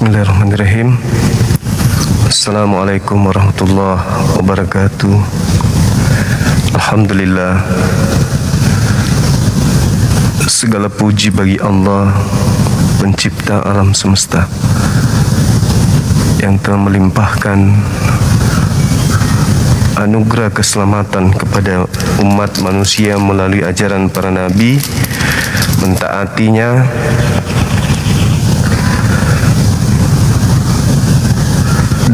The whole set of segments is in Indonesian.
Bismillahirrahmanirrahim. Assalamualaikum warahmatullahi wabarakatuh. Alhamdulillah, segala puji bagi Allah, pencipta alam semesta, yang telah melimpahkan anugerah keselamatan kepada umat manusia melalui ajaran para nabi, mentaatinya,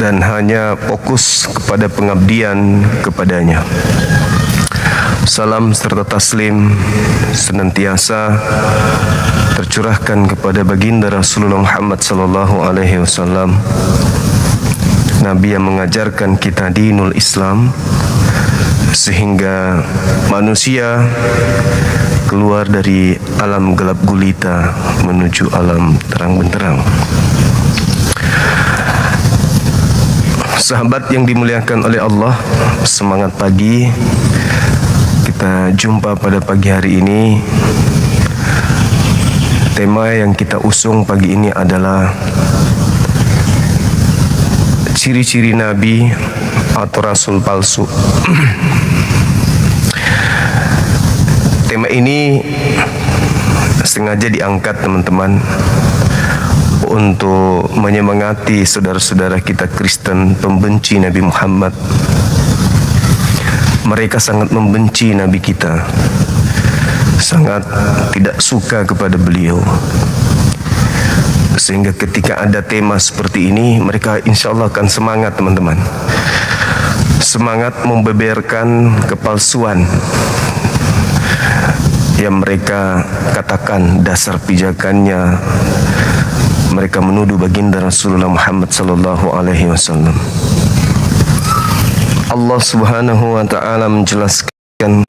dan hanya fokus kepada pengabdian kepadanya. Salam serta taslim senantiasa tercurahkan kepada baginda Rasulullah Muhammad sallallahu alaihi wasallam, Nabi yang mengajarkan kita dinul Islam, sehingga manusia keluar dari alam gelap gulita menuju alam terang benderang. Sahabat yang dimuliakan oleh Allah, semangat pagi. Kita jumpa pada pagi hari ini. Tema yang kita usung pagi ini adalah ciri-ciri Nabi atau Rasul palsu. Tema ini sengaja diangkat teman-teman untuk menyemangati saudara-saudara kita Kristen pembenci Nabi Muhammad. Mereka sangat membenci Nabi kita, sangat tidak suka kepada beliau, sehingga ketika ada tema seperti ini, mereka insya Allah akan semangat teman-teman, semangat membeberkan kepalsuan yang mereka katakan dasar pijakannya. Mereka menuduh baginda Rasulullah Muhammad sallallahu alaihi wasallam. Allah Subhanahu wa taala menjelaskan,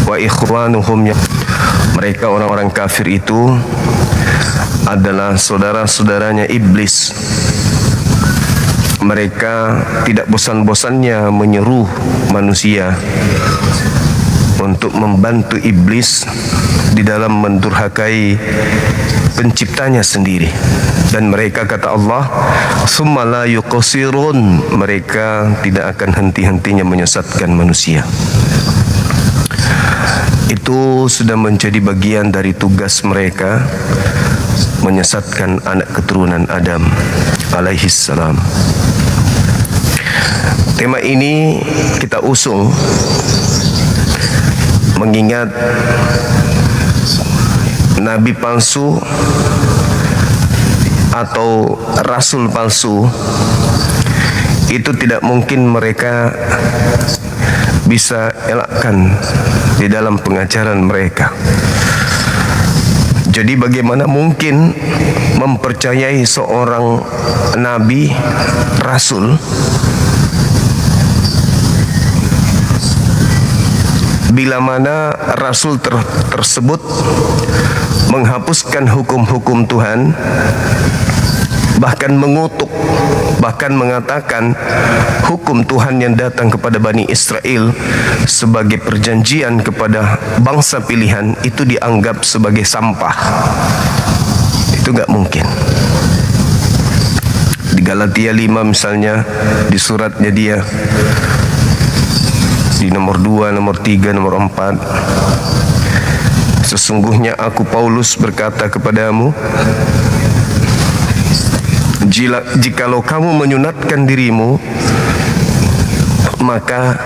wa ikhwanuhum, mereka orang-orang kafir itu adalah saudara-saudaranya iblis. Mereka tidak bosan-bosannya menyeru manusia untuk membantu iblis di dalam mendurhakai penciptanya sendiri. Dan mereka, kata Allah, summa la yuqsirun, mereka tidak akan henti-hentinya menyesatkan manusia. Itu sudah menjadi bagian dari tugas mereka, menyesatkan anak keturunan Adam alaihi salam. Tema ini kita usung mengingat Nabi palsu atau Rasul palsu itu tidak mungkin mereka bisa elakkan di dalam pengajaran mereka. Jadi bagaimana mungkin mempercayai seorang Nabi, Rasul, bila mana Rasul tersebut menghapuskan hukum-hukum Tuhan, bahkan mengutuk, bahkan mengatakan hukum Tuhan yang datang kepada Bani Israel sebagai perjanjian kepada bangsa pilihan itu dianggap sebagai sampah. Itu gak mungkin. Di Galatia 5 misalnya, di suratnya dia, di nomor 2, nomor 3, nomor 4, sesungguhnya aku Paulus berkata kepadamu, jikalau kamu menyunatkan dirimu, maka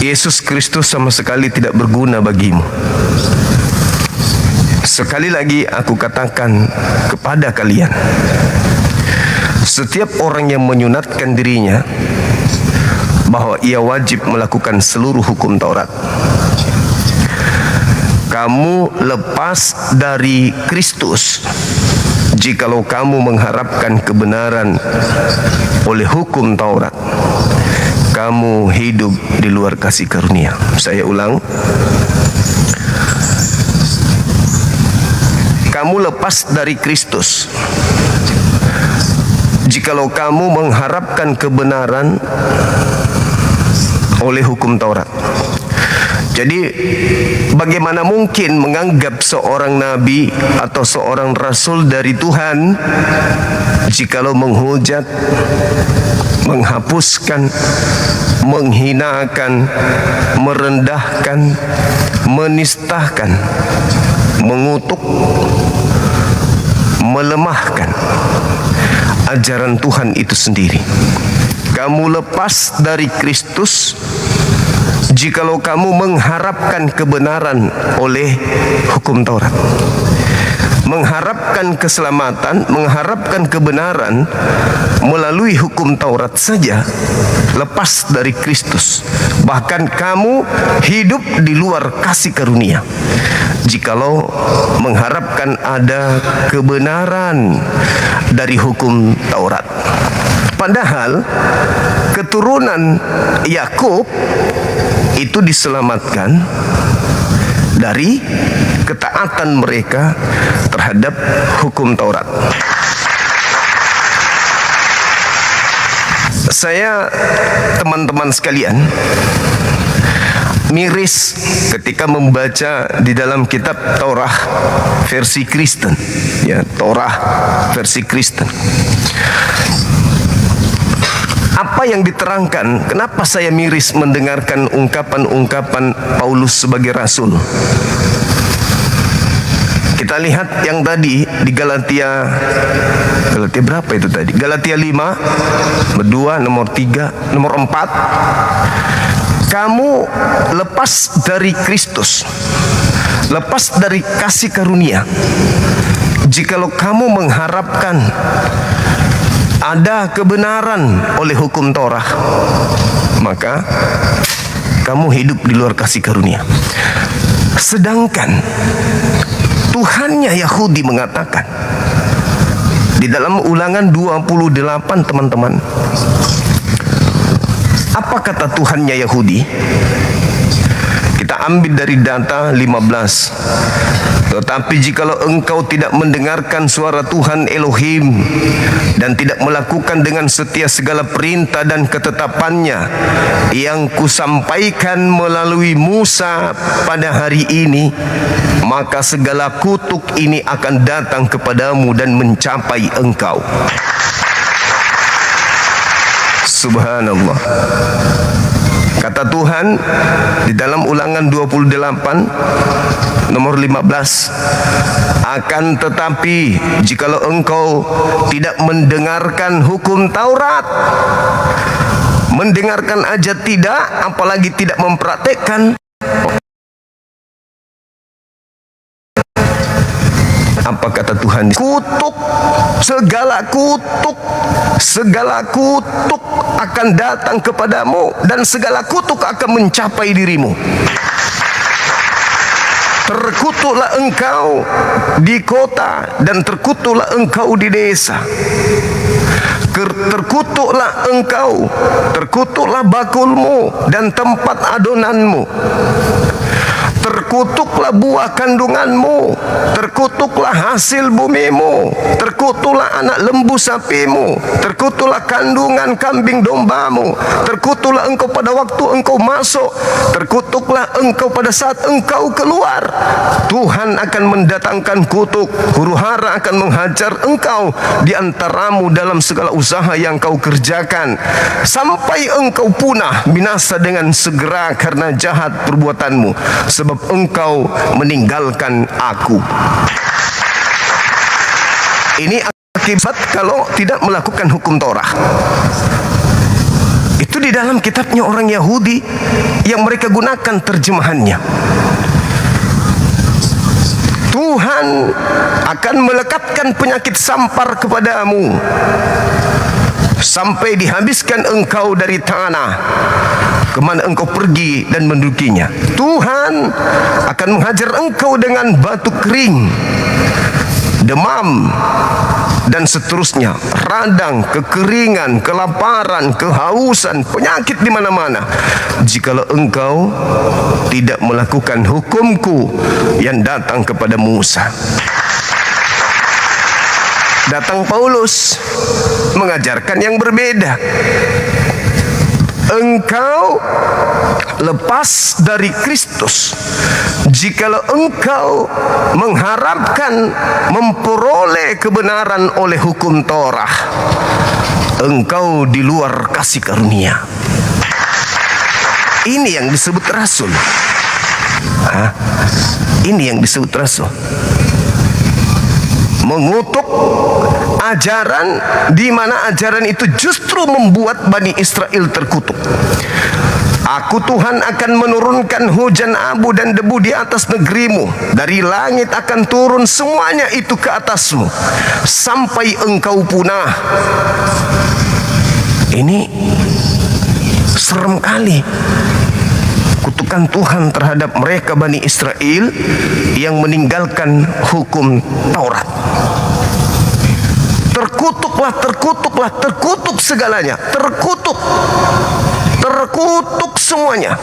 Yesus Kristus sama sekali tidak berguna bagimu. Sekali lagi aku katakan kepada kalian, setiap orang yang menyunatkan dirinya bahwa ia wajib melakukan seluruh hukum Taurat. Kamu lepas dari Kristus jikalau kamu mengharapkan kebenaran oleh hukum Taurat. Kamu hidup di luar kasih karunia. Saya ulang, kamu lepas dari Kristus jikalau kamu mengharapkan kebenaran oleh hukum Taurat. Jadi bagaimana mungkin menganggap seorang nabi atau seorang rasul dari Tuhan jikalau menghujat, menghapuskan, menghinakan, merendahkan, menistakan, mengutuk, melemahkan ajaran Tuhan itu sendiri. Kamu lepas dari Kristus jikalau kamu mengharapkan kebenaran oleh hukum Taurat. Mengharapkan keselamatan, mengharapkan kebenaran melalui hukum Taurat saja, lepas dari Kristus. Bahkan kamu hidup di luar kasih karunia jikalau mengharapkan ada kebenaran dari hukum Taurat. Padahal keturunan Yakub itu diselamatkan dari ketaatan mereka terhadap hukum Taurat. Saya, teman-teman sekalian, miris ketika membaca di dalam kitab Torah versi Kristen, ya, Torah versi Kristen. Apa yang diterangkan? Kenapa saya miris mendengarkan ungkapan-ungkapan Paulus sebagai rasul? Kita lihat yang tadi di Galatia berapa itu tadi? Galatia 5, 2, nomor 3, nomor 4. Kamu lepas dari Kristus, lepas dari kasih karunia. Jikalau kamu mengharapkan ada kebenaran oleh hukum Torah, maka kamu hidup di luar kasih karunia. Sedangkan Tuhannya Yahudi mengatakan di dalam Ulangan 28, teman-teman. Apa kata Tuhannya Yahudi? Kita ambil dari data 15. Tetapi jikalau engkau tidak mendengarkan suara Tuhan Elohim dan tidak melakukan dengan setia segala perintah dan ketetapannya yang kusampaikan melalui Musa pada hari ini, maka segala kutuk ini akan datang kepadamu dan mencapai engkau. Subhanallah. Kata Tuhan di dalam Ulangan 28 nomor 15, akan tetapi jikalau engkau tidak mendengarkan hukum Taurat, mendengarkan aja tidak, apalagi tidak mempraktekkan, apa kata Tuhan? Kutuk, segala kutuk akan datang kepadamu dan segala kutuk akan mencapai dirimu. Terkutuklah engkau di kota dan terkutuklah engkau di desa. Terkutuklah engkau, terkutuklah bakulmu dan tempat adonanmu. Terkutuklah buah kandunganmu, terkutuklah hasil bumimu, terkutuklah anak lembu sapimu, terkutuklah kandungan kambing dombamu, terkutuklah engkau pada waktu engkau masuk, terkutuklah engkau pada saat engkau keluar. Tuhan akan mendatangkan kutuk, huru-hara akan menghajar engkau di antaramu dalam segala usaha yang kau kerjakan, sampai engkau punah binasa dengan segera karena jahat perbuatanmu, sebab engkau meninggalkan aku. Ini akibat kalau tidak melakukan hukum Torah. Itu di dalam kitabnya orang Yahudi yang mereka gunakan terjemahannya. Tuhan akan melekatkan penyakit sampar kepadamu sampai dihabiskan engkau dari tanah kemana engkau pergi dan mendudukinya. Tuhan akan menghajar engkau dengan batu kering, demam, dan seterusnya, radang, kekeringan, kelaparan, kehausan, penyakit di mana-mana, jikalau engkau tidak melakukan hukumku yang datang kepada Musa. Datang Paulus mengajarkan yang berbeda. engkau lepas dari Kristus, jikalau engkau mengharapkan memperoleh kebenaran oleh hukum Torah, engkau di luar kasih karunia. Ini yang disebut rasul. Ini yang disebut rasul. Mengutuk ajaran di mana ajaran itu justru membuat Bani Israel terkutuk. Aku Tuhan akan menurunkan hujan abu dan debu di atas negerimu. Dari langit akan turun semuanya itu ke atasmu sampai engkau punah. Ini serem kali. Kutukan Tuhan terhadap mereka Bani Israel yang meninggalkan hukum Taurat. Terkutuklah, terkutuklah, terkutuk segalanya. Terkutuk semuanya.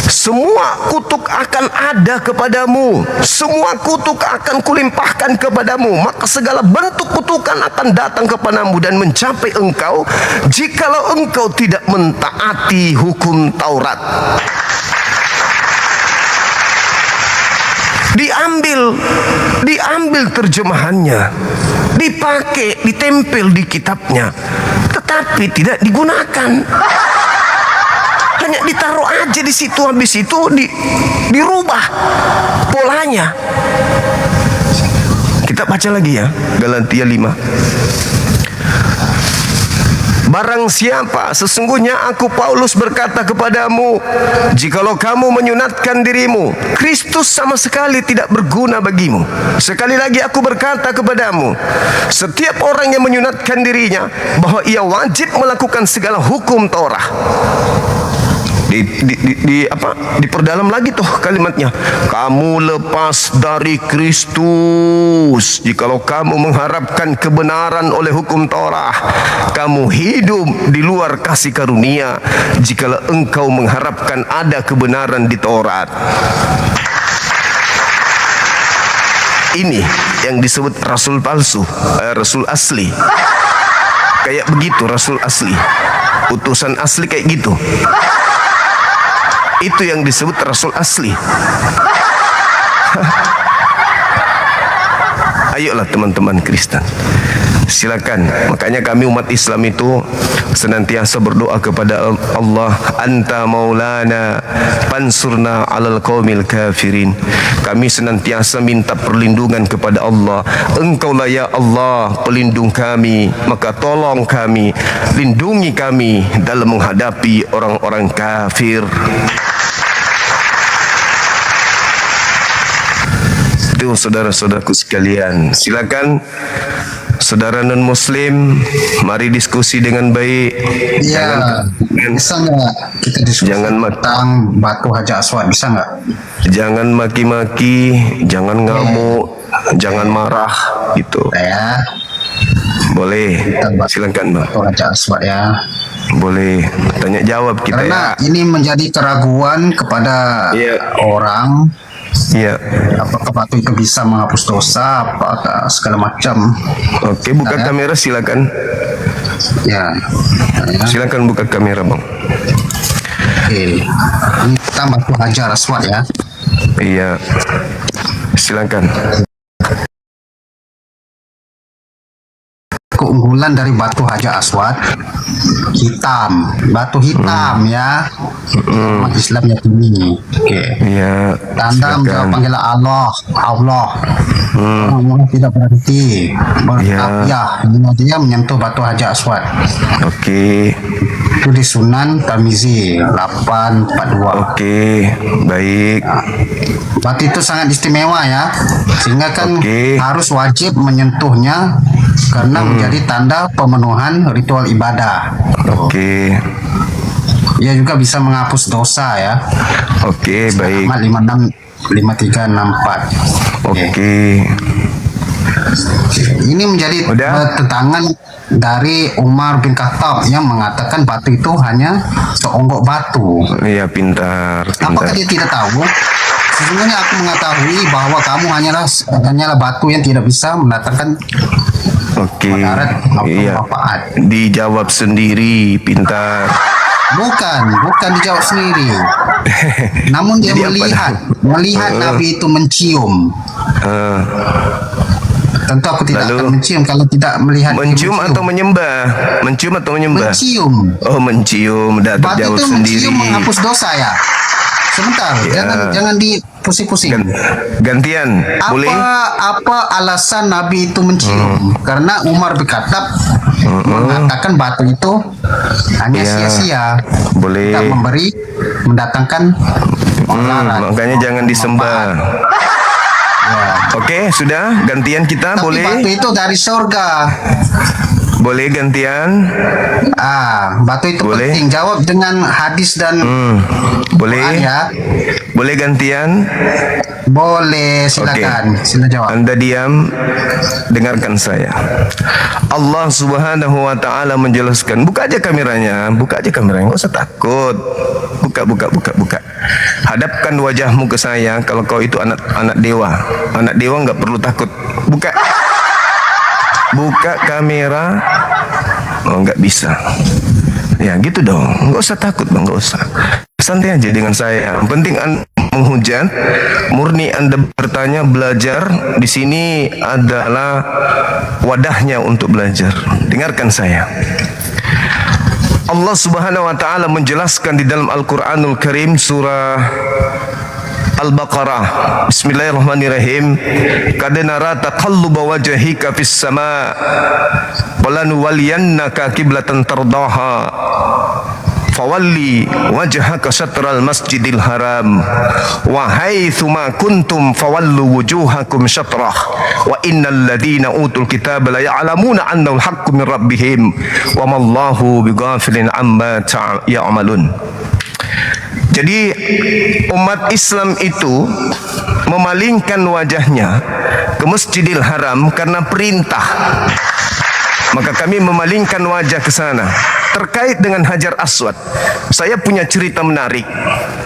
Semua kutuk akan ada kepadamu. Semua kutuk akan kulimpahkan kepadamu. Maka segala bentuk kutukan akan datang kepadamu dan mencapai engkau jikalau engkau tidak mentaati hukum Taurat. Diambil terjemahannya, dipakai, ditempel di kitabnya, tetapi tidak digunakan. Hanya ditaruh aja di situ, habis itu dirubah polanya. Kita baca lagi ya, Galatia 5. Barang siapa, sesungguhnya aku Paulus berkata kepadamu, jikalau kamu menyunatkan dirimu, Kristus sama sekali tidak berguna bagimu. Sekali lagi aku berkata kepadamu, setiap orang yang menyunatkan dirinya, bahwa ia wajib melakukan segala hukum Torah. Diperdalam lagi tuh kalimatnya. Kamu lepas dari Kristus jikalau kamu mengharapkan kebenaran oleh hukum Torah. Kamu hidup di luar kasih karunia jikalau engkau mengharapkan ada kebenaran di Taurat. Ini yang disebut rasul palsu, rasul asli. Kayak begitu rasul asli, utusan asli kayak gitu. Itu yang disebut rasul asli. Ayolah teman-teman Kristen, silakan. Makanya kami umat Islam itu senantiasa berdoa kepada Allah, Anta Maulana Pansurna alal qaumil kafirin. Kami senantiasa minta perlindungan kepada Allah. Engkaulah ya Allah pelindung kami, maka tolong kami, lindungi kami dalam menghadapi orang-orang kafir. Itu saudara-saudaraku sekalian, silakan saudara non muslim, mari diskusi dengan baik. Iya, bisa nggak kita diskusi tentang batu Hajar Aswad, bisa nggak? Jangan maki-maki, jangan ngamuk, jangan marah gitu. Ya, boleh, silakan Bang. Batu Hajar Aswad ya. Boleh, tanya jawab kita. Karena ini menjadi keraguan kepada orang. Iya. Apakah batu itu bisa menghapus dosa, apakah segala macam. Oke, buka kamera silakan. Ya. Silakan buka kamera Bang. Oke. Ini kita batu Hajar Aswad ya. Iya. Silakan. Keunggulan dari batu Hajar Aswad, hitam, batu hitam ya. Umat Islam yang ini. Oke. Iya. Tanda menjawab panggilan Allah. Allah tidak berhenti bertapiah hingga dia menyentuh batu Hajar Aswad. Oke. Itu di Sunan Tirmizi 842. Oke, baik. Batu itu sangat istimewa ya, sehingga kan harus wajib menyentuhnya karena menjadi tanda pemenuhan ritual ibadah. Oke. Ia juga bisa menghapus dosa ya. Oke, baik. 56 5364. Oke. Ini menjadi pertentangan dari Umar bin Khattab yang mengatakan batu itu hanya seonggok batu. Iya, pintar. Apakah dia tidak tahu? Sesungguhnya aku mengetahui bahwa kamu hanyalah batu yang tidak bisa mendatangkan Oke. Mudarat maupun Iya. manfaat. Dijawab sendiri, pintar. Bukan dijawab sendiri. Namun dia Jadi apa melihat Nabi itu mencium. Ah, Tentu aku tidak Lalu? akan mencium kalau tidak melihat dia mencium atau menyembah? Mencium atau menyembah? mencium. Oh, mencium. Udah Batu terjawab itu sendiri. mencium menghapus dosa ya. Sebentar, jangan dipusing-pusing. Gantian, boleh? Apa alasan Nabi itu mencium? Karena Umar bin Khattab mengatakan batu itu hanya Ya, sia-sia. boleh. Tidak mendatangkan pengeluaran. Makanya jangan disembah. Ya. Oke, sudah. Gantian kita, Tapi boleh? batu itu dari surga. Boleh gantian? Batu itu Boleh. penting. Jawab dengan hadis dan Boleh? Quran ya. Boleh gantian? Boleh, silakan. Sila jawab. Anda diam, dengarkan saya. Allah Subhanahu wa taala menjelaskan, buka aja kameranya, enggak usah takut. Buka. Hadapkan wajahmu ke saya kalau kau itu anak dewa. Anak dewa enggak perlu takut. Buka kamera. Oh, enggak bisa. Ya, gitu dong. Enggak usah takut, Bang, enggak usah. Santai aja dengan saya. Yang penting Anda menghujat, murni Anda bertanya, belajar. Di sini adalah wadahnya untuk belajar. Dengarkan saya. Allah Subhanahu wa taala menjelaskan di dalam Al-Qur'anul Karim surah Al-Baqarah. Bismillahirrahmanirrahim. Qad nara taqalluba wajhika fis sama' walanuwalliyannaka qiblatan tardaha fawalli wajhaka syatral masjidil haram wa haitsuma kuntum fawallu wujuhakum syatrah wa innal ladzina utul kitaba la ya'lamuna annahu al-haqqu min rabbihim wa mallahu bighafilin amma ya'malun. Jadi umat Islam itu memalingkan wajahnya ke Masjidil Haram karena perintah. Maka kami memalingkan wajah ke sana. Terkait dengan Hajar Aswad, saya punya cerita menarik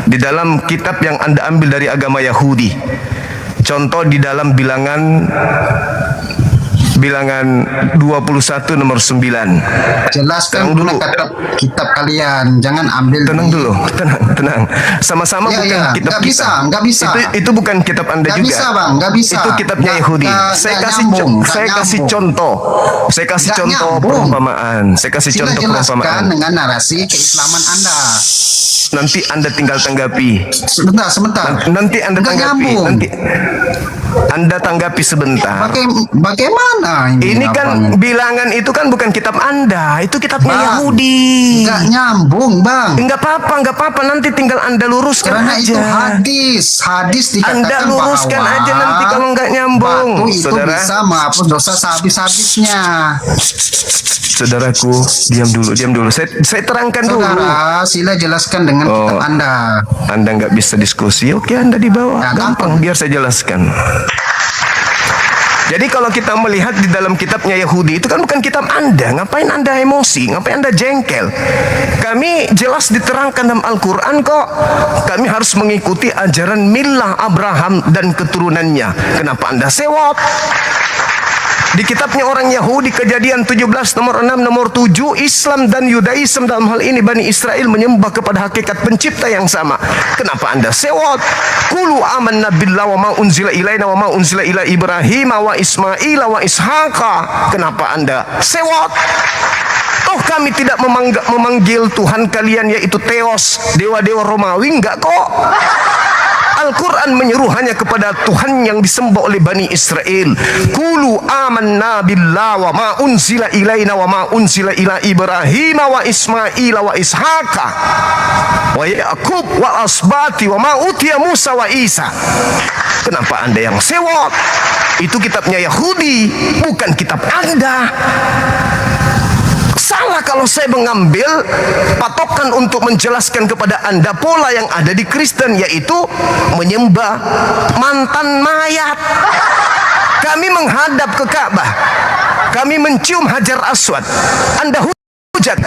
di dalam kitab yang Anda ambil dari agama Yahudi. Contoh di dalam bilangan 21 nomor 9. Jelaskan dulu kitab kalian, jangan ambil. Tenang dulu, tenang. Sama-sama bukan kitab kita. Nggak bisa. Itu bukan kitab Anda Nggak juga. bisa, Bang, nggak bisa. Itu kitabnya Yahudi. Saya kasih contoh. Saya kasih contoh perumpamaan. Saya kasih Sila contoh jelaskan perumpamaan. dengan narasi keislaman Anda. Nanti Anda tinggal tanggapi. Sebentar. Nanti Anda Nggak tanggapi. nyambung. Nanti Anda tanggapi sebentar. Bagaimana ini? Ini kan bilangan itu kan bukan kitab Anda, itu kitabnya Bang, Yahudi. nggak nyambung, Bang. Enggak apa-apa. Nanti tinggal Anda luruskan Karena aja. itu hadis dikatakan Anda luruskan bahwa aja nanti kalau nggak nyambung. batu itu Saudara, bisa menghapus dosa sehabis-habisnya. saudaraku, diam dulu. Saya terangkan dulu. Saudara, sila jelaskan dengan kitab Anda. Anda nggak bisa diskusi, oke Anda di bawah. Ya, Gampang, biar saya jelaskan. Jadi kalau kita melihat di dalam kitabnya Yahudi itu kan bukan kitab Anda. Ngapain Anda emosi? Ngapain Anda jengkel? Kami jelas diterangkan dalam Al-Quran kok. Kami harus mengikuti ajaran Millah Abraham dan keturunannya. Kenapa Anda sewot? Di kitabnya orang Yahudi Kejadian 17 nomor 6 nomor 7, Islam dan Yudaism dalam hal ini Bani Israel menyembah kepada hakikat pencipta yang sama. Kenapa Anda sewot? Qulu amanna billahi wa ma unzila ilaina wa ma unzila ila Ibrahim wa Ismail wa Ishaqa. Kenapa Anda sewot? Toh kami tidak memanggil Tuhan kalian yaitu Theos, dewa-dewa Romawi, enggak kok. Al-Quran menyuruh hanya kepada Tuhan yang disembah oleh Bani Israel. Qulu amanna billah wa ma unzila ilaina wa ma unzila ila Ibrahim wa Ismail wa Ishaqa wa Yaqub wa asbati wa ma utiya Musa wa Isa. Kenapa Anda yang sewot? Itu kitabnya Yahudi, bukan kitab Anda. Salah kalau saya mengambil patokan untuk menjelaskan kepada Anda pola yang ada di Kristen, yaitu menyembah mantan mayat. Kami menghadap ke Ka'bah, kami mencium Hajar Aswad. Anda hujat,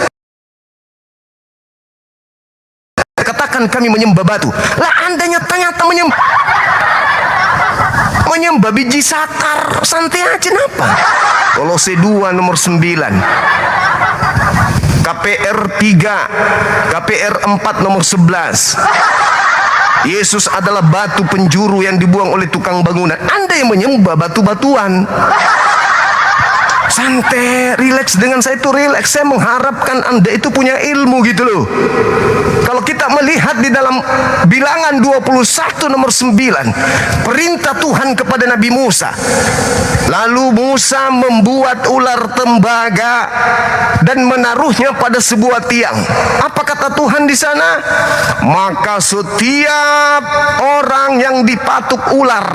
katakan kami menyembah batu. Lah Anda nyata-nyata menyembah biji sakar. Santai aja napa? Kolose 2 nomor 9. KPR 3, KPR 4 nomor 11. Yesus adalah batu penjuru yang dibuang oleh tukang bangunan. Anda yang menyembah batu-batuan. Santai, rileks dengan saya itu rileks. Saya mengharapkan Anda itu punya ilmu gitu loh. Kalau kita melihat di dalam Bilangan 21 nomor 9, perintah Tuhan kepada Nabi Musa. Lalu Musa membuat ular tembaga dan menaruhnya pada sebuah tiang. Apa kata Tuhan di sana? Maka setiap orang yang dipatuk ular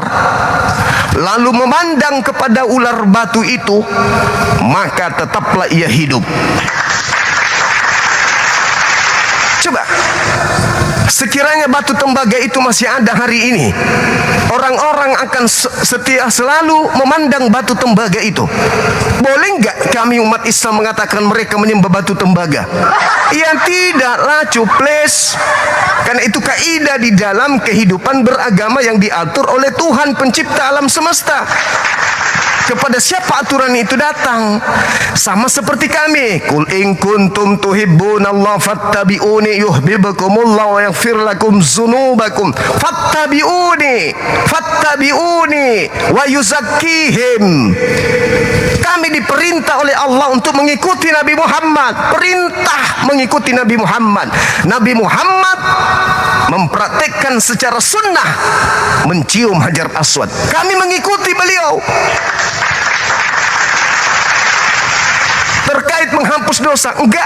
lalu memandang kepada ular batu itu, maka tetaplah ia hidup. Coba, sekiranya batu tembaga itu masih ada hari ini, orang-orang akan setia selalu memandang batu tembaga itu. Boleh nggak kami umat Islam mengatakan mereka menyembah batu tembaga? Ya tidaklah, cuples. Karena itu kaidah di dalam kehidupan beragama yang diatur oleh Tuhan pencipta alam semesta. Kepada siapa aturan itu datang? Sama seperti kami. Qul in kuntum tuhibbunallaha fattabi'uni yuhibbukumullah wa yaghfir lakum dzunubakum. Fattabi'uni wa yuzakkihim. Kami diperintah oleh Allah untuk mengikuti Nabi Muhammad. Perintah mengikuti Nabi Muhammad. Nabi Muhammad mempraktekkan secara sunnah mencium Hajar Aswad. Kami mengikuti beliau. Terkait menghapus dosa, enggak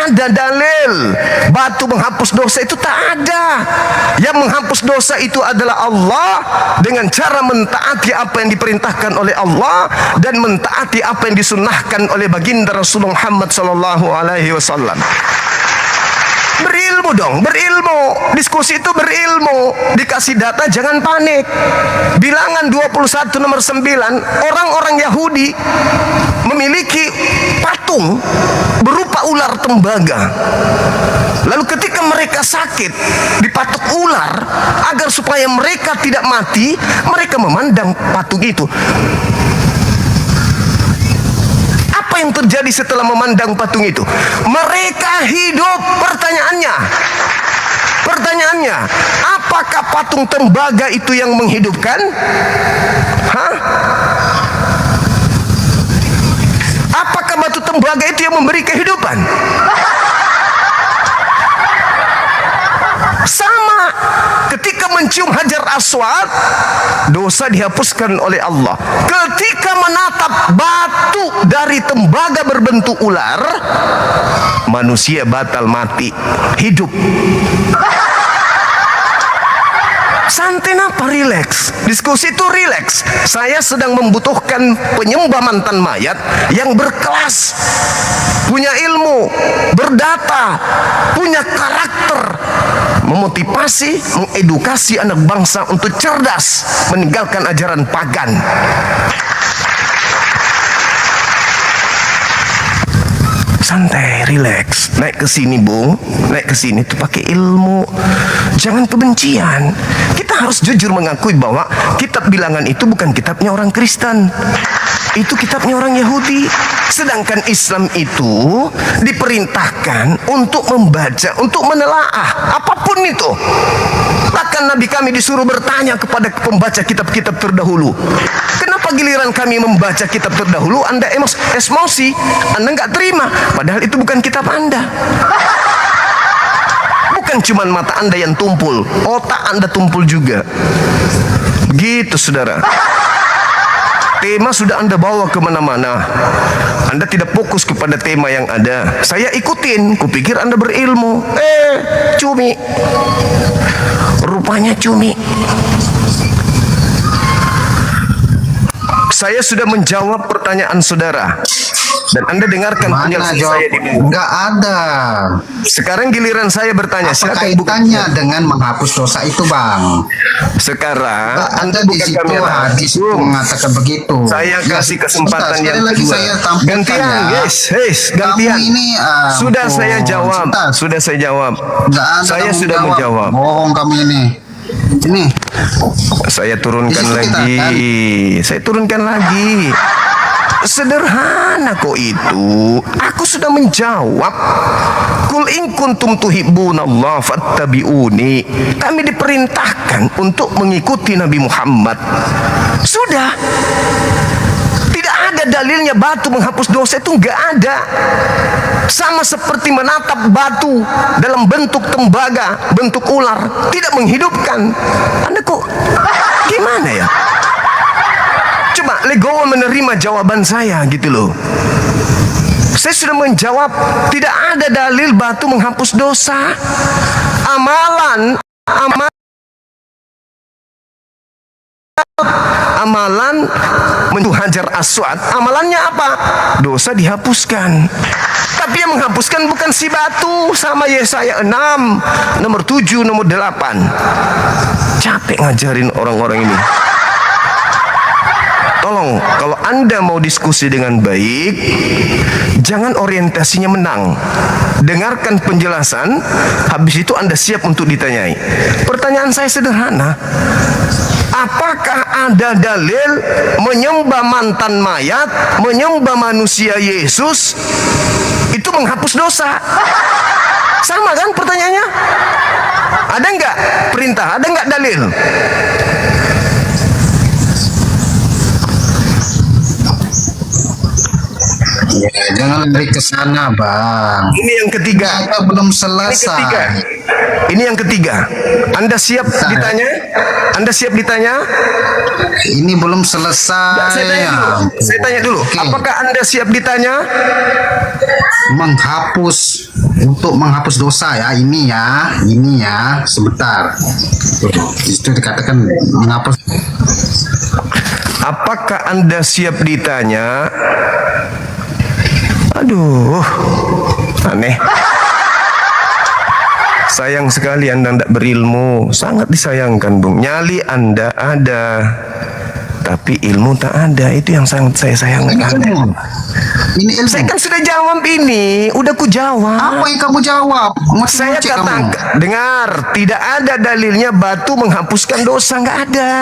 ada dalil batu menghapus dosa, itu tak ada. Yang menghapus dosa itu adalah Allah dengan cara mentaati apa yang diperintahkan oleh Allah dan mentaati apa yang disunnahkan oleh baginda Rasulullah Muhammad sallallahu alaihi wasallam. Berilmu dong, berilmu. Diskusi itu berilmu. Dikasih data, jangan panik. Bilangan 21 nomor 9, orang-orang Yahudi memiliki patung berupa ular tembaga. Lalu ketika mereka sakit, dipatuk ular agar supaya mereka tidak mati, mereka memandang patung itu. Apa yang terjadi setelah memandang patung itu? Mereka hidup. Pertanyaannya, apakah patung tembaga itu yang menghidupkan? Hah? Apakah batu tembaga itu yang memberi kehidupan? Sama, ketika mencium Hajar Aswad, dosa dihapuskan oleh Allah. Ketika menatap batu dari tembaga berbentuk ular, manusia batal mati, hidup. Santai napa, rileks. Diskusi itu rileks. Saya sedang membutuhkan penyembah mantan mayat yang berkelas, punya ilmu, berdata, punya karakter, memotivasi, mengedukasi anak bangsa untuk cerdas, meninggalkan ajaran pagan. Santai, rileks. Naik ke sini, Bung. Naik ke sini tuh pakai ilmu. Jangan kebencian. Kita harus jujur mengakui bahwa kitab Bilangan itu bukan kitabnya orang Kristen. Itu kitabnya orang Yahudi. Sedangkan Islam itu diperintahkan untuk membaca, untuk menelaah apapun itu. Bahkan Nabi kami disuruh bertanya kepada pembaca kitab-kitab terdahulu. Kenapa giliran kami membaca kitab terdahulu Anda emosi, Anda nggak terima, padahal itu bukan kitab Anda. Bukan cuma mata Anda yang tumpul, otak Anda tumpul juga. Begitu, saudara. Tema sudah Anda bawa kemana-mana. Anda tidak fokus kepada tema yang ada. Saya ikutin, kupikir Anda berilmu. Cumi. Rupanya cumi. Saya sudah menjawab pertanyaan saudara. Dan Anda dengarkan penjelasan saya di buku. Enggak ada. Sekarang giliran saya bertanya. Apa kaitannya dengan menghapus dosa itu, Bang? Sekarang Anda di situ hadis mengatakan begitu. Saya kasih kesempatan yang lagi kedua. saya tampilkan Gantian, ya. gantian. Kamu ini sudah saya jawab. Sudah saya jawab. Saya sudah menjawab. Bohong kamu ini. Ini Saya turunkan Di situ kita lagi. Saya turunkan lagi. Sederhana kok itu. Aku sudah menjawab. Kul in kuntum tuhibbunallah fattabi'uni. Kami diperintahkan untuk mengikuti Nabi Muhammad. Sudah. Tidak ada dalilnya batu menghapus dosa, itu enggak ada. Sama seperti menatap batu dalam bentuk tembaga, bentuk ular, tidak menghidupkan. Anda kok gimana ya? Coba legowo menerima jawaban saya gitu loh. Saya sudah menjawab, tidak ada dalil batu menghapus dosa. Amalan menuju Hajar Aswad, amalannya apa? Dosa dihapuskan. Tapi yang menghapuskan bukan si batu. Sama Yesaya 6 nomor 7 nomor 8. Capek ngajarin orang-orang ini. Tolong, kalau Anda mau diskusi dengan baik, jangan orientasinya menang. Dengarkan penjelasan, habis itu Anda siap untuk ditanyai. Pertanyaan saya sederhana. Apakah ada dalil menyembah mantan mayat, menyembah manusia Yesus, itu menghapus dosa? Sama kan pertanyaannya? Ada nggak perintah? Ada nggak dalil? ya, jangan lari ke sana, Bang. Ini yang ketiga. Kita belum selesai. Ini yang ketiga. Anda siap ditanya? Anda siap ditanya? Ini belum selesai. Saya tanya dulu. Oke. Apakah Anda siap ditanya? Untuk menghapus dosa ya, ini ya, sebentar. Itu dikatakan menghapus. Apakah Anda siap ditanya? Aduh, aneh. Sayang sekali Anda tidak berilmu. Sangat disayangkan, Bung. Nyali Anda ada, tapi ilmu tak ada. Itu yang sangat saya sayangkan. Ini ilmu. Saya kan sudah jawab ini. Udah ku jawab. Apa yang kamu jawab? Saya katakan, dengar, tidak ada dalilnya batu menghapuskan dosa, nggak ada.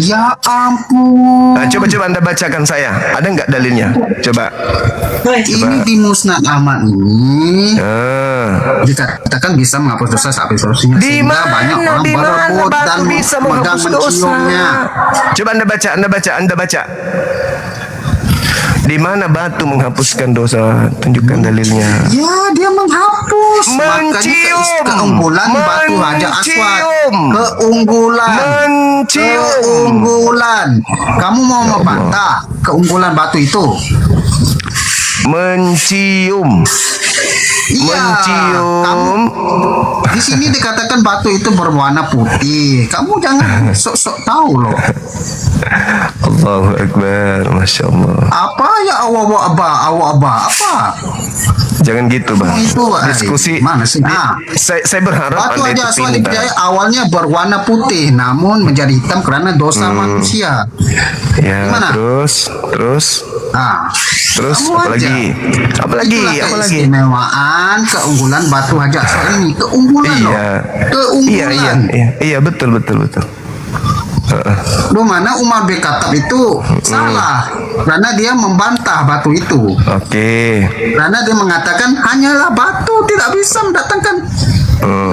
Ya ampun. Nah, coba Anda bacakan saya. Ada nggak dalilnya? Coba. Ini di Musnad Ahmad ini dikatakan bisa menghapus dosa sampai solusinya. Di Sehingga banyak mana orang berebut dan batu bisa memegang menghapus dosa? menciumnya. Coba Anda baca. Di mana batu menghapuskan dosa? Tunjukkan dalilnya. Ya, dia menghapus. Mencium. Makanya keunggulan batu Hajar Aswad. Mencium. Keunggulan. Kamu mau membantah keunggulan batu itu? Mencium. Iya. Mencium. Di sini dikatakan batu itu berwarna putih. Kamu jangan sok-sok tahu loh. Allahu Akbar, Masya Allah. Apa ya apa? Jangan gitu, Bang. Itu Diskusi. mana sih? Nah, Saya berharap batu Anda itu Hajar Aswad pintar. dipercaya awalnya berwarna putih, namun menjadi hitam karena dosa manusia. Ya, Gimana? terus. Nah, Terus kamu apa aja. lagi? Itulah Apa lagi? keistimewaan keunggulan batu Hajar Aswad ini. Keunggulan loh. Keunggulan. Iya, betul. Loh, mana Umar bin Khattab itu salah karena dia membantah batu itu. Oke. Karena dia mengatakan hanyalah batu, tidak bisa mendatangkan.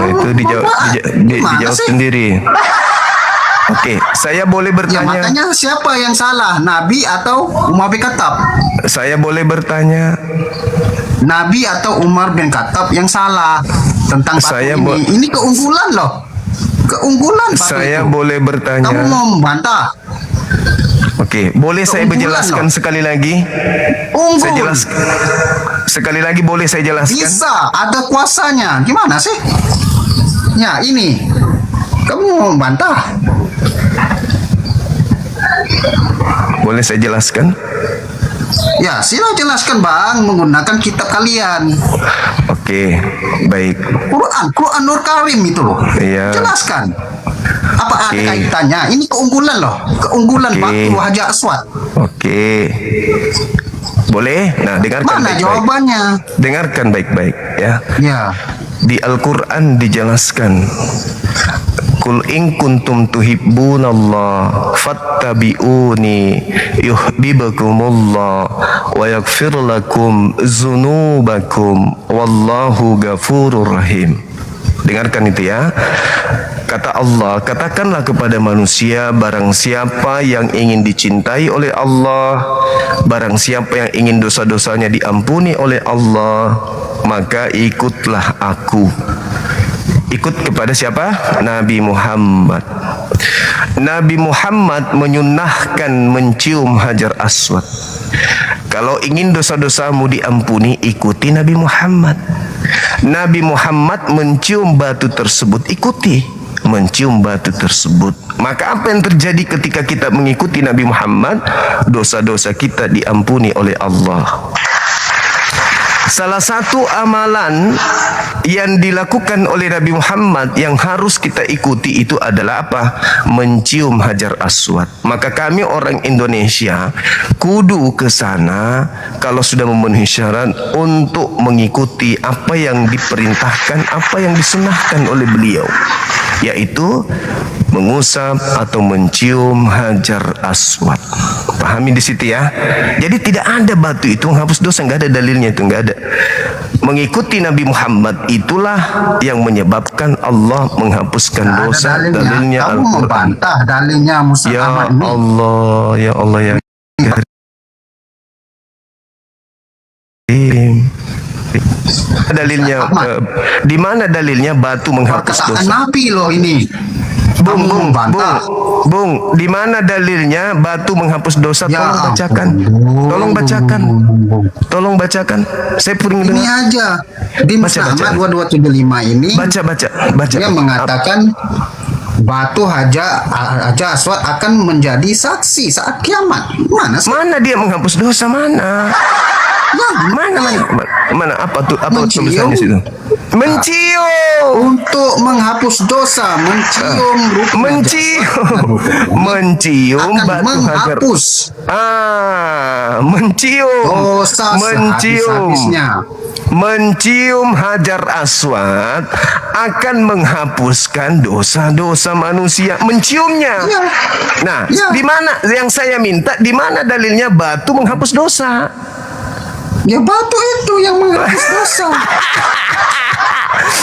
Itu dijawab sih? sendiri. Oke, saya boleh Ya, bertanya. makanya siapa yang salah, Nabi atau Umar bin Khattab? Saya boleh bertanya. Nabi atau Umar bin Khattab yang salah tentang batu Saya ini. Ini keunggulan loh. Keunggulan batu Saya itu. boleh bertanya. Kamu mau membantah? Oke, boleh saya Keunggulan menjelaskan loh. sekali lagi? Unggul. Saya jelaskan. Sekali lagi boleh saya jelaskan? Bisa, ada kuasanya. Gimana sih? Ya, ini. Kamu mau membantah? Boleh saya jelaskan? Ya, sila jelaskan, Bang, menggunakan kitab kalian. Oke, baik. Quran Nur Karim itu loh. Iya. Jelaskan. Apa ada Oke. kaitannya? Ini keunggulan loh. Keunggulan Oke. batu Hajar Aswad. Oke. Boleh? Nah, dengarkan Mana baik-baik. jawabannya? Dengarkan baik-baik ya. Ya. Di Al-Quran dijelaskan Qul in kuntum tuhibbunallah fattabi'uni yuhibbukumullah wa yaghfir lakum dzunubakum wallahu ghafurur rahim. Dengarkan itu ya. Kata Allah, katakanlah kepada manusia, barang siapa yang ingin dicintai oleh Allah, barang siapa yang ingin dosa-dosanya diampuni oleh Allah, maka ikutlah aku. Ikut kepada siapa? Nabi Muhammad. Nabi Muhammad menyunnahkan mencium Hajar Aswad. Kalau ingin dosa-dosamu diampuni, ikuti Nabi Muhammad. Nabi Muhammad mencium batu tersebut, ikuti mencium batu tersebut. Maka apa yang terjadi ketika kita mengikuti Nabi Muhammad? Dosa-dosa kita diampuni oleh Allah. Salah satu amalan yang dilakukan oleh Nabi Muhammad yang harus kita ikuti itu adalah apa? Mencium Hajar Aswad. Maka kami orang Indonesia kudu ke sana kalau sudah memenuhi syarat untuk mengikuti apa yang diperintahkan, apa yang disunahkan oleh beliau, yaitu mengusap atau mencium Hajar Aswad. Pahami di situ ya. Jadi tidak ada batu itu menghapus dosa, nggak ada dalilnya itu, nggak ada. Mengikuti Nabi Muhammad itulah yang menyebabkan Allah menghapuskan dosa. Dalilnya Kamu Al-Quran. membantah dalilnya Musa Ya Ahmad ini. Allah, ya Allah ya. Dalilnya di mana dalilnya batu menghapus Perkataan dosa? Nabi loh ini. Bung, Kamu membantah. Bung, di mana dalilnya batu menghapus dosa? Ya Tolong bacakan. ampun. Tolong bacakan. Tolong bacakan. Saya puring Ini dengar. aja di Baca, Musa baca. Ahmad 2275 ini Baca. dia mengatakan batu Hajar Aswad akan menjadi saksi saat kiamat. Mana sih? Mana dia menghapus dosa? Mana? Ya, Mana? Apa tuh? Apa Mencium. tulisannya situ? Mencium. untuk menghapus dosa, mencium rukun Mencium akan batu Hajar. menghapus Mencium. dosa sehabis-habisnya. Mencium Hajar Aswad akan menghapuskan dosa-dosa manusia. Menciumnya. Ya. Nah, Ya. di mana yang saya minta? Di mana dalilnya batu menghapus dosa? Ya batu itu yang menghapus dosa.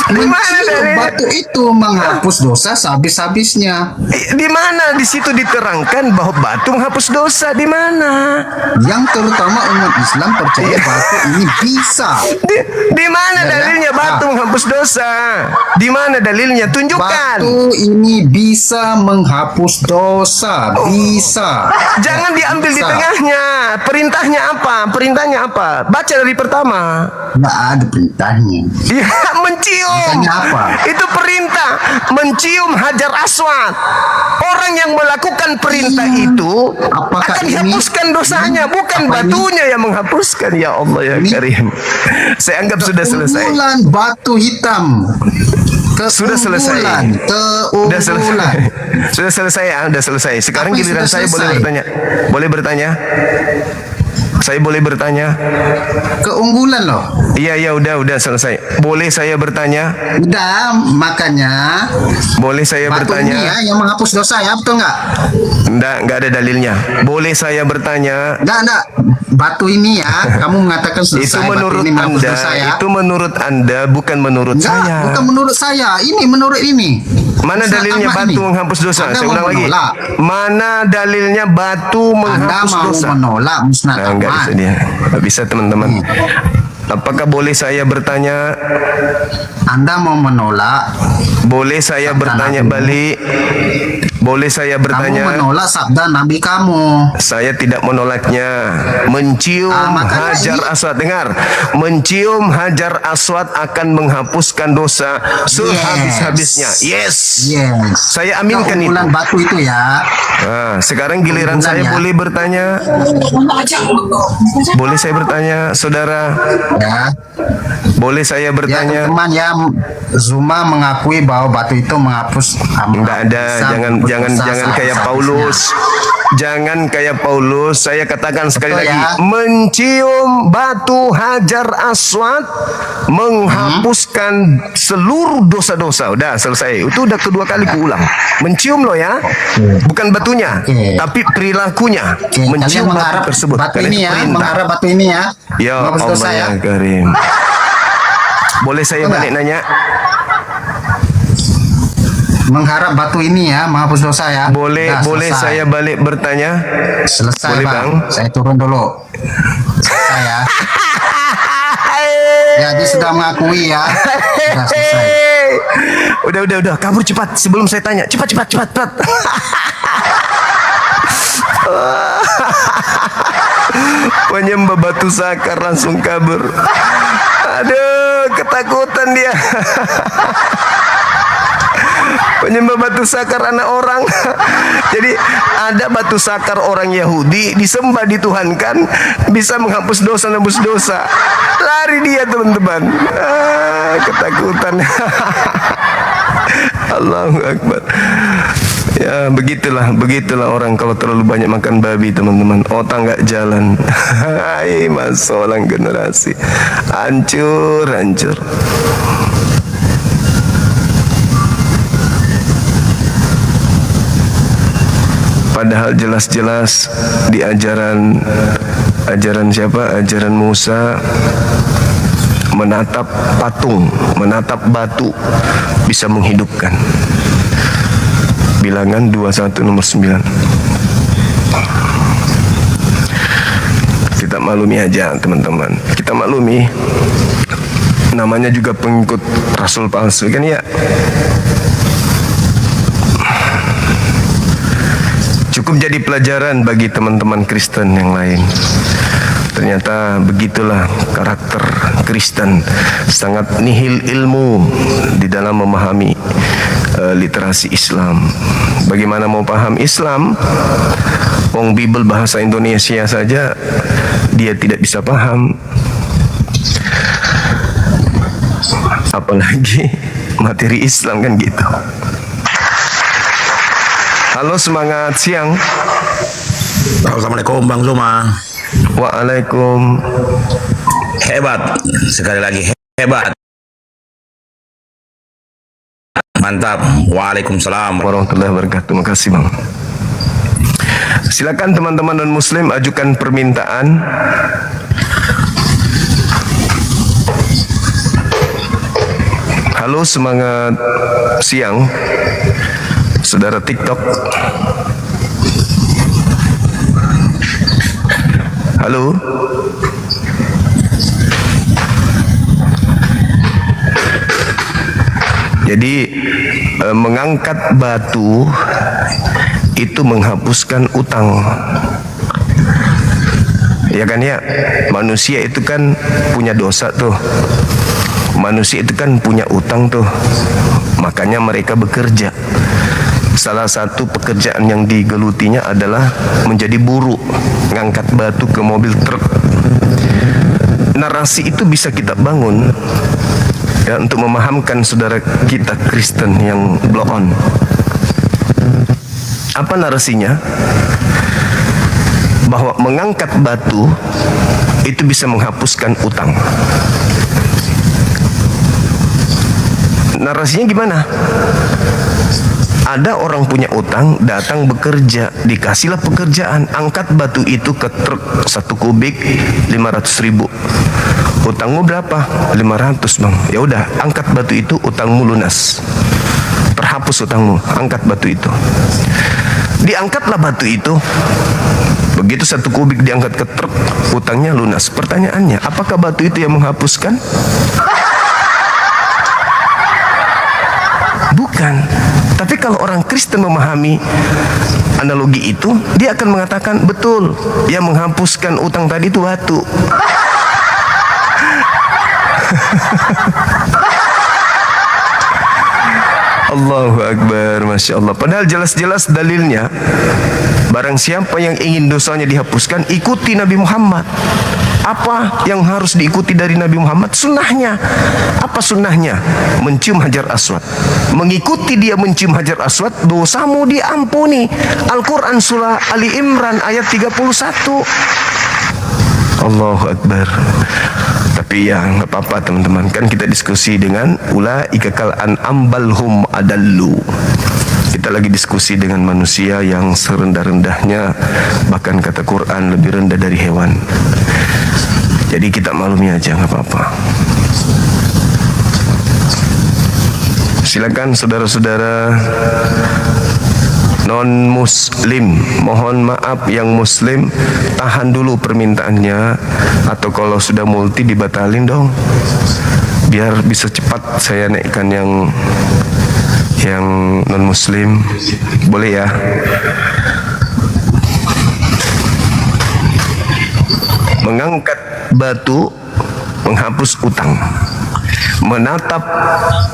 Di mana Mencium dalilnya? batu itu menghapus dosa sehabis-habisnya. Di mana di situ diterangkan bahwa batu menghapus dosa? Di mana? Yang terutama umat Islam percaya batu ini bisa. Di mana Ya, dalilnya ya. batu menghapus dosa? Di mana dalilnya? Tunjukkan. Batu ini bisa menghapus dosa, bisa. Jangan diambil di Bisa. tengahnya. Perintahnya apa? Perintahnya apa? Baca dari pertama. Nggak ada perintahnya. Ya, mencium. Perintahnya apa? Itu perintah. Mencium Hajar Aswad. Orang yang melakukan perintah itu Apakah akan ini- dihapuskan dosanya, bukan apa ini- batunya yang menghapuskan. Ya Allah ya Ini- Karim. Saya anggap sudah selesai. Keunggulan batu hitam. Sudah selesai. Sudah selesai. Keunggulan. Sudah selesai ya, sudah selesai. Sekarang Apa yang giliran sudah saya boleh selesai? bertanya. Boleh bertanya? Saya boleh bertanya? Keunggulan loh. Iya, udah selesai. Boleh saya bertanya? Udah, makanya Boleh saya batu ini ya bertanya? yang menghapus dosa ya, betul nggak? Enggak ada dalilnya. Boleh saya bertanya? Enggak. Batu ini ya, kamu mengatakan selesai. Itu batu menurut ini menghapus Anda, dosa ya. itu menurut Anda, bukan menurut Enggak, saya. bukan menurut saya. Ini menurut ini. Mana Musa dalilnya Ahmad batu ini. menghapus dosa? Anda Saya mau ulang lagi. menolak. Mana dalilnya batu Anda menghapus mau dosa? menolak Musnad Nah, enggak bisa Ahmad. dia. Enggak bisa teman-teman. Apakah boleh saya bertanya? Anda mau menolak. Boleh saya bertanya Nabi. balik? Boleh saya Kamu bertanya? menolak sabda Nabi kamu. Saya tidak menolaknya. Mencium makanya Hajar ini- Aswad. Dengar. Mencium Hajar Aswad akan menghapuskan dosa sehabis-habisnya. Yes. Yes. Saya aminkan itu. Keunggulan batu itu ya. Nah, sekarang giliran Keunggulan saya ya. boleh bertanya? Boleh saya bertanya, saudara? Ya. Boleh saya Ya bertanya? teman ya, Zuma mengakui bahwa batu itu menghapus. Enggak ada, bisa jangan menghapus jangan dosa jangan kayak sehabis-habisnya. Paulus. Jangan kayak Paulus. Saya katakan sekali Betul lagi, ya. mencium batu Hajar Aswad menghapuskan seluruh dosa-dosa. Udah selesai. Itu udah kedua kali kuulang. Mencium loh ya, bukan batunya, tapi perilakunya. Oke, Mencium kalian batu mengharap tersebut. batu Karena ini itu ya, perintah. mengharap batu ini ya. Ya Menghapus Allah dosa ya. yang Karim. Boleh saya balik nanya? Mengharap batu ini ya, menghapus dosa ya. Boleh Nah, boleh selesai. saya balik bertanya? Selesai Boleh, bang. Bang? Saya turun dulu. Selesai ya. Jadi sudah mengakui ya. Sudah selesai. Udah, kabur cepat sebelum saya tanya. Cepat. Penyembah batu sakar langsung kabur. Aduh, ketakutan dia. Penyembah batu sakar anak orang. Jadi ada batu sakar orang Yahudi disembah dituhankan, bisa menghapus dosa, nebus dosa. Lari dia teman-teman. Ketakutan. Allahu Akbar. Ya begitulah orang kalau terlalu banyak makan babi teman-teman. Otak nggak jalan. Hai masalah generasi. Hancur. Padahal jelas-jelas di ajaran siapa? Ajaran Musa, menatap patung, menatap batu bisa menghidupkan. Bilangan 21 nomor 9. Kita maklumi aja teman-teman. Kita maklumi. Namanya juga pengikut Rasul palsu kan ya. Cukup jadi pelajaran bagi teman-teman Kristen yang lain. Ternyata begitulah karakter Kristen, sangat nihil ilmu di dalam memahami literasi Islam. Bagaimana mau paham Islam? Wong Bible bahasa Indonesia saja dia tidak bisa paham, apalagi materi Islam kan gitu. Halo, semangat siang. Assalamualaikum Bang Zuma. Waalaikum. Hebat. Sekali lagi hebat. Mantap. Waalaikumsalam Warahmatullahi wabarakatuh. Makasih bang. Silakan teman-teman non muslim ajukan permintaan. Halo, semangat siang. Saudara TikTok. Halo. Jadi mengangkat batu itu menghapuskan utang. Ya kan ya, manusia itu kan punya dosa tuh. Manusia itu kan punya utang tuh. Makanya mereka bekerja. Salah satu pekerjaan yang digelutinya adalah menjadi buruh, ngangkat batu ke mobil truk. Narasi itu bisa kita bangun ya, untuk memahamkan saudara kita Kristen yang blow on. Apa narasinya? Bahwa mengangkat batu itu bisa menghapuskan utang. Narasinya gimana? Ada orang punya utang, datang bekerja, dikasihlah pekerjaan, angkat batu itu ke truk 1 kubik 500.000. Utangmu berapa? 500 bang. Ya udah, angkat batu itu, utangmu lunas, terhapus utangmu. Angkat batu itu, diangkatlah batu itu. Begitu 1 kubik diangkat ke truk, utangnya lunas. Pertanyaannya, apakah batu itu yang menghapuskan? Bukan. Tapi kalau orang Kristen memahami analogi itu, dia akan mengatakan betul, yang menghapuskan utang tadi itu batu. Allahu Akbar, Masya Allah. Padahal jelas-jelas dalilnya, barang siapa yang ingin dosanya dihapuskan, ikuti Nabi Muhammad. Apa yang harus diikuti dari Nabi Muhammad? Sunnahnya. Apa sunnahnya? Mencium hajar aswad. Mengikuti dia mencium hajar aswad, dosamu diampuni. Al-Quran surah Ali Imran ayat 31. Allahu Akbar. Tapi ya nggak apa-apa teman-teman, kan kita diskusi dengan ulaika kal an'am balhum adallu. Kita lagi diskusi dengan manusia yang serendah-rendahnya, bahkan kata Quran lebih rendah dari hewan. Jadi kita maklumi aja, nggak apa-apa. Silakan saudara-saudara non muslim, mohon maaf yang muslim tahan dulu permintaannya, atau kalau sudah multi dibatalin dong, biar bisa cepat saya naikkan yang non muslim. Boleh ya? Mengangkat batu menghapus utang, menatap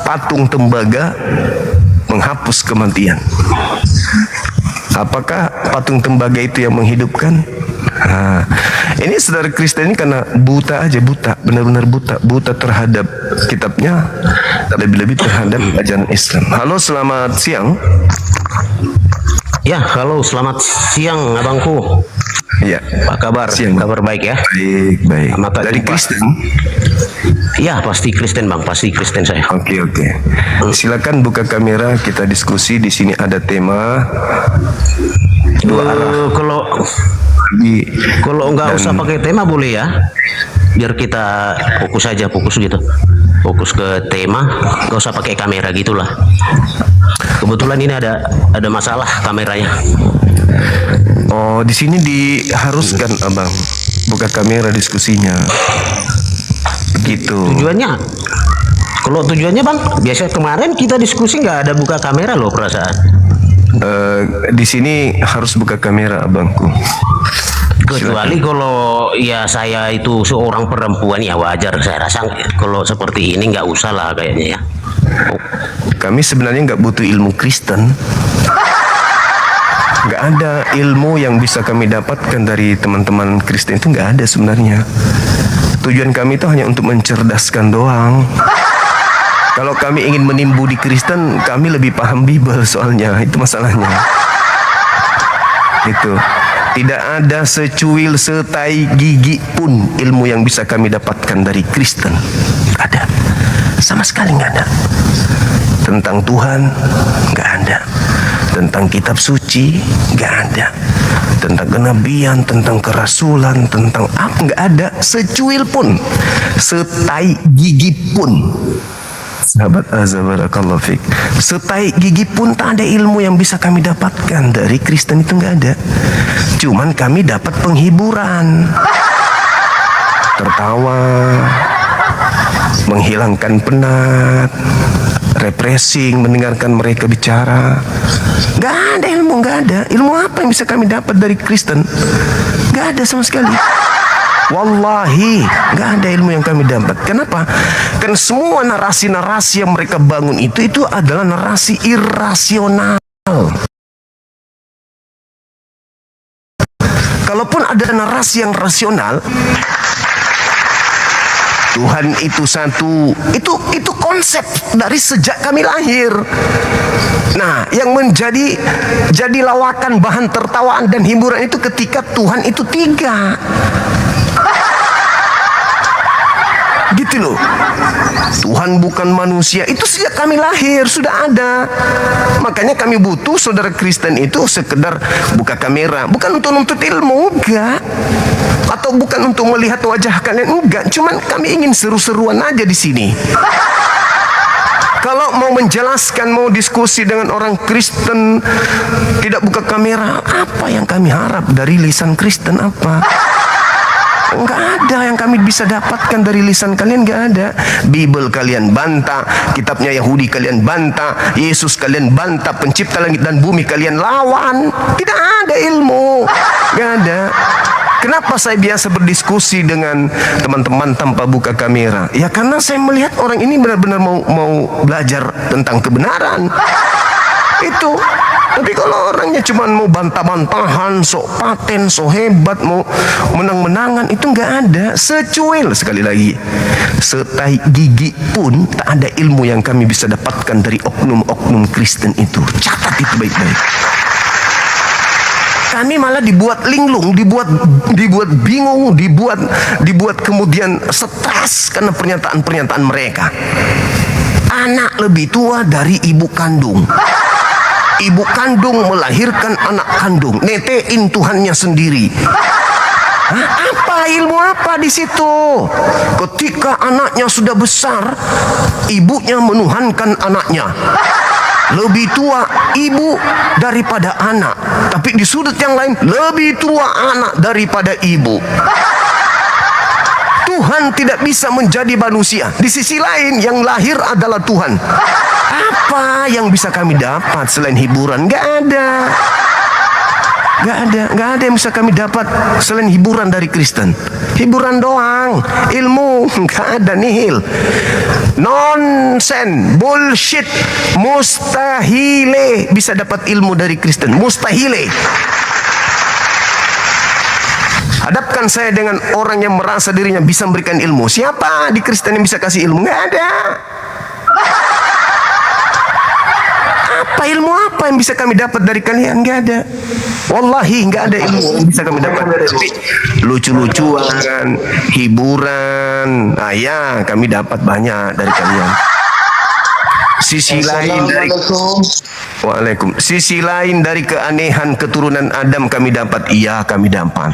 patung tembaga menghapus kematian. Apakah patung tembaga itu yang menghidupkan? Nah, ini saudara Kristen ini karena buta aja, buta, benar-benar buta terhadap kitabnya, lebih-lebih terhadap ajaran Islam. Halo, selamat siang. Ya, halo, selamat siang abangku. Ya, Apa kabar? siang. Kabar baik ya? Baik. Mata Dari jumpa. Kristen. Ya, pasti Kristen bang, pasti Kristen saya. Oke. Silakan buka kamera, kita diskusi. Di sini ada tema dua arah. Kalau nggak usah pakai tema boleh ya? Biar kita fokus aja, fokus gitu. Fokus ke tema, nggak usah pakai kamera gitulah. Kebetulan ini ada masalah kameranya. Oh, di sini diharuskan abang buka kamera diskusinya. Begitu. Kalau tujuannya bang, biasa kemarin kita diskusi nggak ada buka kamera loh perasaan. Di sini harus buka kamera abangku. Kecuali kalau ya saya itu seorang perempuan ya wajar, saya rasa kalau seperti ini nggak usah lah kayaknya ya. Kami sebenarnya nggak butuh ilmu Kristen. Nggak ada ilmu yang bisa kami dapatkan dari teman-teman Kristen, itu nggak ada sebenarnya. Tujuan kami itu hanya untuk mencerdaskan doang. Kalau kami ingin menimbu di Kristen, kami lebih paham Bible soalnya, itu masalahnya. Itu. Tidak ada secuil setai gigi pun ilmu yang bisa kami dapatkan dari Kristen. Nggak ada. Sama sekali nggak ada. Tentang Tuhan, nggak ada. Tentang kitab suci, nggak ada. Tentang kenabian, tentang kerasulan, tentang apa, nggak ada secuil pun, setai gigi pun. Sahabat azza barakallahu fik, setai gigi pun tak ada ilmu yang bisa kami dapatkan dari Kristen, itu nggak ada. Cuman kami dapat penghiburan, tertawa, menghilangkan penat, refreshing, mendengarkan mereka bicara. Nggak ada ilmu, nggak ada ilmu apa yang bisa kami dapat dari Kristen, nggak ada sama sekali. Wallahi nggak ada ilmu yang kami dapat. Kenapa? Karena semua narasi-narasi yang mereka bangun itu adalah narasi irasional. Kalaupun ada narasi yang rasional, Tuhan itu satu, itu konsep dari sejak kami lahir. Nah, yang jadi lawakan, bahan tertawaan dan hiburan itu ketika Tuhan itu tiga. Gitu loh. Tuhan bukan manusia, itu sejak kami lahir sudah ada. Makanya kami butuh saudara Kristen itu sekedar buka kamera, bukan untuk nuntut ilmu, enggak. Atau bukan untuk melihat wajah kalian, enggak. Cuman kami ingin seru-seruan aja di sini. Kalau mau menjelaskan, mau diskusi dengan orang Kristen tidak buka kamera, apa yang kami harap dari lisan Kristen apa? Enggak ada yang kami bisa dapatkan dari lisan kalian, enggak ada. Bible kalian bantah, kitabnya Yahudi kalian bantah, Yesus kalian bantah, pencipta langit dan bumi kalian lawan. Tidak ada ilmu, enggak ada. Kenapa saya biasa berdiskusi dengan teman-teman tanpa buka kamera? Ya karena saya melihat orang ini benar-benar mau belajar tentang kebenaran. Itu Tapi kalau orangnya cuma mau bantah-bantahan, sok paten, sok hebat, mau menang-menangan, itu nggak ada. Secuil, sekali lagi, setai gigi pun tak ada ilmu yang kami bisa dapatkan dari oknum-oknum Kristen itu. Catat itu baik-baik. Kami malah dibuat linglung, dibuat bingung, dibuat kemudian stres karena pernyataan-pernyataan mereka. Anak lebih tua dari ibu kandung. Ibu kandung melahirkan anak kandung, netein Tuhannya sendiri. Hah? Apa ilmu apa di situ? Ketika anaknya sudah besar, ibunya menuhankan anaknya. Lebih tua ibu daripada anak, tapi di sudut yang lain lebih tua anak daripada ibu. Tuhan tidak bisa menjadi manusia. Di sisi lain yang lahir adalah Tuhan. Apa yang bisa kami dapat selain hiburan? Gak ada. Gak ada yang bisa kami dapat selain hiburan dari Kristen. Hiburan doang. Ilmu gak ada, nihil. Nonsen, bullshit, mustahile bisa dapat ilmu dari Kristen. Mustahile. Hadapkan saya dengan orang yang merasa dirinya bisa memberikan ilmu. Siapa di Kristen yang bisa kasih ilmu? Gak ada. Apa ilmu apa yang bisa kami dapat dari kalian? Gak ada. Wallahi gak ada ilmu yang bisa kami dapat. Tapi lucu-lucuan, hiburan, ya kami dapat banyak dari kalian. Sisi lain dari sisi lain dari keanehan keturunan Adam kami dapat. Iya, kami dapat.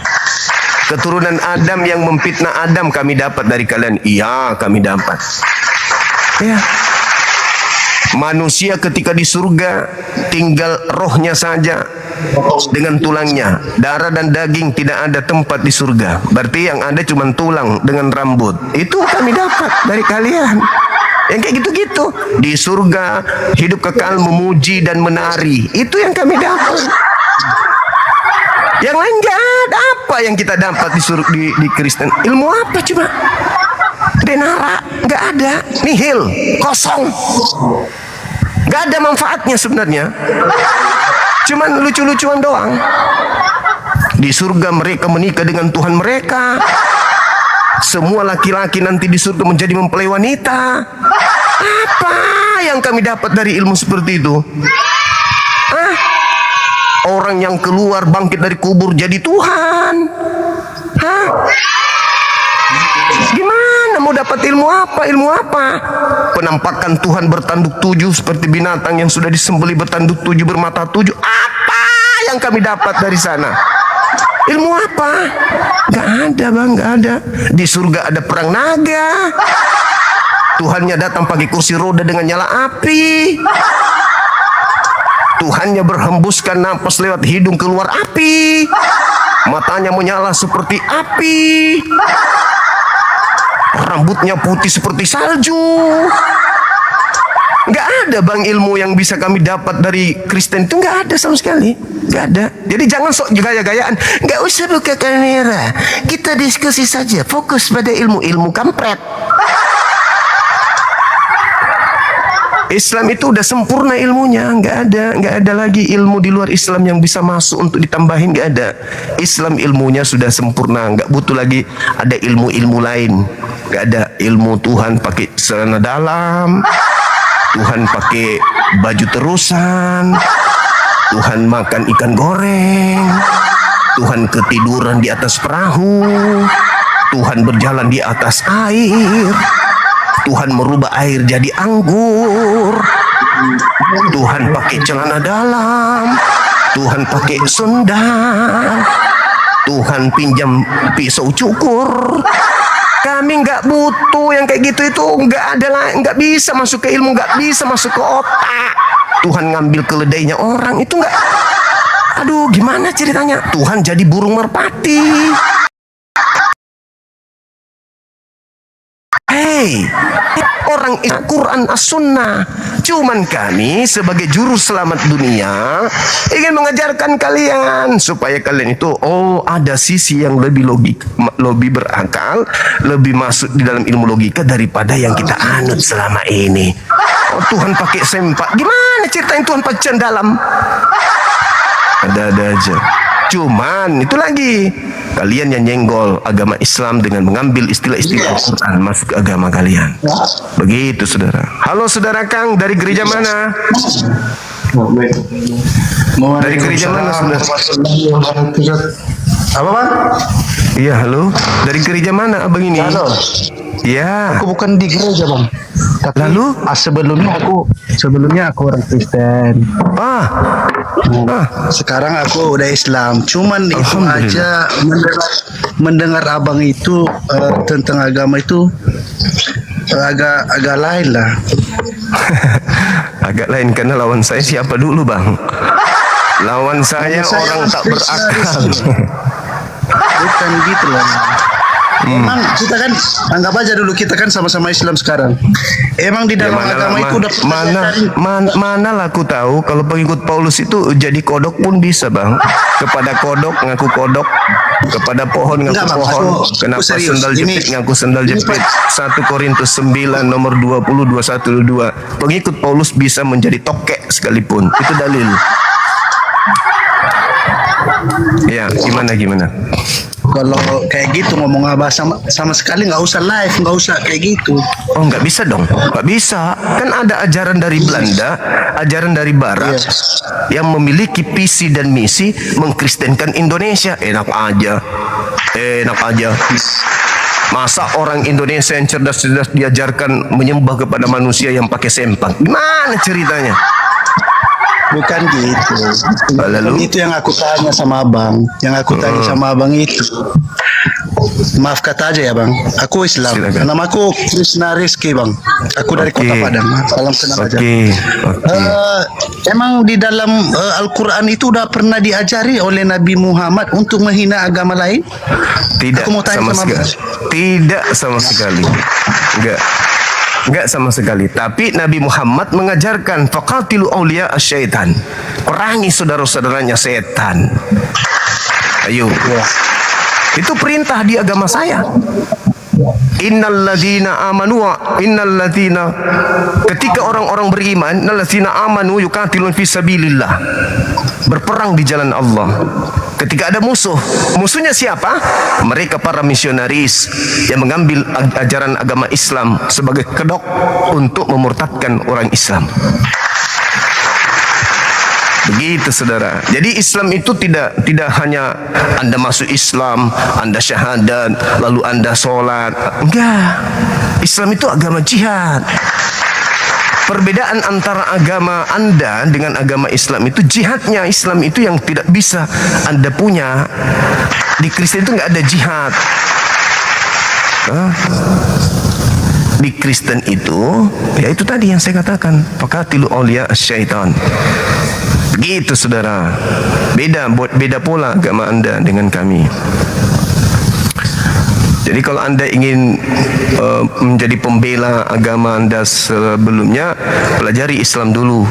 Keturunan Adam yang memfitnah Adam kami dapat dari kalian. Iya, kami dapat. Ya. Manusia ketika di surga tinggal rohnya saja dengan tulangnya. Darah dan daging tidak ada tempat di surga. Berarti yang ada cuma tulang dengan rambut. Itu kami dapat dari kalian. Yang kayak gitu-gitu. Di surga hidup kekal memuji dan menari. Itu yang kami dapat. Yang lain gak ada. Apa yang kita dapat di surga di Kristen? Ilmu apa coba? Denara gak ada. Nihil, kosong. Gak ada manfaatnya sebenarnya. Cuman lucu-lucuan doang. Di surga mereka menikah dengan Tuhan mereka. Semua laki-laki nanti di surga menjadi mempelai wanita. Apa yang kami dapat dari ilmu seperti itu? Hah? Orang yang keluar bangkit dari kubur jadi Tuhan. Hah? Gimana mau dapat ilmu apa? Ilmu apa? Penampakan Tuhan bertanduk 7 seperti binatang yang sudah disembelih bertanduk 7 bermata 7. Apa yang kami dapat dari sana? Ilmu apa? Gak ada bang, gak ada. Di surga ada perang naga. Tuhannya datang pakai kursi roda dengan nyala api. Tuhannya berhembuskan napas lewat hidung keluar api. Matanya menyala seperti api. Rambutnya putih seperti salju. Gak ada bang ilmu yang bisa kami dapat dari Kristen itu. Gak ada sama sekali. Gak ada. Jadi jangan sok gaya-gayaan. Gak usah buka kamera. Kita diskusi saja. Fokus pada ilmu-ilmu kampret. Islam itu udah sempurna ilmunya, nggak ada lagi ilmu di luar Islam yang bisa masuk untuk ditambahin, nggak ada. Islam ilmunya sudah sempurna, nggak butuh lagi ada ilmu-ilmu lain, nggak ada. Ilmu Tuhan pakai celana dalam, Tuhan pakai baju terusan, Tuhan makan ikan goreng, Tuhan ketiduran di atas perahu, Tuhan berjalan di atas air. Tuhan merubah air jadi anggur. Tuhan pakai celana dalam. Tuhan pakai sendal. Tuhan pinjam pisau cukur. Kami nggak butuh yang kayak gitu, itu nggak ada lah, nggak bisa masuk ke ilmu, nggak bisa masuk ke otak. Tuhan ngambil keledainya orang itu nggak. Aduh, gimana ceritanya? Tuhan jadi burung merpati. Hei, orang Quran As-Sunnah. Cuman kami sebagai juru selamat dunia ingin mengajarkan kalian supaya kalian itu ada sisi yang lebih logik, lebih berakal, lebih masuk di dalam ilmu logika daripada yang kita anut selama ini. Tuhan pakai sempak. Gimana ceritain Tuhan pakai dalam? ada-ada aja. Cuman itu lagi, kalian yang nyenggol agama Islam dengan mengambil istilah-istilah Al-Quran masuk ke agama kalian. Begitu saudara. Halo saudara Kang, dari gereja mana? Dari gereja mana saudara? Apa bang? Iya halo, dari gereja mana abang ini? Halo. Ya. Aku bukan di gereja bang. Tapi Lalu? sebelumnya aku orang Kristen. Ah. Sekarang aku udah Islam. Cuman itu Alhamdulillah. aja mendengar abang itu tentang agama itu agak lain lah. Agak lain karena lawan saya siapa dulu bang? Lawan saya orang tak berakal. Bukan gitu lah. Emang kita kan anggap aja dulu kita kan sama-sama Islam sekarang. Emang di dalam agama itu udah mana lah aku tahu kalau pengikut Paulus itu jadi kodok pun bisa bang. Kepada kodok ngaku kodok, kepada pohon ngaku Enggak, Bang. pohon. Aku Kenapa serius. sendal jepit ngaku sendal jepit. 1 Korintus 9 nomor 20 21 22. Pengikut Paulus bisa menjadi tokek sekalipun. Itu dalil. Ya, gimana? Kalau kayak gitu ngomong abah sama sekali nggak usah live, nggak usah kayak gitu. Oh, nggak bisa dong, nggak bisa. Kan ada ajaran dari Belanda, ajaran dari Barat yang memiliki visi dan misi mengkristenkan Indonesia. Enak aja. Masa orang Indonesia yang cerdas-cerdas diajarkan menyembah kepada manusia yang pakai sempang? Gimana ceritanya? Bukan gitu. Lalu? Itu yang aku tanya sama abang. Yang aku tanya sama abang itu. Maaf kata aja ya bang. Aku Islam. Silakan. Nama aku Krishna Rizky bang. Aku dari Kota Padang. Salam kenal aja. Emang di dalam Al-Quran itu udah pernah diajari oleh Nabi Muhammad untuk menghina agama lain? Tidak Aku mau tanya sama sama sekali. Tidak sama sekali. Enggak sama sekali. Tapi Nabi Muhammad mengajarkan faqatilu awliya asyaitan. Perangi saudara-saudaranya setan. Ayo. Itu perintah di agama saya. Innalladzina amanu ketika orang-orang beriman, innalladzina amanu yuqatilun fi sabilillah. Berperang di jalan Allah. Ketika ada musuhnya siapa? Mereka para misionaris yang mengambil ajaran agama Islam sebagai kedok untuk memurtadkan orang Islam. Begitu saudara. Jadi Islam itu tidak hanya Anda masuk Islam, Anda syahadat, lalu Anda sholat. Enggak. Islam itu agama jihad. Perbedaan antara agama Anda dengan agama Islam itu jihadnya. Islam itu yang tidak bisa Anda punya. Di Kristen itu nggak ada jihad. Di Kristen itu, ya itu tadi yang saya katakan, faqatilu awliya asyaitan. Begitu saudara. Beda pula agama Anda dengan kami. Jadi kalau Anda ingin menjadi pembela agama Anda sebelumnya, pelajari Islam dulu.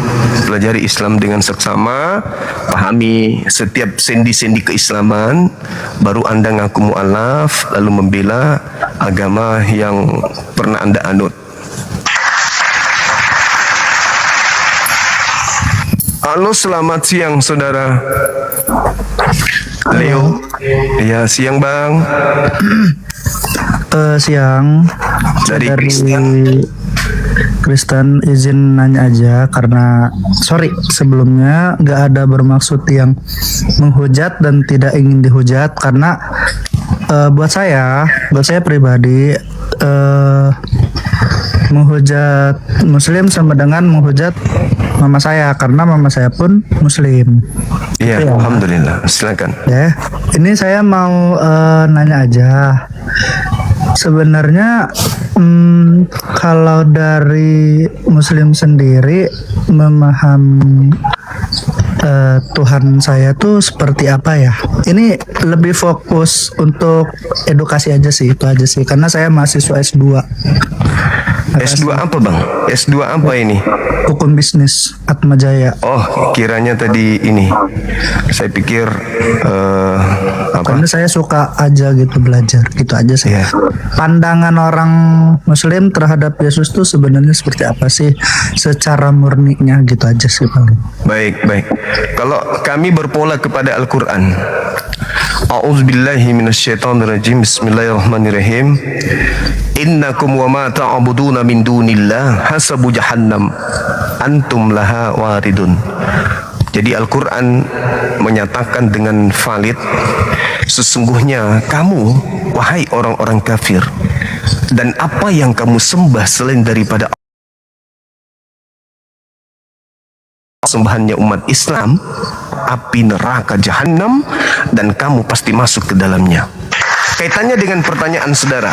Pelajari Islam dengan seksama, pahami setiap sendi-sendi keislaman, baru Anda ngaku mu'alaf, lalu membela agama yang pernah Anda anut. Halo, selamat siang saudara. Leo. Ya, siang bang. Siang. Dari Kristen izin nanya aja karena sebelumnya nggak ada bermaksud yang menghujat dan tidak ingin dihujat karena buat saya pribadi menghujat Muslim sama dengan menghujat mama saya karena mama saya pun Muslim. Iya, Gitu ya. alhamdulillah. Silakan. Ya, ini saya mau nanya aja. Sebenarnya kalau dari Muslim sendiri memahami Tuhan saya tuh seperti apa ya? Ini lebih fokus untuk edukasi aja sih, itu aja sih. Karena saya mahasiswa S2. S2 apa bang? S2 apa ini? Hukum bisnis Atmajaya. Oh, kiranya tadi ini. Saya pikir Karena saya suka aja gitu belajar, gitu aja sih. Iya. Pandangan orang Muslim terhadap Yesus tuh sebenarnya seperti apa sih secara murninya, gitu aja sih paling. Baik, baik. Kalau kami berpola kepada Al-Quran. A'udzubillahi minasyaitonirrajim. Bismillahirrahmanirrahim. Innakum wa ma ta'buduna min dunillah hasabu jahannam antum laha waridun. Jadi Al-Quran menyatakan dengan valid, sesungguhnya kamu, wahai orang-orang kafir, dan apa yang kamu sembah selain daripada sembahannya umat Islam, api neraka jahanam, dan kamu pasti masuk ke dalamnya. Kaitannya dengan pertanyaan saudara.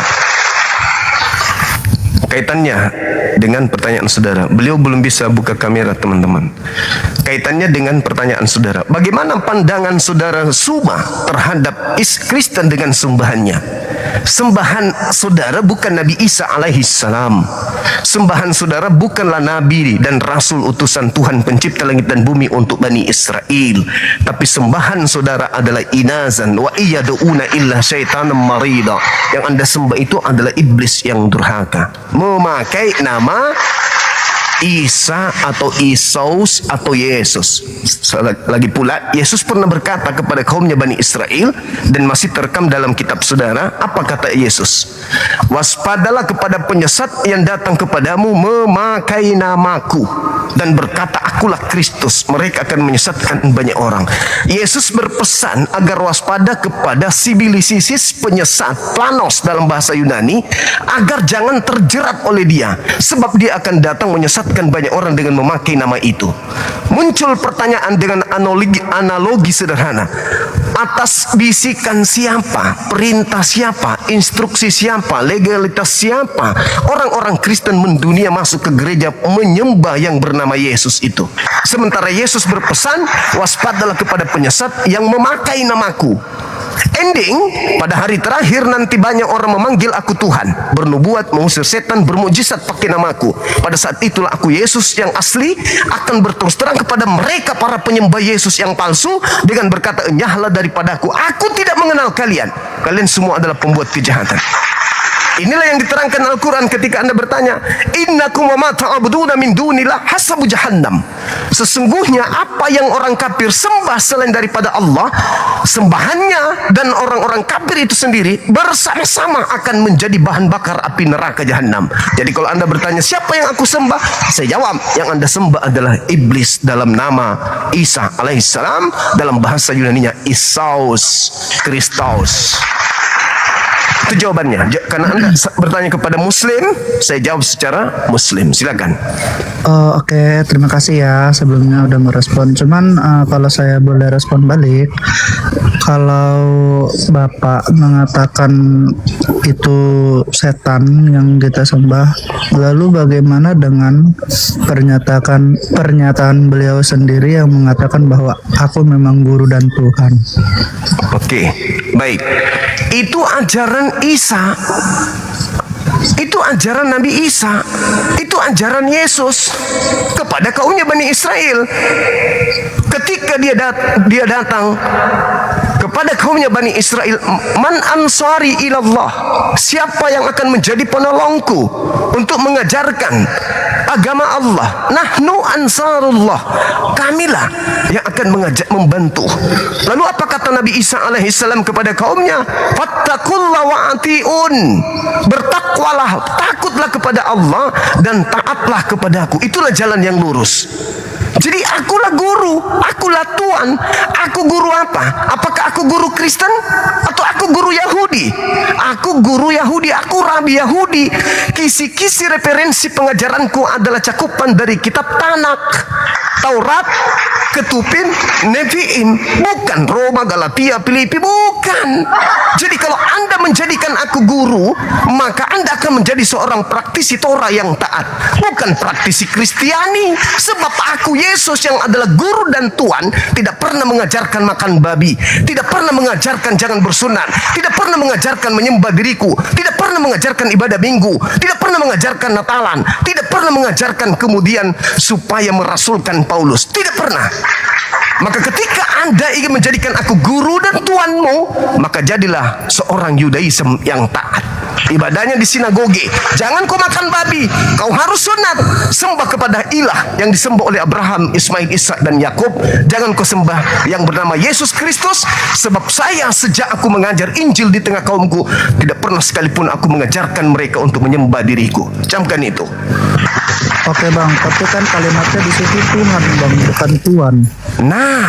Beliau belum bisa buka kamera, teman-teman. Kaitannya dengan pertanyaan saudara. Bagaimana pandangan saudara Suma terhadap Kristen dengan sembahannya? Sembahan saudara bukan Nabi Isa alaihi salam. Sembahan saudara bukanlah Nabi dan Rasul utusan Tuhan pencipta langit dan bumi untuk Bani Israel. Tapi sembahan saudara adalah inazan wa iyaduna illa syaitanam marida. Yang anda sembah itu adalah iblis yang durhaka, memakai nama Isa atau Isaus atau Yesus. Lagi pula Yesus pernah berkata kepada kaumnya Bani Israel, dan masih terekam dalam kitab saudara. Apa kata Yesus? Waspadalah kepada penyesat yang datang kepadamu memakai namaku dan berkata akulah Kristus, mereka akan menyesatkan banyak orang. Yesus berpesan agar waspada kepada sibilisisis penyesat, planos dalam bahasa Yunani, agar jangan terjerat oleh dia, sebab dia akan datang menyesatkan banyak orang dengan memakai nama itu. Muncul pertanyaan dengan analogi sederhana. Atas bisikan siapa, perintah siapa, instruksi siapa, legalitas siapa orang-orang Kristen mendunia masuk ke gereja menyembah yang bernama Yesus itu? Sementara Yesus berpesan, waspadalah kepada penyesat yang memakai namaku. Ending, pada hari terakhir nanti banyak orang memanggil aku Tuhan, bernubuat, mengusir setan, bermujizat pakai namaku. Pada saat itulah aku Yesus yang asli akan berterus terang kepada mereka para penyembah Yesus yang palsu dengan berkata, enyahlah daripadaku, aku tidak mengenal kalian. Kalian semua adalah pembuat kejahatan. Inilah yang diterangkan Al-Quran ketika anda bertanya, innakum wa ma ta'buduna min dunillah hasabu jahannam. Sesungguhnya apa yang orang kafir sembah selain daripada Allah, sembahannya dan orang-orang kafir itu sendiri bersama-sama akan menjadi bahan bakar api neraka jahanam. Jadi kalau anda bertanya siapa yang aku sembah, saya jawab, yang anda sembah adalah iblis dalam nama Isa alaihissalam, dalam bahasa Yunaninya Isaus Kristus. Itu jawabannya. Karena anda bertanya kepada Muslim, saya jawab secara Muslim. Silakan. Oke, terima kasih ya sebelumnya udah merespon. Cuman kalau saya boleh respon balik, kalau Bapak mengatakan itu setan yang kita sembah, lalu bagaimana dengan pernyataan beliau sendiri yang mengatakan bahwa aku memang guru dan Tuhan? Oke, baik. Itu ajaran Isa. Itu ajaran Nabi Isa. Itu ajaran Yesus kepada kaumnya Bani Israel. Ketika dia datang kepada kaumnya Bani Israel, man ansari ilallah, siapa yang akan menjadi penolongku untuk mengajarkan agama Allah? Nahnu ansarullah, kamilah yang akan membantu. Lalu apa kata Nabi Isa alaihissalam kepada kaumnya? Fattakullah wa ati'un, bertakwalah, takutlah kepada Allah dan taatlah kepadaku. Itulah jalan yang lurus. Jadi akulah guru, akulah Tuhan. Aku guru apa? Apakah aku guru Kristen atau aku guru Yahudi? Aku guru Yahudi, aku rabi Yahudi. Kisi-kisi referensi pengajaranku adalah cakupan dari kitab Tanak, Taurat, Ketubin, Nevi'im, bukan Roma, Galatia, Filipi, bukan. Jadi kalau anda menjadikan aku guru, maka anda akan menjadi seorang praktisi Torah yang taat, bukan praktisi Kristiani. Sebab aku Yesus yang adalah guru dan Tuhan tidak pernah mengajarkan makan babi, tidak pernah mengajarkan jangan bersunat, tidak pernah mengajarkan menyembah diriku, tidak pernah mengajarkan ibadah minggu, tidak pernah mengajarkan Natalan, tidak pernah mengajarkan kemudian supaya merasulkan Paulus, tidak pernah. Maka ketika Anda ingin menjadikan aku guru dan tuanmu, maka jadilah seorang Yudaism yang taat. Ibadahnya di sinagoge. Jangan kau makan babi. Kau harus sunat. Sembah kepada ilah yang disembah oleh Abraham, Ismail, Ishak dan Yakub. Jangan kau sembah yang bernama Yesus Kristus. Sebab saya sejak aku mengajar Injil di tengah kaumku, tidak pernah sekalipun aku mengajarkan mereka untuk menyembah diriku. Camkan itu. Oke bang, tapi kan kalimatnya di situ Tuhan bang, bukan Tuhan. Nah,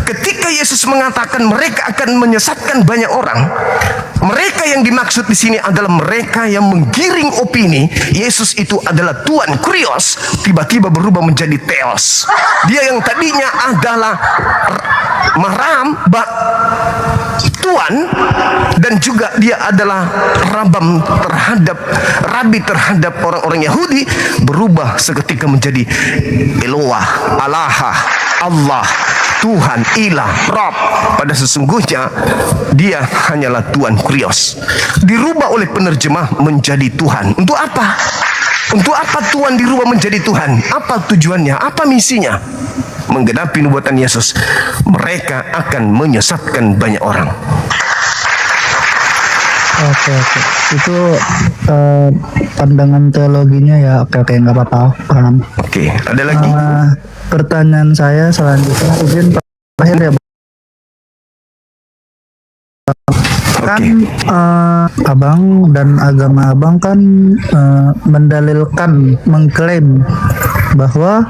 ketika Yesus mengatakan mereka akan menyesatkan banyak orang, mereka yang dimaksud di sini adalah mereka yang menggiring opini Yesus itu adalah Tuhan Kurios, tiba-tiba berubah menjadi Theos. Dia yang tadinya adalah Tuhan, dan juga dia adalah rabi terhadap orang-orang Yahudi, berubah seketika menjadi Eloah, Allah, Tuhan, Ilah, Rabb. Pada sesungguhnya dia hanyalah Tuhan Kurios. Dirubah oleh penerjemah menjadi Tuhan. Untuk apa? Untuk apa Tuhan dirubah menjadi Tuhan? Apa tujuannya? Apa misinya? Menggenapi nubuatan Yesus, mereka akan menyesatkan banyak orang. Oke. Itu pandangan teologinya ya. Oke, nggak apa-apa, paham. Oke, ada lagi? Pertanyaan saya selanjutnya, izin terakhir ya. Kan abang dan agama abang kan mendalilkan, mengklaim bahwa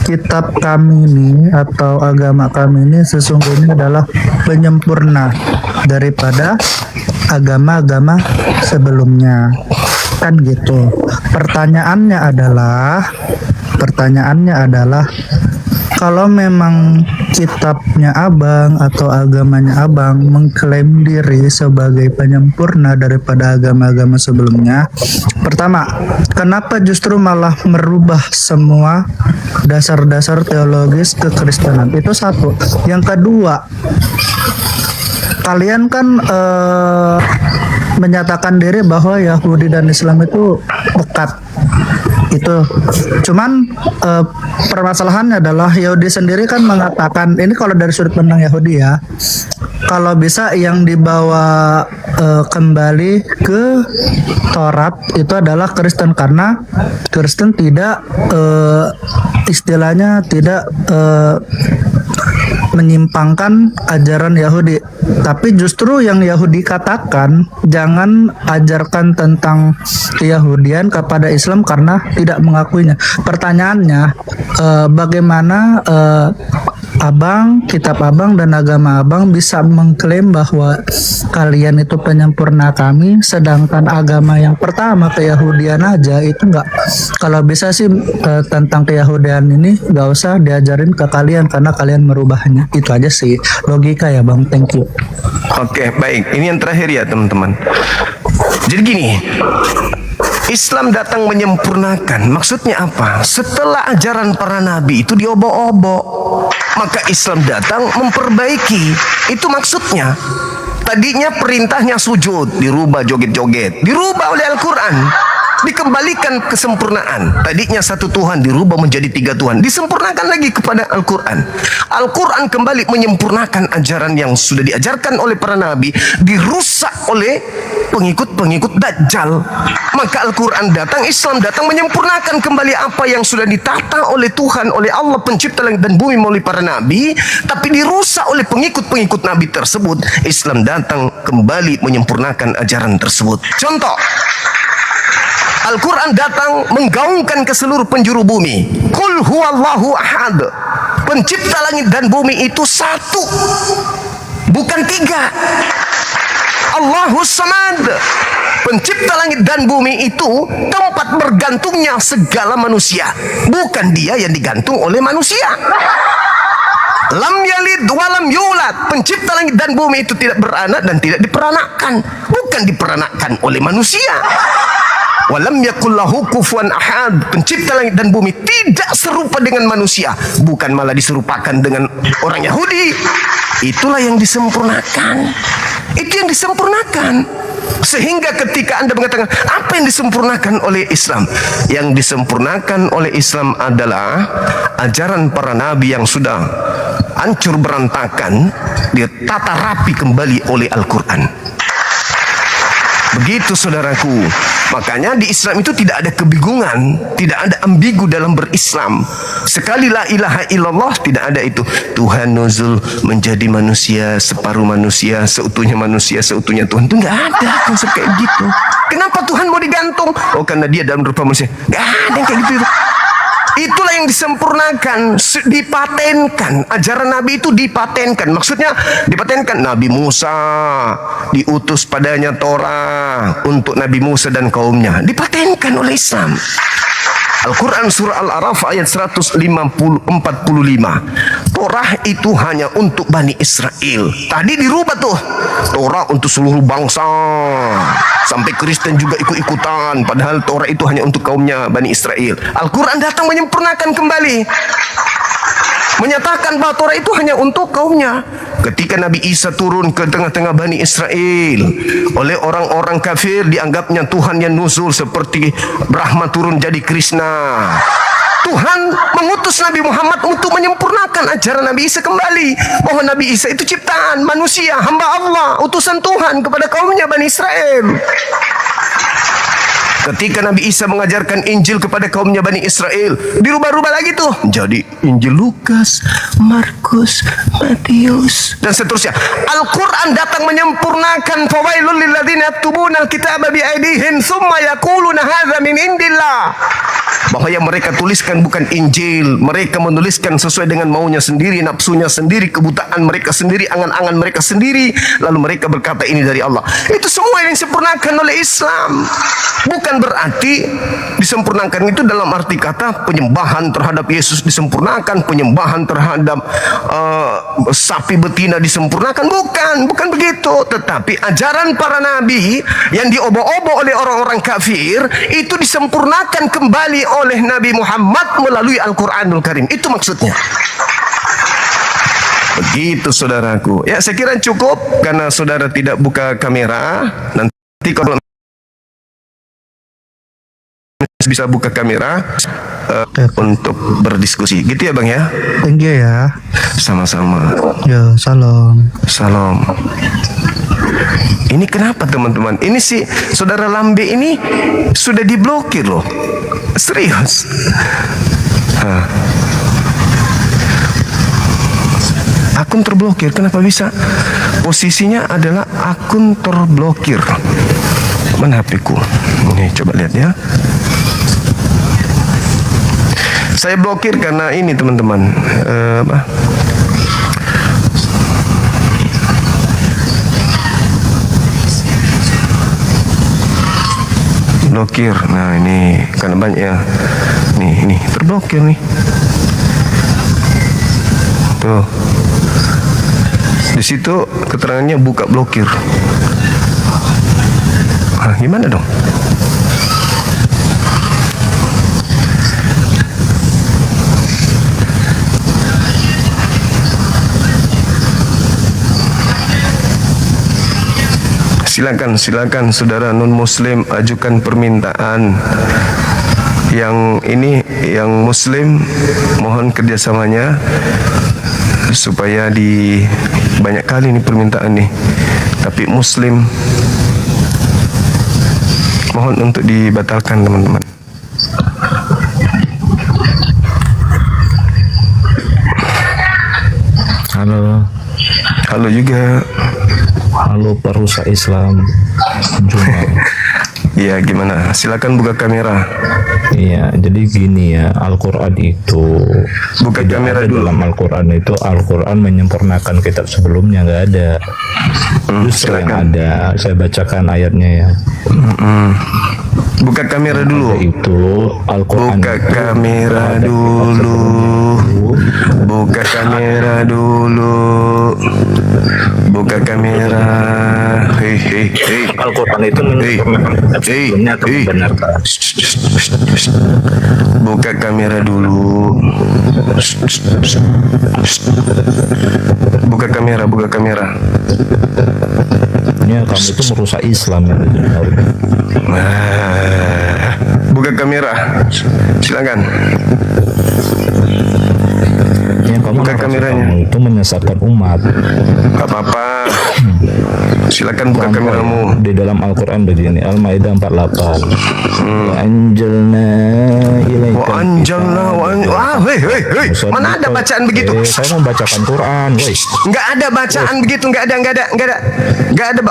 kitab kami ini atau agama kami ini sesungguhnya adalah penyempurna daripada agama-agama sebelumnya, kan gitu. Pertanyaannya adalah kalau memang kitabnya abang atau agamanya abang mengklaim diri sebagai penyempurna daripada agama-agama sebelumnya, pertama, kenapa justru malah merubah semua dasar-dasar teologis kekristenan? Itu satu. Yang kedua, kalian kan menyatakan diri bahwa Yahudi dan Islam itu dekat. Itu cuman permasalahannya adalah Yahudi sendiri kan mengatakan, ini kalau dari sudut pandang Yahudi ya, kalau bisa yang dibawa kembali ke Taurat itu adalah Kristen, karena Kristen tidak istilahnya tidak menyimpangkan ajaran Yahudi, tapi justru yang Yahudi katakan jangan ajarkan tentang keyahudian kepada Islam karena tidak mengakuinya. Pertanyaannya, bagaimana abang, kitab abang dan agama abang bisa mengklaim bahwa kalian itu penyempurna kami, sedangkan agama yang pertama keyahudian aja itu enggak. Kalau bisa sih tentang keyahudian ini nggak usah diajarin ke kalian karena kalian merubahnya. Itu aja sih logika ya bang. Thank you. Oke, baik. Ini yang terakhir ya teman-teman. Jadi gini, Islam datang menyempurnakan. Maksudnya apa? Setelah ajaran para nabi itu diobok-obok, maka Islam datang memperbaiki. Itu maksudnya. Tadinya perintahnya sujud, dirubah joget-joget, dirubah oleh Al-Quran, dikembalikan kesempurnaan. Tadinya satu Tuhan dirubah menjadi tiga Tuhan, disempurnakan lagi kepada Al-Quran. Al-Quran kembali menyempurnakan ajaran yang sudah diajarkan oleh para nabi, dirusak oleh pengikut-pengikut Dajjal. Maka Al-Quran datang, Islam datang menyempurnakan kembali apa yang sudah ditata oleh Tuhan, oleh Allah pencipta langit dan bumi melalui para nabi, tapi dirusak oleh pengikut-pengikut nabi tersebut. Islam datang kembali menyempurnakan ajaran tersebut. Contoh, Al-Quran datang menggaungkan ke seluruh penjuru bumi. Qul huwallahu ahad. Pencipta langit dan bumi itu satu, bukan tiga. Allahus samad. Pencipta langit dan bumi itu tempat bergantungnya segala manusia, bukan dia yang digantung oleh manusia. Lam yalid walam yulad. Pencipta langit dan bumi itu tidak beranak dan tidak diperanakkan, bukan diperanakkan oleh manusia. Walam yakul lahu kufuwan ahad. Pencipta langit dan bumi tidak serupa dengan manusia, bukan malah diserupakan dengan orang Yahudi. Itulah yang disempurnakan. Itu yang disempurnakan. Sehingga ketika Anda mengatakan apa yang disempurnakan oleh Islam, yang disempurnakan oleh Islam adalah ajaran para nabi yang sudah hancur berantakan, ditata rapi kembali oleh Al-Quran. Begitu saudaraku. Makanya di Islam itu tidak ada kebingungan, tidak ada ambigu dalam berislam. Sekali la ilaha illallah, tidak ada itu Tuhan nuzul menjadi manusia, separuh manusia, seutuhnya Tuhan. Itu nggak ada konsep kayak gitu. Kenapa Tuhan mau digantung? Oh, karena dia dalam rupa manusia. Nggak ada yang kayak gitu. Itulah yang disempurnakan, dipatenkan. Ajaran Nabi itu dipatenkan. Maksudnya dipatenkan. Nabi Musa diutus padanya Torah untuk Nabi Musa dan kaumnya. Dipatenkan oleh Islam. Al-Quran surah Al-Araf ayat 145. Torah itu hanya untuk Bani Israel. Tadi dirubah tuh. Torah untuk seluruh bangsa. Sampai Kristen juga ikut-ikutan. Padahal Torah itu hanya untuk kaumnya Bani Israel. Al-Quran datang menyempurnakan kembali. Menyatakan bahwa Torah itu hanya untuk kaumnya. Ketika Nabi Isa turun ke tengah-tengah Bani Israel, oleh orang-orang kafir dianggapnya Tuhan yang nuzul seperti Brahma turun jadi Krishna. Tuhan mengutus Nabi Muhammad untuk menyempurnakan ajaran Nabi Isa kembali, bahwa Nabi Isa itu ciptaan manusia, hamba Allah, utusan Tuhan kepada kaumnya Bani Israel. Ketika Nabi Isa mengajarkan Injil kepada kaumnya Bani Israel, dirubah-rubah lagi tuh jadi Injil Lukas, Markus, Matius, dan seterusnya. Al-Quran datang menyempurnakan. Fawailul lilladzina yaktubuna al-kitaba biaidihim tsumma yaquluna hadza min indillah. Bahwa yang mereka tuliskan bukan Injil, mereka menuliskan sesuai dengan maunya sendiri, nafsunya sendiri, kebutaan mereka sendiri, angan-angan mereka sendiri, lalu mereka berkata ini dari Allah. Itu semua yang disempurnakan oleh Islam. Bukan berarti disempurnakan itu dalam arti kata penyembahan terhadap Yesus disempurnakan, penyembahan terhadap sapi betina disempurnakan. Bukan begitu. Tetapi ajaran para nabi yang diobok-obok oleh orang-orang kafir itu disempurnakan kembali oleh Nabi Muhammad melalui Al-Quranul Karim. Itu maksudnya. Begitu saudaraku. Ya, saya kira cukup karena saudara tidak buka kamera. Nanti kalau bisa buka kamera untuk berdiskusi. Gitu ya Bang ya? Thank you ya. Sama-sama. Yo, salam. Salam. Ini kenapa teman-teman? Ini si saudara Lambe ini sudah diblokir loh. Serius. Akun terblokir. Kenapa bisa? Posisinya adalah akun terblokir. Mana HP-ku? Ini coba lihat ya. Saya blokir karena ini teman-teman. Blokir. Nah ini karena banyak ya. Ini terblokir nih. Tuh. Di situ keterangannya buka blokir. Gimana dong? Silakan saudara non muslim ajukan permintaan. Yang ini yang muslim mohon kerjasamanya supaya di banyak kali ini permintaan nih. Tapi muslim mohon untuk dibatalkan teman-teman. Halo. Halo juga. Halo perusahaan Islam. Juma. Iya, gimana? Silakan buka kamera. Iya, jadi gini ya, Al-Quran itu buka tidak kamera ada dulu. dalam Al-Quran itu, Al-Quran menyempurnakan kitab sebelumnya, nggak ada. Justru yang silakan. ada, saya bacakan ayatnya ya. Buka kamera dulu. Itu Al-Quran Buka itu kamera ada dulu. kitab sebelumnya. Buka kamera dulu. Buka kamera. Hei, hei, hei. Al-Quran itu menyempurnakan kitab sebelumnya atau membenarkan? Buka kamera dulu. Buka kamera, buka kamera. Ya, kamu itu merusak Islam ya. Buka kamera. Silakan. Ya, kamu Buka narasi kameranya. kamu itu menyesatkan umat. Gak apa-apa. Silakan buka Contoh kameramu. di dalam Al-Quran begini, Al-Maidah 48. Wa anjalna ilaika Wa anjalna hei, hei, hei. Mana ada bacaan begitu? Saya membacakan Quran, woi. Nggak ada bacaan begitu, nggak ada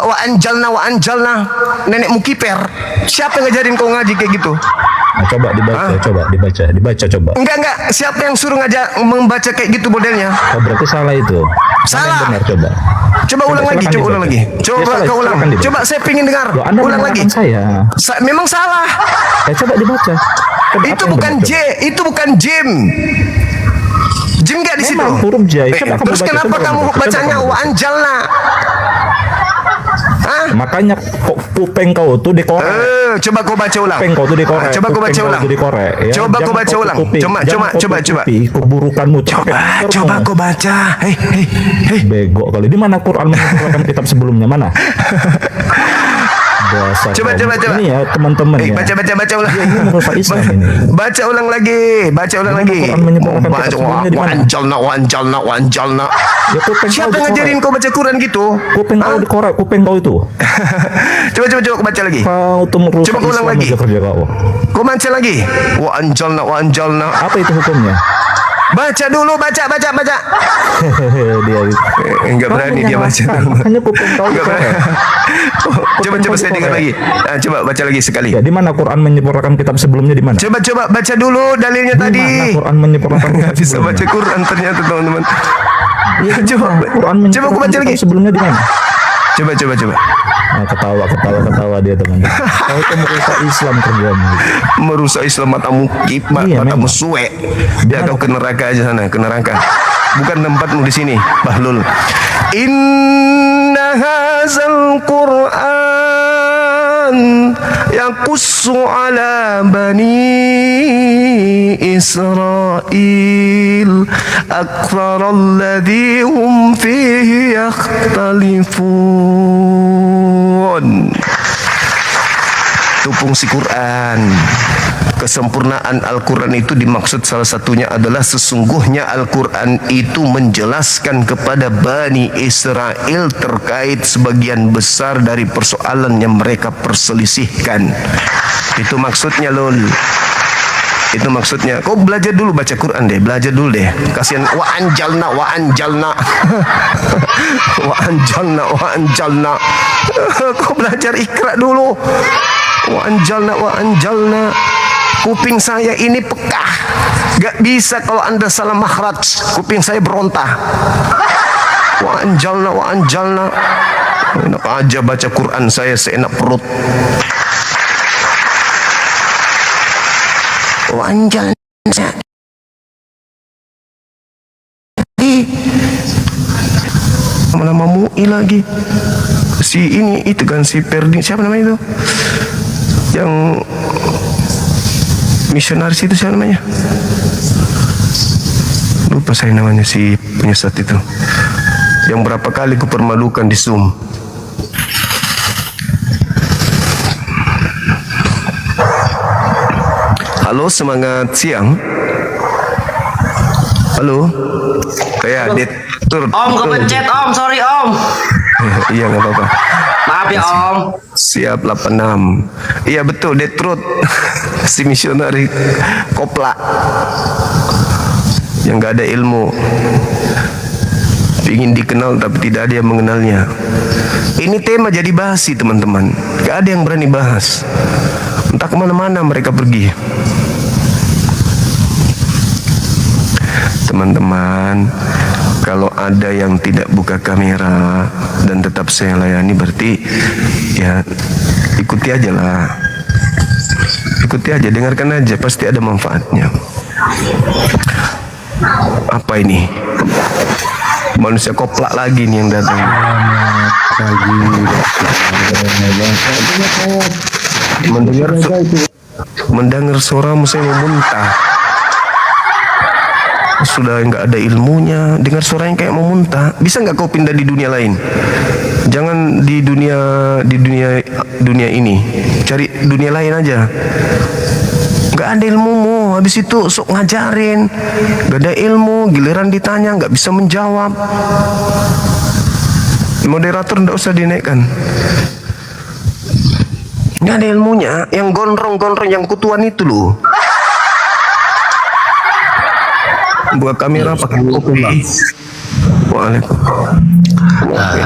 wa anjalna nenekmu kiper. Siapa yang ngajarin kau ngaji kayak gitu? Nah, coba dibaca coba. Enggak, siapa yang suruh ngajak membaca kayak gitu modelnya? Oh, berarti salah itu. Mana Salah. yang benar coba. Coba ulang lagi, silakan coba ulang dibaca. lagi. Ya, Coba salah, kau ulang. silakan dibaca. Coba saya pengen dengar. Loh, Anda Ulang lagi. menyalahkan saya. Memang salah. Ya, coba dibaca. Coba, Itu apa yang bukan benar, J, coba? itu bukan Jim. Jim nggak di situ. Memang huruf J. Coba kamu Terus baca, kenapa coba kamu baca, coba bacanya kamu wa baca. anjalna? Hah? Makanya kok kupeng kau tuh dikorek. Coba kau baca ulang. Kupeng kau tuh dikorek. Coba kau baca Kupeng ulang. Kau tuh dikorek. Ya, Coba kau jangan baca kau ulang. tutupi. Jangan Coba. kau tutupi keburukanmu tuh pakai masker Coba kamu. kau baca. Hei. Bego kali. Di mana Quran menyempurnakan kitab sebelumnya mana? Dasar Coba. kamu. Ini ya teman-teman ya. Baca ulang. Ini merusak Islam ini. Baca ulang lagi. Quran menyempurnakan kitab sebelumnya di mana? Wa anjalna. Ya, kupeng Siapa kau yang ngajarin dikorek. kau baca Quran gitu? Kupeng kau dikorek. Kupeng kau itu. Coba kau baca lagi. Kau tuh merusak Coba ulang Islam lagi. aja kerja kau. Kau baca lagi. Wa anjalna. Apa itu hukumnya? Baca dulu, baca. Dia Enggak berani dia baca. Hanya kupeng kau Enggak berani. dikorek. Coba saya dengar lagi. Coba baca lagi sekali. Ya, di mana Quran menyempurnakan kitab sebelumnya di mana? Coba baca dulu dalilnya Di tadi. mana Quran menyempurnakan kitab Nggak bisa sebelumnya? baca Quran ternyata teman-teman. Iya, Coba. Quran Coba aku menyempurnakan baca kitab lagi. sebelumnya di mana? Coba. Nah, ketawa dia teman. Kau itu merusak Islam kerjamu. Merusak Islam matamu kibat, Iya, matamu memang. suwe. Biar kau ke neraka aja sana, ke neraka. Bukan tempatmu di sini, Bahlul. Inna hazal Qur'an yaqussu ala bani Israel akthar alladhi hum fihi yakhtalifun. Itu fungsi Quran. Kesempurnaan Al-Quran itu dimaksud salah satunya adalah sesungguhnya Al-Quran itu menjelaskan kepada Bani Israel terkait sebagian besar dari persoalan yang mereka perselisihkan. Itu maksudnya lol. Itu maksudnya. Kau belajar dulu baca Quran deh, belajar dulu deh. Kasihan wa anjalna. Wa anjalna. Kau belajar Iqra dulu. Wa anjalna. Kuping saya ini pekah. Gak bisa kalau anda salah makhraj. Kuping saya berontah. Wa anjalna. Enak aja baca Quran saya seenak perut. Wa anjalna. Lama-lama MUI lagi. Si ini itu kan si Perdi, siapa namanya itu? Yang misionaris itu siapa namanya? Lupa saya namanya si penyesat itu. Yang berapa kali kupermalukan di Zoom. Halo, semangat siang. Halo. Kayak Detur. Om kepencet om, sorry om. Iya nggak apa-apa. Maaf ya om. Siap 86. Iya betul, Detrut. Si misionari kopla yang nggak ada ilmu, ingin dikenal tapi tidak ada yang mengenalnya. Ini tema jadi basi teman-teman. Gak ada yang berani bahas. Entah kemana-mana mereka pergi. Teman-teman, kalau ada yang tidak buka kamera dan tetap saya layani, berarti ya ikuti aja lah. Ikuti aja, dengarkan aja, pasti ada manfaatnya. Apa ini? Manusia koplak lagi nih yang datang. Mendengar suaramu saya mau muntah. Sudah nggak ada ilmunya, dengar suara yang kayak mau muntah. Bisa nggak kau pindah di dunia lain? Jangan di dunia ini. Cari dunia lain aja. Nggak ada ilmumu, habis itu sok ngajarin. Nggak ada ilmu, giliran ditanya nggak bisa menjawab. Moderator nggak usah dinaikkan. Nggak ada ilmunya. Yang gondrong-gondrong yang kutuan itu loh. Buat kamera pakai kopi. Waalaikumsalam.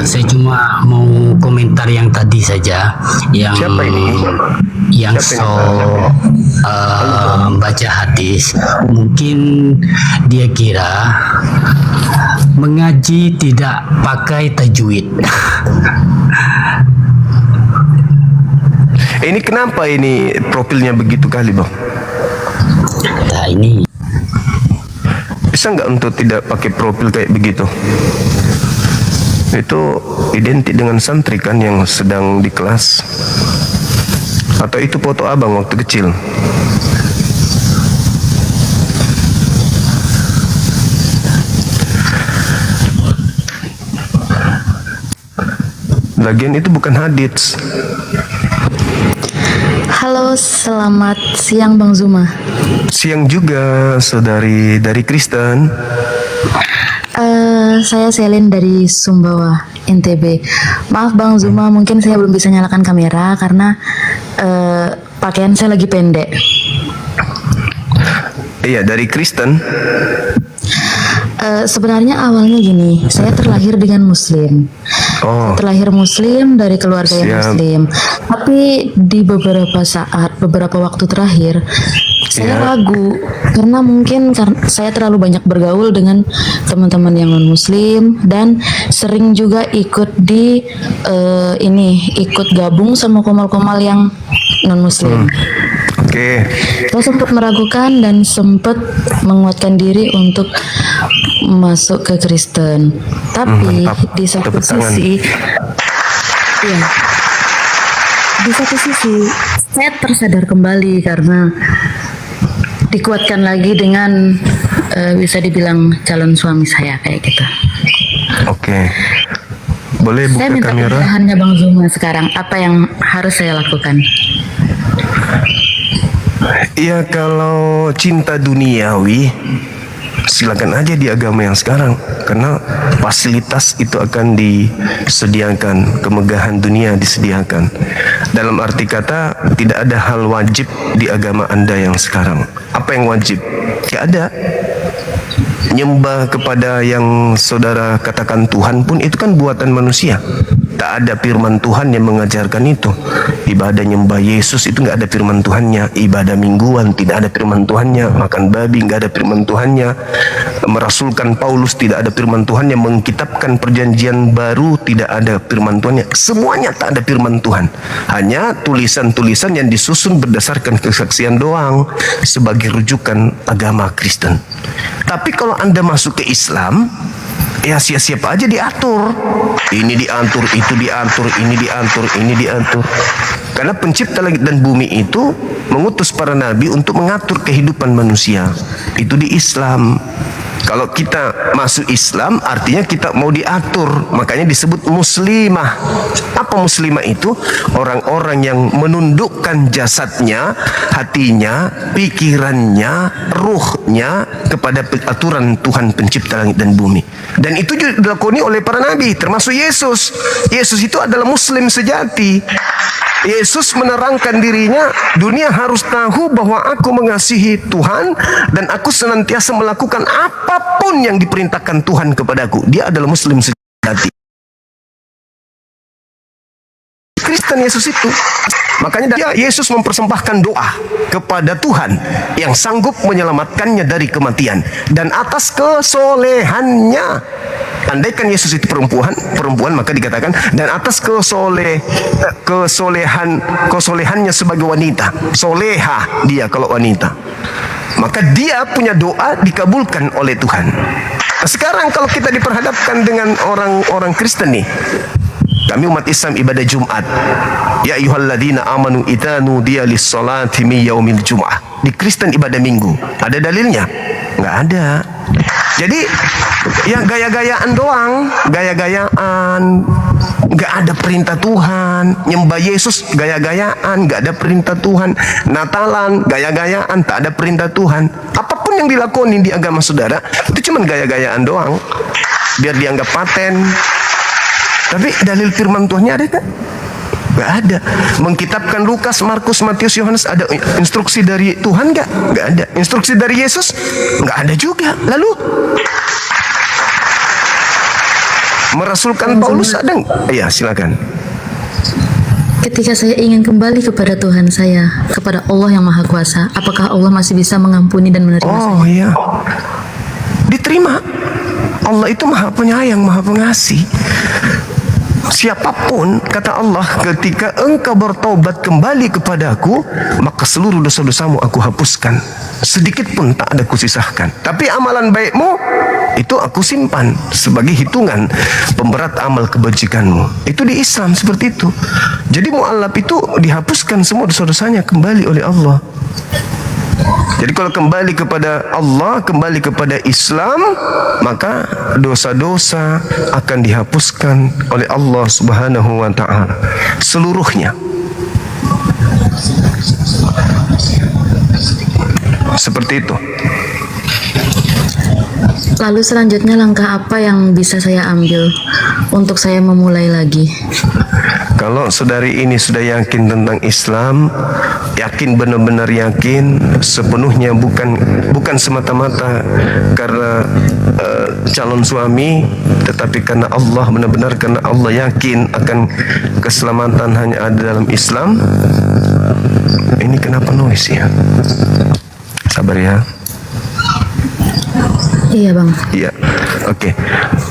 Saya cuma mau komentar yang tadi saja, yang Siapa ini? Yang Siapa baca hadis. Mungkin dia kira mengaji tidak pakai tajwid. Ini kenapa ini profilnya begitu kali, Bang? Nah, ini Bisa nggak untuk tidak pakai profil kayak begitu? Itu identik dengan santri kan yang sedang di kelas? Atau itu foto abang waktu kecil? Lagian itu bukan hadits. Halo, selamat siang Bang Zuma. Siang juga, saudari dari Kristen. Saya Selin dari Sumbawa, NTB. Maaf Bang Zuma, mungkin saya belum bisa nyalakan kamera karena pakaian saya lagi pendek. Iya, dari Kristen. Sebenarnya awalnya gini, saya terlahir dengan Muslim. Oh, Terlahir Muslim dari keluarga yang Siap. Muslim. Tapi di beberapa waktu terakhir, saya Ya. ragu karena mungkin saya terlalu banyak bergaul dengan teman-teman yang non Muslim dan sering juga ikut di ikut gabung sama komal-komal yang non Muslim. oke. Saya sempat meragukan dan sempat menguatkan diri untuk masuk ke Kristen. Tapi mantap. di satu Tepuk tangan. sisi, iya, di satu sisi saya tersadar kembali karena dikuatkan lagi dengan bisa dibilang calon suami saya kayak gitu. Oke. Boleh Saya buka minta kamera? pencerahannya Bang Zuma sekarang. Apa yang harus saya lakukan? Iya, kalau cinta duniawi silakan aja di agama yang sekarang, karena fasilitas itu akan disediakan, kemegahan dunia disediakan. Dalam arti kata, tidak ada hal wajib di agama Anda yang sekarang. Apa yang wajib? Tidak ada. Nyembah kepada yang saudara katakan Tuhan pun itu kan buatan manusia. Tak ada firman Tuhan yang mengajarkan itu. Ibadah nyembah Yesus itu nggak ada firman Tuhannya. Ibadah mingguan tidak ada firman Tuhannya. Makan babi nggak ada firman Tuhannya. Merasulkan Paulus tidak ada firman Tuhannya. Mengkitabkan perjanjian baru tidak ada firman Tuhannya. Semuanya tak ada firman Tuhan. Hanya tulisan-tulisan yang disusun berdasarkan kesaksian doang sebagai rujukan agama Kristen. Tapi kalau Anda masuk ke Islam, ya siapa aja diatur. Ini diatur, itu diatur, ini diatur, ini diatur. Karena pencipta langit dan bumi itu mengutus para nabi untuk mengatur kehidupan manusia. Itu di Islam. Kalau kita masuk Islam artinya kita mau diatur. Makanya disebut muslimah. Apa muslimah itu? Orang-orang yang menundukkan jasadnya, hatinya, pikirannya, ruhnya kepada aturan Tuhan pencipta langit dan bumi. Dan itu juga dilakoni oleh para nabi, termasuk Yesus. Yesus itu adalah muslim sejati. Yesus menerangkan dirinya, dunia harus tahu bahwa aku mengasihi Tuhan dan aku senantiasa melakukan apapun yang diperintahkan Tuhan kepadaku. Dia adalah muslim sejati. Kristen Yesus itu. Makanya Yesus mempersembahkan doa kepada Tuhan yang sanggup menyelamatkannya dari kematian dan atas kesolehannya. Andaikan Yesus itu perempuan maka dikatakan dan atas kesolehannya sebagai wanita, soleha dia kalau wanita, maka dia punya doa dikabulkan oleh Tuhan. Sekarang kalau kita diperhadapkan dengan orang-orang Kristen nih, kami umat Islam ibadah Jumat. Ya ayyuhalladzina amanu idza nudiya lis-salati min yaumil jum'ah. Di Kristen ibadah Minggu. Ada dalilnya? Enggak ada. Jadi ya gaya-gayaan doang, gaya-gayaan, nggak ada perintah Tuhan. Nyembah Yesus gaya-gayaan, nggak ada perintah Tuhan. Natalan gaya-gayaan, tak ada perintah Tuhan. Apapun yang dilakukan di agama saudara itu cuma gaya-gayaan doang, biar dianggap paten. Tapi dalil firman Tuhannya ada kan? Gak ada. Mengkitabkan Lukas, Markus, Matius, Yohanes ada instruksi dari Tuhan gak? Gak ada. Instruksi dari Yesus? Gak ada juga. Lalu merasulkan Paulus ada? Iya, silakan. Ketika saya ingin kembali kepada Tuhan saya, kepada Allah yang Maha Kuasa, apakah Allah masih bisa mengampuni dan menerima saya? Oh iya, diterima. Allah itu Maha Penyayang, Maha Pengasih. Siapapun, kata Allah, ketika engkau bertobat kembali kepadaku, maka seluruh dosa-dosamu aku hapuskan. Sedikit pun tak ada kusisahkan. Tapi amalan baikmu itu aku simpan sebagai hitungan pemberat amal kebajikanmu. Itu di Islam seperti itu. Jadi mu'allaf itu dihapuskan semua dosa-dosanya kembali oleh Allah. Jadi kalau kembali kepada Allah, kembali kepada Islam, maka dosa-dosa akan dihapuskan oleh Allah Subhanahu wa ta'ala seluruhnya. Seperti itu. Lalu selanjutnya langkah apa yang bisa saya ambil untuk saya memulai lagi? Kalau saudari ini sudah yakin tentang Islam, yakin benar-benar yakin sepenuhnya, bukan semata-mata karena calon suami, tetapi karena Allah, benar-benar karena Allah yakin akan keselamatan hanya ada dalam Islam. Ini kenapa noise ya? Sabar ya. Iya bang. Iya, oke.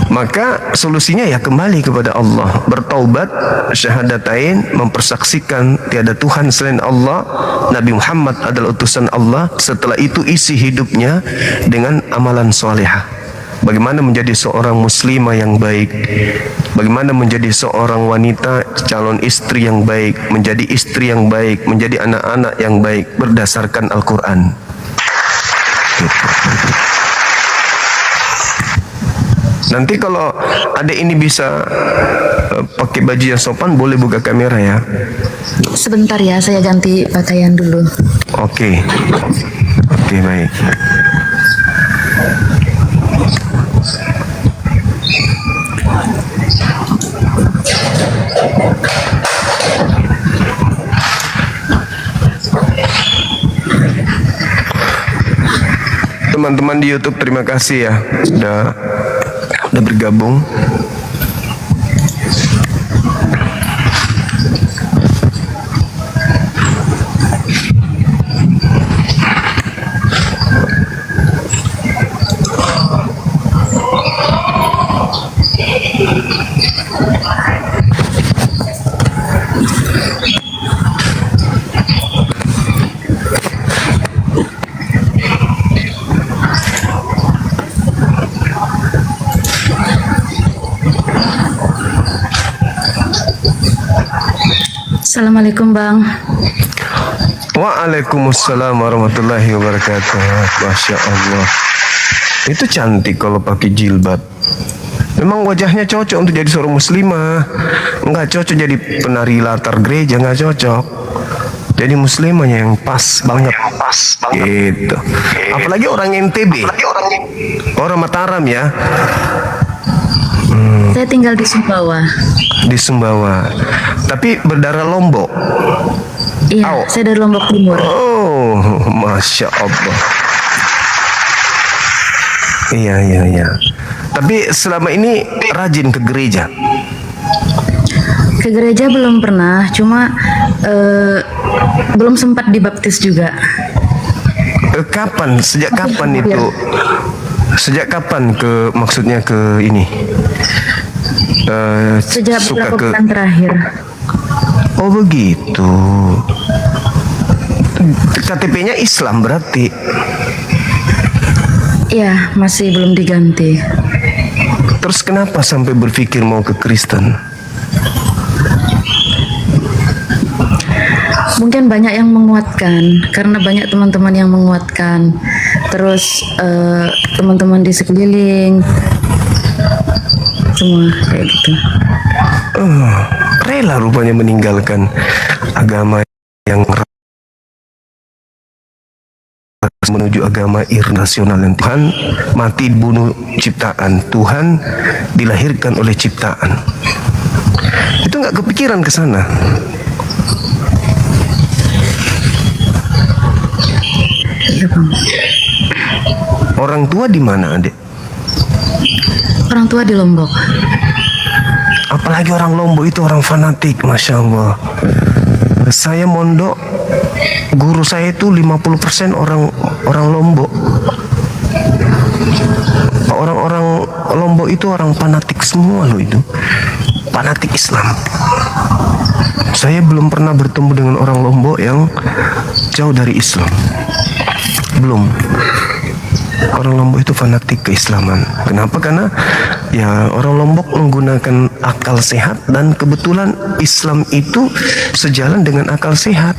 Maka solusinya ya kembali kepada Allah, bertaubat, syahadatain, mempersaksikan tiada Tuhan selain Allah, Nabi Muhammad adalah utusan Allah. Setelah itu isi hidupnya dengan amalan solehah. Bagaimana menjadi seorang muslimah yang baik, bagaimana menjadi seorang wanita calon istri yang baik, menjadi istri yang baik, menjadi anak-anak yang baik berdasarkan Al-Quran. Gitu. Nanti kalau ada ini bisa pakai baju yang sopan, boleh buka kamera ya. Sebentar ya, saya ganti pakaian dulu. Oke. Oke, baik. Teman-teman di YouTube, terima kasih ya udah bergabung. Assalamualaikum bang. Waalaikumsalam warahmatullahi wabarakatuh. Masya Allah. Itu cantik kalau pakai jilbab. Memang wajahnya cocok untuk jadi seorang muslimah. Enggak cocok jadi penari latar gereja, enggak cocok. Jadi muslimahnya yang pas banget. Gitu. Apalagi orang NTB. Orang Mataram ya. Saya tinggal di Sumbawa. Di Sumbawa. Tapi berdarah Lombok. Iya, saya dari Lombok Timur. Oh, Masya Allah. Iya. Tapi selama ini rajin ke gereja? Ke gereja belum pernah, cuma belum sempat dibaptis juga. Kapan? Sejak kapan itu? Sejak kapan maksudnya ke ini? Sejak suka beberapa ke bulan terakhir. Oh begitu. KTP-nya Islam berarti? Iya, masih belum diganti. Terus kenapa sampai berpikir mau ke Kristen? Mungkin banyak yang menguatkan, karena banyak teman-teman yang menguatkan. Terus teman-teman di sekeliling, semua kayak gitu. Rela rupanya meninggalkan agama yang menuju agama irrasional yang Tuhan mati bunuh ciptaan, Tuhan dilahirkan oleh ciptaan. Itu nggak kepikiran ke sana. Iya, Bang. Orang tua di mana, Adik? Orang tua di Lombok. Apalagi orang Lombok itu orang fanatik, Masya Allah. Saya mondok, guru saya itu 50% orang Lombok. Orang-orang Lombok itu orang fanatik semua loh itu. Fanatik Islam. Saya belum pernah bertemu dengan orang Lombok yang jauh dari Islam. Belum. Orang Lombok itu fanatik keislaman. Kenapa? Karena ya orang Lombok menggunakan akal sehat, dan kebetulan Islam itu sejalan dengan akal sehat.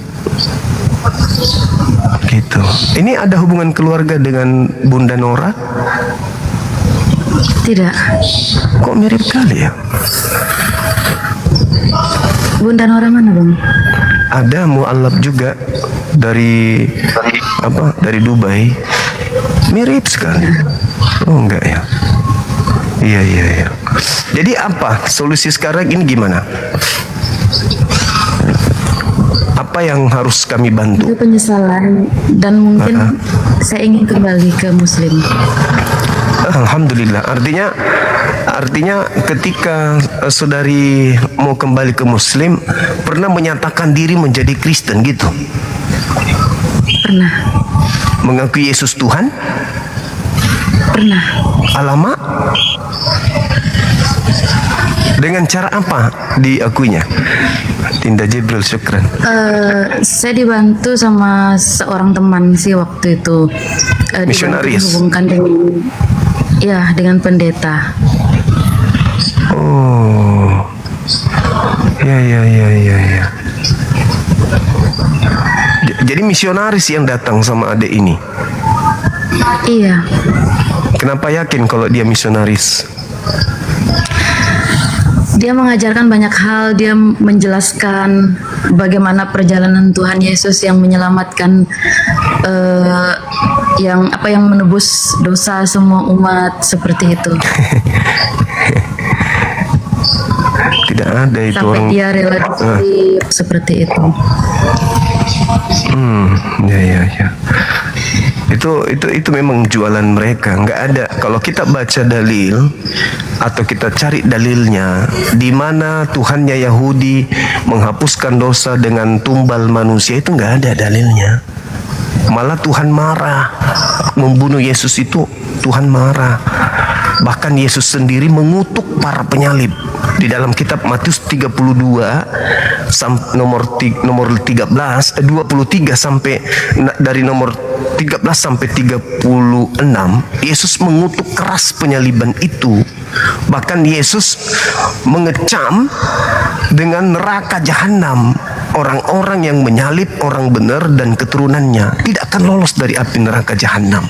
Gitu. Ini ada hubungan keluarga dengan Bunda Nora? Tidak. Kok mirip kali ya? Bunda Nora mana, Bang? Ada mu'alaf juga dari Dari Dubai. Mirip sekali. Oh enggak ya? Iya. Jadi apa solusi sekarang ini gimana? Apa yang harus kami bantu? Itu penyesalan, dan mungkin saya ingin kembali ke Muslim. Alhamdulillah. Artinya ketika saudari mau kembali ke Muslim, pernah menyatakan diri menjadi Kristen gitu? Pernah. Mengakui Yesus Tuhan? Pernah. Alamak? Dengan cara apa diakuinya? Tinda Jibril, syukran. Saya dibantu sama seorang teman sih waktu itu. Misionaris? Dihubungkan dengan pendeta. Oh, ya. Jadi misionaris yang datang sama adik ini? Iya. Kenapa yakin kalau dia misionaris? Dia mengajarkan banyak hal. Dia menjelaskan bagaimana perjalanan Tuhan Yesus yang menyelamatkan, yang menebus dosa semua umat, seperti itu. Tidak ada itu sampai orang. Dia rela disalib, seperti itu. Ya. Itu memang jualan mereka. Nggak ada. Kalau kita baca dalil atau kita cari dalilnya di mana Tuhannya Yahudi menghapuskan dosa dengan tumbal manusia, itu nggak ada dalilnya. Malah Tuhan marah membunuh Yesus itu. Tuhan marah. Bahkan Yesus sendiri mengutuk para penyalib. Di dalam kitab Matius 32 nomor 23 sampai dari nomor 13 sampai 36, Yesus mengutuk keras penyaliban itu. Bahkan Yesus mengecam dengan neraka jahanam orang-orang yang menyalib orang benar dan keturunannya tidak akan lolos dari api neraka jahanam.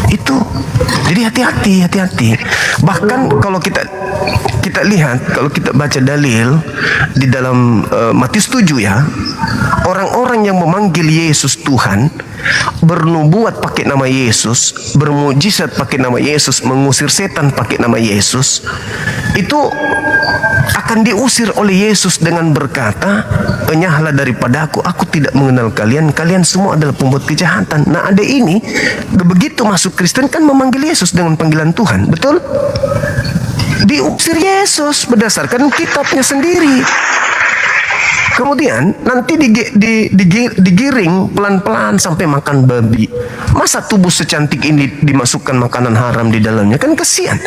Itu. Jadi hati-hati. Bahkan kalau kita lihat, kalau kita baca dalil di dalam Matius 7 ya, orang-orang yang memanggil Yesus Tuhan, bernubuat pakai nama Yesus, bermujizat pakai nama Yesus, mengusir setan pakai nama Yesus, itu akan diusir oleh Yesus dengan berkata, "Enyahlah daripadaku, aku tidak mengenal kalian, kalian semua adalah pembuat kejahatan." Nah, ada ini begitu masuk Kristen kan memanggil Yesus dengan panggilan Tuhan, betul? Diusir Yesus berdasarkan kitabnya sendiri. Kemudian nanti digiring pelan-pelan sampai makan babi. Masa tubuh secantik ini dimasukkan makanan haram di dalamnya? Kan kesian.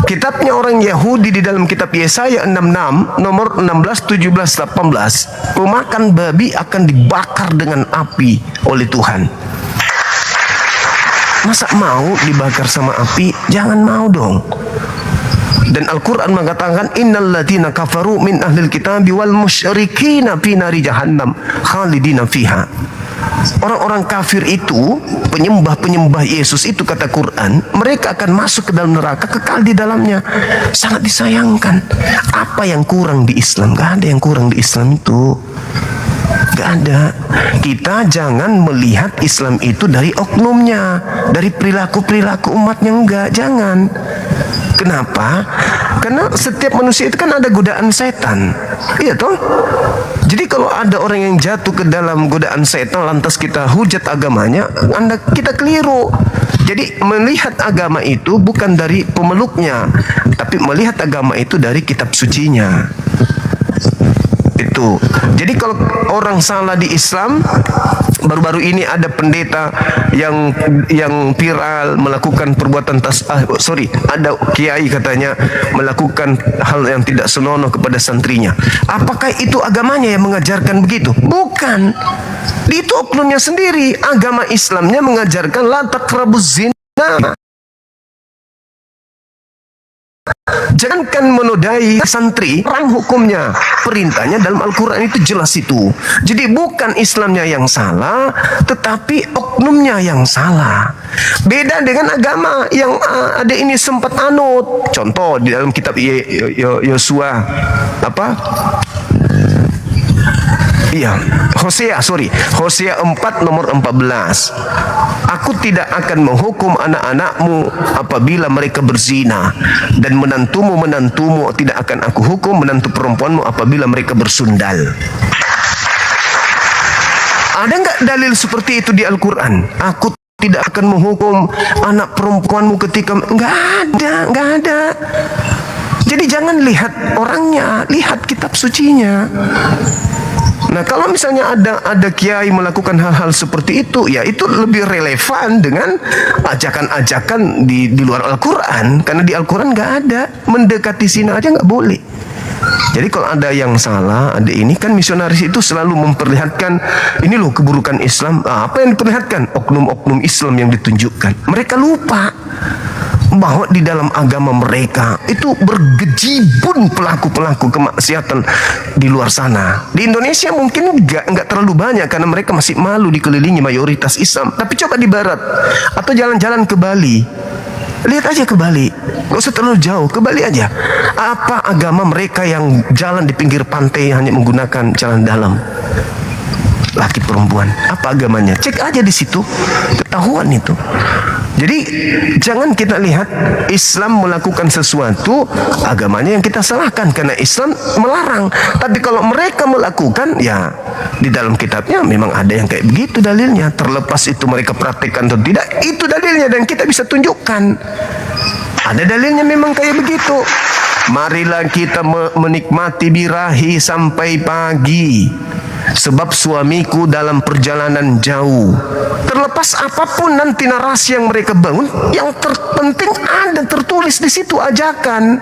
Kitabnya orang Yahudi di dalam kitab Yesaya 66 nomor 16, 17, 18, pemakan babi akan dibakar dengan api oleh Tuhan. Masa mau dibakar sama api? Jangan mau dong. Dan Al-Quran mengatakan innal ladzina kafaru min ahlil kitabi wal musyrikina fi nari jahannam khalidina fiha. Orang-orang kafir itu, penyembah-penyembah Yesus itu kata Quran, mereka akan masuk ke dalam neraka, kekal di dalamnya. Sangat disayangkan. Apa yang kurang di Islam? Gak ada yang kurang di Islam itu. Gak ada. Kita jangan melihat Islam itu dari oknumnya, dari perilaku-perilaku umatnya, enggak, jangan. Kenapa? Karena setiap manusia itu kan ada godaan setan. Iya toh? Jadi kalau ada orang yang jatuh ke dalam godaan setan lantas kita hujat agamanya, kita keliru. Jadi melihat agama itu bukan dari pemeluknya, tapi melihat agama itu dari kitab sucinya. Itu. Jadi kalau orang salah di Islam, baru-baru ini ada pendeta yang viral melakukan perbuatan ada kiai katanya melakukan hal yang tidak senonoh kepada santrinya. Apakah itu agamanya yang mengajarkan begitu? Bukan. Itu oknumnya sendiri. Agama Islamnya mengajarkan la taqrabuz zina. Jangankan menodai santri, perang hukumnya. Perintahnya dalam Al-Quran itu jelas itu. Jadi bukan Islamnya yang salah, tetapi oknumnya yang salah. Beda dengan agama yang ada ini sempat anut. Contoh di dalam kitab Yosua Hosea 4 nomor 14. Aku tidak akan menghukum anak-anakmu apabila mereka berzina, dan menantumu tidak akan aku hukum menantu perempuanmu apabila mereka bersundal. Ada nggak dalil seperti itu di Al-Quran? Aku tidak akan menghukum anak perempuanmu ketika nggak ada. Jadi jangan lihat orangnya, lihat kitab sucinya. Nah, kalau misalnya ada kiai melakukan hal-hal seperti itu, ya itu lebih relevan dengan ajakan-ajakan di luar Al-Quran. Karena di Al-Quran nggak ada, mendekati zina aja nggak boleh. Jadi kalau ada yang salah, ada ini kan misionaris itu selalu memperlihatkan ini loh keburukan Islam. Apa yang diperlihatkan? Oknum-oknum Islam yang ditunjukkan. Mereka lupa bahwa di dalam agama mereka itu bergejibun pelaku-pelaku kemaksiatan di luar sana. Di Indonesia mungkin nggak terlalu banyak karena mereka masih malu dikelilingi mayoritas Islam. Tapi coba di Barat atau jalan-jalan ke Bali, lihat aja ke Bali, nggak usah terlalu jauh, ke Bali aja. Apa agama mereka yang jalan di pinggir pantai hanya menggunakan celana dalam? Laki perempuan, apa agamanya? Cek aja di situ, ketahuan itu. Jadi jangan kita lihat Islam melakukan sesuatu, agamanya yang kita salahkan karena Islam melarang. Tapi kalau mereka melakukan, ya di dalam kitabnya memang ada yang kayak begitu dalilnya. Terlepas itu mereka praktikkan atau tidak, itu dalilnya dan kita bisa tunjukkan. Ada dalilnya memang kayak begitu. Marilah kita menikmati birahi sampai pagi, sebab suamiku dalam perjalanan jauh. Terlepas apapun nanti narasi yang mereka bangun, yang terpenting ada tertulis di situ ajakan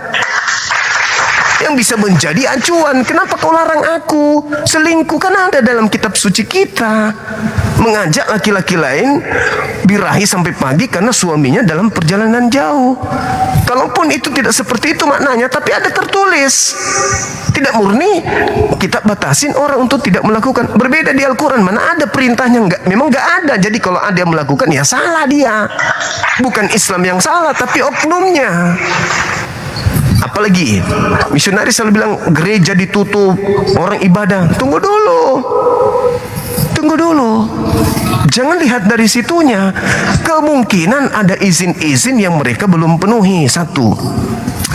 yang bisa menjadi acuan. Kenapa kau larang aku selingkuh? Kan ada dalam kitab suci kita. Mengajak laki-laki lain birahi sampai pagi karena suaminya dalam perjalanan jauh. Kalaupun itu tidak seperti itu maknanya, tapi ada tertulis. Tidak murni kita batasin orang untuk tidak melakukan. Berbeda di Al-Quran, mana ada perintahnya? Memang nggak ada. Jadi kalau ada yang melakukan, ya salah dia. Bukan Islam yang salah, tapi oknumnya. Apalagi misionaris selalu bilang gereja ditutup, orang ibadah. Tunggu dulu, jangan lihat dari situnya. Kemungkinan ada izin-izin yang mereka belum penuhi. Satu.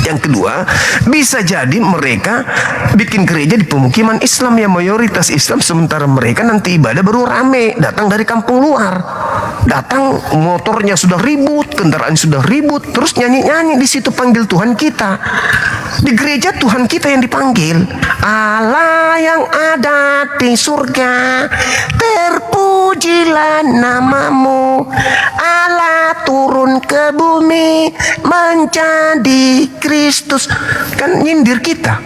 Yang kedua, bisa jadi mereka bikin gereja di pemukiman Islam yang mayoritas Islam, sementara mereka nanti ibadah baru rame, datang dari kampung luar. Datang motornya sudah ribut, kendaraan sudah ribut, terus nyanyi-nyanyi di situ panggil Tuhan kita. Di gereja Tuhan kita yang dipanggil. Allah yang ada di surga, terpujilah namamu. Allah turun ke bumi menjadi Kristus. Kan nyindir kita.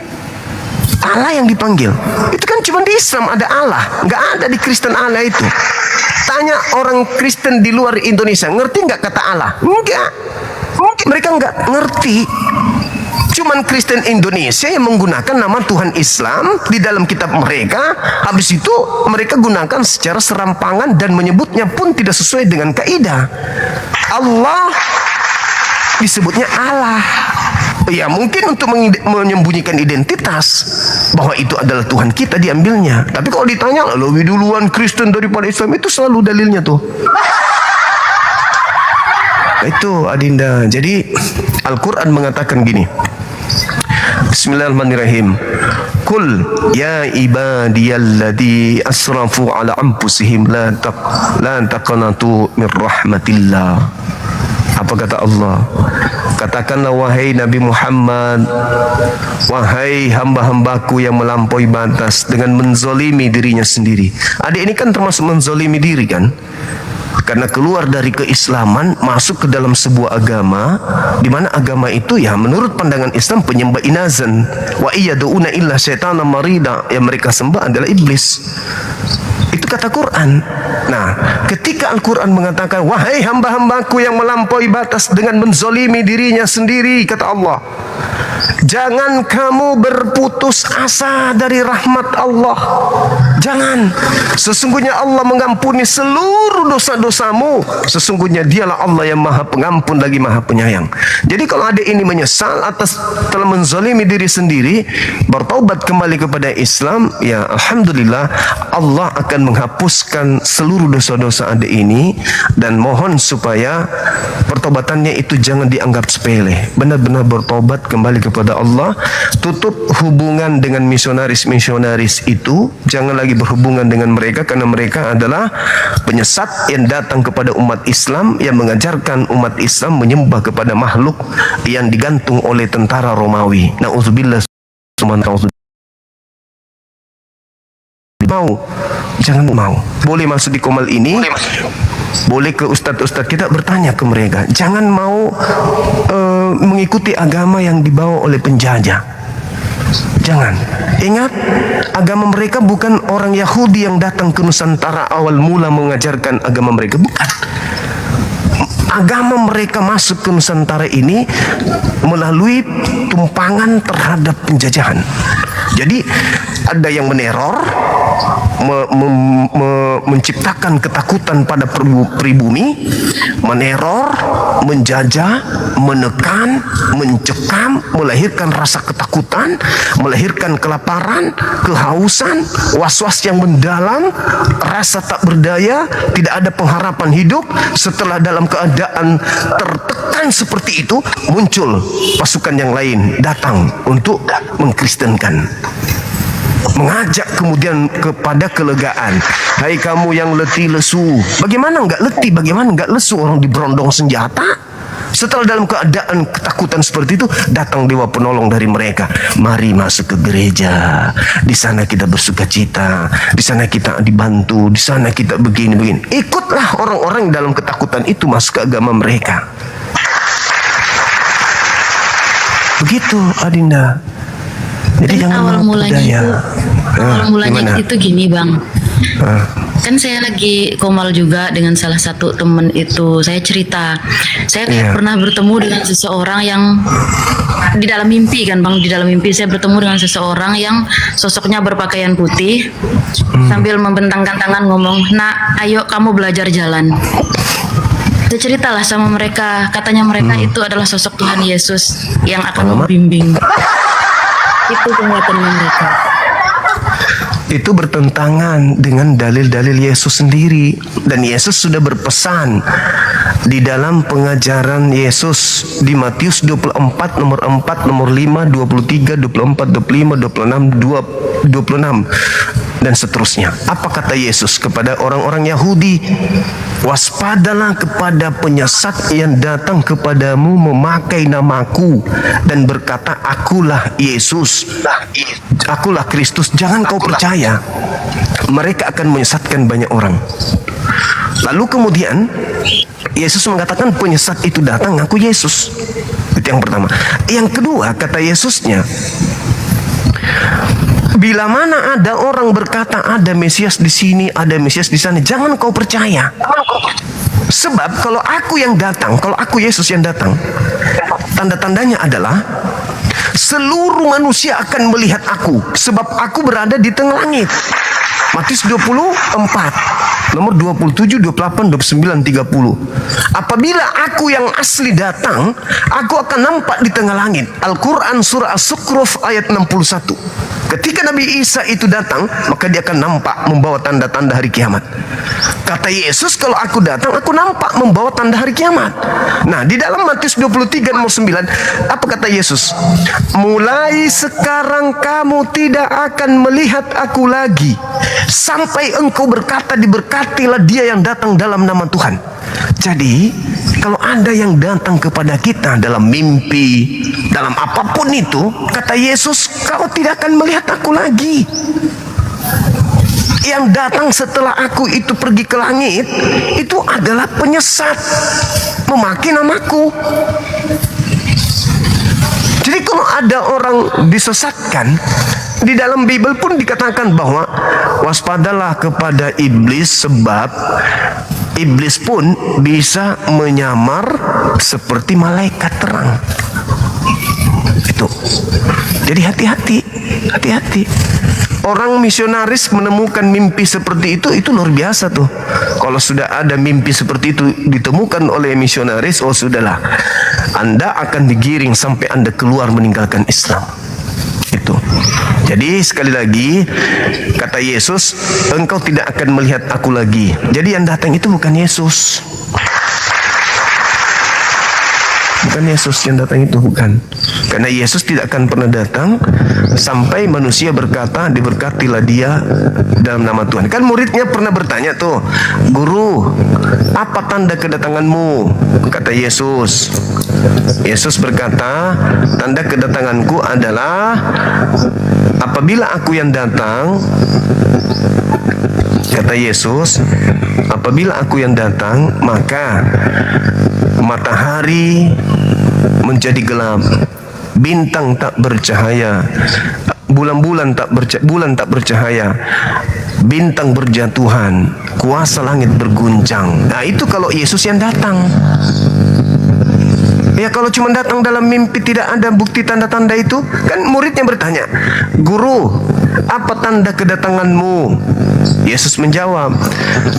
Allah yang dipanggil. Itu kan cuma di Islam ada Allah, nggak ada di Kristen Allah itu. Tanya orang Kristen di luar Indonesia, ngerti nggak kata Allah? Enggak. Mungkin mereka nggak ngerti. Cuman Kristen Indonesia yang menggunakan nama Tuhan Islam di dalam kitab mereka. Habis itu mereka gunakan secara serampangan dan menyebutnya pun tidak sesuai dengan kaidah. Allah disebutnya Allah. Ya mungkin untuk menyembunyikan identitas bahwa itu adalah Tuhan kita diambilnya. Tapi kalau ditanya lebih duluan Kristen daripada Islam, itu selalu dalilnya tuh. Itu Adinda. Jadi Al-Quran mengatakan gini. Bismillahirrahmanirrahim. Qul ya ibadiyalladzi asrafu ala anfusihim la taqnatu min rahmatillah. Apa kata Allah? Katakanlah wahai Nabi Muhammad, wahai hamba-hambaku yang melampaui batas dengan menzolimi dirinya sendiri. Adik ini kan termasuk menzolimi diri kan? Karena keluar dari keislaman masuk ke dalam sebuah agama di mana agama itu ya menurut pandangan Islam penyembah inazan. Wa iyaduna illa syaitana marida, yang mereka sembah adalah iblis. Itu kata Quran. Nah, ketika Al-Quran mengatakan wahai hamba-hambaku yang melampaui batas dengan menzolimi dirinya sendiri, kata Allah, jangan kamu berputus asa dari rahmat Allah. Jangan. Sesungguhnya Allah mengampuni seluruh dosa-dosamu. Sesungguhnya dialah Allah yang maha pengampun lagi maha penyayang. Jadi kalau adik ini menyesal atas telah menzalimi diri sendiri, bertaubat kembali kepada Islam, ya Alhamdulillah, Allah akan menghapuskan seluruh dosa-dosa adik ini. Dan mohon supaya pertobatannya itu jangan dianggap sepele. Benar-benar bertobat kembali kepada Allah. Tutup hubungan dengan misionaris-misionaris itu. Jangan lagi berhubungan dengan mereka, karena mereka adalah penyesat yang datang kepada umat Islam, yang mengajarkan umat Islam menyembah kepada makhluk yang digantung oleh tentara Romawi. Nauzubillah. Mau, jangan mau. Boleh masuk di Komal ini, boleh ke ustadz-ustadz kita bertanya ke mereka. Jangan mau mengikuti agama yang dibawa oleh penjajah. Jangan. Ingat, agama mereka bukan orang Yahudi yang datang ke Nusantara awal mula mengajarkan agama mereka. Bukan. Agama mereka masuk ke Nusantara ini melalui tumpangan terhadap penjajahan. Jadi ada yang meneror, menciptakan ketakutan pada pribumi, meneror, menjajah, menekan, mencekam, melahirkan rasa ketakutan, melahirkan kelaparan, kehausan, was-was yang mendalam, rasa tak berdaya, tidak ada pengharapan hidup. Setelah dalam keadaan tertekan seperti itu, muncul pasukan yang lain datang untuk mengkristenkan, mengajak kemudian kepada kelegaan. Hai kamu yang letih lesu. Bagaimana enggak letih, bagaimana enggak lesu orang diberondong senjata? Setelah dalam keadaan ketakutan seperti itu, datang dewa penolong dari mereka. Mari masuk ke gereja. Di sana kita bersuka cita. Di sana kita dibantu. Di sana kita begini-begini. Ikutlah orang-orang dalam ketakutan itu masuk ke agama mereka. Begitu, Adinda. Jadi jangan awal mulanya berdaya. awal mulanya Gimana? itu gini Bang. Kan saya lagi komal juga dengan salah satu temen itu. Saya cerita, saya pernah bertemu dengan seseorang yang di dalam mimpi kan Bang, di dalam mimpi saya bertemu dengan seseorang yang sosoknya berpakaian putih, sambil membentangkan tangan ngomong, "Nak, ayo kamu belajar jalan." Saya ceritalah sama mereka, katanya mereka itu adalah sosok Tuhan Yesus yang akan membimbing. Itu penguatannya mereka. Itu bertentangan dengan dalil-dalil Yesus sendiri. Dan Yesus sudah berpesan di dalam pengajaran Yesus di Matius 24 nomor 4, nomor 5, 23, 24, 25, 26, 26 dan seterusnya. Apa kata Yesus kepada orang-orang Yahudi? Waspadalah kepada penyesat yang datang kepadamu memakai namaku dan berkata, akulah Yesus, akulah Kristus. Jangan kau percaya. Mereka akan menyesatkan banyak orang. Lalu kemudian Yesus mengatakan penyesat itu datang ngaku Yesus. Itu yang pertama. Yang kedua, kata Yesusnya, bila mana ada orang berkata ada Mesias di sini, ada Mesias di sana, jangan kau percaya. Sebab kalau aku yang datang, kalau aku Yesus yang datang, tanda-tandanya adalah seluruh manusia akan melihat aku, sebab aku berada di tengah langit. Matius 24, nomor 27, 28, 29, 30. Apabila aku yang asli datang, aku akan nampak di tengah langit. Al-Quran surah As-Zukhruf ayat 61. Ketika Nabi Isa itu datang, maka dia akan nampak membawa tanda-tanda hari kiamat. Kata Yesus, kalau aku datang, aku nampak membawa tanda hari kiamat. Nah, di dalam Matius 23 nomor 9, apa kata Yesus? Mulai sekarang kamu tidak akan melihat aku lagi, sampai engkau berkata, diberkatilah dia yang datang dalam nama Tuhan. Jadi, kalau ada yang datang kepada kita dalam mimpi, dalam apapun itu, kata Yesus, kau tidak akan melihat aku lagi. Yang datang setelah aku itu pergi ke langit, itu adalah penyesat, memakai namaku. Jadi kalau ada orang disesatkan, di dalam Bible pun dikatakan bahwa waspadalah kepada iblis, sebab iblis pun bisa menyamar seperti malaikat terang. Itu. Jadi hati-hati, hati-hati. Orang misionaris menemukan mimpi seperti itu luar biasa tuh. Kalau sudah ada mimpi seperti itu ditemukan oleh misionaris, oh sudahlah, Anda akan digiring sampai Anda keluar meninggalkan Islam. Itu. Jadi sekali lagi kata Yesus, engkau tidak akan melihat aku lagi. Jadi yang datang itu bukan Yesus. Bukan Yesus yang datang itu, bukan. Karena Yesus tidak akan pernah datang sampai manusia berkata, diberkatilah dia dalam nama Tuhan. Kan muridnya pernah bertanya tuh, Guru, apa tanda kedatanganmu? Kata Yesus. Yesus berkata, tanda kedatanganku adalah apabila aku yang datang, kata Yesus, apabila aku yang datang, maka matahari menjadi gelap, bintang tak bercahaya, bulan tak bercahaya, bintang berjatuhan, kuasa langit berguncang. Nah, itu kalau Yesus yang datang. Ya, kalau cuma datang dalam mimpi, tidak ada bukti tanda-tanda itu, kan muridnya bertanya, Guru, apa tanda kedatanganmu? Yesus menjawab,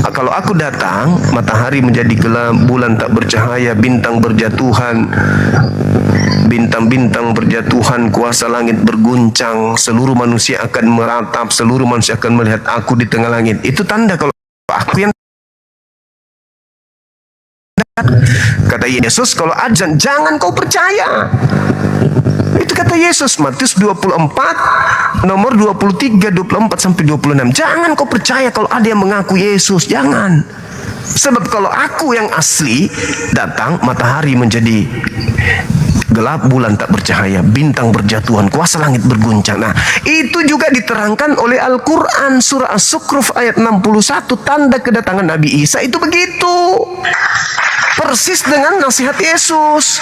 kalau aku datang, matahari menjadi gelap, bulan tak bercahaya, bintang berjatuhan, bintang-bintang berjatuhan, kuasa langit berguncang, seluruh manusia akan meratap, seluruh manusia akan melihat aku di tengah langit. Itu tanda kalau aku yang. Kata Yesus, kalau azan jangan kau percaya. Itu kata Yesus, Matius 24 nomor 23, 24 sampai 26. Jangan kau percaya kalau ada yang mengaku Yesus, jangan. Sebab kalau aku yang asli datang, matahari menjadi gelap, bulan tak bercahaya, bintang berjatuhan, kuasa langit berguncang. Nah, itu juga diterangkan oleh Al-Quran surah As-Zukhruf ayat 61. Tanda kedatangan Nabi Isa itu begitu, persis dengan nasihat Yesus.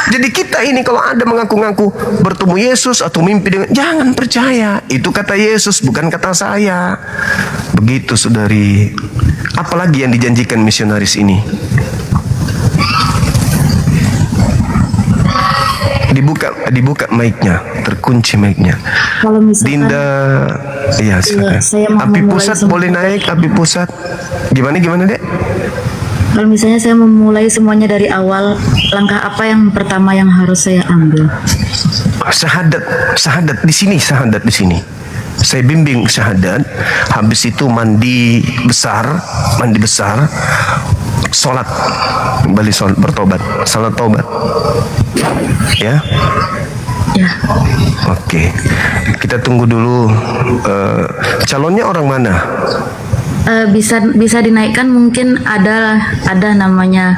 Jadi kita ini kalau ada mengaku-ngaku bertemu Yesus atau mimpi dengan, jangan percaya. Itu kata Yesus, bukan kata saya. Begitu saudari. Apalagi yang dijanjikan misionaris ini? Dibuka mic-nya, terkunci mic-nya. Kalau misalkan Dinda, iya silakan. saya mau Api memulai pusat semuanya. boleh naik, api pusat. Gimana Dek? Kalau misalnya saya memulai semuanya dari awal, langkah apa yang pertama yang harus saya ambil? Syahadat di sini, syahadat di sini. Saya bimbing syahadat, habis itu mandi besar, sholat, kembali sholat, bertobat, salat tobat, ya. Ya, Oke, kita tunggu dulu. Calonnya orang mana? bisa dinaikkan, mungkin ada namanya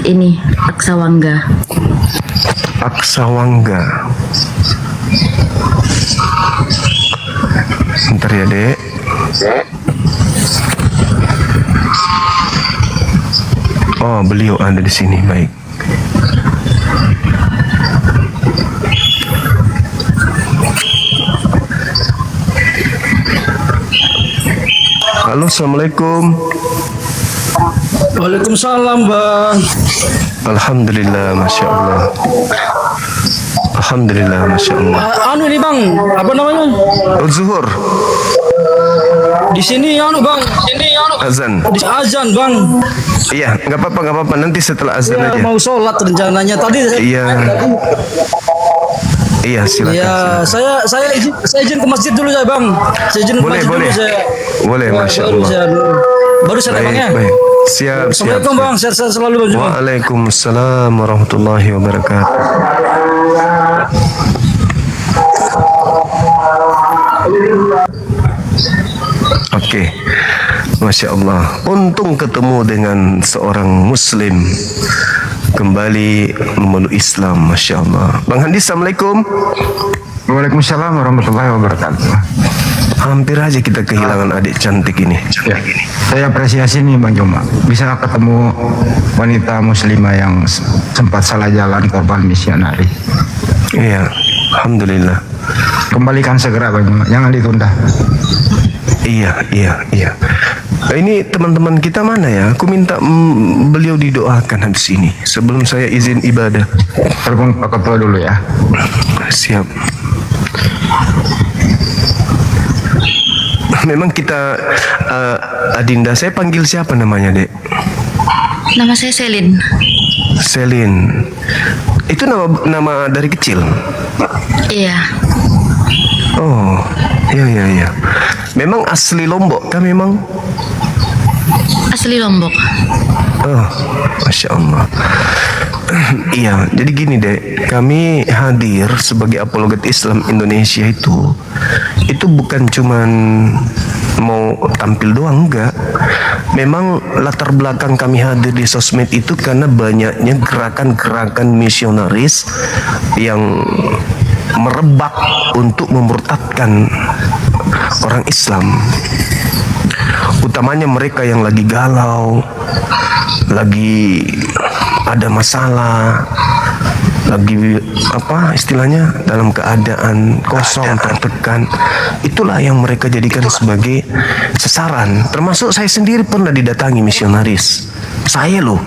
ini Aksawangga. Aksawangga. Bentar ya Dek. Oh, beliau ada di sini, baik. Halo, assalamualaikum. Waalaikumsalam, Bang. Alhamdulillah, masya Allah. Alhamdulillah, Masya Allah. Anu ini bang, apa namanya? Zuhur, Di sini anu bang, azan. di azan bang. Iya, nggak apa-apa. Nanti setelah azan Ya, aja. mau sholat rencananya tadi. Iya. Iya, silakan. Ya, saya izin ke masjid dulu ya bang. Saya izin ke Boleh, masjid boleh. dulu saya. Boleh, Masya Baru Allah. saya bang ya. Baik. Siap. Assalamualaikum bang, sehat-sehat selalu bang. Waalaikumsalam warahmatullahi wabarakatuh. Oke, Masya Allah. Untung ketemu dengan seorang Muslim kembali memeluk Islam, Masya Allah. Bang Handi, Assalamualaikum. Waalaikumsalam warahmatullahi wabarakatuh. Hampir aja kita kehilangan adik cantik ini. Ya, saya apresiasi nih Bang Joma, bisa ketemu wanita muslimah yang sempat salah jalan korban misionari. Iya, Alhamdulillah. Kembalikan segera Bang Joma, jangan ditunda. Iya. Nah, ini teman-teman kita mana ya? Aku minta beliau didoakan habis ini sebelum saya izin ibadah. Telepon Pak Ketua dulu ya. Siap. Memang kita Adinda, saya panggil siapa namanya, Dek? Nama saya Selin. Selin. Itu nama dari kecil. Iya. Oh, iya. Memang asli Lombok kan memang? Asli Lombok. Oh, Masya Allah. Iya, jadi gini Dek, kami hadir sebagai apologet Islam Indonesia itu bukan cuman mau tampil doang, enggak. Memang latar belakang kami hadir di sosmed itu karena banyaknya gerakan-gerakan misionaris yang merebak untuk memurtadkan orang Islam, utamanya mereka yang lagi galau, lagi ada masalah, lagi apa istilahnya dalam keadaan kosong, tertekan. Itulah yang mereka jadikan sebagai sasaran. Termasuk saya sendiri pernah didatangi misionaris. Saya loh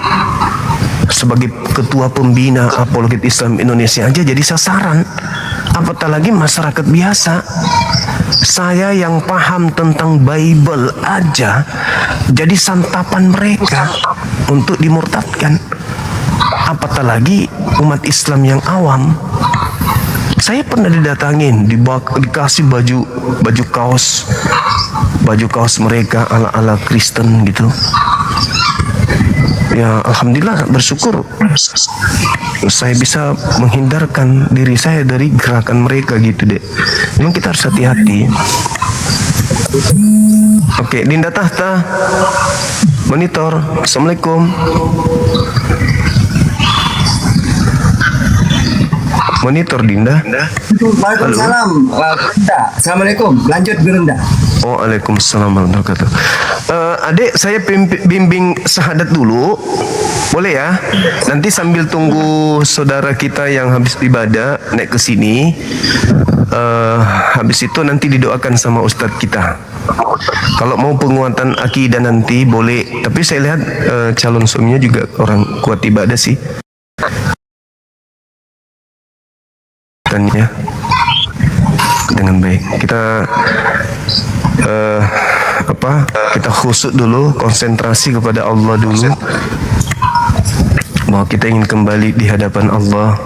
sebagai ketua pembina apologet Islam Indonesia aja jadi sasaran, apatah lagi masyarakat biasa. Saya yang paham tentang Bible aja jadi santapan mereka untuk dimurtadkan, apatah lagi umat Islam yang awam. Saya pernah didatangin, dikasih baju kaos mereka ala Kristen gitu. Ya Alhamdulillah, bersyukur saya bisa menghindarkan diri saya dari gerakan mereka gitu deh. Memang kita harus hati-hati. Oke, Dinda Tahta monitor. Assalamualaikum. Monitor Dinda. Waalaikumsalam. Assalamualaikum. Lanjut Gerunda. Waalaikumsalam warahmatullahi wabarakatuh. Adik, saya bimbing syahadat dulu. Boleh ya? Nanti sambil tunggu saudara kita yang habis ibadah naik ke sini. Habis itu nanti didoakan sama ustadz kita. Kalau mau penguatan akidah nanti boleh. Tapi saya lihat calon suaminya juga orang kuat ibadah sih. Ya, dengan baik kita kita khusyuk dulu, konsentrasi kepada Allah dulu, bahwa kita ingin kembali di hadapan Allah,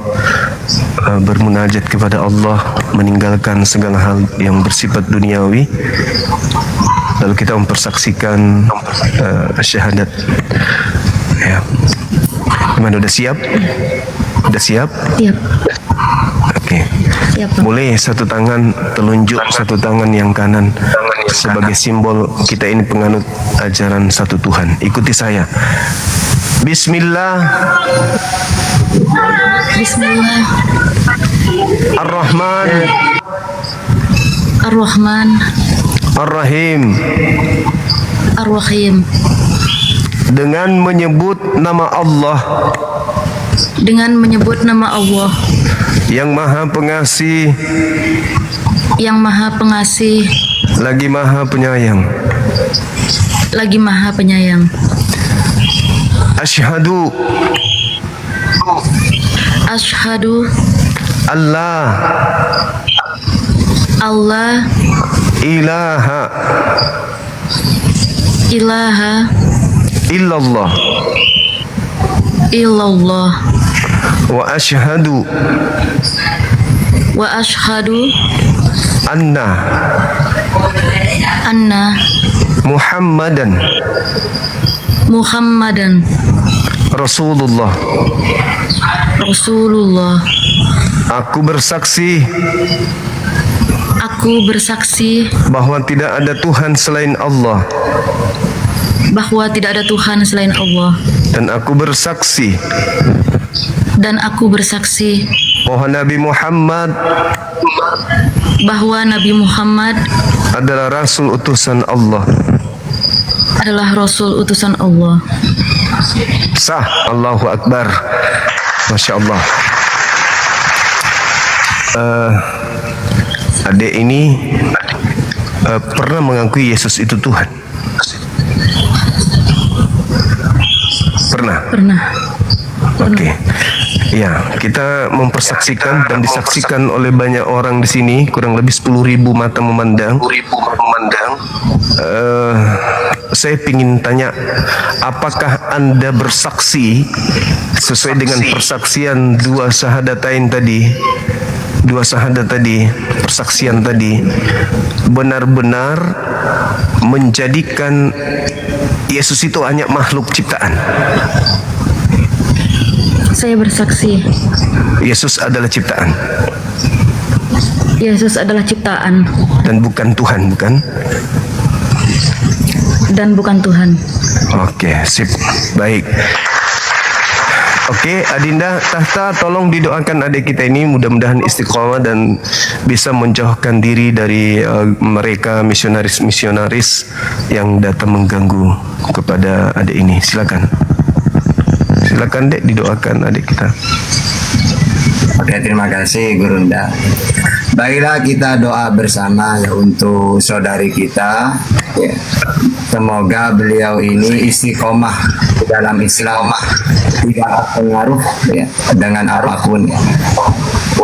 bermunajat kepada Allah, meninggalkan segala hal yang bersifat duniawi, lalu kita mempersaksikan syahadat. Ya, gimana, udah siap? Udah siap? Siap. Oke. Siap, Pak. Boleh satu tangan telunjuk, satu tangan yang kanan sebagai simbol kita ini penganut ajaran satu Tuhan. Ikuti saya. Bismillah. Bismillah. Ar-Rahman. Ar-Rahman. Ar-Rahim. Ar-Rahim. Dengan menyebut nama Allah Dengan menyebut nama Allah yang Maha Pengasih, yang Maha Pengasih, lagi Maha Penyayang. lagi Maha Penyayang. Asyhadu Asyhadu Allah Allah ilaha ilaha illallah illallah wa ashhadu anna Muhammadan Rasulullah. Aku bersaksi bahwa tidak ada Tuhan selain Allah. Dan aku bersaksi bahwa Nabi Muhammad adalah Rasul utusan Allah. Sah. Allahu Akbar. Masya Allah. Adik ini pernah mengakui Yesus itu Tuhan? Pernah. Oke. Ya, kita mempersaksikan dan disaksikan oleh banyak orang di sini, kurang lebih 10.000 mata memandang. Saya ingin tanya, apakah Anda bersaksi sesuai dengan persaksian dua syahadatain tadi, persaksian tadi, benar-benar menjadikan Yesus itu hanya makhluk ciptaan? Saya bersaksi Yesus adalah ciptaan dan bukan Tuhan, bukan? Oke, sip. Baik. Oke, Adinda Tahta, tolong didoakan adik kita ini mudah-mudahan istiqomah dan bisa menjauhkan diri dari mereka misionaris yang datang mengganggu kepada adik ini. Silakan, Dek, didoakan adik kita. Oke, terima kasih Gurunda. Baiklah, kita doa bersama ya untuk saudari kita. Ya. Semoga beliau ini istiqomah di dalam Islam, tidak terpengaruh ya, dengan apapun.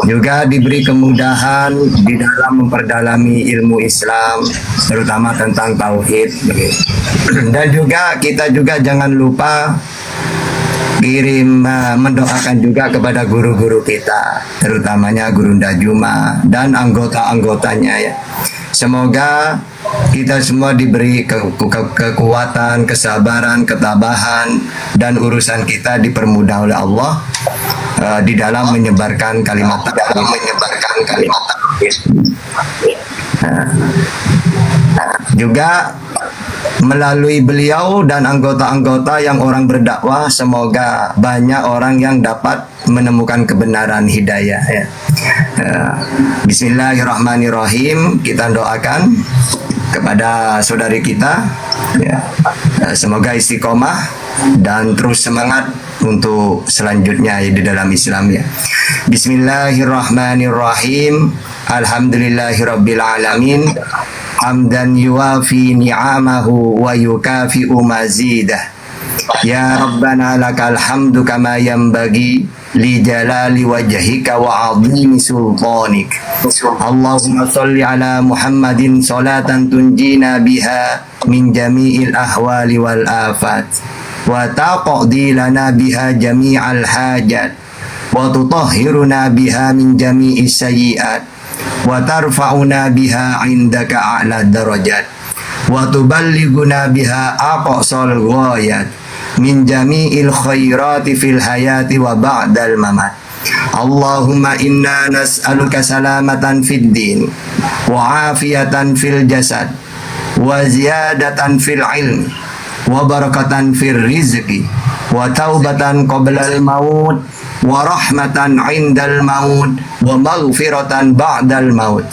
Juga diberi kemudahan di dalam memperdalami ilmu Islam, terutama tentang tauhid. Dan juga kita juga jangan lupa mendoakan juga kepada guru-guru kita, terutamanya Gurunda Juma dan anggota-anggotanya ya. Semoga kita semua diberi kekuatan, kesabaran, ketabahan, dan urusan kita dipermudah oleh Allah di dalam menyebarkan kalimat tauhid. Juga melalui beliau dan anggota-anggota yang orang berdakwah, semoga banyak orang yang dapat menemukan kebenaran hidayah ya. Bismillahirrahmanirrahim. Kita doakan kepada saudari kita ya. Semoga istiqomah dan terus semangat untuk selanjutnya ya, di dalam Islam ya. Bismillahirrahmanirrahim. Alhamdulillahirabbil alamin. Hamdan yuwafi ni'amahu wa yukafi'u mazidah. Ya Rabbana lakal hamdu kama yanbaghi li jalali wajhika wa 'azimi sultanik. Allahumma shalli ala Muhammadin salatan tunjina biha min jami'il ahwali wal afat wa taqdi lana biha jami'al hajat wa tutahhiruna biha min jami'is sayyi'at wa tarfa'una biha 'indaka a'la darajat wa tuballighuna biha aqsal ghayat min jami'il khairati fil hayati wa ba'dal mamat. Allahumma inna nas'aluka salamatan fid din wa afiyatan fil jasad wa ziyadatan fil ilmi wa barakatan fil rizqi wa taubatan qablal maut wa rahmatan 'indal maut wa maghfiratan ba'dal maut.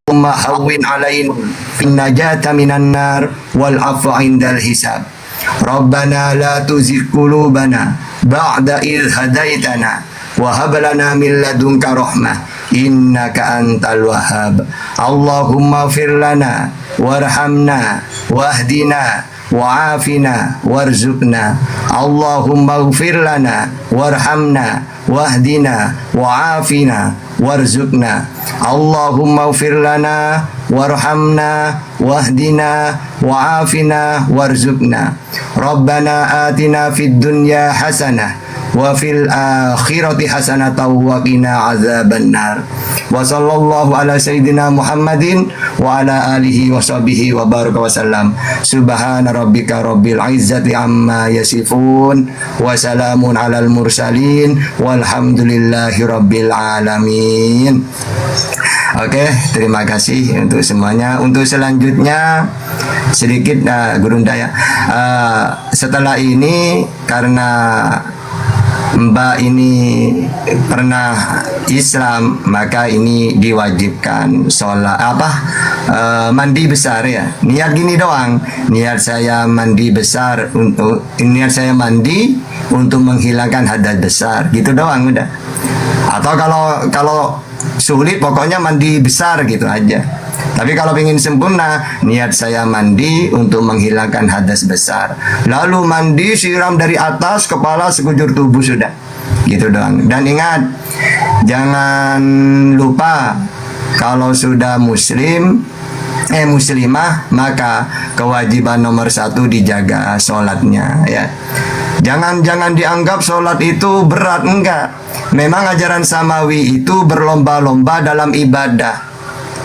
Allahumma hawwin 'alaina fin najata minan nar wal 'afwa 'indal hisab. Rabbana la tuzigh qulubana ba'da idh hadaitana wa hab lana min ladunka rahmah innaka antal wahhab. Allahumma fir lana warhamna wahdina wa'afina warzuqna. Allahumma ighfir lana warhamna wahdina wa'afina warzuqna. Allahumma ighfir lana warhamna wahdina wa'afina warzuqna. Rabbana atina fid dunya hasanah wa fil akhirati hasanatan wa qina azabannar. Wa sallallahu ala sayyidina Muhammadin wa ala alihi wa sahbihi wa baraka wa sallam. Subhana rabbika rabbil izzati amma yasifun wa salamun alal mursalin walhamdulillahi rabbil alamin. Oke, terima kasih untuk semuanya. Untuk selanjutnya sedikit Gurunda ya. Setelah ini karena Mbak ini pernah Islam, maka ini diwajibkan sholat mandi besar ya. Niat gini doang, niat saya mandi besar niat saya mandi untuk menghilangkan hadas besar, gitu doang udah. Atau kalau sulit pokoknya mandi besar gitu aja. Tapi kalau ingin sempurna, niat saya mandi untuk menghilangkan hadas besar. Lalu mandi siram dari atas kepala sekujur tubuh sudah. Gitu doang. Dan ingat, jangan lupa kalau sudah muslimah, maka kewajiban nomor 1 dijaga sholatnya ya. Jangan dianggap sholat itu berat, enggak. Memang ajaran samawi itu berlomba-lomba dalam ibadah.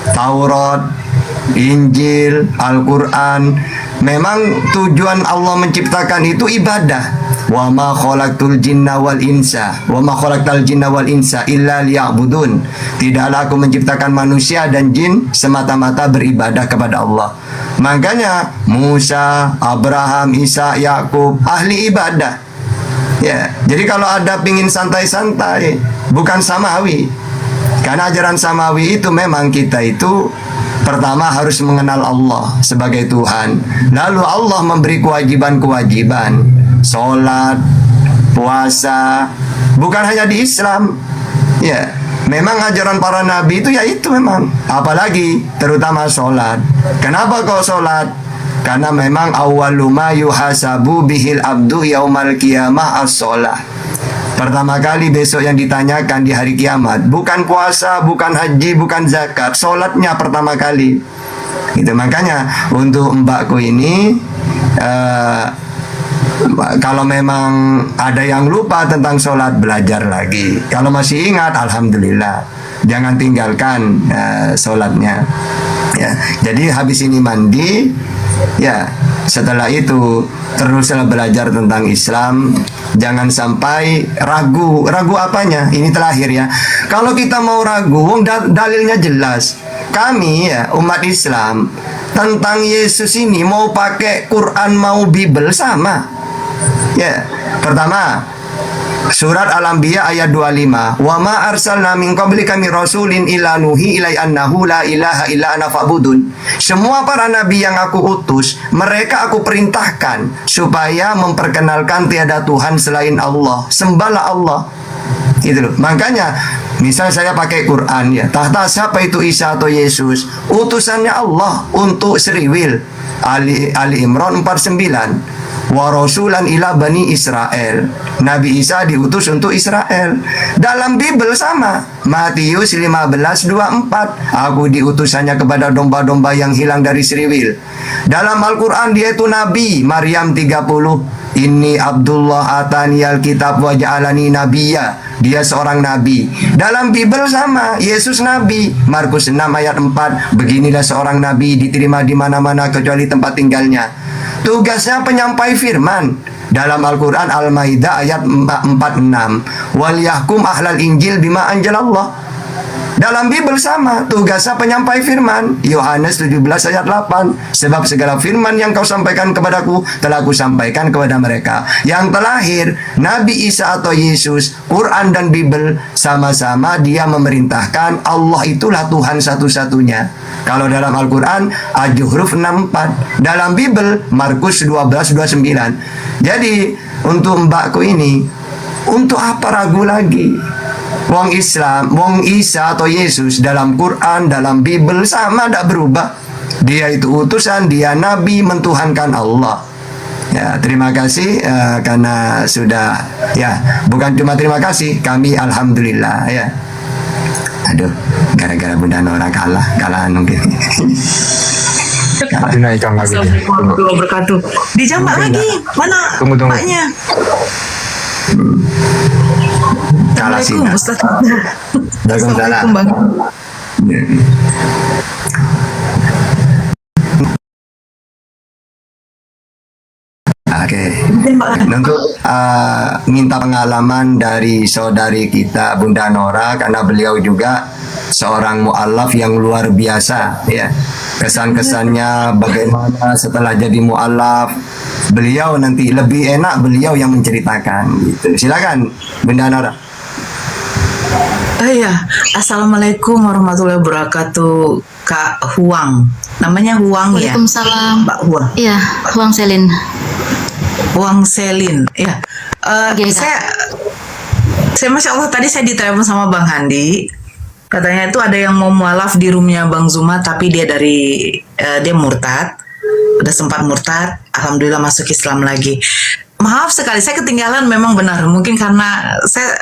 Taurat, Injil, Al-Quran. Memang tujuan Allah menciptakan itu ibadah. Wa ma khalaqtul jinna wal insa illa liya'budun. Tidaklah aku menciptakan manusia dan jin semata-mata beribadah kepada Allah. Makanya Musa, Abraham, Isa, Yakub ahli ibadah. Ya, jadi kalau ada pingin santai-santai, bukan samawi. Karena ajaran samawi itu memang kita itu pertama harus mengenal Allah sebagai Tuhan. Lalu Allah memberi kewajiban-kewajiban, sholat, puasa, bukan hanya di Islam. Ya, memang ajaran para nabi itu ya itu memang. Apalagi terutama sholat. Kenapa kok sholat? Karena memang awwalu ma yuhasabu bihil abdu yaumal qiyamah as-sholah. Pertama kali besok yang ditanyakan di hari kiamat bukan puasa, bukan haji, bukan zakat, sholatnya pertama kali. Itu makanya untuk mbakku ini kalau memang ada yang lupa tentang sholat, belajar lagi. Kalau masih ingat, alhamdulillah. Jangan tinggalkan sholatnya. Ya, jadi habis ini mandi, ya setelah itu teruslah belajar tentang Islam. Jangan sampai ragu apanya. Ini terakhir ya. Kalau kita mau ragu, dalilnya jelas. Kami ya umat Islam tentang Yesus ini mau pakai Quran mau Bible sama. Ya, pertama surat Al-Anbiya ayat 25. Wa ma arsalna min qablika min rasulin illa nuhi ilai annahu la ilaha illa ana fa'budun. Semua para nabi yang aku utus, mereka aku perintahkan supaya memperkenalkan tiada Tuhan selain Allah. Sembahlah Allah. Itu loh. Makanya misal saya pakai Quran ya, tahta siapa itu Isa atau Yesus? Utusannya Allah untuk Seriwil. Ali Imran 49. Wa rasulan ila bani Israel. Nabi Isa diutus untuk Israel. Dalam Bible sama. Matius 15:24. Aku diutus hanya kepada domba-domba yang hilang dari Seriwil. Dalam Al-Quran dia itu Nabi. Maryam 30. Inni Abdullah ataniyal kitab wa ja'alani nabiyya. Dia seorang nabi. Dalam Bible sama, Yesus nabi. Markus 6 ayat 4. Beginilah seorang nabi diterima di mana-mana kecuali tempat tinggalnya. Tugasnya penyampai firman. Dalam Al-Quran Al-Maidah ayat 46. Wal yahkum ahlal injil bima anjalallah. Dalam Bible sama, tugasnya penyampai firman. Yohanes 17 ayat 8. Sebab segala firman yang kau sampaikan kepadaku telah aku sampaikan kepada mereka. Yang terakhir, Nabi Isa atau Yesus, Quran dan Bible sama-sama dia memerintahkan Allah itulah Tuhan satu-satunya. Kalau dalam Al-Quran Al-Juhruf 64. Dalam Bible Markus 12:29. Jadi untuk mbakku ini, untuk apa ragu lagi? Wong Islam, Wong Isa atau Yesus dalam Quran, dalam Bible sama, tidak berubah. Dia itu utusan, dia nabi, mentuhankan Allah. Ya, terima kasih karena sudah, ya, bukan cuma terima kasih, kami alhamdulillah ya. Aduh, gara-gara Bunda Nora kalah mungkin. Dinaikkan lagi. Assalamualaikum warahmatullahi wabarakatuh. Dijambak lagi, mana Tunggu. maknya? Kalah sih. Assalamualaikum Ustaz. Waalaikumsalam. Bang. Oke, untuk minta pengalaman dari saudari kita Bunda Nora, karena beliau juga seorang mu'alaf yang luar biasa ya. Kesan-kesannya bagaimana setelah jadi mu'alaf, beliau nanti lebih enak beliau yang menceritakan gitu. Silakan Bunda Nora. Iya, Assalamualaikum warahmatullahi wabarakatuh. Kak Huang, namanya Huang ya? Waalaikumsalam. Mbak Huang. Iya, Huang Selin. Huang Selin, ya. Saya Masya Allah tadi saya ditelepon sama Bang Handi. Katanya itu ada yang mau mualaf di roomnya Bang Zuma, tapi dia dia murtad. Udah sempat murtad, alhamdulillah masuk Islam lagi. Maaf sekali, saya ketinggalan memang benar. Mungkin karena saya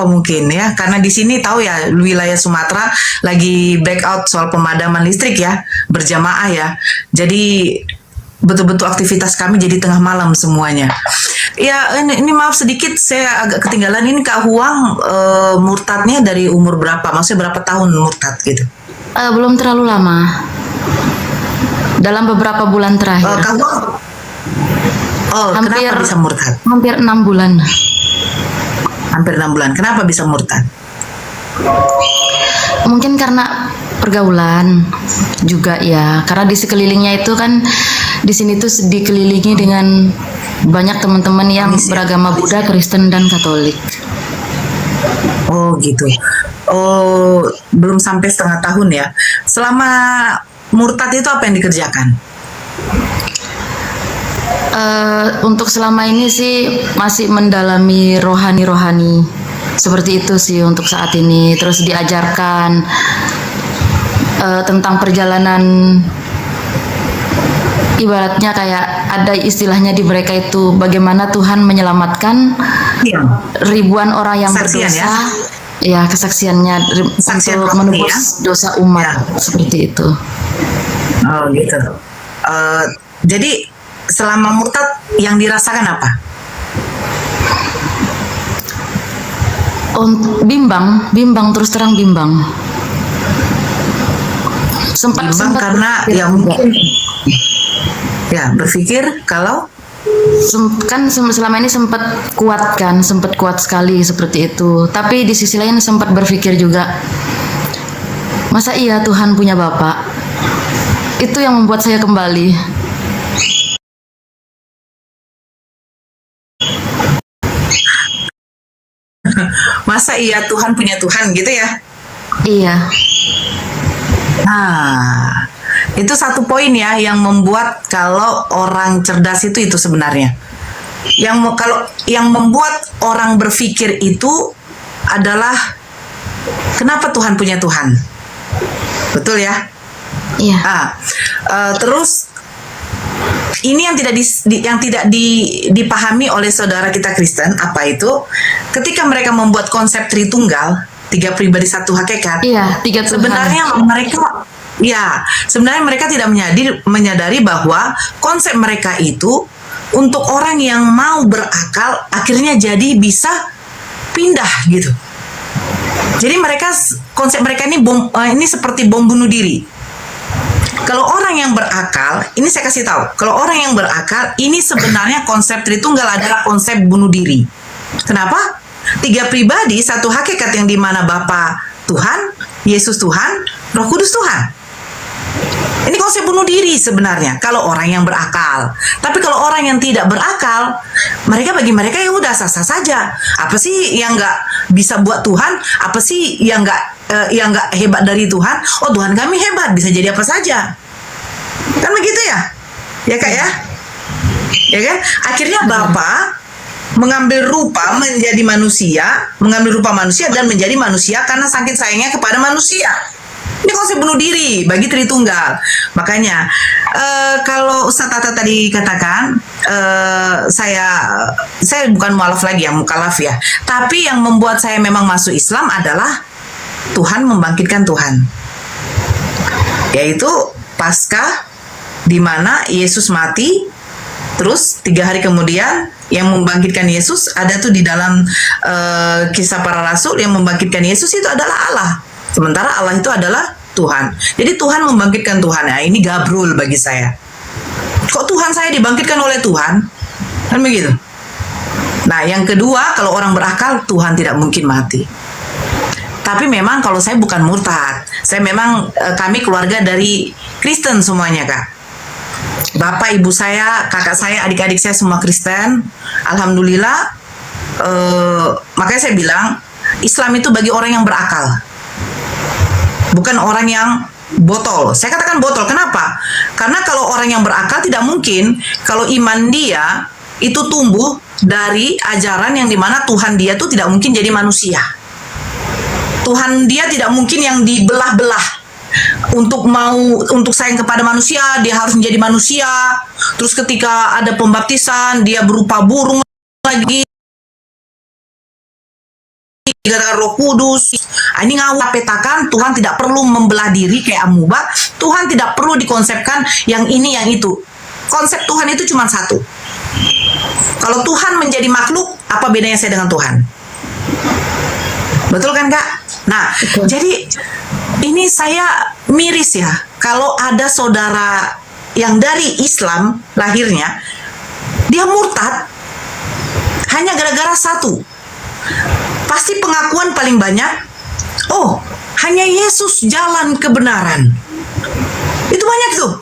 mungkin ya, karena di sini tahu ya wilayah Sumatera lagi blackout soal pemadaman listrik ya, berjamaah ya. Jadi betul-betul aktivitas kami jadi tengah malam semuanya. Ya ini maaf sedikit saya agak ketinggalan. Ini Kak Huang murtadnya dari umur berapa? Maksudnya berapa tahun murtad gitu? Belum terlalu lama. Dalam beberapa bulan terakhir. Kak Huang, kenapa bisa murtad? Hampir 6 bulan. Hampir 6 bulan. Kenapa bisa murtad? Mungkin karena pergaulan juga ya. Karena di sekelilingnya itu kan di sini tuh dikelilingi dengan banyak teman-teman yang beragama Buddha, Kristen dan Katolik. Oh gitu. Oh, belum sampai setengah tahun ya. Selama murtad itu apa yang dikerjakan? Untuk selama ini sih masih mendalami rohani-rohani seperti itu sih untuk saat ini. Terus diajarkan tentang perjalanan, ibaratnya kayak ada istilahnya di mereka itu bagaimana Tuhan menyelamatkan ribuan orang yang Kesaksian, berdosa. Ya, kesaksiannya untuk menebus dosa umat seperti itu. Oh gitu. Jadi selama murtad yang dirasakan apa? Bimbang terus terang bimbang. Sempat karena ya mungkin ya berpikir kalau kan selama ini sempat kuat sekali seperti itu. Tapi di sisi lain sempat berpikir juga, masa iya Tuhan punya bapak? Itu yang membuat saya kembali. Masa iya Tuhan punya Tuhan gitu ya? Iya. Nah, itu satu poin ya yang membuat kalau orang cerdas itu sebenarnya. Yang membuat orang berpikir itu adalah kenapa Tuhan punya Tuhan? Betul ya? Iya. Terus ini yang tidak dipahami oleh saudara kita Kristen, apa itu? Ketika mereka membuat konsep Tritunggal, 3 pribadi 1 hakikat. Iya, 3 Tuhan. Sebenarnya mereka tidak menyadari bahwa konsep mereka itu untuk orang yang mau berakal akhirnya jadi bisa pindah gitu. Jadi konsep mereka ini seperti bom bunuh diri. Kalau orang yang berakal, ini saya kasih tahu, kalau orang yang berakal, ini sebenarnya konsep Tritunggal adalah konsep bunuh diri. Kenapa? 3 pribadi, 1 hakikat yang dimana Bapa Tuhan, Yesus Tuhan, Roh Kudus Tuhan. Ini konsep bunuh diri sebenarnya kalau orang yang berakal. Tapi kalau orang yang tidak berakal, bagi mereka ya udah sah-sah saja. Apa sih yang nggak bisa buat Tuhan? Apa sih yang nggak hebat dari Tuhan? Oh, Tuhan kami hebat, bisa jadi apa saja. Kan begitu ya? Ya Kak ya? Ya kan? Akhirnya Bapak mengambil rupa menjadi manusia, mengambil rupa manusia dan menjadi manusia karena saking sayangnya kepada manusia. Ini konsep bunuh diri bagi Tritunggal. Makanya kalau Ustaz Tata tadi katakan saya bukan mualaf lagi ya, mukalaf ya. Tapi yang membuat saya memang masuk Islam adalah Tuhan membangkitkan Tuhan. Yaitu Paskah di mana Yesus mati, terus 3 hari kemudian yang membangkitkan Yesus ada tuh di dalam Kisah Para Rasul, yang membangkitkan Yesus itu adalah Allah. Sementara Allah itu adalah Tuhan. Jadi Tuhan membangkitkan Tuhan. Nah, ini gabrul bagi saya. Kok Tuhan saya dibangkitkan oleh Tuhan? Kan begitu. Nah, yang kedua, kalau orang berakal, Tuhan tidak mungkin mati. Tapi memang kalau saya bukan murtad. Saya memang kami keluarga dari Kristen semuanya, Kak. Bapak, ibu saya, kakak saya, adik-adik saya semua Kristen. Alhamdulillah. Makanya saya bilang, Islam itu bagi orang yang berakal. Bukan orang yang botol. Saya katakan botol. Kenapa? Karena kalau orang yang berakal tidak mungkin kalau iman dia itu tumbuh dari ajaran yang dimana Tuhan dia itu tidak mungkin jadi manusia. Tuhan dia tidak mungkin yang dibelah-belah untuk sayang kepada manusia, dia harus menjadi manusia. Terus ketika ada pembaptisan, dia berupa burung lagi. Dikatakan Roh Kudus. Ini ngawal petakan, Tuhan tidak perlu membelah diri kayak amuba. Tuhan tidak perlu dikonsepkan yang ini yang itu. Konsep Tuhan itu cuma satu. Kalau Tuhan menjadi makhluk, apa bedanya saya dengan Tuhan? Betul kan, Kak? Nah, jadi ini saya miris ya kalau ada saudara yang dari Islam lahirnya, dia murtad hanya gara-gara satu. Pasti pengakuan paling banyak, oh, hanya Yesus jalan kebenaran. Itu banyak tuh.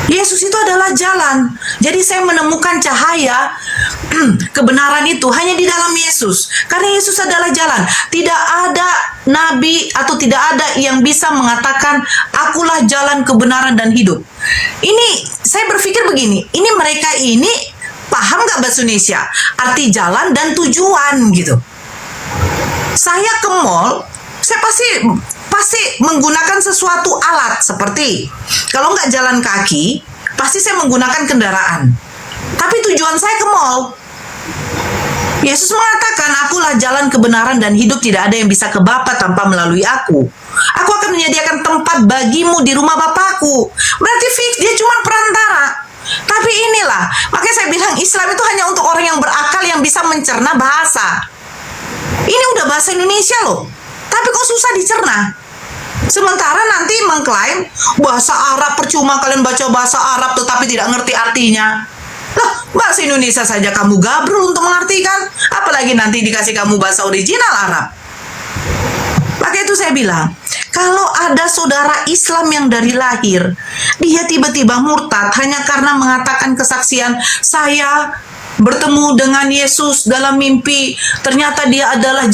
Yesus itu adalah jalan. Jadi saya menemukan cahaya kebenaran itu hanya di dalam Yesus. Karena Yesus adalah jalan. Tidak ada nabi atau tidak ada yang bisa mengatakan akulah jalan kebenaran dan hidup. Ini saya berpikir begini, ini mereka ini paham gak bahasa Indonesia? Arti jalan dan tujuan gitu. Saya ke mall, saya pasti menggunakan sesuatu alat seperti kalau nggak jalan kaki, pasti saya menggunakan kendaraan. Tapi tujuan saya ke mall. Yesus mengatakan, akulah jalan kebenaran dan hidup, tidak ada yang bisa ke Bapa tanpa melalui aku. Aku akan menyediakan tempat bagimu di rumah Bapakku. Berarti fix, dia cuma perantara. Tapi inilah, makanya saya bilang Islam itu hanya untuk orang yang berakal yang bisa mencerna bahasa. Ini udah bahasa Indonesia loh, tapi kok susah dicerna. Sementara nanti mengklaim bahasa Arab, percuma kalian baca bahasa Arab tetapi tidak ngerti artinya. Lah, bahasa Indonesia saja kamu gabrul untuk mengartikan, apalagi nanti dikasih kamu bahasa original Arab. Maka itu saya bilang, kalau ada saudara Islam yang dari lahir, dia tiba-tiba murtad hanya karena mengatakan kesaksian, saya bertemu dengan Yesus dalam mimpi, ternyata dia adalah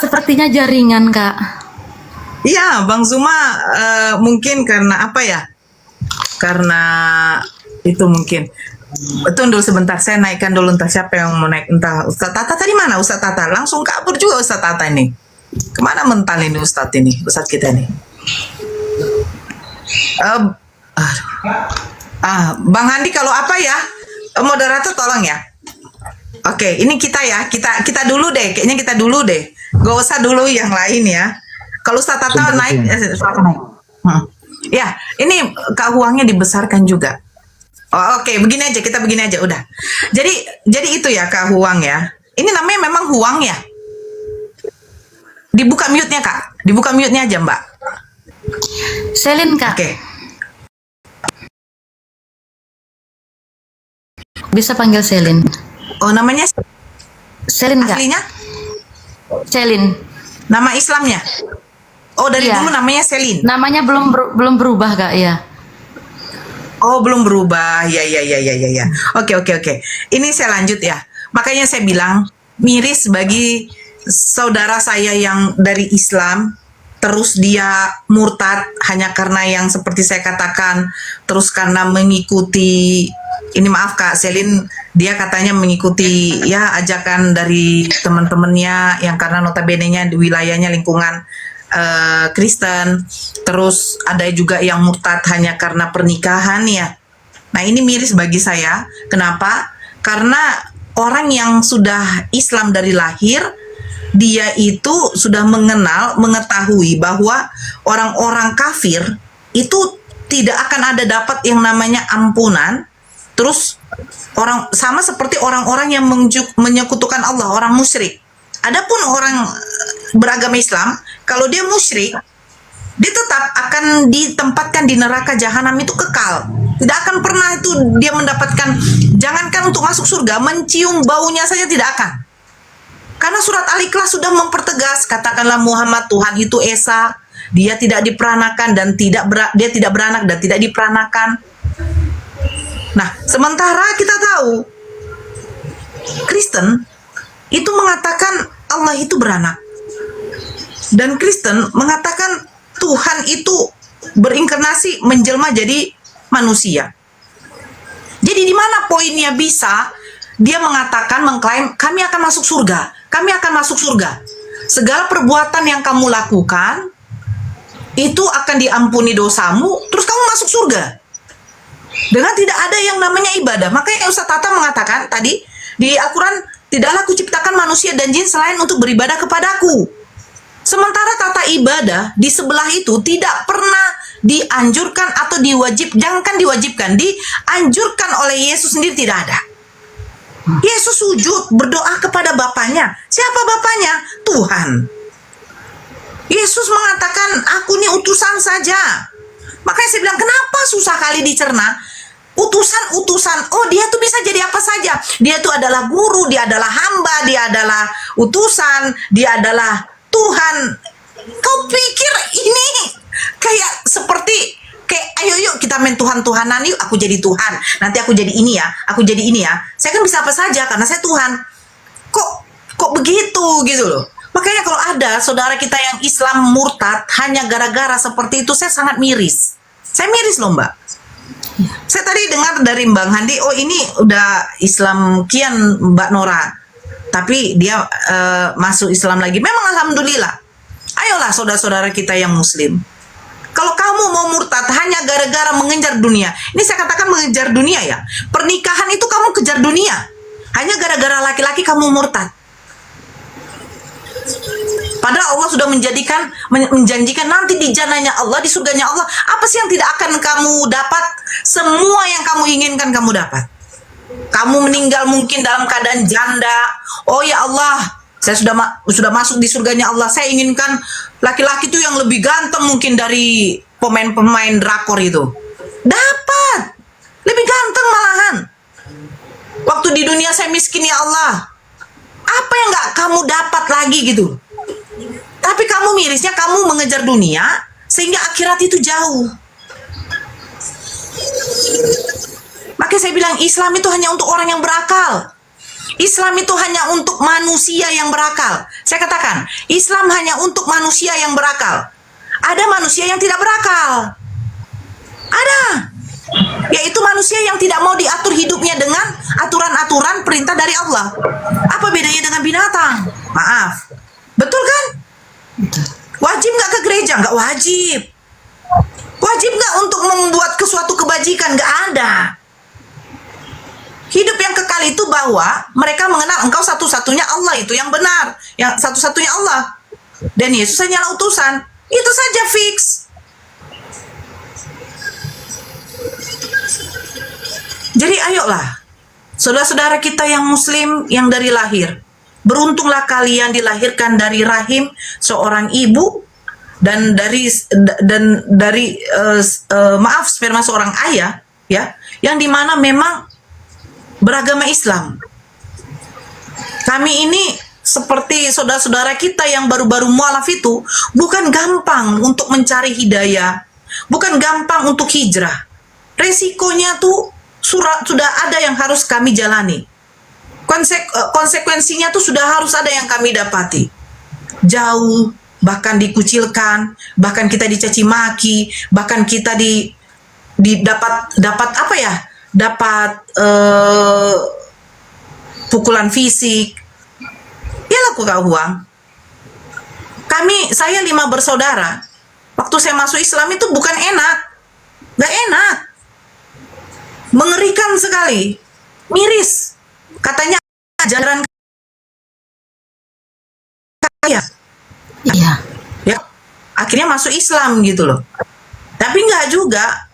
Sepertinya jaringan, Kak. Iya, Bang Zuma, mungkin karena apa ya? Karena itu mungkin. Tunggu sebentar, saya naikkan dulu entah siapa yang mau naik. Entah Ustaz Tata tadi mana Ustaz Tata? Langsung kabur juga Ustaz Tata ini. Kemana mental ini Ustaz ini? Ustaz kita ini. Bang Handi kalau apa ya? Moderator tolong ya. Oke, ini kita ya. Kita dulu deh. Kayaknya kita dulu deh. Gak usah dulu yang lain ya. Kalau Ustaz Tata naik, ya, ini Kak Huangnya dibesarkan juga. Oh, oke, begini aja, kita begini aja, udah. Jadi itu ya Kak Huang ya. Ini namanya memang Huang ya. Dibuka mute-nya Kak. Dibuka mute-nya aja Mbak. Selin, Kak. Oke. Bisa panggil Selin. Oh, namanya Selin, Kak. aslinya? Selin. Nama Islamnya? Oh, dari Iya. dulu namanya Selin. Namanya belum berubah, Kak, ya. Oh, belum berubah. Ya. Oke. Ini saya lanjut ya. Makanya saya bilang miris bagi saudara saya yang dari Islam terus dia murtad hanya karena yang seperti saya katakan, terus karena mengikuti, ini maaf Kak Selin, dia katanya mengikuti ya ajakan dari teman-temannya yang karena notabene-nya di wilayahnya lingkungan Kristen, terus ada juga yang murtad hanya karena pernikahan ya. Nah ini miris bagi saya. Kenapa? Karena orang yang sudah Islam dari lahir, dia itu sudah mengetahui bahwa orang-orang kafir itu tidak akan ada dapat yang namanya ampunan. Terus orang sama seperti orang-orang yang menyekutukan Allah, orang musyrik. Adapun orang beragama Islam, kalau dia musyrik, dia tetap akan ditempatkan di neraka jahanam itu kekal. Tidak akan pernah itu dia mendapatkan, jangankan untuk masuk surga, mencium baunya saja tidak akan. Karena surat Al-Ikhlas sudah mempertegas, katakanlah Muhammad Tuhan itu Esa, dia tidak diperanakan dan dia tidak beranak dan tidak diperanakan. Nah, sementara kita tahu Kristen itu mengatakan Allah itu beranak. Dan Kristen mengatakan Tuhan itu berinkarnasi menjelma jadi manusia. Jadi di mana poinnya bisa dia mengatakan, mengklaim kami akan masuk surga. Kami akan masuk surga. Segala perbuatan yang kamu lakukan itu akan diampuni dosamu, terus kamu masuk surga. Dengan tidak ada yang namanya ibadah. Makanya Ustaz Tata mengatakan tadi di Al-Quran, tidaklah kuciptakan manusia dan jin selain untuk beribadah kepadaku. Sementara tata ibadah di sebelah itu tidak pernah dianjurkan atau jangankan diwajibkan, dianjurkan oleh Yesus sendiri tidak ada. Yesus sujud berdoa kepada Bapaknya. Siapa Bapaknya? Tuhan. Yesus mengatakan, aku ini utusan saja. Makanya saya bilang, kenapa susah kali dicerna? Utusan. Oh, dia tuh bisa jadi apa saja. Dia tuh adalah guru, dia adalah hamba, dia adalah utusan, dia adalah Tuhan. Kau pikir ini kayak seperti ayo yuk kita main Tuhan-Tuhanan yuk, aku jadi Tuhan, nanti aku jadi ini ya, aku jadi ini ya. Saya kan bisa apa saja karena saya Tuhan. Kok begitu gitu loh. Makanya kalau ada saudara kita yang Islam murtad hanya gara-gara seperti itu, saya sangat miris. Saya miris loh Mbak. Saya tadi dengar dari Bang Handi, oh ini udah Islam kian Mbak Nora, tapi dia masuk Islam lagi. Memang alhamdulillah Ayolah saudara-saudara kita yang muslim. Kalau kamu mau murtad hanya gara-gara mengejar dunia, ini saya katakan mengejar dunia ya. Pernikahan itu kamu kejar dunia. Hanya gara-gara laki-laki kamu murtad. Padahal Allah sudah menjanjikan nanti di jannahnya Allah, di surganya Allah, apa sih yang tidak akan kamu dapat? Semua yang kamu inginkan kamu dapat. Kamu meninggal mungkin dalam keadaan janda. Oh ya Allah, saya sudah masuk di surganya Allah. Saya inginkan laki-laki itu yang lebih ganteng mungkin dari pemain-pemain drakor itu. Dapat. Lebih ganteng malahan. Waktu di dunia saya miskin ya Allah. Apa yang gak kamu dapat lagi gitu. Tapi kamu mirisnya kamu mengejar dunia sehingga akhirat itu jauh. Makanya saya bilang Islam itu hanya untuk orang yang berakal. Islam itu hanya untuk manusia yang berakal. Saya katakan, Islam hanya untuk manusia yang berakal. Ada manusia yang tidak berakal. Ada. Yaitu manusia yang tidak mau diatur hidupnya dengan aturan-aturan perintah dari Allah. Apa bedanya dengan binatang? Maaf. Betul kan? Wajib nggak ke gereja? Nggak wajib. Wajib nggak untuk membuat sesuatu kebajikan? Nggak ada. Hidup yang kekal itu bahwa mereka mengenal engkau satu-satunya Allah, itu yang benar, yang satu-satunya Allah. Dan Yesus hanyalah utusan. Itu saja fix. Jadi ayolah, saudara-saudara kita yang muslim yang dari lahir, beruntunglah kalian dilahirkan dari rahim seorang ibu dan dari maaf sperma seorang ayah, ya, yang dimana memang beragama Islam. Kami ini seperti saudara-saudara kita yang baru-baru mualaf itu bukan gampang untuk mencari hidayah, bukan gampang untuk hijrah. Resikonya tuh sudah ada yang harus kami jalani. Konsekuensinya tuh sudah harus ada yang kami dapati. Jauh, bahkan dikucilkan, bahkan kita dicaci maki, bahkan kita dapat apa ya? Dapat pukulan fisik. Ya laku kau uang. Saya 5 bersaudara. Waktu saya masuk Islam itu bukan enak. Gak enak. Mengerikan sekali. Miris. Katanya ajaran kaya. Iya. Ya. Akhirnya masuk Islam gitu loh. Tapi nggak juga.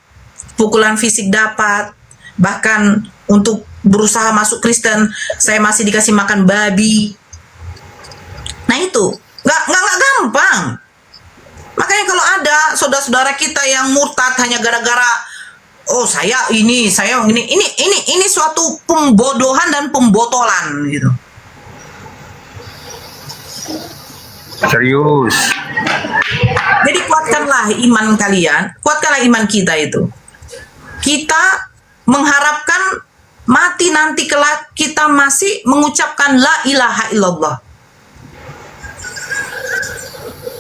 Pukulan fisik dapat. Bahkan untuk berusaha masuk Kristen, saya masih dikasih makan babi. Nah itu, nggak gampang. Makanya kalau ada saudara-saudara kita yang murtad hanya gara-gara saya ini suatu pembodohan dan pembotolan gitu. Serius. Jadi kuatkanlah iman kalian, kuatkanlah iman kita itu. Kita mengharapkan mati nanti kelak kita masih mengucapkan la ilaha illallah.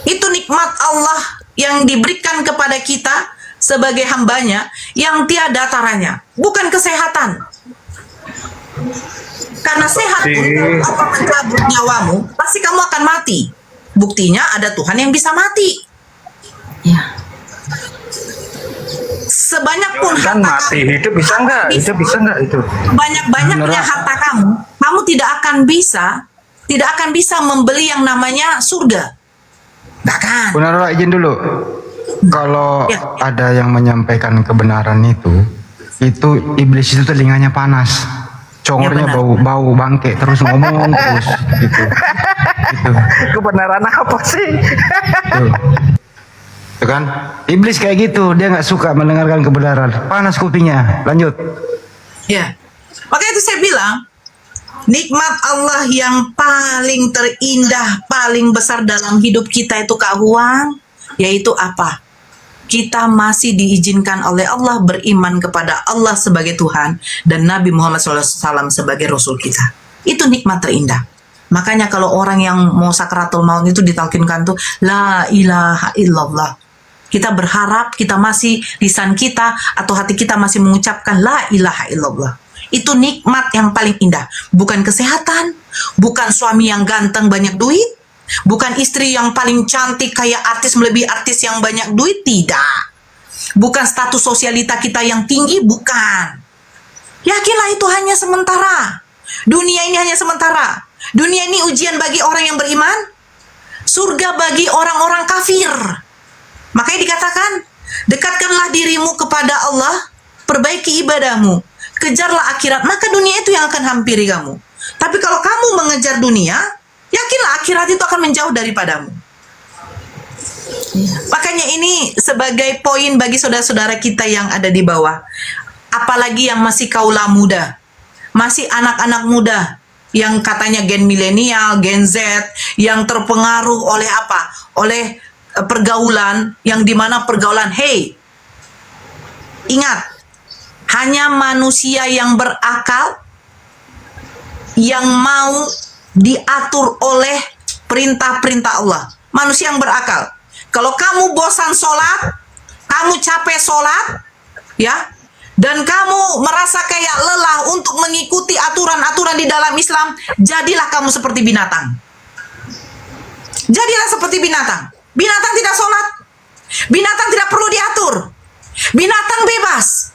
Itu nikmat Allah yang diberikan kepada kita sebagai hambanya yang tiada taranya. Bukan kesehatan. Karena sehat pun apa mencabut nyawamu, pasti kamu akan mati. Buktinya ada Tuhan yang bisa mati. Ya. Sebanyak pun Kan harta mati, kamu, hidup bisa nggak? Hidup bisa nggak itu? banyak-banyaknya harta kamu tidak akan bisa membeli yang namanya surga. Bahkan. Benar Pak, izin dulu. Kalau Ya. ada yang menyampaikan kebenaran itu iblis itu telinganya panas, congornya Ya, bau bangke terus ngomong terus gitu. Gitu. Kebenaran apa sih? Tuh. Tuh kan? Iblis kayak gitu, dia nggak suka mendengarkan kebenaran, panas kupingnya. Lanjut. Ya. Makanya itu saya bilang, nikmat Allah yang paling terindah, paling besar dalam hidup kita itu Kak Huang, yaitu apa? Kita masih diizinkan oleh Allah beriman kepada Allah sebagai Tuhan dan Nabi Muhammad SAW sebagai Rasul kita. Itu nikmat terindah. Makanya kalau orang yang mau sakratul maut itu ditalkinkan tuh la ilaha illallah. Kita berharap kita masih, lisan kita atau hati kita masih mengucapkan la ilaha illallah. Itu nikmat yang paling indah. Bukan kesehatan, bukan suami yang ganteng banyak duit, Bukan istri yang paling cantik kayak artis melebihi artis yang banyak duit, tidak. Bukan status sosialita kita yang tinggi, bukan. Yakinlah itu hanya sementara. Dunia ini hanya sementara. Dunia ini ujian bagi orang yang beriman, surga bagi orang-orang kafir. Makanya dikatakan, dekatkanlah dirimu kepada Allah, perbaiki ibadahmu, kejarlah akhirat, maka dunia itu yang akan hampiri kamu. Tapi kalau kamu mengejar dunia, yakinlah akhirat itu akan menjauh daripadamu. Makanya ini sebagai poin bagi saudara-saudara kita yang ada di bawah. Apalagi yang masih kaula muda, masih anak-anak muda, yang katanya gen milenial, gen Z, yang terpengaruh oleh apa? Oleh pergaulan, yang dimana pergaulan, hey, ingat, hanya manusia yang berakal, yang mau diatur oleh perintah-perintah Allah. Manusia yang berakal. Kalau kamu bosan sholat, kamu capek sholat, ya, dan kamu merasa kayak lelah untuk mengikuti aturan-aturan di dalam Islam, jadilah kamu seperti binatang. Jadilah seperti binatang. Binatang tidak sholat. Binatang tidak perlu diatur. Binatang bebas.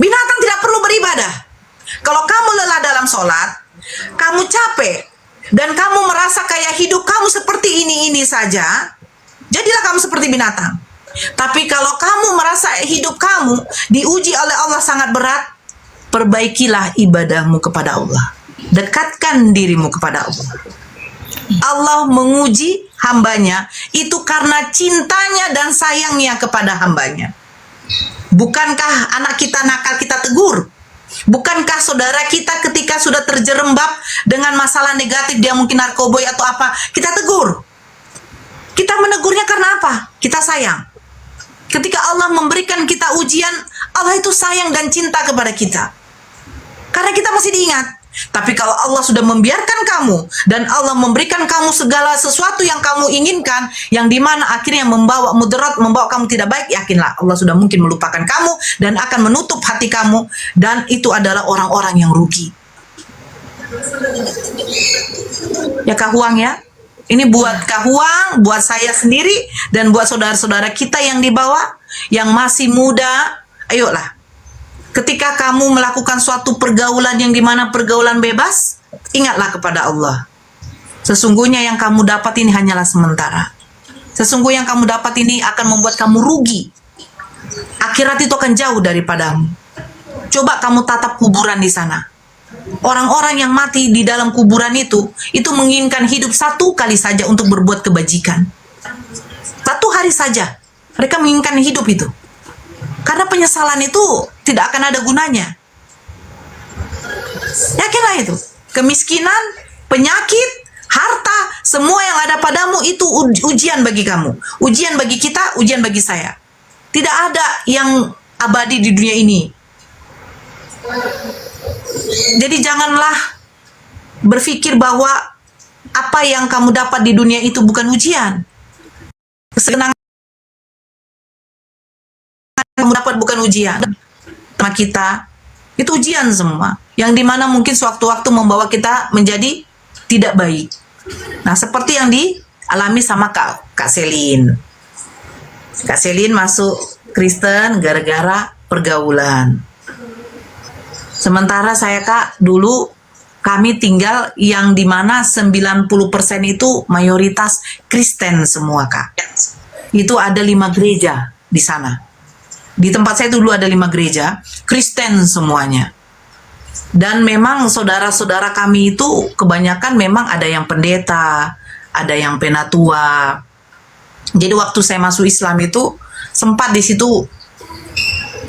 Binatang tidak perlu beribadah. Kalau kamu lelah dalam sholat, kamu capek, dan kamu merasa kayak hidup kamu seperti ini saja, jadilah kamu seperti binatang. Tapi kalau kamu merasa hidup kamu diuji oleh Allah sangat berat, perbaikilah ibadahmu kepada Allah. Dekatkan dirimu kepada Allah. Allah menguji hambanya itu karena cintanya dan sayangnya kepada hambanya. Bukankah anak kita nakal kita tegur? Bukankah saudara kita ketika sudah terjerembab dengan masalah negatif, dia mungkin narkoboy atau apa, kita tegur? Kita menegurnya karena apa? Kita sayang. Ketika Allah memberikan kita ujian, Allah itu sayang dan cinta kepada kita. Karena kita masih diingat. Tapi kalau Allah sudah membiarkan kamu dan Allah memberikan kamu segala sesuatu yang kamu inginkan, yang dimana akhirnya membawa mudarat, membawa kamu tidak baik, yakinlah Allah sudah mungkin melupakan kamu dan akan menutup hati kamu, dan itu adalah orang-orang yang rugi. Ya Kak Huang ya, ini buat Kak Huang, buat saya sendiri, dan buat saudara-saudara kita yang di bawah, yang masih muda, ayolah. Ketika kamu melakukan suatu pergaulan yang dimana pergaulan bebas, ingatlah kepada Allah. Sesungguhnya yang kamu dapat ini hanyalah sementara. Sesungguhnya yang kamu dapat ini akan membuat kamu rugi. Akhirat itu akan jauh daripadamu. Coba kamu tatap kuburan di sana. Orang-orang yang mati di dalam kuburan itu menginginkan hidup satu kali saja untuk berbuat kebajikan. Satu hari saja mereka menginginkan hidup itu. Karena penyesalan itu tidak akan ada gunanya. Yakinlah itu. Kemiskinan, penyakit, harta, semua yang ada padamu itu ujian bagi kamu. Ujian bagi kita, ujian bagi saya. Tidak ada yang abadi di dunia ini. Jadi janganlah berpikir bahwa apa yang kamu dapat di dunia itu bukan ujian. Kesenangan kamu dapat bukan ujian. Sama kita itu ujian semua, yang dimana mungkin sewaktu-waktu membawa kita menjadi tidak baik. Nah, seperti yang dialami sama Kak Selin. Kak Selin masuk Kristen gara-gara pergaulan. Sementara saya Kak, dulu kami tinggal yang dimana 90% itu mayoritas Kristen semua Kak. Itu ada 5 gereja di sana. Di tempat saya dulu ada 5 gereja, Kristen semuanya. Dan memang saudara-saudara kami itu kebanyakan memang ada yang pendeta, ada yang penatua. Jadi waktu saya masuk Islam itu sempat di situ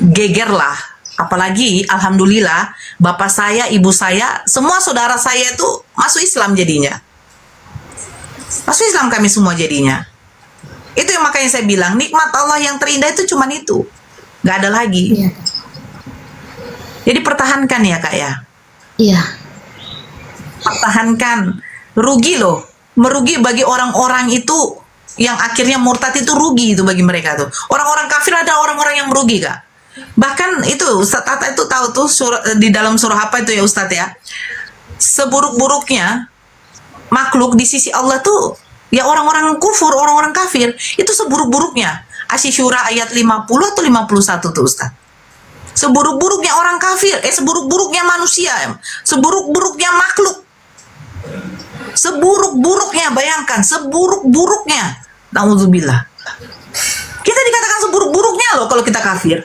geger lah. Apalagi alhamdulillah bapak saya, ibu saya, semua saudara saya itu masuk Islam jadinya. Masuk Islam kami semua jadinya. Itu yang makanya saya bilang nikmat Allah yang terindah itu cuman itu. Gak ada lagi. Iya. Jadi pertahankan ya Kak ya. Iya. Pertahankan. Rugi loh. Merugi bagi orang-orang itu yang akhirnya murtad, itu rugi itu bagi mereka tuh. Orang-orang kafir ada orang-orang yang merugi Kak. Bahkan itu Ustaz Tata itu tahu tuh di dalam surah apa itu ya Ustaz ya. Seburuk-buruknya makhluk di sisi Allah tuh Ya orang-orang kufur, orang-orang kafir, itu seburuk-buruknya. Asy-Syura ayat 50 atau 51 tuh Ustaz. Seburuk-buruknya orang kafir, seburuk-buruknya manusia, seburuk-buruknya makhluk. Seburuk-buruknya, bayangkan, seburuk-buruknya. Nauzubillah. Kita dikatakan seburuk-buruknya loh kalau kita kafir.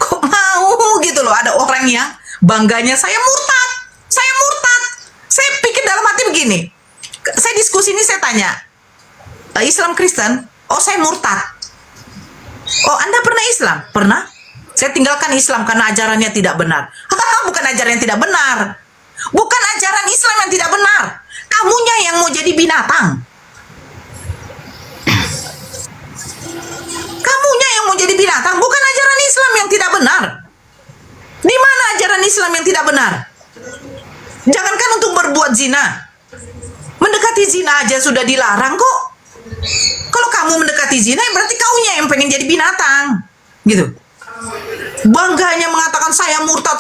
Kok mau gitu loh, ada orang yang bangganya saya murtad. Saya pikir dalam hati begini. Saya diskusi ini, saya tanya, Islam Kristen? Oh, saya murtad. Oh, Anda pernah Islam? Pernah. Saya tinggalkan Islam karena ajarannya tidak benar. Bukan ajaran yang tidak benar. Bukan ajaran Islam yang tidak benar. Kamunya yang mau jadi binatang. Kamunya yang mau jadi binatang. Bukan ajaran Islam yang tidak benar. Di mana ajaran Islam yang tidak benar? Jangankan untuk berbuat zina. Mendekati zina aja sudah dilarang kok. Kalau kamu mendekati zina, berarti kaunya yang pengen jadi binatang. Gitu. Bangganya mengatakan saya murtad.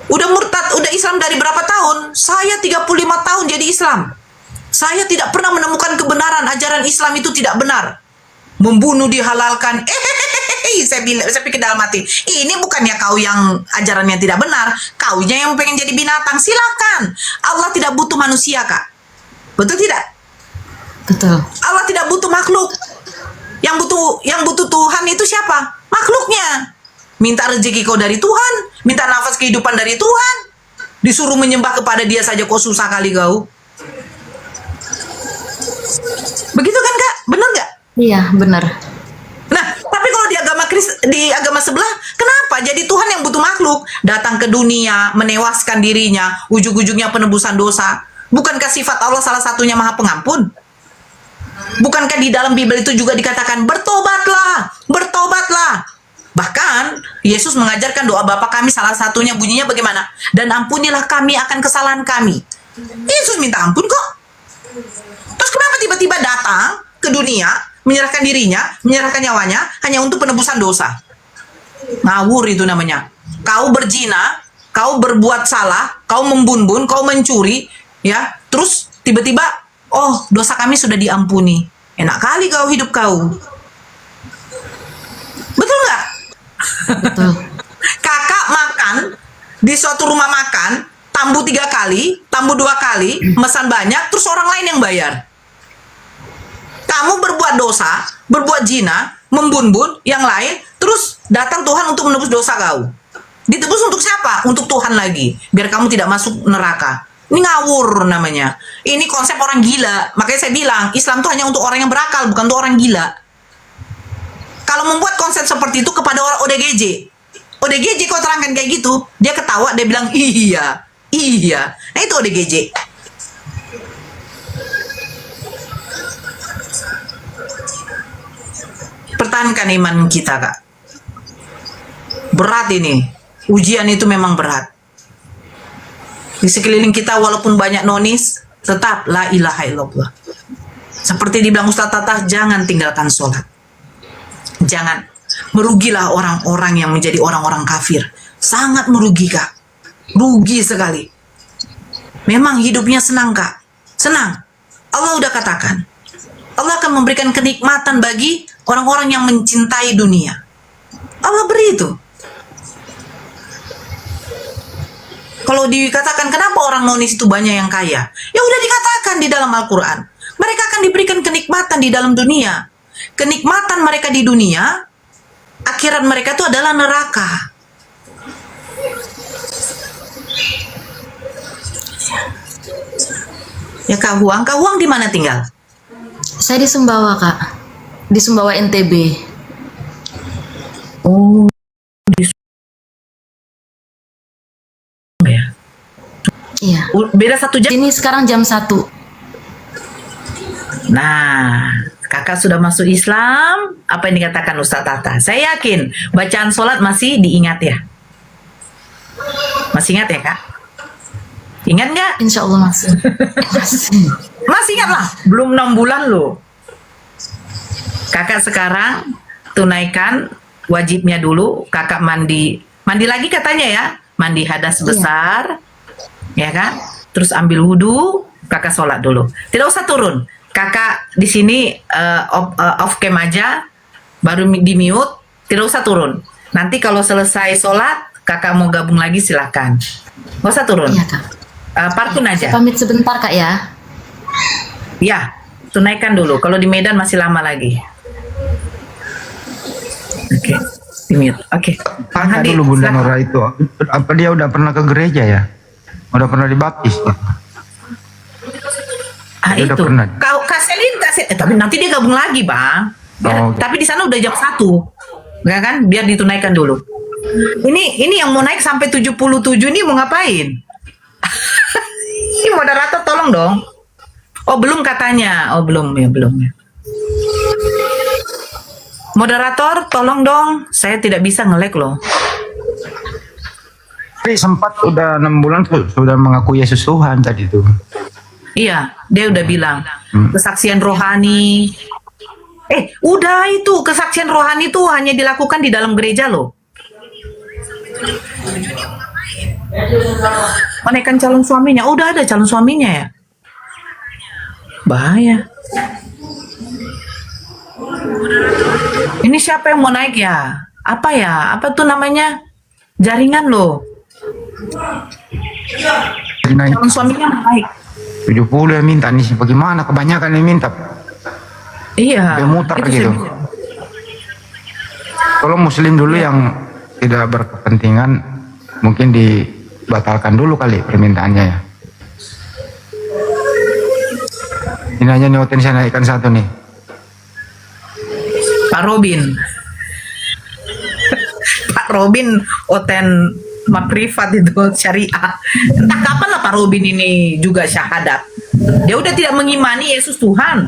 Udah murtad, udah Islam dari berapa tahun? Saya 35 tahun jadi Islam. Saya tidak pernah menemukan kebenaran, ajaran Islam itu tidak benar. Membunuh dihalalkan. Saya pikir dalam hati, ini bukannya kau yang ajarannya tidak benar, kaunya yang pengen jadi binatang. Silakan. Allah tidak butuh manusia, Kak. Betul tidak? Betul. Allah tidak butuh makhluk. Yang butuh Tuhan itu siapa? Makhluknya. Minta rezeki kau dari Tuhan, minta nafas kehidupan dari Tuhan. Disuruh menyembah kepada Dia saja kok susah kali kau. Begitu kan, Kak? Benar nggak? Iya, benar. Nah, tapi kalau di agama sebelah, kenapa jadi Tuhan yang butuh makhluk? Datang ke dunia, menewaskan dirinya, ujung-ujungnya penebusan dosa. Bukankah sifat Allah salah satunya Maha Pengampun? Bukankah di dalam Bible itu juga dikatakan bertobatlah, bertobatlah. Bahkan Yesus mengajarkan doa Bapa kami, salah satunya bunyinya bagaimana? Dan ampunilah kami akan kesalahan kami. Yesus minta ampun kok. Terus kenapa tiba-tiba datang ke dunia, menyerahkan dirinya, menyerahkan nyawanya hanya untuk penebusan dosa? Ngawur itu namanya. Kau berzina, kau berbuat salah, kau membunbun, kau mencuri, ya. Terus tiba-tiba, oh, dosa kami sudah diampuni. Enak kali kau hidup kau. Betul nggak? Betul. Kakak makan di suatu rumah makan, tambu 3 kali, tambu 2 kali, mesan banyak, terus orang lain yang bayar. Kamu berbuat dosa, berbuat zina, membunbun, yang lain, terus datang Tuhan untuk menebus dosa kau. Ditebus untuk siapa? Untuk Tuhan lagi, biar kamu tidak masuk neraka. Ini ngawur namanya. Ini konsep orang gila. Makanya saya bilang, Islam itu hanya untuk orang yang berakal, bukan untuk orang gila. Kalau membuat konsep seperti itu kepada orang ODGJ kau terangkan kayak gitu, dia ketawa, dia bilang iya. Nah itu ODGJ. Pertahankan iman kita, Kak. Berat ini. Ujian itu memang berat. Di sekeliling kita walaupun banyak nonis, tetap la ilaha illallah. Seperti dibilang Ustaz Tatah, jangan tinggalkan sholat. Jangan. Merugilah orang-orang yang menjadi orang-orang kafir. Sangat merugi, Kak. Rugi sekali. Memang hidupnya senang, Kak. Senang. Allah udah katakan. Allah akan memberikan kenikmatan bagi orang-orang yang mencintai dunia. Allah beri itu. Kalau dikatakan kenapa orang nonis itu banyak yang kaya? Ya udah dikatakan di dalam Al-Quran. Mereka akan diberikan kenikmatan di dalam dunia. Kenikmatan mereka di dunia, akhirat mereka itu adalah neraka. Ya Kak Huang di mana tinggal? Saya di Sumbawa, Kak. Di Sumbawa NTB. Oh, di ya. Iya. Beda 1 jam. Ini sekarang jam 1. Nah, kakak sudah masuk Islam. Apa yang dikatakan Ustaz Tata? Saya yakin bacaan sholat masih diingat ya. Masih ingat ya, Kak? Ingat nggak? Insya Allah masih. Masih ingat lah. Belum 6 bulan loh. Kakak sekarang tunaikan wajibnya dulu. Kakak mandi lagi katanya ya. Mandi hadas besar, ya kan? Terus ambil wudhu, Kakak sholat dulu. Tidak usah turun. Kakak di sini off cam aja, baru di mute. Tidak usah turun. Nanti kalau selesai sholat, kakak mau gabung lagi silahkan. Nggak usah turun. Iya, Kak. Parkun aja. Saya pamit sebentar, Kak ya. Ya, tunaikan dulu. Kalau di Medan masih lama lagi. Oke, di mute. Oke. Bang Tanya Hadi, dulu Bunda silakan. Nora itu, apa dia udah pernah ke gereja ya? Udah pernah dibaptis? Dia udah Itu. pernah. Kak Selin, tapi nanti dia gabung lagi, Bang. Oh, oke. Tapi di sana udah jam 1. Ya kan? Biar ditunaikan dulu. Ini yang mau naik sampai 77 ini mau ngapain? Ini moderator tolong dong. Oh, belum katanya. Oh, belum ya. Moderator, tolong dong. Saya tidak bisa nge-lag loh. Tapi sempat udah 6 bulan sudah mengaku Yesus Tuhan tadi tuh. Iya, dia udah bilang kesaksian rohani. Udah itu kesaksian rohani itu hanya dilakukan di dalam gereja loh. Menaikkan calon suaminya, udah ada calon suaminya ya. Bahaya. Ini siapa yang mau naik ya? Apa ya? Apa tuh namanya? Jaringan loh. Naik Calon suaminya mau naik. 70 yang minta nih, bagaimana kebanyakan yang minta? Iya. Dia muter itu gitu. saya bilang. Kalau muslim dulu yang tidak berkepentingan mungkin dibatalkan dulu kali permintaannya ya. Ini hanya nyotin saya naikkan satu nih. Pak Robin. Pak Robin oten makrifat itu syariah. Entah kapan lah Pak Robin ini juga syahadat. Dia udah tidak mengimani Yesus Tuhan.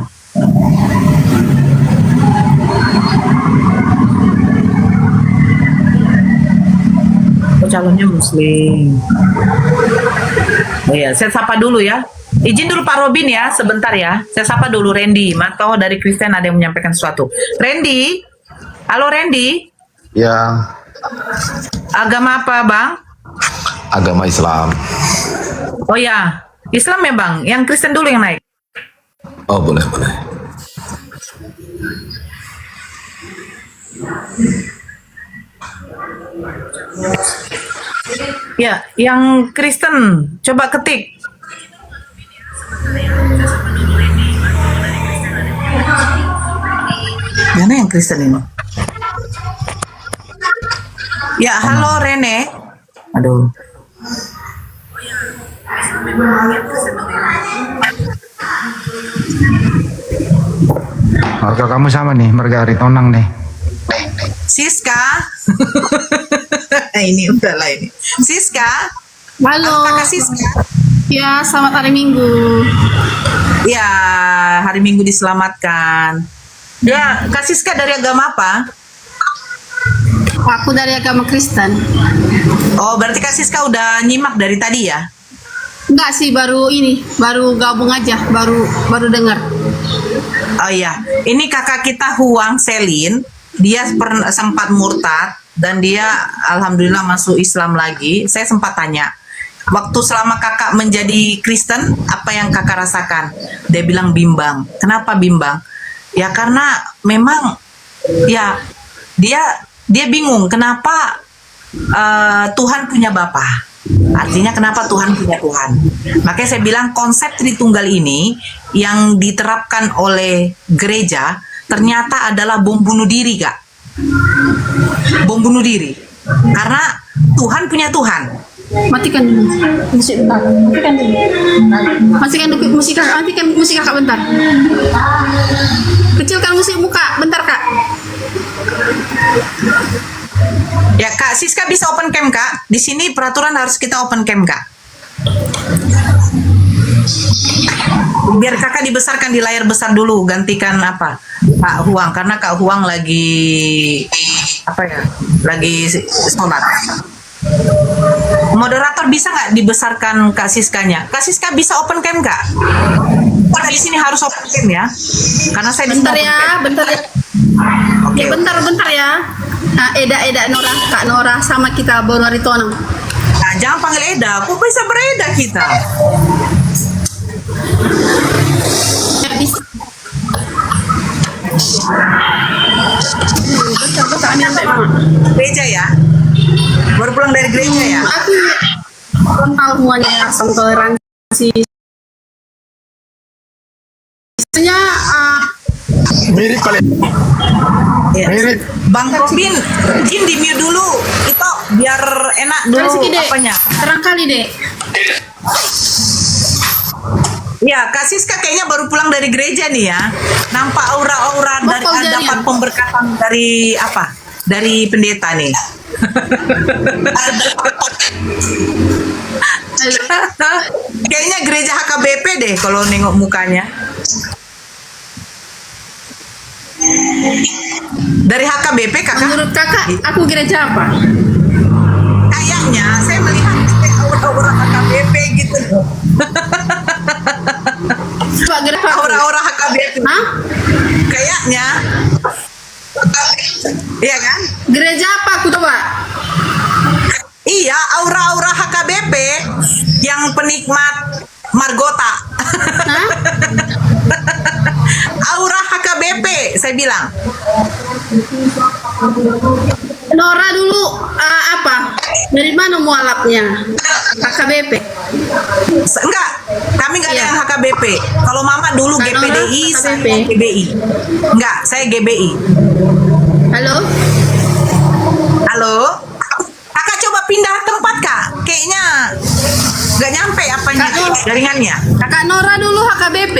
Oh, calonnya muslim. Oh ya, saya sapa dulu ya. Izin dulu Pak Robin ya, sebentar ya. Saya sapa dulu Randy. Mantau dari Kristen ada yang menyampaikan sesuatu. Randy, halo Randy. Ya, Agama apa Bang? agama Islam. Oh ya, Islam ya Bang. Yang Kristen dulu yang naik. Oh, boleh. Ya, yang Kristen coba ketik. Mana yang Kristen ini? Ya, halo Rene. Aduh. Harga kamu sama nih, Margaret Tonang nih. Siska. Ini udahlah ini. Siska. Halo. Kakak Siska. Ya, selamat hari Minggu. Ya, hari Minggu diselamatkan. Ya, Kak Siska dari agama apa? Aku dari agama Kristen. Oh, berarti Kak Siska udah nyimak dari tadi ya? Enggak sih, baru gabung aja, baru dengar. Oh iya, ini kakak kita Huang Selin, dia sempat murtad dan dia alhamdulillah masuk Islam lagi. Saya sempat tanya, waktu selama kakak menjadi Kristen, apa yang kakak rasakan? Dia bilang bimbang. Kenapa bimbang? Ya karena memang ya dia bingung kenapa Tuhan punya Bapa. Artinya kenapa Tuhan punya Tuhan. Makanya saya bilang konsep Tritunggal ini yang diterapkan oleh gereja ternyata adalah bom bunuh diri, Kak. Bom bunuh diri. Karena Tuhan punya Tuhan. Matikan musik bentar. Matikan musik kakak bentar. Kecilkan musik muka bentar, Kak. Ya Kak Siska bisa open cam Kak. Di sini peraturan harus kita open cam Kak. Biar kakak dibesarkan di layar besar dulu, gantikan apa Kak Huang, karena Kak Huang lagi lagi sholat. Moderator bisa nggak dibesarkan Kak Siskanya? Kak Siska bisa open cam Kak? Karena di sini harus open cam ya, karena saya bentar ya. Okay. Ya bentar ya. Nah, Eda Nora, Kak Nora sama kita Bonari Tonang. Nah, jangan panggil Eda, kok bisa bereda kita? gereja ya? Aku tahu semuanya tentang toleransi. Sebenarnya Mirip paling. Ya. Bang Robin, izin di mute dulu. Itu biar enak dulu apanya. Terang kali deh. Ya, Kak Siska kayaknya baru pulang dari gereja nih ya. Nampak aura-aura dari dapat pemberkatan dari apa? Dari pendeta nih. Kayaknya gereja HKBP deh kalau nengok mukanya. Dari HKBP kakak? Menurut kakak, aku gereja apa? Kayaknya saya melihat aura-aura HKBP gitu. Aura-aura HKBP. Hah? Kayaknya. Iya kan? Gereja apa aku coba? Iya, aura-aura HKBP yang penikmat Margota. Aura HKBP, saya bilang. Nora dulu apa? Dari mana mualafnya? HKBP? Enggak, kami enggak ada yang HKBP. Kalau Mama dulu GPDI, saya GBI. Enggak, saya GBI. Halo? Halo? Kakak coba pindah tempat, Kak. Kayaknya nggak nyampe apanya jaringannya. Kakak Nora dulu HKBP?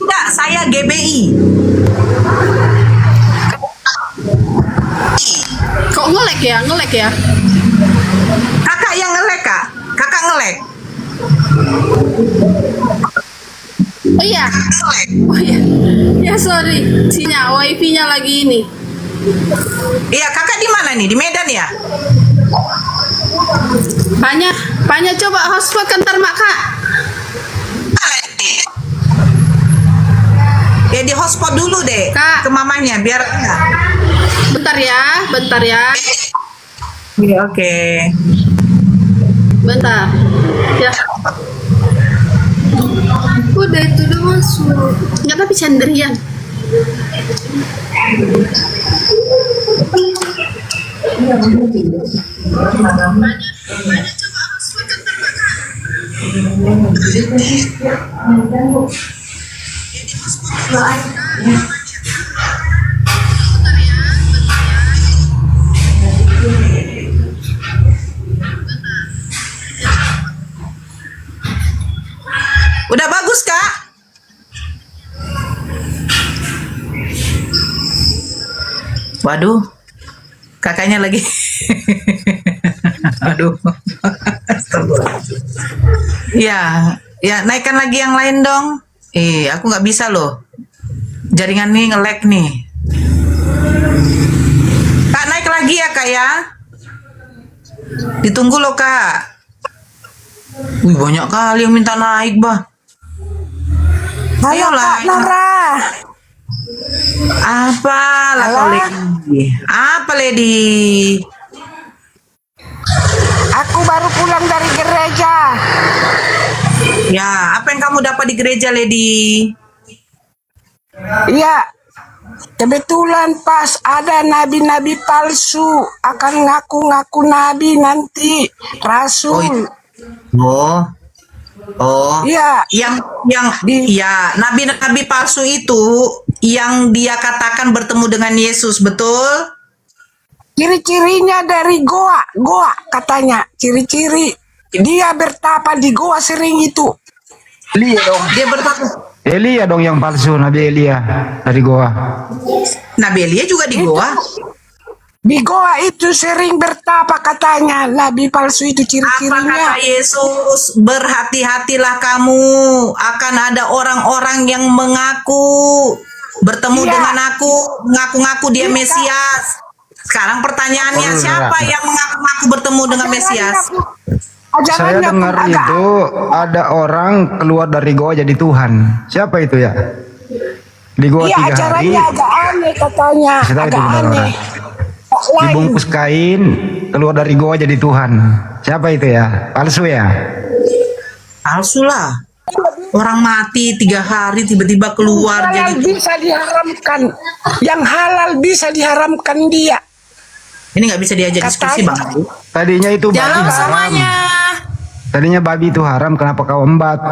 Enggak, saya GBI. Kok ngelek ya? Ngelek ya? Kakak yang ngelek, Kak. Kakak ngelek. Oh iya. Oh iya. Ya sorry. Sinyal wifi-nya lagi ini. Iya, kakak di mana nih? Di Medan ya? Banyak coba hotspot ntar mak kak. Ya di hotspot dulu deh, Kak. Ke mamanya biar. Bentar ya. Iya, oke. Bentar. Ya. Udah itu udah masuk. Enggak tapi sendirian. Udah bagus, Kak? Waduh, kakaknya lagi. Aduh. Ya, naikkan lagi yang lain dong. Aku nggak bisa loh. Jaringan nih nge-lag nih. Kak, naik lagi ya, Kak ya. Ditunggu loh, Kak. Wih, banyak kali yang minta naik, bah. Ayolah. Nora. Apa lah kau lady? Apa lady? Aku baru pulang dari gereja. Ya, apa yang kamu dapat di gereja, lady? Iya, kebetulan pas ada nabi-nabi palsu akan ngaku-ngaku nabi nanti rasul. Oh, iya. Ya, nabi-nabi palsu itu yang dia katakan bertemu dengan Yesus, betul? Ciri-cirinya dari goa katanya. Ciri-ciri dia bertapa di goa sering itu. Elia dong. Dia bertapa. Elia dong yang palsu, Nabi Elia dari goa. Nabi Elia juga di goa. Di goa itu sering bertapa katanya. Nabi palsu itu ciri-cirinya. Apa kata Yesus? Berhati-hatilah kamu, akan ada orang-orang yang mengaku bertemu dengan aku, mengaku-ngaku dia Mesias. Sekarang pertanyaannya, siapa yang mengaku-ngaku bertemu dengan Mesias? Saya dengar itu ada orang keluar dari goa jadi Tuhan. Siapa itu ya? Di goa 3 hari. Acaranya agak aneh katanya. Agak aneh. Dibungkus kain, keluar dari goa jadi Tuhan. Siapa itu ya? Palsu ya? Palsu lah. Orang mati 3 hari tiba-tiba keluar yang jadi bisa diharamkan. Yang halal bisa diharamkan dia. Ini nggak bisa diajak diskusi Bang Adi. Tadinya itu babi Jalan haram. semuanya. Tadinya babi itu haram, kenapa kau embat?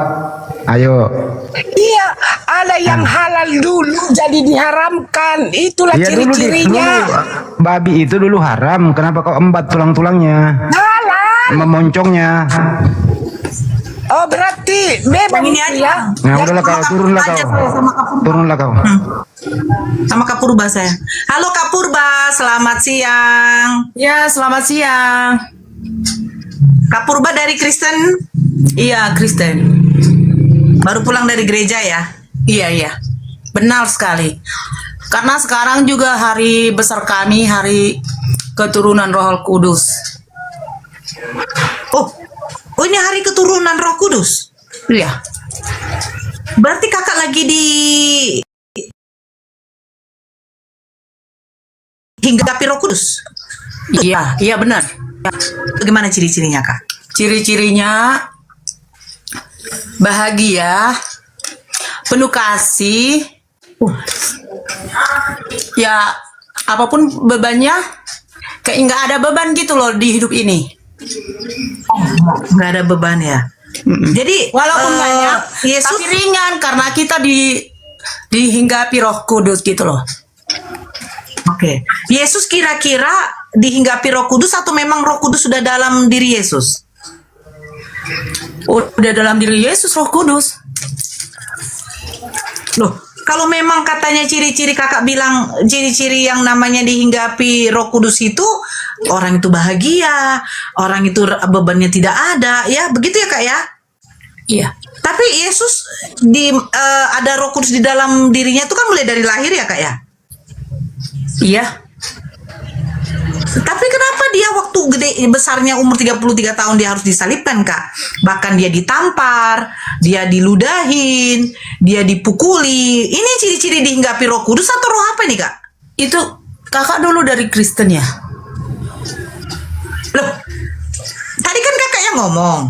Ayo. Iya, ada yang halal dulu jadi diharamkan. Itulah Iya dulu, ciri-cirinya. babi itu dulu haram, kenapa kau embat tulang-tulangnya? Halal. Memoncongnya. Oh berarti bebas Ini itu aja. ya. Nah udahlah kau, turunlah Aja kau. saya sama Kak Purba. Turunlah kau. Sama Kak Purba saya. Halo Kak Purba, selamat siang. Ya, selamat siang. Kak Purba dari Kristen? Iya, Kristen. Baru pulang dari gereja ya? Iya, iya. Benar sekali. Karena sekarang juga hari besar kami, hari keturunan Roh Kudus. Oh ini hari keturunan Roh Kudus? Iya. Berarti kakak lagi di hinggapi Roh Kudus? Iya, iya benar. Bagaimana ciri-cirinya Kak? Ciri-cirinya bahagia, penuh kasih. Ya, apapun bebannya, kayak nggak ada beban gitu loh di hidup ini. Nggak ada beban ya. Jadi walaupun banyak, Yesus tapi ringan karena kita dihinggapi Roh Kudus gitu loh. Oke. Yesus kira-kira dihinggapi Roh Kudus atau memang Roh Kudus sudah dalam diri Yesus? Udah dalam diri Yesus Roh Kudus. Loh, kalau memang katanya ciri-ciri kakak bilang ciri-ciri yang namanya dihinggapi Roh Kudus itu orang itu bahagia, orang itu bebannya tidak ada, ya begitu ya Kak ya? Iya. Tapi Yesus ada Roh Kudus di dalam dirinya itu kan mulai dari lahir ya Kak ya? Iya. Tapi kenapa dia waktu gede besarnya umur 33 tahun dia harus disalibkan Kak? Bahkan dia ditampar, dia diludahin, dia dipukuli. Ini ciri-ciri dihinggapi Roh Kudus atau roh apa nih Kak? Itu kakak dulu dari Kristen ya? Loh, tadi kan kakaknya ngomong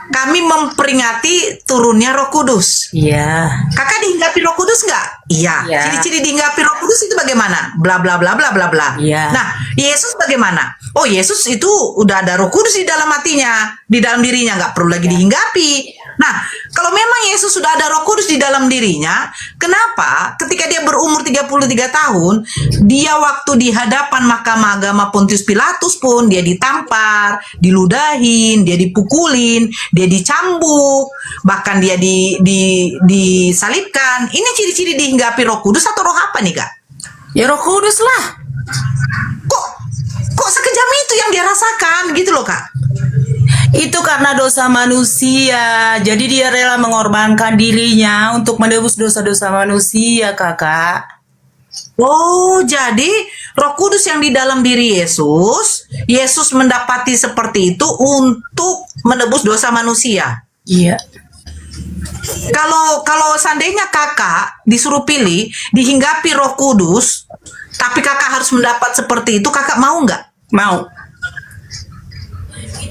kami memperingati turunnya Roh Kudus. Iya. Kakak dihinggapi Roh Kudus nggak? Iya. Iya. Ciri-ciri dihinggapi Roh Kudus itu bagaimana? Bla bla bla bla bla bla. Iya. Nah, Yesus bagaimana? Oh, Yesus itu udah ada Roh Kudus di dalam hatinya, di dalam dirinya, nggak perlu lagi dihinggapi. Nah, kalau memang Yesus sudah ada Roh Kudus di dalam dirinya, kenapa ketika dia berumur 33 tahun, dia waktu di hadapan Mahkamah Agama Pontius Pilatus pun dia ditampar, diludahin, dia dipukulin, dia dicambuk, bahkan dia disalibkan. Ini ciri-ciri dihinggapi Roh Kudus atau roh apa nih Kak? Ya Roh Kudus lah. Kok sekejam itu yang dia rasakan gitu loh Kak? Itu karena dosa manusia. Jadi dia rela mengorbankan dirinya untuk menebus dosa-dosa manusia, Kakak. Oh, jadi Roh Kudus yang di dalam diri Yesus, Yesus mendapati seperti itu untuk menebus dosa manusia. Iya. Kalau seandainya kakak disuruh pilih dihinggapi Roh Kudus, tapi kakak harus mendapat seperti itu, kakak mau nggak? Mau.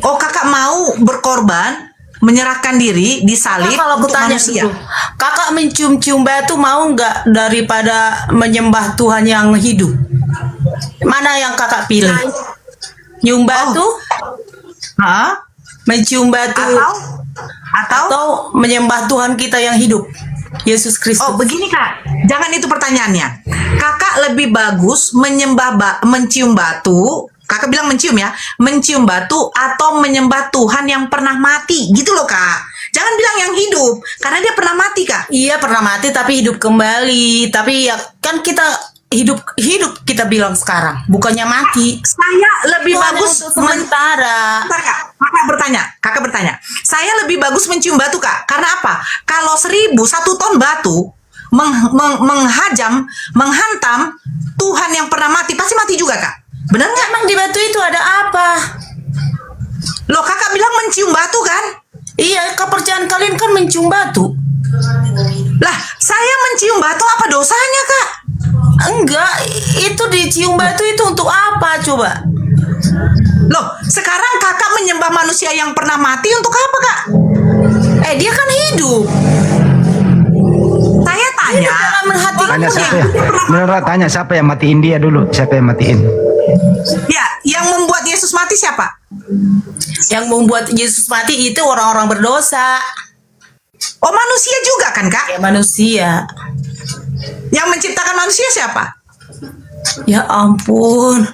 Oh, kakak mau berkorban, menyerahkan diri, disalib Kalau untuk kutanya manusia. dulu, kakak mencium-cium batu mau nggak daripada menyembah Tuhan yang hidup? Mana yang kakak pilih? Nyium batu? Hah? Mencium batu? Atau menyembah Tuhan kita yang hidup? Yesus Kristus. Oh, begini Kak. Jangan itu pertanyaannya. Kakak lebih bagus mencium batu. Kakak bilang mencium ya. Mencium batu atau menyembah Tuhan yang pernah mati. Gitu loh Kak. Jangan bilang yang hidup. Karena dia pernah mati Kak. Iya pernah mati tapi hidup kembali. Tapi ya kan kita hidup kita bilang sekarang. Bukannya mati. Saya lebih Tuhan bagus untuk sementara. Bentar, Kak. Kakak bertanya. Saya lebih bagus mencium batu Kak. Karena apa? Kalau 1 ton batu menghantam Tuhan yang pernah mati, pasti mati juga Kak. Benar nggak? Emang di batu itu ada apa? Loh, kakak bilang mencium batu kan? Iya, kepercayaan kalian kan mencium batu. Lah, saya mencium batu apa dosanya Kak? Enggak, itu dicium batu itu untuk apa coba? Loh, sekarang kakak menyembah manusia yang pernah mati untuk apa Kak? Dia kan hidup. Saya tanya. Hidup dalam hati tanya siapa ya? Menurut tanya siapa yang matiin dia dulu? Siapa yang matiin? Ya, yang membuat Yesus mati siapa? Yang membuat Yesus mati itu orang-orang berdosa. Oh, manusia juga kan, Kak? Ya, manusia. Yang menciptakan manusia siapa? Ya ampun.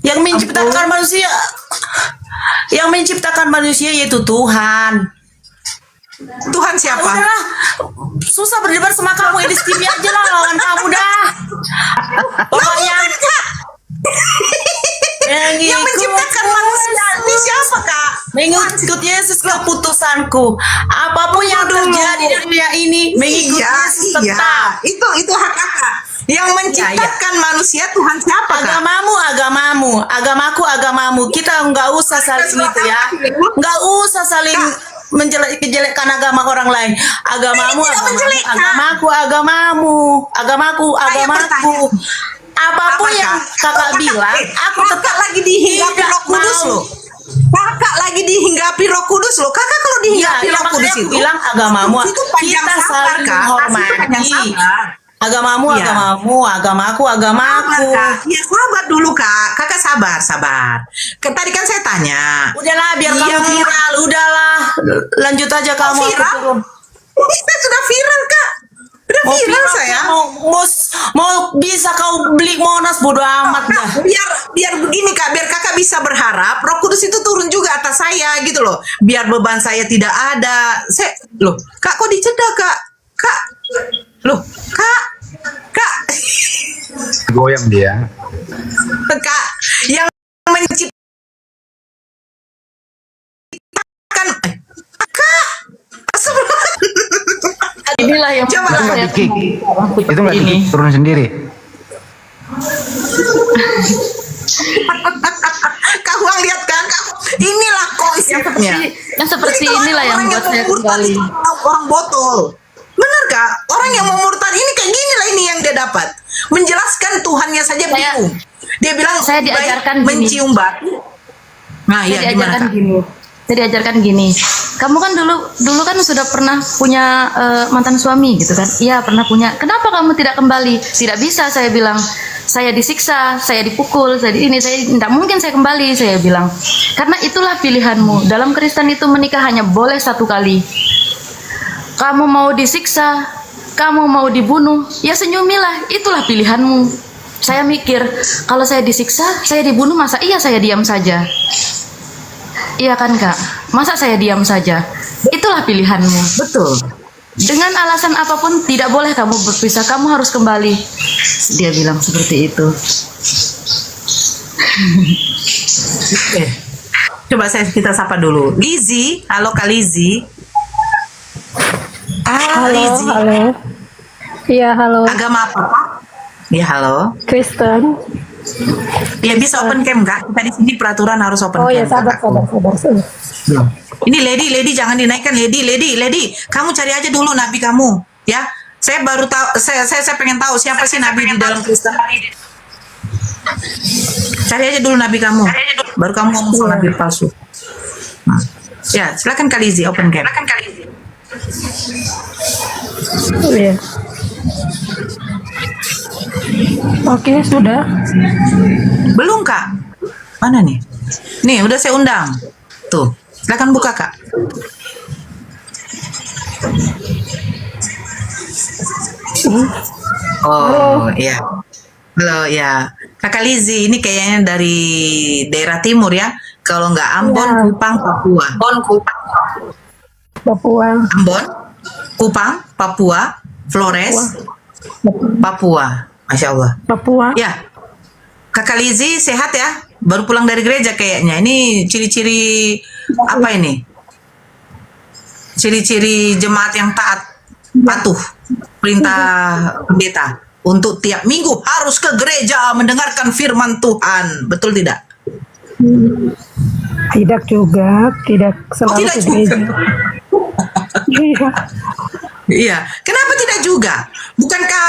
Yang menciptakan manusia. Yang menciptakan manusia yaitu Tuhan. Tuhan siapa? Udahlah, susah berdebat sama kamu, edit TV aja lah lawan kamu dah. Pokoknya yang menciptakan manusia ini siapa, Kak? Mengikut Yesus keputusanku. Apapun yang terjadi di dunia ini, mengikut Yesus tetap. Itu hak Kakak. Yang menciptakan manusia Tuhan siapa, Kak? Agamaku. Kita nggak usah saling itu ya. Nggak usah saling menjelek-jelekkan agama orang lain. Agamaku. Apapun yang kakak bilang, aku tetap lagi dihinggapi Roh Kudus loh. Kakak lagi dihinggapi Roh Kudus loh. Kakak kalau dihinggapi Roh Kudus itu bilang agamamu, kita saling menghormati. Agamaku. Ya sabar dulu, Kak. Kakak sabar. Tadi kan saya tanya. Udahlah, biar kamu viral. Udahlah, lanjut aja kamu. Viral? Saya sudah viral, Kak. Udah viral saya. Mau bisa kau beli Monas, bodo amat dah. Biar begini, Kak, biar Kakak bisa berharap Roh Kudus itu turun juga atas saya gitu loh. Biar beban saya tidak ada. Loh, Kak, kok diceda, Kak? Kak. Loh, Kak. Goyang dia. Kak, yang menciptakan Kak. Inilah yang coba itu nggak di-kick. Itu nggak di-kick, turun sendiri. Kak Huang lihat kan, inilah konsepnya. Yang seperti inilah yang membuat saya kembali. Orang botol. Benar, Kak? Orang yang mau murtad ini kayak gini lah ini yang dia dapat. Menjelaskan Tuhannya saja bingung. Dia bilang saya diajarkan mencium batu. Nah, iya gimana, Kak? Saya diajarkan gini. Kamu kan dulu kan sudah pernah punya mantan suami gitu kan? Iya, pernah punya. Kenapa kamu tidak kembali? Tidak bisa, saya bilang. Saya disiksa, saya dipukul, saya tidak mungkin saya kembali, saya bilang. Karena itulah pilihanmu. Dalam Kristen itu menikah hanya boleh 1 kali. Kamu mau disiksa, kamu mau dibunuh, ya senyumilah, itulah pilihanmu. Saya mikir, kalau saya disiksa, saya dibunuh, masa iya saya diam saja? Iya kan, Kak? Masa saya diam saja? Itulah pilihanmu. Betul. Dengan alasan apapun tidak boleh kamu berpisah, kamu harus kembali. Dia bilang seperti itu. Oke. Coba kita sapa dulu. Lizzy, halo Kak Lizzy. Halo. Iya, halo. Agama apa, Pak? Iya, halo. Kristen. Ya bisa open cam, Kak. Kita di sini peraturan harus open cam. Oh ya, sabar. Ini lady jangan dinaikkan, lady. Kamu cari aja dulu nabi kamu, ya. Saya baru tahu, saya pengen tahu siapa sih nabi di dalam Kristen. Cari aja dulu nabi kamu, baru kamu ngomong soal nabi palsu. Ya, silakan Kak Lizzy, open cam. Iya. Oke, sudah. Belum, Kak. Mana nih? Nih, udah saya undang. Tuh, silakan buka, Kak. Oh, iya. Halo, ya. Kakak Lizzy, ini kayaknya dari daerah timur ya. Kalau nggak Ambon, ya. Kupang, Papua. Ambon, Kupang, Papua, Flores, Papua. Masya Allah. Papua. Ya. Kakak Lizzy sehat ya? Baru pulang dari gereja kayaknya. Ini ciri-ciri apa ini? Ciri-ciri jemaat yang taat, patuh perintah pendeta untuk tiap minggu harus ke gereja mendengarkan firman Tuhan. Betul tidak? Tidak juga, tidak selalu tidak ke gereja. Iya. Iya. Kenapa tidak juga? Bukankah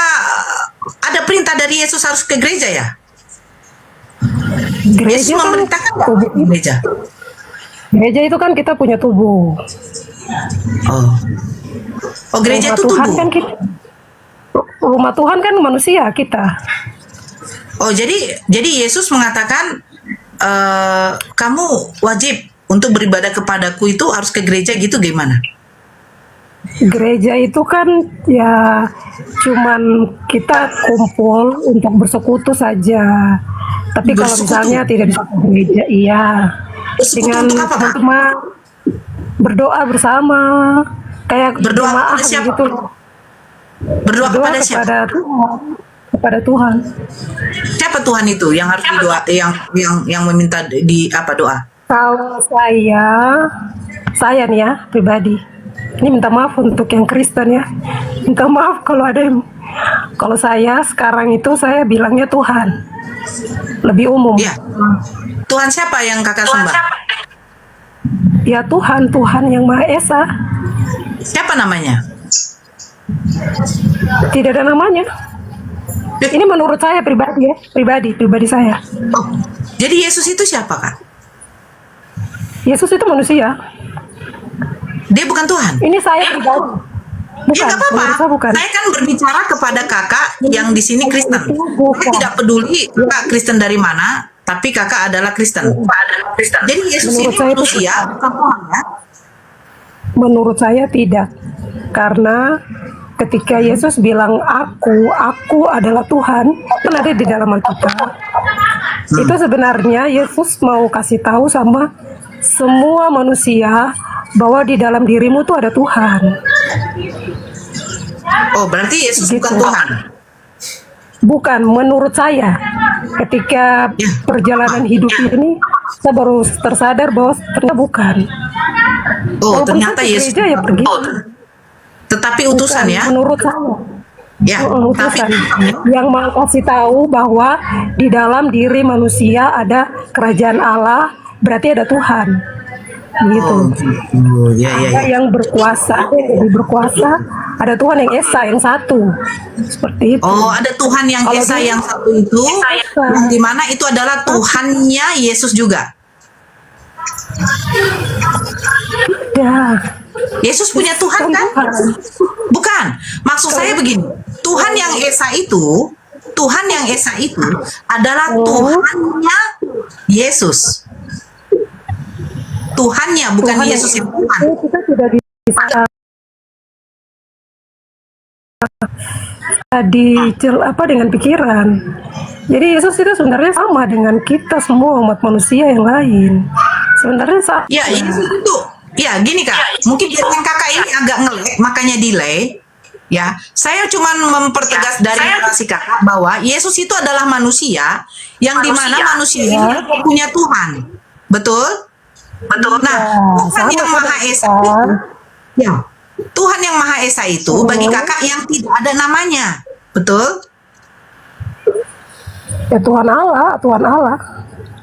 ada perintah dari Yesus harus ke gereja ya? Yesus Gereja memerintahkan kan gereja. Gereja itu kan kita punya tubuh. Oh, gereja Rumah itu Tuhan tubuh. kan kita, rumah Tuhan kan manusia kita. Oh, jadi Yesus mengatakan kamu wajib untuk beribadah kepadaku itu harus ke gereja gitu gimana? Gereja itu kan ya cuman kita kumpul untuk bersekutu saja. Tapi kalau misalnya tidak bisa ke gereja, iya. Dengan teman-teman berdoa bersama, kayak Berdoa jemaah kepada siapa? gitu. Berdoa kepada siapa? Kepada Tuhan. Kepada Tuhan. Siapa Tuhan itu yang harus didoa, yang meminta di apa doa? Kalau saya nih ya pribadi, ini minta maaf untuk yang Kristen ya, minta maaf kalau ada yang, kalau saya sekarang itu saya bilangnya Tuhan, lebih umum. Ya. Tuhan siapa yang kakak sembah? Ya Tuhan yang Maha Esa. Siapa namanya? Tidak ada namanya. Ini menurut saya pribadi ya, pribadi saya. Oh, jadi Yesus itu siapa kak? Yesus itu manusia. Dia bukan Tuhan. Ini saya pribadi. Bukan, Ya nggak apa-apa. menurut saya bukan. Saya kan berbicara kepada kakak yang di sini Kristen. Saya tidak peduli kakak Kristen dari mana, tapi kakak adalah Kristen. Jadi Yesus Menurut ini saya itu manusia, bukan Tuhan ya? Menurut saya tidak. Karena ketika Yesus bilang aku adalah Tuhan, kan ada di dalam Alkitab. Itu sebenarnya Yesus mau kasih tahu sama semua manusia bahwa di dalam dirimu tuh ada Tuhan. Oh, berarti Yesus bukan Gitu. Tuhan. Bukan, menurut saya. Ketika perjalanan hidup ini, saya baru tersadar bahwa ternyata bukan. Oh, Walaupun ternyata saya ke Yesus gereja ya pergi. tetapi utusan Bukan, ya? menurut saya. Ya, Utusan yang mau kasih tahu bahwa di dalam diri manusia ada kerajaan Allah, berarti ada Tuhan. Gitu. Oh, ya, Ada yang berkuasa, ada yang lebih berkuasa, ada Tuhan yang Esa, yang satu. Seperti itu. Oh, ada Tuhan yang Kalau Esa dia- yang satu itu, yang dimana itu adalah Tuhannya Yesus juga. Ya. Yesus punya Tuhan kan? Bukan. Maksud saya begini, Tuhan yang Esa itu adalah Tuhannya Yesus. Tuhannya, bukan Tuhan Yesus yang Tuhan. Kita tidak bisa dengan pikiran. Jadi Yesus itu sebenarnya sama dengan kita semua umat manusia yang lain. Sebenarnya sama. Ya, Yesus itu. Ya, gini Kak. Mungkin jaringan Kakak ini agak ngelek, makanya delay. Ya, saya cuma mempertegas dari narasi Kakak bahwa Yesus itu adalah manusia yang dimana manusia ini punya Tuhan. Betul? Betul. Nah, Tuhan yang Maha Esa itu, ya, Tuhan yang Maha Esa itu bagi Kakak yang tidak ada namanya. Betul? Ya Tuhan Allah.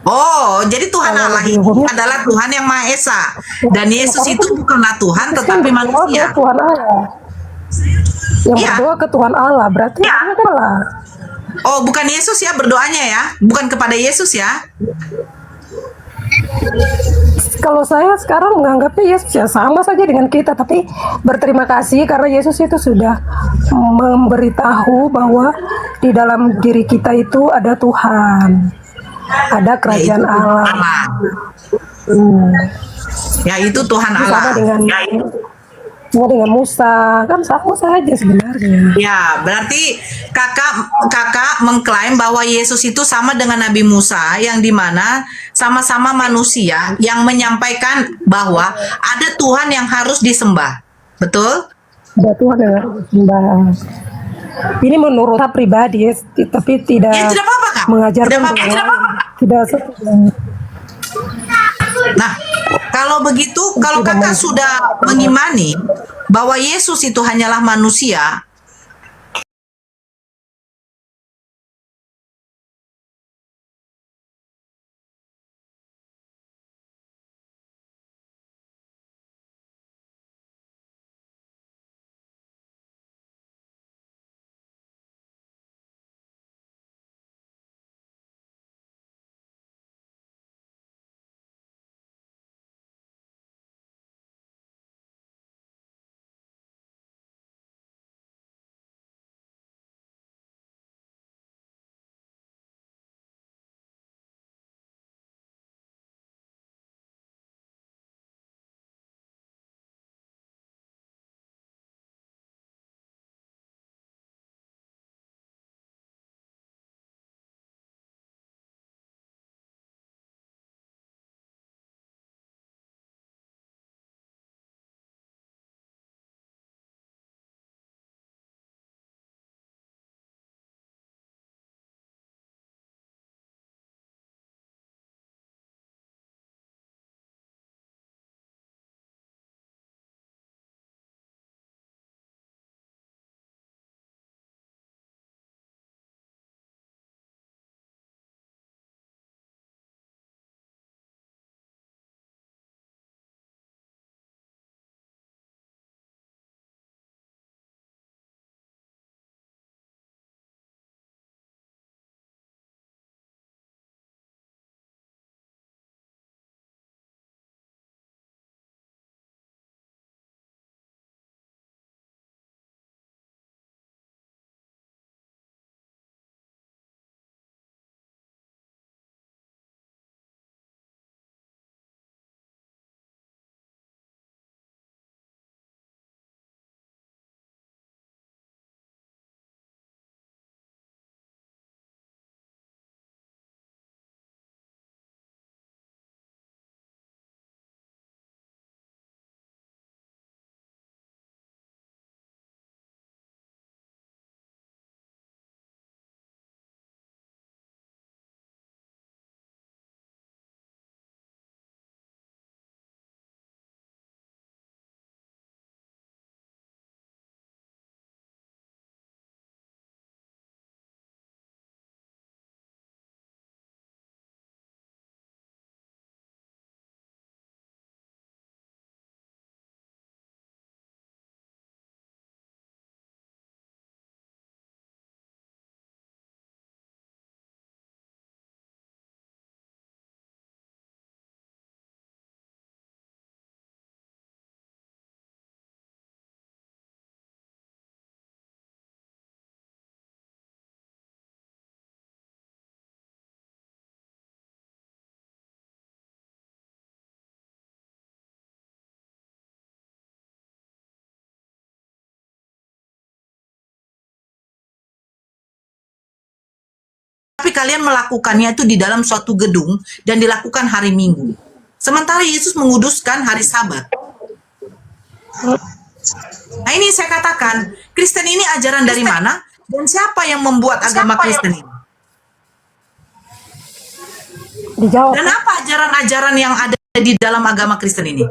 Oh, jadi Tuhan Allah itu adalah Tuhan yang Maha Esa. Dan Yesus itu bukanlah Tuhan tetapi manusia. Tuhan Allah. Yang berdoa ke Tuhan Allah, berarti Allah. Oh, bukan Yesus ya berdoanya ya? Bukan kepada Yesus ya? Kalau saya sekarang menganggapnya Yesus ya sama saja dengan kita, tapi berterima kasih karena Yesus itu sudah memberitahu bahwa di dalam diri kita itu ada Tuhan, ada kerajaan Allah. Ya itu Tuhan Sama Allah. dengan Musa, kan sama saja sebenarnya. Ya, berarti kakak mengklaim bahwa Yesus itu sama dengan Nabi Musa yang dimana sama-sama manusia yang menyampaikan bahwa ada Tuhan yang harus disembah. Betul? Ada Tuhan yang harus disembah. Ini menurut saya pribadi, tapi tidak, tidak apa-apa, Kak. mengajarkan Tidak apa-apa. tidak. Nah, kalau begitu, kalau kakak sudah mengimani bahwa Yesus itu hanyalah manusia, kalian melakukannya itu di dalam suatu gedung dan dilakukan hari Minggu. Sementara Yesus menguduskan hari Sabat. Nah ini saya katakan, Kristen ini ajaran dari mana? Dan siapa yang membuat agama Kristen ini? Dijawab. Dan apa ajaran-ajaran yang ada di dalam agama Kristen ini?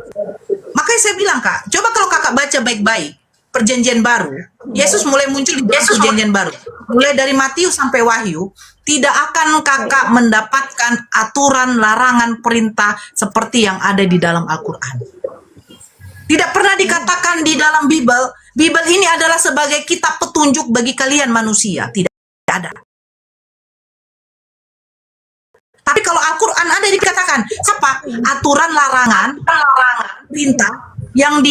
Makanya saya bilang, Kak, coba kalau kakak baca baik-baik Perjanjian Baru, Yesus mulai muncul di dalam Perjanjian Baru. Mulai dari Matius sampai Wahyu, tidak akan kakak mendapatkan aturan, larangan, perintah seperti yang ada di dalam Al-Quran. Tidak pernah dikatakan di dalam Bible ini adalah sebagai kitab petunjuk bagi kalian manusia. Tidak ada. Tapi kalau Al-Quran ada dikatakan, apa? Aturan, larangan, perintah yang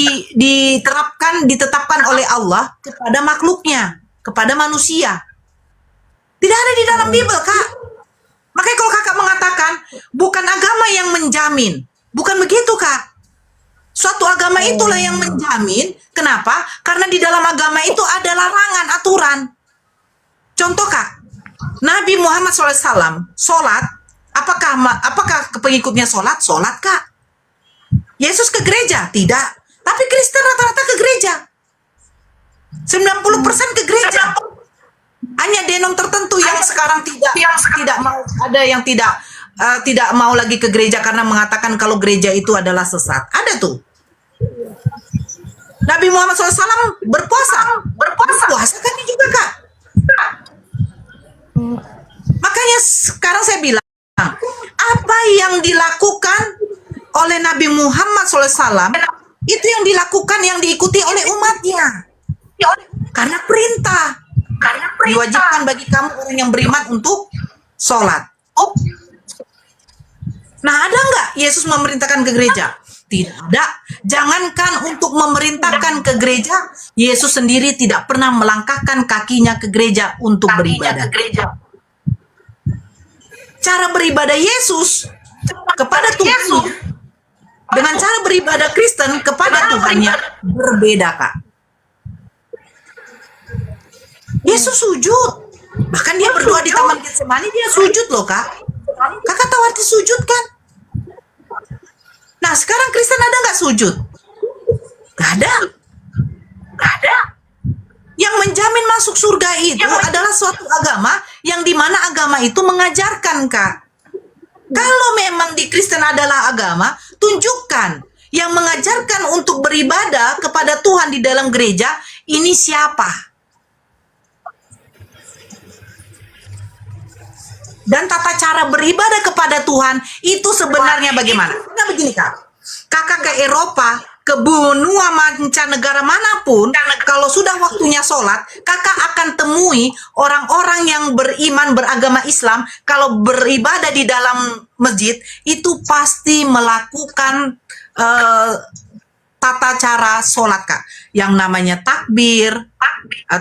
ditetapkan oleh Allah kepada makhluknya, kepada manusia. Tidak ada di dalam Bible, Kak. Makanya kalau kakak mengatakan, bukan agama yang menjamin. Bukan begitu, Kak. Suatu agama itulah yang menjamin. Kenapa? Karena di dalam agama itu ada larangan, aturan. Contoh, Kak. Nabi Muhammad SAW, sholat, apakah pengikutnya sholat? Sholat, Kak. Yesus ke gereja? Tidak. Tapi Kristen rata-rata ke gereja. 90% ke gereja. Hanya denom tertentu yang sekarang tidak mau, ada yang tidak mau lagi ke gereja karena mengatakan kalau gereja itu adalah sesat. Ada tuh. Nabi Muhammad SAW berpuasa. Puasa kan juga, Kak. Makanya sekarang saya bilang, apa yang dilakukan oleh Nabi Muhammad SAW itu yang dilakukan, yang diikuti oleh umatnya. Karena perintah. Diwajibkan bagi kamu orang yang beriman untuk sholat. Nah, ada nggak Yesus memerintahkan ke gereja? Tidak ada. Jangankan untuk memerintahkan ke gereja, Yesus sendiri tidak pernah melangkahkan kakinya ke gereja untuk beribadah. Cara beribadah Yesus kepada Tuhan dengan cara beribadah Kristen kepada Tuhannya berbeda, Kak. Yesus sujud. Bahkan dia berdoa di Taman Getsemani, dia sujud loh, Kak. Kakak tahu arti sujud kan? Nah, sekarang Kristen ada nggak sujud? Gak ada. Yang menjamin masuk surga itu adalah suatu agama yang dimana agama itu mengajarkan, Kak. Kalau memang di Kristen adalah agama, tunjukkan yang mengajarkan untuk beribadah kepada Tuhan di dalam gereja, ini siapa? Dan tata cara beribadah kepada Tuhan itu sebenarnya bagaimana? Nah begini, Kak. Kakak ke Eropa, ke benua mancanegara manapun, kalau sudah waktunya sholat, kakak akan temui orang-orang yang beriman beragama Islam, kalau beribadah di dalam masjid, itu pasti melakukan tata cara sholat, Kak. Yang namanya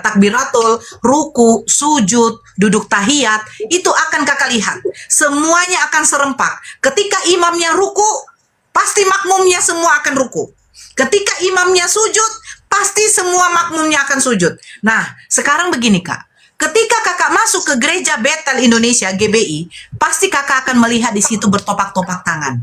takbiratul, ruku, sujud, duduk tahiyat, itu akan kakak lihat. Semuanya akan serempak. Ketika imamnya ruku, pasti makmumnya semua akan ruku. Ketika imamnya sujud, pasti semua makmumnya akan sujud. Nah, sekarang begini, Kak. Ketika kakak masuk ke gereja Betel Indonesia, GBI, pasti kakak akan melihat di situ bertopak-topak tangan.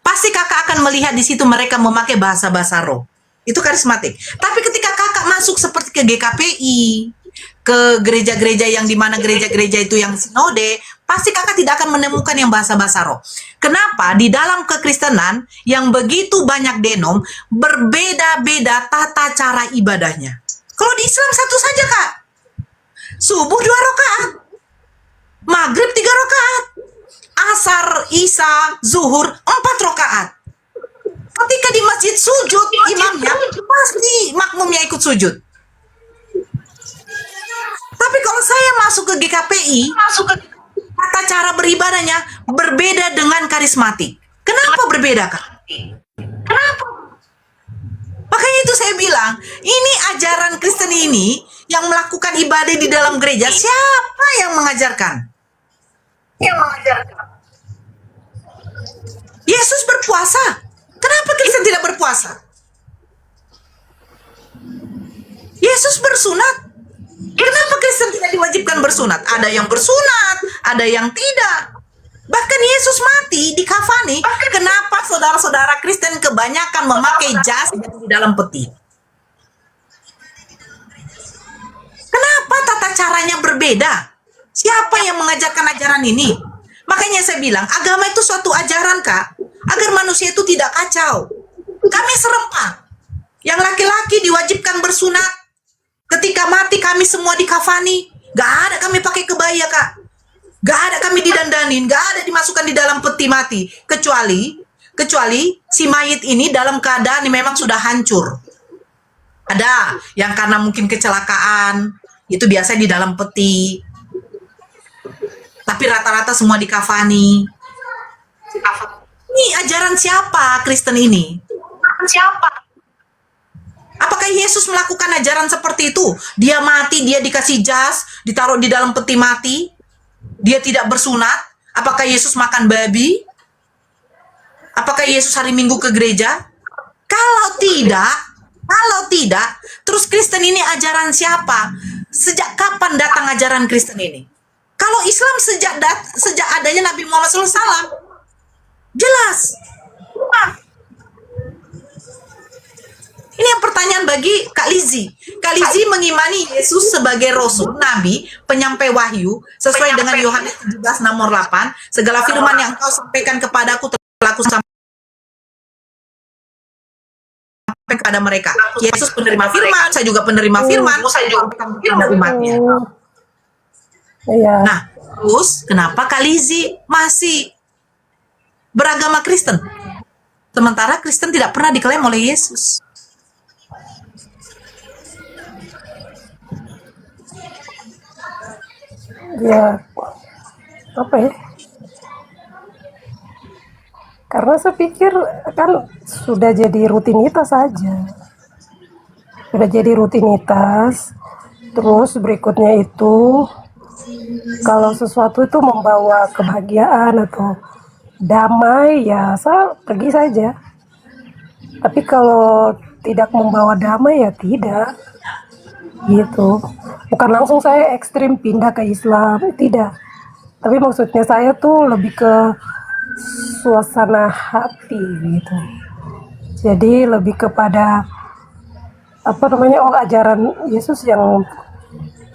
Pasti kakak akan melihat di situ mereka memakai bahasa-bahasa roh. Itu karismatik. Tapi ketika kakak masuk seperti ke GKPI, ke gereja-gereja yang dimana gereja-gereja itu yang sinode, pasti kakak tidak akan menemukan yang bahasa-bahasa roh. Kenapa? Di dalam kekristenan yang begitu banyak denom, berbeda-beda tata cara ibadahnya. Kalau di Islam satu saja, Kak. Subuh 2 rakaat, maghrib 3 rakaat, asar, isya, zuhur 4 rakaat. Ketika di masjid sujud imamnya, pasti makmumnya ikut sujud. Tapi kalau saya masuk ke GKPI, tata cara beribadahnya berbeda dengan karismatik. Kenapa berbeda, Kak? Kenapa? Makanya itu saya bilang, ini ajaran Kristen ini yang melakukan ibadah di dalam gereja, siapa yang mengajarkan? Yesus berpuasa. Kenapa Kristen tidak berpuasa? Yesus bersunat. Kenapa Kristen tidak diwajibkan bersunat? Ada yang bersunat, ada yang tidak. Bahkan Yesus mati di kafani. Kenapa saudara-saudara Kristen kebanyakan memakai jas di dalam peti? Kenapa tata caranya berbeda? Siapa yang mengajarkan ajaran ini? Makanya saya bilang, agama itu suatu ajaran, Kak, agar manusia itu tidak kacau. Kami serempak. Yang laki-laki diwajibkan bersunat. Ketika mati kami semua dikafani. Gak ada kami pakai kebaya, Kak. Gak ada kami didandanin, gak ada dimasukkan di dalam peti mati. Kecuali si mayit ini dalam keadaan yang memang sudah hancur. Ada yang karena mungkin kecelakaan, itu biasa di dalam peti. Tapi rata-rata semua dikafani. Ini ajaran siapa Kristen ini? Siapa? Apakah Yesus melakukan ajaran seperti itu? Dia mati, dia dikasih jas, ditaruh di dalam peti mati. Dia tidak bersunat. Apakah Yesus makan babi? Apakah Yesus hari Minggu ke gereja? Kalau tidak, terus Kristen ini ajaran siapa? Sejak kapan datang ajaran Kristen ini? Kalau Islam sejak adanya Nabi Muhammad SAW, jelas. Ini yang pertanyaan bagi Kak Lizzie. Kak Lizzie mengimani Yesus sebagai Rasul, Nabi, penyampai wahyu, sesuai dengan Yohanes 17 nomor 8. Segala firman yang engkau sampaikan kepadaku telah aku sampaikan kepada mereka. Yesus penerima firman, saya juga penerima firman, saya juga penerima umatnya. Nah, terus kenapa Kak Lizzie masih beragama Kristen? Sementara Kristen tidak pernah diklaim oleh Yesus. Ya, apa ya? Karena saya pikir kan sudah jadi rutinitas saja. Sudah jadi rutinitas. Terus berikutnya itu, kalau sesuatu itu membawa kebahagiaan atau damai, ya saya pergi saja. Tapi kalau tidak membawa damai, ya tidak. Gitu. Bukan langsung saya ekstrim pindah ke Islam, tidak. Tapi maksudnya saya tuh lebih ke suasana hati gitu. Jadi lebih kepada ajaran Yesus yang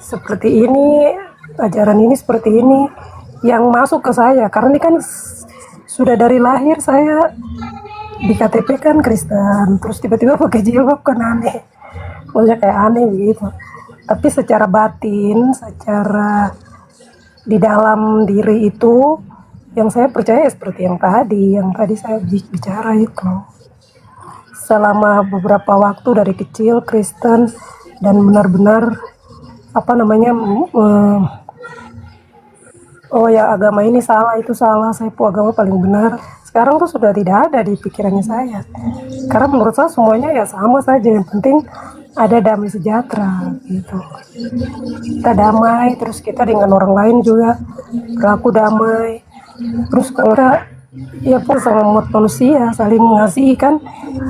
seperti ini, ajaran ini seperti ini yang masuk ke saya. Karena ini kan sudah dari lahir saya di KTP kan Kristen, terus tiba-tiba pakai jilbab kan aneh. Maksudnya kayak aneh gitu. Tapi secara batin, secara di dalam diri itu, yang saya percaya seperti yang tadi saya bicara itu. Selama beberapa waktu dari kecil Kristen dan benar-benar agama ini salah, itu salah, saya agama paling benar. Sekarang tuh sudah tidak ada di pikirannya saya. Karena menurut saya semuanya ya sama saja, yang penting ada damai sejahtera gitu. Kita damai, terus kita dengan orang lain juga berlaku damai. Terus kalau kita ya pun sama manusia saling mengasihi kan.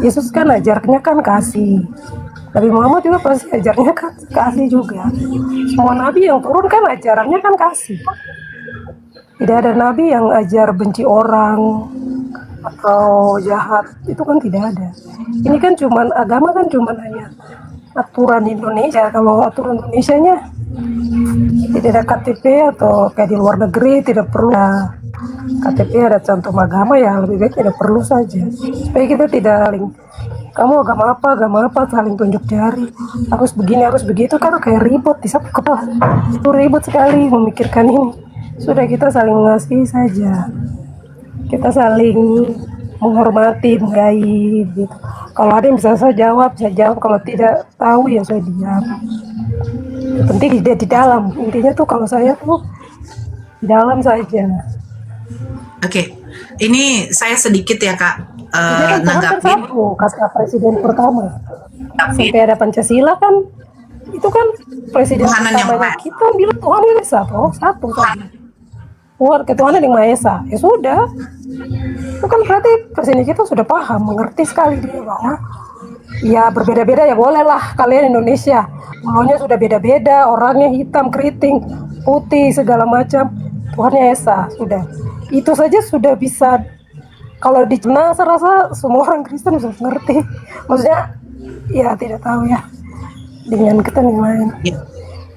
Yesus kan ajarnya kan kasih. Nabi Muhammad juga pasti ajarnya kan kasih juga. Semua nabi yang turun kan ajarannya kan kasih. Tidak ada nabi yang ajar benci orang atau jahat, itu kan tidak ada. Ini kan cuman agama kan cuman hanya aturan Indonesia. Kalau aturan Indonesianya tidak ada KTP atau kayak di luar negeri tidak perlu KTP ada cantum agama, ya lebih baik tidak perlu saja supaya kita tidak saling kamu agama apa saling tunjuk jari, harus begini harus begitu, kan kayak ribut di satu kepala. Itu ribut sekali memikirkan ini. Sudah kita saling mengasihi saja, kita saling menghormati, menghargai gitu. Kalau ada yang bisa saya jawab, kalau tidak tahu ya saya diam. Yang penting dia di dalam, intinya tuh kalau saya tuh di dalam saja. Oke, ini saya sedikit ya Kak Kan nanggapin. satu kata presiden pertama sampai ada Pancasila kan, itu kan presiden Tuhanan yang pertamanya Maha. kita bilang Tuhan yang satu saja. Tuhan ketuhanan yang Maha Esa, ya sudah. Itu kan berarti presiden kita sudah paham, mengerti sekali dia bahwa ya berbeda-beda ya bolehlah kalian Indonesia. Maunya sudah beda-beda, orangnya hitam, keriting, putih, segala macam. Tuhannya Esa, sudah. Itu saja sudah bisa, kalau dicerna saya rasa semua orang Kristen bisa ngerti. Maksudnya, ya tidak tahu ya, dengan kita yang lain.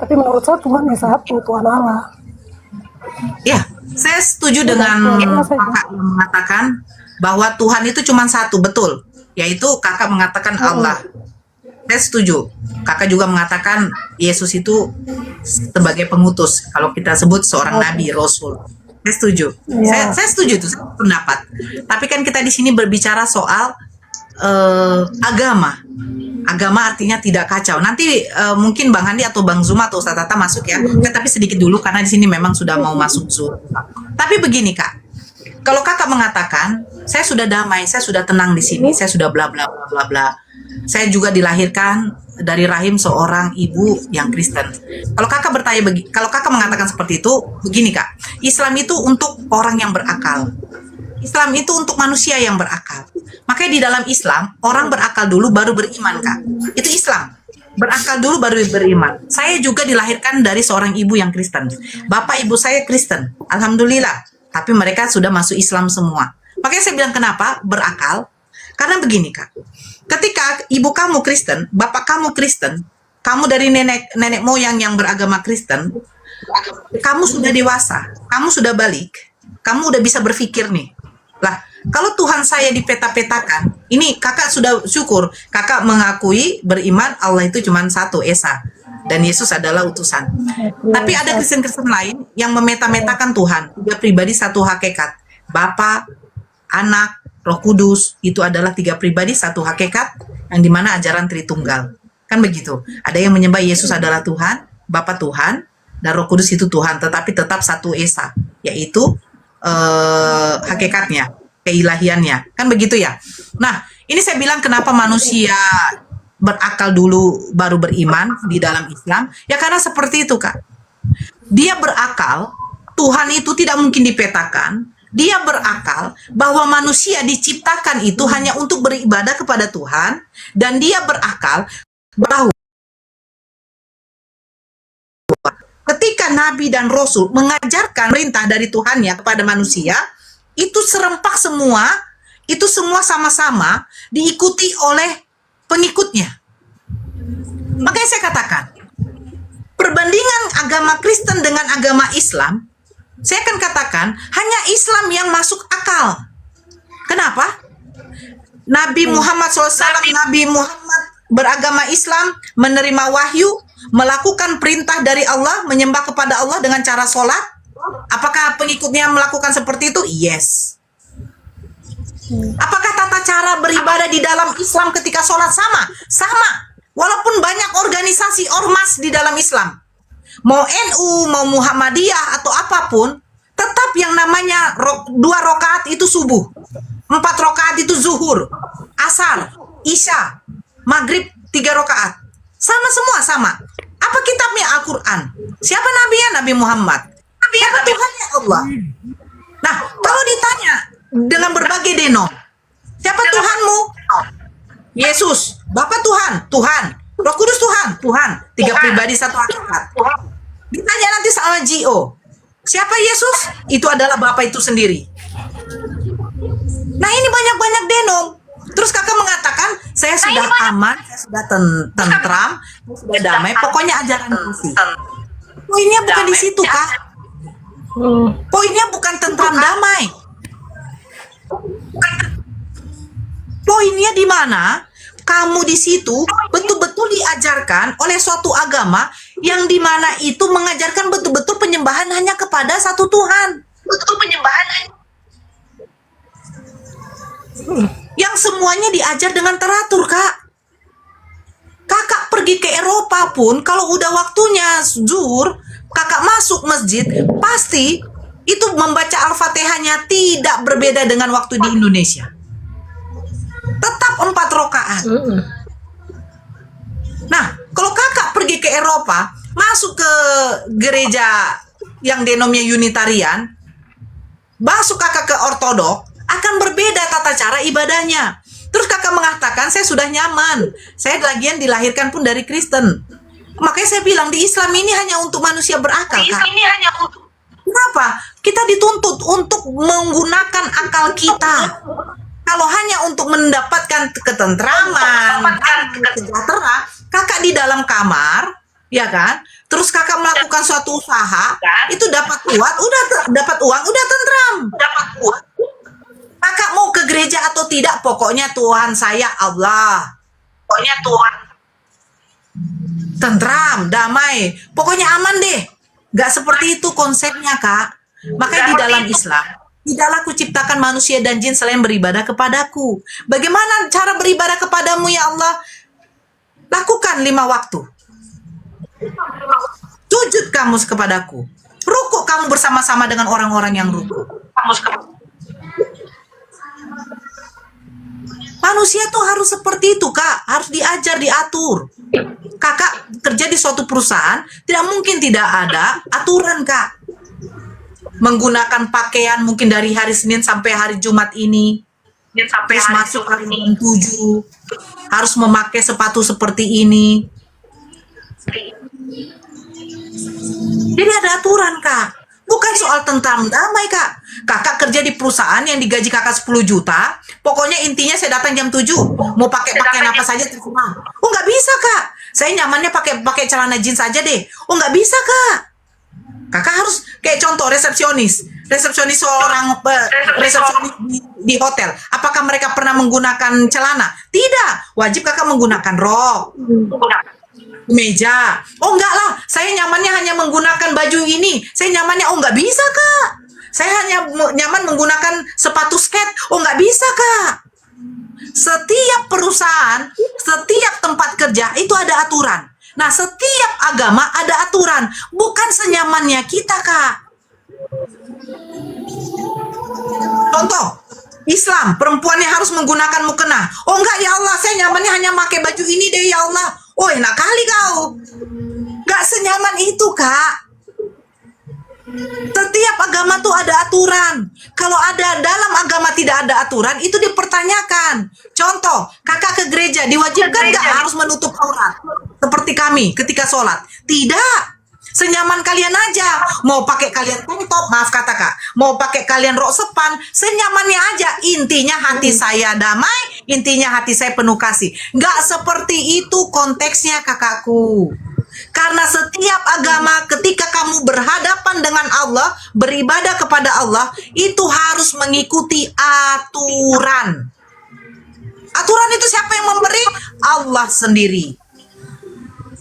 Tapi menurut saya Tuhan yang satu, Tuhan Allah. Ya, saya setuju dengan kakak yang mengatakan bahwa Tuhan itu cuma satu, betul. Yaitu kakak mengatakan Allah. Saya setuju. Kakak juga mengatakan Yesus itu sebagai pengutus. Kalau kita sebut seorang nabi, rasul. Saya setuju. Saya setuju itu pendapat. Tapi kan kita di sini berbicara soal agama. Agama artinya tidak kacau. Nanti mungkin Bang Handi atau Bang Zuma atau Ustaz Tata masuk ya. Tapi sedikit dulu karena di sini memang sudah mau masuk Zoom. Tapi begini Kak, kalau Kakak mengatakan saya sudah damai, saya sudah tenang di sini, saya sudah bla bla bla bla bla. Saya juga dilahirkan dari rahim seorang ibu yang Kristen. Kalau Kakak bertanya kalau Kakak mengatakan seperti itu, begini Kak, Islam itu untuk orang yang berakal. Islam itu untuk manusia yang berakal. Makanya di dalam Islam, orang berakal dulu baru beriman, Kak. Itu Islam. Berakal dulu baru beriman. Saya juga dilahirkan dari seorang ibu yang Kristen. Bapak ibu saya Kristen. Alhamdulillah. Tapi mereka sudah masuk Islam semua. Makanya saya bilang kenapa berakal? Karena begini, Kak. Ketika ibu kamu Kristen, bapak kamu Kristen, kamu dari nenek moyang yang beragama Kristen, kamu sudah dewasa, kamu sudah balik, kamu udah bisa berpikir nih. Lah, kalau Tuhan saya dipeta-petakan, ini kakak sudah syukur, kakak mengakui beriman Allah itu cuma satu, Esa, dan Yesus adalah utusan. Tapi ada Kristen-Kristen lain yang memeta-metakan Tuhan, tiga pribadi satu hakikat, Bapa, Anak, Roh Kudus, itu adalah tiga pribadi satu hakikat, yang dimana ajaran Tritunggal. Kan begitu, ada yang menyembah Yesus adalah Tuhan, Bapa Tuhan, dan Roh Kudus itu Tuhan, tetapi tetap satu Esa, yaitu hakikatnya, keilahiannya, kan begitu ya. Nah, ini saya bilang kenapa manusia berakal dulu baru beriman di dalam Islam, ya karena seperti itu Kak. Dia berakal, Tuhan itu tidak mungkin dipetakan, dia berakal bahwa manusia diciptakan itu hanya untuk beribadah kepada Tuhan, dan dia berakal bahwa ketika Nabi dan Rasul mengajarkan perintah dari Tuhannya kepada manusia, itu serempak semua, itu semua sama-sama diikuti oleh pengikutnya. Makanya saya katakan, perbandingan agama Kristen dengan agama Islam, saya akan katakan hanya Islam yang masuk akal. Kenapa? Nabi Muhammad SAW, Nabi Muhammad beragama Islam, menerima wahyu, melakukan perintah dari Allah, menyembah kepada Allah dengan cara sholat. Apakah pengikutnya melakukan seperti itu? Yes. Apakah tata cara beribadah di dalam Islam ketika sholat sama? Sama. Walaupun banyak organisasi ormas di dalam Islam, mau NU, mau Muhammadiyah atau apapun, tetap yang namanya 2 rakaat itu subuh, 4 rakaat itu zuhur, asar, isya, maghrib 3 rakaat. Sama semua sama. Apa kitabnya Al-Quran? Siapa nabinya? Nabi Muhammad. Siapa Tuhannya? Allah. Nah, kalau ditanya dengan berbagai denom, siapa Tuhanmu? Yesus. Bapak Tuhan, Tuhan. Roh Kudus Tuhan, Tuhan. 3 pribadi satu hakikat. Ditanya nanti sama G.O. Siapa Yesus? Itu adalah Bapak itu sendiri. Nah, ini banyak-banyak denom. Terus kakak mengatakan, saya sudah aman, saya sudah tentram, sudah damai, pokoknya ajaran kasih. Poinnya bukan di situ, Kak. Poinnya bukan tentram damai. Poinnya di mana kamu di situ betul-betul diajarkan oleh suatu agama yang di mana itu mengajarkan betul-betul penyembahan hanya kepada satu Tuhan. Betul penyembahan hanya yang semuanya diajar dengan teratur, Kak. Kakak pergi ke Eropa pun, kalau udah waktunya zuhur, kakak masuk masjid, pasti itu membaca Al-Fatihahnya tidak berbeda dengan waktu di Indonesia. Tetap 4 rakaat. Nah, kalau kakak pergi ke Eropa, masuk ke gereja yang denomnya Unitarian, masuk kakak ke Ortodok, akan berbeda tata cara ibadahnya. Terus kakak mengatakan, saya sudah nyaman, saya lagian dilahirkan pun dari Kristen. Makanya saya bilang di Islam ini hanya untuk manusia berakal, Kak. Ini hanya untuk Kenapa? Kita dituntut untuk menggunakan akal kita. Kalau hanya untuk mendapatkan ketentraman, sejahtera, kakak di dalam kamar, ya kan? Terus kakak melakukan suatu usaha, itu dapat uang, udah tentram. Kakak mau ke gereja atau tidak, pokoknya Tuhan saya Allah. Pokoknya Tuhan. Tentram, damai, pokoknya aman deh. Gak seperti itu konsepnya, Kak. Makanya di dalam Islam, tidaklah kuciptakan manusia dan jin selain beribadah kepadaku. Bagaimana cara beribadah kepadamu ya Allah? Lakukan 5 waktu. Sujud kamu kepadaku. Rukuk kamu bersama-sama dengan orang-orang yang rukuk. Manusia tuh harus seperti itu, Kak. Harus diajar, diatur. Kakak kerja di suatu perusahaan, tidak mungkin tidak ada aturan, Kak. Menggunakan pakaian mungkin dari hari Senin sampai hari Jumat ini. Terus masuk hari 7. Harus memakai sepatu seperti ini. Jadi ada aturan, Kak. Bukan soal tentram damai, Kak. Kakak kerja di perusahaan yang digaji kakak 10 juta. Pokoknya intinya saya datang jam 7. Mau pakai pakaian apa saja terserah. Oh, nggak bisa, Kak. Saya nyamannya pakai celana jeans saja deh. Oh, nggak bisa, Kak. Kakak harus kayak contoh resepsionis seorang resepsionis di hotel. Apakah mereka pernah menggunakan celana? Tidak. Wajib kakak menggunakan rok, meja. Oh, enggak lah, saya nyamannya hanya menggunakan baju ini. Saya nyamannya, oh nggak bisa, Kak. Saya hanya nyaman menggunakan sepatu skate. Oh, nggak bisa, Kak. Setiap perusahaan, setiap tempat kerja itu ada aturan. Nah, setiap agama ada aturan, bukan senyamannya kita, Kak. Contoh, Islam, perempuannya harus menggunakan mukena. Oh enggak ya Allah, saya nyamannya hanya pakai baju ini deh ya Allah. Oh, enak kali kau. Gak senyaman itu, Kak. Setiap agama tuh ada aturan. Kalau ada dalam agama tidak ada aturan, itu dipertanyakan. Contoh, kakak ke gereja, diwajibkan nggak harus menutup aurat? Seperti kami ketika sholat. Tidak. Senyaman kalian aja. Mau pakai kalian tank top, maaf kata Kak. Mau pakai kalian rok sepan, senyamannya aja. Intinya hati saya damai, intinya hati saya penuh kasih. Nggak seperti itu konteksnya, kakakku. Karena setiap agama ketika kamu berhadapan dengan Allah, beribadah kepada Allah, itu harus mengikuti aturan. Aturan itu siapa yang memberi? Allah sendiri.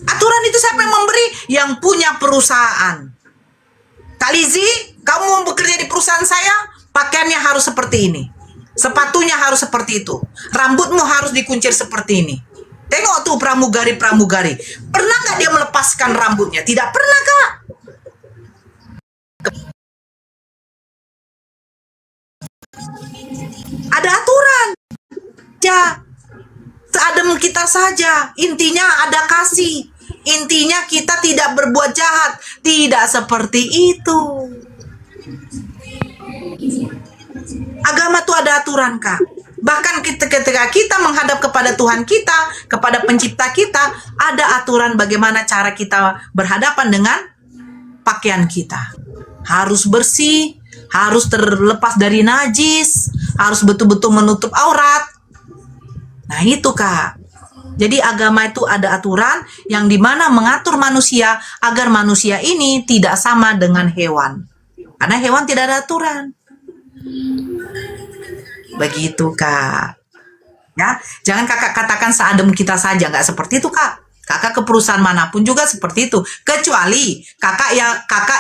Aturan itu siapa yang memberi? Yang punya perusahaan. Kak Lizzy, kamu mau bekerja di perusahaan saya, pakaiannya harus seperti ini. Sepatunya harus seperti itu. Rambutmu harus dikuncir seperti ini. Tengok tuh pramugari-pramugari. Pernah nggak dia melepaskan rambutnya? Tidak pernah, Kak. Ada aturan. Ya, seadem kita saja. Intinya ada kasih. Intinya kita tidak berbuat jahat. Tidak seperti itu. Agama tuh ada aturan, Kak. Bahkan ketika kita menghadap kepada Tuhan kita, kepada pencipta kita, ada aturan bagaimana cara kita berhadapan dengan pakaian kita. Harus bersih, harus terlepas dari najis, harus betul-betul menutup aurat. Nah itu, Kak. Jadi agama itu ada aturan yang dimana mengatur manusia agar manusia ini tidak sama dengan hewan. Karena hewan tidak ada aturan. Begitu, Kak. Ya, jangan kakak katakan seadem kita saja, nggak seperti itu, Kak. Kakak ke perusahaan manapun juga seperti itu, kecuali kakak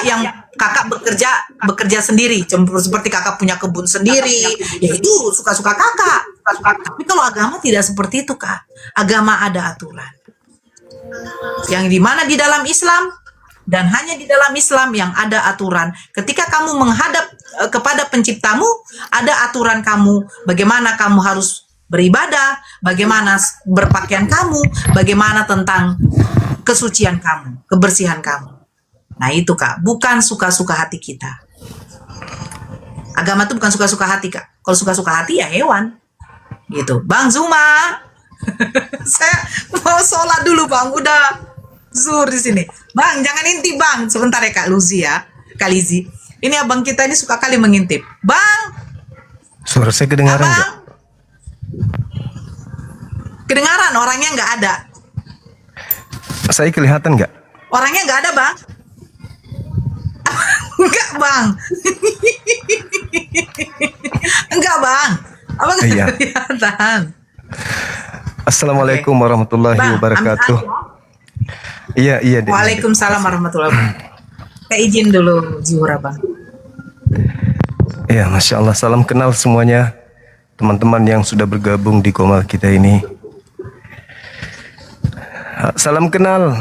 yang bekerja sendiri, seperti kakak punya kebun sendiri, ya itu suka-suka kakak. Tapi kalau agama tidak seperti itu, Kak. Agama ada aturan. Yang dimana di dalam Islam, dan hanya di dalam Islam yang ada aturan. Ketika kamu menghadap kepada penciptamu, ada aturan kamu, bagaimana kamu harus beribadah, bagaimana berpakaian kamu, bagaimana tentang kesucian kamu, kebersihan kamu. Nah itu, Kak, bukan suka-suka hati kita. Agama itu bukan suka-suka hati, Kak. Kalau suka-suka hati ya hewan. Gitu. Bang Zuma, saya mau sholat dulu, Bang. Udah zuhur di sini. Bang, jangan inti, Bang. Sebentar ya, Kak Luzi ya. Kak Lizzy. Ini abang kita ini suka kali mengintip. Bang, Suara saya kedengaran nggak? kedengaran orangnya nggak ada. Saya kelihatan nggak? Orangnya nggak ada, Bang. Enggak, Bang. Enggak, Bang. Abang nggak Iya. kelihatan. Assalamualaikum warahmatullahi Bang, wabarakatuh. Iya, Dek. Waalaikumsalam warahmatullahi wabarakatuh. Kita izin dulu Zuhura, Bang. Ya, Masya Allah. Salam kenal semuanya, teman-teman yang sudah bergabung di Komal kita ini. Salam kenal,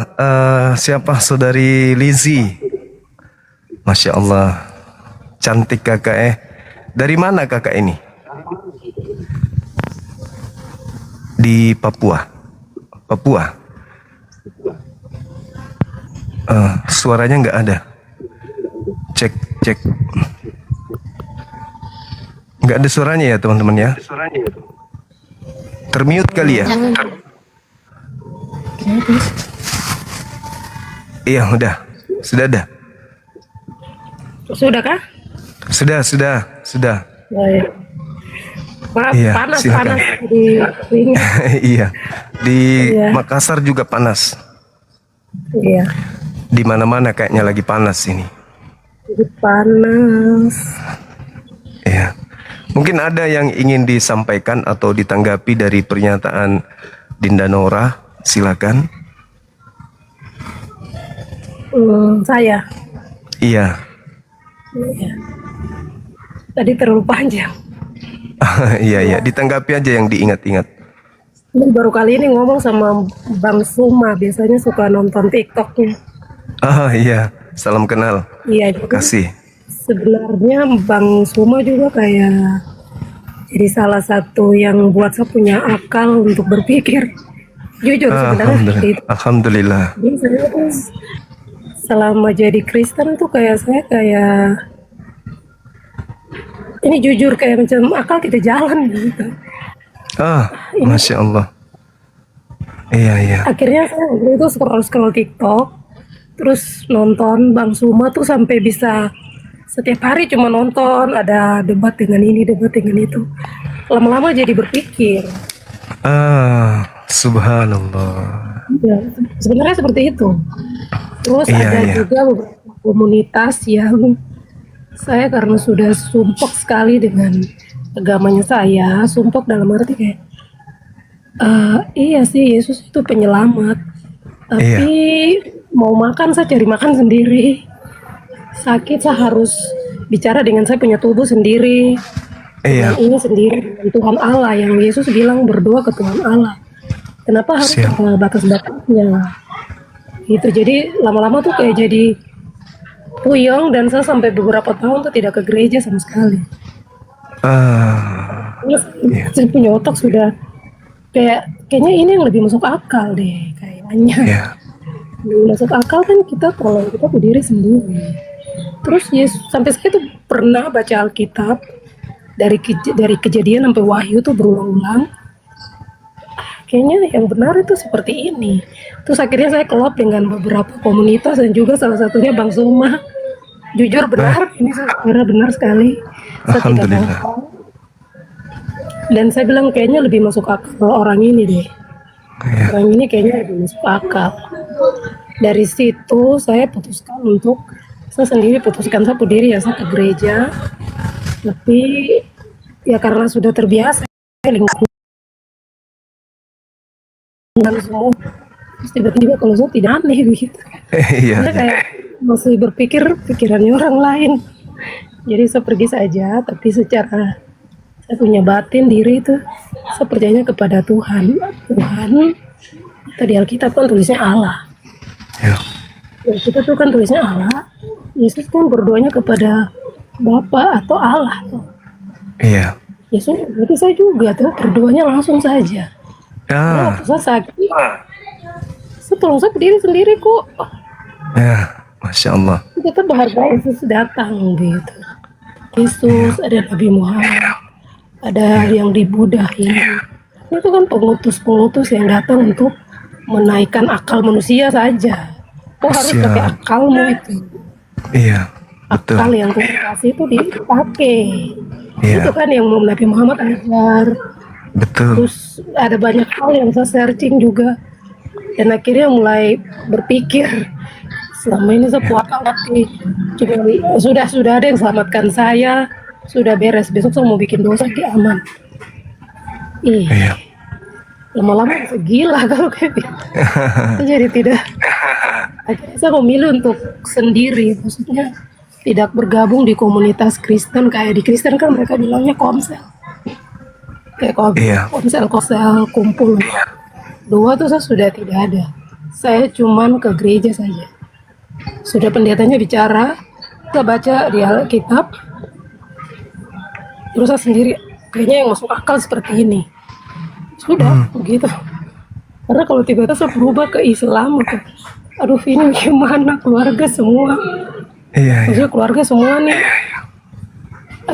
siapa saudari Lizzy? Masya Allah, cantik kakak. Dari mana kakak ini? Di Papua. Papua. Suaranya nggak ada. Cek. Nggak ada suaranya ya teman-teman ya. Termute kali ya. Iya, sudah ada. Sudah kah? Sudah. Baik. Maaf, Iya, panas silakan. di sini. Iya, di Iya. Makassar juga panas. Iya, Di mana-mana kayaknya lagi panas ini. panas. Iya. Mungkin ada yang ingin disampaikan atau ditanggapi dari pernyataan Dinda Nora, silakan. Saya. Iya. Iya. Tadi terlalu panjang. Iya, ditanggapi aja yang diingat-ingat. Ini baru kali ini ngomong sama Bang Suma. Biasanya suka nonton TikToknya. Iya, salam kenal. Iya, Terima kasih. sebenarnya Bang Suma juga kayak jadi salah satu yang buat saya punya akal untuk berpikir. Jujur sebenarnya seperti itu. Alhamdulillah. Jadi saya tuh selama jadi Kristen tuh kayak ini jujur kayak macam akal tidak jalan gitu. Masya Allah. Iya. Akhirnya saya waktu itu scroll TikTok, terus nonton Bang Suma tuh sampai bisa setiap hari cuma nonton, ada debat dengan ini, debat dengan itu. Lama-lama jadi berpikir. Subhanallah. Ya, sebenarnya seperti itu. Terus ada juga beberapa komunitas yang saya karena sudah sumpek sekali dengan agamanya saya, sumpek dalam arti kayak iya sih Yesus itu penyelamat, tapi mau makan saya cari makan sendiri, sakit saya harus bicara dengan saya punya tubuh sendiri, dengan ini sendiri, dengan Tuhan Allah yang Yesus bilang berdoa ke Tuhan Allah. Kenapa harus ada batas-batasnya? Gitu. Jadi lama-lama tuh kayak jadi puyeng dan saya sampai beberapa tahun tuh tidak ke gereja sama sekali. Saya punya otak sudah kayaknya ini yang lebih masuk akal deh kayaknya. Masuk akal kan kita kalau kita berdiri sendiri. Terus Yesus sampai saya tuh pernah baca Alkitab dari Kejadian sampai Wahyu tuh berulang-ulang. Kayaknya yang benar itu seperti ini. Terus akhirnya saya kelop dengan beberapa komunitas dan juga salah satunya Bang Suma. Jujur benar, ini sebenarnya benar sekali. Saya tidak bohong. Dan saya bilang kayaknya lebih masuk akal orang ini deh. Orang ini kayaknya lebih masuk akal. Dari situ saya putuskan saya sendiri putuskan saya berdiri ya saya ke gereja. Tapi ya karena sudah terbiasa lingkungan semua, terus tiba-tiba kalau saya tidak aneh begitu. Saya kayak masih berpikir pikirannya orang lain. Jadi saya pergi saja, tapi secara saya punya batin diri itu saya percaya kepada Tuhan. Tadi Alkitab kan tulisnya Allah. Kita tuh kan tulisnya Allah. Yesus kan berdoanya kepada Bapa atau Allah. Yesus berarti saya juga tuh berdoanya langsung saja. Waktu saya sakit, saya berdiri sendiri kok. Masya Allah. Kita berharga Yesus datang gitu. Yesus, ada Nabi Muhammad, ada yang di Buddha ini. Itu kan pengutus-pengutus yang datang untuk menaikkan akal manusia saja. Kok harus pakai akalmu itu? akal yang komunikasi itu dipakai. Iya. Itu kan yang Nabi Muhammad ajar. Betul. Terus ada banyak hal yang saya searching juga, dan akhirnya mulai berpikir selama ini saya puas tapi sudah ada yang selamatkan saya, sudah beres, besok saya mau bikin dosa aman. Iya. Lama-lama bisa gila kalau kayak gitu. Jadi tidak. Akhirnya saya memilih untuk sendiri, maksudnya tidak bergabung di komunitas Kristen. Kayak di Kristen kan mereka bilangnya komsel, kayak komsel kumpul. Dua tuh saya sudah tidak ada. Saya cuman ke gereja saja. Sudah pendetanya bicara, saya baca di Alkitab, terus saya sendiri kayaknya yang masuk akal seperti ini. Sudah begitu. Karena kalau tiba-tiba saya berubah ke Islam, aduh ini gimana keluarga semua? Maksudnya keluarga semua nih,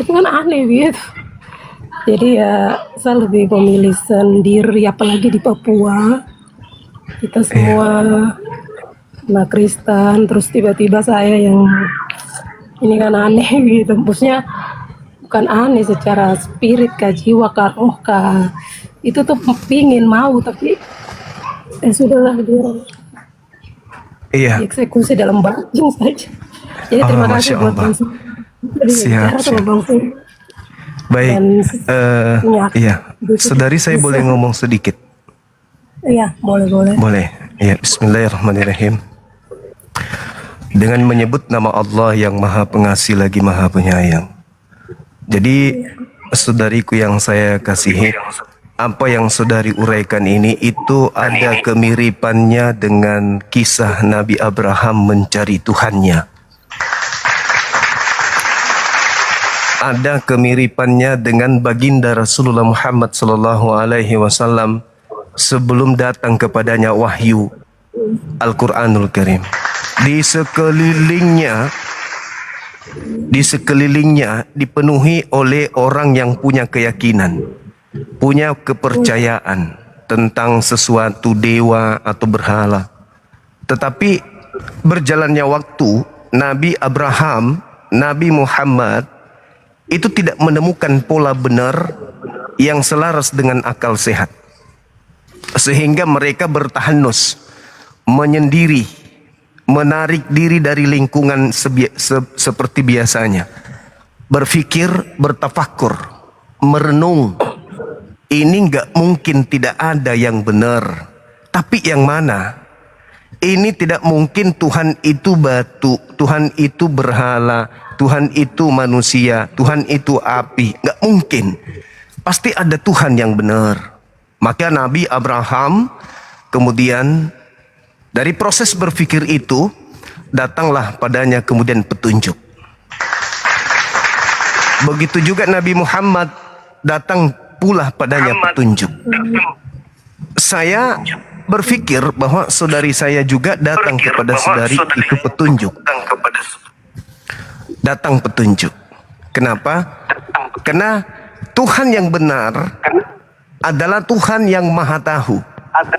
itu kan aneh gitu. Jadi ya saya lebih memilih sendiri, apalagi di Papua kita semua anak Kristen, terus tiba-tiba saya yang ini kan aneh gitu. Maksudnya bukan aneh secara spirit kah, jiwa kah, roh kah, itu tuh pingin mau tapi sudahlah dia dieksekusi dalam batin saja. Jadi terima kasih buat Bang Suri. Siap. Baik, saudari saya boleh ngomong sedikit? Iya, boleh. Boleh. Ya, Bismillahirrahmanirrahim. Dengan menyebut nama Allah yang Maha Pengasih lagi Maha Penyayang. Jadi, saudariku yang saya kasihi, apa yang saudari uraikan ini itu ada kemiripannya dengan kisah Nabi Abraham mencari Tuhannya. Ada kemiripannya dengan baginda Rasulullah Muhammad SAW sebelum datang kepadanya wahyu Al-Quranul Karim. Di sekelilingnya dipenuhi oleh orang yang punya keyakinan, punya kepercayaan tentang sesuatu dewa atau berhala. Tetapi berjalannya waktu, Nabi Abraham, Nabi Muhammad itu tidak menemukan pola benar yang selaras dengan akal sehat. Sehingga mereka bertahanus, menyendiri, menarik diri dari lingkungan seperti biasanya. Berfikir, bertafakur, merenung. Ini nggak mungkin tidak ada yang benar. Tapi yang mana? Ini tidak mungkin Tuhan itu batu, Tuhan itu berhala, Tuhan itu manusia, Tuhan itu api. Nggak mungkin. Pasti ada Tuhan yang benar. Maka Nabi Abraham kemudian dari proses berpikir itu datanglah padanya kemudian petunjuk. Begitu juga Nabi Muhammad datang pula padanya petunjuk. Saya berpikir bahwa saudari saya juga datang kepada saudari itu petunjuk. Datang petunjuk. Kenapa? Karena Tuhan yang benar adalah Tuhan yang Maha Tahu.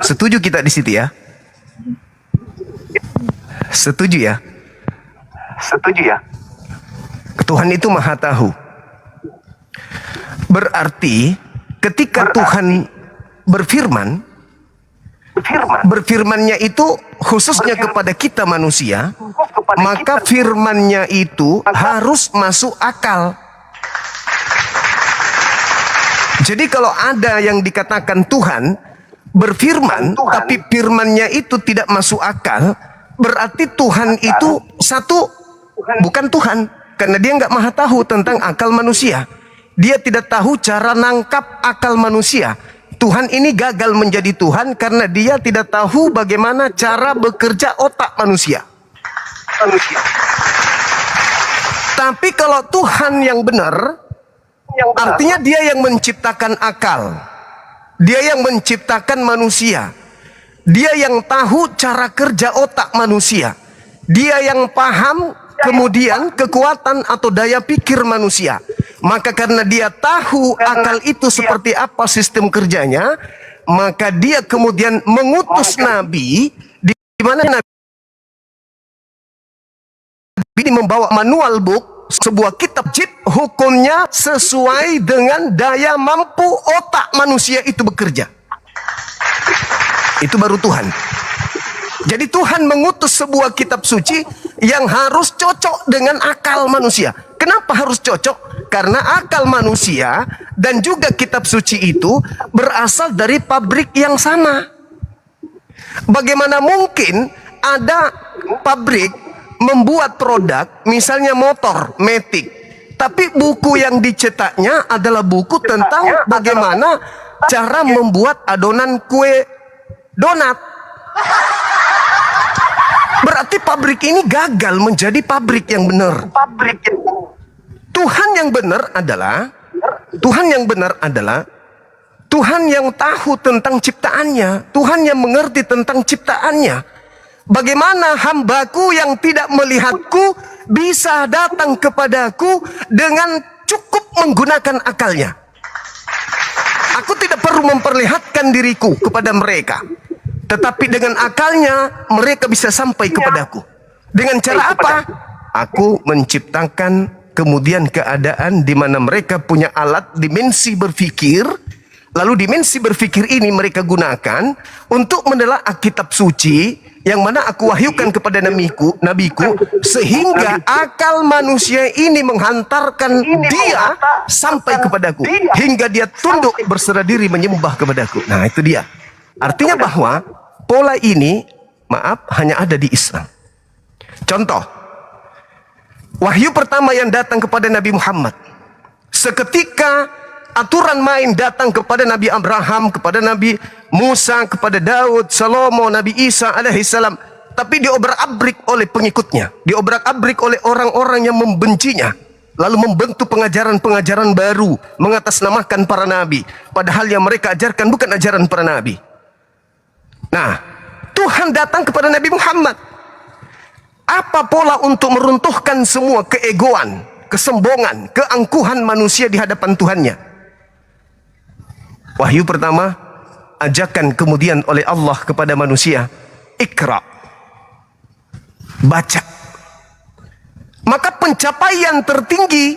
Setuju kita di situ ya? Setuju ya? Setuju ya? Tuhan itu Maha Tahu. Berarti ketika Tuhan berfirman, berfirmannya itu khususnya kepada kita manusia, maka firmannya itu harus masuk akal. Jadi kalau ada yang dikatakan Tuhan berfirman, tapi firmannya itu tidak masuk akal, berarti Tuhan itu satu bukan Tuhan, karena dia nggak maha tahu tentang akal manusia. Dia tidak tahu cara nangkap akal manusia. Tuhan ini gagal menjadi Tuhan karena dia tidak tahu bagaimana cara bekerja otak manusia. Tapi kalau Tuhan yang benar, artinya dia yang menciptakan akal. Dia yang menciptakan manusia. Dia yang tahu cara kerja otak manusia. Dia yang paham kemudian kekuatan atau daya pikir manusia. Maka karena dia tahu akal itu seperti apa sistem kerjanya, maka dia kemudian mengutus Nabi, di mana Nabi ini membawa manual book, sebuah kitab chip, hukumnya sesuai dengan daya mampu otak manusia itu bekerja. Itu baru Tuhan. Jadi Tuhan mengutus sebuah kitab suci yang harus cocok dengan akal manusia. Kenapa harus cocok? Karena akal manusia dan juga kitab suci itu berasal dari pabrik yang sama. Bagaimana mungkin ada pabrik membuat produk, misalnya motor, Matic, tapi buku yang dicetaknya adalah buku tentang bagaimana cara membuat adonan kue donat. Berarti pabrik ini gagal menjadi pabrik yang benar. Tuhan yang benar adalah Tuhan yang tahu tentang ciptaannya, Tuhan yang mengerti tentang ciptaannya. Bagaimana hambaku yang tidak melihatku bisa datang kepadaku dengan cukup menggunakan akalnya. Aku tidak perlu memperlihatkan diriku kepada mereka, tetapi dengan akalnya mereka bisa sampai kepadaku. Dengan cara apa? Aku menciptakan kemudian keadaan di mana mereka punya alat dimensi berpikir. Lalu dimensi berpikir ini mereka gunakan untuk menelaah kitab suci yang mana aku wahyukan kepada nabiku, sehingga akal manusia ini menghantarkan dia sampai kepadaku, hingga dia tunduk berserah diri menyembah kepadaku. Nah, itu dia. Artinya bahwa pola ini, hanya ada di Islam. Contoh, wahyu pertama yang datang kepada Nabi Muhammad, seketika aturan main datang kepada Nabi Abraham, kepada Nabi Musa, kepada Daud, Salomo, Nabi Isa alaihissalam. Tapi diobrak-abrik oleh pengikutnya, diobrak-abrik oleh orang-orang yang membencinya, lalu membentuk pengajaran-pengajaran baru, mengatasnamakan para nabi, padahal yang mereka ajarkan bukan ajaran para nabi. Nah, Tuhan datang kepada Nabi Muhammad. Apa pola untuk meruntuhkan semua keegoan, kesombongan, keangkuhan manusia di hadapan Tuhannya? Wahyu pertama, ajakan kemudian oleh Allah kepada manusia, Iqra, baca. Maka pencapaian tertinggi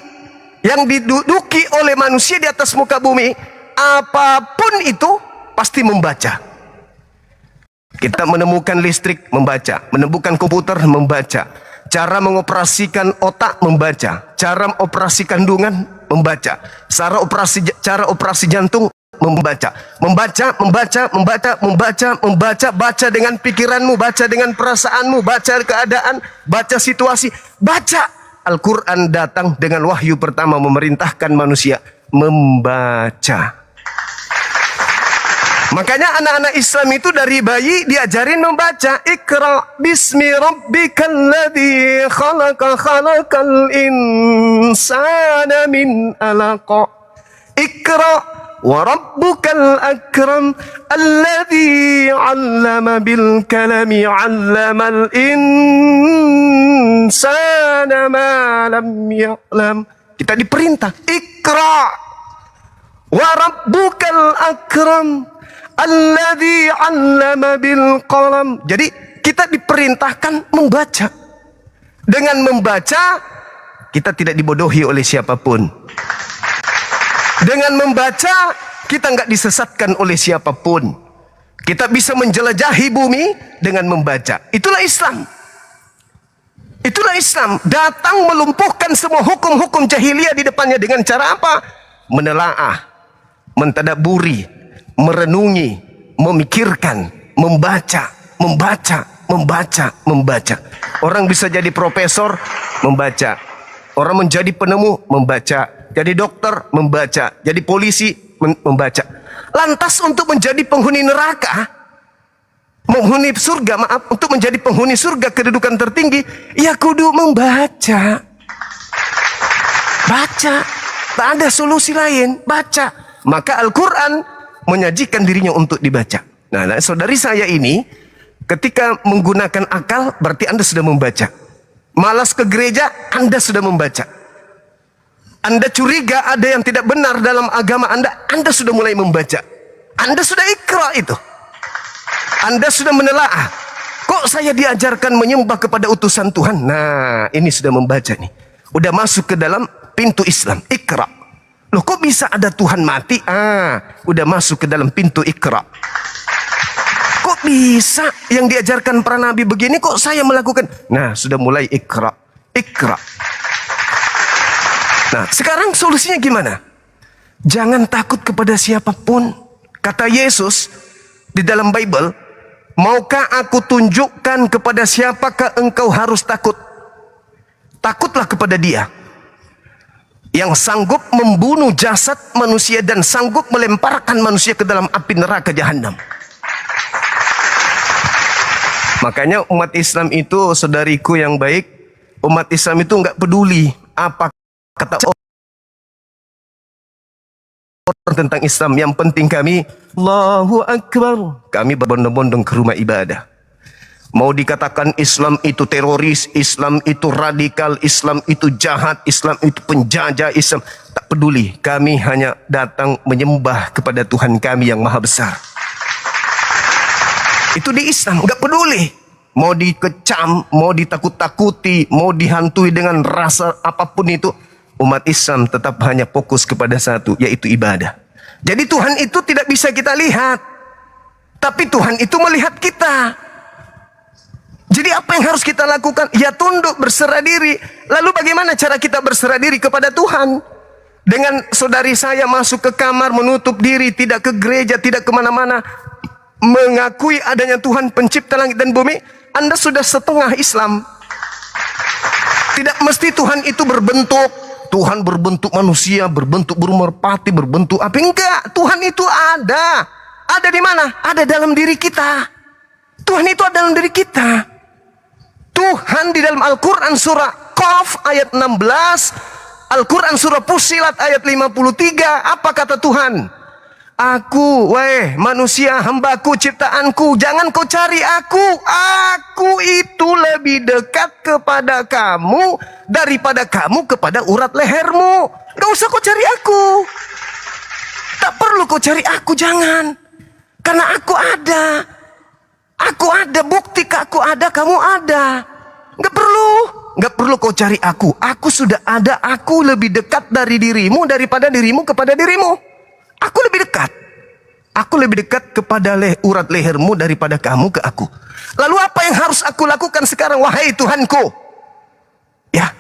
yang diduduki oleh manusia di atas muka bumi, apapun itu pasti membaca. Kita menemukan listrik, membaca. Menemukan komputer, membaca. Cara mengoperasikan otak, membaca. Cara operasi kandungan, membaca. Cara operasi jantung, membaca. Membaca. Baca dengan pikiranmu, baca dengan perasaanmu, baca keadaan, baca situasi. Baca. Al-Quran datang dengan wahyu pertama memerintahkan manusia membaca. Makanya anak-anak Islam itu dari bayi diajarin membaca. Iqra bismi rabbikal ladzi khalaqa khalaqal insana min alaq. Iqra wa rabbukal akram alladzi 'allama bil kalami 'allamal insana ma lam ya'lam. Kita diperintah Iqra wa rabbukal akram alladzi 'allama bil qalam. Jadi kita diperintahkan membaca. Dengan membaca kita tidak dibodohi oleh siapapun. Dengan membaca kita nggak disesatkan oleh siapapun. Kita bisa menjelajahi bumi dengan membaca. Itulah Islam. Itulah Islam. Datang melumpuhkan semua hukum-hukum jahiliyah di depannya dengan cara apa? Menelaah, mentadaburi, merenungi, memikirkan, membaca. Orang bisa jadi profesor, membaca. Orang menjadi penemu, membaca. Jadi dokter, membaca. Jadi polisi, membaca. Lantas untuk menjadi penghuni neraka, penghuni surga, untuk menjadi penghuni surga kedudukan tertinggi, ya kudu membaca. Baca. Tak ada solusi lain, baca. Maka Al-Quran menyajikan dirinya untuk dibaca. Nah, saudari saya ini ketika menggunakan akal berarti Anda sudah membaca. Malas ke gereja, Anda sudah membaca. Anda curiga ada yang tidak benar dalam agama Anda sudah mulai membaca. Anda sudah Iqra itu. Anda sudah menelaah Kok saya diajarkan menyembah kepada utusan Tuhan? Nah, ini sudah membaca nih. Udah masuk ke dalam pintu Islam. Iqra. Loh, kok bisa ada Tuhan mati? Udah masuk ke dalam pintu Iqra. Kok bisa yang diajarkan para nabi begini, kok saya melakukan? Nah, sudah mulai Iqra. Iqra. Nah, sekarang solusinya gimana? Jangan takut kepada siapapun. Kata Yesus di dalam Bible, maukah aku tunjukkan kepada siapakah engkau harus takut? Takutlah kepada Dia yang sanggup membunuh jasad manusia dan sanggup melemparkan manusia ke dalam api neraka jahanam. Makanya umat Islam itu, saudariku yang baik, umat Islam itu nggak peduli apa kata orang tentang Islam. Yang penting kami, Allahu Akbar, kami berbondong-bondong ke rumah ibadah. Mau dikatakan Islam itu teroris, Islam itu radikal, Islam itu jahat, Islam itu penjajah, Islam tak peduli. Kami hanya datang menyembah kepada Tuhan kami yang maha besar. Itu di Islam, nggak peduli. Mau dikecam, mau ditakut-takuti, mau dihantui dengan rasa apapun itu, umat Islam tetap hanya fokus kepada satu, yaitu ibadah. Jadi Tuhan itu tidak bisa kita lihat, tapi Tuhan itu melihat kita. Jadi apa yang harus kita lakukan? Ya tunduk, berserah diri. Lalu bagaimana cara kita berserah diri kepada Tuhan? Dengan saudari saya masuk ke kamar, menutup diri, tidak ke gereja, tidak kemana-mana, mengakui adanya Tuhan pencipta langit dan bumi, Anda sudah setengah Islam. Tidak mesti Tuhan itu berbentuk. Tuhan berbentuk manusia, berbentuk burung merpati, berbentuk apa? Enggak, Tuhan itu ada. Ada di mana? Ada dalam diri kita. Tuhan itu ada dalam diri kita. Tuhan di dalam Al-Quran surah Qaf ayat 16, Al-Quran surah Fussilat ayat 53, apa kata Tuhan? Aku, weh manusia, hambaku, ciptaanku, jangan kau cari aku. Aku itu lebih dekat kepada kamu daripada kamu kepada urat lehermu. Gak usah kau cari aku. Tak perlu kau cari aku, jangan. Karena aku ada. Aku ada, bukti aku ada, kamu ada. Gak perlu kau cari aku. Aku sudah ada, aku lebih dekat dari dirimu daripada dirimu kepada dirimu. Aku lebih dekat. Aku lebih dekat kepada urat lehermu daripada kamu ke aku. Lalu apa yang harus aku lakukan sekarang? Wahai Tuhanku. Ya,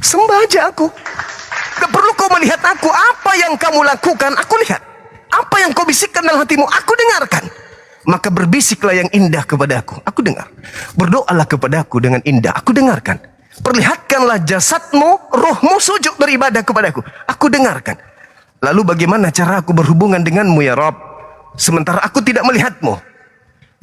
sembah aja aku. Gak perlu kau melihat aku. Apa yang kamu lakukan, aku lihat. Apa yang kau bisikkan dalam hatimu, aku dengarkan. Maka berbisiklah yang indah kepada aku dengar. Berdoalah kepada aku dengan indah, aku dengarkan. Perlihatkanlah jasadmu, rohmu sujud beribadah kepada aku dengarkan. Lalu bagaimana cara aku berhubungan denganmu ya Rabb? Sementara aku tidak melihatmu.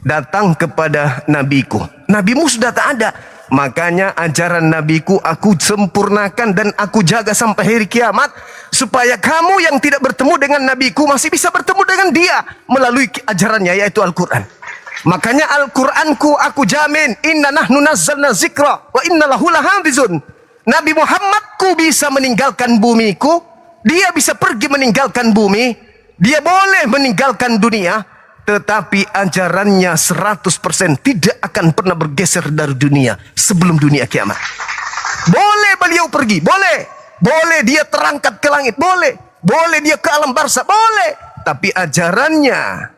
Datang kepada nabiku. Nabimu sudah tak ada. Makanya ajaran nabiku aku sempurnakan dan aku jaga sampai hari kiamat. Supaya kamu yang tidak bertemu dengan nabiku masih bisa bertemu dengan dia. Melalui ajarannya yaitu Al-Quran. Makanya Al-Quranku aku jamin. Inna nahnu nazzalna zikra wa inna lahu lahafizun. Nabi Muhammadku bisa meninggalkan bumiku. Dia bisa pergi meninggalkan bumi. Dia boleh meninggalkan dunia. Tetapi ajarannya 100% tidak akan pernah bergeser dari dunia sebelum dunia kiamat. Boleh beliau pergi, boleh. Boleh dia terangkat ke langit, boleh. Boleh dia ke alam barzah, boleh. Tapi ajarannya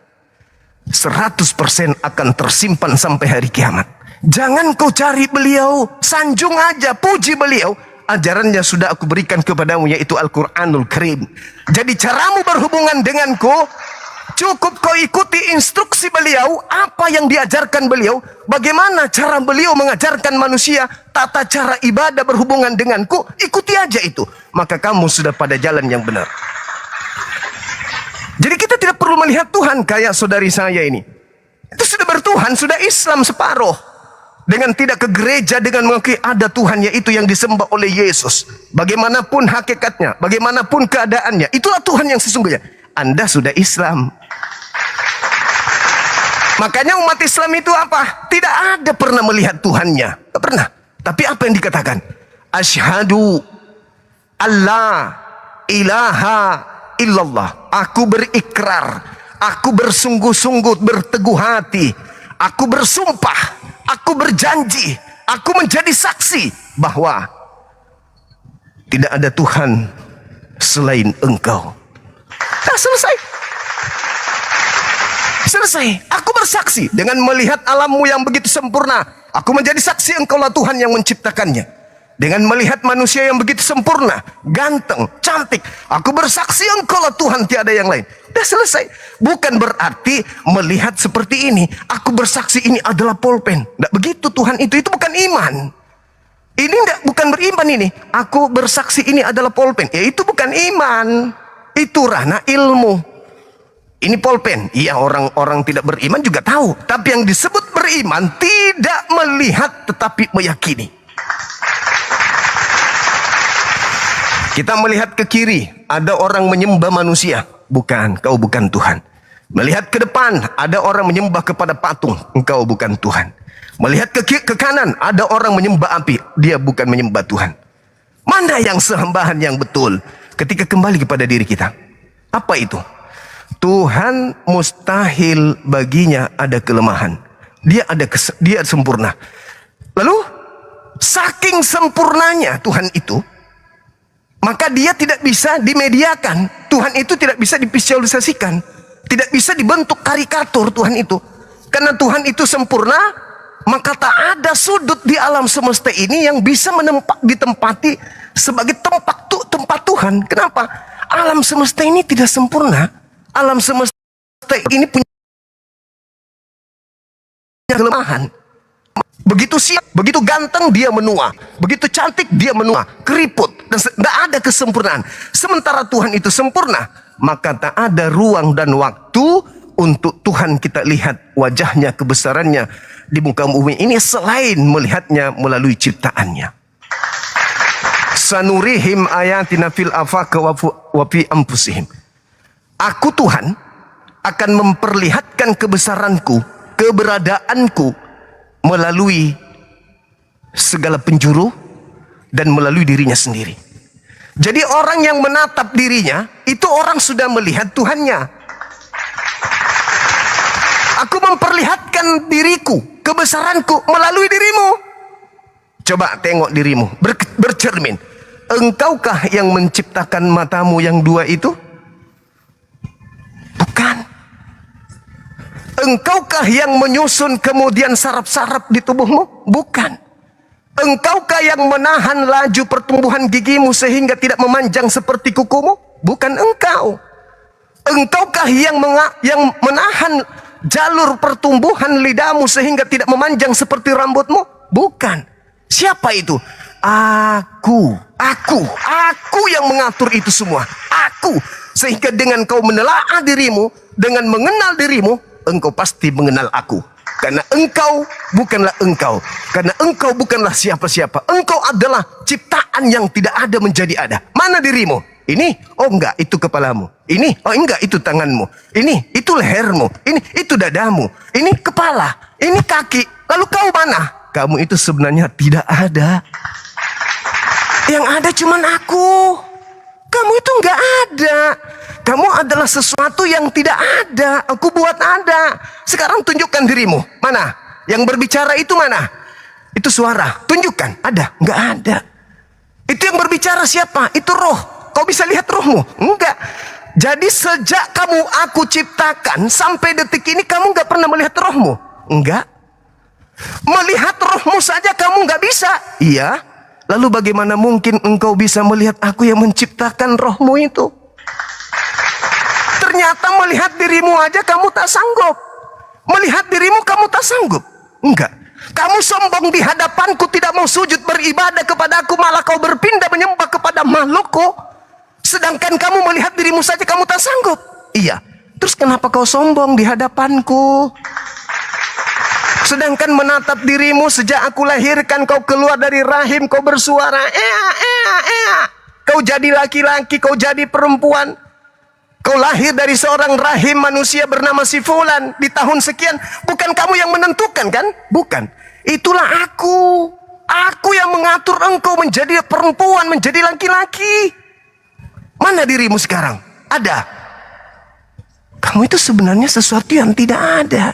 100% akan tersimpan sampai hari kiamat. Jangan kau cari beliau, sanjung aja, puji beliau. Ajarannya sudah aku berikan kepadamu yaitu Al-Quranul Karim. Jadi caramu berhubungan denganku, cukup kau ikuti instruksi beliau, apa yang diajarkan beliau, bagaimana cara beliau mengajarkan manusia, tata cara ibadah berhubungan denganku, ikuti aja itu. Maka kamu sudah pada jalan yang benar. Jadi kita tidak perlu melihat Tuhan kayak saudari saya ini. Itu sudah bertuhan, sudah Islam separuh. Dengan tidak ke gereja, dengan mengakui ada Tuhan yaitu yang disembah oleh Yesus. Bagaimanapun hakikatnya, bagaimanapun keadaannya, itulah Tuhan yang sesungguhnya. Anda sudah Islam. Makanya umat Islam itu apa? Tidak ada pernah melihat Tuhannya. Tidak pernah. Tapi apa yang dikatakan? Asyhadu alla ilaha illallah. Aku berikrar. Aku bersungguh-sungguh berteguh hati. Aku bersumpah, aku berjanji, aku menjadi saksi bahwa tidak ada Tuhan selain Engkau. Nah, selesai. Selesai. Aku bersaksi dengan melihat alammu yang begitu sempurna. Aku menjadi saksi Engkaulah Tuhan yang menciptakannya. Dengan melihat manusia yang begitu sempurna, ganteng, cantik, aku bersaksi Engkaulah Tuhan, tiada yang lain. Udah selesai. Bukan berarti melihat seperti ini, aku bersaksi ini adalah pulpen. Nggak begitu Tuhan itu bukan iman. Ini bukan beriman ini. Aku bersaksi ini adalah pulpen. Ya itu bukan iman. Itu ranah ilmu. Ini pulpen. Iya, orang-orang tidak beriman juga tahu. Tapi yang disebut beriman tidak melihat tetapi meyakini. Kita melihat ke kiri, ada orang menyembah manusia. Bukan, kau bukan Tuhan. Melihat ke depan, ada orang menyembah kepada patung. Engkau bukan Tuhan. Melihat ke kanan, ada orang menyembah api. Dia bukan menyembah Tuhan. Mana yang sesembahan yang betul? Ketika kembali kepada diri kita. Apa itu? Tuhan mustahil baginya ada kelemahan. Dia sempurna. Lalu, saking sempurnanya Tuhan itu, maka dia tidak bisa dimediakan. Tuhan itu tidak bisa divisualisasikan. Tidak bisa dibentuk karikatur Tuhan itu. Karena Tuhan itu sempurna, maka tak ada sudut di alam semesta ini yang bisa ditempati sebagai tempat Tuhan. Kenapa? Alam semesta ini tidak sempurna. Alam semesta ini punya kelemahan. Begitu siap, begitu ganteng dia menua, begitu cantik dia menua, keriput, dan tidak ada kesempurnaan. Sementara Tuhan itu sempurna, maka tak ada ruang dan waktu untuk Tuhan kita lihat wajahnya, kebesarannya di muka bumi ini selain melihatnya melalui ciptaannya. Sanurihim ayatina fil afaq wa fi anfusihim. Aku Tuhan akan memperlihatkan kebesaranku, keberadaanku melalui segala penjuru dan melalui dirinya sendiri. Jadi orang yang menatap dirinya, itu orang sudah melihat Tuhannya. Aku memperlihatkan diriku, kebesaranku melalui dirimu. Coba tengok dirimu, bercermin. Engkaukah yang menciptakan matamu yang dua itu? Bukan. Engkaukah yang menyusun kemudian saraf-saraf di tubuhmu? Bukan. Engkaukah yang menahan laju pertumbuhan gigimu sehingga tidak memanjang seperti kukumu? Bukan engkau. Engkaukah yang menahan jalur pertumbuhan lidahmu sehingga tidak memanjang seperti rambutmu? Bukan. Siapa itu? Aku yang mengatur itu semua. Aku. Sehingga dengan kau menelaah dirimu, dengan mengenal dirimu, engkau pasti mengenal aku. Karena engkau bukanlah engkau. Karena engkau bukanlah siapa-siapa. Engkau adalah ciptaan yang tidak ada menjadi ada. Mana dirimu? Ini, oh enggak, itu kepalamu. Ini, oh enggak, itu tanganmu. Ini, itu lehermu. Ini, itu dadamu. Ini kepala. Ini kaki. Lalu kau mana? Kamu itu sebenarnya tidak ada. Yang ada cuman aku. Kamu itu enggak ada. Kamu adalah sesuatu yang tidak ada. Aku buat ada. Sekarang tunjukkan dirimu. Mana? Yang berbicara itu mana? Itu suara. Tunjukkan. Ada? Enggak ada. Itu yang berbicara siapa? Itu roh. Kau bisa lihat rohmu? Enggak. Jadi sejak kamu aku ciptakan sampai detik ini kamu enggak pernah melihat rohmu? Enggak. Melihat rohmu saja kamu enggak bisa? Iya. Lalu bagaimana mungkin engkau bisa melihat aku yang menciptakan rohmu itu? Ternyata melihat dirimu aja kamu tak sanggup. Melihat dirimu kamu tak sanggup. Enggak. Kamu sombong di hadapanku, tidak mau sujud beribadah kepada aku, malah kau berpindah menyembah kepada makhlukku. Sedangkan kamu melihat dirimu saja kamu tak sanggup. Iya. Terus kenapa kau sombong di hadapanku? Sedangkan menatap dirimu sejak aku lahirkan, kau keluar dari rahim, kau bersuara, Kau jadi laki-laki, kau jadi perempuan. Kau lahir dari seorang rahim manusia bernama si Fulan di tahun sekian. Bukan kamu yang menentukan kan? Bukan. Itulah aku. Aku yang mengatur engkau menjadi perempuan, menjadi laki-laki. Mana dirimu sekarang? Ada? Kamu itu sebenarnya sesuatu yang tidak ada.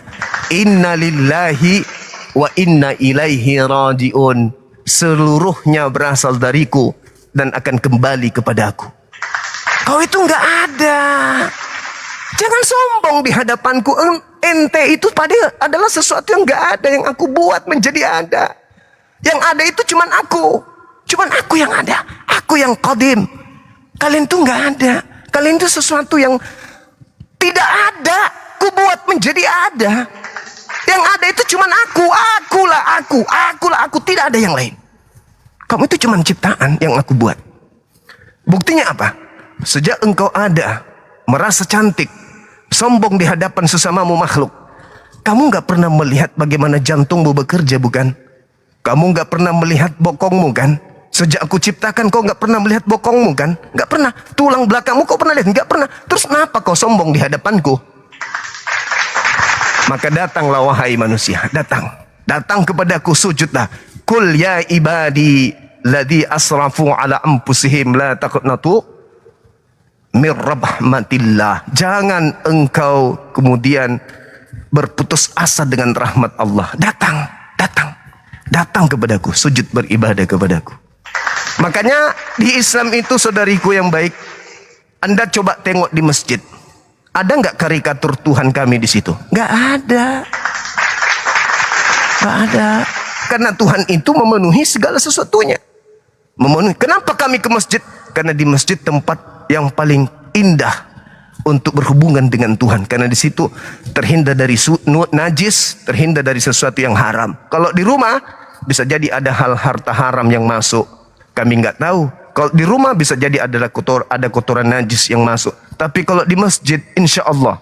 Inna lillahi wa inna ilaihi raji'un. Seluruhnya berasal dariku dan akan kembali kepadaku. Kau itu nggak ada. Jangan sombong di hadapanku. Ente itu adalah sesuatu yang nggak ada, yang aku buat menjadi ada. Yang ada itu cuman aku. Cuman aku yang ada. Aku yang qadim. Kalian tuh nggak ada. Kalian itu sesuatu yang tidak ada. Ku buat menjadi ada. Yang ada itu cuman aku. Akulah aku. Tidak ada yang lain. Kamu itu cuman ciptaan yang aku buat. Buktinya apa? Sejak engkau ada, merasa cantik, sombong di hadapan sesamamu makhluk, kamu nggak pernah melihat bagaimana jantungmu bekerja, bukan? Kamu nggak pernah melihat bokongmu, kan? Sejak aku ciptakan kau nggak pernah melihat bokongmu, kan? Nggak pernah. Tulang belakangmu kau pernah lihat? Nggak pernah. Terus kenapa kau sombong di hadapanku? Maka datanglah wahai manusia, datang kepadaku, sujudlah. Kul ya ibadi ladzi asrafu ala anfusihim la taqnatu mir rahmatillah. Jangan engkau kemudian berputus asa dengan rahmat Allah. Datang kepadaku, sujud beribadah kepadaku. Makanya di Islam itu, saudariku yang baik, Anda coba tengok di masjid. Ada nggak karikatur Tuhan kami di situ? Nggak ada. Karena Tuhan itu memenuhi segala sesuatunya. Kenapa kami ke masjid? Karena di masjid tempat yang paling indah untuk berhubungan dengan Tuhan. Karena di situ terhindar dari najis, terhindar dari sesuatu yang haram. Kalau di rumah bisa jadi ada hal harta haram yang masuk. Kami nggak tahu. Kalau di rumah bisa jadi ada kotoran najis yang masuk. Tapi kalau di masjid, insya Allah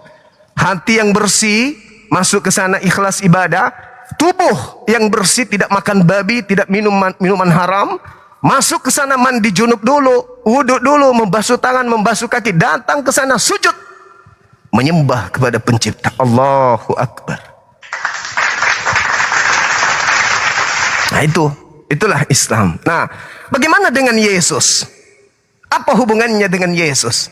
hati yang bersih masuk ke sana ikhlas ibadah. Tubuh yang bersih, tidak makan babi, tidak minuman haram. Masuk ke sana mandi junub dulu, wudhu dulu, membasuh tangan, membasuh kaki, datang ke sana sujud, menyembah kepada pencipta. Allahu Akbar. Nah itulah Islam. Nah, bagaimana dengan Yesus? Apa hubungannya dengan Yesus?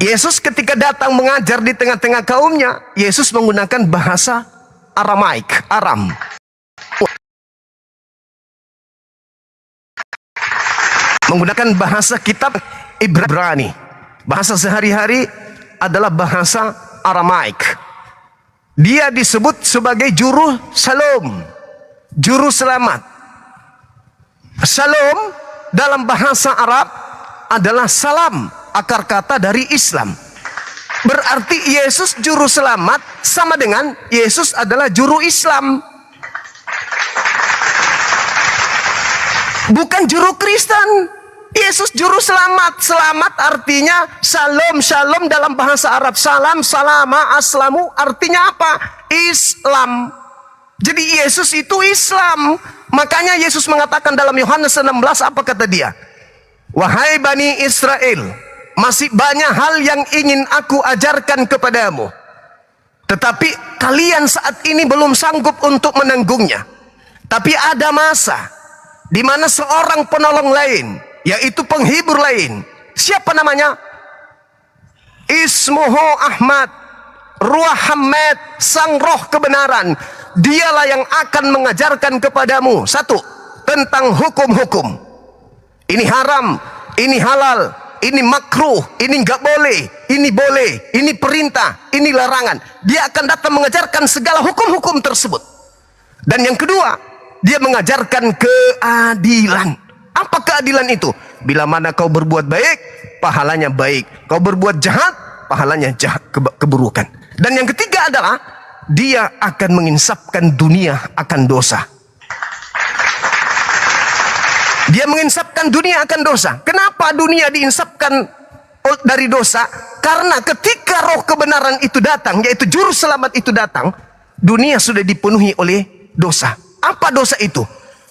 Yesus ketika datang mengajar di tengah-tengah kaumnya, Yesus menggunakan bahasa Aramaik, Aram. Menggunakan bahasa kitab Ibrani. Bahasa sehari-hari adalah bahasa Aramaik. Dia disebut sebagai juru salom, juru selamat. Salom dalam bahasa Arab adalah salam, akar kata dari Islam. Berarti Yesus juru selamat sama dengan Yesus adalah juru Islam. Bukan juru Kristen. Yesus juru selamat. Selamat artinya salam, shalom dalam bahasa Arab. Salam, salama, aslamu artinya apa? Islam. Jadi Yesus itu Islam. Makanya Yesus mengatakan dalam Yohanes 16, apa kata dia? Wahai Bani Israel, masih banyak hal yang ingin aku ajarkan kepadamu, tetapi kalian saat ini belum sanggup untuk menanggungnya. Tapi ada masa di mana seorang penolong lain, yaitu penghibur lain. Siapa namanya? Ismuhu Ahmad, Ruah Hamad, sang roh kebenaran. Dialah yang akan mengajarkan kepadamu, satu, tentang hukum-hukum. Ini haram, ini halal, ini makruh, ini nggak boleh, ini perintah, ini larangan. Dia akan datang mengajarkan segala hukum-hukum tersebut. Dan yang kedua, dia mengajarkan keadilan. Apa keadilan itu? Bila mana kau berbuat baik, pahalanya baik. Kau berbuat jahat, pahalanya jahat, keburukan. Dan yang ketiga adalah dia akan menginsafkan dunia akan dosa. Dia menginsafkan dunia akan dosa. Kenapa dunia diinsafkan dari dosa? Karena ketika roh kebenaran itu datang, yaitu juru selamat itu datang, dunia sudah dipenuhi oleh dosa. Apa dosa itu?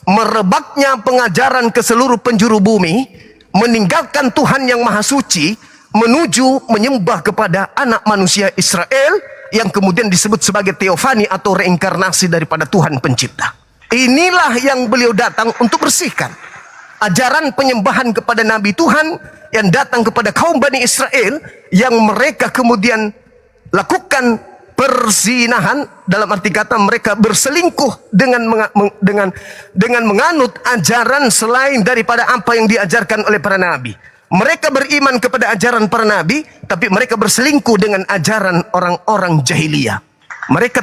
Merebaknya pengajaran ke seluruh penjuru bumi, meninggalkan Tuhan yang maha suci, menuju menyembah kepada anak manusia Israel, yang kemudian disebut sebagai teofani atau reinkarnasi daripada Tuhan pencipta. Inilah yang beliau datang untuk bersihkan. ajaran penyembahan kepada Nabi Tuhan yang datang kepada kaum Bani Israel, yang mereka kemudian lakukan perzinahan, dalam arti kata mereka berselingkuh dengan menganut ajaran selain daripada apa yang diajarkan oleh para nabi. Mereka beriman kepada ajaran para nabi, tapi mereka berselingkuh dengan ajaran orang-orang jahiliyah. Mereka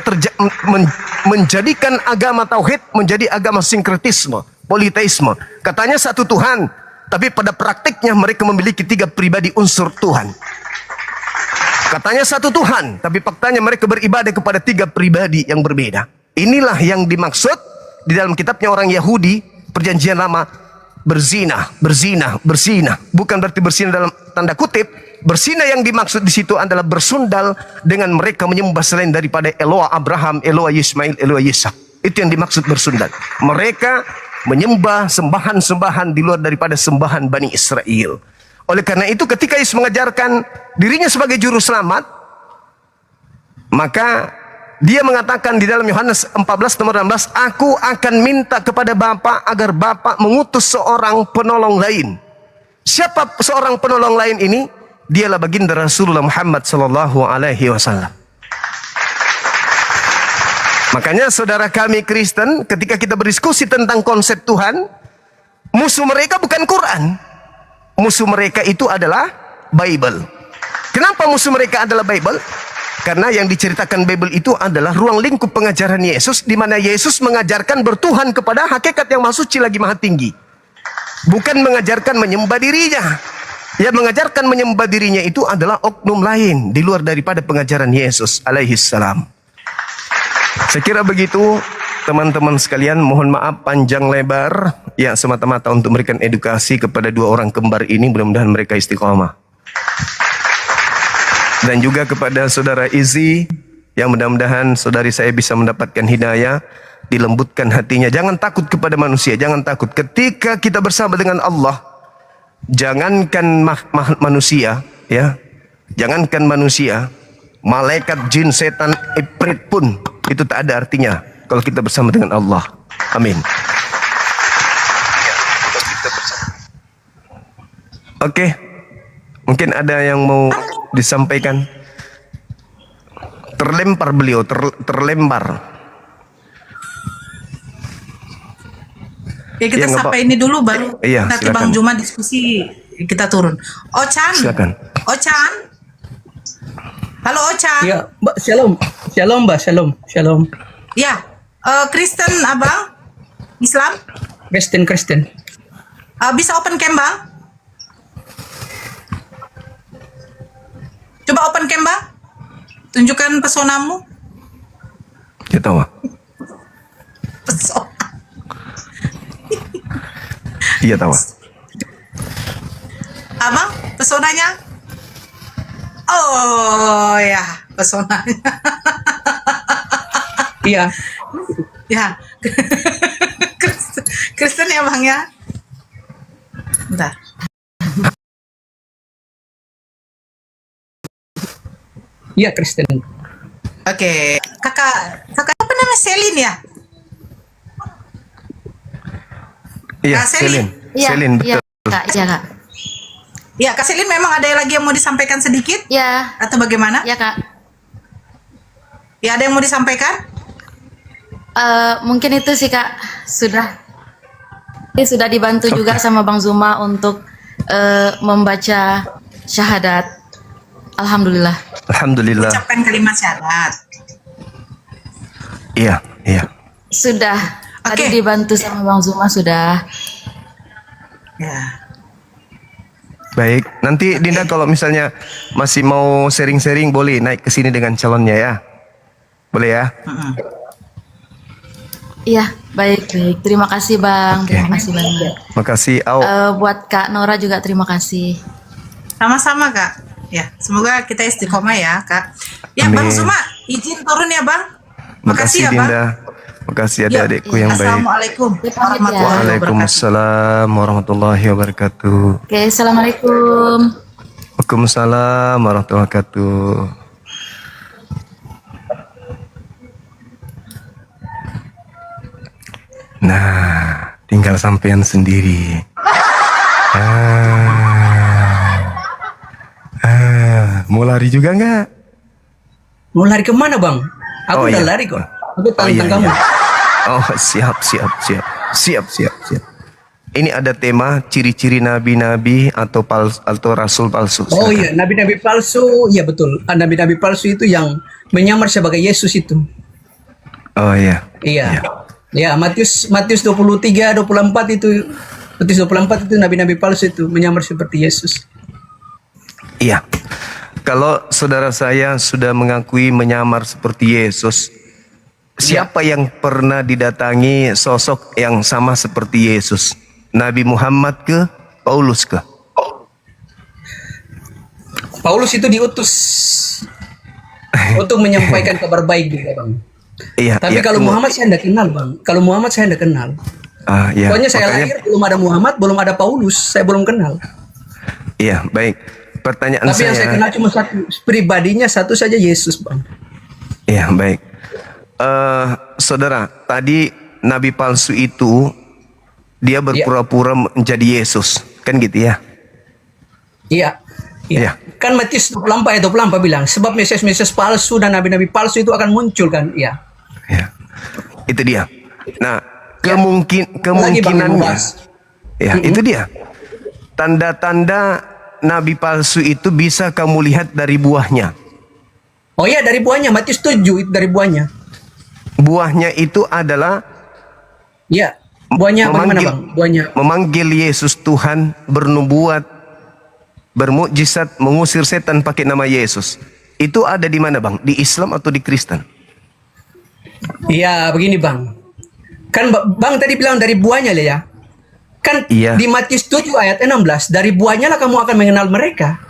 menjadikan agama tauhid menjadi agama sinkretisme, politeisme. Katanya satu Tuhan, tapi pada praktiknya mereka memiliki 3 pribadi unsur Tuhan. Katanya satu Tuhan, tapi faktanya mereka beribadah kepada 3 pribadi yang berbeda. Inilah yang dimaksud di dalam kitabnya orang Yahudi, Perjanjian Lama, berzina. Bukan berarti berzina dalam tanda kutip. Berzina yang dimaksud di situ adalah bersundal dengan mereka menyembah selain daripada Eloah Abraham, Eloah Ismail, Eloah Ishak. Itu yang dimaksud bersundal. Mereka menyembah sembahan-sembahan di luar daripada sembahan Bani Israel. Oleh karena itu ketika Yesus mengajarkan dirinya sebagai juru selamat, maka dia mengatakan di dalam Yohanes 14 nomor 16, aku akan minta kepada Bapa agar Bapa mengutus seorang penolong lain. Siapa seorang penolong lain ini? Dialah baginda Rasulullah Muhammad sallallahu alaihi wasallam. Makanya saudara kami Kristen, ketika kita berdiskusi tentang konsep Tuhan, musuh mereka bukan Quran. Musuh mereka itu adalah Bible. Kenapa musuh mereka adalah Bible? Karena yang diceritakan Bible itu adalah ruang lingkup pengajaran Yesus, di mana Yesus mengajarkan bertuhan kepada hakikat yang maha suci lagi maha tinggi. Bukan mengajarkan menyembah dirinya. Yang mengajarkan menyembah dirinya itu adalah oknum lain di luar daripada pengajaran Yesus alaihi salam. Saya kira begitu teman-teman sekalian, mohon maaf panjang lebar, ya semata-mata untuk memberikan edukasi kepada 2 orang kembar ini, mudah-mudahan mereka istiqomah. Dan juga kepada saudara Izzy, yang mudah-mudahan saudari saya bisa mendapatkan hidayah, dilembutkan hatinya. Jangan takut kepada manusia, jangan takut. Ketika kita bersama dengan Allah, jangankan manusia, ya, jangankan manusia, malaikat, jin, setan, ifrit pun itu tak ada artinya kalau kita bersama dengan Allah. Amin. Oke, mungkin ada yang mau disampaikan. Terlempar beliau, terlempar. Ya kita sampai ini dulu baru nanti Bang Juma diskusi kita turun. Ochan. Silakan. Ochan. Halo Ochan. Ya, Mbak, shalom. Shalom, Mbak, shalom. Ya, Kristen Abang? Islam? Kristen. Bisa open cam Bang? Coba open cam Bang. Tunjukkan pesonamu. Ya tahu. Pesona. Iya tahu. Abang, pesonanya? Oh ya, pesonanya. Iya. Ya. Kristen ya Bang ya? Bentar. Iya, Kristen. Oke. Kakak apa namanya? Selin ya? Iya, Kak Selin. Selin, betul. Kak, iya Kak. Ya, Kak Selin, memang ada lagi yang mau disampaikan sedikit? Ya. Atau bagaimana? Ya Kak. Ya, ada yang mau disampaikan? Mungkin itu sih Kak, sudah dibantu juga sama Bang Zuma untuk membaca syahadat. Alhamdulillah. Alhamdulillah. Ucapkan kalimat syahadat. Iya. Sudah. Tadi dibantu sama Bang Zuma sudah. Ya. Baik, nanti Dinda kalau misalnya masih mau sharing-sharing boleh naik ke sini dengan calonnya ya. Boleh ya? Iya, baik. Terima kasih Bang. Oke. Terima kasih banyak. Makasih. Buat Kak Nora juga terima kasih. Sama-sama Kak. Ya, semoga kita istiqomah ya Kak. Ya Amin. Bang Zuma, izin turun ya Bang. Makasih ya Bang. Dinda. Makasih adik-adikku yang baik. Assalamualaikum warahmatullahi wabarakatuh. Waalaikumsalam warahmatullahi wabarakatuh. Oke, assalamualaikum. Waalaikumsalam warahmatullahi wabarakatuh. Nah, tinggal sampean sendiri. Mau lari juga nggak? Mau lari kemana bang? Aku udah lari kok. Aku tantang kamu. Oh, siap. Ini ada tema ciri-ciri nabi-nabi atau rasul palsu. Oh iya, nabi-nabi palsu, iya betul. Nabi-nabi palsu itu yang menyamar sebagai Yesus itu. Oh iya. Iya. Ya, Matius 23, 24 itu. Matius 24 itu nabi-nabi palsu itu menyamar seperti Yesus. Iya. Kalau saudara saya sudah mengakui menyamar seperti Yesus, siapa yang pernah didatangi sosok yang sama seperti Yesus? Nabi Muhammad ke Paulus ke? Paulus itu diutus untuk menyampaikan kabar baik juga bang. Iya. Tapi kalau Muhammad saya tidak kenal bang. Kalau Muhammad saya tidak kenal. Iya. Pokoknya saya lahir belum ada Muhammad, belum ada Paulus, saya belum kenal. Iya, baik. Pertanyaan Tapi yang saya kenal cuma satu, pribadinya satu saja, Yesus bang. Iya, baik. Saudara, tadi nabi palsu itu dia berpura-pura menjadi Yesus, kan gitu ya? Iya. Kan Matius 24 ayat 24 bilang, sebab Mesias palsu dan nabi-nabi palsu itu akan muncul kan? Iya. Itu dia. Nah, kemungkinannya, itu dia. Tanda-tanda nabi palsu itu bisa kamu lihat dari buahnya. Oh iya, dari buahnya. Matius 7 itu dari buahnya. Buahnya itu adalah buahnya bagaimana bang? Buahnya memanggil Yesus Tuhan, bernubuat, bermukjizat, mengusir setan pakai nama Yesus. Itu ada di mana bang? Di Islam atau di Kristen? Iya, begini bang. Kan bang tadi bilang dari buahnya lah ya. Kan di Matius 7 ayat 16, dari buahnya lah kamu akan mengenal mereka.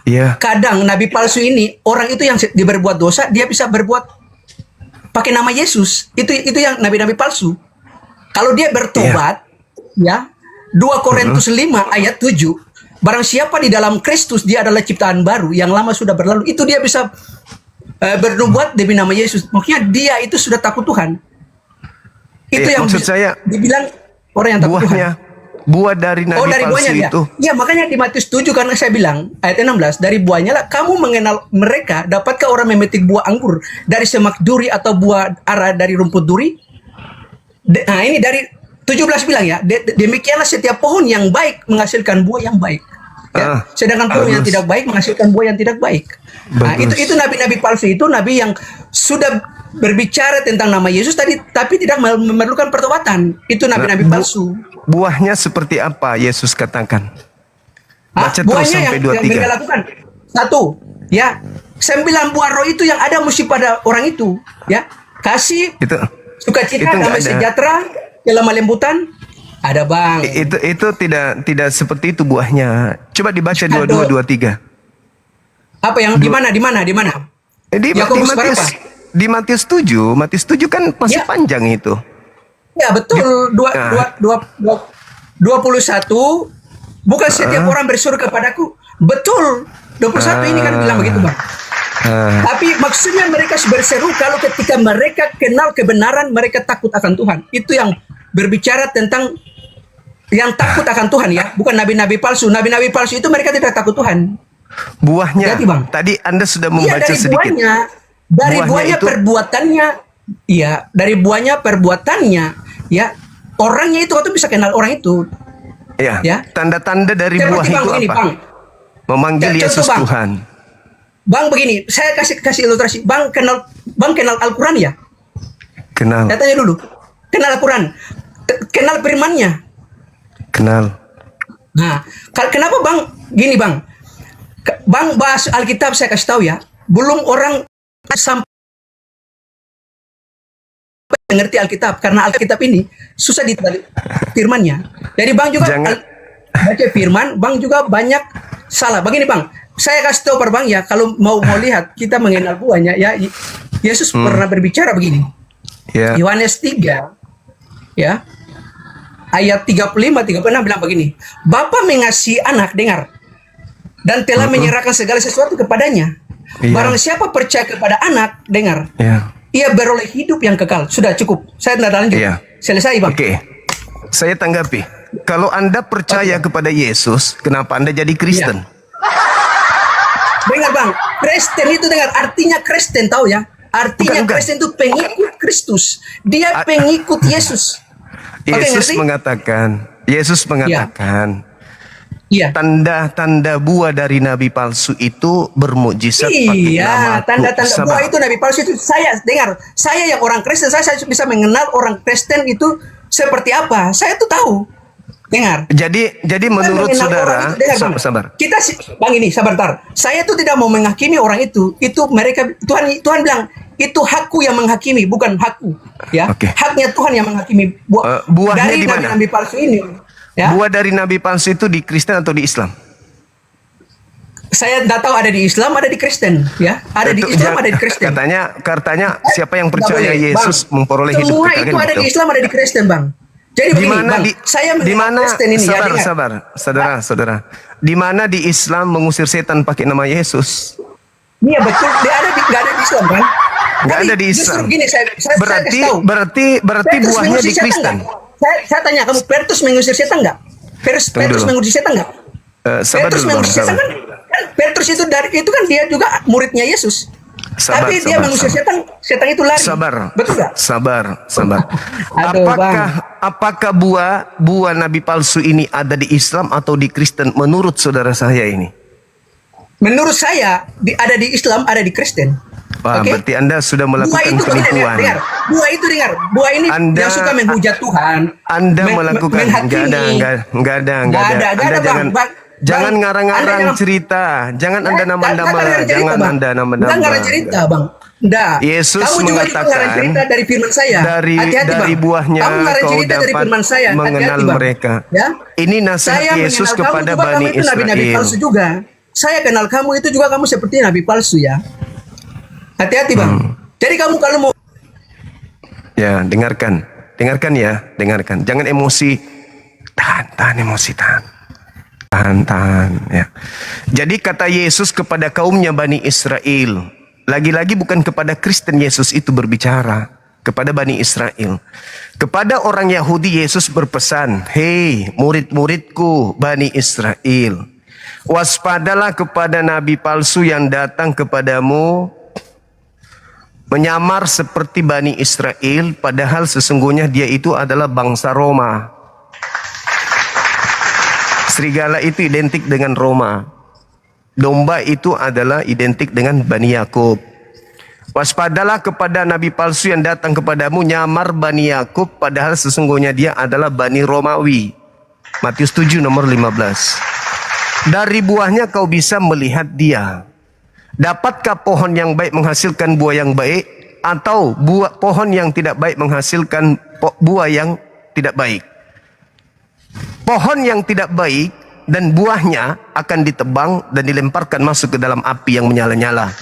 Iya. Kadang nabi palsu ini, orang itu yang berbuat dosa, dia bisa berbuat pakai nama Yesus. Itu yang nabi-nabi palsu. Kalau dia bertobat, 2 Korintus 5 ayat 7, barang siapa di dalam Kristus dia adalah ciptaan baru, yang lama sudah berlalu. Itu dia bisa bernubuat demi nama Yesus. Maksudnya dia itu sudah takut Tuhan. Itu yang maksud saya dibilang orang yang takut Tuhan. Buah dari nabi palsu itu. Ya, makanya di Matius 7 karena saya bilang ayat 16, dari buahnya lah kamu mengenal mereka. Dapatkah orang memetik buah anggur dari semak duri atau buah ara dari rumput duri? Nah, ini dari 17 bilang ya, demikianlah setiap pohon yang baik menghasilkan buah yang baik. Ya. Sedangkan pohon yang tidak baik menghasilkan buah yang tidak baik. Nah, itu nabi-nabi palsu itu nabi yang sudah berbicara tentang nama Yesus tadi, tapi tidak memerlukan pertobatan. Itu nabi-nabi palsu. Buahnya seperti apa Yesus katakan? Baca terus sampai 23. Yang mereka lakukan. 1, 9 buah roh itu yang ada mesti pada orang itu, ya. Kasih, sukacita, damai sejahtera, kelemah lembutan, ada bang. Itu tidak seperti itu buahnya. Coba dibaca 22 23. Apa yang di mana? Di Matius 7 kan masih panjang itu. Ya betul, 21. Bukan setiap orang berseru kepadaku. Betul, 21 ini kan bilang begitu bang. Tapi maksudnya mereka berseru kalau ketika mereka kenal kebenaran, mereka takut akan Tuhan. Itu yang berbicara tentang yang takut akan Tuhan ya, bukan nabi-nabi palsu. Nabi-nabi palsu itu mereka tidak takut Tuhan. Buahnya. Jadi, bang, tadi Anda sudah membaca sedikit. Dari buahnya perbuatannya, dari buahnya perbuatannya. Ya, orangnya itu bisa kenal orang itu. Ya. Tanda-tanda dari buah itu begini, apa? Bang. Memanggil Yesus bang, Tuhan. Bang begini, saya kasih ilustrasi. Bang kenal Al-Quran ya? Kenal. Saya tanya dulu. Kenal Al-Quran? Kenal firman-Nya? Kenal. Nah, kenapa bang? Gini bang. Bang bahas Alkitab saya kasih tahu ya. Belum orang sampai mengerti Alkitab, karena Alkitab ini susah diterbalik firman-Nya. Jadi bang juga baca firman, bang juga banyak salah. Begini bang, saya kasih tahu per bang ya, kalau mau lihat kita mengenal buahnya ya. Yesus pernah berbicara begini. Yohanes 3 ya, ayat 35-36 bilang begini, Bapa mengasihi anak, dengar, dan telah menyerahkan segala sesuatu kepadanya. Barang siapa percaya kepada anak, dengar, ia beroleh hidup yang kekal. Sudah cukup. Saya tidak lanjut. Selesai bang. Saya tanggapi. Kalau Anda percaya kepada Yesus, kenapa Anda jadi Kristen? Dengar bang, Kristen itu dengar artinya Kristen tahu ya? Artinya Kristen itu pengikut Kristus. Dia pengikut Yesus. Yesus mengatakan, tanda-tanda buah dari nabi palsu itu bermukjizat pakai nama tanda-tanda buah itu nabi palsu itu. Saya dengar, saya yang orang Kristen, saya bisa mengenal orang Kristen itu seperti apa. Saya tuh tahu. Dengar. Jadi menurut saudara, sabar. Kita bang ini sabar tar. Saya tuh tidak mau menghakimi orang itu. Itu mereka Tuhan bilang itu hakku yang menghakimi, bukan hakku. Ya. Haknya Tuhan yang menghakimi. Buahnya dari di mana? nabi palsu ini. Ya. Buah dari nabi palsu itu di Kristen atau di Islam? Saya tidak tahu ada di Islam, ada di Kristen, ya. Ada di Islam, ada di Kristen. Katanya siapa yang percaya Yesus memperoleh hidup semua kekal. itu ada di Islam, ada di Kristen, bang. Jadi begini, bang, saya mengenal Kristen ini. Saudara. Di mana di Islam mengusir setan pakai nama Yesus? Iya betul, nggak ada di Islam, kan? Nggak ada di Islam. Justru gini, saya berarti buahnya di Kristen. Saya tanya kamu, Petrus mengusir setan nggak? Petrus mengusir setan nggak? Petrus mengusir setan kan? Petrus itu kan dia juga muridnya Yesus. Tapi dia mengusir setan itu lari. Betul nggak? Sabar. Aduh, apakah buah nabi palsu ini ada di Islam atau di Kristen menurut saudara saya ini? Menurut saya ada di Islam, ada di Kristen. Berarti Anda sudah melakukan penipuan. Buah ini yang suka menghujat Tuhan. Anda melakukan enggak ada. Jangan ngarang-ngarang cerita. Jangan Anda nama-nama. Jangan Anda nama-nama. Bukan ngarang cerita, Bang. Enggak. Yesus kamu juga mengatakan ngarang cerita dari firman saya. Hati-hati, dari buahnya kamu ngarang kau cerita dari dapat firman saya. mengenal mereka. Ya? Ini nasihat Yesus kepada Bani Israel. Nabi-nabi palsu juga. Saya kenal kamu itu juga kamu seperti nabi palsu ya. Hati-hati bang. Jadi kamu kalau mau dengarkan ya. Jangan emosi. Tahan emosi, tahan ya. Jadi kata Yesus kepada kaumnya Bani Israel, lagi-lagi bukan kepada Kristen Yesus itu berbicara, kepada Bani Israel. Kepada orang Yahudi Yesus berpesan, hei murid-muridku Bani Israel, waspadalah kepada nabi palsu yang datang kepadamu menyamar seperti Bani Israel, padahal sesungguhnya dia itu adalah bangsa Roma. Serigala itu identik dengan Roma. Domba itu adalah identik dengan Bani Yakub. Waspadalah kepada nabi palsu yang datang kepadamu nyamar Bani Yakub, padahal sesungguhnya dia adalah Bani Romawi. Matius 7 nomor 15. Dari buahnya kau bisa melihat dia. Dapatkah pohon yang baik menghasilkan buah yang baik, atau pohon yang tidak baik menghasilkan buah yang tidak baik? Pohon yang tidak baik dan buahnya akan ditebang dan dilemparkan masuk ke dalam api yang menyala-nyala.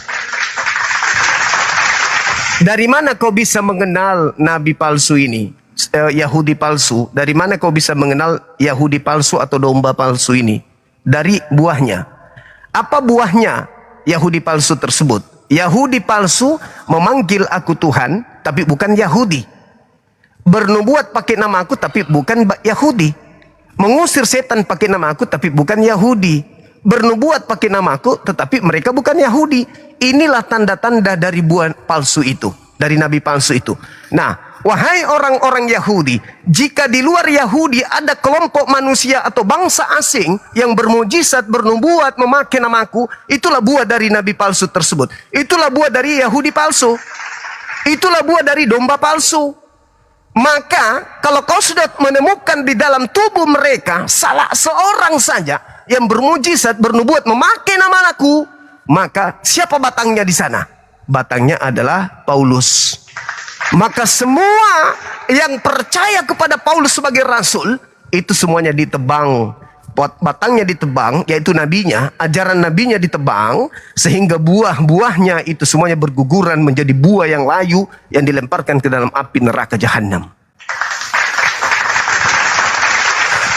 Dari mana kau bisa mengenal nabi palsu ini? Yahudi palsu. Dari mana kau bisa mengenal Yahudi palsu atau domba palsu ini? Dari buahnya. Apa buahnya Yahudi palsu tersebut? Yahudi palsu memanggil aku Tuhan, tapi bukan Yahudi. Bernubuat pakai nama aku, tapi bukan Yahudi. Mengusir setan pakai nama aku, tapi bukan Yahudi. Bernubuat pakai nama aku, tetapi mereka bukan Yahudi. Inilah tanda-tanda dari buah palsu itu, dari nabi palsu itu. Nah, wahai orang-orang Yahudi, jika di luar Yahudi ada kelompok manusia atau bangsa asing yang bermujizat, bernubuat, memakai namaku, itulah buah dari nabi palsu tersebut. Itulah buah dari Yahudi palsu. Itulah buah dari domba palsu. Maka kalau kau sudah menemukan di dalam tubuh mereka salah seorang saja yang bermujizat, bernubuat, memakai nama aku, maka siapa batangnya di sana? Batangnya adalah Paulus. Maka semua yang percaya kepada Paulus sebagai rasul, itu semuanya ditebang. Batangnya ditebang, yaitu nabinya, ajaran nabinya ditebang, sehingga buah-buahnya itu semuanya berguguran menjadi buah yang layu yang dilemparkan ke dalam api neraka jahanam.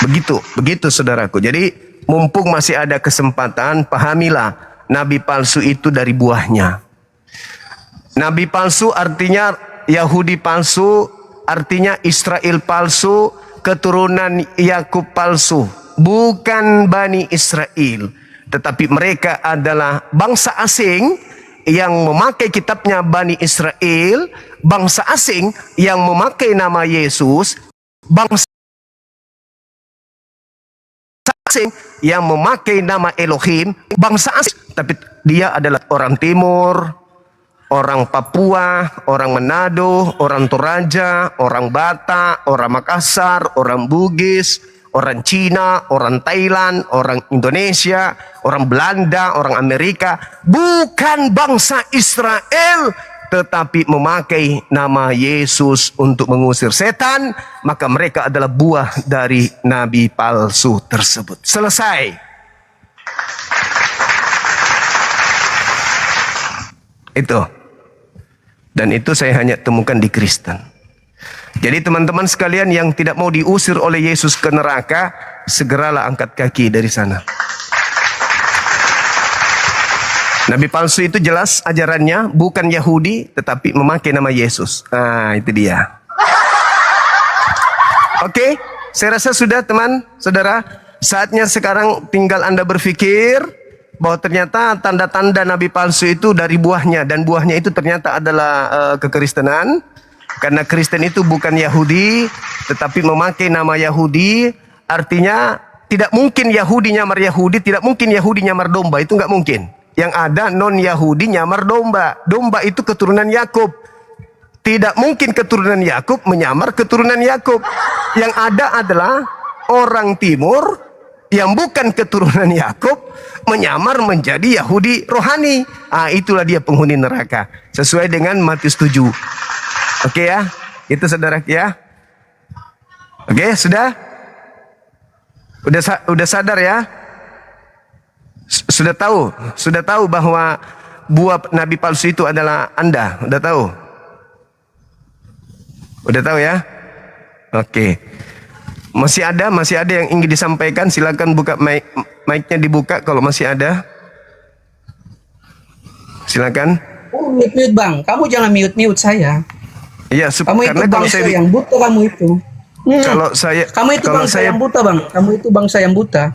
Begitu saudaraku. Jadi mumpung masih ada kesempatan, pahamilah nabi palsu itu dari buahnya. Nabi palsu artinya Yahudi palsu, artinya Israel palsu. keturunan Yakub palsu, bukan Bani Israel, tetapi mereka adalah bangsa asing yang memakai kitabnya Bani Israel, bangsa asing yang memakai nama Yesus, bangsa asing yang memakai nama Elohim, bangsa asing, tapi dia adalah orang Timur, orang Papua, orang Manado, orang Toraja, orang Batak, orang Makassar, orang Bugis, orang Cina, orang Thailand, orang Indonesia, orang Belanda, orang Amerika, bukan bangsa Israel, tetapi memakai nama Yesus untuk mengusir setan, maka mereka adalah buah dari nabi palsu tersebut. Selesai. Itu. Dan itu saya hanya temukan di Kristen. Jadi teman-teman sekalian yang tidak mau diusir oleh Yesus ke neraka, segeralah angkat kaki dari sana. Nabi palsu itu jelas ajarannya bukan Yahudi, tetapi memakai nama Yesus. Nah, itu dia. Oke, saya rasa sudah teman, saudara. Saatnya sekarang tinggal Anda berpikir bahwa ternyata tanda-tanda Nabi palsu itu dari buahnya. Dan buahnya itu ternyata adalah kekristenan. Karena Kristen itu bukan Yahudi, tetapi memakai nama Yahudi. Artinya tidak mungkin Yahudi nyamar Yahudi, tidak mungkin Yahudi nyamar domba. Itu nggak mungkin. Yang ada non-Yahudi nyamar domba. Domba itu keturunan Yakub. Tidak mungkin keturunan Yakub menyamar keturunan Yakub. Yang ada adalah orang Timur yang bukan keturunan Yakub menyamar menjadi Yahudi rohani. Ah, itulah dia penghuni neraka. Sesuai dengan Matius 7. Oke ya, itu saudara ya. Oke, sudah? Udah sadar ya? Sudah tahu bahwa buah nabi palsu itu adalah Anda. Udah tahu? Udah tahu ya? Oke. Masih ada yang ingin disampaikan, silakan buka mic-nya dibuka kalau masih ada. Silakan. Oh, mute Bang. Kamu jangan mute saya. Iya, kamu itu karena bangsa yang buta kamu itu. Kamu itu bangsa yang buta, Bang. Kamu itu bangsa yang buta.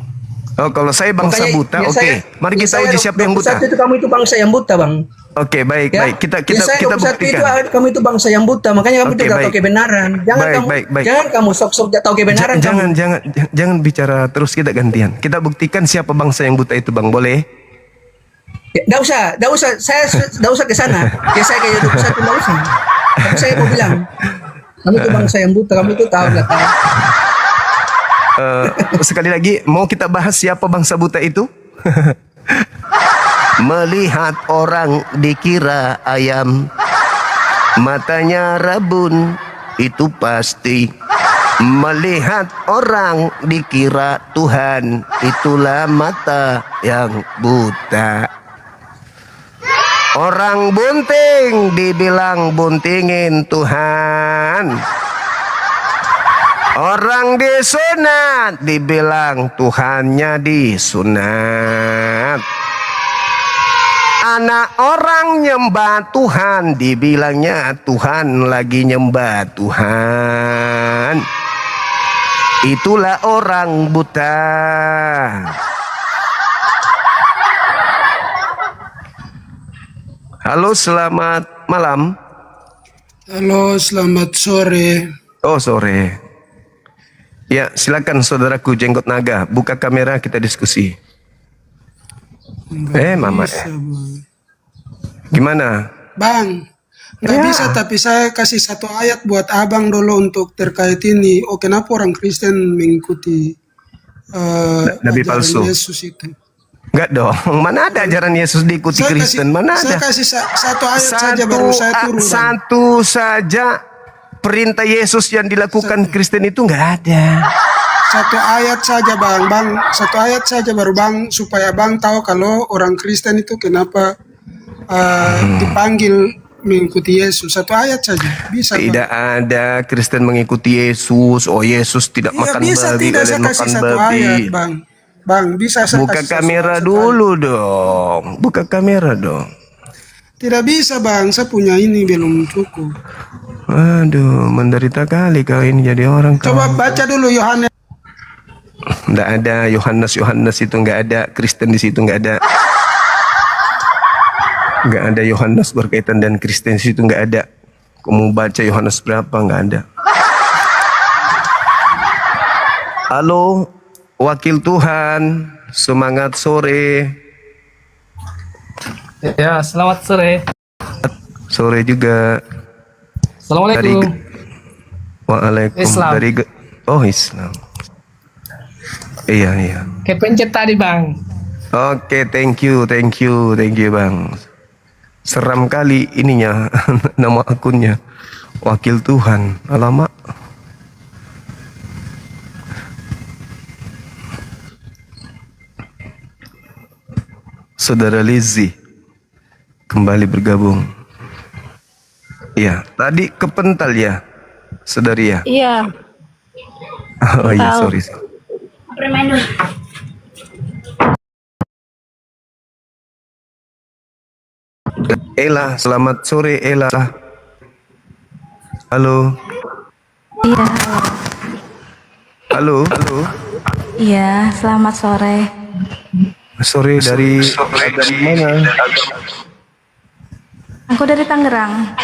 Oh, kalau saya bangsa Makanya, buta, oke. Mari kita uji siapa yang buta. Itu kamu itu bangsa yang buta, Bang. Oke, baik. Kita buktikan. Itu kamu itu bangsa yang buta, makanya kamu tidak tahu kebenaran. Jangan kamu sok-sok tahu kebenaran. Jangan bicara terus, kita gantian. Kita buktikan siapa bangsa yang buta itu, Bang. Boleh? Enggak usah. Saya enggak usah ke sana. Ya saya kayak YouTube saya enggak usah. Tapi saya mau bilang, kamu itu bangsa yang buta, kamu itu tahu enggak tahu. Sekali lagi, mau kita bahas siapa bangsa buta itu? Melihat orang dikira ayam, matanya rabun, itu pasti. Melihat orang dikira Tuhan, itulah mata yang buta. Orang bunting dibilang buntingin Tuhan. Orang disunat dibilang Tuhannya disunat. Anak orang nyembah Tuhan dibilangnya Tuhan lagi nyembah Tuhan. Itulah orang buta. Halo, selamat malam. Halo, selamat sore. Oh, sore. Ya, silakan saudaraku jenggot naga, buka kamera kita diskusi. Mama. Gimana? Bang, nggak bisa, tapi saya kasih satu ayat buat abang dulu untuk terkait ini. Oh, kenapa orang Kristen mengikuti Nabi palsu? Yesus itu? Enggak dong, mana ada ajaran Yesus diikuti Kristen? Mana ada? Saya kasih satu ayat saja baru saya turun. Satu saja perintah Yesus yang dilakukan Kristen itu enggak ada. Satu ayat saja bang, satu ayat saja baru bang, supaya bang tahu kalau orang Kristen itu kenapa dipanggil mengikuti Yesus. Satu ayat saja bisa. Tidak bang. Ada Kristen mengikuti Yesus. Oh, Yesus tidak makan bisa, babi, tidak, kalian makan babi. Ayat, bang bisa saya buka kamera dulu dong. Buka kamera dong. Tidak bisa bang, saya punya ini belum cukup. Aduh, menderita kali kau ini jadi orang. Coba baca dulu Yohanes. Nggak ada Yohanes itu nggak ada, Kristen di situ nggak ada. Nggak ada Yohanes berkaitan dan Kristen di situ nggak ada. Kamu baca Yohanes berapa nggak ada. Halo, wakil Tuhan, semangat sore. Ya, selamat sore. Sore juga. Assalamualaikum. Waalaikumsalam. Islam. Oh, Islam. Iya. Kepencet tadi bang. Oke, thank you bang. Seram kali ininya nama akunnya. Wakil Tuhan. Alamak. Saudara Lizzy kembali bergabung. Iya, tadi kepental ya, saudari ya? Iya. Oh iya, sorry. Ella, selamat sore Ella. Halo. Iya. Halo. Iya, selamat sore. Sore dari mana? Aku dari Tangerang.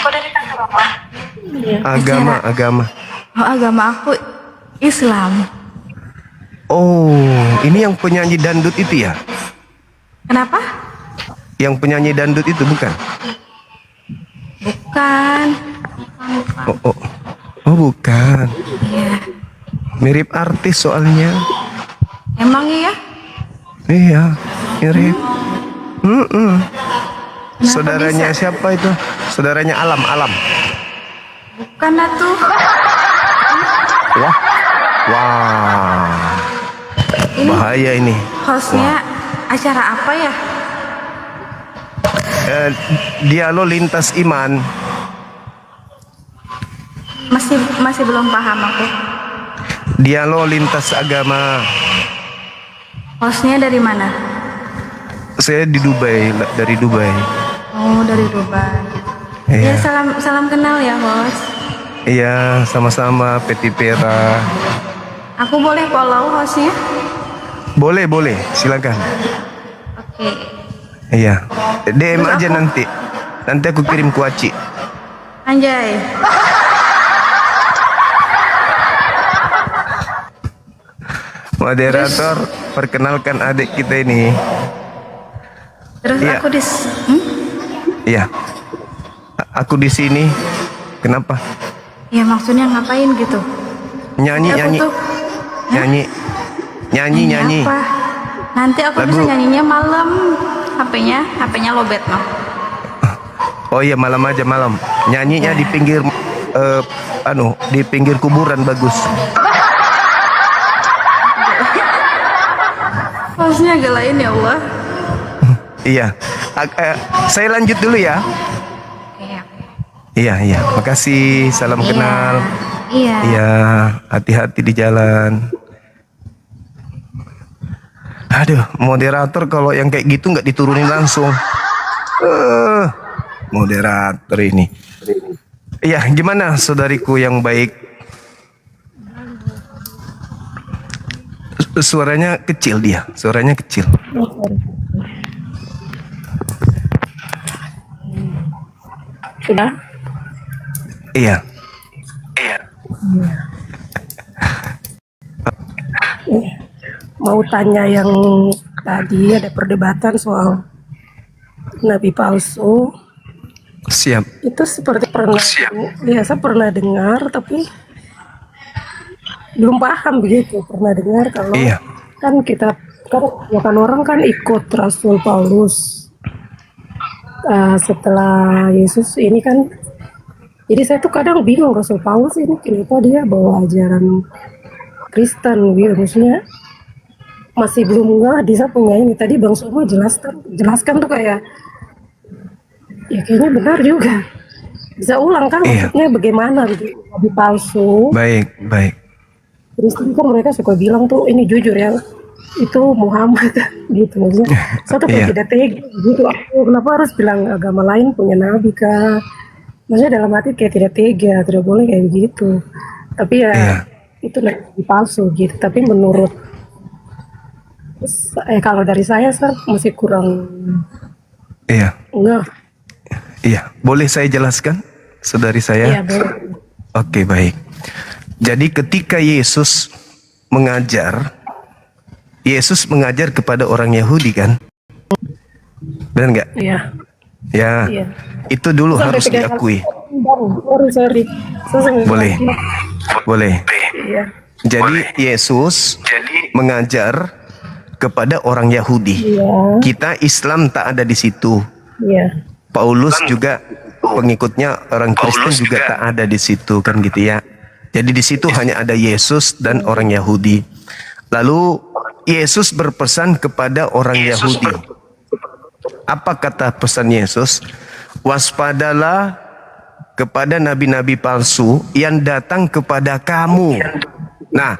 Agama. Oh, agama aku Islam. Oh, ini yang penyanyi dangdut itu ya? Kenapa? Yang penyanyi dangdut itu bukan? Bukan. Oh, bukan. Iya. Mirip artis soalnya. Emang iya? Iya, mirip. Kenapa Saudaranya bisa? siapa itu? Saudaranya Alam. Bukan atuh. Wah. Ini Bahaya ini. hostnya acara apa ya? Dialog lintas iman. Masih belum paham aku. Dialog lintas agama. Hostnya dari mana? Saya di Dubai, dari Dubai. Oh, dari Dubai. Iya. Ya, salam kenal ya, host. Iya, sama-sama Peti Pera. Aku boleh follow hostnya? Boleh, silakan. Oke. Iya. DM aja nanti. Nanti aku kirim kuaci. Anjay. Moderator, perkenalkan adik kita ini. Terus Iya. aku Iya. Aku di sini. Kenapa? Ya maksudnya ngapain gitu? Nyanyi. Apa? Nanti aku bisa nyanyinya malam. HP-nya lobet no. Oh iya, malam aja malam. Nyanyinya di pinggir di pinggir kuburan bagus. Hostnya agak lain ya Allah. Iya. Saya lanjut dulu ya. Iya. Makasih. Salam kenal. Iya. Hati-hati di jalan. Aduh, moderator kalau yang kayak gitu nggak diturunin langsung. Moderator ini. Iya, gimana saudariku yang baik? Suaranya kecil dia, suaranya kecil. Sudah? Iya. Mau tanya yang tadi ada perdebatan soal nabi palsu. Siap. Itu seperti pernah, saya pernah dengar tapi belum paham begitu. Pernah dengar kalau kan kita kan orang kan ikut Rasul Paulus setelah Yesus ini kan. Jadi saya tuh kadang bingung Rasul Paulus ini kenapa dia bawa ajaran Kristen gitu, maksudnya masih belum ngerti dia punya ini. Tadi Bang Sumo jelaskan tuh kayak ya kayaknya benar juga. Bisa ulang kan maksudnya bagaimana gitu, nabi palsu. Baik. Kristen kan mereka suka bilang tuh ini jujur ya, itu Muhammad gitu maksudnya. Satu kayak tidak tega gitu. Aku kenapa harus bilang agama lain punya nabi kah? Maksudnya dalam hati kayak tidak tega, tidak boleh kayak gitu. Tapi ya itu nabi palsu gitu. Tapi menurut kalau dari saya masih kurang. Enggak. Iya, boleh saya jelaskan, saudari saya? Iya, boleh. Oke, baik. Jadi ketika Yesus mengajar kepada orang Yahudi kan? Benar nggak? Iya. Ya, Iya. itu dulu Sampai harus 3 kali. diakui. Sorry. Boleh. Boleh. Iya. Jadi Yesus mengajar kepada orang Yahudi. Iya. Kita Islam tak ada di situ. Iya. Paulus juga pengikutnya orang Kristen juga tak ada di situ kan gitu ya. Jadi di situ hanya ada Yesus dan orang Yahudi. Lalu Yesus berpesan kepada orang Yahudi. Apa kata pesan Yesus? Waspadalah kepada nabi-nabi palsu yang datang kepada kamu. Nah,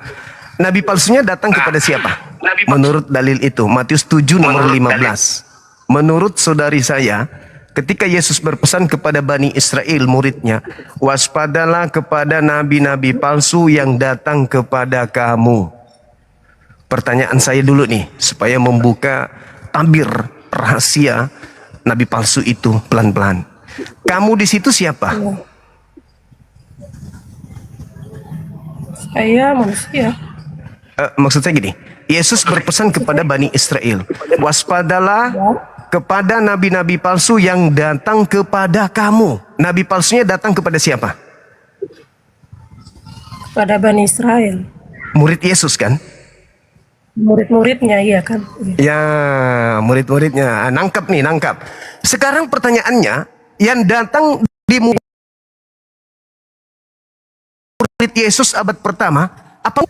nabi palsunya datang kepada siapa? Menurut dalil itu, Matius 7 nomor 15. Menurut saudari saya, ketika Yesus berpesan kepada Bani Israel muridnya, waspadalah kepada nabi-nabi palsu yang datang kepada kamu. Pertanyaan saya dulu nih, supaya membuka tabir rahasia nabi palsu itu pelan-pelan. Kamu di situ siapa? Saya manusia. Maksud saya gini, Yesus berpesan kepada Bani Israel, waspadalah kepada nabi-nabi palsu yang datang kepada kamu. Nabi palsunya datang kepada siapa? Pada Bani Israel. Murid Yesus kan? Murid-muridnya iya kan? Ya, murid-muridnya. Nangkap nih, nangkap. Sekarang pertanyaannya, yang datang di murid Yesus abad pertama, apa?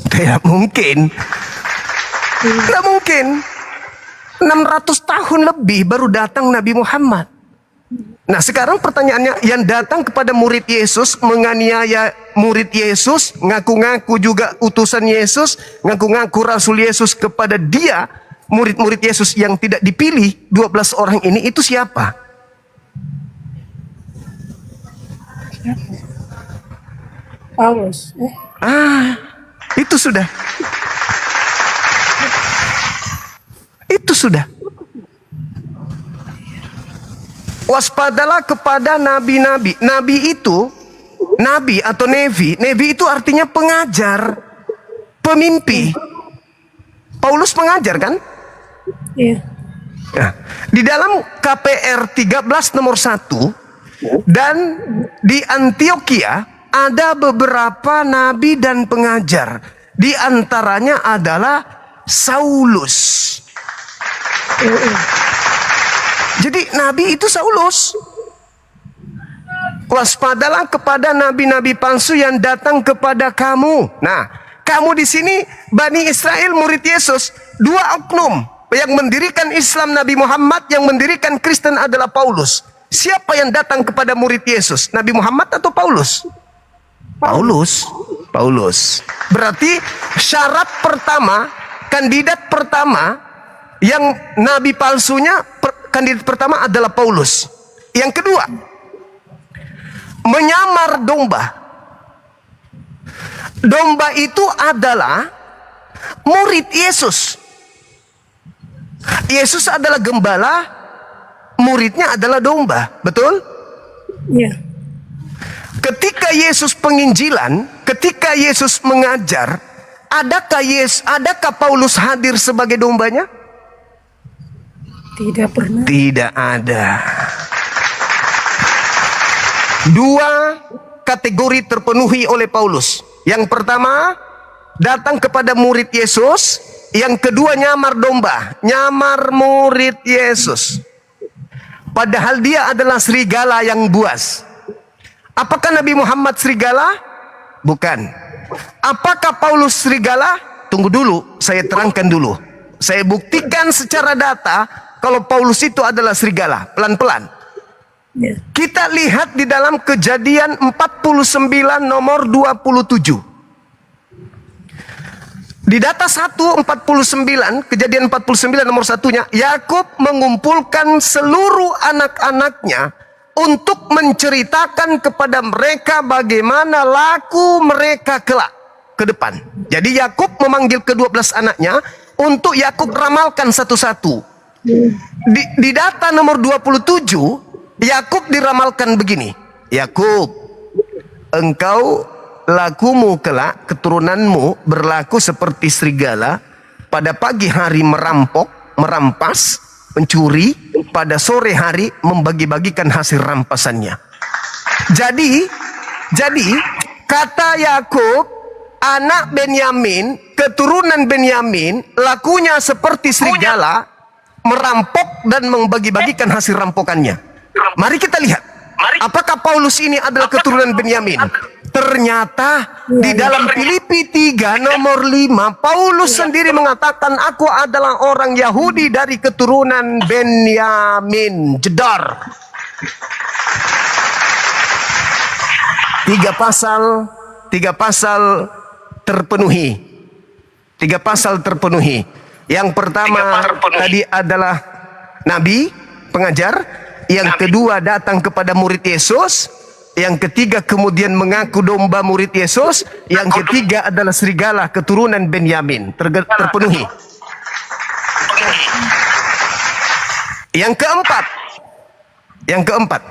Tidak mungkin. Tidak mungkin. 600 tahun lebih baru datang Nabi Muhammad. Nah sekarang pertanyaannya, yang datang kepada murid Yesus, menganiaya murid Yesus, ngaku-ngaku juga utusan Yesus, ngaku-ngaku Rasul Yesus kepada dia, murid-murid Yesus yang tidak dipilih, 12 orang ini, itu siapa? Paulus. Itu sudah. Itu sudah. Waspadalah kepada nabi-nabi. Nabi itu, nabi atau nevi. Nevi itu artinya pengajar, pemimpi. Paulus pengajar kan? Iya. Nah, di dalam KPR 13 nomor 1 dan di Antioquia ada beberapa nabi dan pengajar. Di antaranya adalah Saulus. Jadi nabi itu Saulus. Waspadalah kepada nabi-nabi palsu yang datang kepada kamu. Nah, kamu di sini Bani Israel murid Yesus, 2 oknum yang mendirikan Islam Nabi Muhammad, yang mendirikan Kristen adalah Paulus. Siapa yang datang kepada murid Yesus? Nabi Muhammad atau Paulus? Paulus. Paulus. Berarti syarat pertama, kandidat pertama yang nabi palsunya, kandidat pertama adalah Paulus. Yang kedua, menyamar domba. Domba itu adalah murid Yesus. Yesus adalah gembala, muridnya adalah domba. Betul? Iya. Ketika Yesus penginjilan, ketika Yesus mengajar, adakah Paulus hadir sebagai dombanya? Tidak pernah. Tidak ada. 2 kategori terpenuhi oleh Paulus. Yang pertama, datang kepada murid Yesus. Yang kedua, nyamar domba, nyamar murid Yesus. Padahal dia adalah serigala yang buas. Apakah Nabi Muhammad serigala? Bukan. Apakah Paulus serigala? Tunggu dulu, saya terangkan dulu. Saya buktikan secara data kalau Paulus itu adalah serigala. Pelan-pelan. Kita lihat di dalam Kejadian 49 nomor 27. Di data 1:49, kejadian 49 nomor satunya, Yakub mengumpulkan seluruh anak-anaknya untuk menceritakan kepada mereka bagaimana laku mereka kelak ke depan. Jadi Yakub memanggil ke-12 anaknya untuk Yakub ramalkan satu-satu. Di data nomor 27, Yakub diramalkan begini. Yakub, engkau lakumu kelak, keturunanmu berlaku seperti serigala, pada pagi hari merampok, merampas, mencuri, pada sore hari membagi-bagikan hasil rampasannya. Jadi kata Yakub, anak Benyamin, keturunan Benyamin, lakunya seperti serigala, merampok dan membagi-bagikan hasil rampokannya. Mari kita lihat, apakah Paulus ini adalah keturunan Benyamin? Ternyata di dalam Filipi 3 nomor 5, Paulus sendiri mengatakan, aku adalah orang Yahudi dari keturunan Benyamin. Jedar. 3 pasal terpenuhi. 3 pasal terpenuhi. Yang pertama tadi adalah nabi, pengajar. Yang kedua datang kepada murid Yesus. Yang ketiga kemudian mengaku domba murid Yesus. Yang ketiga adalah serigala keturunan Benyamin. Terpenuhi. Yang keempat.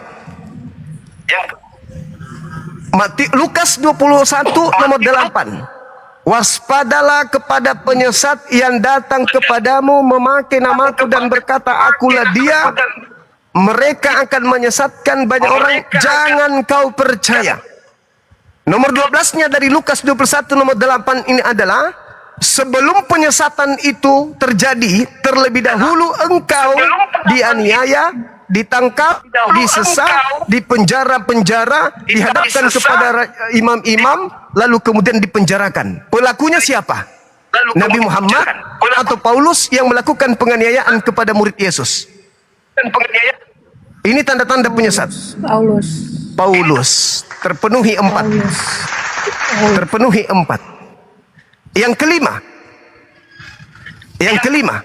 Lukas 21 nomor 8. Waspadalah kepada penyesat yang datang kepadamu memakai namaku dan berkata, akulah dia. Mereka akan menyesatkan banyak orang, jangan kau percaya. Nomor 12-nya dari Lukas 21 nomor 8 ini adalah, sebelum penyesatan itu terjadi, terlebih dahulu engkau dianiaya, ditangkap, disesat, dipenjara-penjara, dihadapkan kepada imam-imam, lalu kemudian dipenjarakan. Pelakunya siapa? Nabi Muhammad atau Paulus yang melakukan penganiayaan kepada murid Yesus? Ini tanda-tanda penyesat. Paulus. Terpenuhi 4. Terpenuhi 4. Yang kelima.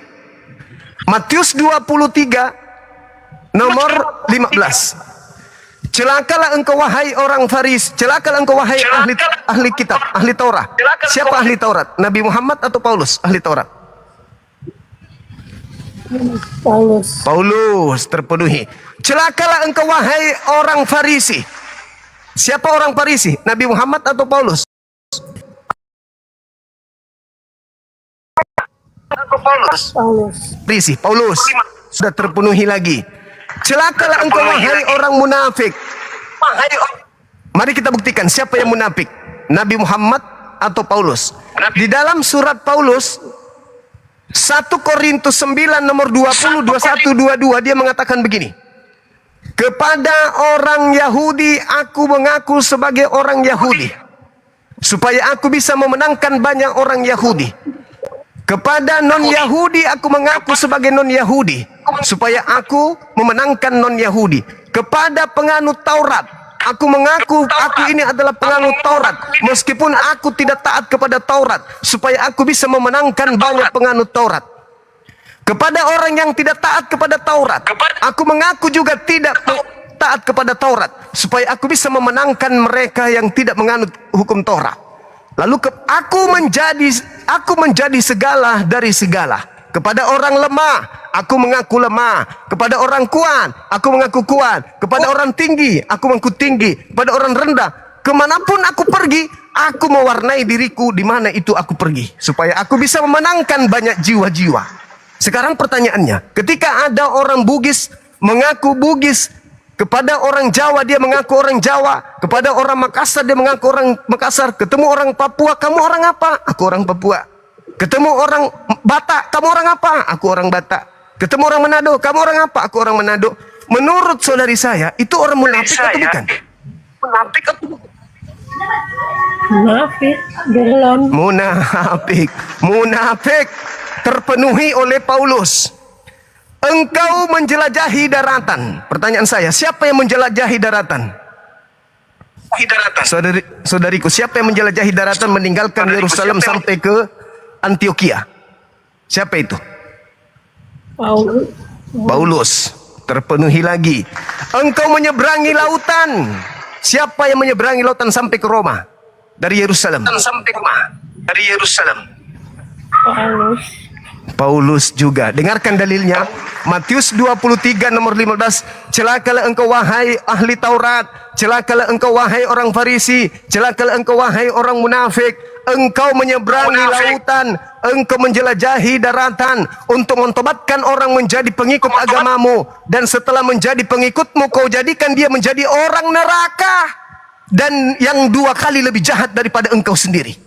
Matius 23 nomor 15. Celakalah engkau wahai orang Farisi, celakalah engkau wahai ahli kitab, ahli Taurat. Siapa ahli Taurat? Nabi Muhammad atau Paulus ahli Taurat? Paulus terpenuhi. Celakalah engkau wahai orang Farisi. Siapa orang Farisi? Nabi Muhammad atau Paulus? Farisi, Paulus. Sudah terpenuhi lagi. Celakalah engkau wahai orang munafik. Mari kita buktikan siapa yang munafik, Nabi Muhammad atau Paulus. Di dalam surat Paulus 1 Korintus 9 nomor 20, 21, 22 dia mengatakan begini. Kepada orang Yahudi aku mengaku sebagai orang Yahudi, supaya aku bisa memenangkan banyak orang Yahudi. Kepada non-Yahudi aku mengaku sebagai non-Yahudi, supaya aku memenangkan non-Yahudi. Kepada penganut Taurat aku mengaku aku ini adalah penganut Taurat, meskipun aku tidak taat kepada Taurat, supaya aku bisa memenangkan banyak penganut Taurat. Kepada orang yang tidak taat kepada Taurat, aku mengaku juga tidak taat kepada Taurat, supaya aku bisa memenangkan mereka yang tidak menganut hukum Taurat. Lalu aku menjadi segala dari segala. Kepada orang lemah, aku mengaku lemah. Kepada orang kuat, aku mengaku kuat. Kepada orang tinggi, aku mengaku tinggi. Kepada orang rendah, kemanapun aku pergi, aku mewarnai diriku di mana itu aku pergi, supaya aku bisa memenangkan banyak jiwa-jiwa. Sekarang pertanyaannya, ketika ada orang Bugis mengaku Bugis, kepada orang Jawa dia mengaku orang Jawa, kepada orang Makassar dia mengaku orang Makassar, ketemu orang Papua, kamu orang apa? Aku orang Papua. Ketemu orang Batak, kamu orang apa? Aku orang Batak. Ketemu orang Manado, kamu orang apa? Aku orang Manado. Menurut saudari saya, itu orang munafik atau bukan? Munafik atau bukan? Munafik terpenuhi oleh Paulus. Engkau menjelajahi daratan. Pertanyaan saya, siapa yang menjelajahi daratan? Saudariku, siapa yang menjelajahi daratan meninggalkan Yerusalem sampai ke Antioquia. Siapa itu? Paulus. Terpenuhi lagi. Engkau menyeberangi lautan. Siapa yang menyeberangi lautan sampai ke Roma? Dari Yerusalem. Paulus juga. Dengarkan dalilnya. Matius 23 nomor 15. Celakalah engkau wahai ahli Taurat. Celakalah engkau wahai orang Farisi. Celakalah engkau wahai orang munafik. Engkau menyeberangi lautan, engkau menjelajahi daratan untuk mentobatkan orang menjadi pengikut agamamu, dan setelah menjadi pengikutmu kau jadikan dia menjadi orang neraka, dan yang 2 kali lebih jahat daripada engkau sendiri.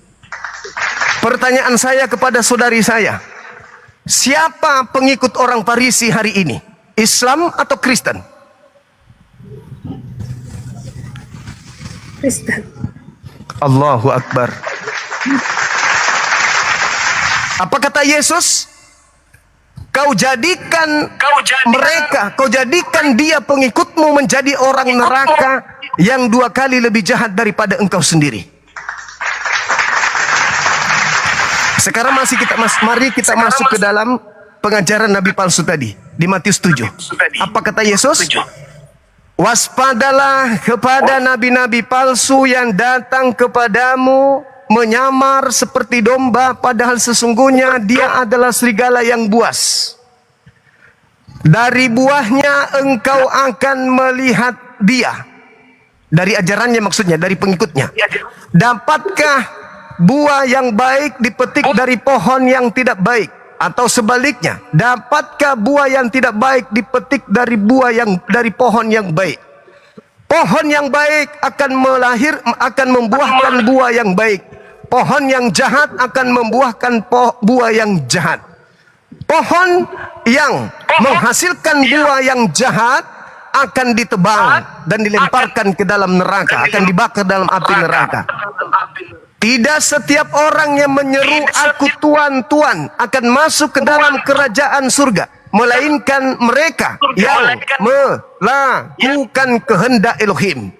Pertanyaan saya kepada saudari saya, siapa pengikut orang Farisi hari ini? Islam atau Kristen? Kristen. Allahu Akbar. Apa kata Yesus? Kau jadikan mereka, kau jadikan dia pengikutmu menjadi orang neraka yang 2 kali lebih jahat daripada engkau sendiri. Sekarang mari kita masuk ke dalam pengajaran nabi palsu tadi di Matius 7. Apa kata Yesus? Waspadalah kepada nabi-nabi palsu yang datang kepadamu menyamar seperti domba, padahal sesungguhnya dia adalah serigala yang buas. Dari buahnya engkau akan melihat dia. Dari ajarannya, maksudnya dari pengikutnya. Dapatkah buah yang baik dipetik dari pohon yang tidak baik? Atau sebaliknya, dapatkah buah yang tidak baik dipetik dari pohon yang baik? Pohon yang baik akan membuahkan buah yang baik. Pohon yang jahat akan membuahkan buah yang jahat. Pohon yang menghasilkan buah yang jahat akan ditebang dan dilemparkan ke dalam neraka, akan dibakar dalam api neraka. Tidak setiap orang yang menyeru aku Tuhan, Tuhan akan masuk ke dalam kerajaan surga, melainkan mereka yang melakukan kehendak Elohim.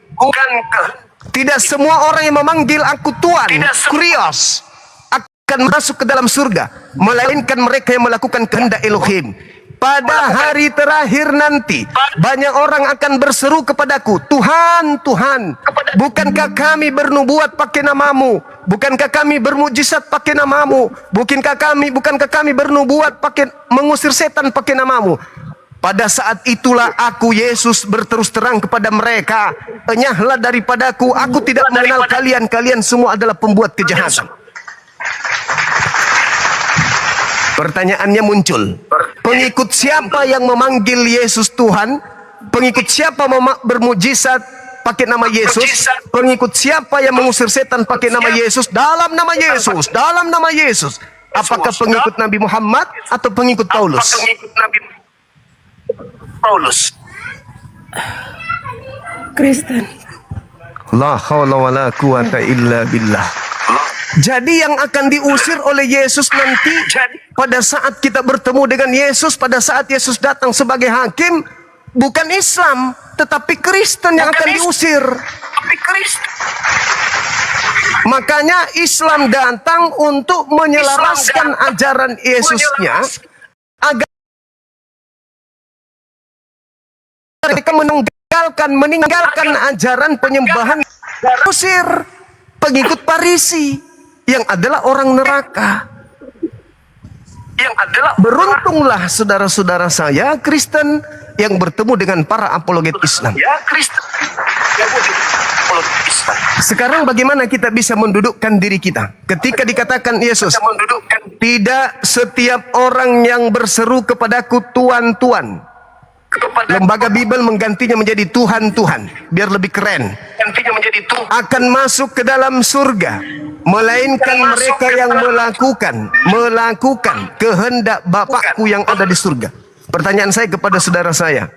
Tidak semua orang yang memanggil aku Tuhan, Kurios, akan masuk ke dalam surga, melainkan mereka yang melakukan kehendak Elohim. Pada hari terakhir nanti, banyak orang akan berseru kepadaku, Tuhan, Tuhan, bukankah kami bernubuat pakai namamu? Bukankah kami bermujizat pakai namamu? Bukankah kami bernubuat pakai mengusir setan pakai namamu? Pada saat itulah aku Yesus berterus terang kepada mereka, enyahlah daripadaku, aku tidak mengenal kalian, kalian semua adalah pembuat kejahatan. Pertanyaannya muncul, pengikut siapa yang memanggil Yesus Tuhan? Pengikut siapa bermujizat pakai nama Yesus? Pengikut siapa yang mengusir setan pakai nama Yesus? Dalam nama Yesus, dalam nama Yesus. Apakah pengikut Nabi Muhammad atau pengikut Paulus? Kristen. La haula wala quwata illa billah. Jadi yang akan diusir oleh Yesus nanti pada saat kita bertemu dengan Yesus, pada saat Yesus datang sebagai hakim, bukan Islam, tetapi Kristen yang akan diusir. Makanya Islam datang untuk menyelaraskan ajaran Yesusnya agar mereka meninggalkan ajaran penyembahan, usir pengikut Farisi yang adalah orang neraka. Beruntunglah saudara-saudara saya Kristen yang bertemu dengan para apologet Islam. Sekarang bagaimana kita bisa mendudukkan diri kita ketika dikatakan Yesus, tidak setiap orang yang berseru kepadaku Tuhan, Tuhan. Lembaga Bible menggantinya menjadi Tuhan, Tuhan, biar lebih keren, akan masuk ke dalam surga, melainkan mereka yang melakukan kehendak Bapakku yang ada di surga. Pertanyaan saya kepada saudara saya,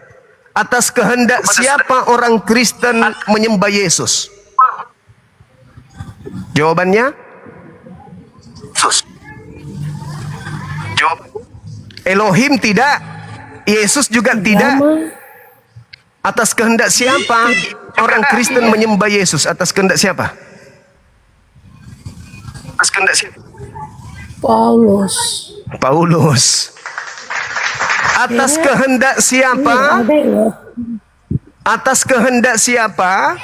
atas kehendak siapa orang Kristen menyembah Yesus? Jawabannya Elohim tidak, Yesus juga tidak. Atas kehendak siapa orang Kristen menyembah Yesus? Atas kehendak siapa? Paulus. Atas kehendak siapa? Atas kehendak siapa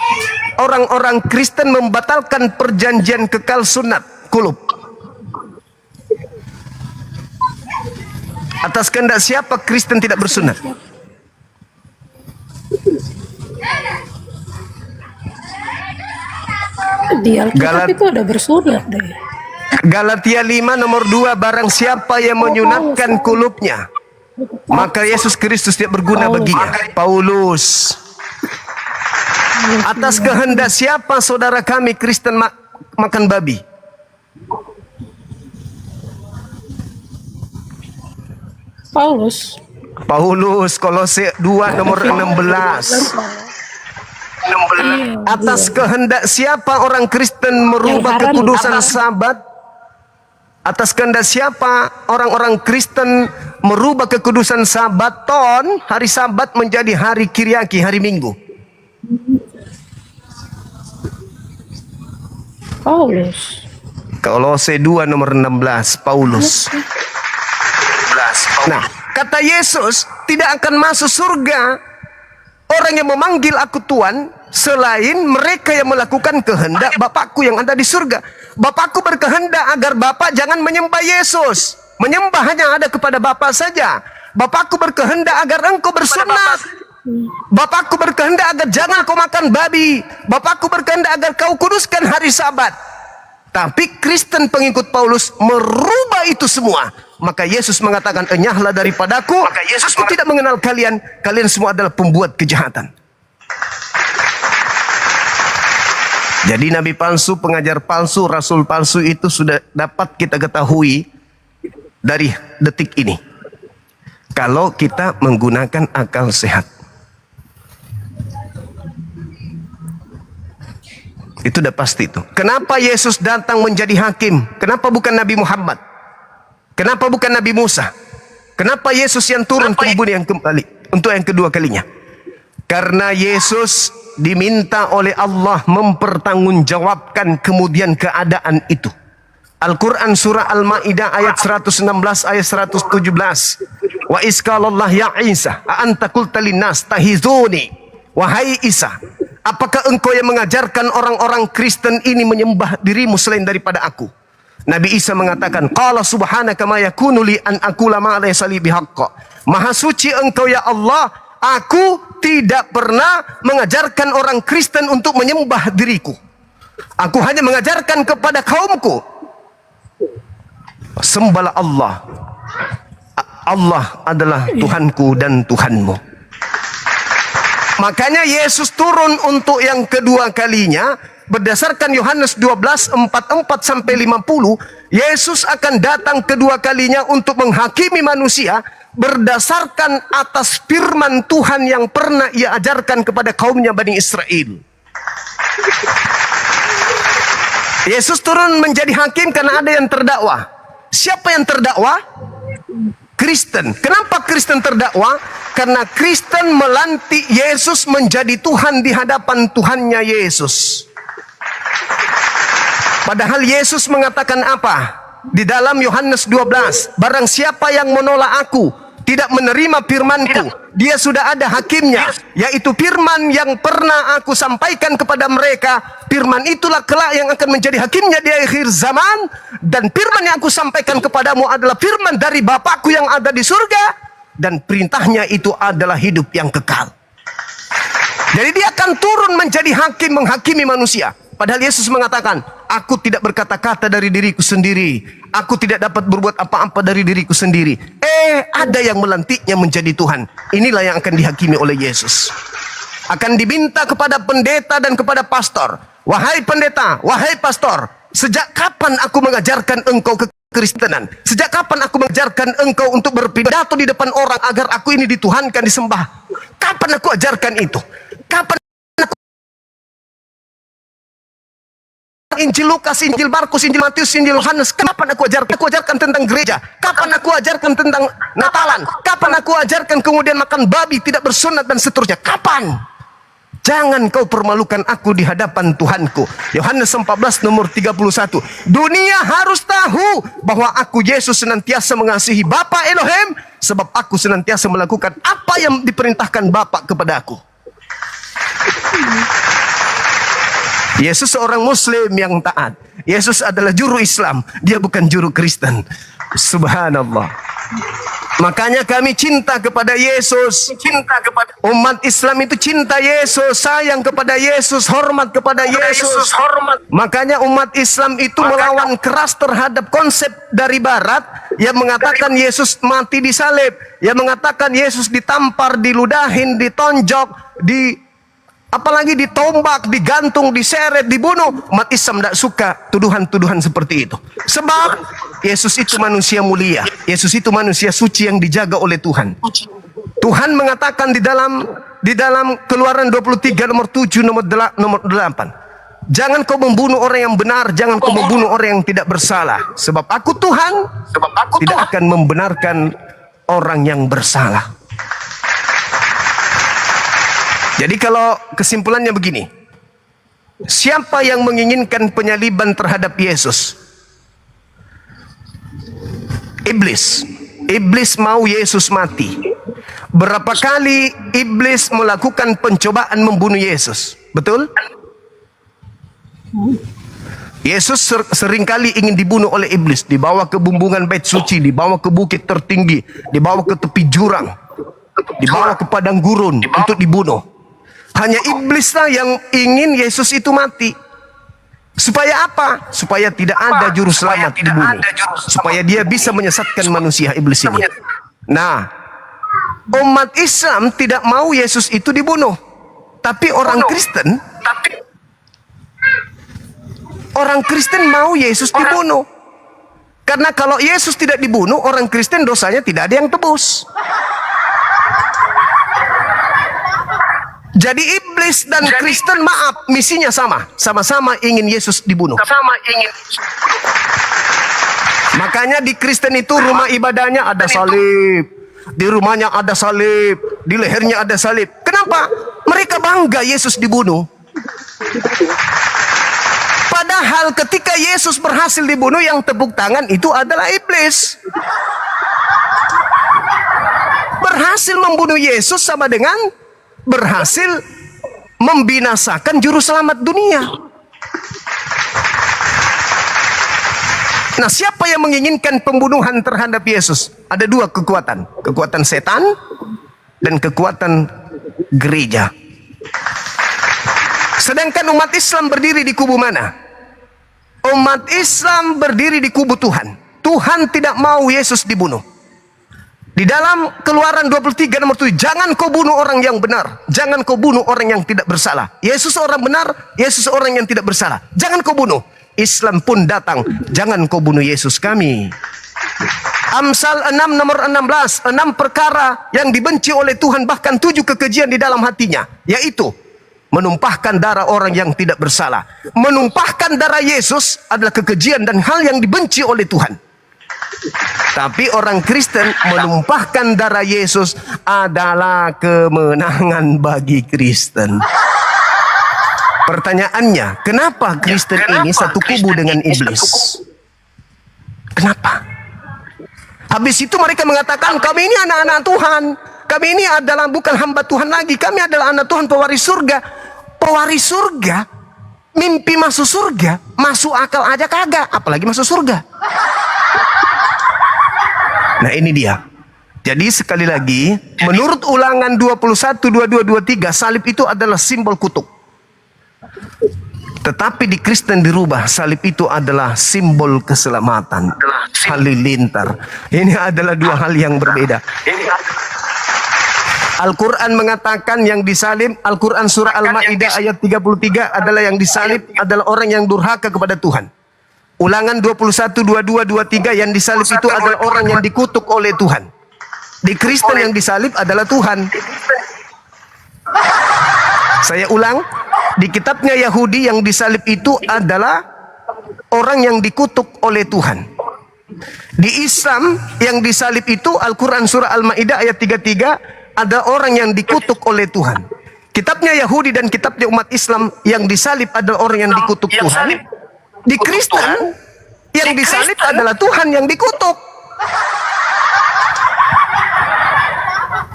orang-orang Kristen membatalkan perjanjian kekal sunat kulub? Atas kehendak siapa Kristen tidak bersunat? Di Alkitab itu ada bersunat deh. Galatia 5 nomor 2, barang siapa yang menyunatkan kulubnya, maka Yesus Kristus tidak berguna baginya. Paulus. Atas kehendak siapa saudara kami Kristen makan babi? Paulus, Kolose 2 nomor 16. Atas kehendak siapa orang Kristen merubah kekudusan Sabat? Atas kehendak siapa orang-orang Kristen merubah kekudusan Sabaton, hari Sabat menjadi hari Kiriaki, hari Minggu? Kolose 2 nomor 16, Paulus. Nah, kata Yesus, tidak akan masuk surga orang yang memanggil aku Tuhan selain mereka yang melakukan kehendak Bapakku yang ada di surga. Bapakku berkehendak agar Bapak jangan menyembah Yesus. Menyembah hanya ada kepada Bapa saja. Bapakku berkehendak agar engkau bersunat. Bapakku berkehendak agar jangan kau makan babi. Bapakku berkehendak agar kau kuduskan hari Sabat. Tapi Kristen pengikut Paulus merubah itu semua. Maka Yesus mengatakan, enyahlah daripadaku, aku tidak mengenal kalian. Kalian semua adalah pembuat kejahatan. Jadi nabi palsu, pengajar palsu, rasul palsu itu sudah dapat kita ketahui dari detik ini. Kalau kita menggunakan akal sehat. Itu udah pasti itu. Kenapa Yesus datang menjadi hakim? Kenapa bukan Nabi Muhammad? Kenapa bukan Nabi Musa? Kenapa Yesus yang turun ke bumi yang kembali untuk yang kedua kalinya? Karena Yesus diminta oleh Allah mempertanggungjawabkan kemudian keadaan itu. Al-Quran surah Al-Ma'idah ayat 116 ayat 117. Wa isqalallah ya Isa a'anta qulta linnas tahizuni. Wahai Isa, apakah engkau yang mengajarkan orang-orang Kristen ini menyembah dirimu selain daripada aku? Nabi Isa mengatakan, qala subhanaka ma yakunu li an aqula ma laysa li bihaqq. Maha suci engkau ya Allah, aku tidak pernah mengajarkan orang Kristen untuk menyembah diriku. Aku hanya mengajarkan kepada kaumku, sembahlah Allah. Allah adalah Tuhanku dan Tuhanmu. Makanya Yesus turun untuk yang kedua kalinya. Berdasarkan Yohanes 12:44-50, Yesus akan datang kedua kalinya untuk menghakimi manusia berdasarkan atas firman Tuhan yang pernah ia ajarkan kepada kaumnya Bani Israel. Yesus turun menjadi hakim karena ada yang terdakwa. Siapa yang terdakwa? Kristen. Kenapa Kristen terdakwa? Karena Kristen melantik Yesus menjadi Tuhan di hadapan Tuhannya Yesus. Padahal Yesus mengatakan apa? Di dalam Yohanes 12, barang siapa yang menolak aku, tidak menerima firmanku, dia sudah ada hakimnya, yaitu firman yang pernah aku sampaikan kepada mereka. Firman itulah kelak yang akan menjadi hakimnya di akhir zaman. Dan firman yang aku sampaikan kepadamu adalah firman dari Bapakku yang ada di surga. Dan perintahnya itu adalah hidup yang kekal. Jadi dia akan turun menjadi hakim, menghakimi manusia. Padahal Yesus mengatakan, aku tidak berkata-kata dari diriku sendiri. Aku tidak dapat berbuat apa-apa dari diriku sendiri. Ada yang melantiknya menjadi Tuhan. Inilah yang akan dihakimi oleh Yesus. Akan diminta kepada pendeta dan kepada pastor. Wahai pendeta, wahai pastor, sejak kapan aku mengajarkan engkau kekristenan? Sejak kapan aku mengajarkan engkau untuk berpidato di depan orang agar aku ini dituhankan, disembah? Kapan aku ajarkan itu? Kapan Injil Lukas, Injil Markus, Injil Matius, Injil Yohanes? Kapan aku ajarkan? Aku ajarkan tentang gereja. Kapan aku ajarkan tentang Natalan? Kapan aku ajarkan kemudian makan babi, tidak bersunat dan seterusnya? Kapan? Jangan kau permalukan aku di hadapan Tuhanku. Yohanes 14 nomor 31. Dunia harus tahu bahwa aku Yesus senantiasa mengasihi Bapa Elohim, sebab aku senantiasa melakukan apa yang diperintahkan Bapa kepada aku. Yesus seorang Muslim yang taat. Yesus adalah juru Islam, dia bukan juru Kristen. Subhanallah. Makanya kami cinta kepada Yesus. Umat Islam itu cinta Yesus, sayang kepada Yesus, hormat kepada Yesus. Makanya umat Islam itu melawan keras terhadap konsep dari Barat yang mengatakan Yesus mati disalib, yang mengatakan Yesus ditampar, diludahin, ditonjok, apalagi ditombak, digantung, diseret, dibunuh. Umat Islam tidak suka tuduhan-tuduhan seperti itu. Sebab Yesus itu manusia mulia. Yesus itu manusia suci yang dijaga oleh Tuhan. Tuhan mengatakan di dalam Keluaran 23 nomor 7 nomor 8. Jangan kau membunuh orang yang benar, jangan kau membunuh orang yang tidak bersalah. Sebab aku Tuhan, tidak akan membenarkan orang yang bersalah. Jadi kalau kesimpulannya begini, siapa yang menginginkan penyaliban terhadap Yesus? Iblis. Iblis mau Yesus mati. Berapa kali iblis melakukan pencobaan membunuh Yesus? Betul? Yesus seringkali ingin dibunuh oleh iblis, dibawa ke bumbungan bait suci, dibawa ke bukit tertinggi, dibawa ke tepi jurang, dibawa ke padang gurun untuk dibunuh. Hanya iblislah yang ingin Yesus itu mati. Supaya apa? Supaya tidak ada juru selamat dibunuh. Supaya dia bisa menyesatkan manusia, iblis ini. Nah, umat Islam tidak mau Yesus itu dibunuh. Tapi orang Kristen mau Yesus dibunuh. Karena kalau Yesus tidak dibunuh, orang Kristen dosanya tidak ada yang tebus. Jadi iblis dan Kristen maaf, misinya sama. Sama-sama ingin Yesus dibunuh. Makanya di Kristen itu rumah ibadahnya ada salib. Di rumahnya ada salib. Di lehernya ada salib. Kenapa? Mereka bangga Yesus dibunuh. Padahal ketika Yesus berhasil dibunuh, yang tepuk tangan itu adalah iblis. Berhasil membunuh Yesus sama dengan berhasil membinasakan juru selamat dunia. Nah, siapa yang menginginkan pembunuhan terhadap Yesus? Ada dua kekuatan. Kekuatan setan dan kekuatan gereja. Sedangkan umat Islam berdiri di kubu mana? Umat Islam berdiri di kubu Tuhan. Tuhan tidak mau Yesus dibunuh. Di dalam Keluaran 23 nomor 7, jangan kau bunuh orang yang benar, jangan kau bunuh orang yang tidak bersalah. Yesus orang benar, Yesus orang yang tidak bersalah. Jangan kau bunuh. Islam pun datang, jangan kau bunuh Yesus kami. Amsal 6 nomor 16, 6 perkara yang dibenci oleh Tuhan, bahkan 7 kekejian di dalam hatinya, yaitu menumpahkan darah orang yang tidak bersalah. Menumpahkan darah Yesus adalah kekejian dan hal yang dibenci oleh Tuhan. Tapi orang Kristen menumpahkan darah Yesus adalah kemenangan bagi Kristen. Pertanyaannya, kenapa Kristen ini satu kubu dengan iblis? Kenapa? Habis itu mereka mengatakan, kami ini anak-anak Tuhan. Kami ini adalah bukan hamba Tuhan lagi. Kami adalah anak Tuhan, pewaris surga. Pewaris surga? Mimpi masuk surga? Masuk akal aja kagak, apalagi masuk surga. Nah, ini dia. Jadi sekali lagi, menurut Ulangan 21, 22, 23, salib itu adalah simbol kutuk. Tetapi di Kristen dirubah, salib itu adalah simbol keselamatan. Halilintar. Ini adalah dua hal yang berbeda. Al-Quran mengatakan yang disalib, Al-Quran surah Al-Ma'idah ayat 33 adalah yang disalib adalah orang yang durhaka kepada Tuhan. Ulangan 21, 22, 23 yang disalib itu adalah orang yang dikutuk oleh Tuhan. Di Kristen yang disalib adalah Tuhan. Saya ulang, di kitabnya Yahudi yang disalib itu adalah orang yang dikutuk oleh Tuhan. Di Islam yang disalib itu Al-Quran surah Al-Ma'idah ayat 33 ada orang yang dikutuk oleh Tuhan. kitabnya Yahudi dan kitabnya umat Islam, yang disalib adalah orang yang dikutuk Tuhan. Di Kristen, yang disalib adalah Tuhan yang dikutuk.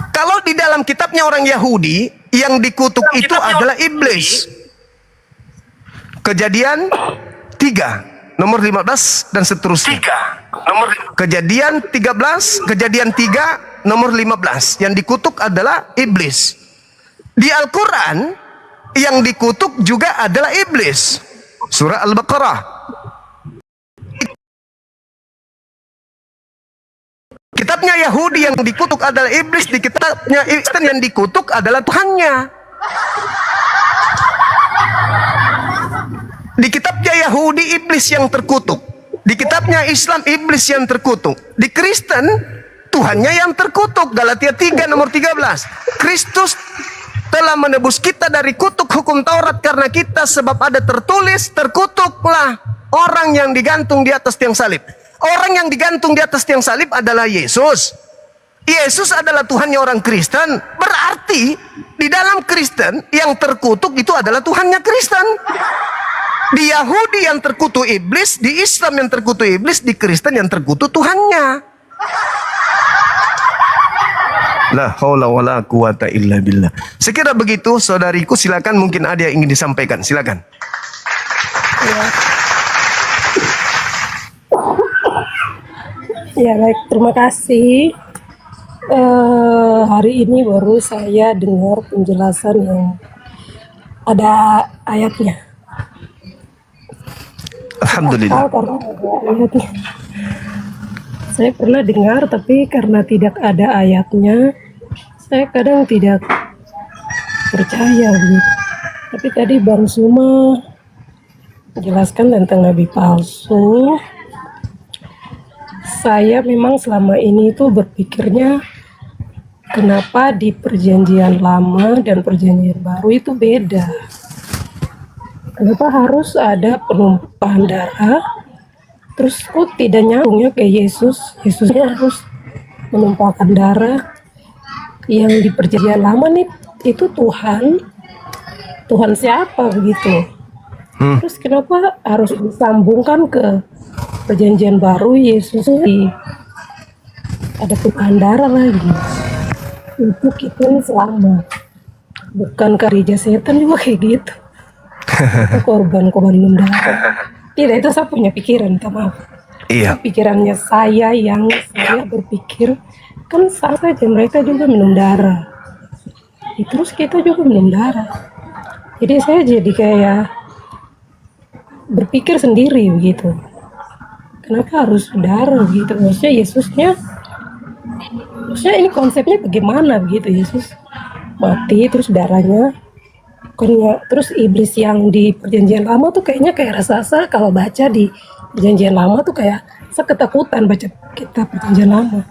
Kalau di dalam kitabnya orang Yahudi, yang dikutuk itu adalah iblis. Kejadian 3 nomor 15 dan seterusnya. Kejadian 13, kejadian 3 nomor 15, yang dikutuk adalah iblis. Di Al-Quran, yang dikutuk juga adalah iblis. Surah Al-Baqarah. Kitabnya Yahudi yang dikutuk adalah iblis, di kitabnya Kristen yang dikutuk adalah Tuhannya. Di kitabnya Yahudi iblis yang terkutuk, di kitabnya Islam iblis yang terkutuk, di Kristen Tuhannya yang terkutuk. Galatia 3 nomor 13. Kristus telah menebus kita dari kutuk hukum Taurat karena kita, sebab ada tertulis, terkutuklah orang yang digantung di atas tiang salib. Orang yang digantung di atas tiang salib adalah Yesus. Yesus adalah Tuhannya orang Kristen. Berarti di dalam Kristen yang terkutuk itu adalah Tuhannya Kristen. Di Yahudi yang terkutuk iblis, di Islam yang terkutuk iblis, di Kristen yang terkutuk Tuhannya. La haula wala quwata illa billah. Sekira begitu, saudariku, silakan, mungkin ada yang ingin disampaikan. Silakan. Ya baik, terima kasih. Hari ini baru saya dengar penjelasan yang ada ayatnya. Alhamdulillah. Karena ada ayatnya. Saya pernah dengar, tapi karena tidak ada ayatnya, saya kadang tidak percaya gitu. Tapi tadi Bang Suma menjelaskan tentang nabi palsu. Saya memang selama ini tuh berpikirnya, kenapa di perjanjian lama dan perjanjian baru itu beda? Kenapa harus ada penumpahan darah? Terus kok tidak nyambungnya ke Yesus? Yesusnya harus menumpahkan darah. Yang di perjanjian lama nih itu Tuhan. Tuhan siapa begitu? Terus kenapa harus disambungkan ke perjanjian baru? Yesus ada tumpahan darah lagi. Itu kita selamat. Bukan gereja setan juga kayak gitu. Korban minum darah. Tidak, itu saya punya pikiran, maaf. Iya. Pikirannya saya yang saya berpikir, kan sama saja mereka juga minum darah. Terus kita juga minum darah. Jadi saya jadi kayak berpikir sendiri begitu. Kenapa harus darah begitu? Maksudnya ini konsepnya bagaimana begitu? Yesus mati terus darahnya. Terus iblis yang di perjanjian lama tuh kayaknya kayak rasa-rasa kalau baca di perjanjian lama tuh kayak saya ketakutan baca kitab perjanjian lama.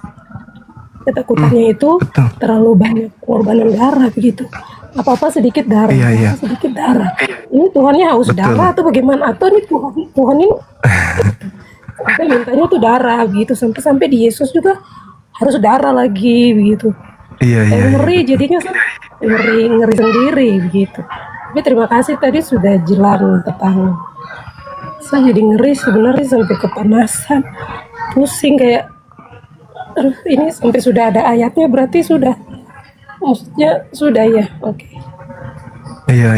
Ketakutannya itu terlalu banyak korbanan darah begitu. Apa-apa sedikit darah, apa-apa sedikit darah. Ini Tuhannya haus darah atau bagaimana? Atau ini Tuhan ini sampai mintanya tuh darah gitu, sampai di Yesus juga harus darah lagi begitu. Ngeri jadinya ngeri sendiri begitu. Tapi terima kasih tadi sudah jelas tentang, saya jadi ngeri sebenarnya sampai kepanasan, pusing kayak ini sampai sudah ada ayatnya berarti sudah, maksudnya sudah ya, oke. Iya.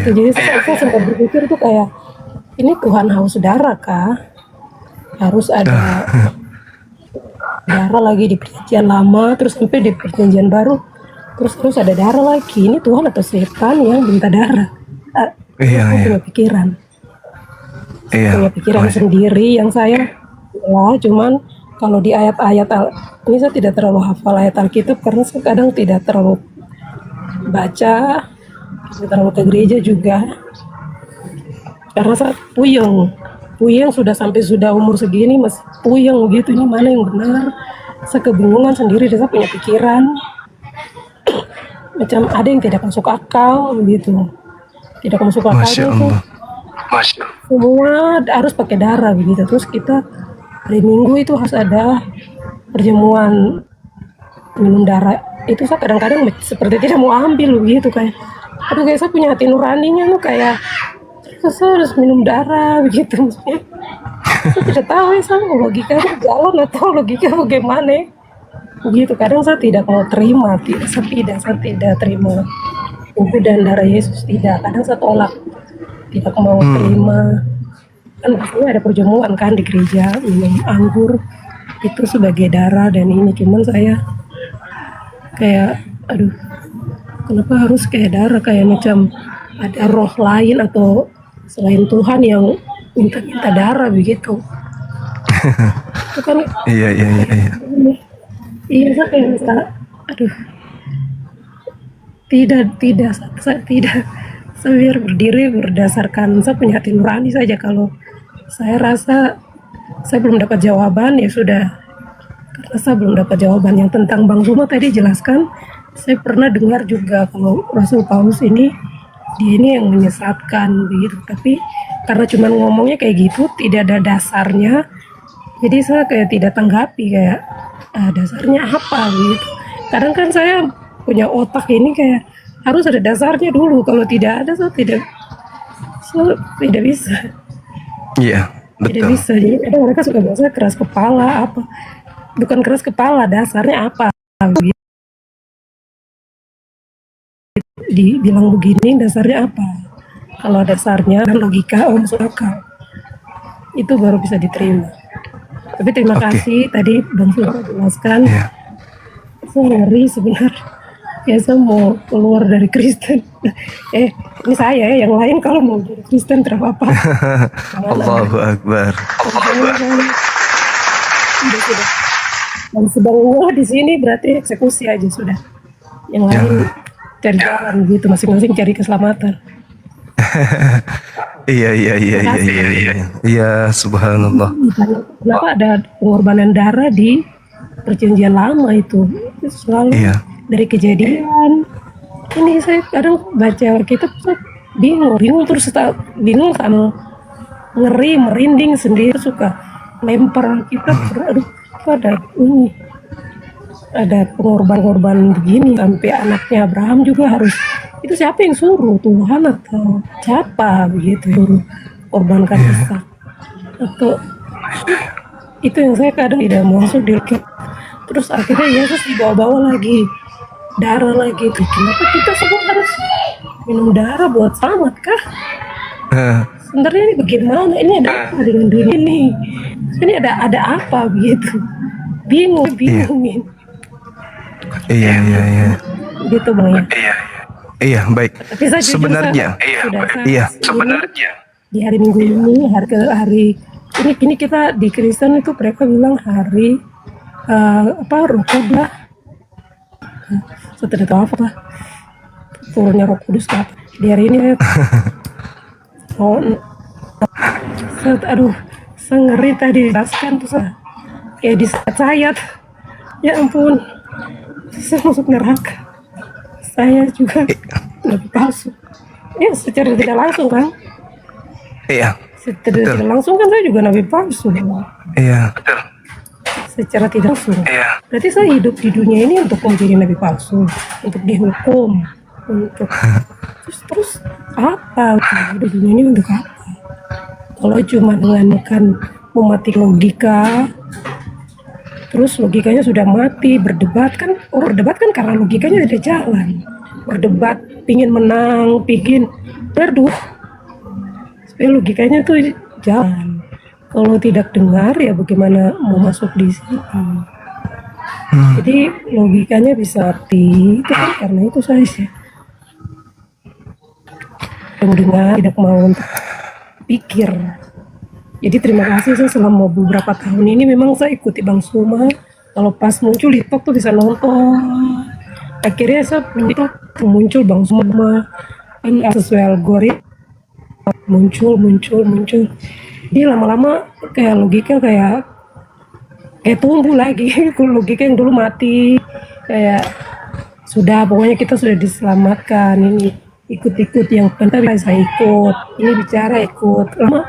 Jadi saya sempat berpikir tuh kayak ini Tuhan haus darah kah? Harus ada darah lagi di perjanjian lama, terus sampai di perjanjian baru terus ada darah lagi. Ini Tuhan atau setan yang minta darah? Punya pikiran, punya pikiran sendiri yang saya cuman kalau di ayat-ayat ini saya tidak terlalu hafal ayat Alkitab karena saya kadang tidak terlalu baca, tidak terlalu ke gereja juga karena saya puyeng sudah sampai sudah umur segini masih puyeng gitu, ini mana yang benar. Saya kebingungan sendiri dan saya punya pikiran macam ada yang tidak masuk akal gitu, tidak masuk akal itu semua harus pakai darah begitu. Terus kita hari Minggu itu harus ada perjamuan minum darah itu saya kadang-kadang seperti tidak mau ambil begitu kayak aduh kayak saya punya hati nuraninya loh kayak saya harus minum darah begitu maksudnya saya tidak tahu ya saya logikanya jalan atau logika bagaimana begitu kadang saya tidak mau terima saya tidak terima tubuh dan darah Yesus tidak kadang saya tolak tidak mau terima kan biasanya ada perjamuan kan di gereja minum anggur itu sebagai darah dan ini cuman saya kayak aduh kenapa harus kayak darah kayak macam ada roh lain atau selain Tuhan yang minta darah begitu itu kan Iya. iya saya kayak misal aduh saya tidak saya biar berdiri berdasarkan saya punya hati nurani saja kalau saya rasa saya belum dapat jawaban ya sudah karena saya belum dapat jawaban yang tentang Bang Zuma tadi jelaskan saya pernah dengar juga kalau Rasul Paulus ini dia ini yang menyesatkan begitu tapi karena cuma ngomongnya kayak gitu tidak ada dasarnya jadi saya kayak tidak tanggapi kayak dasarnya apa gitu kadang kan saya punya otak ini kayak harus ada dasarnya dulu kalau tidak ada saya tidak bisa Iya, tidak betul. bisa jadi kadang mereka suka biasa keras kepala apa bukan keras kepala dasarnya apa gitu. Dibilang begini dasarnya apa kalau dasarnya dan logika masuk akal itu baru bisa diterima tapi terima kasih tadi Bang Surya jelaskan saya ngeri sebenarnya ya saya mau keluar dari Kristen ini saya ya yang lain kalau mau jadi Kristen tidak apa-apa Allahu Akbar. sudah dan sedang di sini berarti eksekusi aja sudah yang lain cari jalan gitu masing-masing cari keselamatan. Iya. Iya, subhanallah. Kenapa ada pengorbanan darah di perjanjian lama itu selalu dari kejadian. Ini saya kadang baca kitab bingung terus bingung sama ngeri merinding sendiri suka lempar kitab aduh ada ini ada pengorban-korban begini sampai anaknya Abraham juga harus itu siapa yang suruh Tuhan atau siapa begitu suruh korbankan Ishak atau itu yang saya kadang tidak masuk di terus akhirnya Yesus dibawa-bawa lagi darah lagi kenapa kita semua harus minum darah buat selamat kah sebenarnya ini bagaimana ini ada apa dengan dunia ini ada apa begitu bingungin Iya. gitu Bang ya. Iya, baik. Tapi saya jujur, Sebenarnya, sebenarnya di hari Minggu ini hari ini kita di Kristen itu mereka bilang hari Roh Kudus. Saya tidak tahu apa turunnya Roh Kudus apa. Di hari ini saya ngeri tadi jelaskan tuh saya kayak disayat ya ampun saya masuk neraka saya juga nabi palsu ya secara tidak langsung kan secara tidak langsung kan saya juga nabi palsu secara tidak langsung berarti saya hidup di dunia ini untuk menjadi nabi palsu untuk dihukum untuk terus apa hidup di dunia ini untuk apa kalau cuma dengan mematikan logika terus logikanya sudah mati berdebat kan karena logikanya tidak jalan berdebat pingin menang pingin berduh supaya logikanya tuh jalan kalau tidak dengar ya bagaimana mau masuk di situ jadi logikanya bisa mati itu kan karena itu saya sih mendengar tidak mau untuk pikir. Jadi terima kasih saya selama beberapa tahun ini memang saya ikuti Bang Suma. Kalau pas muncul di TikTok tuh bisa nonton. Akhirnya saya muncul Bang Suma kan sesuai algoritma muncul. Jadi lama-lama kayak logika kayak tumbuh lagi. Logika yang dulu mati kayak sudah pokoknya kita sudah diselamatkan ini ikut-ikut yang penting saya ikut ini bicara ikut lama.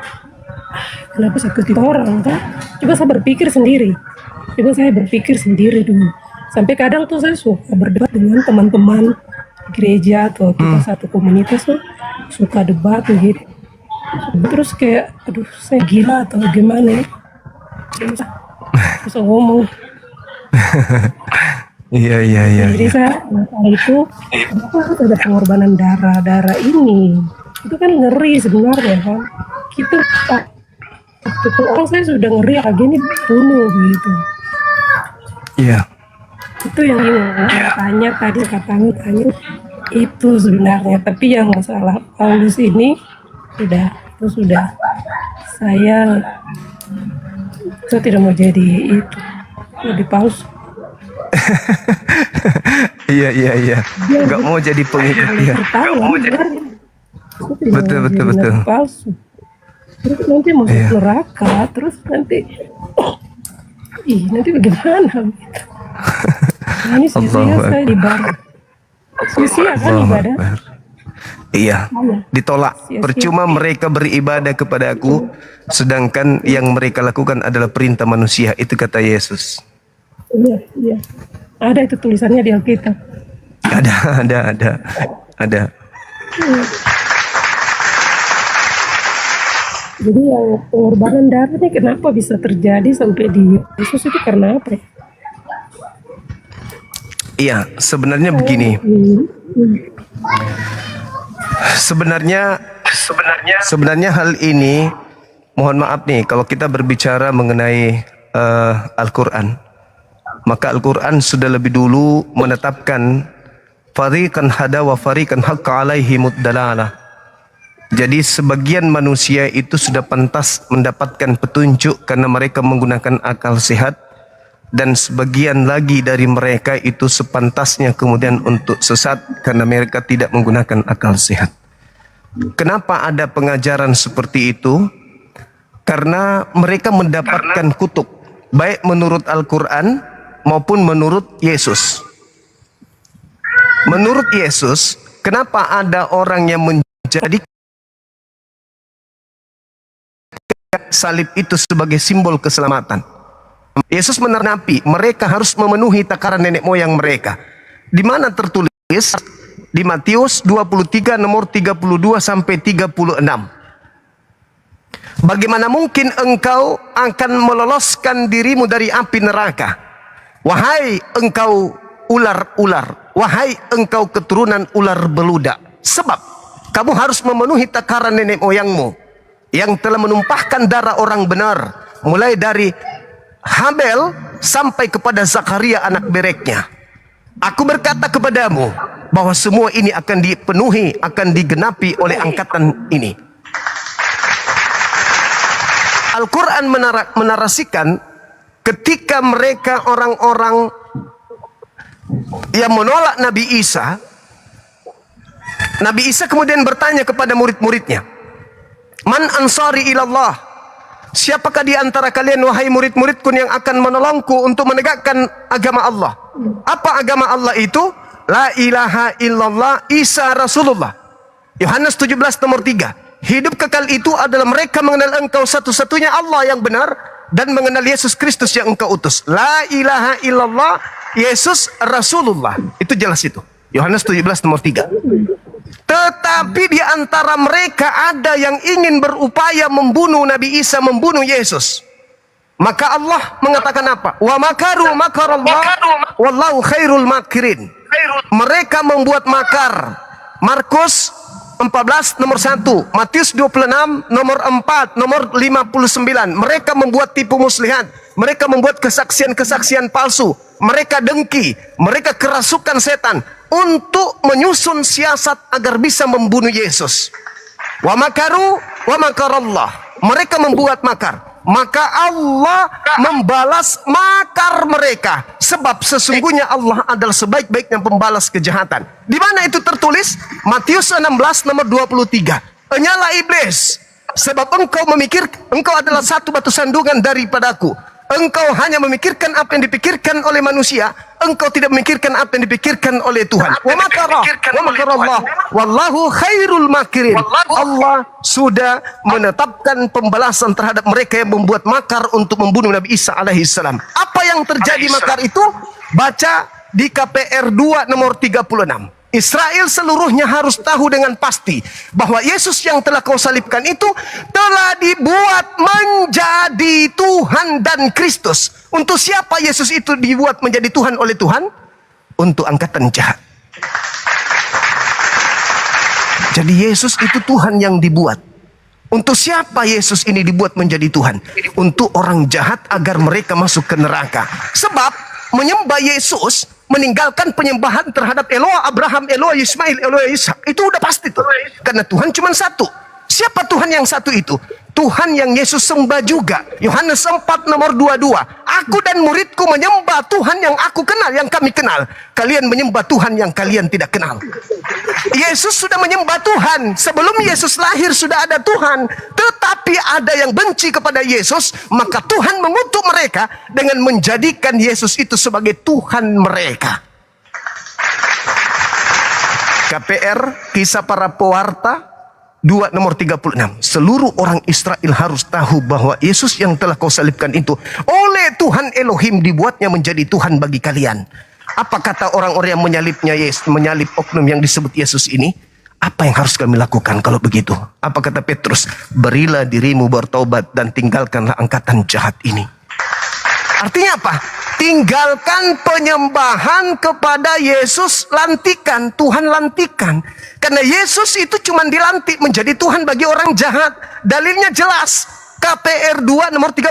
Kenapa saya ikuti orang kan? Coba saya berpikir sendiri dulu. Sampai kadang tuh saya suka berdebat dengan teman-teman gereja atau kita satu komunitas tuh suka debat tuh gitu. Terus kayak, aduh saya gila atau gimana ya? Bisa ngomong. Iya. Jadi saya masalah itu kenapa harus ada pengorbanan darah ini? Itu kan ngeri sebenarnya kan. Kita orang saya sudah ngeri lagi ini bunuh gitu. Iya. Itu yang tanya tadi katanya itu sebenarnya. Tapi yang masalah Paulus ini sudah saya tidak mau jadi itu lebih Paulus. Iya. Nggak mau jadi pengikut dia. Betul. Palsu. Terus nanti masuk neraka, terus nanti bagaimana gitu. Nah, ini sia-sia saya ibadah. Sia-sia kan ibadah. Iya, ditolak. Percuma mereka beribadah kepada aku, sedangkan yang mereka lakukan adalah perintah manusia. Itu kata Yesus. Iya. Ada itu tulisannya di Alkitab. Ada. Jadi yang pengorbanan darah ini kenapa bisa terjadi sampai di Yesus itu karena apa ya? Iya, sebenarnya begini. Sebenarnya hal ini, mohon maaf nih, kalau kita berbicara mengenai Al-Quran, maka Al-Quran sudah lebih dulu menetapkan fariqan hada wa fariqan haqqa alaihimud dalalah. Jadi sebagian manusia itu sudah pantas mendapatkan petunjuk karena mereka menggunakan akal sehat, dan sebagian lagi dari mereka itu sepantasnya kemudian untuk sesat karena mereka tidak menggunakan akal sehat. Kenapa ada pengajaran seperti itu? Karena mereka mendapatkan kutuk, baik menurut Al-Quran maupun menurut Yesus. Menurut Yesus, kenapa ada orang yang menjadi salib itu sebagai simbol keselamatan? Yesus menerangi mereka harus memenuhi takaran nenek moyang mereka. Di mana tertulis? Di Matius 23 nomor 32 sampai 36. Bagaimana mungkin engkau akan meloloskan dirimu dari api neraka? Wahai engkau ular-ular, wahai engkau keturunan ular beludak. Sebab kamu harus memenuhi takaran nenek moyangmu yang telah menumpahkan darah orang benar, mulai dari Habel sampai kepada Zakaria anak bereknya. Aku berkata kepadamu bahwa semua ini akan dipenuhi, akan digenapi oleh angkatan ini. Al-Quran menarasikan ketika mereka orang-orang yang menolak Nabi Isa kemudian bertanya kepada murid-muridnya, Man ansari ilallah, siapakah di antara kalian wahai murid-muridku yang akan menolongku untuk menegakkan agama Allah? Apa agama Allah itu? La ilaha illallah Isa Rasulullah. Yohanes 17 nomor 3. Hidup kekal itu adalah mereka mengenal engkau satu-satunya Allah yang benar dan mengenal Yesus Kristus yang engkau utus. La ilaha illallah Yesus Rasulullah. Itu jelas itu. Yohanes 17 nomor 3. Tetapi di antara mereka ada yang ingin berupaya membunuh Nabi Isa, membunuh Yesus. Maka Allah mengatakan apa? Wa makaru makarallah wallahu khairul makirin. Mereka membuat makar. Markus 14 nomor 1, Matius 26 nomor 4, nomor 59. Mereka membuat tipu muslihat, mereka membuat kesaksian-kesaksian palsu, mereka dengki, mereka kerasukan setan untuk menyusun siasat agar bisa membunuh Yesus. Wa makaru wa makarallah. Mereka membuat makar. Maka Allah membalas makar mereka. Sebab sesungguhnya Allah adalah sebaik-baiknya pembalas kejahatan. Di mana itu tertulis? Matius 16 nomor 23. Enyalah iblis, sebab engkau adalah satu batu sandungan daripadaku. Engkau hanya memikirkan apa yang dipikirkan oleh manusia, engkau tidak memikirkan apa yang dipikirkan oleh Tuhan. Wa makarallah wallahu khairul makirin. Allah sudah menetapkan pembalasan terhadap mereka yang membuat makar untuk membunuh Nabi Isa alaihissalam. Apa yang terjadi makar itu? Baca di KPR 2 nomor 36. Israel seluruhnya harus tahu dengan pasti bahwa Yesus yang telah kau salibkan itu telah dibuat menjadi Tuhan dan Kristus. Untuk siapa Yesus itu dibuat menjadi Tuhan oleh Tuhan? Untuk angkatan jahat. Jadi Yesus itu Tuhan yang dibuat. Untuk siapa Yesus ini dibuat menjadi Tuhan? Untuk orang jahat agar mereka masuk ke neraka. Sebab menyembah Yesus, meninggalkan penyembahan terhadap Eloa Abraham, Eloa Ismail, Eloa Ishak, itu udah pasti tuh. Karena Tuhan cuma satu. Siapa Tuhan yang satu itu? Tuhan yang Yesus sembah juga. Yohanes 4 nomor 22. Aku dan muridku menyembah Tuhan yang aku kenal, yang kami kenal. Kalian menyembah Tuhan yang kalian tidak kenal. Yesus sudah menyembah Tuhan. Sebelum Yesus lahir sudah ada Tuhan. Tetapi ada yang benci kepada Yesus. Maka Tuhan mengutuk mereka dengan menjadikan Yesus itu sebagai Tuhan mereka. KPR, Kisah Para Pewarta 2 nomor 36. Seluruh orang Israel harus tahu bahwa Yesus yang telah kau salibkan itu oleh Tuhan Elohim dibuatnya menjadi Tuhan bagi kalian. Apa kata orang-orang yang menyalibnya Yesus, menyalib oknum yang disebut Yesus ini? Apa yang harus kami lakukan kalau begitu? Apa kata Petrus? Berilah dirimu bertobat dan tinggalkanlah angkatan jahat ini. Artinya apa? Tinggalkan penyembahan kepada Yesus lantikan, Tuhan lantikan. Karena Yesus itu cuma dilantik menjadi Tuhan bagi orang jahat. Dalilnya jelas. KPR 2 nomor 36.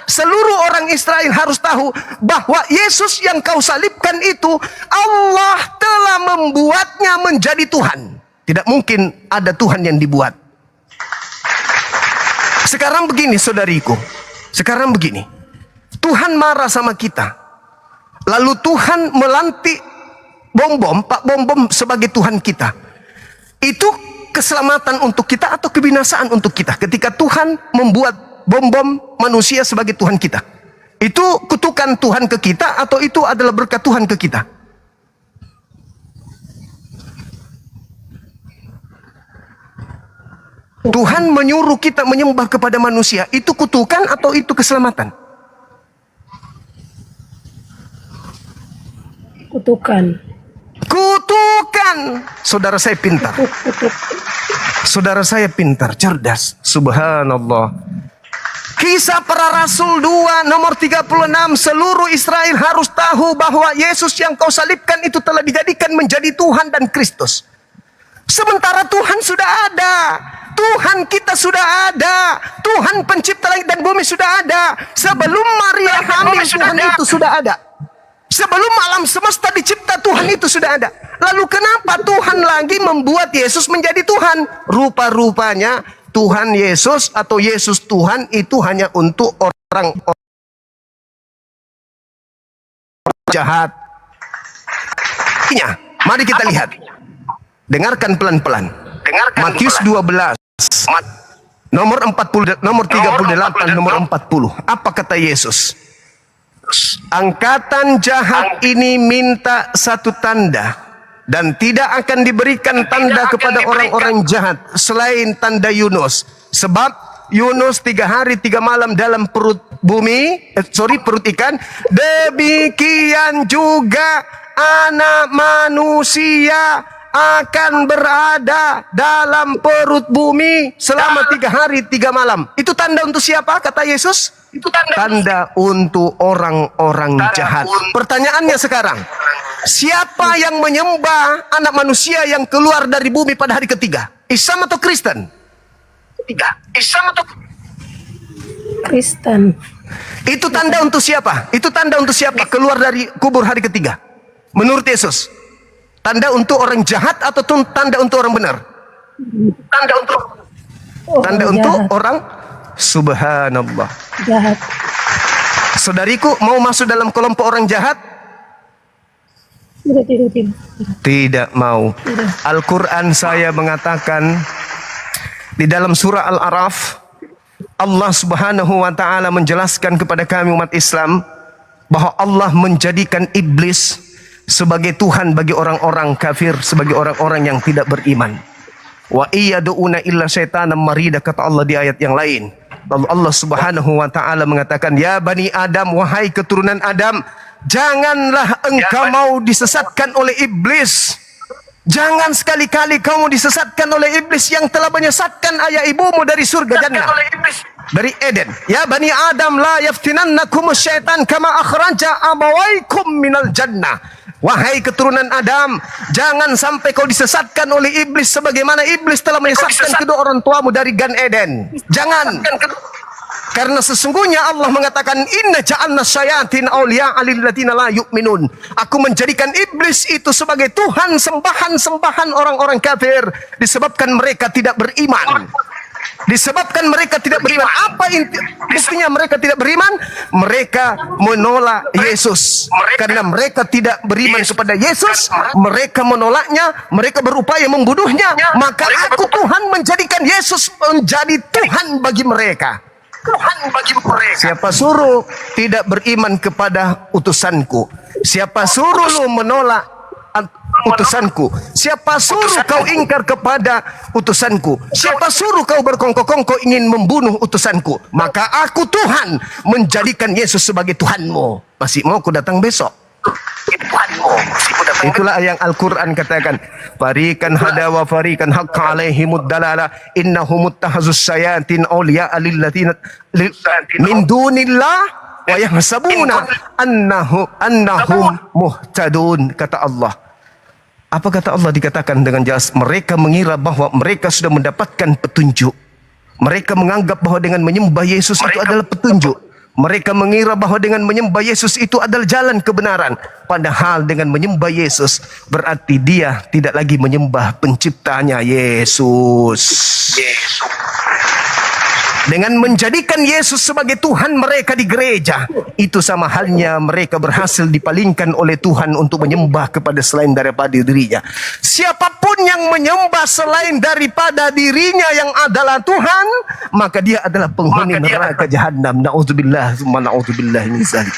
Seluruh orang Israel harus tahu bahwa Yesus yang kau salibkan itu Allah telah membuatnya menjadi Tuhan. Tidak mungkin ada Tuhan yang dibuat. Sekarang begini saudariku. Sekarang begini. Tuhan marah sama kita. Lalu Tuhan melantik Pak Bom sebagai Tuhan kita. Itu keselamatan untuk kita atau kebinasaan untuk kita ketika Tuhan membuat Bom manusia sebagai Tuhan kita? Itu kutukan Tuhan ke kita atau itu adalah berkat Tuhan ke kita? Tuhan menyuruh kita menyembah kepada manusia, itu kutukan atau itu keselamatan? Kutukan. Kutukan. Saudara saya pintar. Saudara saya pintar, cerdas. Subhanallah. Kisah Para Rasul 2 nomor 36. Seluruh Israel harus tahu bahwa Yesus yang kau salibkan itu telah dijadikan menjadi Tuhan dan Kristus. Sementara Tuhan sudah ada. Tuhan kita sudah ada. Tuhan pencipta langit dan bumi sudah ada. Sebelum Maria hamil Tuhan itu sudah ada. Sebelum alam semesta dicipta Tuhan itu sudah ada. Lalu kenapa Tuhan lagi membuat Yesus menjadi Tuhan? Rupa-rupanya Tuhan Yesus atau Yesus Tuhan itu hanya untuk orang jahat. Mari kita lihat. Dengarkan pelan-pelan. Matius 12 nomor 38 nomor 40. Apa kata Yesus? Angkatan jahat ini minta satu tanda dan tidak akan diberikan tanda kepada orang-orang jahat selain tanda Yunus. Sebab Yunus 3 hari 3 malam dalam perut perut ikan. Demikian juga anak manusia akan berada dalam perut bumi selama 3 hari 3 malam. Itu tanda untuk siapa? Kata Yesus. Itu tanda untuk orang-orang jahat. Pertanyaannya sekarang, siapa yang menyembah anak manusia yang keluar dari bumi pada hari ketiga? Islam atau Kristen? Islam atau Kristen? Itu tanda untuk siapa? Itu tanda untuk siapa? Keluar dari kubur hari ketiga. Menurut Yesus, tanda untuk orang jahat atau tanda untuk orang benar? Tanda untuk orang. Subhanallah. Jahat. Saudariku, mau masuk dalam kelompok orang jahat? Tidak mau. Al-Quran saya mengatakan di dalam surah Al-A'raf, Allah Subhanahu wa ta'ala menjelaskan kepada kami umat Islam bahwa Allah menjadikan iblis sebagai Tuhan bagi orang-orang kafir, sebagai orang-orang yang tidak beriman. Wa iyyaduuna illa syaitanan marida, kata Allah di ayat yang lain. Lalu Allah Subhanahu wa ta'ala mengatakan, ya Bani Adam, wahai keturunan Adam, Janganlah engkau mau disesatkan oleh iblis. Jangan sekali-kali kamu disesatkan oleh iblis yang telah menyesatkan ayah ibumu dari surga jannah, dari Eden. Ya bani Adam, la yaftinannakum syaitan kama akhraja abawaikum minal jannah. Wahai keturunan Adam, jangan sampai kau disesatkan oleh iblis sebagaimana iblis telah menyesatkan kedua orang tuamu dari Gan Eden. Jangan. Karena sesungguhnya Allah mengatakan, inna ja'alna syayatin awliya'a lilladzina la yu'minun. Aku menjadikan iblis itu sebagai Tuhan sembahan-sembahan orang-orang kafir disebabkan mereka tidak beriman. Disebabkan mereka tidak beriman. Apa buktinya mereka tidak beriman? Mereka menolak Yesus. Karena mereka tidak beriman kepada Yesus, mereka menolaknya, mereka berupaya membunuhnya. Maka aku Tuhan menjadikan Yesus menjadi Tuhan bagi mereka. Siapa suruh tidak beriman kepada utusanku? Siapa suruh lu menolak utusanku? Siapa suruh kau ingkar kepada utusanku? Siapa suruh kau berkongkok-kongkok ingin membunuh utusanku? Maka aku Tuhan menjadikan Yesus sebagai Tuhanmu. Masih mau ku datang besok? Itulah yang Al-Quran katakan, farikan hada wa farikan haqqa alaihimud dalala innahum muttahazus syayatin awliya'a lilladzina min dunillah wa yahsabuna annahum muhtadun. Kata Allah. Apa kata Allah dikatakan dengan jelas? Mereka mengira bahwa mereka sudah mendapatkan petunjuk. Mereka menganggap bahwa dengan menyembah Yesus itu adalah petunjuk. Mereka mengira bahwa dengan menyembah Yesus itu adalah jalan kebenaran. Padahal dengan menyembah Yesus berarti dia tidak lagi menyembah penciptanya, Yesus. Dengan menjadikan Yesus sebagai Tuhan mereka di gereja, itu sama halnya mereka berhasil dipalingkan oleh Tuhan untuk menyembah kepada selain daripada dirinya. Siapapun yang menyembah selain daripada dirinya yang adalah Tuhan, maka dia adalah penghuni neraka jahanam. Na'udzubillah, na'udzubillah min dzalik.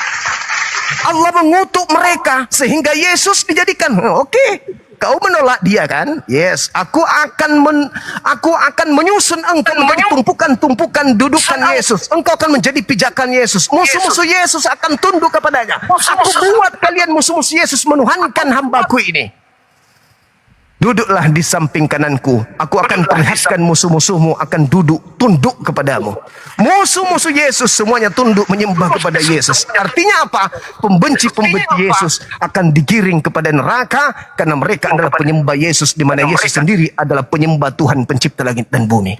Allah mengutuk mereka sehingga Yesus dijadikan, oke. Kau menolak dia kan? Yes, aku akan menyusun engkau menjadi tumpukan-tumpukan dudukan Yesus. Engkau akan menjadi pijakan Yesus. Musuh-musuh Yesus akan tunduk kepadanya. Aku buat kalian musuh-musuh Yesus menuhankan hambaku ini. Duduklah di samping kananku. Aku akan perlihatkan musuh-musuhmu akan tunduk kepadamu. Musuh-musuh Yesus semuanya tunduk menyembah kepada Yesus. Artinya apa? Pembenci-pembenci Yesus akan digiring kepada neraka karena mereka adalah penyembah Yesus, di mana Yesus sendiri adalah penyembah Tuhan pencipta langit dan bumi.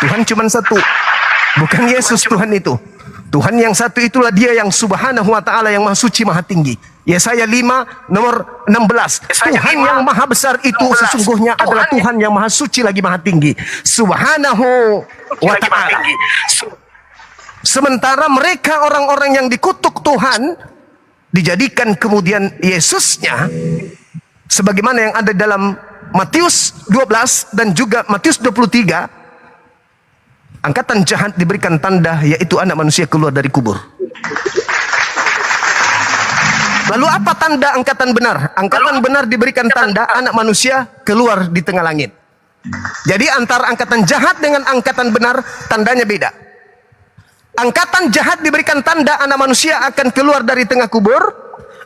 Tuhan cuma satu. Bukan Yesus Tuhan itu. Tuhan yang satu itulah dia yang subhanahu wa ta'ala, yang maha suci maha tinggi. Yesaya 5 nomor 16. Tuhan yang maha besar itu sesungguhnya adalah Tuhan yang maha suci lagi maha tinggi. Subhanahu wa ta'ala. Sementara mereka orang-orang yang dikutuk Tuhan dijadikan kemudian Yesusnya sebagaimana yang ada dalam Matius 12 dan juga Matius 23. Angkatan jahat diberikan tanda, yaitu anak manusia keluar dari kubur. Lalu apa tanda angkatan benar? Angkatan benar diberikan tanda anak manusia keluar di tengah langit. Jadi antara angkatan jahat dengan angkatan benar tandanya beda. Angkatan jahat diberikan tanda anak manusia akan keluar dari tengah kubur.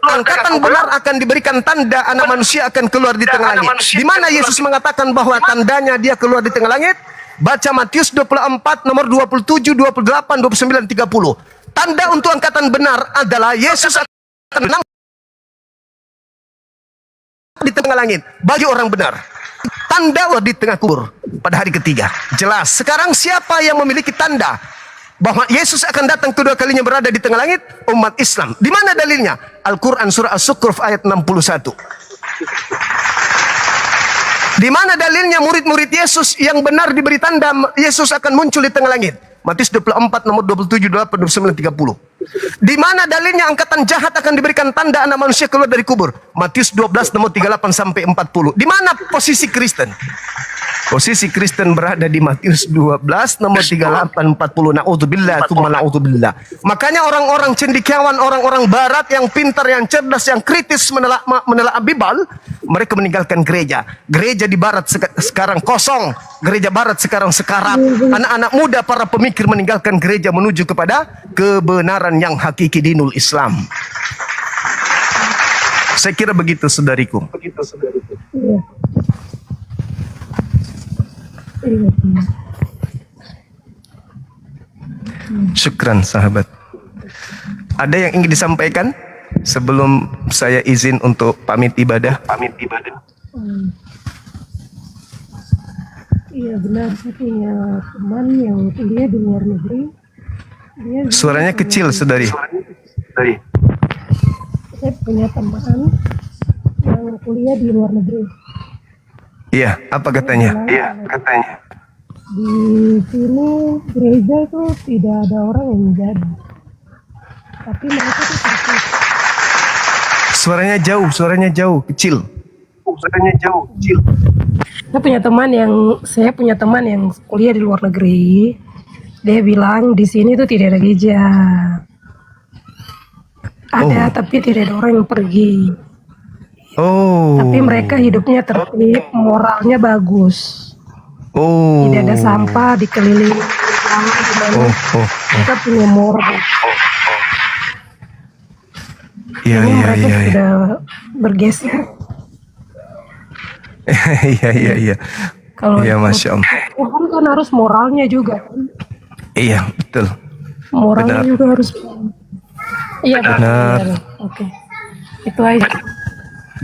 Angkatan benar akan diberikan tanda anak manusia akan keluar di tengah langit. Di mana Yesus mengatakan bahwa tandanya dia keluar di tengah langit? Baca Matius 24 nomor 27, 28, 29, 30. Tanda untuk angkatan benar adalah Yesus akan menang di tengah langit bagi orang benar. Tanda di tengah kubur pada hari ketiga. Jelas. Sekarang siapa yang memiliki tanda bahwa Yesus akan datang kedua kalinya berada di tengah langit? Umat Islam. Di mana dalilnya? Al-Quran surah As-Zukhruf ayat 61. Di mana dalilnya murid-murid Yesus yang benar diberi tanda Yesus akan muncul di tengah langit? Matius 24 nomor 27, 28, 29, 30. Di mana dalilnya angkatan jahat akan diberikan tanda anak manusia keluar dari kubur? Matius 12 nomor 38 sampai 40. Di mana posisi Kristen? Posisi Kristen berada di Matius 12 nomor 38 40. Naudzubillah tsumma naudzubillah. Makanya orang-orang cendekiawan, orang-orang barat yang pintar, yang cerdas, yang kritis menelaah Bible, mereka meninggalkan gereja. Gereja di barat sekarang kosong. Gereja barat sekarang sekarat. Anak-anak muda para pemikir meninggalkan gereja menuju kepada kebenaran yang hakiki dinul Islam. Saya kira begitu, saudariku. Syukran sahabat. Ada yang ingin disampaikan sebelum saya izin untuk pamit ibadah? Iya benar, saya punya teman yang kuliah di luar negeri. Suaranya kecil, saudari. Saya punya teman yang kuliah di luar negeri. Iya, apa katanya? Di sini gereja itu tidak ada orang yang menjadi, tapi mereka itu tertib. Suaranya jauh, kecil. Saya punya teman yang kuliah di luar negeri. Dia bilang di sini itu tidak ada gereja. Ada, tapi tidak ada orang yang pergi. Tapi mereka hidupnya tertib, moralnya bagus. Tidak ada sampah dikelilingi. Mereka punya moral. Mereka sudah bergeser. Iya. Kalau Masya Allah. Tuhan kan harus moralnya juga kan? Iya, betul. Moralnya Benar. juga harus. Iya Benar. Oke. Itu aja.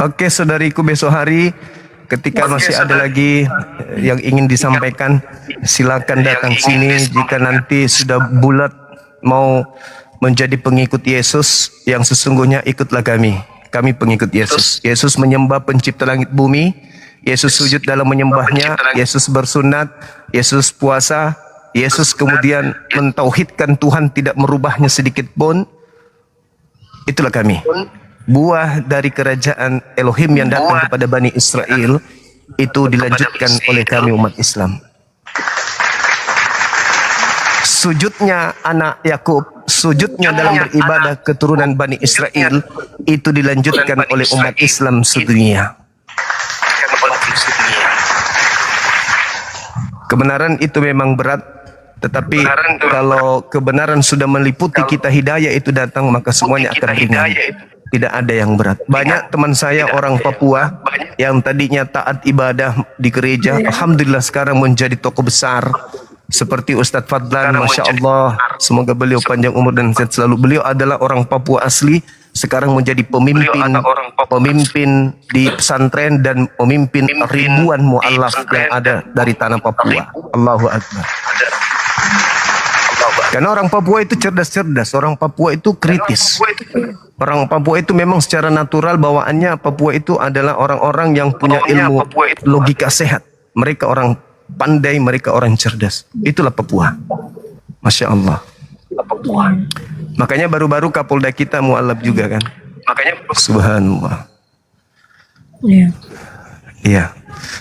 Oke, saudariku, besok hari ketika masih ada lagi yang ingin disampaikan, silakan datang sini. Jika nanti sudah bulat mau menjadi pengikut Yesus yang sesungguhnya, ikutlah kami. Kami pengikut Yesus. Yesus menyembah pencipta langit bumi. Yesus sujud dalam menyembahnya. Yesus bersunat. Yesus puasa. Yesus kemudian mentauhidkan Tuhan, tidak merubahnya sedikit pun. Itulah kami. Buah dari kerajaan Elohim yang datang kepada Bani Israel itu dilanjutkan oleh kami umat Islam. Sujudnya anak Yakub, sujudnya dalam beribadah keturunan Bani Israel itu dilanjutkan oleh umat Islam sedunia. Kebenaran itu memang berat, tetapi kalau kebenaran sudah meliputi kita, hidayah itu datang, maka semuanya akan ringan. Tidak ada yang berat. Banyak teman saya orang Papua yang tadinya taat ibadah di gereja, alhamdulillah sekarang menjadi tokoh besar. Seperti Ustadz Fadlan, Masya Allah, semoga beliau panjang umur dan sehat selalu. Beliau adalah orang Papua asli, sekarang menjadi pemimpin di pesantren dan memimpin ribuan mu'alaf yang ada dari tanah Papua. Allahu Akbar. Karena orang Papua itu cerdas-cerdas, orang Papua itu kritis. Orang Papua itu memang secara natural bawaannya, Papua itu adalah orang-orang yang punya ilmu logika sehat. Mereka orang pandai, mereka orang cerdas. Itulah Papua. Masya Allah. Makanya baru-baru Kapolda kita mualaf juga kan. Subhanallah. Iya.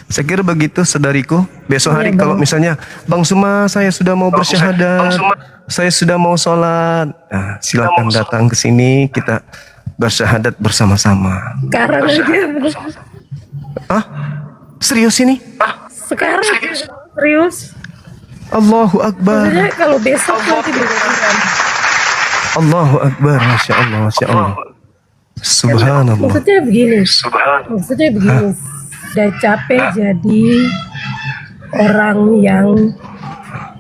Saya kira begitu, saudariku. Besok hari kalau misalnya Bang Suma, saya sudah mau bersyahadat, saya sudah mau sholat, nah, silakan datang ke sini, kita bersyahadat bersama-sama. Sekarang aja. Serius ini? Sekarang serius. Allahu Akbar. Sebenarnya kalau besok nanti bergantian. Allahu Akbar, Masya Allah, Masya Allah. Subhanallah. Maksudnya begini. Udah capek jadi orang yang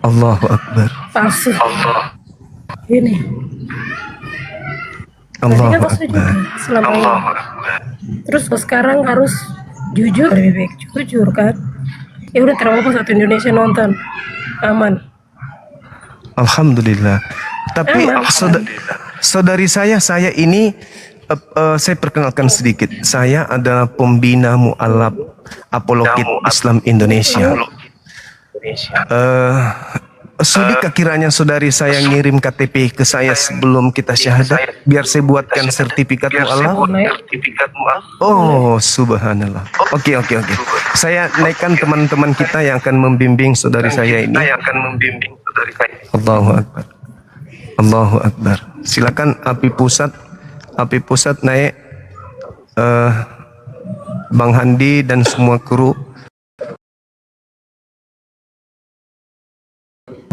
Allahu Akbar. palsu. Ini. Allahu Akbar. Selama ini. Terus sekarang harus jujur, lebih baik jujur kan. Ya udah, terlalu satu Indonesia nonton, aman. Alhamdulillah. Tapi saudari saya ini saya perkenalkan sedikit. Saya adalah pembina mu'alaf apologit Islam Indonesia. Sudikah kiranya saudari saya ngirim KTP ke saya sebelum kita syahadat, biar saya buatkan sertifikat mu'alaf? Oh, subhanallah. Oke. Saya naikkan teman-teman kita yang akan membimbing saudari saya ini. Allahu Akbar. Allahu Akbar. Silakan api pusat naik. Bang Handi dan semua kru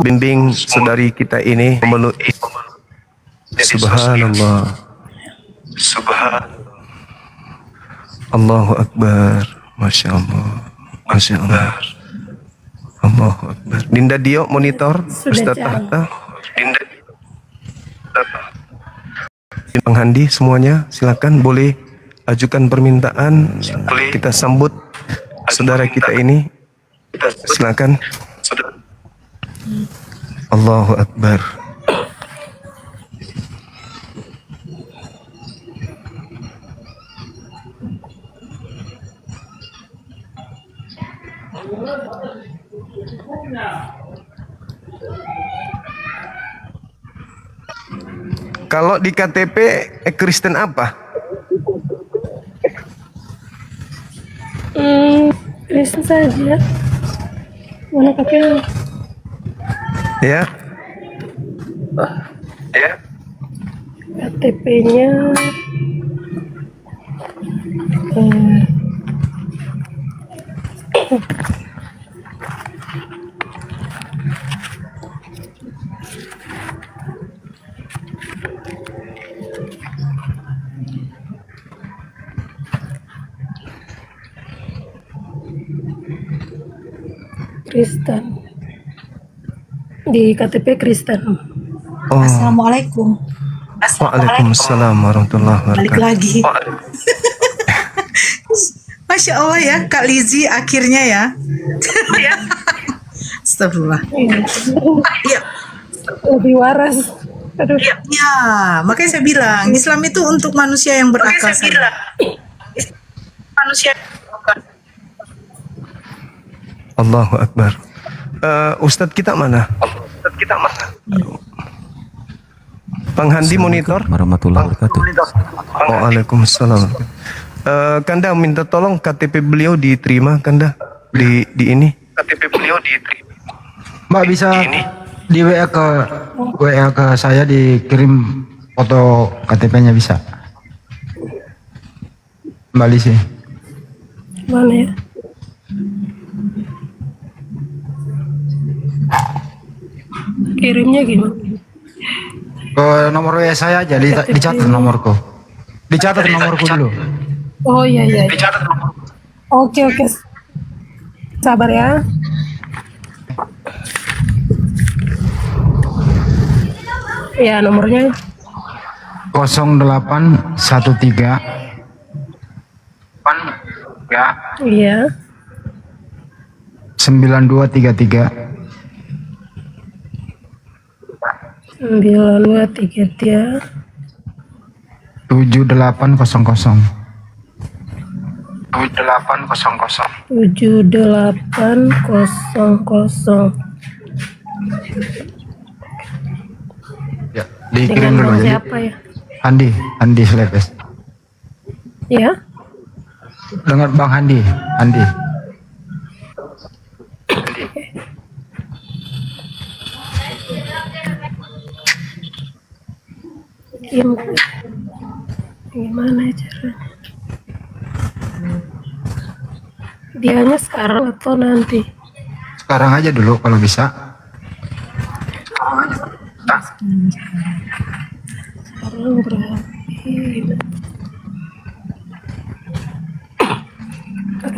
bimbing saudari kita ini memenuhi. Subhanallah. Allahu Akbar. Masya Allah. Allahu Akbar. Dinda Dio monitor. Ustaz Tahta. Bang Handi semuanya silakan boleh ajukan permintaan. Kita sambut saudara kita ini. Silakan. Allahu Akbar. Kalau di KTP Kristen apa? Kristen saja. Mana kakek? Ya. KTP-nya Kristen. Di KTP Kristen. Oh. Assalamualaikum. Waalaikumsalam warahmatullahi wabarakatuh. Balik lagi. Masya Allah ya, Kak Lizzie akhirnya ya. Astagfirullah. Iya. Lebih waras. Aduh. Ya, makanya saya bilang Islam itu untuk manusia yang berakal. Allahu Akbar. Ustadz kita mana? Bang Handi monitor. Warahmatullahi wabarakatuh. Waalaikumsalam. Kanda minta tolong KTP beliau diterima, Kanda, di ini. KTP beliau diterima. Mbak bisa di WA ke saya dikirim foto KTP-nya bisa. Mbak Lisi. Mana ya? Kirimnya gimana? Ke nomor WA saya aja, dicatat nomorku. Dicatat nomorku dulu. Oh iya. Oke. Sabar ya. Ya, nomornya 0813 Iya. 9233 9233 7800 7800. Ya, dikirim dulu Dengan jadi. siapa ya? Andi Slepes. Ya. Dengan Bang Andi. Gimana caranya? Dianya sekarang atau nanti? Sekarang aja dulu kalau bisa. Sekarang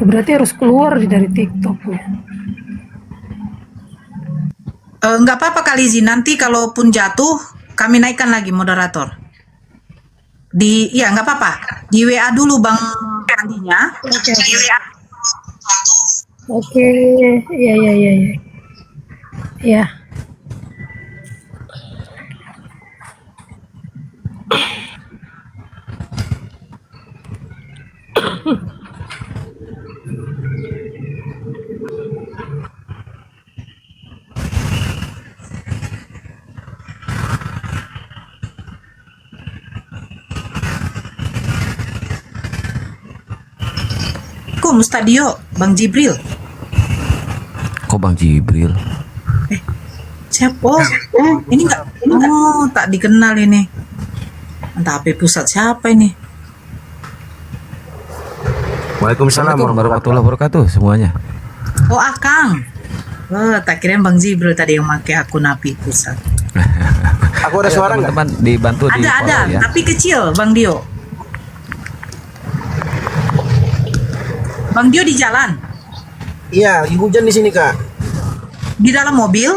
berarti harus keluar dari TikToknya. Nggak apa-apa Kak Lizzie, nanti kalaupun jatuh kami naikkan lagi moderator. Nggak apa-apa. Di WA dulu Bang Andinya. Oke. Iya. Ya. Assalamualaikum Ustaz Dio, Bang Jibril. Kok Bang Jibril? Siapa? Ini enggak. Oh, tak dikenal ini. Entah HP pusat siapa ini? Waalaikumsalam warahmatullahi wabarakatuh semuanya. Oh, Akang. Oh, tak kira Bang Jibril tadi yang pakai akun HP pusat. Aku ada suara nggak? Teman-teman dibantu di Ada, follow ya. tapi kecil, Bang Dio. Bang Dio di jalan. Iya, hujan di sini kak. Di dalam mobil?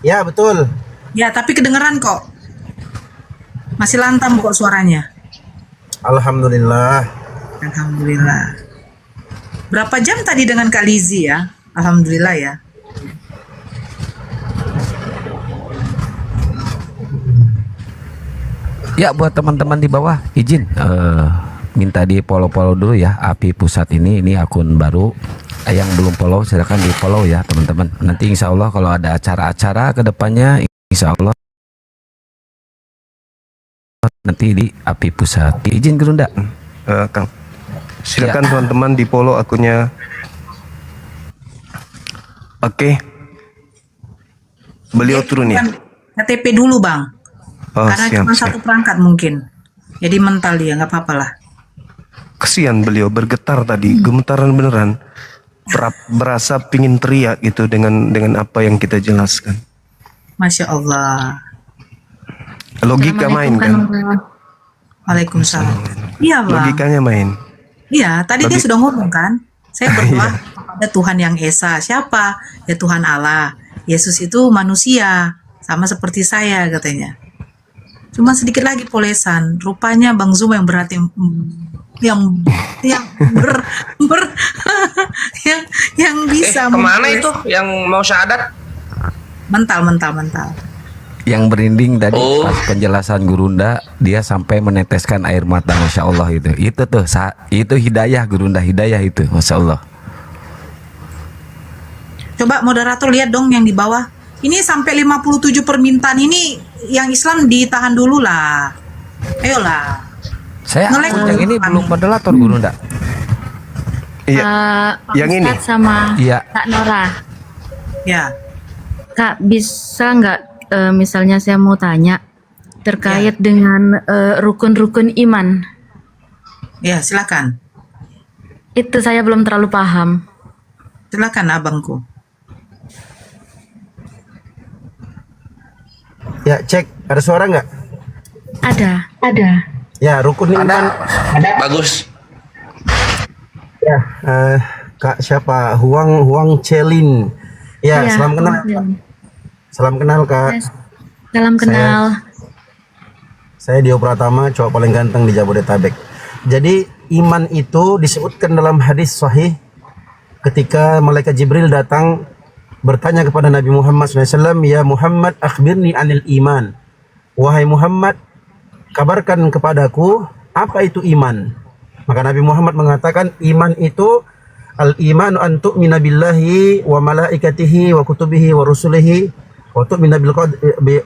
Ya betul. Ya, tapi kedengeran kok. Masih lantam kok suaranya. Alhamdulillah. Alhamdulillah. Berapa jam tadi dengan Kak Lizzy ya? Alhamdulillah ya. Ya buat teman-teman di bawah izin minta di follow dulu ya API Pusat ini akun baru. Yang belum follow silakan di follow ya teman-teman. Nanti insya Allah kalau ada acara-acara kedepannya insya Allah nanti di API Pusat. Izin Gerunda. Kang. Silakan teman-teman di follow akunnya. Oke. Beliau turun ya. KTP dulu Bang. Oh, Karena siap, cuma siap. satu perangkat mungkin. Jadi mental dia, nggak apa-apa lah. Kesian beliau bergetar tadi, gemetaran beneran. Berasa pingin teriak gitu dengan apa yang kita jelaskan. Masya Allah. Logika main kan? Waalaikumsalam. Iya Bang. Logikanya main. Iya, tadi dia sudah ngomong kan. Saya berdoa kepada Tuhan yang Esa. Siapa? Ya Tuhan Allah. Yesus itu manusia, sama seperti saya katanya. Cuma sedikit lagi polesan. Rupanya Bang Zuma yang berarti yang bisa Kemana itu yang mau syahadat? mental. Yang berinding tadi pas penjelasan Gurunda dia sampai meneteskan air mata Masya Allah itu tuh itu hidayah Gurunda, hidayah itu Masya Allah. Coba moderator lihat dong yang di bawah. Ini sampai 57 permintaan ini yang Islam ditahan dulu lah. Ayolah. Saya Nge-like yang ini belum moderator Gurunda. Iya. Yang ini sama Iya. Kak Nora. Ya. Kak, bisa nggak misalnya saya mau tanya terkait dengan rukun-rukun iman? Ya, silakan. Itu saya belum terlalu paham. Silakan abangku. Ya cek, ada suara nggak? Ada. Ya rukun iman. Bagus. Ya, Kak siapa? Huang Celin. Ya, Iya, salam kenal. Salam kenal Kak. Salam kenal. Saya Dio Pratama, cowok paling ganteng di Jabodetabek. Jadi iman itu disebutkan dalam hadis sahih ketika malaikat Jibril datang bertanya kepada Nabi Muhammad SAW, ya Muhammad akhbirni anil iman. Wahai Muhammad, kabarkan kepadaku apa itu iman. Maka Nabi Muhammad mengatakan iman itu al-imanu an tu'mina billahi wa malaikatihi wa kutubihi wa rusulihi wa tu'mina bil qadri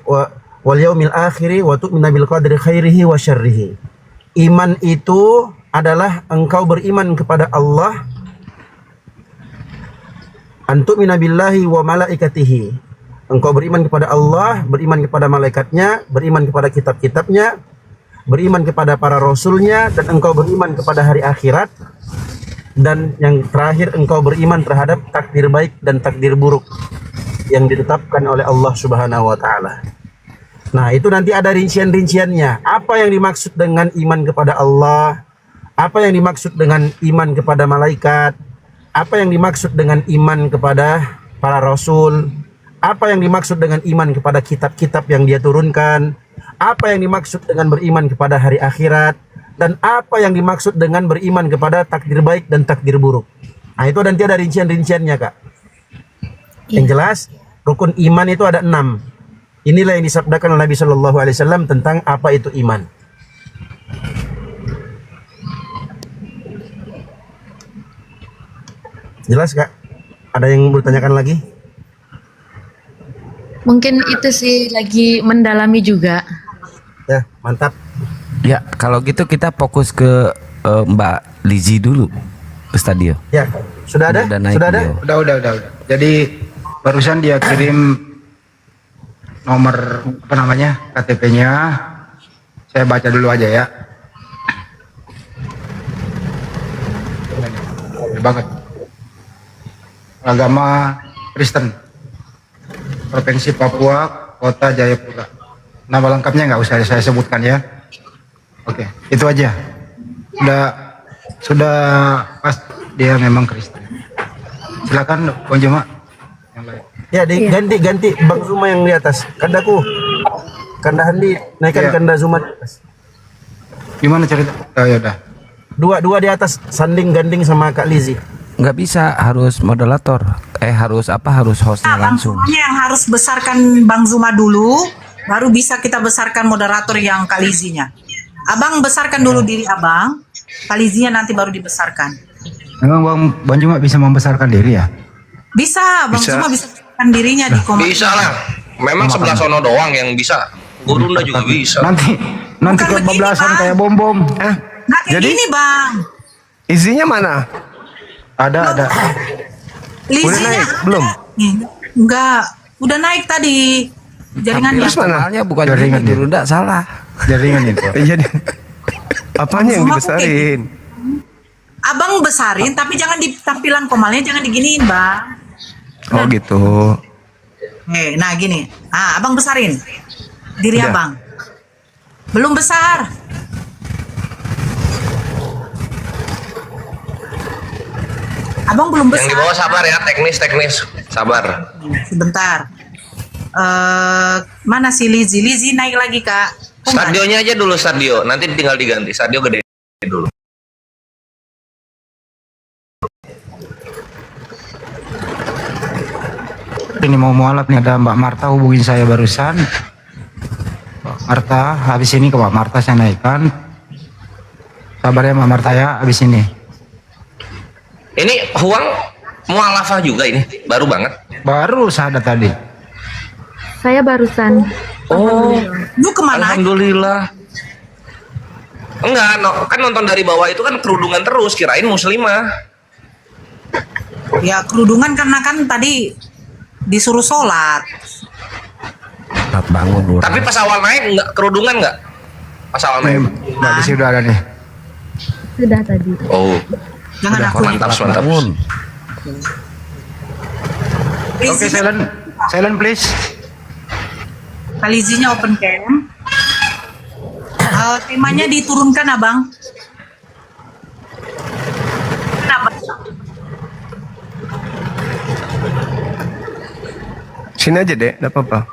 wal yaumil akhiri wa tu'mina bil qadri khairihi wa syarrihi. Iman itu adalah engkau beriman kepada Allah, an tu'mina billahi wa malaikatihi. Engkau beriman kepada Allah, beriman kepada malaikatnya, beriman kepada kitab-kitabnya, beriman kepada para rasulnya, dan engkau beriman kepada hari akhirat. Dan yang terakhir engkau beriman terhadap takdir baik dan takdir buruk yang ditetapkan oleh Allah Subhanahu wa taala. Nah, itu nanti ada rincian-rinciannya. Apa yang dimaksud dengan iman kepada Allah? Apa yang dimaksud dengan iman kepada malaikat? Apa yang dimaksud dengan iman kepada para rasul? Apa yang dimaksud dengan iman kepada kitab-kitab yang dia turunkan? Apa yang dimaksud dengan beriman kepada hari akhirat? Dan apa yang dimaksud dengan beriman kepada takdir baik dan takdir buruk? Nah, itu nanti ada rincian-rinciannya, Kak. Yang jelas, rukun iman itu ada 6. Inilah yang disabdakan oleh Nabi Shallallahu Alaihi Wasallam tentang apa itu iman. Jelas, Kak? Ada yang bertanyakan lagi? Mungkin itu sih lagi mendalami juga. Ya, mantap. Ya, kalau gitu kita fokus ke Mbak Lizzy dulu. Stadio. Ya, sudah ada? Udah naik Sudah ada? beliau. Udah. Jadi barusan dia kirim nomor apa namanya KTP-nya. Saya baca dulu aja ya. Banget. Agama Kristen. Provinsi Papua, Kota Jayapura. Nama lengkapnya nggak usah saya sebutkan ya. Oke, itu aja. Sudah pas dia memang Kristen. Silakan Bang Juma. Ya, ganti Bang Zuma yang di atas. Kandaku. Kanda Handi, naikkan Kanda Zuma di atas. Gimana cerita? Oh ya udah. Dua di atas, sanding ganding sama Kak Lizzy. Nggak bisa, harus moderator. Harus hostnya langsung. Bang Zumanya yang harus besarkan Bang Zuma dulu, baru bisa kita besarkan moderator yang Kalizinya. Abang besarkan dulu diri abang, Kalizinya nanti baru dibesarkan. Memang Bang Juma bisa membesarkan diri ya? Bisa, Bang Zuma bisa besarkan dirinya di komando. Bisa lah. Memang sebelah sono doang yang bisa. Gurunda juga bisa. Nanti kebablasan kayak bom-bom. Nggak kayak gini Bang. Izinnya mana? Ada. Udah Lizinya naik? Belum? Enggak, udah naik tadi jaringannya. Terus mana? Bukan Jaringan jaringan Gurunda, salah. Jaringan itu. Jadi apanya yang dibesarin? Abang besarin, tapi jangan di tampilan komalnya jangan diginiin Bang. Oh gitu. Nah gini, abang besarin diri Udah. abang. Belum besar. Abang belum besar. Yang di bawah sabar ya, teknis. Sabar. Sebentar. Mana si Lizzy? Lizzy naik lagi Kak. Stadionya aja dulu stadio, nanti tinggal diganti. Stadio gede dulu. Ini mau mualaf nih, ada Mbak Marta hubungin saya barusan. Mbak Marta, habis ini ke Mbak Marta saya naikkan. Sabar ya Mbak Marta ya, habis ini. Ini Huang mualafah juga ini, baru banget. Baru sahadat tadi. Saya barusan. Oh, lu kemana? Alhamdulillah. Enggak, kan nonton dari bawah itu kan kerudungan terus, kirain muslimah. Ya kerudungan karena kan tadi disuruh sholat. Bangun. Tapi pas awal naik enggak kerudungan enggak? Pas awal naik. Nah, di sini udah ada nih. Sudah tadi. Oh. Jangan aku mantap. Oke, silent please. Kalizinya open cam. Temanya diturunkan abang. Sini aja deh, enggak apa-apa.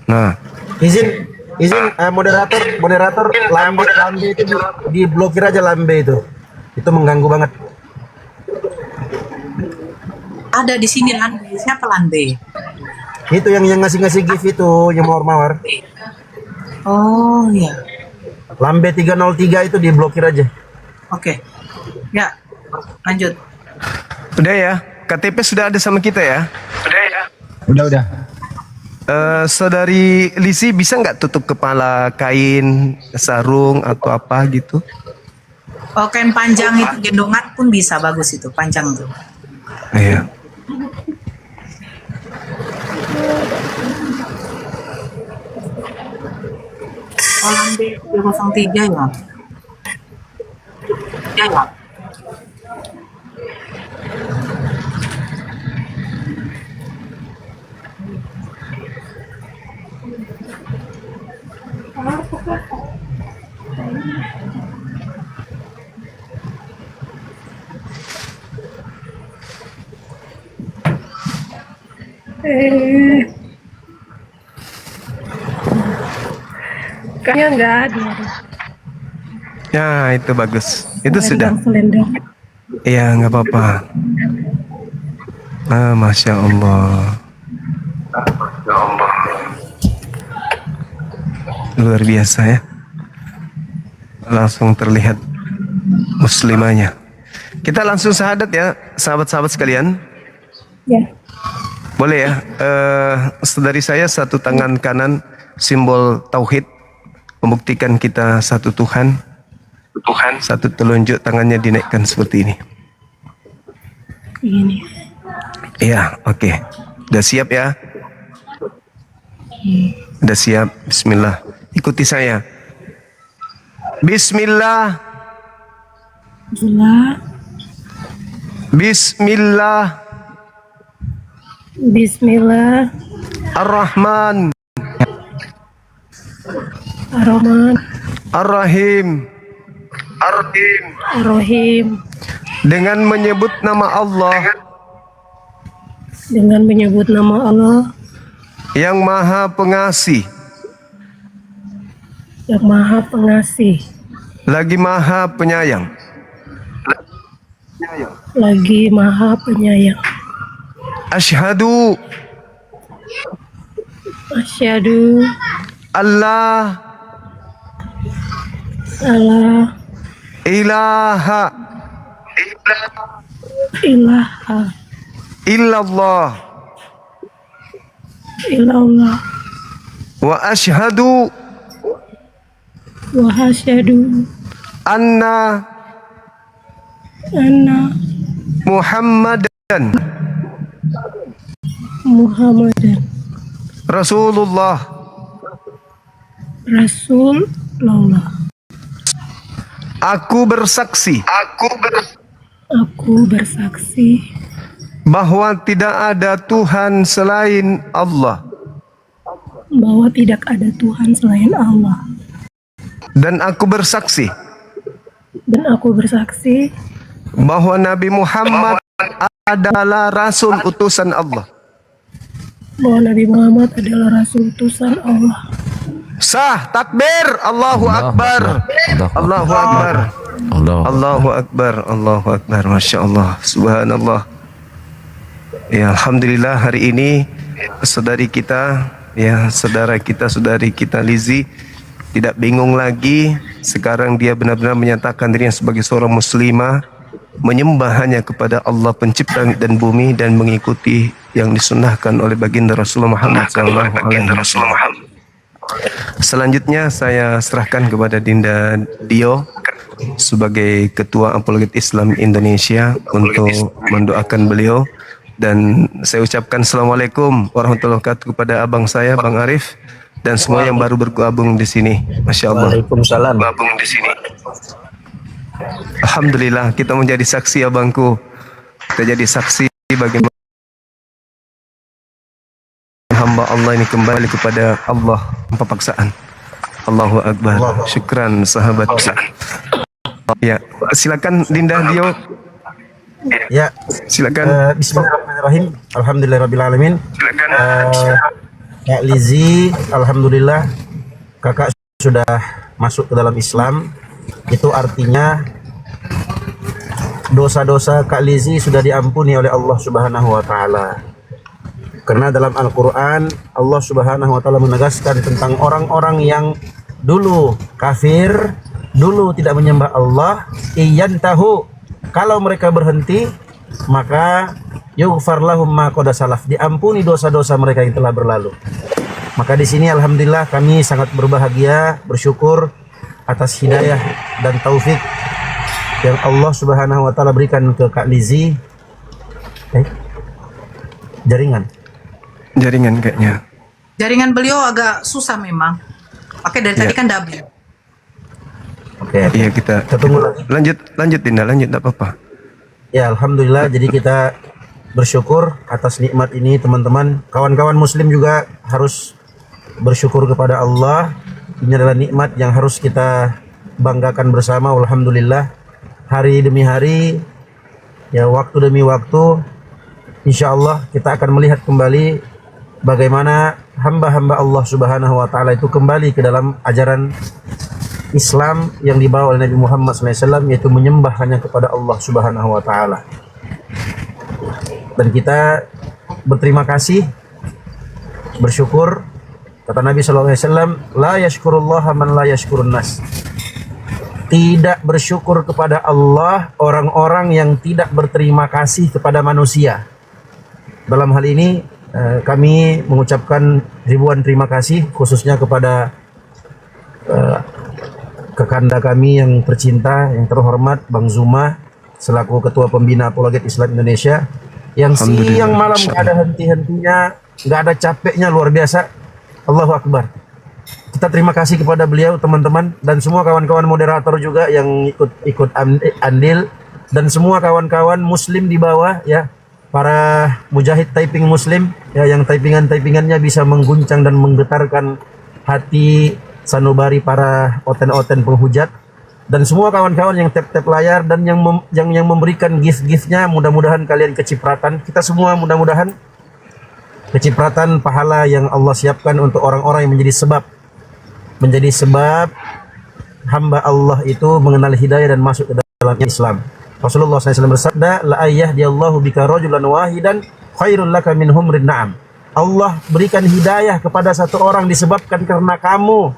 Nah, Izin moderator lambe itu diblokir aja lambe itu. Itu mengganggu banget. Ada di sini Lanbe. Siapa Lanbe? Itu yang ngasih gift itu, yang mawar-mawar. Oh iya. Lambe 303 itu diblokir aja. Oke. Ya, lanjut. udah ya. KTP sudah ada sama kita ya? Udah. Saudari Lizzy bisa nggak tutup kepala kain, sarung atau apa gitu? Oh, kain panjang itu gendongan pun bisa, bagus itu, panjang tuh. Iya. Oh, Lanbe 303 ya? Ya. Kayaknya nggak ada. Ya itu bagus. Itu sudah. Selendang. Iya nggak apa-apa. Masya Allah. Luar biasa ya. Langsung terlihat muslimahnya. Kita langsung syahadat ya, sahabat-sahabat sekalian. Ya. Boleh ya. Saudari saya satu tangan kanan simbol tauhid, membuktikan kita satu Tuhan. Satu telunjuk tangannya dinaikkan seperti ini. Ini. Iya, oke. Udah siap ya? Udah siap. Bismillah. Ikuti saya. Bismillah. Bismillah. Bismillah. Ar-Rahman. Ar-Rahman. Ar-Rahim. Ar-Rahim. Dengan menyebut nama Allah Dengan menyebut nama Allah yang Maha Pengasih, yang Maha Pengasih, lagi Maha Penyayang. lagi Maha Penyayang. Asyhadu Asyhadu Allah ilaha illallah illallah wa asyhadu wa asyhadu anna Muhammadan Rasulullah. Aku bersaksi bahwa tidak ada Tuhan selain Allah. Dan aku bersaksi bahwa Nabi Muhammad adalah Rasul utusan Allah. Sah, takbir, Allahu Akbar. Allahu Akbar. Allahu Akbar. Allahu Akbar. Masya Allah. Subhanallah. Ya, Alhamdulillah hari ini saudari kita, ya saudara kita, saudari kita Lizzy tidak bingung lagi. Sekarang dia benar-benar menyatakan dirinya sebagai seorang muslimah, menyembah hanya kepada Allah pencipta langit dan bumi dan mengikuti yang disunnahkan oleh baginda Rasulullah Muhammad SAW. Selanjutnya saya serahkan kepada Dinda Dio sebagai Ketua Apologet Islam Indonesia untuk mendoakan beliau, dan saya ucapkan Assalamualaikum warahmatullahi wabarakatuh kepada abang saya, Bang Arif, dan semua yang baru bergabung di sini. Masya Allah. Waalaikumsalam. Bergabung di sini. Alhamdulillah kita menjadi saksi abangku. Kita jadi saksi bagaimana hamba Allah ini kembali kepada Allah tanpa paksaan. Allahu Akbar. Syukran sahabat. Ya, silakan Dinda Dio. Ya, silakan. Bismillahirrahmanirrahim. Alhamdulillahirabbil alamin. Kak Lizzy, alhamdulillah kakak sudah masuk ke dalam Islam. Itu artinya dosa-dosa Kak Lizzy sudah diampuni oleh Allah Subhanahu wa taala. Karena dalam Al-Qur'an Allah Subhanahu wa taala menegaskan tentang orang-orang yang dulu kafir, dulu tidak menyembah Allah, iyantahu, kalau mereka berhenti maka yughfar lahum ma qad salaf, diampuni dosa-dosa mereka yang telah berlalu. Maka di sini alhamdulillah kami sangat berbahagia, bersyukur atas hidayah dan taufik yang Allah Subhanahu wa taala berikan ke Kak Lizzy. Jaringan kayaknya. Jaringan beliau agak susah memang. Oke, dari tadi kan double. Oke. Iya, kita tunggu lagi. Lanjut Dinda, lanjut, enggak apa-apa. Ya, alhamdulillah, jadi kita bersyukur atas nikmat ini teman-teman. Kawan-kawan muslim juga harus bersyukur kepada Allah. Ini adalah nikmat yang harus kita banggakan bersama. Alhamdulillah, hari demi hari, ya waktu demi waktu, insya Allah kita akan melihat kembali bagaimana hamba-hamba Allah Subhanahu wa taala itu kembali ke dalam ajaran Islam yang dibawa oleh Nabi Muhammad SAW, yaitu menyembah hanya kepada Allah Subhanahu wa taala. Dan kita berterima kasih, bersyukur. Kata Nabi SAW, la yashkurullaha man la yashkurun nas. Tidak bersyukur kepada Allah orang-orang yang tidak berterima kasih kepada manusia. Dalam hal ini kami mengucapkan ribuan terima kasih khususnya kepada Kakanda kami yang tercinta, yang terhormat, Bang Zuma, selaku Ketua Pembina Apologet Islam Indonesia, yang siang malam nggak ada henti-hentinya, nggak ada capeknya, luar biasa. Allahu Akbar. Kita terima kasih kepada beliau, teman-teman, dan semua kawan-kawan moderator juga yang ikut andil, dan semua kawan-kawan Muslim di bawah, ya, para mujahid typing Muslim, ya, yang typingannya bisa mengguncang dan menggetarkan hati sanubari para oten-oten penghujat, dan semua kawan-kawan yang tap-tap layar dan yang memberikan gift-giftnya. Mudah-mudahan kalian kecipratan, kita semua mudah-mudahan kecipratan pahala yang Allah siapkan untuk orang-orang yang menjadi sebab hamba Allah itu mengenal hidayah dan masuk ke dalam Islam. Rasulullah SAW bersabda, la ayyahdiallahu bika rajulan wahidan khairul laka min humrin na'am. Allah berikan hidayah kepada satu orang disebabkan karena kamu,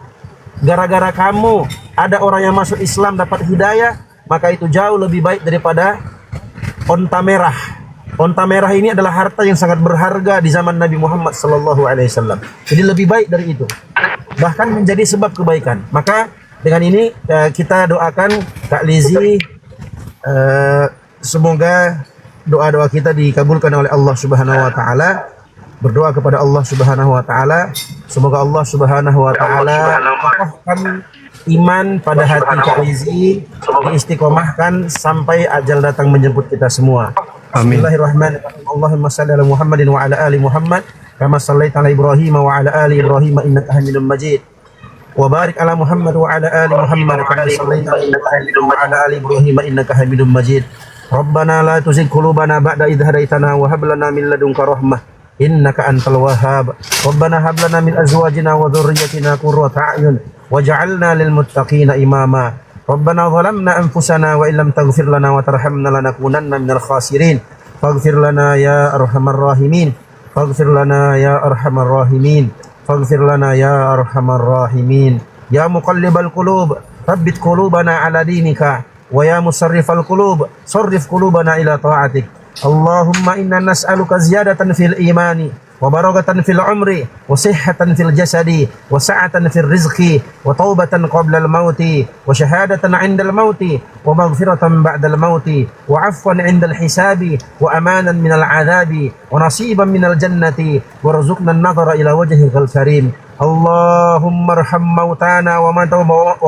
gara-gara kamu ada orang yang masuk Islam dapat hidayah, maka itu jauh lebih baik daripada onta merah. Onta merah ini adalah harta yang sangat berharga di zaman Nabi Muhammad SAW. Jadi lebih baik dari itu, bahkan menjadi sebab kebaikan. Maka dengan ini kita doakan Kak Lizzy, semoga doa-doa kita dikabulkan oleh Allah Subhanahu wa taala. Berdoa kepada Allah Subhanahu wa taala, semoga Allah Subhanahu wa taala kokohkan iman pada hati Kak Lizzy, diistiqomahkan sampai ajal datang menjemput kita semua. Amin. Bismillahirrahmanirrahim. Allahumma shalli ala Muhammadin wa ala ali Muhammad kama shallaita ala Ibrahim wa ala ali Ibrahim innaka Hamidum Majid. Wa barik ala Muhammad wa ala ali Muhammad kama shallaita ala Ibrahim wa ala ali Ibrahim innaka Hamidum Majid. Rabbana la tuzigh qulubana ba'da idh hadaytana wa hab lana min ladunka rahmah innaka antal wahhab. Rabbana hab lana min azwajina wa dhurriyyatina qurrata a'yun waj'alna lil muttaqina imama. Rabbana zalamna anfusana wa illam taghfir lana wa tarhamna lanakunanna minal khasirin. Faghfir lana ya arhamar rahimin. Faghfir lana ya arhamar rahimin. Faghfir lana ya arhamar rahimin. Ya muqallibal qulub, thabbit qulubana ala dinika. Wa ya musarrifal qulub, sarrif qulubana ila ta'atik. Allahumma inna nas'aluka ziyadatan fil imani wa barakatan fil umri wa sihhatan fil jasadi wa sa'atan fil rizqi wa taubatan qabla al mauti wa syahadatan 'inda al mauti wa maghfiratan ba'da al mauti wa 'afwan 'inda al hisabi wa amanan min al 'adzabi wa nasiban min al jannati warzuqna an nadhara ila wajhikal karim. Allahumma arham mautana wa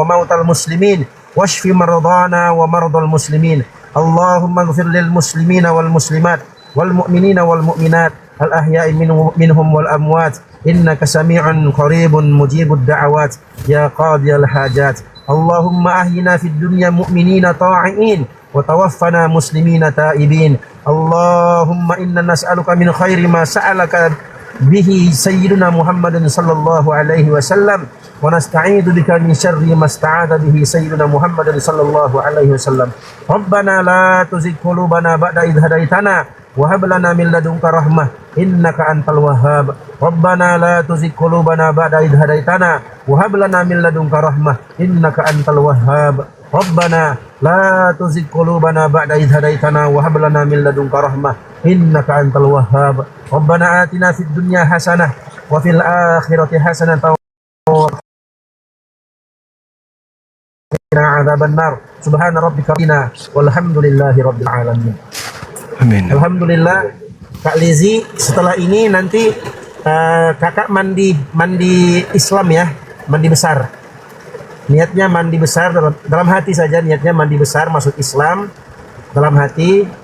mautal muslimin washfi maradana wa maradal muslimin. Allahumma ighfir lil muslimina wal muslimat wal mu'minina wal mu'minat al ahya'i minhum wal amwat innaka sami'un qaribun mujibud da'awat ya qadiyal hajat. Allahumma ahyina fid dunya mu'minina ta'i'in wa tawaffana muslimina ta'ibin. Allahumma inna nas'aluka min khairi ma sa'alaka bihi sayyiduna Muhammadin sallallahu alaihi wasallam wa nasta'idu bika min syarri ma sta'adha bihi sayyiduna Muhammadin sallallahu alaihi wasallam. Rabbana la tuzigh qulubana ba'da idh hadaitana wa hab lana min ladunka rahmah innaka antal wahhab. Rabbana la tuzigh qulubana ba'da idh hadaitana wa hab lana min ladunka rahmah innaka antal wahhab. Rabbana la tuzigh qulubana ba'da idh hadaitana wa hab lana min ladunka rahmah innaka antal wahhab. Rabbana atina fid dunya hasanah wa fil akhirati hasanah wa qina adzaban nar. Subhana rabbika rabbina walhamdulillahi rabbil alamin. Amin. Alhamdulillah. Kak Lizzy, setelah ini nanti kakak mandi Islam ya, mandi besar. Niatnya mandi besar dalam hati saja, niatnya mandi besar masuk Islam dalam hati.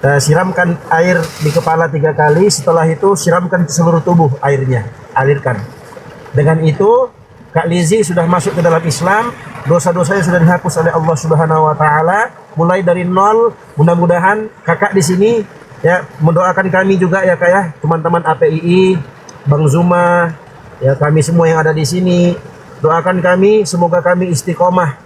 Siramkan air di kepala 3 kali, setelah itu siramkan ke seluruh tubuh airnya, alirkan. Dengan itu Kak Lizzy sudah masuk ke dalam Islam, dosa-dosanya sudah dihapus oleh Allah Subhanahu wa taala, mulai dari nol. Mudah-mudahan kakak di sini ya mendoakan kami juga ya Kak ya, teman-teman APII, Bang Zuma, ya kami semua yang ada di sini. Doakan kami semoga kami istiqomah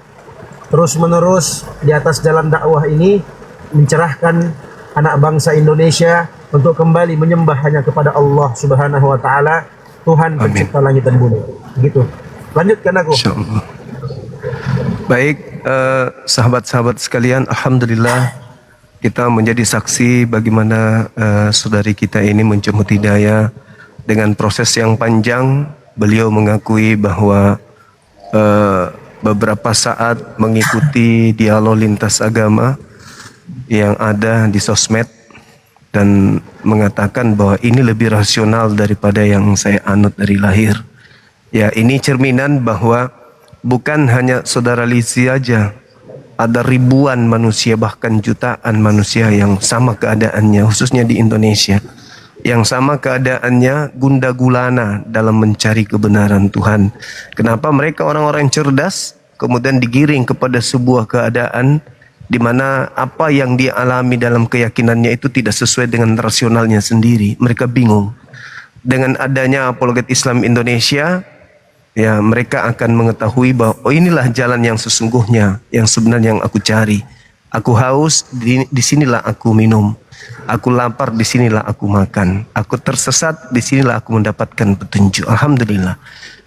terus-menerus di atas jalan dakwah ini, mencerahkan anak bangsa Indonesia untuk kembali menyembah hanya kepada Allah Subhanahu wa taala, Tuhan pencipta langit dan bumi. Begitu. Lanjutkan aku. Insyaallah. Baik, sahabat-sahabat sekalian, alhamdulillah kita menjadi saksi bagaimana saudari kita ini menjemput hidayah dengan proses yang panjang. Beliau mengakui bahwa beberapa saat mengikuti dialog lintas agama yang ada di sosmed dan mengatakan bahwa ini lebih rasional daripada yang saya anut dari lahir. Ya, ini cerminan bahwa bukan hanya saudara Lizzy aja, ada ribuan manusia bahkan jutaan manusia yang sama keadaannya, khususnya di Indonesia, yang sama keadaannya gundah gulana dalam mencari kebenaran Tuhan. Kenapa mereka orang-orang cerdas kemudian digiring kepada sebuah keadaan di mana apa yang dia alami dalam keyakinannya itu tidak sesuai dengan rasionalnya sendiri. Mereka bingung. Dengan adanya Apologet Islam Indonesia, ya mereka akan mengetahui bahwa oh inilah jalan yang sesungguhnya, yang sebenarnya yang aku cari. Aku haus, di sinilah aku minum. Aku lapar, di sinilah aku makan. Aku tersesat, di sinilah aku mendapatkan petunjuk. Alhamdulillah.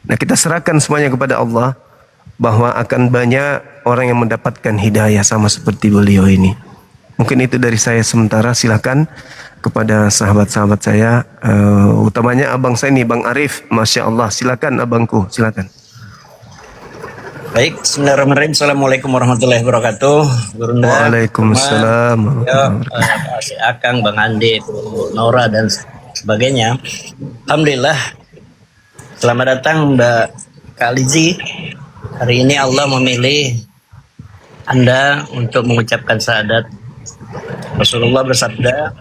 Nah, kita serahkan semuanya kepada Allah bahwa akan banyak orang yang mendapatkan hidayah sama seperti beliau ini. Mungkin itu dari saya sementara. Silakan kepada sahabat-sahabat saya, utamanya abang saya ini, Bang Arif. Masya Allah, silakan abangku, silakan. Baik, bismillahirrahmanirrahim. Assalamualaikum warahmatullahi wabarakatuh. Gurunda, Waalaikumsalam. Si Akang, Bang Andi, Bu Nora dan sebagainya. Alhamdulillah. Selamat datang Mbak Kak Lizzy. Hari ini Allah memilih Anda untuk mengucapkan syahadat. Rasulullah bersabda,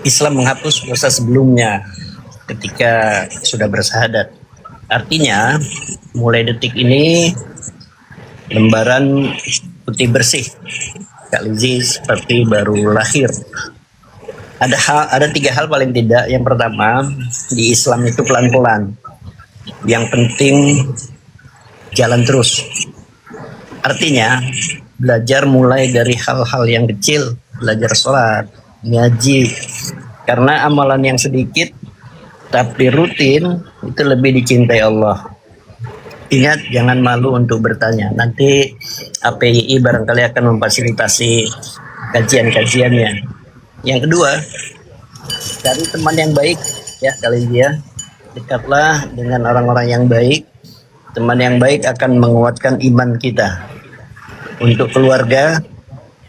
Islam menghapus dosa sebelumnya ketika sudah bersyahadat. Artinya, mulai detik ini lembaran putih bersih. Kak Lizzy seperti baru lahir. Ada 3 hal paling tidak. Yang pertama, di Islam itu pelan-pelan. Yang penting jalan terus. Artinya, belajar mulai dari hal-hal yang kecil, belajar sholat, ngaji. Karena amalan yang sedikit tapi rutin itu lebih dicintai Allah. Ingat, jangan malu untuk bertanya. Nanti APII barangkali akan memfasilitasi kajian-kajiannya. Yang kedua, cari teman yang baik ya kali ya. Dekatlah dengan orang-orang yang baik. Teman yang baik akan menguatkan iman kita. Untuk keluarga,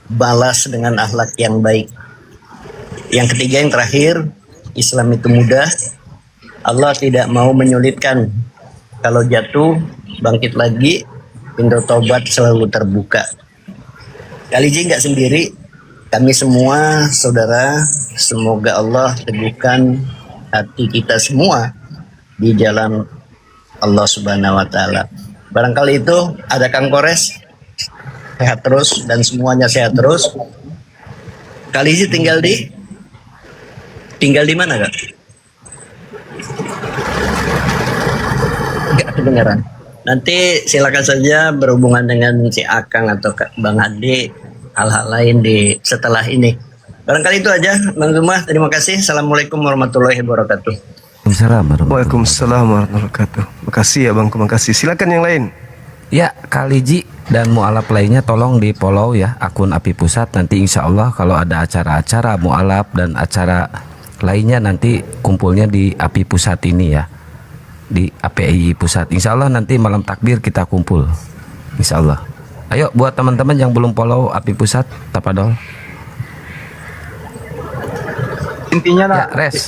balas dengan akhlak yang baik. Yang ketiga, yang terakhir, Islam itu mudah. Allah tidak mau menyulitkan. Kalau jatuh, bangkit lagi, pintu taubat selalu terbuka. Kak Lizzy nggak sendiri, kami semua saudara. Semoga Allah teguhkan hati kita semua di jalan Allah Subhanahu Wa Taala. Barangkali itu ada Kang Kores, sehat terus dan semuanya sehat terus. Kak Lizzy tinggal di mana Kak? Enggak kedengaran. Nanti silakan saja berhubungan dengan si Akang atau Bang Andi, hal-hal lain di setelah ini. Barangkali itu aja, Bang Zumah. Terima kasih. Assalamualaikum warahmatullahi wabarakatuh. Waalaikumsalam warahmatullahi wabarakatuh. Makasih ya Bang, makasih. Silakan yang lain. Ya, Kak Lizzy dan mualaf lainnya tolong di follow ya akun API Pusat. Nanti insya Allah kalau ada acara-acara mualaf dan acara lainnya nanti kumpulnya di API Pusat ini ya, di API Pusat. Insya Allah nanti malam takbir kita kumpul, insya Allah. Ayo buat teman-teman yang belum follow API Pusat, tapadol. Intinya lah,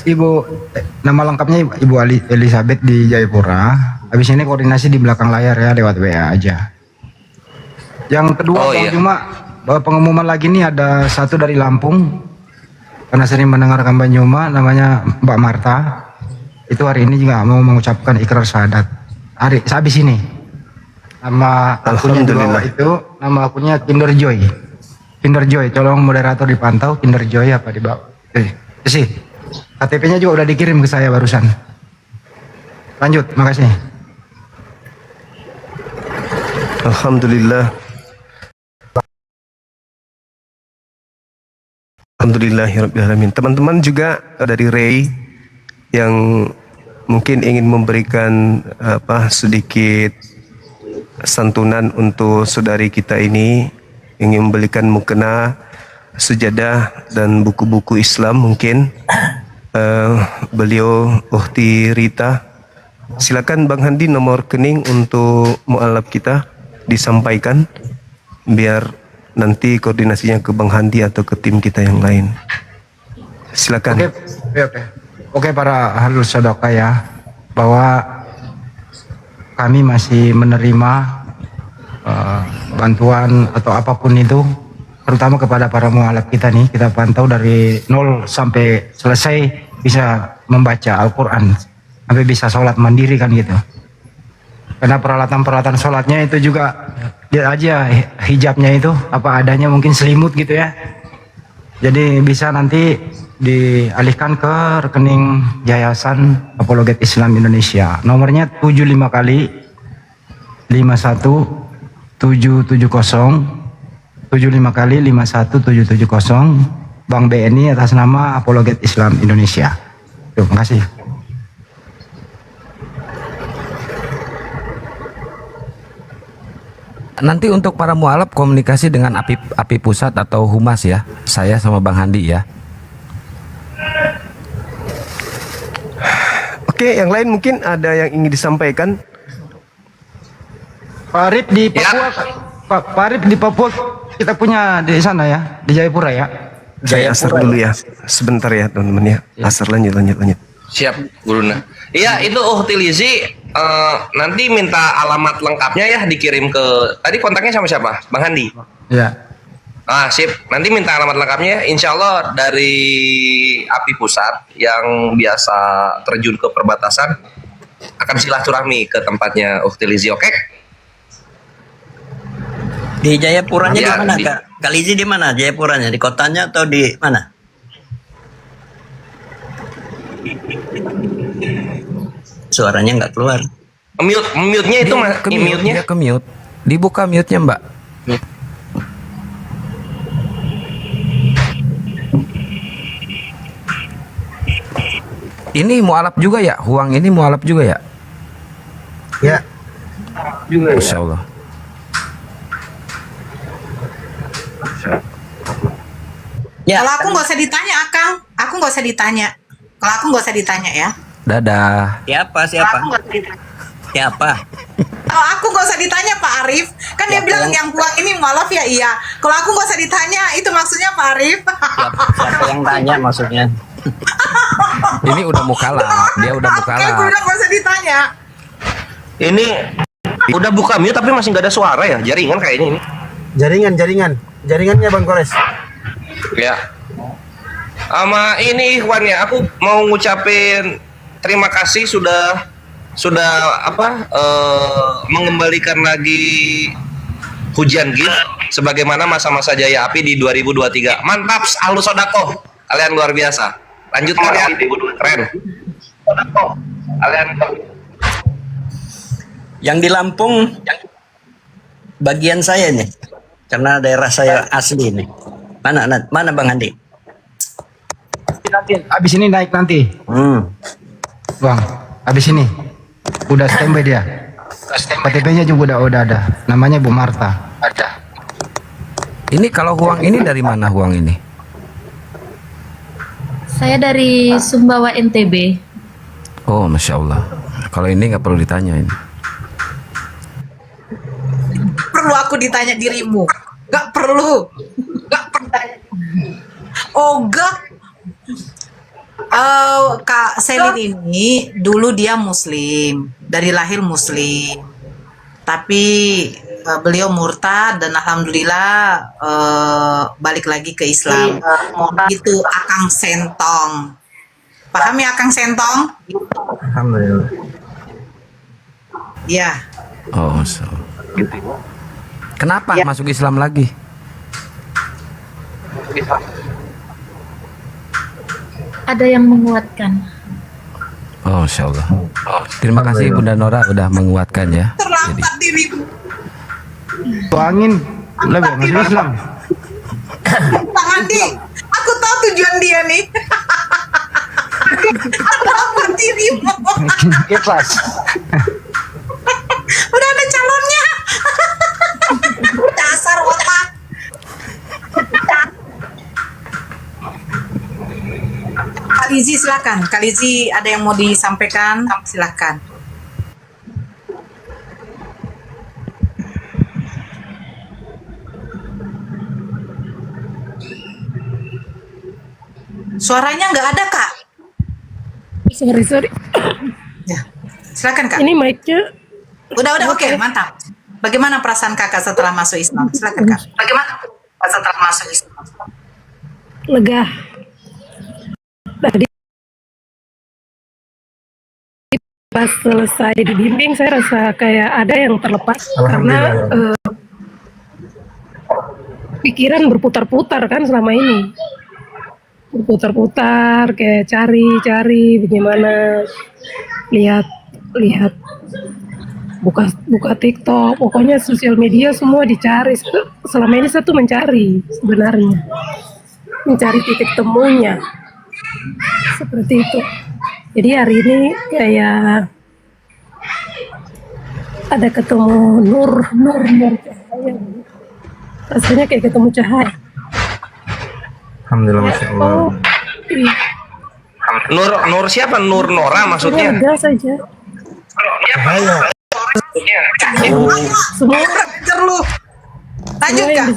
Ibu nama lengkapnya Ibu Elizabeth di Jayapura. Habis ini koordinasi di belakang layar ya, lewat WA aja. Yang kedua, cuma bahwa pengumuman lagi nih ada satu dari Lampung. Karena sering mendengarkan Banyuma, namanya Mbak Marta. Itu hari ini juga mau mengucapkan ikrar syahadat. Habis ini. Nama akunnya di bawah itu, nama akunnya Kinder Joy. Kinder Joy, tolong moderator dipantau Kinder Joy apa di bawah. Sih, KTP-nya juga udah dikirim ke saya barusan. Lanjut, makasih. Alhamdulillah. Alhamdulillahirrahmanirrahim. Teman-teman juga dari Ray yang mungkin ingin memberikan sedikit santunan untuk saudari kita ini, ingin membelikan mukena, sejadah dan buku-buku Islam mungkin. Beliau Ukhti Rita Silakan Bang Handi nomor rekening untuk mualaf kita disampaikan biar nanti koordinasinya ke Bang Handi atau ke tim kita yang lain. Silakan. Oke para ahlul sedekah ya, bahwa kami masih menerima bantuan atau apapun itu, terutama kepada para mualaf kita nih. Kita pantau dari nol sampai selesai bisa membaca Al-Quran, sampai bisa sholat mandiri kan gitu. Karena peralatan sholatnya itu juga lihat aja hijabnya itu apa adanya, mungkin selimut gitu ya. Jadi bisa nanti dialihkan ke rekening Yayasan Apologet Islam Indonesia. Nomornya 75 kali 51770, 75 kali 51770, Bank BNI atas nama Apologet Islam Indonesia. Terima kasih. Nanti untuk para mualaf komunikasi dengan API Pusat atau Humas ya, saya sama Bang Handi ya. Oke, yang lain mungkin ada yang ingin disampaikan. Pak Arif di Papua, Pak Arif di Papua kita punya di sana ya, di Jayapura ya. Saya asar dulu ya, sebentar ya teman-teman ya. Asar lanjut. Siap, Guruna. Iya, itu Ukhti Lizzy nanti minta alamat lengkapnya ya dikirim ke, tadi kontaknya sama siapa? Bang Handi? Iya. Sip. Nanti minta alamat lengkapnya. Insya Allah dari API Pusat yang biasa terjun ke perbatasan akan silaturahmi ke tempatnya Ukhti Lizzy, oke? Di Jayapuranya di Ya, mana, Kak? Kak Lizzy di mana? Jayapuranya di kotanya atau di mana? Suaranya nggak keluar. Mute-nya itu mas, mute-nya Dia ke mute. Dibuka mute-nya, Mbak. Ini mualaf juga ya? Huang ini mualaf juga ya? Ya. Juga Masya Allah. Ya. Kalau aku nggak usah ditanya, Akang. Aku nggak usah ditanya. Kalau aku nggak usah ditanya ya. Dadah. Siapa? Siapa? Kalau aku nggak usah ditanya Pak Arif, kan dia bilang yang buang ini mualaf ya iya. Kalau aku nggak usah ditanya, itu maksudnya Pak Arif. Siapa yang tanya maksudnya? Ini udah mukalaf, dia udah mukalaf. Aku bilang nggak usah ditanya. ini udah buka mute tapi masih nggak ada suara ya, jaringan kayaknya ini. Jaringannya Bang Kores. Ya. Sama ini Ikhwan ya, aku mau ngucapin terima kasih sudah mengembalikan lagi hujan gift sebagaimana masa-masa Jaya Api di 2023. Mantap, Ahlus Sodako, kalian luar biasa. Lanjutkan ya, keren. Kalian yang di Lampung bagian saya nih, karena daerah saya asli nih. Mana Bang Handi? Nanti abis ini naik nanti. Bang, abis ini udah standby dia. KTP-nya juga udah ada. Namanya Bu Marta. Ada. Ini kalau uang ini dari mana uang ini? Saya dari Sumbawa NTB. Oh, Masya Allah. Kalau ini nggak perlu ditanya ini. Perlu aku ditanya dirimu? Gak perlu. Oh gak. Kak Selin ini dulu dia Muslim, dari lahir Muslim, tapi beliau murtad dan alhamdulillah balik lagi ke Islam. Itu Akang Sentong. Paham ya Akang Sentong? Alhamdulillah. Ya. Oh, so. Kenapa masuk Islam lagi? Ada yang menguatkan. Oh, Insya Allah. Terima kasih Bunda Nora udah menguatkan ya. Terlambat dirimu. Angin lebih masuk Islam. Bang Andi, aku tahu tujuan dia nih. Terlambat dirimu. Ikhlas. Udah ada calonnya. Dasar otak. Kak Lizzy silakan. Kak Lizzy ada yang mau disampaikan? Silakan. Suaranya nggak ada, Kak. Sorry. Ya, silakan, Kak. Ini mic-nya. Udah, oke, mantap. Bagaimana perasaan Kakak setelah masuk Islam? Silakan, Kak. Bagaimana setelah masuk Islam? Lega. Tadi pas selesai dibimbing saya rasa kayak ada yang terlepas karena pikiran berputar-putar kan selama ini. Berputar-putar kayak cari bagaimana lihat buka TikTok, pokoknya sosial media semua dicari. Selama ini saya tuh mencari sebenarnya, mencari titik temunya seperti itu. Jadi hari ini kayak ada ketemu nur cahaya, rasanya kayak ketemu cahaya. Alhamdulillah, masya Allah. Iya. Nur siapa? Nur Nora maksudnya? Lega saja. Cahaya. Semua Lanjut lu. Lanjut, Kak.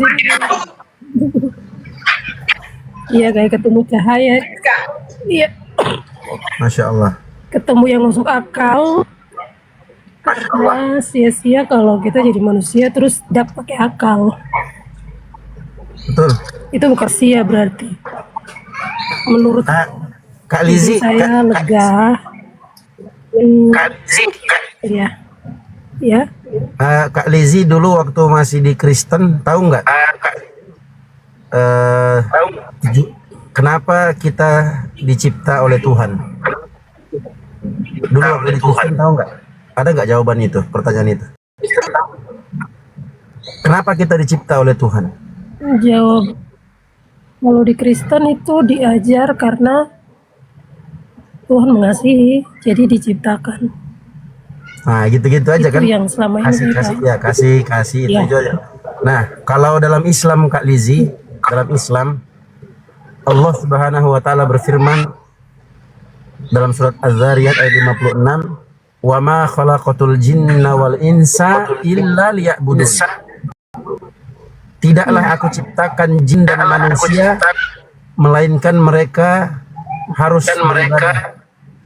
Iya kayak ketemu cahaya. Iya. Masya Allah. Ketemu yang masuk akal. Karena sia-sia kalau kita jadi manusia terus tidak pakai akal. Betul. Itu bukan sia berarti. Menurut Kak Lizzy, saya lega. Iya. Ya. Kak Lizzy dulu waktu masih di Kristen, tahu nggak? Kenapa kita dicipta oleh Tuhan? Dulu waktu di Kristen, tahu nggak? Ada nggak jawaban itu, pertanyaan itu? Kenapa kita dicipta oleh Tuhan? Jawab. Kalau di Kristen itu diajar karena Tuhan mengasihi, jadi diciptakan. Nah, gitu-gitu aja Itu kan? yang selama ini Kasih itu Ya. aja. Nah, kalau dalam Islam, Kak Lizzy, dalam Islam Allah Subhanahu wa taala berfirman dalam surat Az-Zariyat ayat 56, "Wa ma khalaqatul jinna wal insa illa liya'budun." Tidaklah aku ciptakan jin dan manusia melainkan mereka harus beribadah,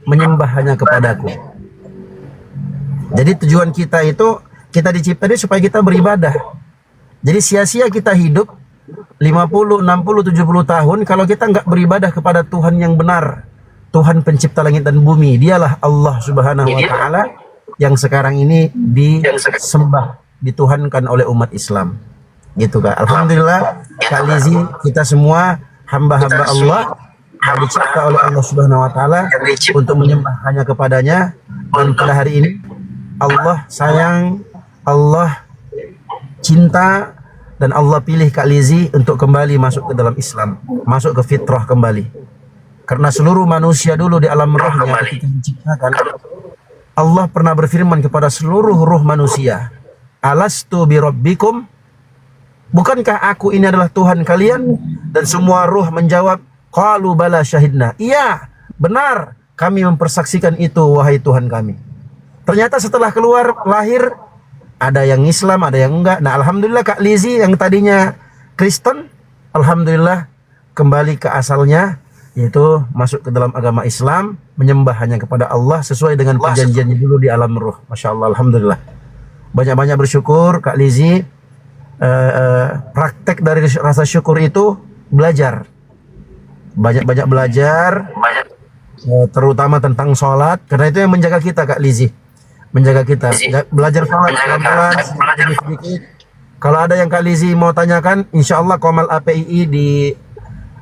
menyembah hanya kepadaku. Jadi tujuan kita itu, kita dicipta ini supaya kita beribadah. Jadi sia-sia kita hidup 50, 60, 70 tahun kalau kita nggak beribadah kepada Tuhan yang benar. Tuhan pencipta langit dan bumi. Dialah Allah Subhanahu wa taala yang sekarang ini disembah, dituhankan oleh umat Islam. Gitu, Kak. Alhamdulillah, Kak Lizzy, kita semua hamba-hamba Allah yang dicipta oleh Allah Subhanahu wa taala untuk menyembah hanya kepadanya. Dan pada hari ini Allah sayang, Allah cinta, dan Allah pilih Kak Lizzy untuk kembali masuk ke dalam Islam, masuk ke fitrah kembali. Karena seluruh manusia dulu di alam rohnya ketika diciptakan, Allah pernah berfirman kepada seluruh ruh manusia, "Alastu bi rabbikum?" Bukankah aku ini adalah Tuhan kalian? Dan semua ruh menjawab, "Qalu bala syahidna." Iya, benar, kami mempersaksikan itu wahai Tuhan kami. Ternyata setelah keluar lahir ada yang Islam, ada yang enggak. Nah, alhamdulillah Kak Lizzy yang tadinya Kristen, alhamdulillah kembali ke asalnya, yaitu masuk ke dalam agama Islam, menyembah hanya kepada Allah sesuai dengan perjanjiannya dulu di alam ruh. Masya Allah, alhamdulillah. Banyak-banyak bersyukur Kak Lizzy. Praktek dari rasa syukur itu belajar, banyak-banyak belajar, terutama tentang sholat, karena itu yang menjaga kita, Kak Lizzy, menjaga kita. Belajar sholat pelan-pelan, sedikit-sedikit. Kalau ada yang Kak Lizzy mau tanyakan, insya Allah Komal APII di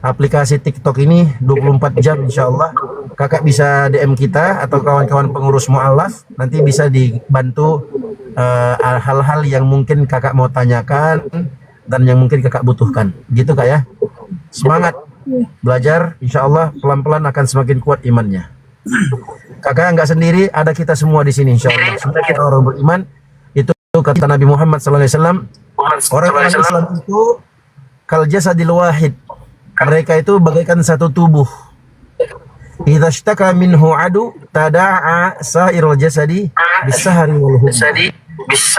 aplikasi TikTok ini 24 jam, insya Allah kakak bisa DM kita atau kawan-kawan pengurus mu'alaf, nanti bisa dibantu hal-hal yang mungkin kakak mau tanyakan dan yang mungkin kakak butuhkan, gitu Kak ya. Semangat belajar, insya Allah pelan-pelan akan semakin kuat imannya. Kakak nggak sendiri, ada kita semua di sini, insya Allah. Semua kita orang beriman. Itu kata Nabi Muhammad SAW. Orang Islam itu kal jasadil wahid. Mereka itu bagaikan satu tubuh. Idza ishtaka minhu adu tada'a sa'irul jasadi bisahari wal humma.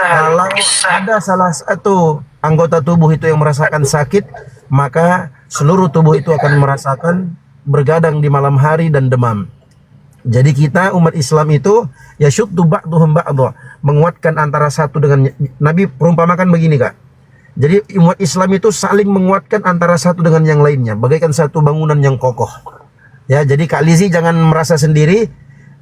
Kalau ada salah satu anggota tubuh itu yang merasakan sakit, maka seluruh tubuh itu akan merasakan bergadang di malam hari dan demam. Jadi kita umat Islam itu ya syuddu ba'duhum ba'dha, menguatkan antara satu dengan Nabi perumpamakan begini Kak. Jadi umat Islam itu saling menguatkan antara satu dengan yang lainnya, bagaikan satu bangunan yang kokoh. Ya, jadi Kak Lizzy jangan merasa sendiri.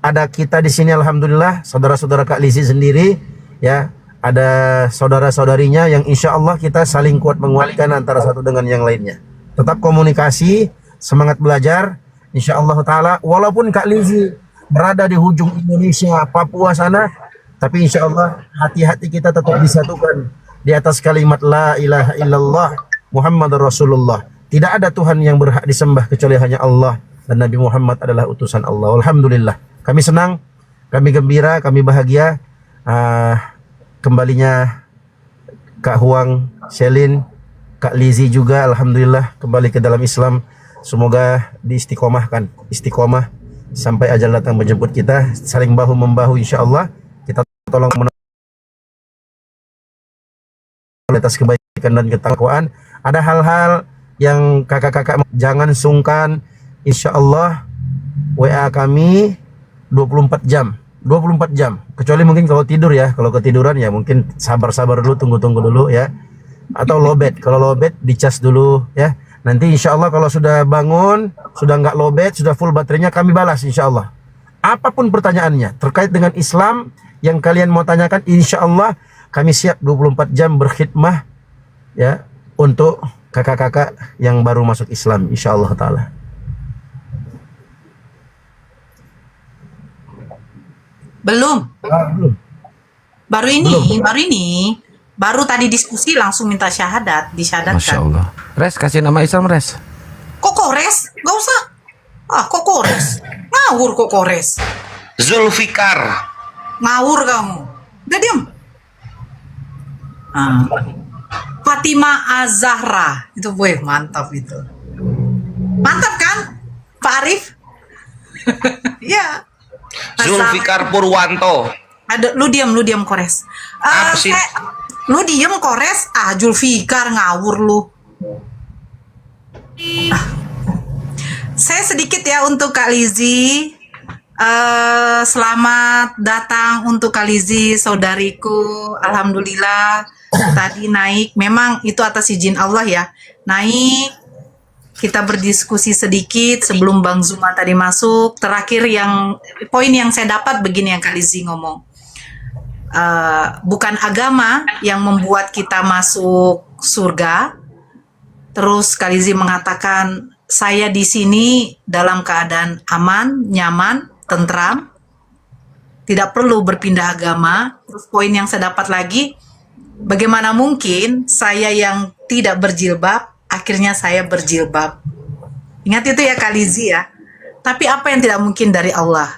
Ada kita di sini alhamdulillah, saudara-saudara Kak Lizzy sendiri, ya. Ada saudara-saudarinya yang insya Allah kita saling kuat menguatkan antara satu dengan yang lainnya. Tetap komunikasi, semangat belajar. Insya Allah Ta'ala, walaupun Kak Lizzy berada di ujung Indonesia, Papua sana, tapi insya Allah hati-hati kita tetap disatukan di atas kalimat La ilaha illallah Muhammad Rasulullah. Tidak ada Tuhan yang berhak disembah kecuali hanya Allah, dan Nabi Muhammad adalah utusan Allah. Alhamdulillah, kami senang, kami gembira, kami bahagia kembalinya Kak Huang, Selin, Kak Lizzy juga alhamdulillah kembali ke dalam Islam. Semoga diistiqomahkan, istiqomah sampai ajal datang menjemput kita, saling bahu membahu insya Allah. Kita tolong atas kebaikan dan ketakwaan. Ada hal-hal yang kakak-kakak jangan sungkan, insya Allah WA kami 24 jam 24 jam, kecuali mungkin kalau tidur ya, kalau ketiduran ya mungkin sabar-sabar dulu, tunggu-tunggu dulu ya, atau lowbat. Kalau lowbat dicas dulu ya. Nanti insya Allah kalau sudah bangun, sudah nggak lowbat, sudah full baterainya, kami balas insya Allah. Apapun pertanyaannya terkait dengan Islam yang kalian mau tanyakan, insya Allah kami siap 24 jam berkhidmah ya untuk kakak-kakak yang baru masuk Islam insya Allah Ta'ala. Belum. Baru tadi diskusi langsung minta syahadat, disyahadatkan. Masya Allah. Res, kasih nama Islam, Res. Kok kores? Gak usah. Kok kores? Ngawur kok kores. Zulfikar. Ngawur kamu. Udah diem. Fatima Az-Zahra. Itu mantap itu. Mantap kan? Pak Arif? Ya. Zulfikar Purwanto. Ada, lu diam kores. Apa sih? Lu diem kores, Zulfikar ngawur lu. Saya sedikit ya untuk Kak Lizzy. Selamat datang untuk Kak Lizzy, saudariku. Alhamdulillah tadi naik. Memang itu atas izin Allah ya. Naik. Kita berdiskusi sedikit sebelum Bang Zuma tadi masuk. Terakhir poin yang saya dapat begini yang Kak Lizzy ngomong. Bukan agama yang membuat kita masuk surga. Terus Kak Lizzy mengatakan, saya di sini dalam keadaan aman, nyaman, tentram, tidak perlu berpindah agama. Terus poin yang saya dapat lagi, bagaimana mungkin saya yang tidak berjilbab, akhirnya saya berjilbab. Ingat itu ya Kak Lizzy ya. Tapi apa yang tidak mungkin dari Allah?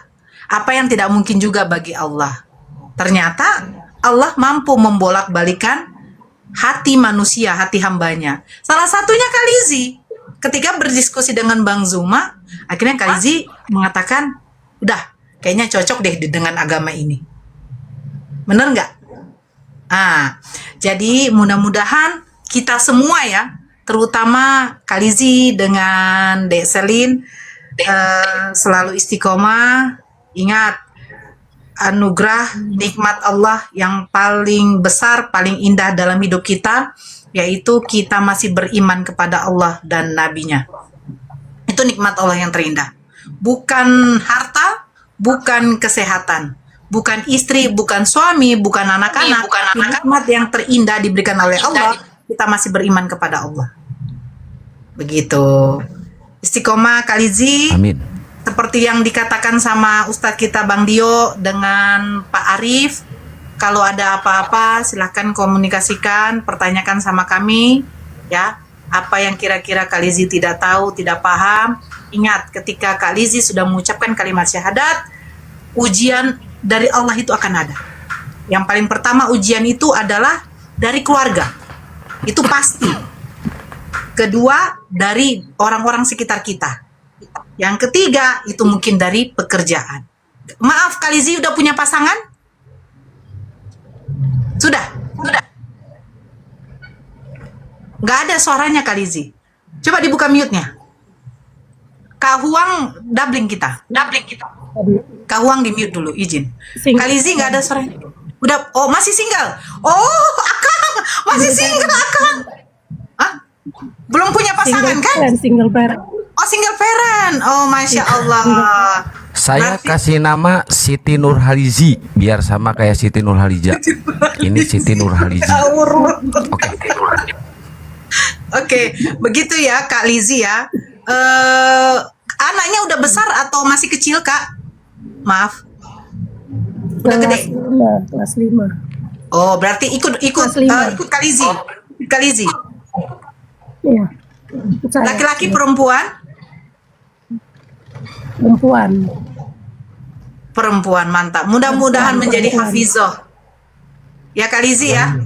Apa yang tidak mungkin juga bagi Allah? Ternyata Allah mampu membolak-balikan hati manusia, hati hambanya. Salah satunya Kak Lizzy. Ketika berdiskusi dengan Bang Zuma, akhirnya Kak Lizzy mengatakan, udah, kayaknya cocok deh dengan agama ini. Bener nggak? Jadi mudah-mudahan kita semua ya, terutama Kak Lizzy dengan Dek Selin, selalu istiqomah. Ingat, anugerah nikmat Allah yang paling besar, paling indah dalam hidup kita, yaitu kita masih beriman kepada Allah dan Nabi-Nya. Itu nikmat Allah yang terindah. Bukan harta, bukan kesehatan, bukan istri, bukan suami, bukan anak-anak. Nikmat yang terindah diberikan oleh Allah, kita masih beriman kepada Allah. Begitu. Istiqomah Kak Lizzy. Amin. Seperti yang dikatakan sama Ustadz kita Bang Dio dengan Pak Arif, kalau ada apa-apa silahkan komunikasikan, pertanyakan sama kami ya. Apa yang kira-kira Kak Lizzy tidak tahu, tidak paham, ingat ketika Kak Lizzy sudah mengucapkan kalimat syahadat, ujian dari Allah itu akan ada. Yang paling pertama ujian itu adalah dari keluarga, itu pasti. Kedua dari orang-orang sekitar kita. Yang ketiga itu mungkin dari pekerjaan. Maaf, Kak Lizzy udah punya pasangan? Sudah. Nggak ada suaranya Kak Lizzy. Coba dibuka mute-nya. Kak Huang doubling kita. Kak Huang di mute dulu, izin. Kalizi nggak ada suara. Udah, oh masih single. Oh, Akang masih single Akang. Hah? Belum punya pasangan kan? Single parent. Oh, single parent. Oh, masya Allah. Saya kasih nama Siti Nurhalizi biar sama kayak Siti Nurhaliza. Ini Siti Nurhalizi. Oke, begitu ya Kak Lizi ya. Anaknya udah besar atau masih kecil Kak? Maaf. Udah gede. Kelas 5. Oh, berarti ikut Kak Lizi. Kak Lizi. Iya. Laki-laki perempuan? Perempuan, mantap. Mudah-mudahan menjadi hafizah. Ya Kak Lizi ya.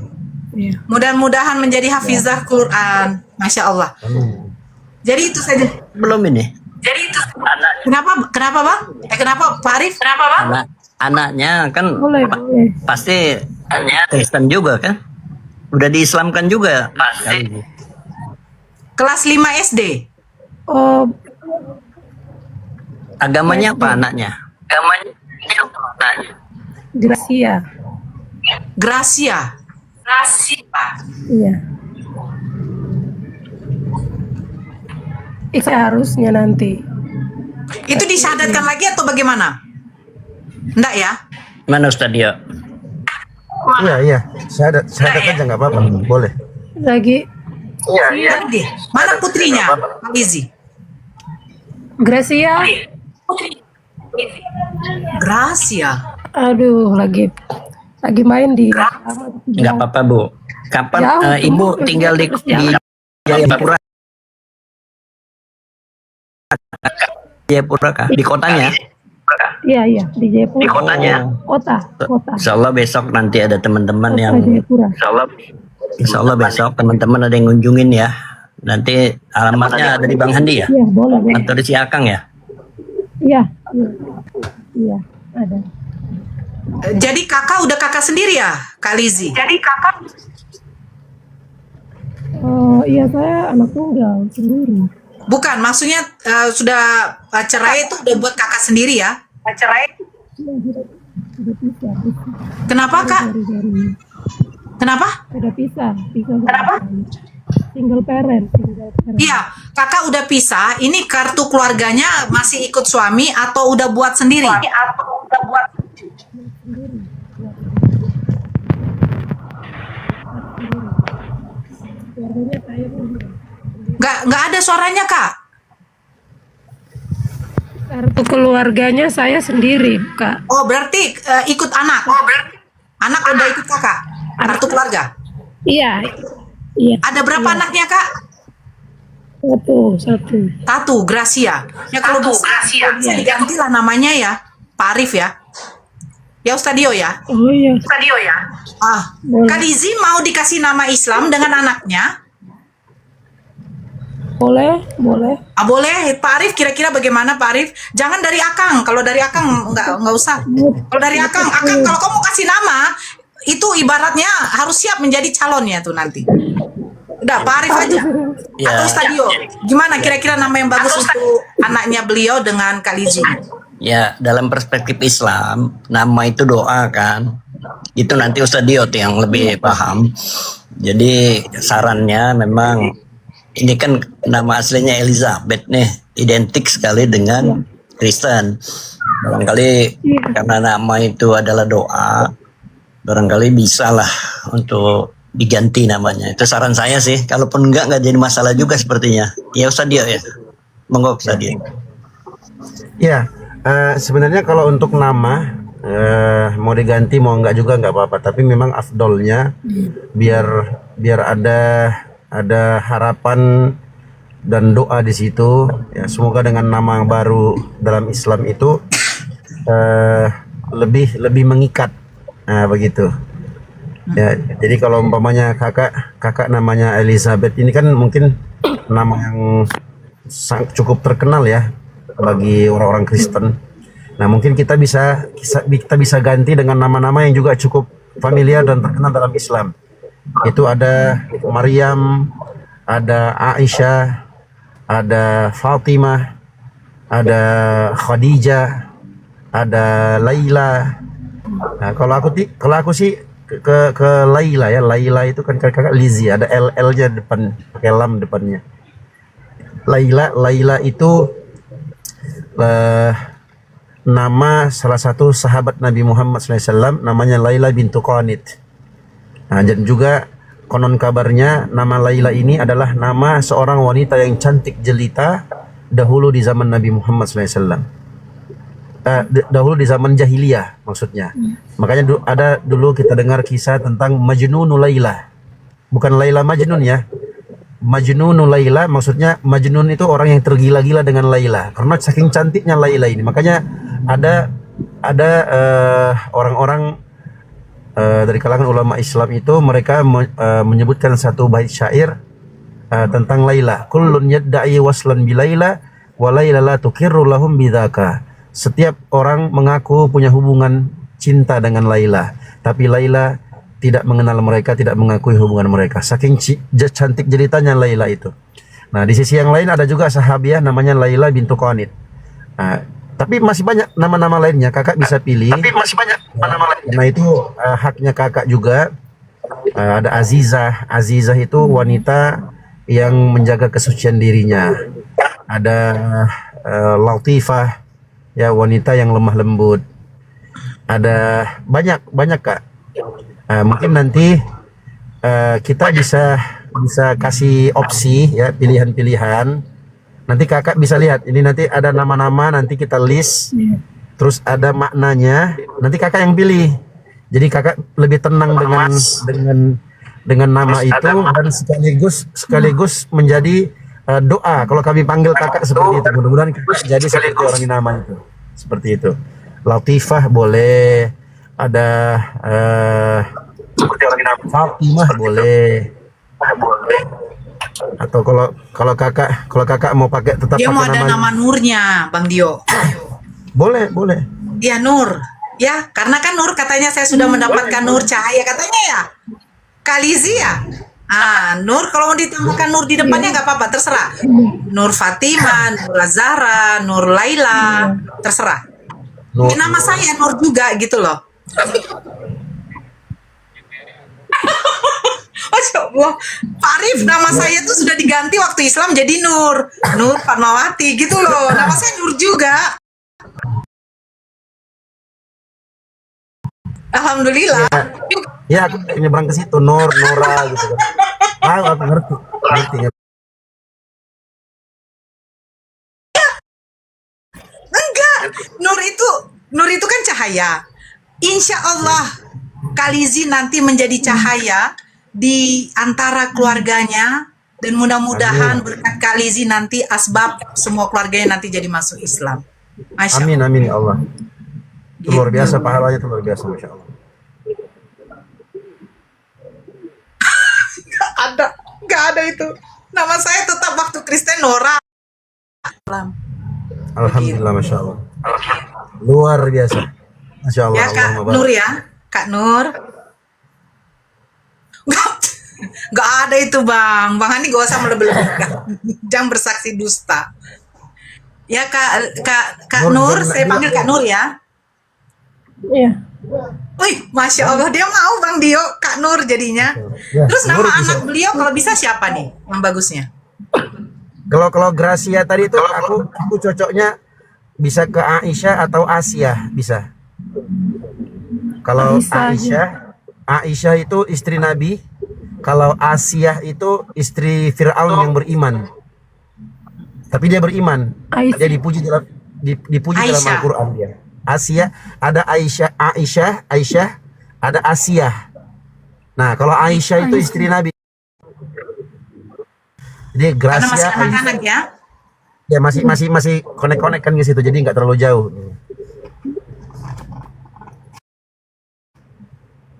Mudah-mudahan menjadi hafizah Quran. Masya Allah. Jadi itu saja. Belum ini. Jadi itu. Kenapa Bang? Kenapa Pak Arif? Kenapa Bang? Anaknya kan Boleh. pasti Kristen juga kan? Udah diislamkan juga. Pasti. Kelas 5 SD. Oh, Agamanya apa anaknya? Gracia. Gracia. Iya. Seharusnya nanti. Itu disyahadatkan lagi atau bagaimana? Enggak ya? Mana Ustaz Dio? Iya. Syahadat aja nggak apa-apa. Boleh. Lagi. Iya. Mana putrinya? Lizi. Gracia. Gracia. Aduh, lagi main di. Nggak apa-apa Bu. Kapan Jauh, Ibu tinggal di Jayapura? Jayapura kah? Di kotanya? Iya, di Jayapura. Di kotanya? Kota. Insya Allah besok nanti ada teman-teman Kota yang Jayapura. Insya Allah besok teman-teman ada yang ngunjungin ya. Nanti alamatnya ada di Bang Handi ya? Iya, boleh. Atau di si Akang ya? Iya, ada. Jadi kakak udah kakak sendiri ya, Kak Lizi? Jadi kakak. Oh, iya, saya anak tunggal sendiri. Bukan, maksudnya sudah cerai itu udah buat kakak sendiri ya? Cerai? Kenapa Kak? Kenapa? Udah pisah. Kenapa? Single parent. Iya, kakak udah pisah. Ini kartu keluarganya masih ikut suami atau udah buat sendiri? Nggak ada suaranya Kak. Kartu keluarganya saya sendiri, Kak. Oh, berarti ikut anak. Anak udah ikut kakak. Kartu keluarga. Iya. Ada berapa anaknya Kak? Satu, Gracia. Ya kalau bisa diganti lah namanya ya, Pak Arif ya. Ya Ustaz Dio ya. Oh iya. Kak Lizi mau dikasih nama Islam dengan anaknya? Boleh. Boleh. Pak Arif kira-kira bagaimana Pak Arif? Jangan dari Akang. Kalau dari Akang nggak usah. Kalau dari Akang kalau kamu kasih nama itu ibaratnya harus siap menjadi calonnya tuh nanti. Udah Pak Arif aja. Ya. Atau Ustaz Dio. Gimana kira-kira nama yang bagus untuk anaknya beliau dengan Kak Lizi? Ya, dalam perspektif Islam, nama itu doa kan. Itu nanti Ustaz Dio tuh yang lebih paham. Jadi sarannya memang ini kan nama aslinya Elizabeth nih, identik sekali dengan Kristen. Barangkali karena nama itu adalah doa, barangkali bisa lah untuk diganti namanya. Itu saran saya sih. Kalaupun nggak jadi masalah juga sepertinya. Ya Ustaz Dio ya. Monggo Ustaz Dio. Ya, sebenarnya kalau untuk nama mau diganti mau nggak juga nggak apa-apa. Tapi memang afdolnya biar ada harapan dan doa di situ. Ya, semoga dengan nama yang baru dalam Islam itu lebih mengikat. Nah, begitu. Ya, jadi kalau umpamanya kakak namanya Elizabeth, ini kan mungkin nama yang cukup terkenal ya bagi orang-orang Kristen. Nah, mungkin kita bisa ganti dengan nama-nama yang juga cukup familiar dan terkenal dalam Islam. Itu ada Maryam, ada Aisyah, ada Fatimah, ada Khadijah, ada Laila. Nah, kalau aku sih ke Laila ya. Laila itu kan kakak Lizzie, ada LL-nya depan, pakai lam depannya. Laila itu nama salah satu sahabat Nabi Muhammad SAW, namanya Laila bintu Qanit. Nah, dan juga konon kabarnya nama Laila ini adalah nama seorang wanita yang cantik jelita dahulu di zaman Nabi Muhammad SAW. Dahulu di zaman jahiliyah maksudnya. Makanya ada dulu kita dengar kisah tentang Majnunul Laila. Bukan Laila Majnun ya. Majnunul Laila maksudnya Majnun itu orang yang tergila-gila dengan Laila. Karena saking cantiknya Laila ini. Makanya ada orang-orang dari kalangan ulama Islam itu mereka menyebutkan satu bait syair tentang Laila. Kullun yadda'i waslan bi Laila wa Laila la tuqirru lahum bidzaka. Setiap orang mengaku punya hubungan cinta dengan Laila, tapi Laila tidak mengenal mereka, tidak mengakui hubungan mereka. Saking cantik jelitanya Laila itu. Nah, di sisi yang lain ada juga sahabiah namanya Laila bintu Qanit. Nah, tapi masih banyak nama-nama lainnya, kakak bisa pilih. Tapi masih banyak nama lainnya. Nah, itu haknya kakak juga. Ada Azizah. Azizah itu wanita yang menjaga kesucian dirinya. Ada Latifah, ya, wanita yang lemah lembut. Ada banyak kak. Mungkin nanti kita bisa kasih opsi ya, pilihan-pilihan. Nanti kakak bisa lihat. Ini nanti ada nama-nama, nanti kita list. Terus ada maknanya. Nanti kakak yang pilih. Jadi kakak lebih tenang dengan nama itu, dan sekaligus menjadi doa kalau kami panggil kakak seperti itu. Mudah-mudahan kakak jadi seperti orang yang nama itu. Seperti itu. Latifah boleh, ada Fatimah boleh. Atau kalau kakak mau pakai tetap Dia mau pakai ada nama Nurnya, Bang Dio. Boleh. Ya Nur. Ya, karena kan Nur katanya saya sudah mendapatkan Nur cahaya katanya ya. Kalizi ya. Nur kalau mau ditambahkan Nur di depannya nggak apa-apa, terserah. Nur Fatimah, Nur Zahra, Nur Laila, terserah. Nama saya Nur juga gitu loh. Masya Allah, Pak Arif, nama saya tuh sudah diganti waktu Islam jadi Nur Fatmawati gitu loh. Nama saya Nur juga. Alhamdulillah. Ya, aku nyebrang ke situ, Nora gitu kan. Aku ngerti. Enggak, Nur itu kan cahaya. Insya Allah Kalizi nanti menjadi cahaya di antara keluarganya, dan mudah-mudahan berkat Kalizi nanti asbab semua keluarganya nanti jadi masuk Islam. Masya Allah. Amin ya Allah. Itu luar biasa, pahalanya itu luar biasa, Masya Allah. Gak ada itu. Nama saya tetap waktu Kristen Nora. Alhamdulillah, Masya Allah. Luar biasa. Masya Allah. Ya Kak Nur ya. Kak Nur. Gak ada itu Bang. Bang Hani gak usah melebih-lebihkan. Jangan bersaksi dusta. Ya Kak Nur, saya panggil Kak Nur ya. Iya. Wih, Masya Allah, dia mau Bang Dio, Kak Nur jadinya. Terus nama anak beliau kalau bisa siapa nih yang bagusnya? Kalau Gracia tadi itu aku cocoknya bisa ke Aisyah atau Asia, bisa. Kalau Aisyah itu istri Nabi, kalau Asia itu istri Fir'aun yang beriman. Tapi dia beriman. Dia dipuji dalam Al-Qur'an dia. Asia, ada Aisyah, ada Asia. Nah, kalau Aisyah itu istri Nabi. Jadi Gracia, masih anak-anak ya? Ya masih konek-konek kan ke situ, jadi nggak terlalu jauh.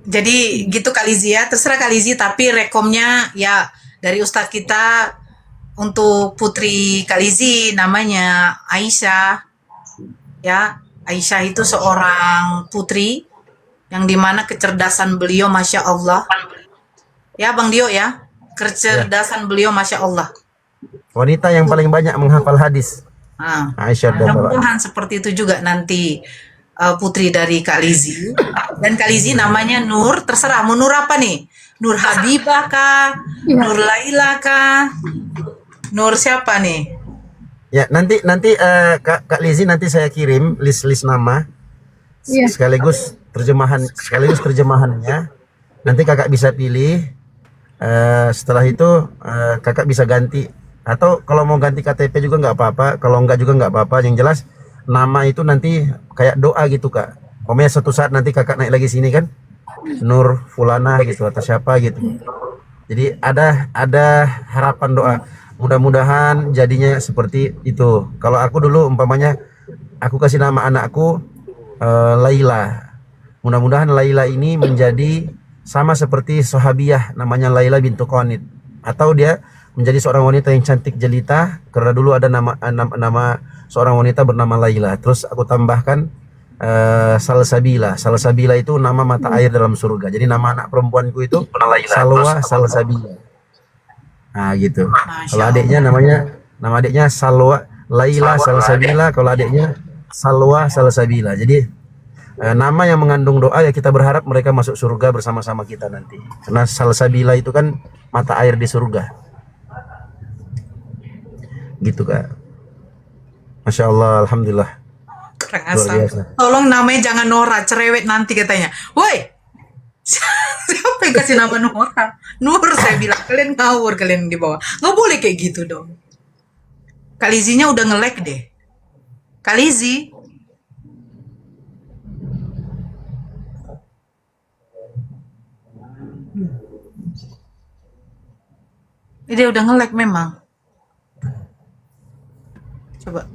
Jadi gitu Kalizi ya, terserah Kalizi, tapi rekomnya ya dari Ustadz kita untuk putri Kalizi namanya Aisyah. Ya, Aisyah itu seorang putri yang dimana kecerdasan beliau Masya Allah. Ya Bang Dio ya, kecerdasan beliau Masya Allah. Wanita yang paling banyak menghafal hadis. Aisyah radhiyallahu anha. Mudah-mudahan seperti itu juga nanti putri dari Kak Lizi. Dan Kak Lizi namanya Nur, terserah mau Nur apa nih? Nur Habibah kah? Nur Laila kah? Nur siapa nih? Ya, nanti Kak Lizi nanti saya kirim list nama. Iya. Sekaligus terjemahannya. Nanti kakak bisa pilih. Setelah itu kakak bisa ganti, atau kalau mau ganti KTP juga nggak apa-apa, kalau nggak juga nggak apa-apa. Yang jelas nama itu nanti kayak doa gitu kak. Pokoknya suatu saat nanti kakak naik lagi sini kan, Nur Fulana gitu atau siapa gitu. Jadi ada harapan doa. Mudah-mudahan jadinya seperti itu. Kalau aku dulu umpamanya aku kasih nama anakku Laila. Mudah-mudahan Laila ini menjadi sama seperti sahabiyah namanya Laila bintu Qanid, atau dia menjadi seorang wanita yang cantik jelita karena dulu ada nama seorang wanita bernama Laila. Terus aku tambahkan Salsabila. Salsabila itu nama mata air dalam surga. Jadi nama anak perempuanku itu Salwa Salsabila. Nah gitu. Kalau adiknya nama adiknya Salwa Laila Salsabila, kalau adiknya Salwa Salsabila. Jadi nama yang mengandung doa, ya kita berharap mereka masuk surga bersama-sama kita nanti. Karena Salsabila itu kan mata air di surga. Gitu kak. Masya Allah, alhamdulillah. Luar biasa. Tolong namanya jangan Nora, cerewet nanti katanya. Woi, siapa yang kasih nama Nora? Nur, saya bilang kalian ngawur, kalian di bawah. Nggak boleh kayak gitu dong. Kalizinya udah nge-lag deh. Kalizi. Dia udah nge-lag memang. Coba.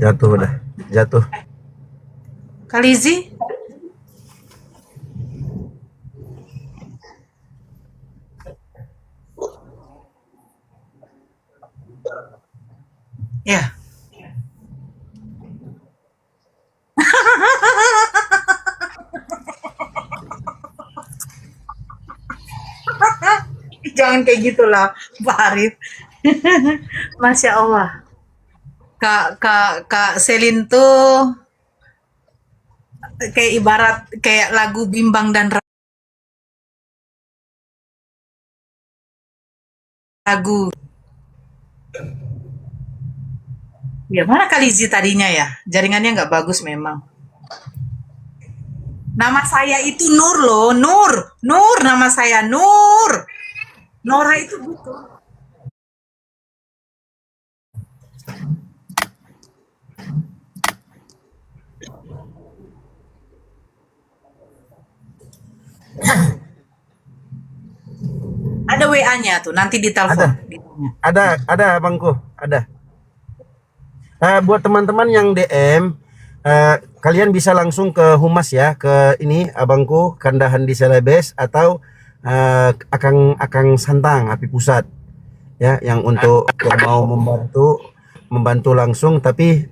Jatuh udah. Jatuh. Kalizi. Ya. Jangan kayak gitulah, Pak Arif. Masya Allah. Kak Selin tuh kayak ibarat kayak lagu Bimbang dan Ragu. Ya mana Kalizi tadinya ya? Jaringannya nggak bagus memang. Nama saya itu Nur loh, Nur nama saya Nur. Nora itu butuh. Ada WA-nya tuh, nanti ditelepon. Ada abangku, ada. Buat teman-teman yang DM, kalian bisa langsung ke Humas ya, ke ini abangku Kandahan di Selebes, atau Akang Santang Api Pusat ya, yang untuk yang mau membantu langsung, tapi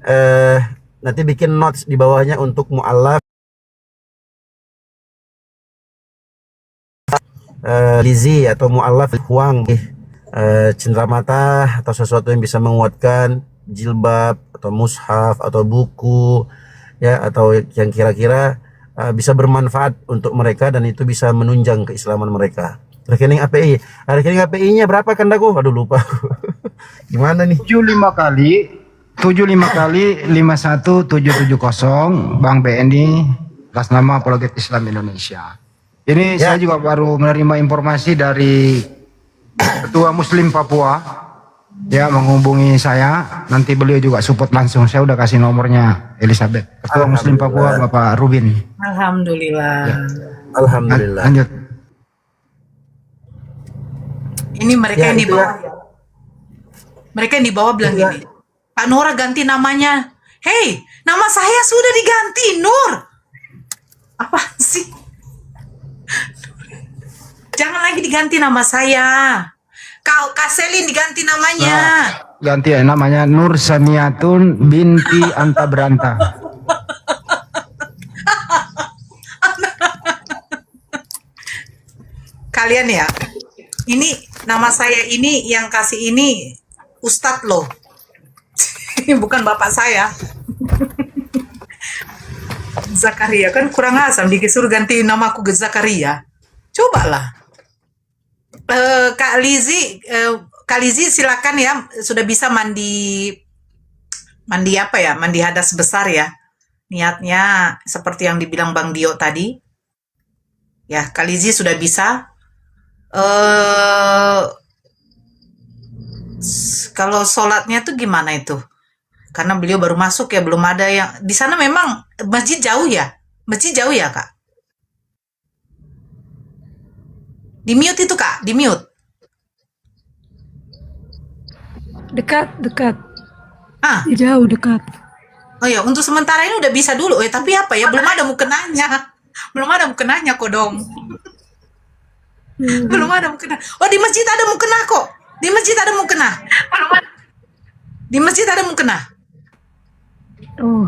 nanti bikin notes di bawahnya untuk mu'alaf Lizi atau mu'alaf Huang, cenderamata atau sesuatu yang bisa menguatkan jilbab atau mushaf atau buku ya, atau yang kira-kira bisa bermanfaat untuk mereka dan itu bisa menunjang keislaman mereka. Rekening API, rekening API-nya berapa kan daku? Aduh lupa. Gimana nih? 75 kali 51770 Bank BNI atas nama Apologet Islam Indonesia. Ini saya juga baru menerima informasi dari Ketua Muslim Papua ya, menghubungi saya. Nanti beliau juga support langsung. Saya udah kasih nomornya Elizabeth, Ketua Muslim Papua Bapak Rubin. Alhamdulillah. Ya. Alhamdulillah. Lanjut. Ini mereka yang di bawah. Mereka yang di bawah bilang gini, Pak Nora ganti namanya. Hei, nama saya sudah diganti, Nur. Apa sih? Jangan lagi diganti nama saya. Kak Selin diganti namanya. Ganti ya namanya Nur Saniatun binti Anta Beranta. Kalian ya, ini Nama saya ini yang kasih ini Ustadz loh. Bukan bapak saya. Zakaria kan kurang asam, disuruh ganti namaku ke Zakaria. Cobalah. Kak Lizi silakan ya, sudah bisa mandi apa ya? Mandi hadas besar ya. Niatnya seperti yang dibilang Bang Dio tadi. Ya, Kak Lizi sudah bisa. Kalau sholatnya tuh gimana itu? Karena beliau baru masuk ya, belum ada yang di sana. Memang masjid jauh ya? Masjid jauh ya, Kak? Di mute itu, Kak, di mute. Dekat. Jauh dekat. Oh ya, untuk sementara ini udah bisa dulu. Tapi apa ya? Belum ada mukenanya. Belum ada mukenanya kok dong. Belum ada mukena. Oh, di masjid ada mukena kok. Di masjid ada mukena. Di masjid ada mukena. Oh.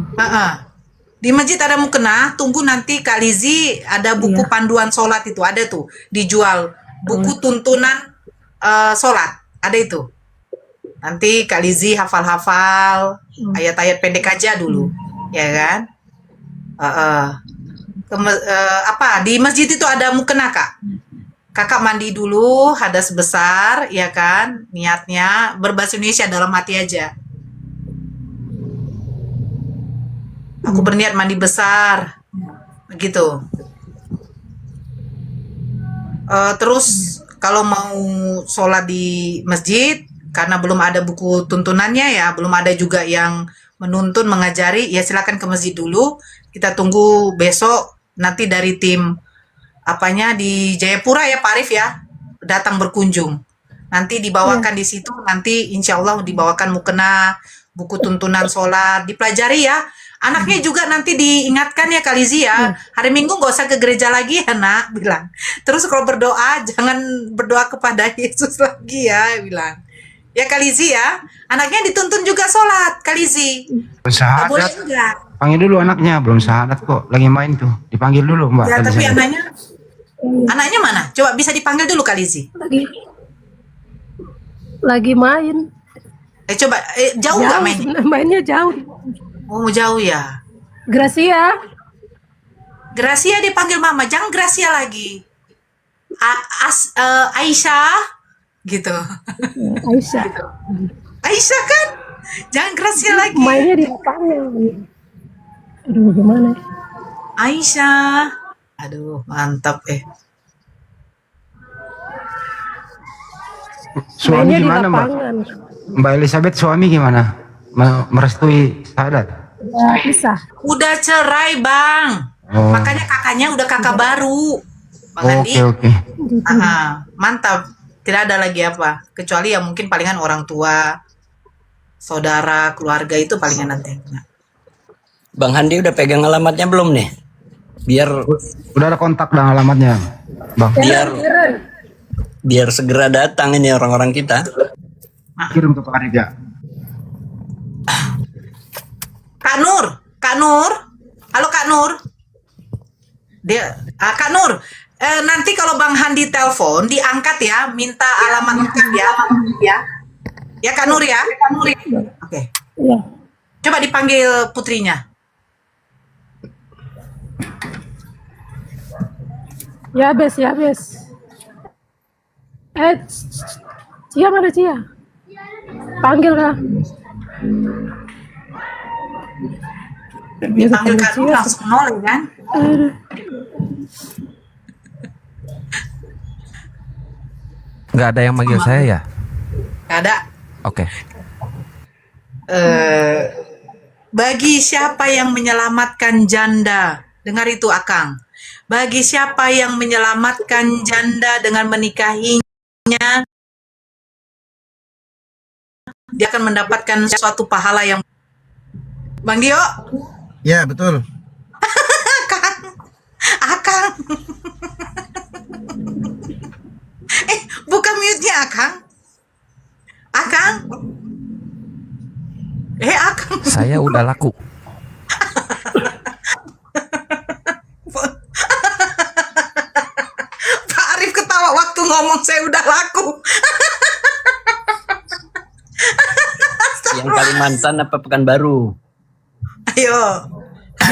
Di masjid ada mukena. Tunggu nanti Kak Lizi ada buku panduan sholat itu ada tuh dijual. Buku tuntunan sholat ada itu. Nanti Kak Lizi hafal-hafal ayat-ayat pendek aja dulu, ya kan? Di masjid itu ada mukena, Kak. Kakak mandi dulu, hadas besar, ya kan? Niatnya berbahasa Indonesia dalam hati aja. Aku berniat mandi besar, begitu. Terus kalau mau sholat di masjid, karena belum ada buku tuntunannya ya, belum ada juga yang menuntun, mengajari, ya silakan ke masjid dulu. Kita tunggu besok nanti dari tim di Jayapura ya Pak Arif ya, datang berkunjung. Nanti dibawakan di situ, nanti insya Allah dibawakan mukena, buku tuntunan sholat, dipelajari ya. Anaknya juga nanti diingatkan ya Kak Lizi ya, hari Minggu nggak usah ke gereja lagi ya nak, bilang. Terus kalau berdoa, jangan berdoa kepada Yesus lagi ya, bilang. Ya Kak Lizi ya, anaknya dituntun juga sholat, Kak Lizi. Syahadat. Boleh enggak? Panggil dulu anaknya, belum syahadat kok, lagi main tuh. Dipanggil dulu Mbak. Ya, tapi anaknya mana? Coba bisa dipanggil dulu Kak Lizi. Lagi main. Coba, jauh nggak main? Mainnya jauh. Oh, jauh ya. Gracia dipanggil mama, jangan Gracia lagi. Aisyah, gitu. Aisyah kan? Jangan Gracia lagi. Mainnya di lapangan. Aduh, gimana? Aisyah. Aduh, mantap Suami gimana Mbak? Mbak Elizabeth suami gimana? Merestui syahadat? Bisa. Udah cerai Bang. Makanya kakaknya udah kakak baru. Bang Andi. Oke. Mantap. Tidak ada lagi apa. Kecuali ya mungkin palingan orang tua, saudara, keluarga itu palingan nanti. Bang Handi udah pegang alamatnya belum nih? Biar udah ada kontak dan alamatnya, Bang. Biar segera datang ini orang-orang kita. Kirim ke Pak Arif ya. Kak Nur. Halo Kak Nur. Kak Nur, nanti kalau Bang Handi telepon diangkat ya, minta alamat lengkap ya. Ya Kak Nur ya. Oke. Iya. Coba dipanggil putrinya. Ya bes. Cia mana Cia? Panggil Kak. Dipanggil Kak Nur langsung noleh kan? Nggak ada yang manggil saya ya? Nggak ada. Oke. Bagi siapa yang menyelamatkan janda, dengar itu Akang. Bagi siapa yang menyelamatkan janda dengan menikahinya, dia akan mendapatkan suatu pahala yang... Bang Dio? Ya, betul. Akang. Buka mute-nya Akang. Akang. Akang. Saya udah laku. Pak Arif ketawa waktu ngomong saya udah laku. Yang Kalimantan apa Pekanbaru? Ayo,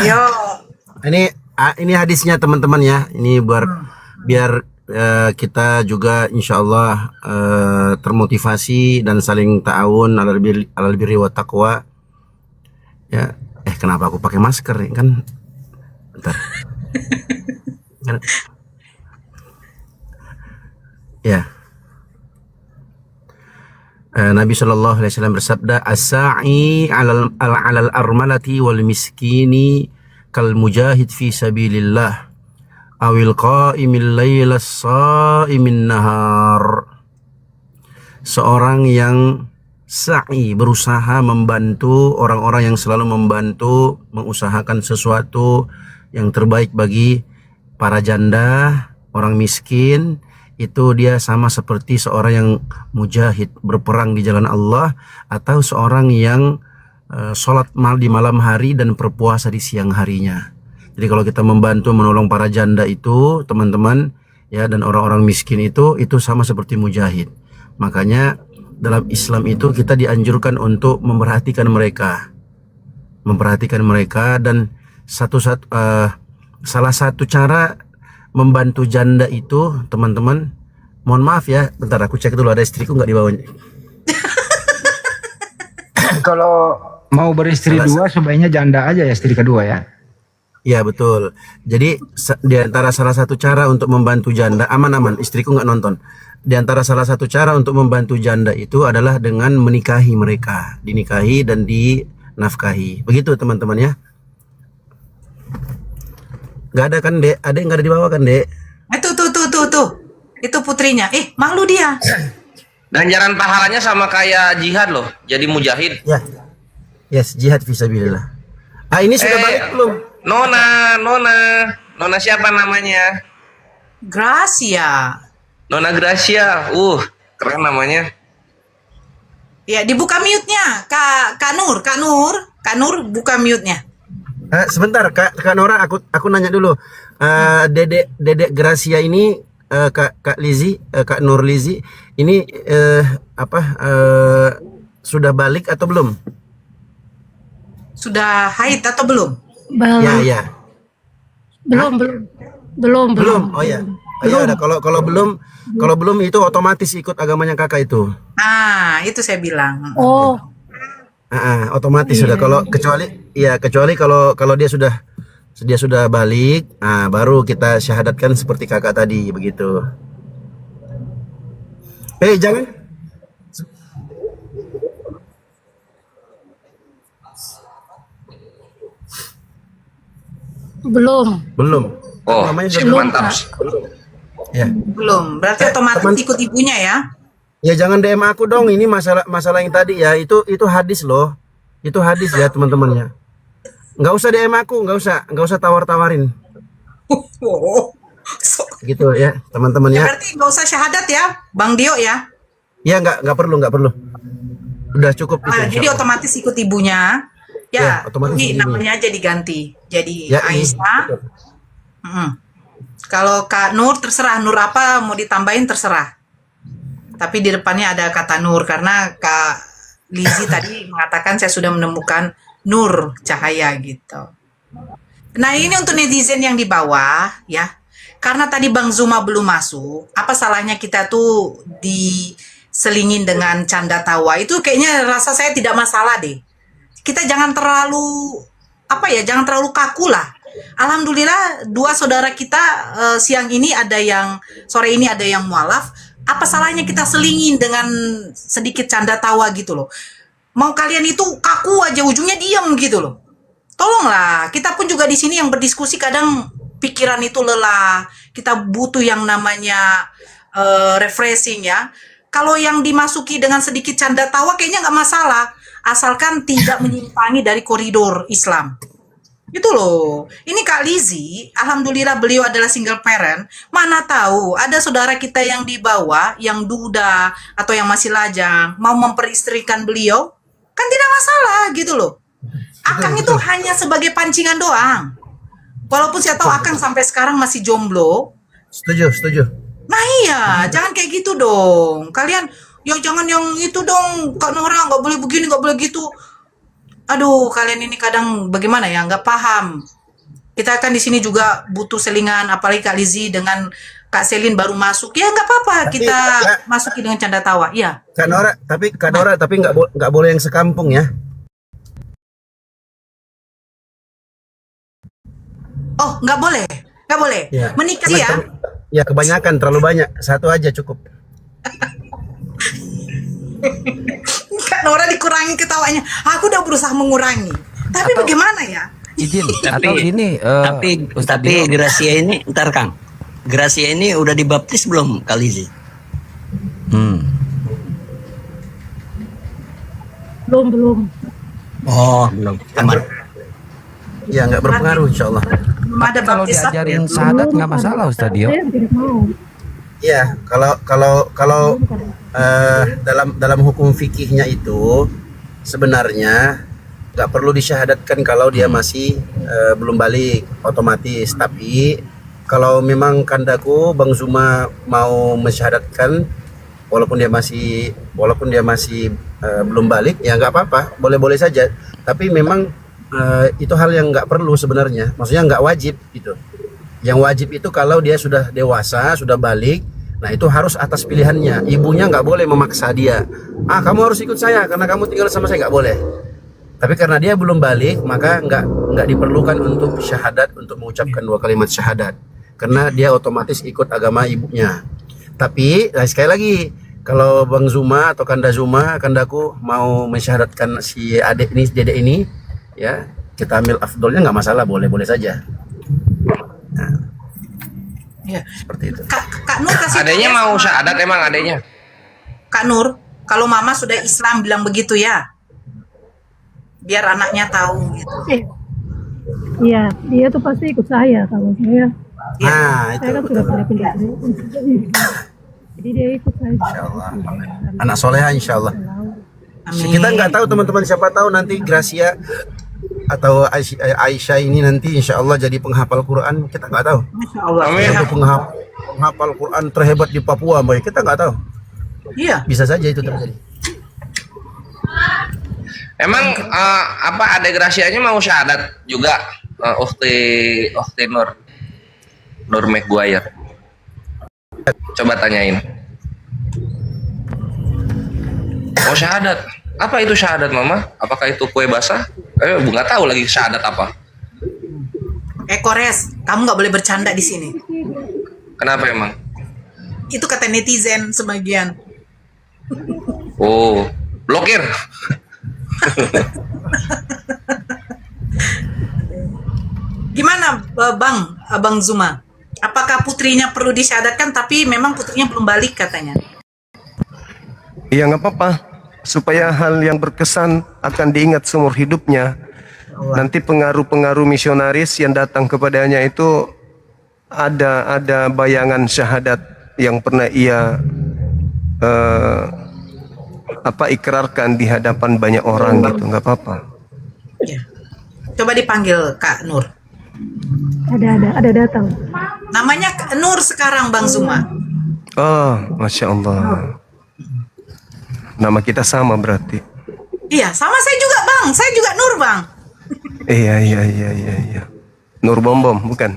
ayo. Ini hadisnya teman-teman ya. Ini biar kita juga insya Allah termotivasi dan saling ta'awun alal birri wa taqwa. Ya, kenapa aku pakai masker nih kan? Bentar. Ya. Nabi Shallallahu Alaihi Wasallam bersabda, as-sa'i alal armalati wal miskini kal mujahid fi sabilillah awil qa'imil laylas sa'imin nahar. Seorang yang sa'i, berusaha membantu orang-orang yang selalu membantu, mengusahakan sesuatu yang terbaik bagi para janda, orang miskin, itu dia sama seperti seorang yang mujahid, berperang di jalan Allah, atau seorang yang sholat di malam hari dan berpuasa di siang harinya. Jadi kalau kita membantu menolong para janda itu, teman-teman, ya, dan orang-orang miskin itu sama seperti mujahid. Makanya dalam Islam itu kita dianjurkan untuk memperhatikan mereka, dan salah satu cara membantu janda itu, teman-teman, mohon maaf ya, bentar aku cek dulu ada istriku nggak di bawahnya. Kalau mau beristri dua sebaiknya janda aja ya, istri kedua ya. Ya betul. Jadi di antara salah satu cara untuk membantu janda, aman-aman, istriku nggak nonton. Di antara salah satu cara untuk membantu janda itu adalah dengan menikahi mereka, dinikahi dan dinafkahi. Begitu teman-teman ya. Gak ada kan Dek? Ada yang gak ada di bawah kan Dek? Tuh. Itu putrinya. Malu dia. Ganjaran pahalanya sama kayak jihad loh, jadi mujahid. Ya. Yes, jihad fisabilillah. Ini sudah balik belum? Nona siapa namanya? Gracia. Nona Gracia. Keren namanya. Ya, dibuka mute-nya. Kak Nur buka mute-nya. Sebentar Kak Nora, aku nanya dulu. Dedek Gracia ini, Kak Lizi, Kak Nur Lizi ini sudah balik atau belum? Sudah haid atau belum? Belum. Ya. Belum. Oh ya. Kalau belum itu otomatis ikut agamanya kakak itu. Itu saya bilang. Oh. Otomatis sudah. Kecuali kalau dia sudah balik, baru kita syahadatkan seperti kakak tadi begitu. Jangan. Belum. Oh, mantap. Ya. Belum. Berarti otomatis ikut ibunya ya? Ya jangan DM aku dong. Ini masalah yang tadi ya. Itu hadis loh. Itu hadis ya teman-temannya. Nggak usah DM aku, nggak usah tawar-tawarin. Gitu ya teman-teman ya. Berarti nggak usah syahadat ya, Bang Dio ya? Ya nggak perlu. Udah cukup itu. Jadi otomatis ikut ibunya. Ya, otomatis namanya aja diganti. Jadi ya, Aisyah. Kalau Kak Nur terserah, Nur apa mau ditambahin terserah. Tapi di depannya ada kata Nur karena Kak Lizzie tadi mengatakan saya sudah menemukan nur cahaya gitu. Nah ini untuk netizen yang di bawah ya. Karena tadi Bang Zuma belum masuk, apa salahnya kita tuh diselingin dengan canda tawa? Itu kayaknya rasa saya tidak masalah deh. Kita jangan terlalu jangan terlalu kaku lah. Alhamdulillah dua saudara kita sore ini ada yang mualaf. Apa salahnya kita selingin dengan sedikit canda tawa gitu loh. Mau kalian itu kaku aja ujungnya diam gitu loh. Tolonglah, kita pun juga di sini yang berdiskusi kadang pikiran itu lelah. Kita butuh yang namanya refreshing ya. Kalau yang dimasuki dengan sedikit canda tawa kayaknya nggak masalah. Asalkan tidak menyimpangi dari koridor Islam. Itu loh. Ini Kak Lizzie, alhamdulillah beliau adalah single parent. Mana tahu ada saudara kita yang di bawah, yang duda atau yang masih lajang, mau memperistrikan beliau, kan tidak masalah gitu loh. Akang itu hanya sebagai pancingan doang. Walaupun saya tahu Akang sampai sekarang masih jomblo. Setuju. Nah iya, jangan kayak gitu dong. Kalian ya jangan yang itu dong, Kak Nora nggak boleh begini, nggak boleh gitu. Aduh, kalian ini kadang bagaimana ya, nggak paham. Kita kan di sini juga butuh selingan, apalagi Kak Lizzie dengan Kak Selin baru masuk. Ya nggak apa-apa, kita masuki dengan canda tawa. Ya. Kak Nora, tapi nggak boleh yang sekampung ya. Oh, nggak boleh, nggak boleh. Ya. Menikah Karena ya. Ya kebanyakan, terlalu banyak. Satu aja cukup. Kak Nora dikurangi ketawanya. Aku udah berusaha mengurangi. Tapi bagaimana ya? Izin Tapi atau ini tapi Gracia ini, ntar Kang, Gracia ini udah dibaptis belum kali sih? Belum. Oh, belum. Aman. Ya nggak berpengaruh insya Allah. Ada Kalau diajarin syahadat nggak masalah Ustaz Dio. Saya tidak mau. Iya, kalau dalam hukum fikihnya itu sebenarnya nggak perlu disyahadatkan kalau dia masih belum balik otomatis. Tapi kalau memang kandaku Bang Zuma mau mensyahadatkan walaupun dia masih belum balik, ya nggak apa-apa, boleh-boleh saja. Tapi memang itu hal yang nggak perlu sebenarnya, maksudnya nggak wajib gitu. Yang wajib itu kalau dia sudah dewasa, sudah balik, nah itu harus atas pilihannya. Ibunya nggak boleh memaksa dia. Kamu harus ikut saya karena kamu tinggal sama saya, nggak boleh. Tapi karena dia belum balik, maka nggak diperlukan untuk syahadat, untuk mengucapkan 2 kalimat syahadat, karena dia otomatis ikut agama ibunya. Tapi sekali lagi, kalau Bang Zuma atau kandaku mau mensyahadatkan si adik ini, si dedek ini, ya kita ambil afdolnya, nggak masalah, boleh-boleh saja. Nah, Ya. seperti itu. Kak Nur kasih Adanya tahu ya mau sama- syahadat emang adanya. Kak Nur, kalau Mama sudah Islam bilang begitu ya, biar anaknya tahu gitu. Iya, dia tuh pasti ikut saya kalau saya. Nah, itu Saya kan sudah pindah-pindah. Jadi dia ikut saya. anak soleha insya Allah. Kita nggak tahu teman-teman, siapa tahu nanti Gracia atau Aisyah ini nanti insya Allah jadi penghafal Quran, kita nggak tahu. Amin. Itu penghafal Quran terhebat di Papua, boy, kita nggak tahu. Iya. Bisa saja itu terjadi. Emang apa ada Gracianya mau syahadat juga? Ukhti Nur Maguire. Coba tanyain. Mau syahadat? Apa itu syahadat, Mama? Apakah itu kue basah? Nggak tahu lagi syahadat apa. Kores, kamu nggak boleh bercanda di sini. Kenapa emang? Itu kata netizen sebagian. Oh, blokir. Gimana Bang Zuma? Apakah putrinya perlu disyahadatkan tapi memang putrinya belum balik katanya? Ya nggak apa-apa, supaya hal yang berkesan akan diingat seumur hidupnya. Nanti pengaruh-pengaruh misionaris yang datang kepadanya itu ada bayangan syahadat yang pernah ia ikrarkan di hadapan banyak orang gitu, nggak apa-apa. Ya. Coba dipanggil Kak Nur. Ada datang. Namanya Kak Nur sekarang Bang Zuma. Oh, Masya Allah. Nama kita sama berarti. Iya, sama saya juga Bang. Saya juga Nur Bang. Iya. Nur Bom bukan?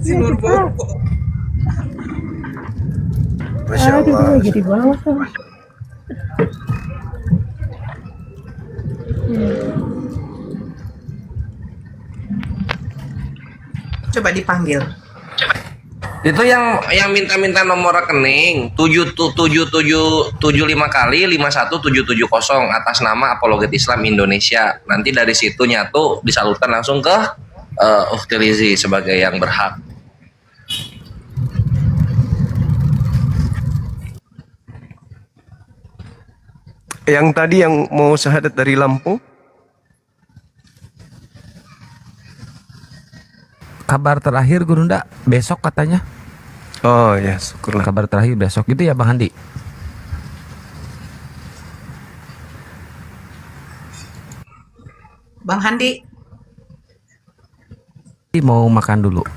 Si Nur Bom. Masya Allah. Jadi bawah kan. Coba dipanggil. Itu yang minta-minta nomor rekening 775 kali 51770 atas nama Apologet Islam Indonesia. Nanti dari situ nyatu disalurkan langsung ke Ukhti Lizzie sebagai yang berhak. Yang tadi yang mau syahadat dari Lampung? Kabar terakhir Gurunda besok katanya. Oh ya, syukurlah. Kabar terakhir besok gitu ya Bang Handi. Bang Handi. Mau makan dulu.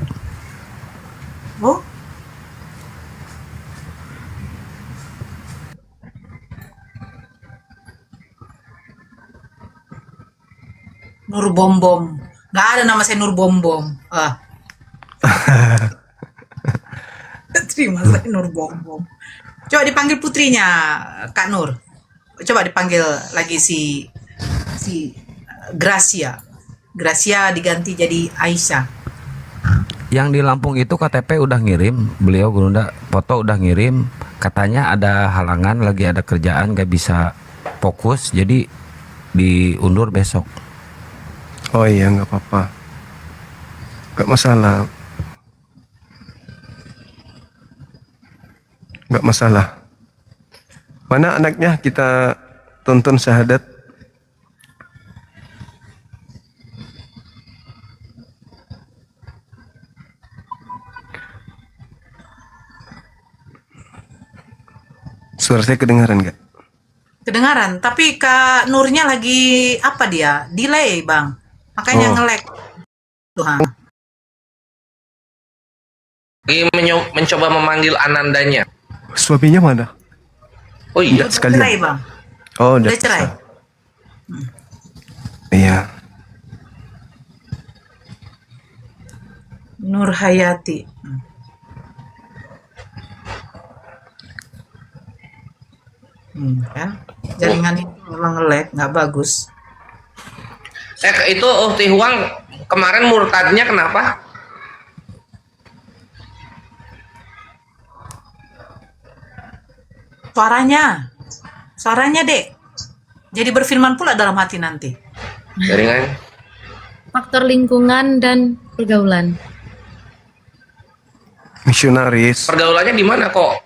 Bom Bom. Nggak ada nama saya Nur Bom Bom. Terima saya Nur Bom Bom. Coba dipanggil putrinya Kak Nur. Coba dipanggil lagi si Gracia. Gracia diganti jadi Aisyah. Yang di Lampung itu KTP udah ngirim, beliau Gurunda foto udah ngirim, katanya ada halangan, lagi ada kerjaan, gak bisa fokus, jadi diundur besok. Oh iya, nggak apa-apa, nggak masalah, nggak masalah. Mana anaknya, kita tonton syahadat. Suara saya kedengaran nggak? Kedengaran, tapi Kak Nurnya lagi apa dia? Delay, Bang. Makanya nge-lag. Tuhan. Lagi mencoba memanggil Anandanya. Suaminya mana? Oh iya. Enggak sekalian. Cerai, Bang. Oh, Udah cerai. Iya. Nur Hayati. Kan? Jaringan itu memang nge-lag, nggak bagus. Itu Uhti Huang kemarin murtadnya kenapa? Suaranya Dek. Jadi berfirman pula dalam hati nanti. Jaringan. Faktor lingkungan dan pergaulan. Misionaris. Pergaulannya di mana kok?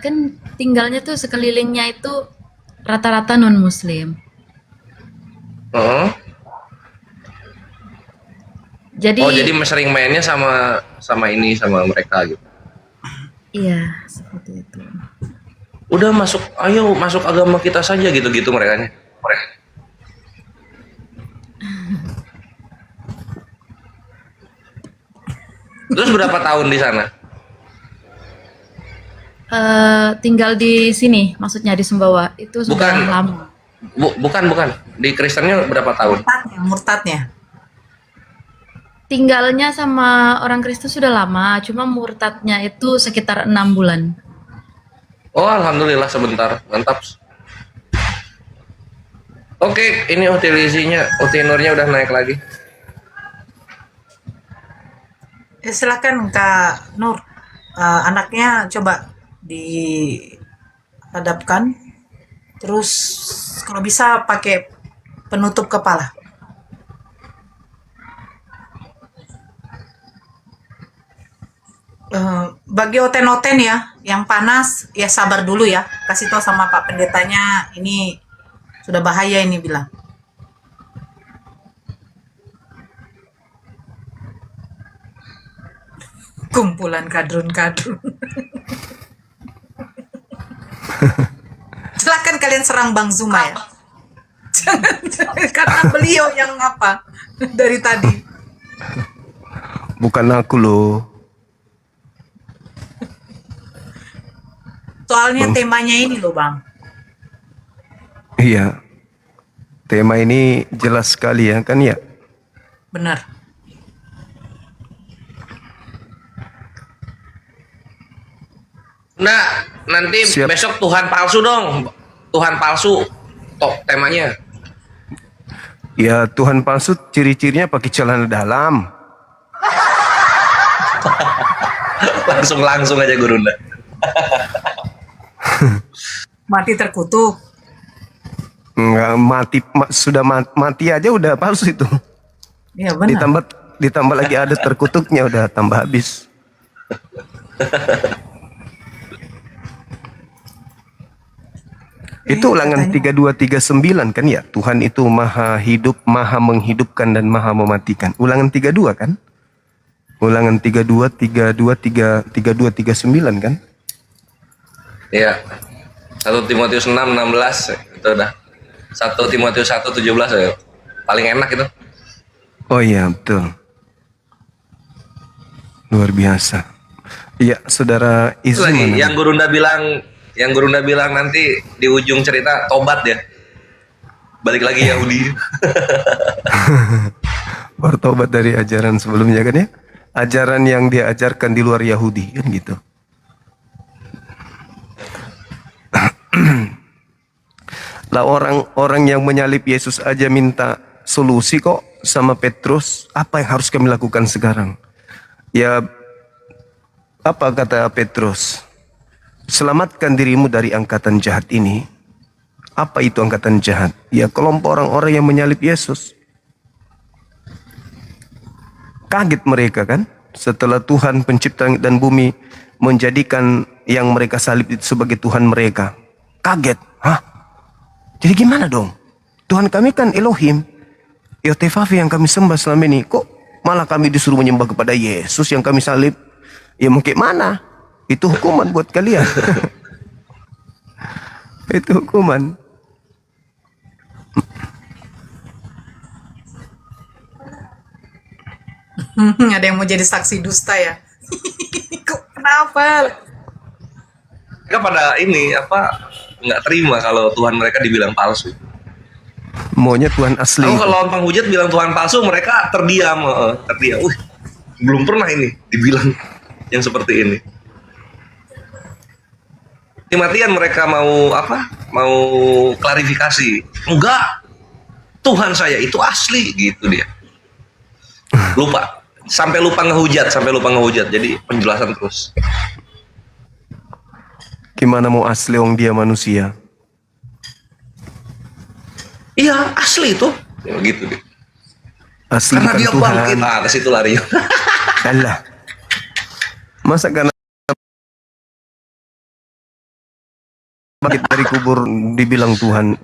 Kan tinggalnya tuh sekelilingnya itu rata-rata non muslim. Jadi sering mainnya sama mereka gitu. Iya, seperti itu. Udah masuk agama kita saja gitu mereka. Terus berapa tahun di sana? Tinggal di sini, maksudnya di Sumbawa itu sudah lama. Bukan. Di Kristennya berapa tahun? Murtadnya. Tinggalnya sama orang Kristen sudah lama, cuma murtadnya itu sekitar 6 bulan. Oh, alhamdulillah sebentar, mantap. Oke, ini Uhti Nurnya udah naik lagi. Silakan Kak Nur. Anaknya coba dihadapkan, terus kalau bisa pakai penutup kepala. Bagi oten-oten ya, yang panas ya sabar dulu ya. Kasih tahu sama Pak Pendetanya, ini sudah bahaya ini bilang. Kumpulan kadrun-kadrun. Silakan kalian serang Bang Zuma ya. Jangan, karena beliau yang apa dari tadi. Bukan aku loh. Soalnya temanya ini loh Bang. Iya. Tema ini jelas sekali ya kan ya. Benar. Nah, nanti besok Tuhan palsu dong. Tuhan palsu temanya. Ya, Tuhan palsu ciri-cirinya pakai celana dalam. langsung aja Gurunda. Mati terkutuk. Enggak sudah mati aja udah palsu itu. Iya benar. Ditambah lagi ada terkutuknya udah tambah habis. Itu ulangan 3239 kan ya. Tuhan itu maha hidup, maha menghidupkan dan maha mematikan. Ulangan 32 kan? Ulangan 3239 kan? Iya. 1 Timotius 6:16 itu udah. 1 Timotius 1:17 ya. Paling enak itu. Oh iya, betul. Luar biasa. Iya, Saudara Izzy lagi mana? yang Gurunda bilang nanti di ujung cerita tobat ya. Balik lagi Yahudi. Bertobat dari ajaran sebelumnya kan ya. Ajaran yang dia ajarkan di luar Yahudi kan gitu. Lah orang-orang yang menyalib Yesus aja minta solusi kok sama Petrus. Apa yang harus kami lakukan sekarang? Ya, apa kata Petrus? Selamatkan dirimu dari angkatan jahat ini. Apa itu angkatan jahat? Ya kelompok orang-orang yang menyalib Yesus. Kaget mereka kan? Setelah Tuhan pencipta langit dan bumi menjadikan yang mereka salib itu sebagai Tuhan mereka. Kaget. Hah? Jadi gimana dong? Tuhan kami kan Elohim. Yotefafi yang kami sembah selama ini. Kok malah kami disuruh menyembah kepada Yesus yang kami salib? Ya mungkin mana? Itu hukuman buat kalian. Itu hukuman. Ada yang mau jadi saksi dusta ya? Kok kenapa? Mereka pada ini nggak terima kalau Tuhan mereka dibilang palsu. Maunya Tuhan asli. Kalau penghujat bilang Tuhan palsu, mereka terdiam. Belum pernah ini dibilang yang seperti ini. Mati-matian mereka mau Mau klarifikasi. Enggak, Tuhan saya itu asli gitu dia. Sampai lupa ngehujat. Jadi penjelasan terus. Gimana mau asli wong dia manusia? Iya, asli itu. Ya, gitu deh. Asli karena bukan dia Tuhan. bangkit. Ke situ lari. Allah. Masa karena bangkit dari kubur dibilang Tuhan?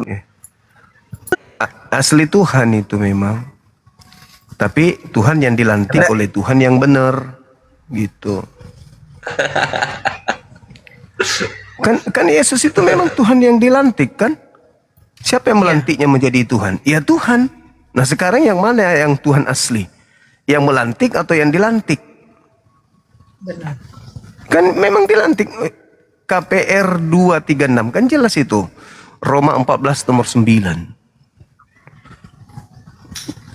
Asli Tuhan itu memang. Tapi Tuhan yang dilantik oleh Tuhan yang benar. Gitu. Kan Yesus itu memang Tuhan yang dilantik kan? Siapa yang melantiknya menjadi Tuhan? Ya Tuhan. Nah sekarang yang mana yang Tuhan asli? Yang melantik atau yang dilantik? Benar. Kan memang dilantik. KPR 236 kan jelas itu. Roma 14 nomor 9.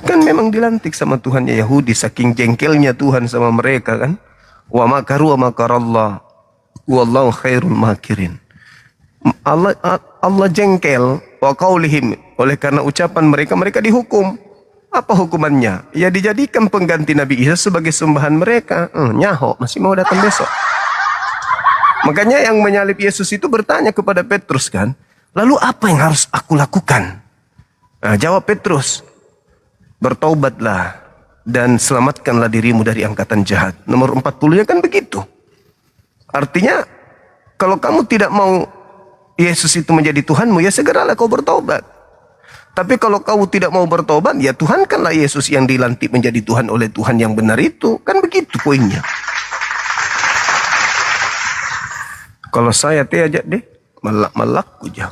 Kan memang dilantik sama Tuhannya Yahudi. Saking jengkelnya Tuhan sama mereka kan. Wa makaru wa makarallah. Wallahu khairul makirin. Allah jengkel wa qaulihim, oleh karena ucapan mereka dihukum. Apa hukumannya? Ya dijadikan pengganti Nabi Isa sebagai sembahan mereka. Nyaho masih mau datang besok. Makanya yang menyalib Yesus itu bertanya kepada Petrus kan, lalu apa yang harus aku lakukan? Nah, jawab Petrus, bertaubatlah dan selamatkanlah dirimu dari angkatan jahat. Nomor 40-nya kan begitu. Artinya kalau kamu tidak mau Yesus itu menjadi Tuhanmu, ya segeralah kau bertobat. Tapi kalau kau tidak mau bertobat, ya Tuhankanlah Yesus yang dilantik menjadi Tuhan oleh Tuhan yang benar itu. Kan begitu poinnya. Kalau saya ajak deh, malak aja.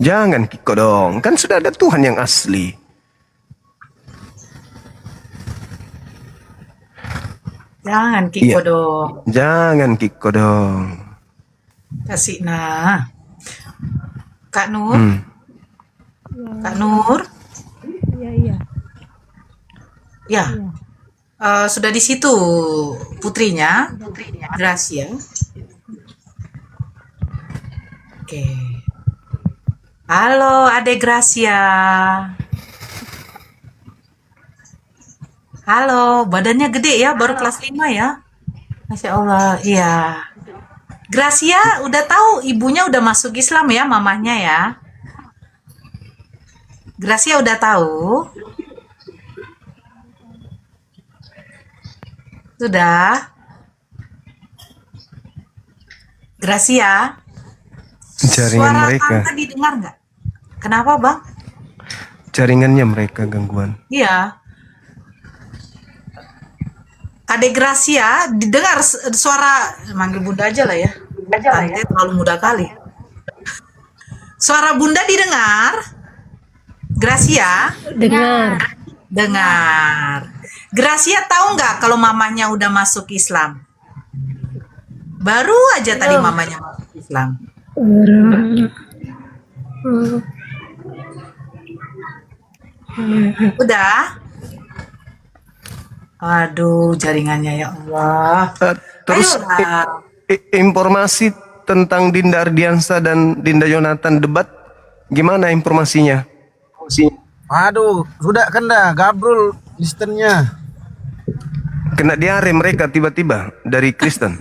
Jangan kiko dong, kan sudah ada Tuhan yang asli. Jangan Kiko dong. Jangan Kiko dong. Kasih nah. Kak Nur. Kak Nur. Iya. Ya. Sudah di situ putrinya, Gracia. Oke. Halo, Adek Gracia. Halo, badannya gede ya, baru kelas 5 ya. Masya Allah, iya. Gracia udah tahu ibunya udah masuk Islam ya, mamahnya ya. Gracia udah tahu. Sudah. Gracia. Jaringan Suara mereka. Tante didengar nggak? Kenapa bang? Jaringannya mereka gangguan. Iya. Adek Gracia didengar suara, manggil bunda aja lah ya. Tante terlalu muda kali. Suara bunda didengar? Gracia? Dengar. Gracia tahu nggak kalau mamanya udah masuk Islam? Baru aja tadi mamanya masuk Islam. Udah? Aduh, jaringannya ya Allah. Terus informasi tentang Dinda Ardiansa dan Dinda Yonatan debat, gimana informasinya? Aduh, sudah kan dah gabrul listennya. Kena diare mereka tiba-tiba dari Kristen.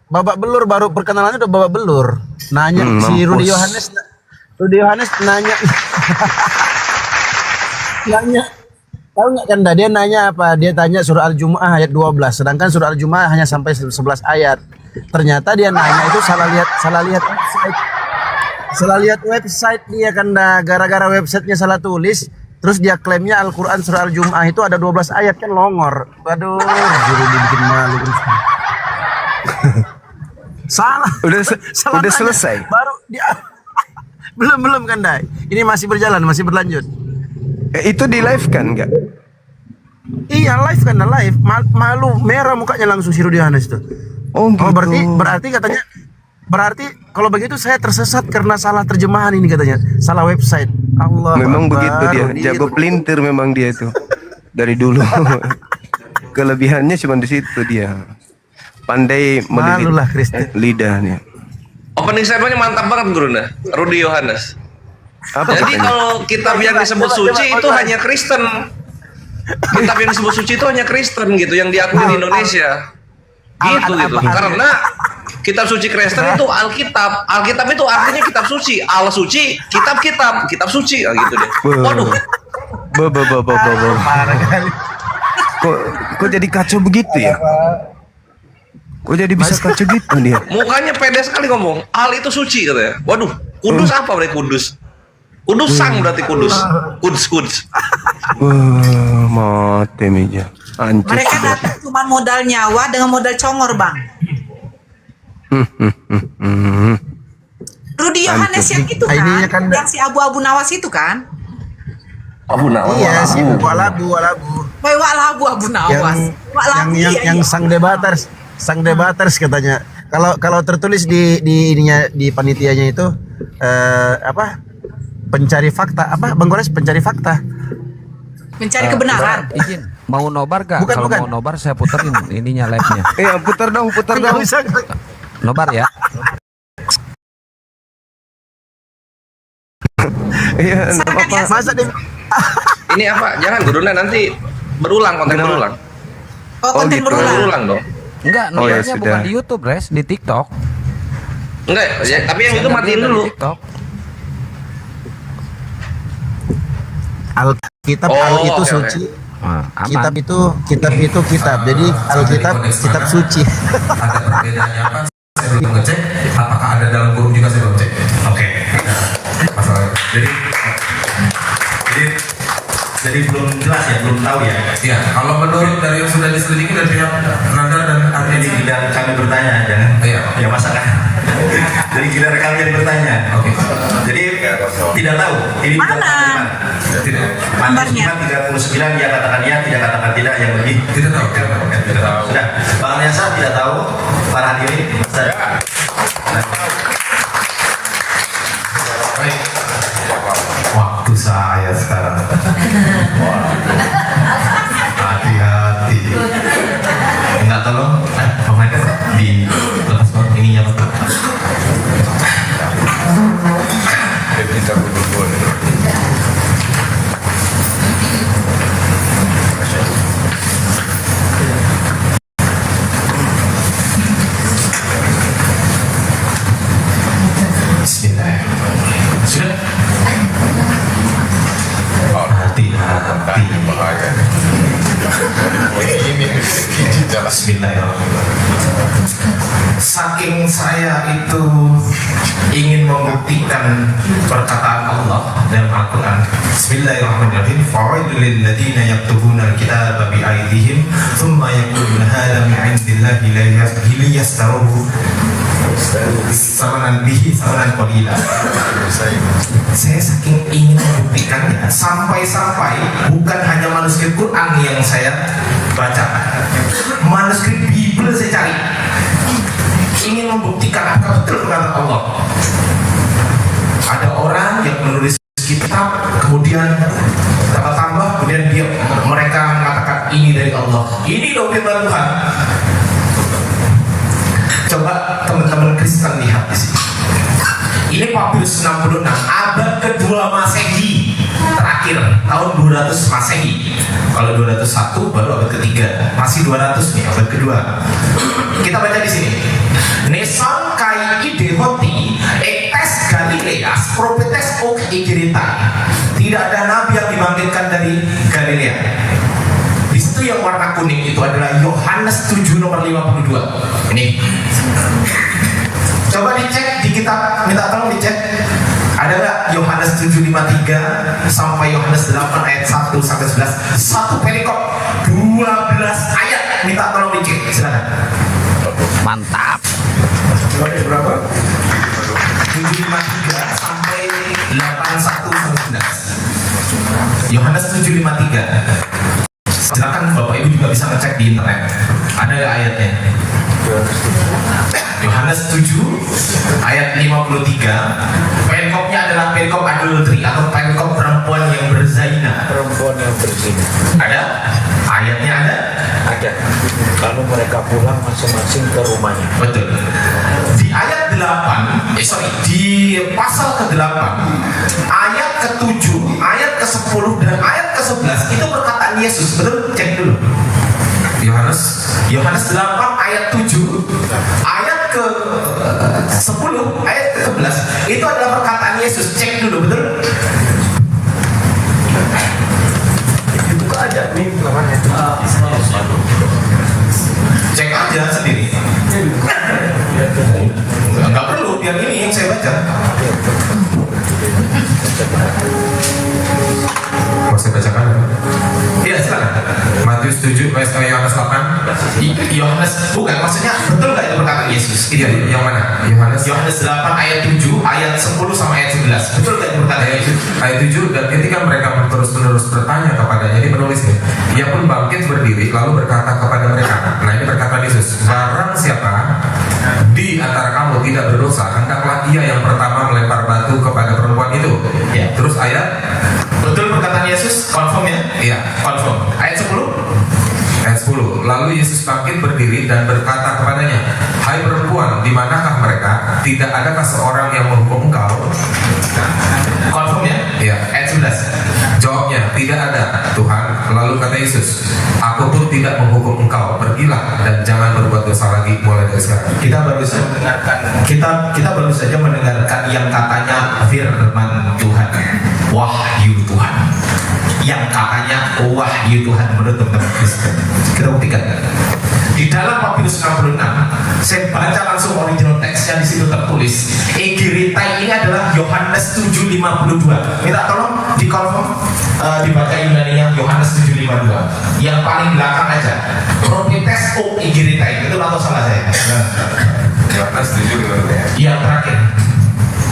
Babak belur baru perkenalannya udah babak belur. Nanya si Rudi Yohanes nanya. Nanya. Tahu nggak kan dia nanya apa? Dia tanya surah Al-Jumu'ah ayat 12, sedangkan surah Al-Jumu'ah hanya sampai 11 ayat. Ternyata dia nanya itu salah lihat website dia kan dah, gara-gara websitenya salah tulis, terus dia klaimnya Al-Qur'an surah Al-Jumu'ah itu ada 12 ayat, kan longor. Aduh, jadi dibikin malu. Salah. Udah selesai. Baru dia belum kan dah. Ini masih berjalan, masih berlanjut. Itu di live kan enggak? Iya live kan, live. Malu merah mukanya langsung si Rudi Yohanes itu. Oh gitu. Berarti katanya, kalau begitu saya tersesat karena salah terjemahan ini katanya, salah website. Allah. Memang begitu dia, jago pelintir memang dia itu dari dulu. Kelebihannya cuma di situ dia. Pandai melilit lidahnya. Opening statementnya mantap banget Gurunda, Rudi Yohanes. Jadi kalau kitab yang disebut suci itu hanya Kristen. Kitab yang disebut suci itu hanya Kristen gitu, yang diakui di Indonesia. Gitu. Karena kitab suci Kristen itu Alkitab. Alkitab itu artinya kitab suci. Al suci, kitab suci. Gitu deh. Waduh. Kok jadi kacau begitu ya? Kok jadi bisa kacau gitu dia? Mukanya pede sekali ngomong. Al itu suci katanya. Waduh, kudus apa berarti kudus? Kudus sang berarti kudus. Kudus. Wah, mati meja. Mereka datang cuma modal nyawa dengan modal congor, Bang. Rudi Yohanes yang itu kan, yang si abu-abu nawas itu kan? Abu nawas. Iya, si walabu. Abu nawas. Yang sang debaters katanya. Kalau tertulis di ininya, di panitianya itu pencari fakta, Bang Gores, pencari fakta. Mencari kebenaran. Izin, mau nobar gak? Kalau mau nobar saya puterin ininya live-nya. Iya, putar dong. Nobar ya. Iya, apa? Masa ini apa? Jangan Gurunda, nanti konten berulang. Konten gitu. Berulang dong. Enggak, nobarnya bukan di YouTube, Res, di TikTok. Enggak, ya, tapi yang itu matiin dulu. Alkitab itu suci. Kitab itu kitab. Jadi Alkitab kitab suci. Ada perbedaannya apa? Saya belum ngecek. Apakah ada dalam grup juga, saya belum cek. Oke. Masalah. Jadi belum jelas ya, belum tahu ya. Iya. Kalau menurut dari yang sudah diselidiki dari pihak Nanda dan Ardi, dan kami bertanya, jangan. Iya. Ya masa kan? Jadi kita kalian bertanya. Oke. Jadi tidak tahu. Ini mana? Tidak. Gambarnya. 39 dia katakan ya, tidak katakan tidak, yang lebih tidak tahu. Tidak tahu. Sudah. Bang Aliansa tidak tahu. Para hadirin. Baik. Waktu saya sekarang. Hati-hati. Enggak, tolong. Pak Michael di lepas ininya Pak. Bismillahirrahmanirrahim. Sudah. Hati-hati. Bismillahirrahmanirrahim. Saking saya itu ingin membuktikan perkataan Allah dalam Al-Quran. Bismillahirrahmanirrahim. Fawailul lil ladzina yaktubuna al-kitaba bi aydihim thumma yaquluna hadza min 'indillahi liyastaruhu samanan qalila. Saya saking ingin membuktikannya sampai-sampai bukan hanya manuskrip Quran yang saya baca, manuskrip Bible saya cari. ingin membuktikan apakah betul perkataan Allah. Ada orang yang menulis kitab, kemudian tambah-tambah, kemudian mereka mengatakan ini dari Allah, ini loh firman Tuhan. Coba teman-teman Kristen lihat di sini. Ini Papirus 66 abad kedua Masehi, terakhir tahun 200 Masehi. Kalau 201 baru abad ketiga, masih 200 nih abad kedua. Kita baca di sini. Nesan kai idehoti ektes Galileas propetes ok igiritai. Tidak ada nabi yang dibangkitkan dari Galilea. Di situ yang warna kuning itu adalah Yohanes 7 nomor 52. Ini. Coba dicek di kitab, minta tolong dicek. Ada nggak Yohanes 7:53 sampai Yohanes 8 ayat 1 sampai 11? Satu perikop 12 ayat. Minta tolong dicek. Silakan. Mantap. Berapa? 7:53 sampai 81 sampai 11. Yohanes 7:53. Silakan Bapak Ibu juga bisa ngecek di internet. Ada nggak ayatnya? Yohanes 7 ayat 53. Perikopnya adalah perikop adultery atau perikop perempuan yang berzina. Perempuan yang berzina. Ada? Ayatnya ada? Ada. Lalu mereka pulang masing-masing ke rumahnya. Betul. Di ayat 8, di pasal ke-8, ayat ke-7, ayat ke-10 dan ayat ke-11 itu perkataan Yesus. Betul? Cek dulu. Yohanes 8 ayat 7, ayat ke-10, ayat ke-11 itu adalah perkataan Yesus. Cek dulu, betul? Buka aja nih namanya. Cek aja sendiri. Enggak perlu, biar ini yang saya baca. Mau saya bacakan? Iya, silakan. Matius 7, Yohanes 8. Yohanes, bukan, maksudnya betul nggak itu perkataan Yesus? Iya, yang mana? Yohanes 8 ayat 7, ayat 10 sama ayat 11. Betul nggak itu perkataan Yesus? Ayat 7, dan ketika mereka terus-menerus bertanya kepadanya, ini penulisnya, ia pun bangkit berdiri lalu berkata kepada mereka. Nah, ini perkataan Yesus, barang siapa di antara kamu tidak berdosa, hendaklah ia yang pertama melempar batu kepada perempuan itu. Ya. Terus ayat, betul perkataan Yesus, confirm ya? Iya, confirm. Ayat 10. Ayat 10. Lalu Yesus bangkit berdiri dan berkata kepadanya, hai perempuan, di manakah mereka? Tidak adakah seorang yang menghukum engkau? Confirm ya? Iya. Ayat 11. Jawabnya, tidak ada, Tuhan. Lalu kata Yesus, aku pun tidak menghukum engkau. Pergilah dan jangan berbuat dosa lagi mulai dari sekarang. Kita baru saja mendengarkan yang katanya firman Tuhan, wahyu Tuhan. Yang katanya wahyu Tuhan menurut teman-teman Kristen. Kita buktikan. Di dalam Papirus 66, saya baca langsung original teksnya, di situ tertulis Egiritai ini adalah Yohanes 7:52. Minta tolong dikonfirm, dibaca Yunaninya Yohanes 7:52. Yang paling belakang aja. Propites o Egiritai. Itu atau salah saya? Yohanes 7:52. Yang terakhir.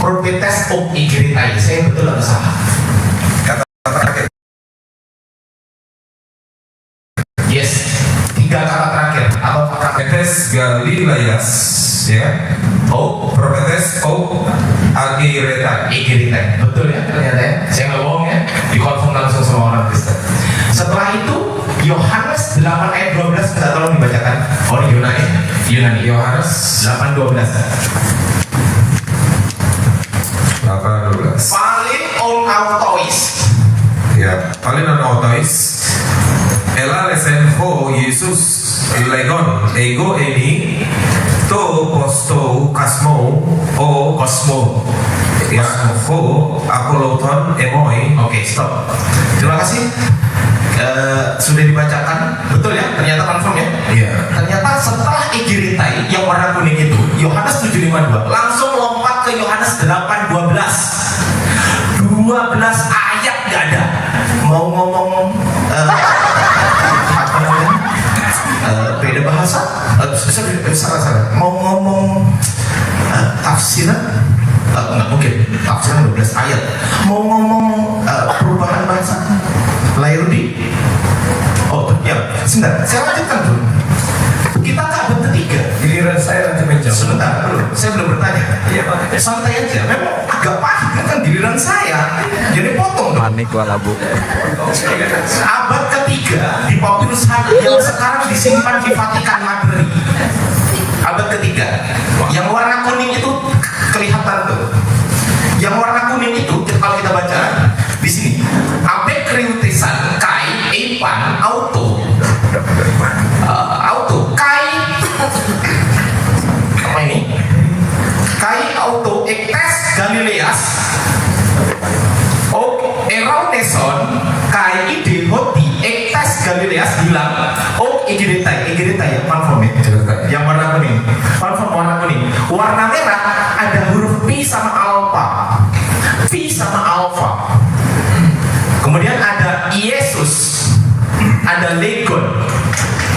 Propites o Egiritai. Saya betul atau salah? Kata terakhir. Yes. 3 kata terakhir atau Propetes Galileas, ya. Propetes Agiritai. Betul ya ternyata ya. Saya nggak bohong ya. Dikonfirm langsung sama orang Kristen. Setelah itu Yohanes 8 ayat 12 bisa tolong dibacakan. Oh Yunani. Yohanes 8:12. 8:12. Palin on autois. Ya, palin on autois. Ela lesen ho Yesus legon ego ini to posto kasmo o Cosmo. ya ho apoloton emoi. Oke, stop. Terima kasih. Sudah dibacakan, betul ya? Ternyata confirm ya? Iya. Ternyata setelah Igiritai yang warna kuning itu, Yohanes 7:52, langsung lompat ke Yohanes 8:12. 12 ayat gak ada. Mau ngomong apa namanya? Beda bahasa? Salah. Mau ngomong tafsiran? Nggak mungkin. Tafsiran 12 ayat. Mau ngomong perubahan bahasa? Layudi. Oh ya, sebentar. Saya lanjutkan dulu. Kita ke abad ketiga. Giliran saya nanti menjawab. Sebentar, saya belum bertanya. Santai aja. Memang agak pahit kan giliran saya. Jadi potong dong. Panik walabu. Abad ketiga di papirus yang sekarang disimpan di Vatikan Library. Abad ketiga. Yang warna kuning itu kelihatan tuh. Yang warna kuning itu kalau kita baca di sini. Abek kriutisan kai epan auto. Auto kai apa ini? Kai auto ektes Galileas erauneson kai ide hoti ektes Galileas bilang igiritai ya platform yang warna kuning, platform warna kuning. Warna merah ada huruf P sama alpha. Kemudian ada Yesus, ada Legon.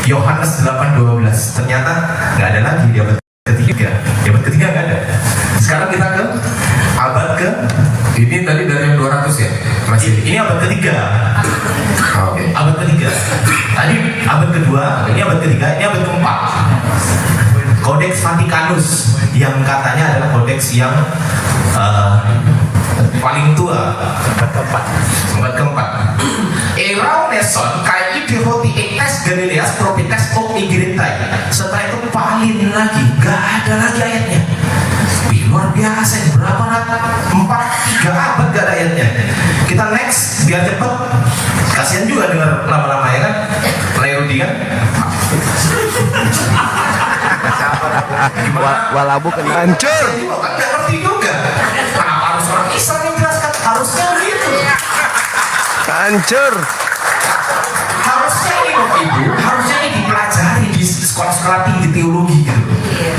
Yohanes 8:12. Ternyata nggak ada lagi di abad ketiga. Di abad ketiga nggak ada. Sekarang kita ke abad ke ini tadi dari yang 200 ya? Masih. Ini abad ketiga. Oke. Abad ketiga. Tadi abad kedua, ini abad ketiga, ini abad keempat. Codex Vaticanus yang katanya adalah kodeks yang paling tua. Abad keempat. Erauneson kai idehoti ektes Galileas propites of igiritai. Setelah itu palin lagi, gak ada lagi ayatnya. Wih, luar biasa, berapa rata? 3 abad gak ada ayatnya. Kita next, biar cepet. Kasihan juga dengar lama-lama ya kan? Lerudi kan? Walabu kena hancur. Kan gak ngerti juga. Kenapa harus orang Islam yang jelaskan? Harusnya gitu. Hancur. Harusnya ini Bapak Ibu, harusnya ini dipelajari di sekolah-sekolah tinggi teologi gitu.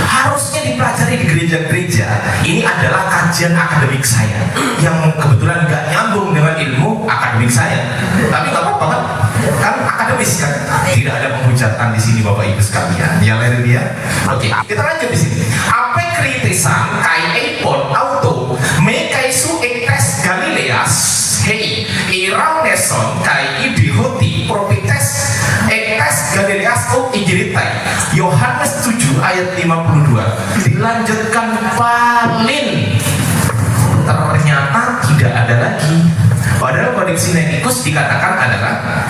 Harusnya dipelajari di gereja-gereja. Ini adalah kajian akademik saya yang kebetulan nggak nyambung dengan ilmu akademik saya. Tapi nggak apa-apa kan akademis kan. Tidak ada penghujatan di sini Bapak Ibu sekalian. Ya lain dia. Oke, kita lanjut di sini. Apa kritisan kai epon auto mekaisu ektes Galileas. Hei, irauneson kai idihoti propites ektes Galileas of igiritai. Yohanes 7 ayat 52 dilanjutkan palin. Ternyata tidak ada lagi. Padahal Codex Sinaiticus dikatakan adalah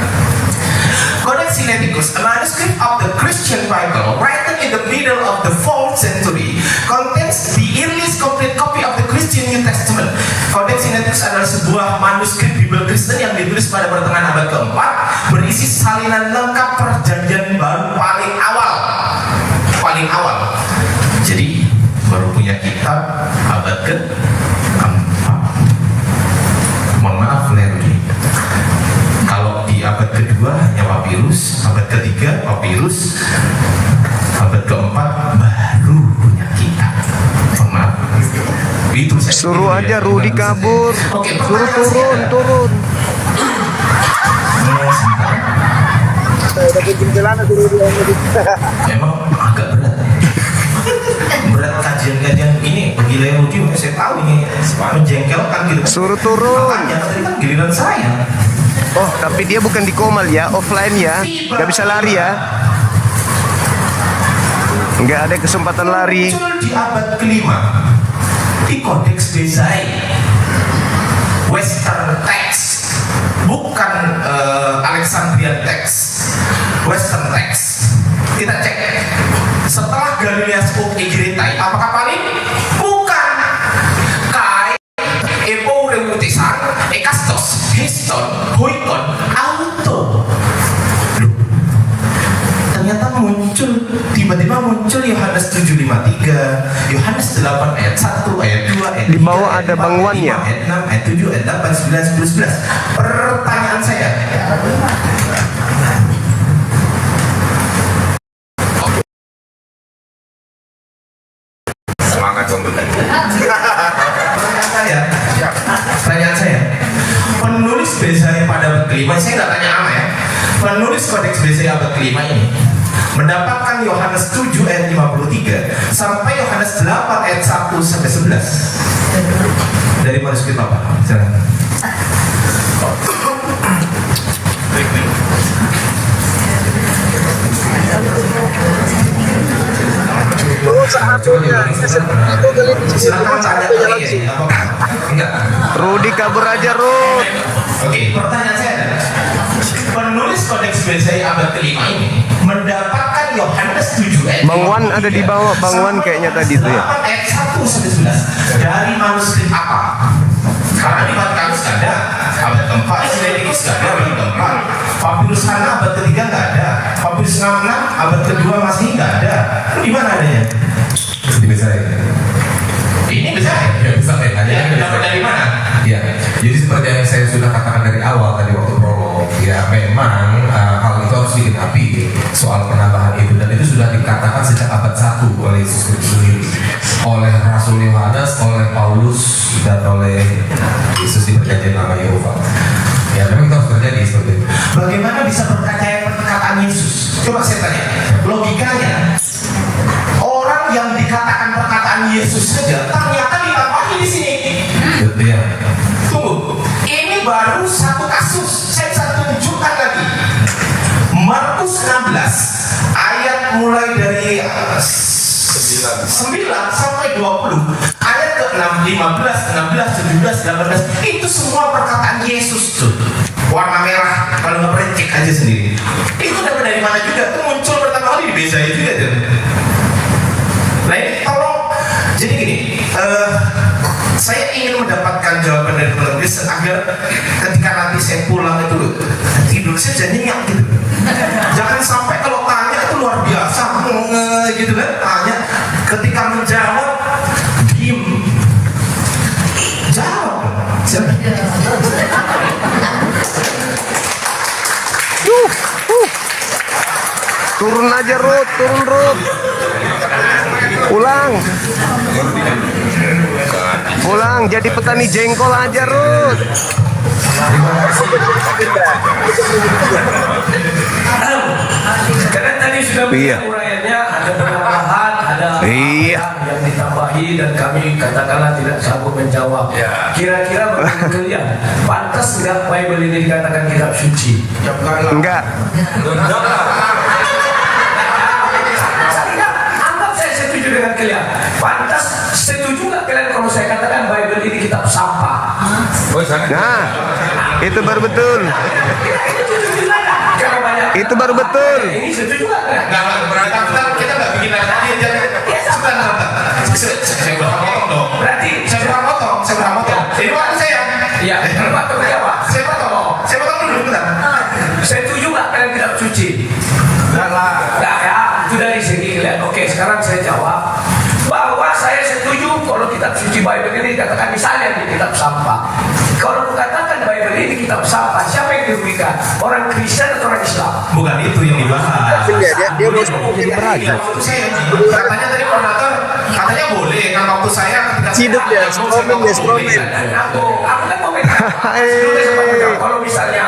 Codex Sinaiticus, a manuscript of the Christian Bible written in the middle of the 4th century, contains the earliest complete copy of the Christian New Testament. Codex Sinaiticus adalah sebuah manuskrip Bible Kristen yang ditulis pada pertengahan abad keempat, berisi salinan lengkap perjanjian baru paling awal. Jadi baru punya kitab abad keempat. Mohon maaf Lerudi. Kalau di abad kedua hanya papirus, abad ketiga papirus, abad keempat baru punya kitab. Maaf. Itu saya Suruh aja Rudi kabur. Suruh turun. Memang agak berat. Berat kajian-kajian ini bagi Lerudi, saya tahu ini menjengkelkan gitu. Suruh turun. Makanya tadi kan giliran saya. Oh, tapi dia bukan di Komal ya, offline ya. Gak bisa lari ya. Nggak ada kesempatan lari. Muncul di abad kelima di Codex Bezae, Western text, bukan Alexandrian text, Western text. Kita cek. Setelah Galileas of Igiritai, apakah paling? Bukan. Kai, Epo Reutisan, Ekastos, Histon, Huikon, Auto. Ternyata tiba-tiba muncul Yohanes 7:53, Yohanes 8 ayat 1, ayat 2, ayat 3, di bawah ada Bang Wan ya? Ayat 6, ayat 7, ayat 8, 9, 10, 11. Pertanyaan saya, semangat pertanyaan saya, penulis Bezae pada abad kelima, saya nggak tanya ama ya, penulis Codex Bezae abad kelima ini mendapatkan Yohanes 7 ayat 53 sampai Yohanes 8 ayat 1 sampai 11 dari manuskrip apa? Silakan. coba diulangi. Silakan tanya lagi. Enggak. Rudi kabur aja, Rud. Oke, pertanyaan saya adalah penulis kodeks BSI abad kelima ini mendapatkan Yohanes 7 ayat Bang Wan ada di bawah, Bang Wan kayaknya tadi tuh ya. ayat 1 sampai 11 dari manuskrip apa? Karena di Vatikanus nggak ada, abad keempat, Sinaiticus nggak ada, abad keempat, Papyrus Hana abad ketiga nggak ada, Papyrus 66 abad kedua masih nggak ada. Di mana adanya? Di BSI. Ini bisa Ya, bisa ya. dapat dari mana? Ya, jadi seperti yang saya sudah katakan dari awal tadi waktu prolog, ya memang hal itu harus digenapi soal penambahan itu, dan itu sudah dikatakan sejak abad 1 oleh Yesus Kristus sendiri, oleh Rasul Yohanes, oleh Paulus, dan oleh Yesus di perjanjian lama Yehova. Ya memang itu harus terjadi seperti itu. Bagaimana bisa percaya perkataan Yesus? Coba saya tanya, logikanya orang yang dikatakan perkataan Yesus saja ternyata ditambahin di sini. Ya. Tunggu, ini baru satu kasus. Saya bisa tunjukkan lagi. Markus 16 ayat mulai dari 9 sampai 20, ayat ke-6, 15, 16, 17, 18, itu semua perkataan Yesus tuh. Warna merah, kalau nggak pernah cek aja sendiri. Itu dapat dari mana juga? Itu muncul pertama kali di BSI juga tuh. Nah ini tolong, jadi gini, saya ingin mendapatkan jawaban dari penulis agar ketika nanti saya pulang itu tidur saya jadi nyenyak gitu. Jangan sampai kalau tanya itu luar biasa gitu kan, tanya ketika menjawab diem. Jawab. Turun aja, Rud, turun, Rud. Pulang jadi petani jengkol aja, Rud. Karena tadi sudah uraiannya ada penambahan, ada yang ditambahi dan kami katakanlah tidak sanggup menjawab. Kira-kira menurut kalian pantas nggak Bible ini dikatakan kitab suci? Enggak. Anggap saya setuju dengan kalian. Pantas setuju nggak kalian kalau saya katakan Bible ini kitab sampah? Nah, itu baru betul. Itu baru betul. Ini setuju nggak? Nggak, kita nggak bikin lagi. Saya berapa potong dong? Berarti saya berapa potong? Ini waktu saya. Iya. Berapa apa? Saya potong dulu bentar. Setuju nggak kalian kitab suci? Nggak ya, itu dari segi kalian. Oke, sekarang saya jawab bahwa saya setuju kalau kitab suci Bible ini dikatakan misalnya di kitab sampah. Kalau katakan Bible ini kitab sampah, siapa yang dirugikan? Orang Kristen atau orang Islam? Bukan itu yang dibahas. Dia mau jadi beragam. Katanya tadi koordinator katanya boleh. Kan waktu saya ketika hidup ya, stromen. Aku kan mau kalau misalnya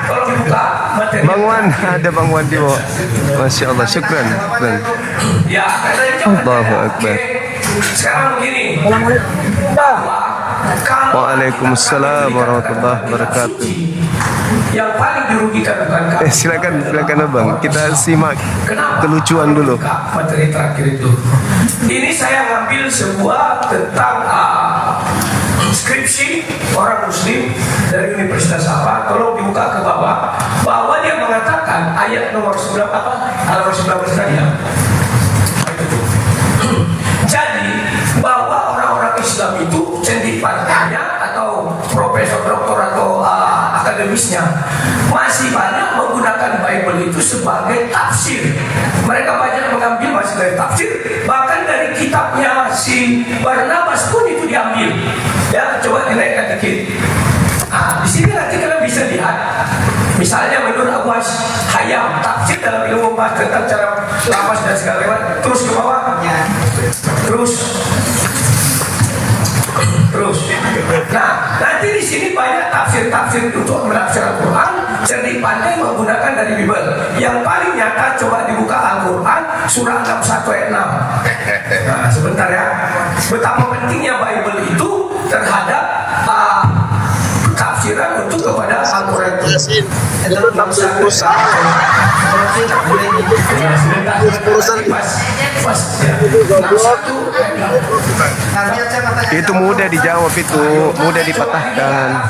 kalau dibuka materi. Bang Wan, ada Bang Wan di bawah. Masya Allah, syukran. Ya, Allahu Akbar. sekarang begini. Waalaikumsalam warahmatullahi wabarakatuh. Yang paling dirugikan bukan kamu. Silakan Abang. Kita simak kelucuan dulu. Materi terakhir itu. Ini saya ngambil sebuah tentang skripsi orang Muslim dari Universitas apa? Tolong dibuka ke bawah. Bahwa dia mengatakan ayat nomor 19 tadi ya. Jadi bahwa orang-orang Islam itu cendipannya atau profesor doktor atau akademisnya masih banyak menggunakan Bible itu sebagai tafsir. Mereka banyak mengambil masih dari tafsir, bahkan dari kitabnya si Barnabas pun itu diambil. Ya, coba dinaikkan dikit. Di sini nanti kalian bisa lihat. Misalnya menurut Abu Hayyam, tafsir dalam ilmu bahasa tentang cara lapas dan segala macam. Terus ke bawah. Terus. Nah, nanti di sini banyak tafsir-tafsir untuk menafsir Al-Quran. Cerdik pandai menggunakan dari Bible. Yang paling nyata coba dibuka Al-Quran surah 61 ayat 6. Nah, sebentar ya. Betapa pentingnya Bible itu terhadap tafsiran untuk kepada Al-Quran itu. Yasin itu tafsir Musa. Itu mudah dijawab, itu mudah dipatahkan.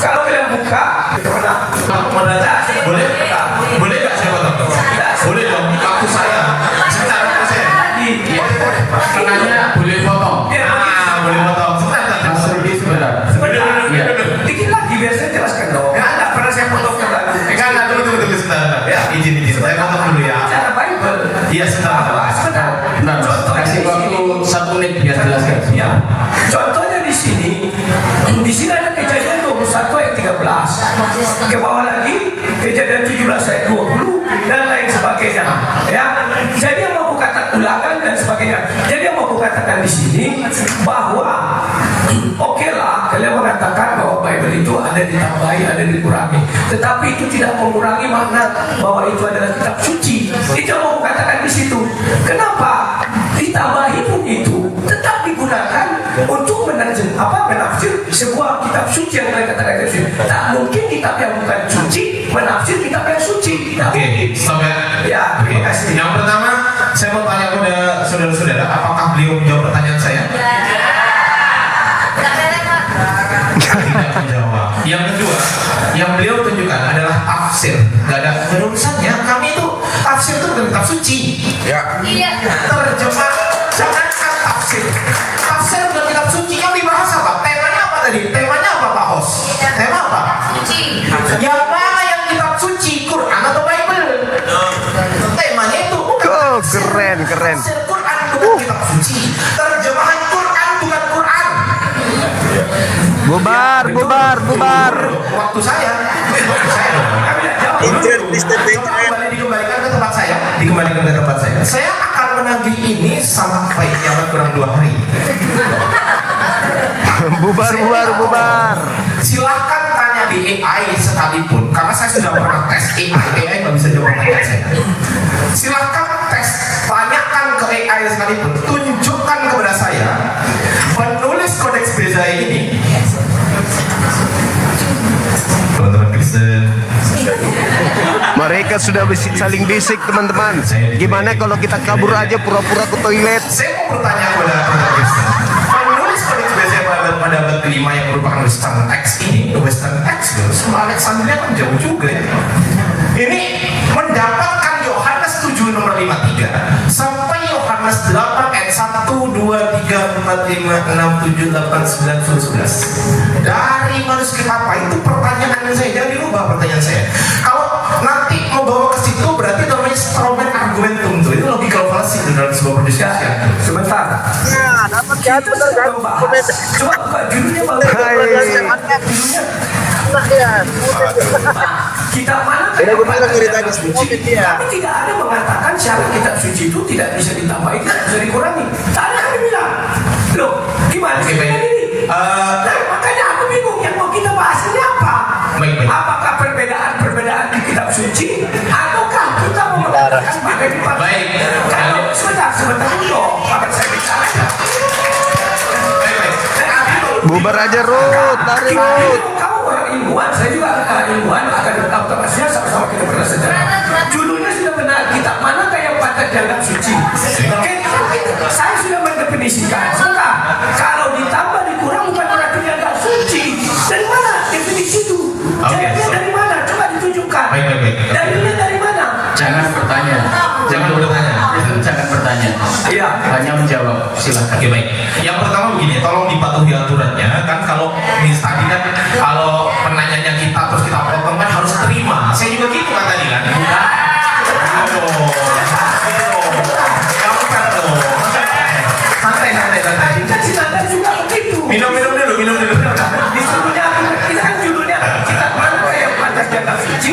Kalau kalian buka, boleh nggak saya potong? Boleh dong. Waktu saya sebentar saya. Tengahnya boleh potong. Boleh potong. Sebentar. Dikit lagi biar saya jelaskan dong. Nggak pernah saya potong lagi. Enggak, tunggu sebentar. Ya, izin. Saya potong dulu ya. Cara Bible. Iya, sebentar. Kasih waktu 1 menit biar jelaskan. Ya. Contohnya di sini ada Kejadian 21 ayat 13. Ke bawah lagi Kejadian 17 ayat 20 dan lain sebagainya. Ya. Jadi yang mau kukatakan ulangan dan sebagainya. Jadi yang mau kukatakan di sini bahwa oke lah kalian mengatakan bahwa Bible itu ada ditambahi, ada dikurangi, tetapi itu tidak mengurangi makna bahwa itu adalah kitab suci. Itu yang mau kukatakan di situ. Kenapa? Ditambahi pun itu tetap digunakan untuk menafsir sebuah kitab suci yang mereka katakan suci. Tak mungkin kitab yang bukan suci menafsir kitab yang suci. Oke, stop ya. Ya, terima kasih. Yang pertama, saya mau tanya kepada saudara-saudara, apakah beliau menjawab pertanyaan saya? Tidak menjawab. Yang kedua, yang beliau tunjukkan adalah tafsir. Gak ada penulisannya. Kami itu tafsir itu bukan kitab suci. Ya. Terjemah, jangankan tafsir. Tafsir bukan kitab suci. Yang dibahas apa? Temanya apa tadi? Temanya apa Pak Hos? Tema apa? Suci. Yang mana yang kitab suci? Quran atau Bible? Temanya itu bukan. Oh, keren. Tafsir Quran bukan kitab suci. Terjemahan Quran bukan Quran. Bubar. Waktu saya dikembalikan ke tempat saya. Saya akan menagih ini sampai kiamat kurang 2 hari. Bubar. Silahkan tanya di AI sekalipun, karena saya sudah pernah tes AI nggak bisa jawab pertanyaan saya. Silahkan tes, tanyakan ke AI sekalipun, tunjukkan kepada saya penulis kodeks Bezai ini. Teman-teman Kristen, Mereka sudah saling bisik, teman-teman. Gimana kalau kita kabur aja pura-pura ke toilet? saya mau bertanya kepada teman-teman Kristen, penulis kodeks Bezai pada abad ke-5 yang merupakan Western text ini, Western text sama Alexandria kan jauh juga ya. Ini mendapatkan Yohanes 7 nomor 53 sampai Yohanes 8 ayat 1, 2, 3, 4, 5, 6, 7, 8, 9, 10, 11. Dari manuskrip apa? Itu pertanyaan saya, jangan dirubah pertanyaan saya. Kalau nanti mau bawa ke situ berarti namanya Strawman argumentum tuh. Itu logical fallacy itu dalam sebuah perdiskusian. Sebentar. Ya, dapat jatuh Coba Pak, judulnya Bang. Kitab mana? Udah gue bilang ceritanya suci. Tapi tidak ada mengatakan syarat kitab suci itu tidak bisa ditambahi, tidak bisa dikurangi. Tak ada yang bilang. Loh, gimana sih ini? Makanya aku bingung yang mau kita bahas ini apa? Apakah perbedaan di kitab suci ataukah kita mau mengatakan bagaimana? Baik. Kalau sebentar dulu, akan saya bicara. Bubar aja, Ruth. Tarik, Ruth. Kamu orang ilmuwan, saya juga ilmuwan, akan tahu termasuknya sama-sama kita pernah sejarah. Judulnya sudah benar, kitab mana yang patut dianggap suci? Oke, saya sudah mendefinisikan. Sebentar, kalau ditambah dikurang bukan berarti dianggap suci. Dari mana definisi itu? Dalilnya dari mana? Coba ditunjukkan. Dalilnya dari mana? Jangan bertanya. Jangan bertanya. Iya. Hanya menjawab. Silakan. Oke, baik. Yang pertama begini, tolong dipatuhi aturannya. Kan kalau tadi kan kalau penanyanya kita terus kita potong kan harus terima. Saya juga gitu kan tadi kan. Santai. Kan si Nanda juga begitu. Minum dulu. Disuruhnya, kita kan judulnya kitab mana yang patut dianggap suci?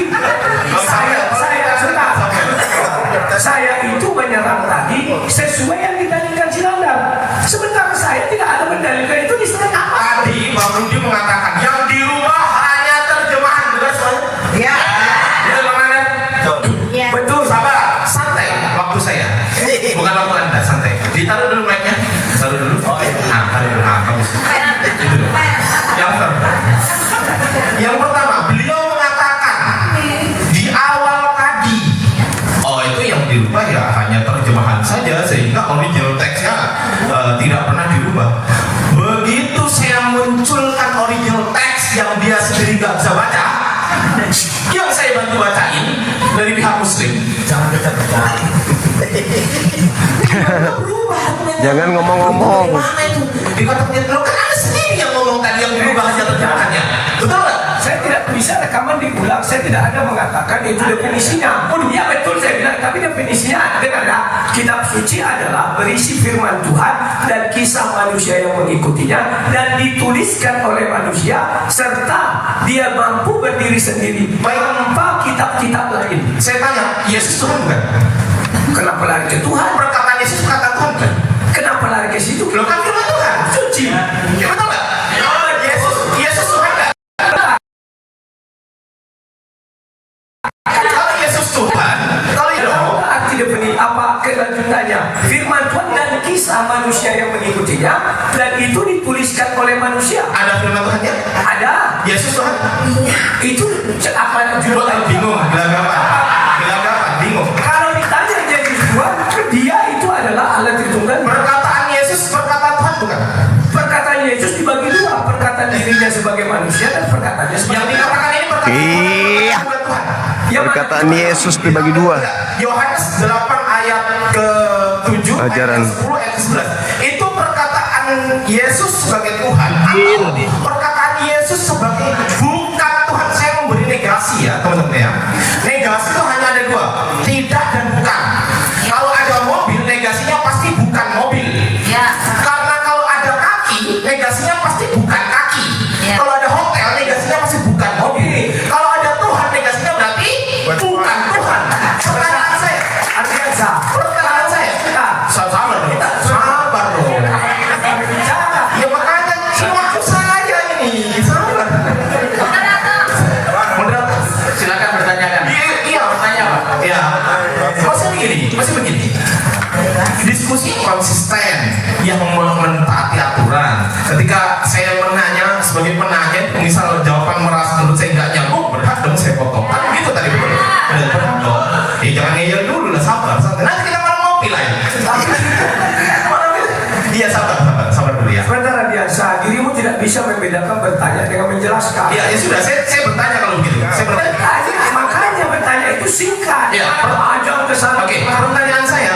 Saya itu menyerang tadi sesuai yang didalilkan si Nanda. Sementara saya tidak ada mendalilkan itu di setengah. Tadi Bang Rudi mengatakan yang dirubah hanya terjemahan, benar soalnya? Ya. Bang Nanda yang saya bantu bacain dari pihak muslim. Jangan kita berbicara. Jangan ngomong-ngomong. Mana itu? Dikatakan lo kan ada sendiri yang ngomong tadi yang berubah hasil terjemahannya. Betul nggak? Saya tidak bisa rekaman diulang. Saya tidak ada mengatakan itu definisinya. Oh iya betul saya bilang. Tapi definisinya dengar ya. Kitab suci adalah berisi firman Tuhan dan kisah manusia yang mengikutinya dan dituliskan oleh manusia serta dia mampu berdiri sendiri tanpa kitab-kitab lain. Saya tanya, Yesus Tuhan bukan? Kenapa lari ke Tuhan? Perkataan Yesus kata Tuhan kan? Kenapa lari ke situ? Lo kan firman Tuhan, suci. Ya betul nggak? Yesus Tuhan nggak? Kalau Yesus Tuhan, kalau itu arti definisi apa kelanjutannya? Firman Tuhan dan kisah manusia yang mengikutinya dan itu dituliskan oleh manusia. Ada firman Tuhannya? Ada. Yesus Tuhan? Itu apa judulnya? Bingung, gelagapan, bingung. Kalau ditanya Yesus Tuhan, dia itu adalah Allah Tritunggal. Perkataan Yesus perkataan Tuhan bukan? Perkataan Yesus dibagi dua, perkataan dirinya sebagai manusia dan perkataannya sebagai yang dikatakan ini perkataan Iya. Tuhan. Perkataan Yesus dibagi dua. Yohanes 8 ayat ke-7 Ajaran. ayat ke-10 ayat ke-11. Itu perkataan Yesus sebagai Tuhan. Perkataan Yesus sebagai bukan Tuhan. Saya memberi negasi ya teman-teman ya. Negasi itu hanya ada dua, tidak dan bukan. Kalau ada mobil, negasinya pasti bukan mobil. Ya. Karena kalau ada kaki, negasinya pasti bukan kaki. Kalau ada hotel, negasinya pasti bukan mobil. Kalau ada Tuhan, negasinya berarti bukan Tuhan. Perkataan saya, artinya sah. perkataan saya, sabar dong, sabar dong. Ya makanya waktu saya ini, sabar. Moderator, Silakan bertanyakan. Iya, Bertanya Pak. ya. Masih begini. Diskusi konsisten yang mentaati aturan. Ketika saya menanya sebagai penanya, misal jawaban merasa menurut saya nggak nyambung, berhak dong saya potong. Kan gitu tadi betul. Berhak dong. Jangan ngeyel dulu lah, sabar. Nanti kita malah ngopi lah. Iya sabar dulu ya. Sebentar biasa, dirimu tidak bisa membedakan bertanya dengan menjelaskan. Ya sudah, saya bertanya kalau begitu. Saya bertanya. Makanya bertanya itu singkat. Ya. Ajang ke sana. Oke, pertanyaan saya.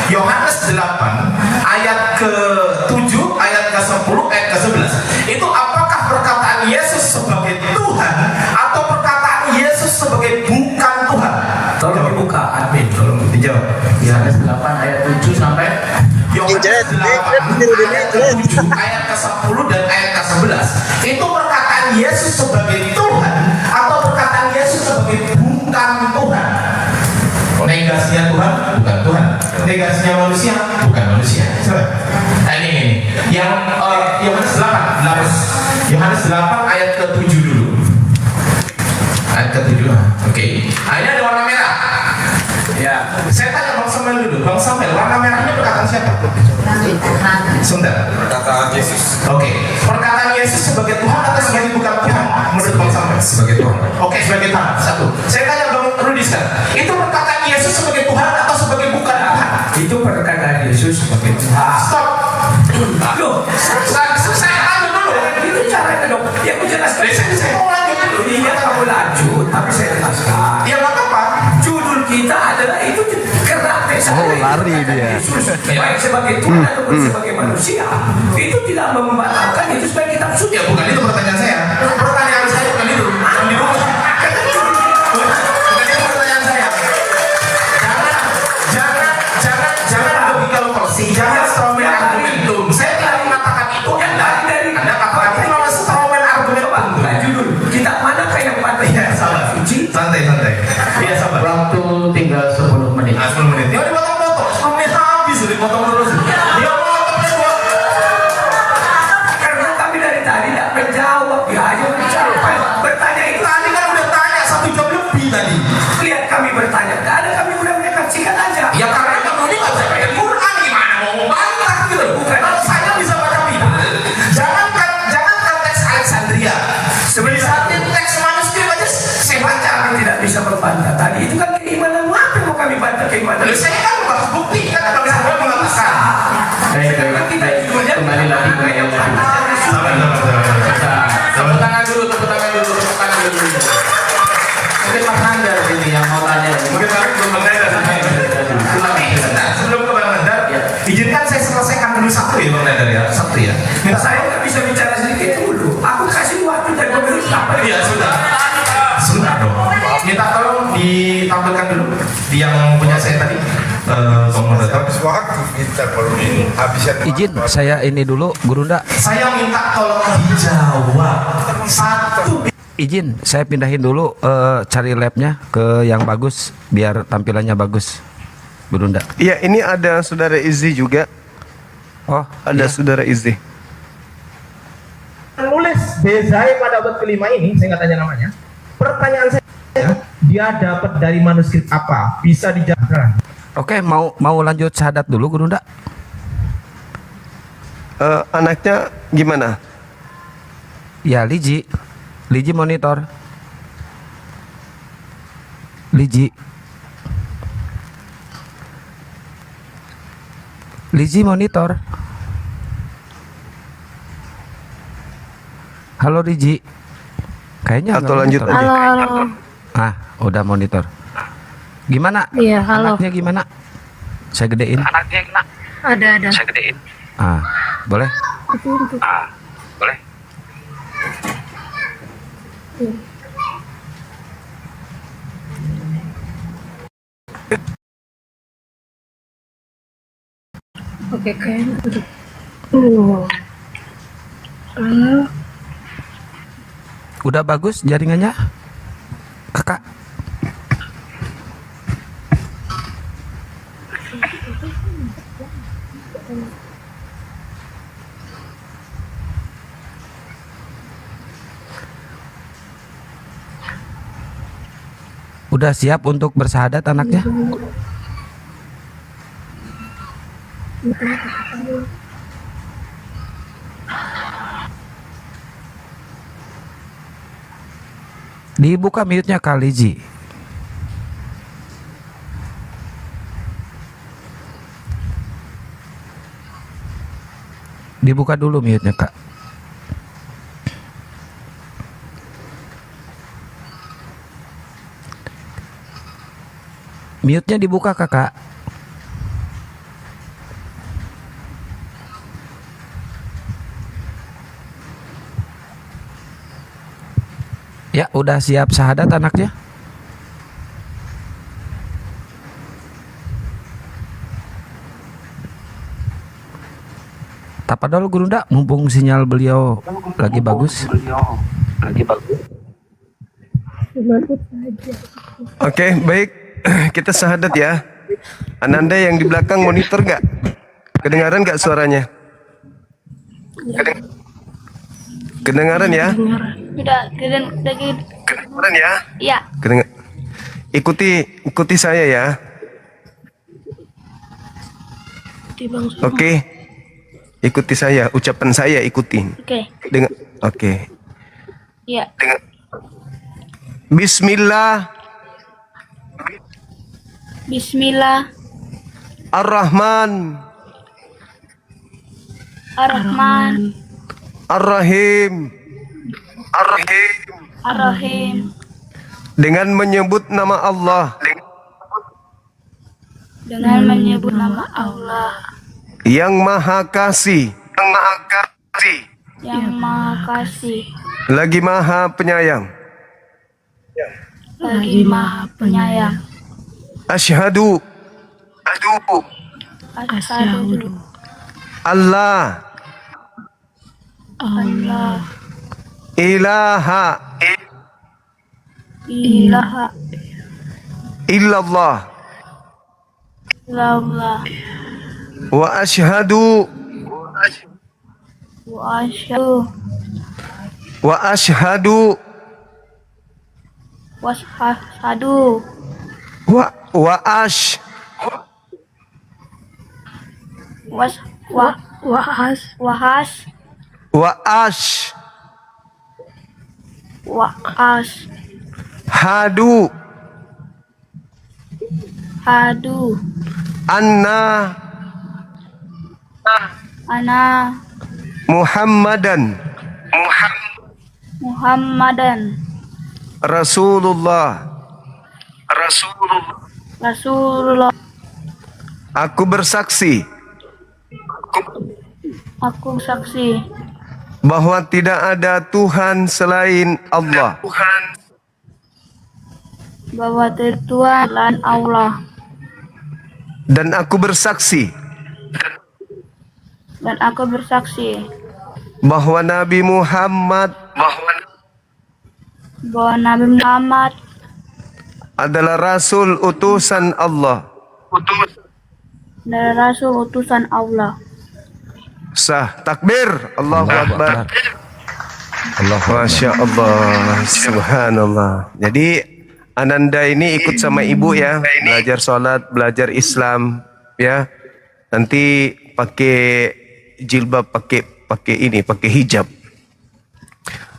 Yohanes 8 ayat ke-7, ayat ke-10, ayat ke-11. Itu apakah perkataan Yesus sebagai Tuhan atau perkataan Yesus sebagai bukan Tuhan? Tolong dibuka, admin, tolong dijawab. Yohanes 8 ayat 7 sampai Yohanes 8 ayat ke-7, ayat ke-10 dan ayat ke-11. Itu perkataan Yesus sebagai Tuhan atau perkataan Yesus sebagai bukan Tuhan? Negasinya Tuhan bukan Tuhan, negasinya manusia bukan manusia. Nah ini yang Yohanes 8 ayat ke-7 dulu. Ayat ke-7. Oke. Nah, ini ada warna merah. Ya, saya tanya Bang Samuel dulu. Bang Samuel, warna merahnya perkataan siapa? Sebentar. Perkataan Yesus. Oke. Perkataan Yesus sebagai Tuhan atau sebagai bukan Tuhan? Menurut Bang Samuel sebagai Tuhan. Oke, sebagai Tuhan. Satu. Saya tanya Bang Rudi sekarang. Itu perkataan Yesus sebagai Tuhan atau sebagai bukan Tuhan? Itu perkataan Yesus sebagai Tuhan. Stop. Loh, saya tanya dulu. Itu caranya dong. Ya aku jelaskan. Saya mau lanjut dulu. Iya kamu lanjut, tapi saya jelaskan. Ya nggak apa-apa. Judul kita adalah itu karena lari dia. Yesus, baik sebagai Tuhan ataupun sebagai manusia, itu tidak membatalkan itu sebagai kitab suci. Ya bukan itu pertanyaan saya. Pertanyaan saya bukan itu. Bukan di bawah. Bukan itu pertanyaan saya. Jangan logika lokasi. Jangan strawman argumentum. Saya tidak mengatakan itu. Anda katakan itu malah strawman argumentum. Judul kitab manakah yang pantas? Ya sabar. Santai. Iya sabar. Waktu tinggal 10 menit. 10 menit. Ya dipotong-potong. 10 menit habis dipotong terus. Dia potongnya dua. Karena kami dari tadi tidak menjawab. Ya hanya mencapai bertanya itu. Tadi kan udah tanya 1 jam lebih tadi. Lihat kami bertanya. Tidak ada kami udah menyaksikan aja. Ya karena kamu ini nggak bisa baca Quran gimana mau membantah gitu. Kalau saya bisa baca Bible. Jangan teks Alexandria. Sebenarnya teks manuskrip aja saya baca. Kami tidak bisa membantah. Tadi itu kan keimanan apa yang mau kami bantah keimanan? Saya kan membahas bukti kan ada saya mengatakan. Kembali lagi. Sabar. Tepuk tangan dulu. Mungkin Mas Nandar ini yang mau tanya. Mungkin Bang belum Nandar. Sebelum ke Bang Nandar, izinkan saya selesaikan dulu satu ya Bang Nandar ya. Satu ya. Saya nggak bisa bicara sedikit dulu. Aku kasih waktu dan pemerintah. Iya sudah. Sudah dong. Minta tolong ditampilkan dulu di yang punya saya tadi. Izin saya ini dulu Gurunda. Saya minta tolong dijawab satu. Izin saya pindahin dulu cari labnya ke yang bagus biar tampilannya bagus. Gurunda. Iya, ini ada saudara Izzi juga. Oh, ada saudara Izzi. Nulis Bezai pada abad kelima ini, saya nggak tanya namanya. Pertanyaan saya, dia dapat dari manuskrip apa? Bisa dijawab. Oke, mau lanjut syahadat dulu Gurunda. Anaknya gimana? Ya, Liji monitor. Liji monitor. Halo Liji. Kayaknya atau lanjut monitor. aja. Halo. Ah, udah monitor. Gimana? Iya, halo. Anaknya gimana? Saya gedein. Anaknya gimana? Ada. Saya gedein. Ah, boleh? Boleh. Oke, kayaknya. Udah bagus jaringannya? Kakak. Udah siap untuk bersahadat anaknya? Dibuka mute-nya kali Ji. Dibuka dulu mute-nya Kak. Mute-nya dibuka Kakak. Ya, udah siap syahadat anaknya? Tapadol Gurunda, mumpung sinyal beliau lagi bagus. Oke, baik. Kita syahadat ya. Ananda yang di belakang monitor nggak? Kedengaran nggak suaranya? Kedengaran ya? Udah, Kedengaran ya? Iya. Ikuti saya ya. Oke. Ikuti saya, ucapan saya ikuti. Oke. Oke. Iya. Bismillah. Bismillah. Ar-Rahman. Ar-Rahman. Ar-Rahim. Ar-Rahim. Dengan menyebut nama Allah. Dengan menyebut nama Allah. Yang Maha Kasih. Yang Maha Kasih. Lagi Maha Penyayang. Lagi Maha Penyayang. Asyhadu. Asyhadu. Allah. Ilaha. Illallah. Wa asyhadu. Wa asyhadu. Hadu. Anna. Muhammadan. Rasulullah. Rasulullah. Aku bersaksi Aku saksi bahwa tidak ada Tuhan selain Allah. bahwa Tuhan selain Allah. Dan aku bersaksi bahwa Nabi Muhammad adalah Rasul utusan Allah. Sah. Takbir. Allahu Akbar. Masya Allah. Subhanallah. Jadi Ananda ini ikut sama ibu ya, belajar sholat, belajar Islam ya. Nanti pakai jilbab, pakai hijab.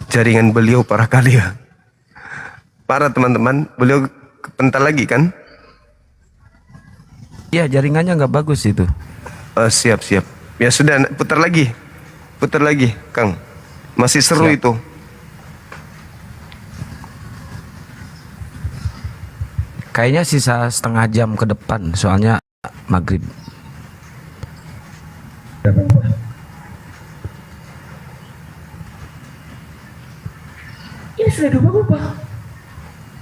Jaringan beliau parah kali ya. Para teman-teman, beliau pental lagi kan? Ya, jaringannya nggak bagus itu. Siap. Ya sudah, putar lagi, Kang. Masih seru Siap. itu. Kayaknya sisa setengah jam ke depan, soalnya maghrib. Ini sudah diubah-ubah.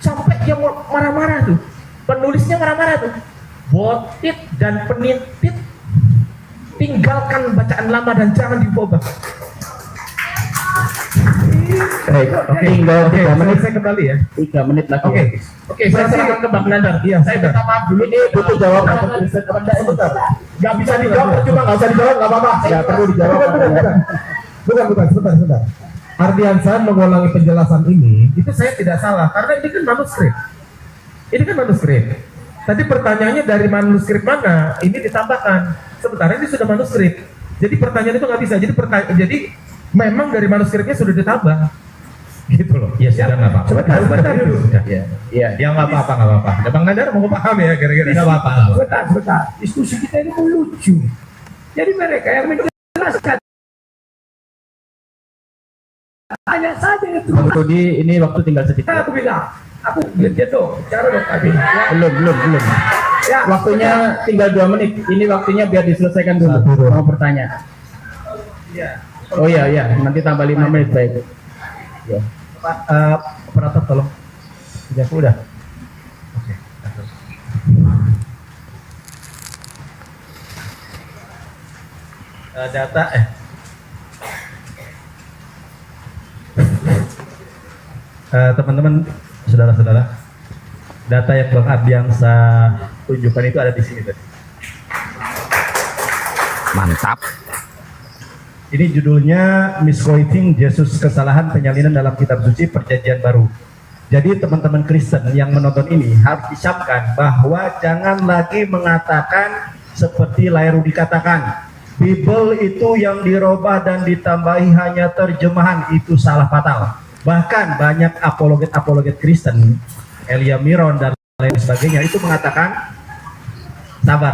Sampai dia marah-marah tuh. Penulisnya marah-marah tuh. Botit dan penitit, tinggalkan bacaan lama dan jangan diubah. Baik, tinggal 3 menit saya kembali ya. 3 menit lagi. Oke, saya serahkan ke Bang Nandar. Iya, saya minta maaf dulu. Ini butuh jawaban apa tulisan kepada sebentar. Gak bisa dijawab, cuma gak usah dijawab, gak apa-apa. Gak perlu dijawab. Bukan, sebentar. Ardiansa mengulangi penjelasan ini, itu saya tidak salah, karena ini kan manuskrip. Tadi pertanyaannya dari manuskrip mana? Ini ditambahkan. Sementara ini sudah manuskrip. Jadi pertanyaan itu nggak bisa. Jadi memang dari manuskripnya sudah ditambah. Gitu loh. Ya sudah nggak apa-apa. Sebentar dulu. Ya nggak apa-apa. Bang Nandar mau paham ya kira-kira. Nggak apa-apa. Sebentar. Diskusi kita ini lucu. Jadi mereka yang menjelaskan. Hanya saja itu. Bang Rudi, ini waktu tinggal sedikit. Aku bilang, dia tuh cara dong tadi. Belum. Ya, waktunya tinggal 2 menit. Ini waktunya biar diselesaikan dulu. Mau bertanya. Iya. Oh iya, nanti tambah 5 menit baik. Ya. Operator tolong. Udah. Oke. Data teman-teman, saudara-saudara, data yang Bang Ardiansa tunjukkan itu ada di sini tadi. Mantap. Ini judulnya Misquoting Jesus, kesalahan penyalinan dalam kitab suci Perjanjian Baru. Jadi teman-teman Kristen yang menonton ini harus disiapkan bahwa jangan lagi mengatakan seperti Layeru dikatakan, Bible itu yang dirubah dan ditambahi hanya terjemahan, itu salah fatal. Bahkan banyak apologet Kristen, Elia Miron dan lain sebagainya itu mengatakan sabar.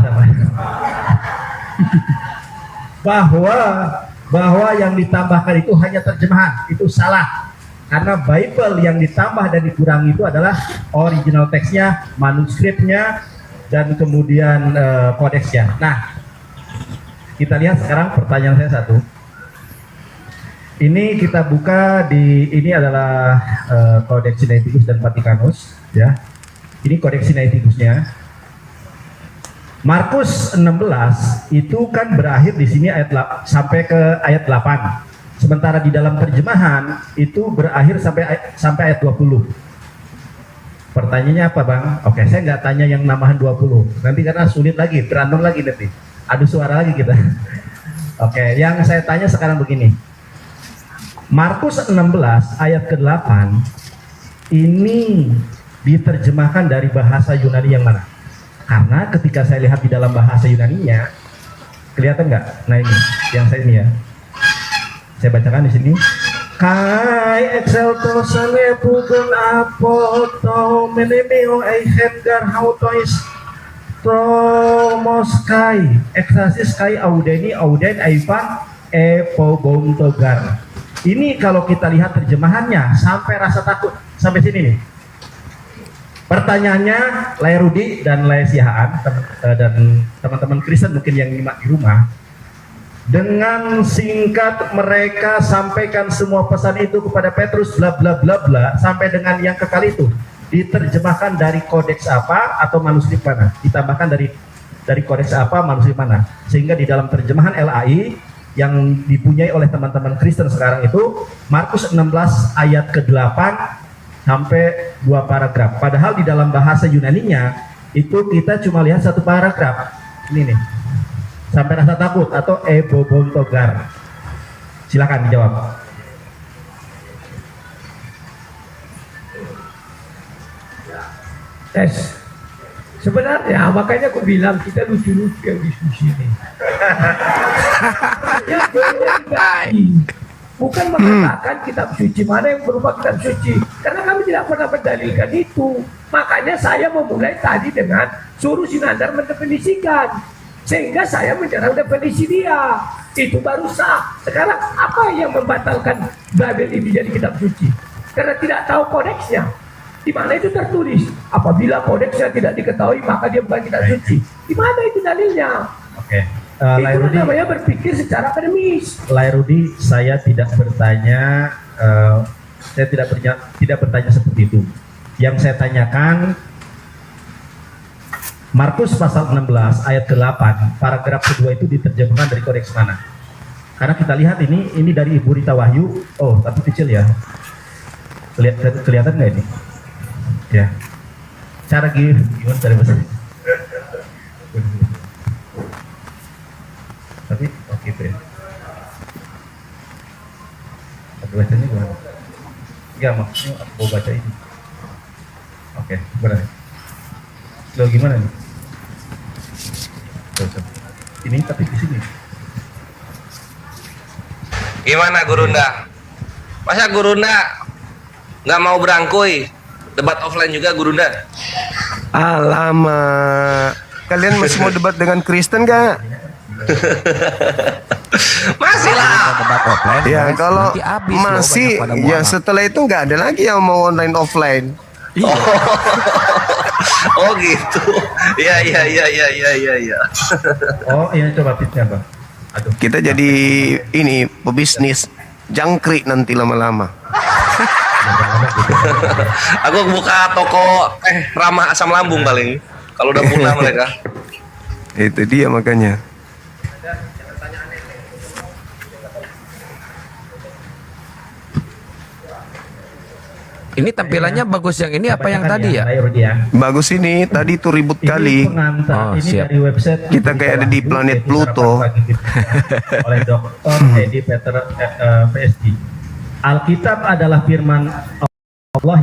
bahwa yang ditambahkan itu hanya terjemahan, itu salah. Karena Bible yang ditambah dan dikurangi itu adalah original teksnya, manuskripnya, dan kemudian kodeksnya. Nah, kita lihat sekarang pertanyaan saya satu. Ini kita buka di, ini adalah Codex Sinaiticus dan Vaticanus, ya. Ini Codex Sinaiticusnya. Markus 16 itu kan berakhir di sini sampai ke ayat 8. Sementara di dalam terjemahan itu berakhir sampai ayat 20. Pertanyaannya apa, Bang? Oke, saya nggak tanya yang namahan 20. Nanti karena sulit lagi, berantem lagi nanti. Adu suara lagi kita. Oke, yang saya tanya sekarang begini. Markus 16 ayat ke-8 ini diterjemahkan dari bahasa Yunani yang mana? Karena ketika saya lihat di dalam bahasa Yunaninya, kelihatan nggak? Nah ini, yang saya ini ya. Saya bacakan di sini. Kai exalto sale pugen apoto menemeo eihetgar hautois tromos kai exasis kai audeni auden aipan epobom togar. Ini kalau kita lihat terjemahannya sampai rasa takut sampai sini nih. Pertanyaannya, Lai Rudi dan Lai Sihaan dan teman-teman Kristen mungkin yang nyimak di rumah, dengan singkat mereka sampaikan semua pesan itu kepada Petrus bla bla bla bla sampai dengan yang kekal itu diterjemahkan dari kodeks apa atau manuskrip mana, ditambahkan dari kodeks apa manuskrip mana, sehingga di dalam terjemahan LAI yang dipunyai oleh teman-teman Kristen sekarang itu Markus 16 ayat ke-8 sampai 2 paragraf. Padahal di dalam bahasa Yunaninya itu kita cuma lihat 1 paragraf. Ini nih. Sampai rasa takut atau ebobontogar. Silakan dijawab. Tes. Sebenarnya makanya aku bilang kita lucu-lucu yang diskusi ini. Bukan mengatakan kitab suci mana yang berupa kitab suci, karena kami tidak pernah mendalilkan itu. Makanya saya memulai tadi dengan suruh Sinandar mendefinisikan, sehingga saya menyerang definisi dia. Itu baru sah. Sekarang apa yang membatalkan Bible ini jadi kitab suci? Karena tidak tahu kodeksnya. Di mana itu tertulis? Apabila kodeksnya tidak diketahui maka dia bukan kitab suci. Di mana itu dalilnya? Oke. Itu namanya berpikir secara akademis. Lai Rudi, saya tidak bertanya, saya tidak bertanya seperti itu. Yang saya tanyakan, Markus pasal 16 ayat ke-8, paragraf kedua itu diterjemahkan dari kodeks mana? Karena kita lihat ini dari Ibu Rita Wahyu. Oh, tapi kecil ya. Kelihatan nggak ini? Ya. Cara gimana cara bahasa? Tapi oke itu ya. Bacanya gimana? Ya maksudnya aku mau baca ini. Oke, benar. Lo gimana nih? Ini tapi di sini. Gimana Gurunda? Masa Gurunda nggak mau berangkui? Debat offline juga Gurunda? Alamak, kalian masih mau debat dengan Kristen gak? Masih lah. Debat offline. Ya kalau nanti habis masih loh, banyak pada ya mualaf. setelah itu nggak ada lagi yang mau online offline. Oh gitu. Iya. Oh iya, coba tipsnya Bang. Aduh. Kita jadi ini pebisnis jangkrik nanti lama-lama. Aku buka toko ramah asam lambung paling. Kalau udah punah mereka. Itu dia makanya. Ini tampilannya bagus yang ini apa yang tadi ya? Bagus ini, tadi tuh ribut kali. Pengantar, ini siap. dari website Kita kayak ada di planet Pluto. Oleh Dr. Edi Peter PSD. Alkitab adalah firman Allah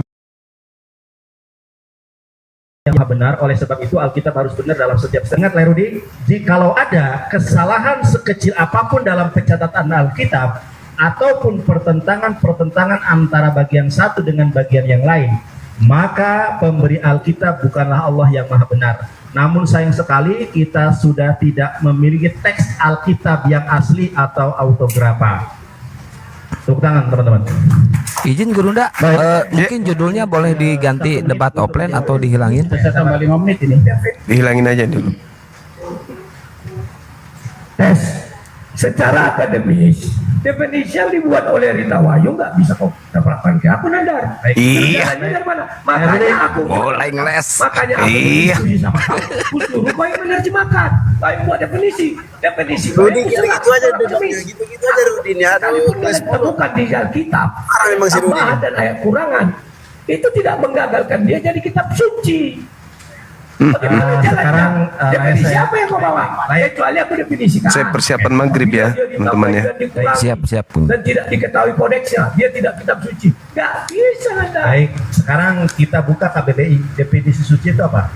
yang maha benar, oleh sebab itu Alkitab harus benar dalam setiap ingat Lerudi, jikalau ada kesalahan sekecil apapun dalam pencatatan Alkitab ataupun pertentangan antara bagian satu dengan bagian yang lain, maka pemberi Alkitab bukanlah Allah yang maha benar. Namun sayang sekali kita sudah tidak memiliki teks Alkitab yang asli atau autografa. Tepuk tangan teman-teman. Izin Gurunda, mungkin judulnya boleh diganti debat offline atau dihilangin? Saya tambah 5 menit ini. Dihilangin aja dulu. Tes. Secara akademis, definisi yang dibuat oleh Rita Wahyu nggak bisa kau dapatkan ke aku Nandar. Iya. Dari mana? Makanya aku mulai ngeles. Makanya aku diskusi sama kau. Suruh kau yang menerjemahkan, kau yang buat definisi. Rudi gitu-gitu aja, gitu-gitu aja Rudi ya. Bukan di kitab. Tambahan dan ayat kurangan itu tidak menggagalkan dia jadi kitab suci. Sekarang definisi apa yang kau bawa? Kecuali aku definisikan. Saya persiapan maghrib ya, teman-teman ya. Siap Bung. Dan tidak diketahui kodeksnya, dia tidak kitab suci. Gak bisa Anda. Baik, sekarang kita buka KBBI. Definisi suci itu apa?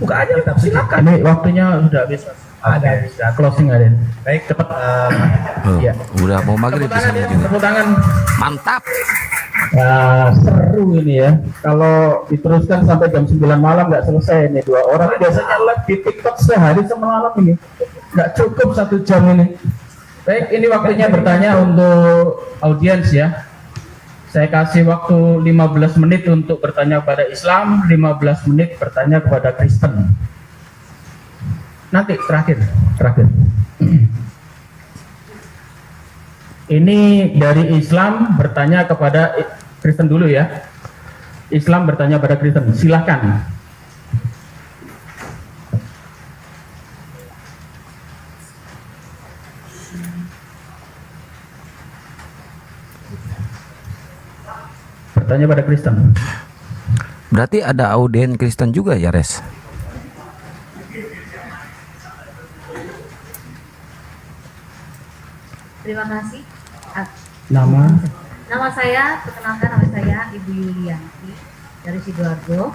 Buka aja, silakan. Ini waktunya sudah habis. Ada bisa closing ada. Baik, cepat. Ya. Udah mau maghrib bisa juga. Tepuk tangan. Mantap. Seru ini ya. Kalau diteruskan sampai jam 9 malam nggak selesai ini. 2 orang biasanya live di TikTok sehari semalam ini. Nggak cukup 1 jam ini. Baik, ini waktunya bertanya untuk audiens ya. Saya kasih waktu 15 menit untuk bertanya kepada Islam, 15 menit bertanya kepada Kristen. Nanti terakhir. Ini dari Islam bertanya kepada Kristen dulu ya. Islam bertanya pada Kristen. Silahkan. Bertanya pada Kristen. Berarti ada audien Kristen juga ya, Res? Terima kasih. Nama saya, perkenalkan nama saya Ibu Yulianti dari Sidoarjo.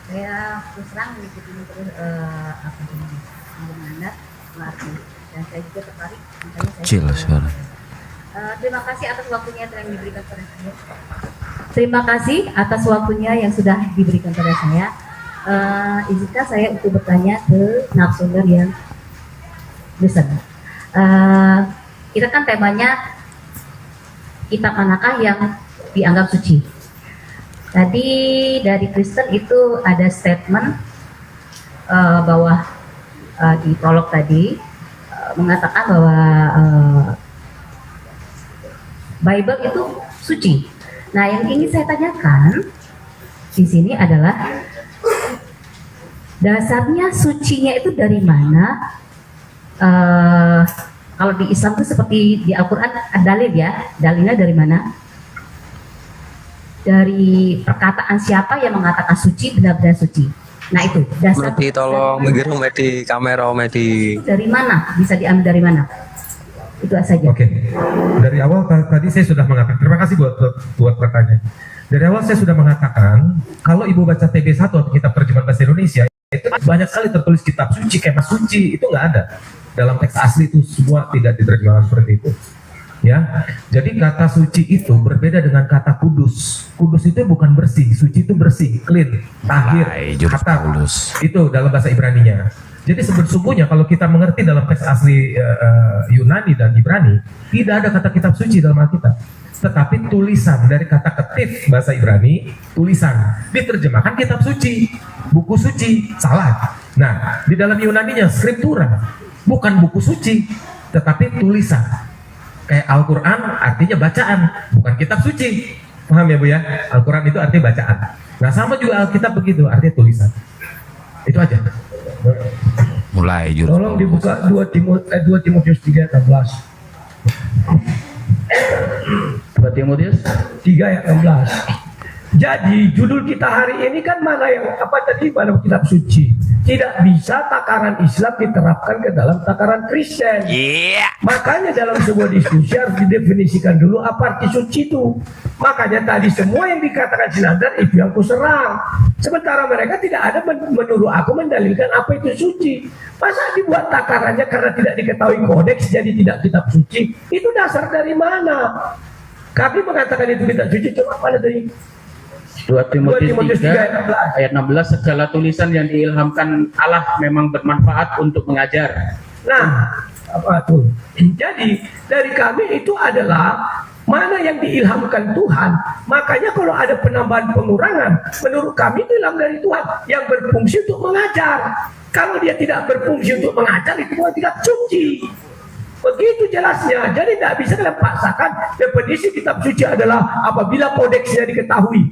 Saya terus terang mengikuti terus Anda melatih, dan saya juga tertarik. Makanya saya terima kasih atas waktunya yang diberikan pada saya. Terima kasih atas waktunya yang sudah diberikan pada saya. Izinkan saya untuk bertanya ke narasumber yang besar. Kita kan temanya kitab manakah yang dianggap suci. Tadi dari Kristen itu ada statement bahwa di prolog tadi mengatakan bahwa Bible itu suci. Nah, yang ingin saya tanyakan di sini adalah dasarnya sucinya itu dari mana? Kalau di Islam itu seperti di Al-Quran dalil ya, dalilnya dari mana? Dari perkataan siapa yang mengatakan suci, benar-benar suci. Nah itu dasar. Medi tolong menggiring medi kamera medi. Dari mana? Bisa diambil dari mana? Itu saja. Oke. Dari awal tadi saya sudah mengatakan. Terima kasih buat pertanyaan. Dari awal saya sudah mengatakan kalau ibu baca TB1 atau kitab terjemahan bahasa Indonesia itu banyak sekali tertulis kitab suci, kemah suci, itu nggak ada. Dalam teks asli itu semua tidak diterjemahkan seperti itu. Ya, jadi kata suci itu berbeda dengan kata kudus. Kudus itu bukan bersih, suci itu bersih, clean, tahir, kata itu dalam bahasa Ibrani-nya. Jadi sesungguhnya kalau kita mengerti dalam teks asli Yunani dan Ibrani, tidak ada kata kitab suci dalam Alkitab. Tetapi tulisan dari kata ketif bahasa Ibrani, tulisan diterjemahkan kitab suci, buku suci, salah. Nah, di dalam Yunani-nya skriptura, bukan buku suci, tetapi tulisan. Kayak Al-Quran artinya bacaan, bukan kitab suci. Paham ya Bu ya? Al-Quran itu artinya bacaan. Nah sama juga Alkitab begitu, artinya tulisan. Itu aja. Mulai tolong dibuka 2 Timotius 3:16. 2 Timotius 3:16. Jadi judul kita hari ini kan mana yang apa tadi, mana kitab suci. Tidak bisa takaran Islam diterapkan ke dalam takaran Kristen. Makanya dalam sebuah diskusi harus didefinisikan dulu apa arti suci itu. Makanya tadi semua yang dikatakan Sinandar itu yang kuserang. Sementara mereka tidak ada menurut aku mendalilkan apa itu suci. Masa dibuat takarannya karena tidak diketahui kodeks jadi tidak kitab suci? Itu dasar dari mana? Kami mengatakan itu kitab suci cuma mana dari 2 Timotius 3 ayat 16, segala tulisan yang diilhamkan Allah memang bermanfaat untuk mengajar. Nah, apa tuh? Jadi dari kami itu adalah mana yang diilhamkan Tuhan. Makanya kalau ada penambahan pengurangan, menurut kami itu ilham dari Tuhan yang berfungsi untuk mengajar. Kalau dia tidak berfungsi untuk mengajar, itu bukan tidak suci. Begitu jelasnya. Jadi tidak bisa kalian paksakan. Definisi kitab suci adalah apabila kodeksnya diketahui.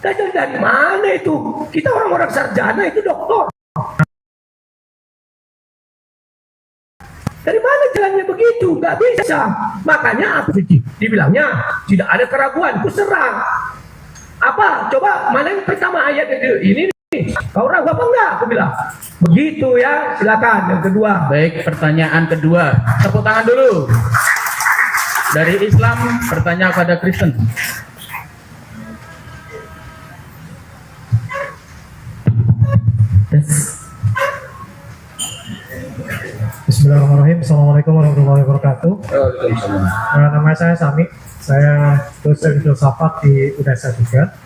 Dari mana itu? Kita orang-orang sarjana itu doktor. Dari mana jalannya begitu? Nggak bisa. Makanya aku dibilangnya tidak ada keraguan. Ku serang. Apa? Coba mana yang pertama ayat ini? Kau ragu apa enggak? Aku bilang. Begitu ya. Silakan. Yang kedua. Baik, pertanyaan kedua. Tepuk tangan dulu. Dari Islam bertanya kepada Kristen. Bismillahirrahmanirrahim. Assalamualaikum warahmatullahi wabarakatuh. Nama saya Sami. Saya dosen filsafat di UNESA juga.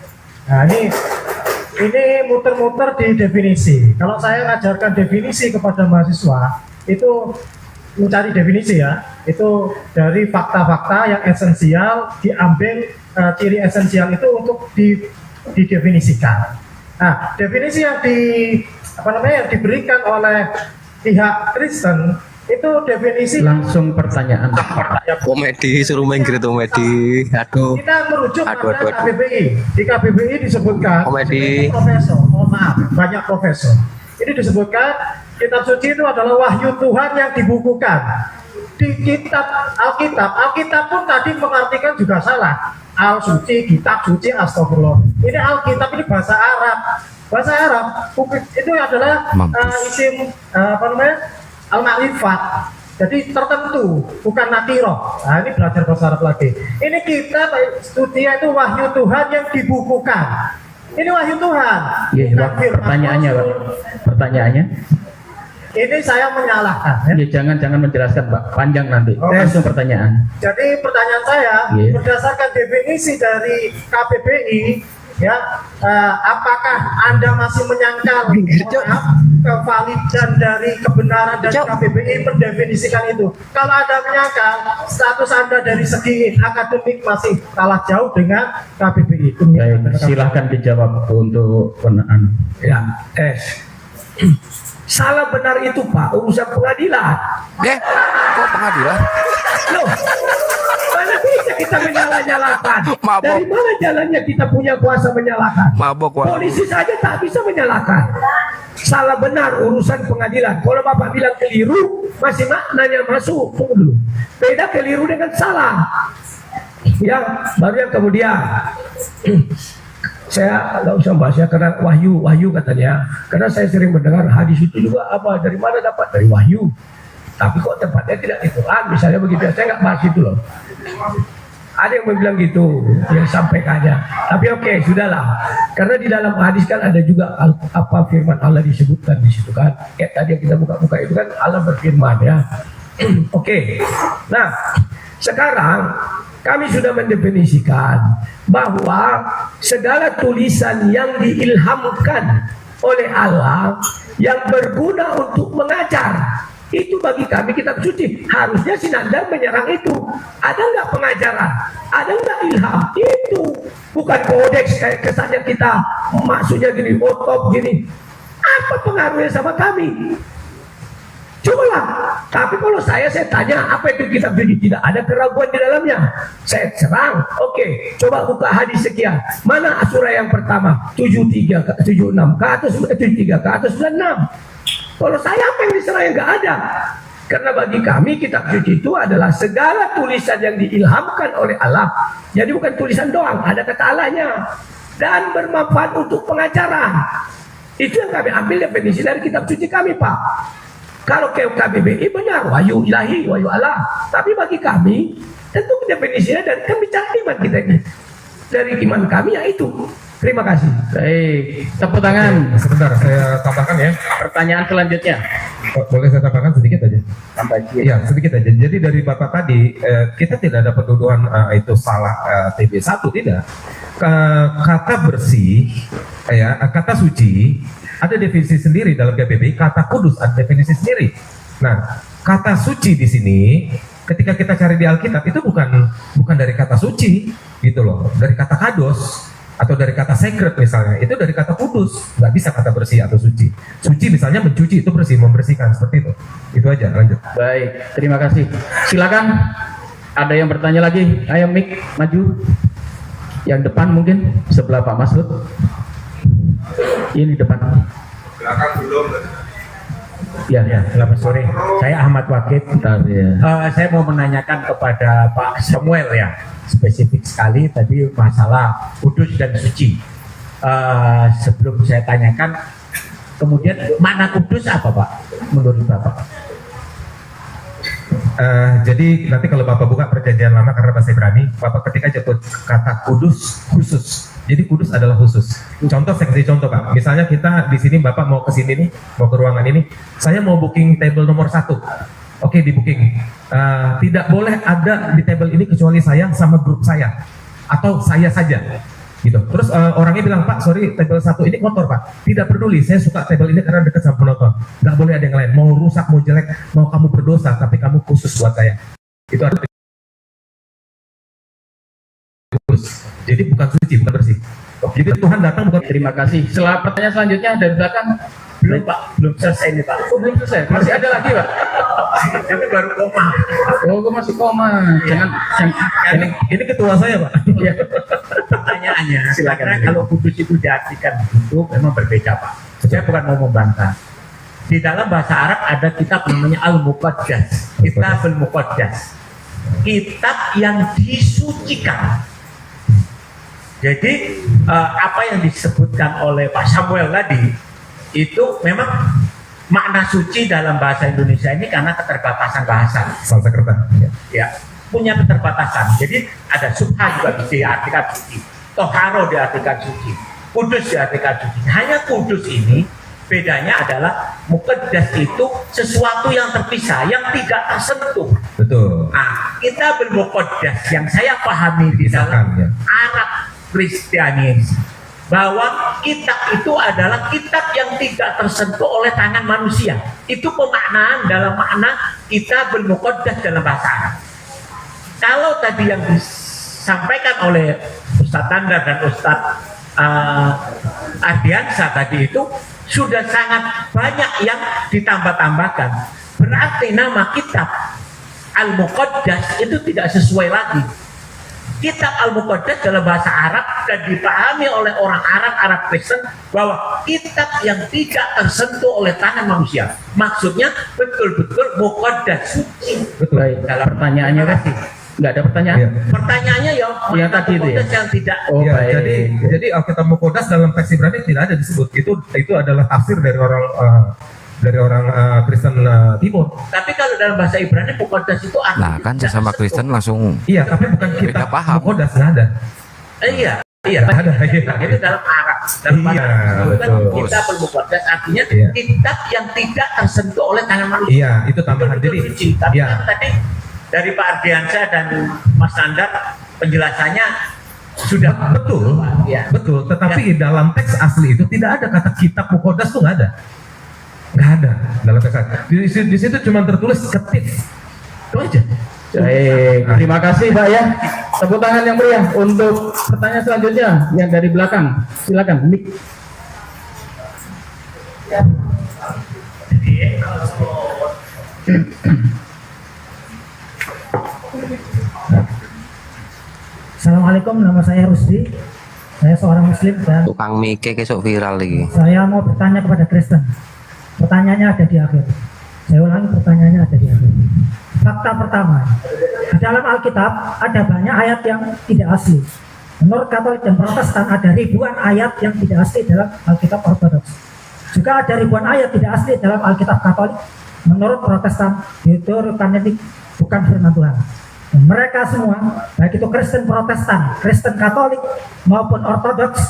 Nah ini muter-muter di definisi. Kalau saya ngajarkan definisi kepada mahasiswa itu mencari definisi ya, itu dari fakta-fakta yang esensial diambil ciri esensial itu untuk didefinisikan. Nah, definisi yang yang diberikan oleh pihak Kristen itu definisi Langsung pertanyaan. Komedi, suruh main gitu komedi. Aduh. kita merujuk pada KBBI. Di KBBI disebutkan Komedi. profesor, mohon maaf, banyak profesor. Ini disebutkan kitab suci itu adalah wahyu Tuhan yang dibukukan. Di kitab Alkitab pun tadi mengartikan juga salah. Al suci, kitab suci, astagfirullah. Ini Alkitab ini bahasa Arab. Bahasa Arab itu adalah isim al-ma'rifat. Jadi tertentu, bukan nakiro. Nah, ini belajar bahasa Arab lagi. Ini kitab studia itu wahyu Tuhan yang dibukukan. Ini wahyu Tuhan. Iya, pertanyaannya, Pak. Pertanyaannya? Ini saya menyalahkan. Ya, jangan menjelaskan, Pak. Panjang nanti. Langsung pertanyaan. Jadi pertanyaan saya, berdasarkan definisi dari KBBI, ya, apakah Anda masih menyangkal kevalidan dari kebenaran dari KBBI mendefinisikan itu? Kalau Anda menyangkal, status Anda dari segi akademik masih kalah jauh dengan KBBI. Baik, silahkan dijawab untuk penaan. Ya, salah benar itu Pak, urusan pengadilan. Kok pengadilan? Loh, mana bisa kita menyalah-nyalahkan? Dari mana jalannya kita punya kuasa menyalahkan? Polisi saja tak bisa menyalahkan. Salah benar urusan pengadilan. Kalau Bapak bilang keliru, masih maknanya masuk. Tunggu dulu. Beda keliru dengan salah. Baru yang kemudian. Saya nggak usah bahas ya, karena wahyu katanya. Karena saya sering mendengar hadis itu juga apa, dari mana dapat? Dari wahyu. Tapi kok tempatnya tidak di Quran, misalnya begitu. Saya nggak bahas itu loh. Ada yang bilang gitu, yang sampaikannya. Tapi oke, sudahlah. Karena di dalam hadis kan ada juga apa firman Allah disebutkan di situ kan. Kayak tadi yang kita buka-buka itu kan Allah berfirman ya. Oke. Nah, sekarang kami sudah mendefinisikan bahwa segala tulisan yang diilhamkan oleh Allah yang berguna untuk mengajar, itu bagi kami kitab suci. Harusnya Sinandar menyerang itu. Ada nggak pengajaran? Ada nggak ilham? Itu bukan kodeks kayak kesannya kita maksudnya gini, otop gini. Apa pengaruhnya sama kami? Cobalah. Tapi kalau saya tanya apa itu kitab suci, tidak ada keraguan di dalamnya. Saya serang. Oke, coba buka hadis sekian. Mana surah yang pertama? 73 ke 76 ke atas, 73 ke atas 96. Kalau saya apa yang diserang yang nggak ada. Karena bagi kami kitab suci itu adalah segala tulisan yang diilhamkan oleh Allah. Jadi bukan tulisan doang, ada kata Allahnya. Dan bermanfaat untuk pengajaran. Itu yang kami ambil definisi dari kitab suci kami, Pak. Kalau ke KBBI benar, wahyu ilahi, wahyu Allah. Tapi bagi kami, tentu definisinya dari kan bicara iman kita ini. Dari iman kami ya itu. Terima kasih. Baik, tepuk tangan. Sebentar, saya tambahkan ya. Pertanyaan selanjutnya. Boleh saya tambahkan sedikit aja? Ya, sedikit aja. Jadi dari Bapak tadi, kita tidak ada penuduhan itu salah TB1, tidak. Kata bersih, kata suci, ada definisi sendiri dalam KBBI. Kata kudus ada definisi sendiri. Nah, kata suci di sini ketika kita cari di Alkitab itu bukan dari kata suci gitu loh, dari kata kados atau dari kata sacred misalnya, itu dari kata kudus. Nggak bisa kata bersih atau suci. Suci misalnya mencuci, itu bersih, membersihkan, seperti itu. Itu aja, lanjut. Baik, terima kasih. Silakan. Ada yang bertanya lagi? Ayo Mik, maju. Yang depan mungkin sebelah Pak Masud. Ini depan. Belakang belum. Ya, selamat sore. Saya Ahmad Wakid. Saya mau menanyakan kepada Pak Samuel ya, spesifik sekali tadi masalah kudus dan suci. Sebelum saya tanyakan, kemudian mana kudus apa Pak menurut Bapak? Jadi nanti kalau Bapak buka perjanjian lama karena bahasa Ibrani, Bapak ketik aja tuh kata kudus khusus. Jadi kudus adalah khusus. Contoh, saya kasih contoh Pak. Misalnya kita di sini, Bapak mau ke sini nih, mau ke ruangan ini, saya mau booking table nomor 1. Oke, di booking. Tidak boleh ada di table ini kecuali saya sama grup saya atau saya saja. gitu. Terus orangnya bilang, Pak, sorry, tabel 1 ini kotor, Pak. Tidak peduli, saya suka tabel ini karena dekat sama penonton. Nggak boleh ada yang lain. Mau rusak, mau jelek, mau kamu berdosa, tapi kamu khusus buat saya. Itu ada. Jadi bukan suci, bukan bersih. Jadi Tuhan datang bukan. Terima kasih. Setelah pertanyaan selanjutnya dari belakang. Belum Pak, belum selesai nih Pak. Oh, belum selesai, masih ada lagi Pak. Tapi baru koma. Oh, gue masih koma. Jangan, ini ketua saya Pak. Iya. Pertanyaannya, silakan. Kalau kudus itu diartikan itu memang berbeda Pak. Saya bukan mau membantah. Di dalam bahasa Arab ada kitab namanya Al-Muqaddas. Kitab Al-Muqaddas. Kitab yang disucikan. Jadi apa yang disebutkan oleh Pak Samuel tadi itu memang makna suci dalam bahasa Indonesia ini karena keterbatasan bahasa. Sanskerta. Ya, punya keterbatasan. Jadi ada subhan juga diartikan suci, toharo diartikan suci, kudus diartikan suci. Hanya kudus ini bedanya adalah muqaddas itu sesuatu yang terpisah, yang tidak tersentuh. Betul. Nah, kita bermuqaddas yang saya pahami di dalam Arab Kristianis bahwa kitab itu adalah kitab yang tidak tersentuh oleh tangan manusia. Itu pemaknaan dalam makna kita bermuqaddas dalam bahasa Arab. Kalau tadi yang disampaikan oleh Ustadz Tandar dan Ustadz Ardiansa tadi itu sudah sangat banyak yang ditambah-tambahkan. Berarti nama kitab Al-Muqaddas itu tidak sesuai lagi. Kitab Al-Muqaddas dalam bahasa Arab dan dipahami oleh orang Arab Kristen bahwa kitab yang tidak tersentuh oleh tangan manusia. Maksudnya betul-betul muqaddas, suci. Betul. Baik, dalam pertanyaannya kasih. Nggak ada pertanyaan? Iya. Pertanyaannya yang tadi itu ya? Yang tidak. Oh, ya, jadi Alkitab Muqaddas dalam teks Ibrani tidak ada disebut. Itu adalah tafsir dari orang Kristen Timur. Tapi kalau dalam bahasa Ibrani Muqaddas itu Nah kan sesama Kristen langsung. Iya, tapi bukan kita paham. Muqaddas nggak ada. Iya. Nggak ada. Itu dalam Arab. Dalam kitab Al-Muqaddas artinya kitab yang tidak tersentuh oleh tangan manusia. Iya, itu tambahan. Jadi tapi kan tadi dari Pak Ardiansyah dan Mas Nandar penjelasannya sudah betul. Ya. Betul. Tetapi dalam teks asli itu tidak ada kata kitab Muqaddas, tuh nggak ada. Nggak ada dalam teks asli. Di situ cuma tertulis ketip. Itu aja. Baik, terima kasih Pak ya. Tepuk tangan yang meriah untuk pertanyaan selanjutnya yang dari belakang. Silakan, Mik. Assalamualaikum, nama saya Rusdi. Saya seorang Muslim dan Tukang mike kesok viral lagi. saya mau bertanya kepada Kristen. Pertanyaannya ada di akhir. Saya ulangi, pertanyaannya ada di akhir. Fakta pertama, di dalam Alkitab ada banyak ayat yang tidak asli. Menurut Katolik dan Protestan ada ribuan ayat yang tidak asli dalam Alkitab Ortodoks. Juga ada ribuan ayat tidak asli dalam Alkitab Katolik. Menurut Protestan, Deuterokanoni bukan firman Tuhan. Dan mereka semua, baik itu Kristen Protestan, Kristen Katolik maupun Ortodoks,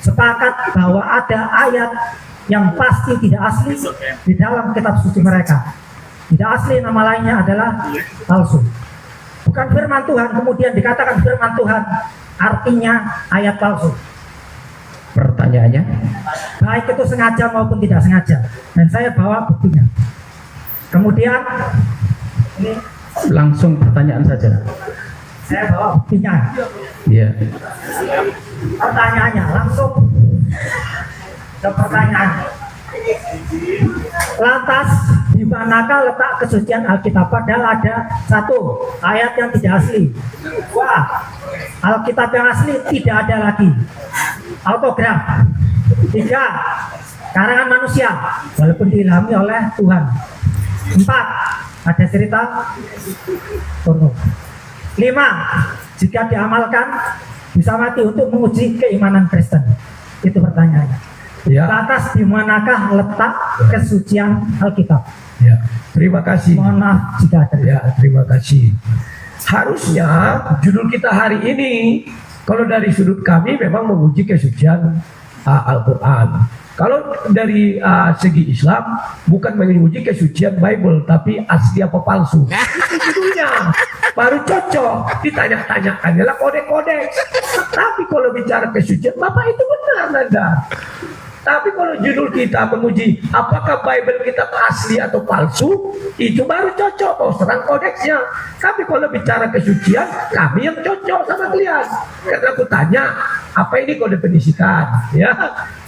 sepakat bahwa ada ayat yang pasti tidak asli di dalam kitab suci mereka. Tidak asli, nama lainnya adalah palsu. Bukan firman Tuhan, kemudian dikatakan firman Tuhan, artinya ayat palsu. Pertanyaannya? Baik itu sengaja maupun tidak sengaja. Dan saya bawa buktinya. Kemudian, ini langsung pertanyaan saja. Saya bawa buktinya. Iya. Pertanyaannya langsung ke pertanyaan. Lantas di manakah letak kesucian Alkitab? Padahal ada satu ayat yang tidak asli. Wah, Alkitab yang asli tidak ada lagi. Autograf. 3, karangan manusia walaupun diilhami oleh Tuhan. 4, ada cerita porno. 5, jika diamalkan bisa mati untuk menguji keimanan Kristen. Itu pertanyaannya. Ya. Lantas di manakah letak kesucian Alkitab? Ya, terima kasih. Mohon maaf jika ada. Ya, terima kasih. Harusnya judul kita hari ini, kalau dari sudut kami memang menguji kesucian Al-Quran. Kalau dari segi Islam, bukan menguji kesucian Bible, tapi asli apa palsu. Itu judulnya. baru cocok. Ditanya-tanyakan lah kode-kode. Tapi kalau bicara kesucian, Bapak itu benar, Nanda. Tapi kalau judul kita menguji apakah Bible kita asli atau palsu, itu baru cocok. Oh, serang kodeksnya. Tapi kalau bicara kesucian, kami yang cocok sama kalian. Karena aku tanya, apa ini kau definisikan? Ya.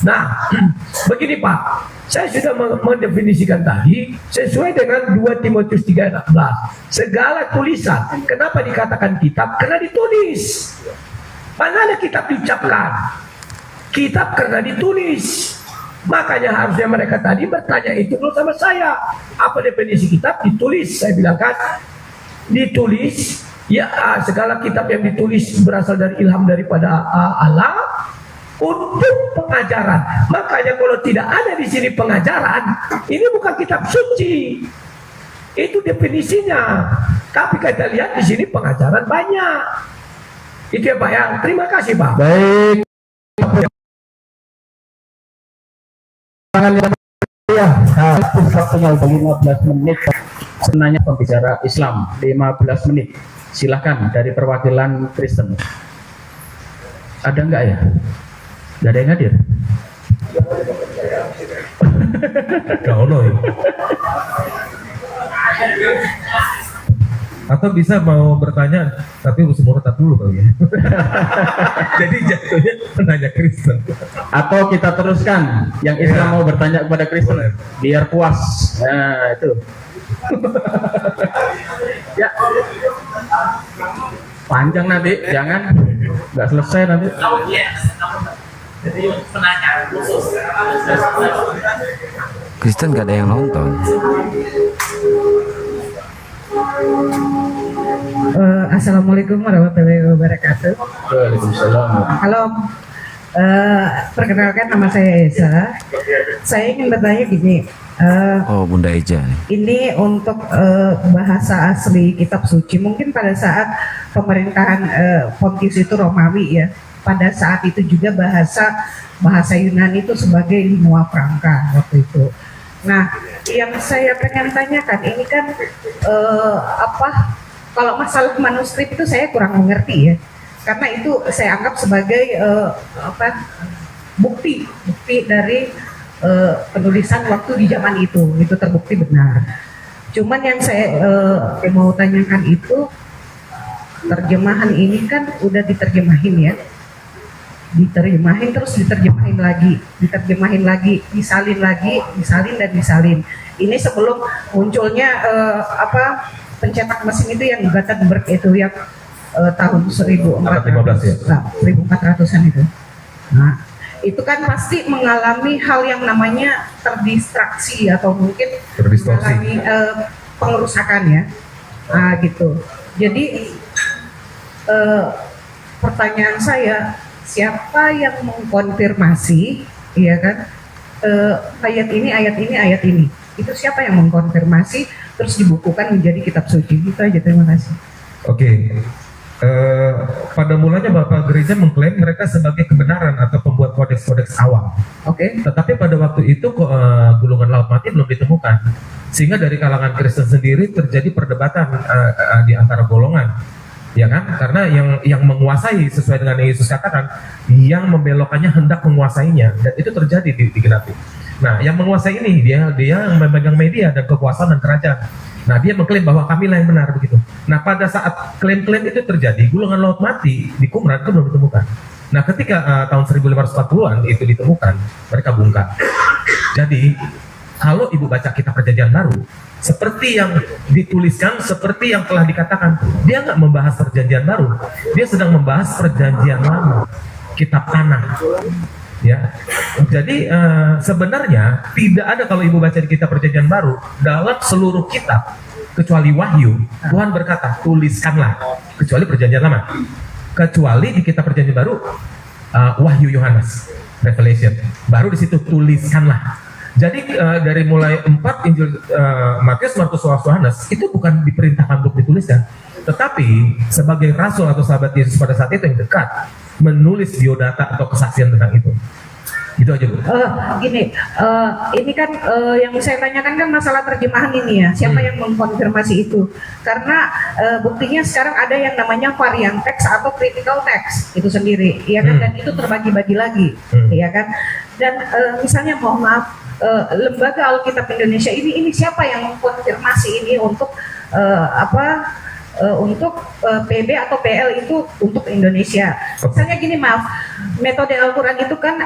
Nah, begini Pak, saya sudah mendefinisikan tadi sesuai dengan 2 Timotius 3:16. Segala tulisan, kenapa dikatakan kitab? Karena ditulis. Mana ada kitab diucapkan? Kitab karena ditulis. Makanya harusnya mereka tadi bertanya itu dulu sama saya. Apa definisi kitab? Ditulis. Saya bilang kan, ditulis. Ya, segala kitab yang ditulis berasal dari ilham daripada Allah untuk pengajaran. Makanya kalau tidak ada di sini pengajaran, ini bukan kitab suci. Itu definisinya. Tapi kita lihat di sini pengajaran banyak. Itu ya Pak ya. Terima kasih Pak. Baik. Ya, waktunya 15 menit. Senanya pembicara Islam 15 menit. Silahkan dari perwakilan Kristen. Ada enggak ya? Enggak ada yang hadir? Kaulo ya. Atau bisa mau bertanya, tapi harus murtad dulu kali ya. Jadi jatuhnya penanya Kristen. Atau kita teruskan, yang Islam mau bertanya kepada Kristen, biar puas. Nah itu. Ya. Panjang nanti, jangan nggak selesai nanti. Jadi penanya khusus. Kristen gak ada yang nonton. Assalamualaikum warahmatullahi wabarakatuh. Waalaikumsalam. Halo, perkenalkan nama saya Esa. Saya ingin bertanya gini. Oh, Bunda Eja. Ini untuk bahasa asli kitab suci. Mungkin pada saat pemerintahan Pontius itu Romawi ya. Pada saat itu juga bahasa Yunani itu sebagai lingua franca waktu itu. Nah, yang saya pengen tanyakan ini kan kalau masalah manuskrip itu saya kurang mengerti ya, karena itu saya anggap sebagai bukti dari penulisan waktu di zaman itu terbukti benar. Cuman yang saya mau tanyakan itu terjemahan ini kan udah diterjemahin ya. Diterjemahin terus diterjemahin lagi, disalin dan disalin. Ini sebelum munculnya pencetak mesin itu yang Gutenberg itu yang tahun 1415 ya. Nah, 1400-an itu. Nah, itu kan pasti mengalami hal yang namanya terdistraksi atau mungkin mengalami pengerusakan ya. Nah, gitu. Jadi pertanyaan saya, siapa yang mengkonfirmasi, ya kan, ayat ini, itu siapa yang mengkonfirmasi terus dibukukan menjadi kitab suci? Itu aja, terima kasih. Oke. Pada mulanya Bapak Gereja mengklaim mereka sebagai kebenaran atau pembuat kodeks-kodeks awam. Oke. Tetapi pada waktu itu gulungan laut mati belum ditemukan, sehingga dari kalangan Kristen sendiri terjadi perdebatan di antara golongan. Ya kan, karena yang menguasai sesuai dengan yang Yesus katakan, yang membelokkannya hendak menguasainya, dan itu terjadi digenapi. Nah, yang menguasai ini dia yang memegang media dan kekuasaan dan kerajaan. Nah, dia mengklaim bahwa kamilah yang benar begitu. Nah, pada saat klaim-klaim itu terjadi, gulungan laut mati di Qumran itu belum ditemukan. Nah, ketika tahun 1540-an itu ditemukan, mereka bungkam. Jadi, kalau ibu baca kitab Perjanjian Baru, seperti yang dituliskan, seperti yang telah dikatakan, dia nggak membahas Perjanjian Baru, dia sedang membahas Perjanjian Lama, kitab tanah. Ya, jadi sebenarnya tidak ada, kalau ibu baca di kitab Perjanjian Baru, dalam seluruh kitab kecuali Wahyu, Tuhan berkata tuliskanlah, kecuali Perjanjian Lama, kecuali di kitab Perjanjian Baru, Wahyu Yohanes, Revelation, baru di situ tuliskanlah. Jadi dari mulai 4 Injil Matius, Markus, Yohanes itu bukan diperintahkan untuk dituliskan, tetapi sebagai rasul atau sahabat Yesus pada saat itu yang dekat menulis biodata atau kesaksian tentang itu. Gitu aja Bu. Gini, ini kan yang saya tanyakan kan masalah terjemahan ini ya. Siapa yang mengkonfirmasi itu? Karena buktinya sekarang ada yang namanya varian teks atau critical text itu sendiri, ya kan? Dan itu terbagi-bagi lagi, ya kan? Dan misalnya mohon maaf, lembaga Alkitab Indonesia ini siapa yang mengkonfirmasi ini untuk untuk PB atau PL itu untuk Indonesia. Misalnya gini, maaf, metode Al-Quran itu kan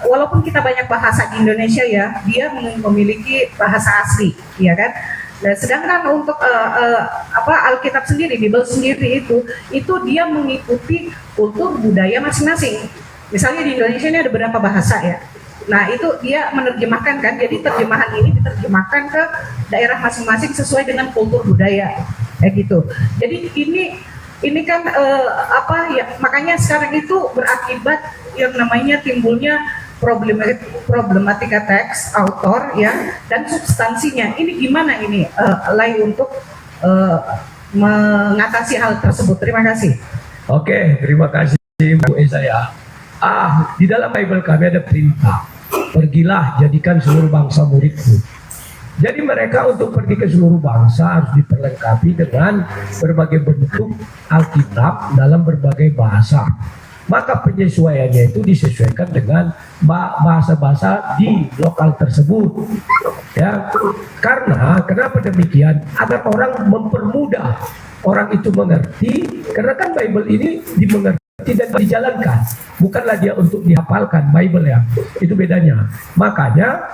walaupun kita banyak bahasa di Indonesia ya, dia memiliki bahasa asli, ya kan. Nah, sedangkan untuk Alkitab sendiri, Bible sendiri itu dia mengikuti kultur budaya masing-masing. Misalnya di Indonesia ini ada beberapa bahasa ya. Nah itu dia menerjemahkan kan, jadi terjemahan ini diterjemahkan ke daerah masing-masing sesuai dengan kultur budaya, kayak gitu. Jadi ini kan makanya sekarang itu berakibat yang namanya timbulnya problematika teks, autor ya, dan substansinya. Ini gimana ini untuk mengatasi hal tersebut? Terima kasih. Oke, terima kasih Bu Esa ya. Di dalam Bible kami ada perintah, pergilah jadikan seluruh bangsa muridku. Jadi mereka untuk pergi ke seluruh bangsa harus diperlengkapi dengan berbagai bentuk Alkitab dalam berbagai bahasa. Maka penyesuaiannya itu disesuaikan dengan bahasa-bahasa di lokal tersebut. Ya, karena kenapa demikian? Agar orang mempermudah orang itu mengerti, karena kan Bible ini dimengerti tidak dijalankan, bukanlah dia untuk dihafalkan Bible ya, itu bedanya. Makanya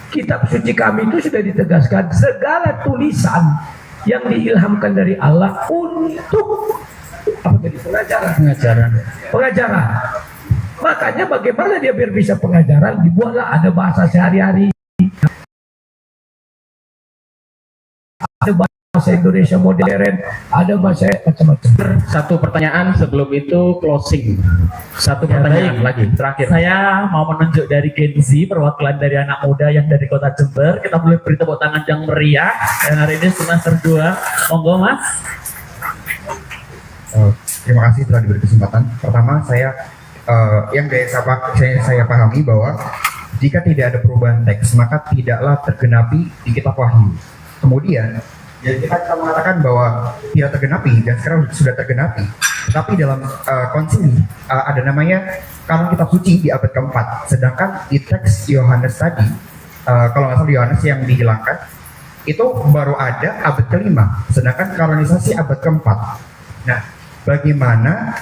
kitab suci kami itu sudah ditegaskan segala tulisan yang diilhamkan dari Allah untuk pengajaran. Makanya bagaimana dia biar bisa pengajaran, dibuatlah ada bahasa sehari-hari, ada bahasa Indonesia modern, ada bahasa macam-macam. Satu pertanyaan sebelum itu closing. Satu pertanyaan lagi terakhir. Saya mau menunjuk dari Gen Z, perwakilan dari anak muda yang dari kota Jember. Kita boleh beri tepuk tangan yang meriah. Dan hari ini semester 2. Monggo Mas. Terima kasih telah diberi kesempatan. Pertama yang saya pahami bahwa jika tidak ada perubahan teks maka tidaklah tergenapi di kitab Wahyu. Kemudian ya kita mengatakan bahwa tidak tergenapi dan sekarang sudah tergenapi. Tetapi dalam konsili ada namanya kanon kitab suci di abad keempat. Sedangkan di teks Yohanes tadi, kalau nggak salah Yohanes yang dihilangkan, itu baru ada abad kelima. Sedangkan kanonisasi abad keempat. Nah, bagaimana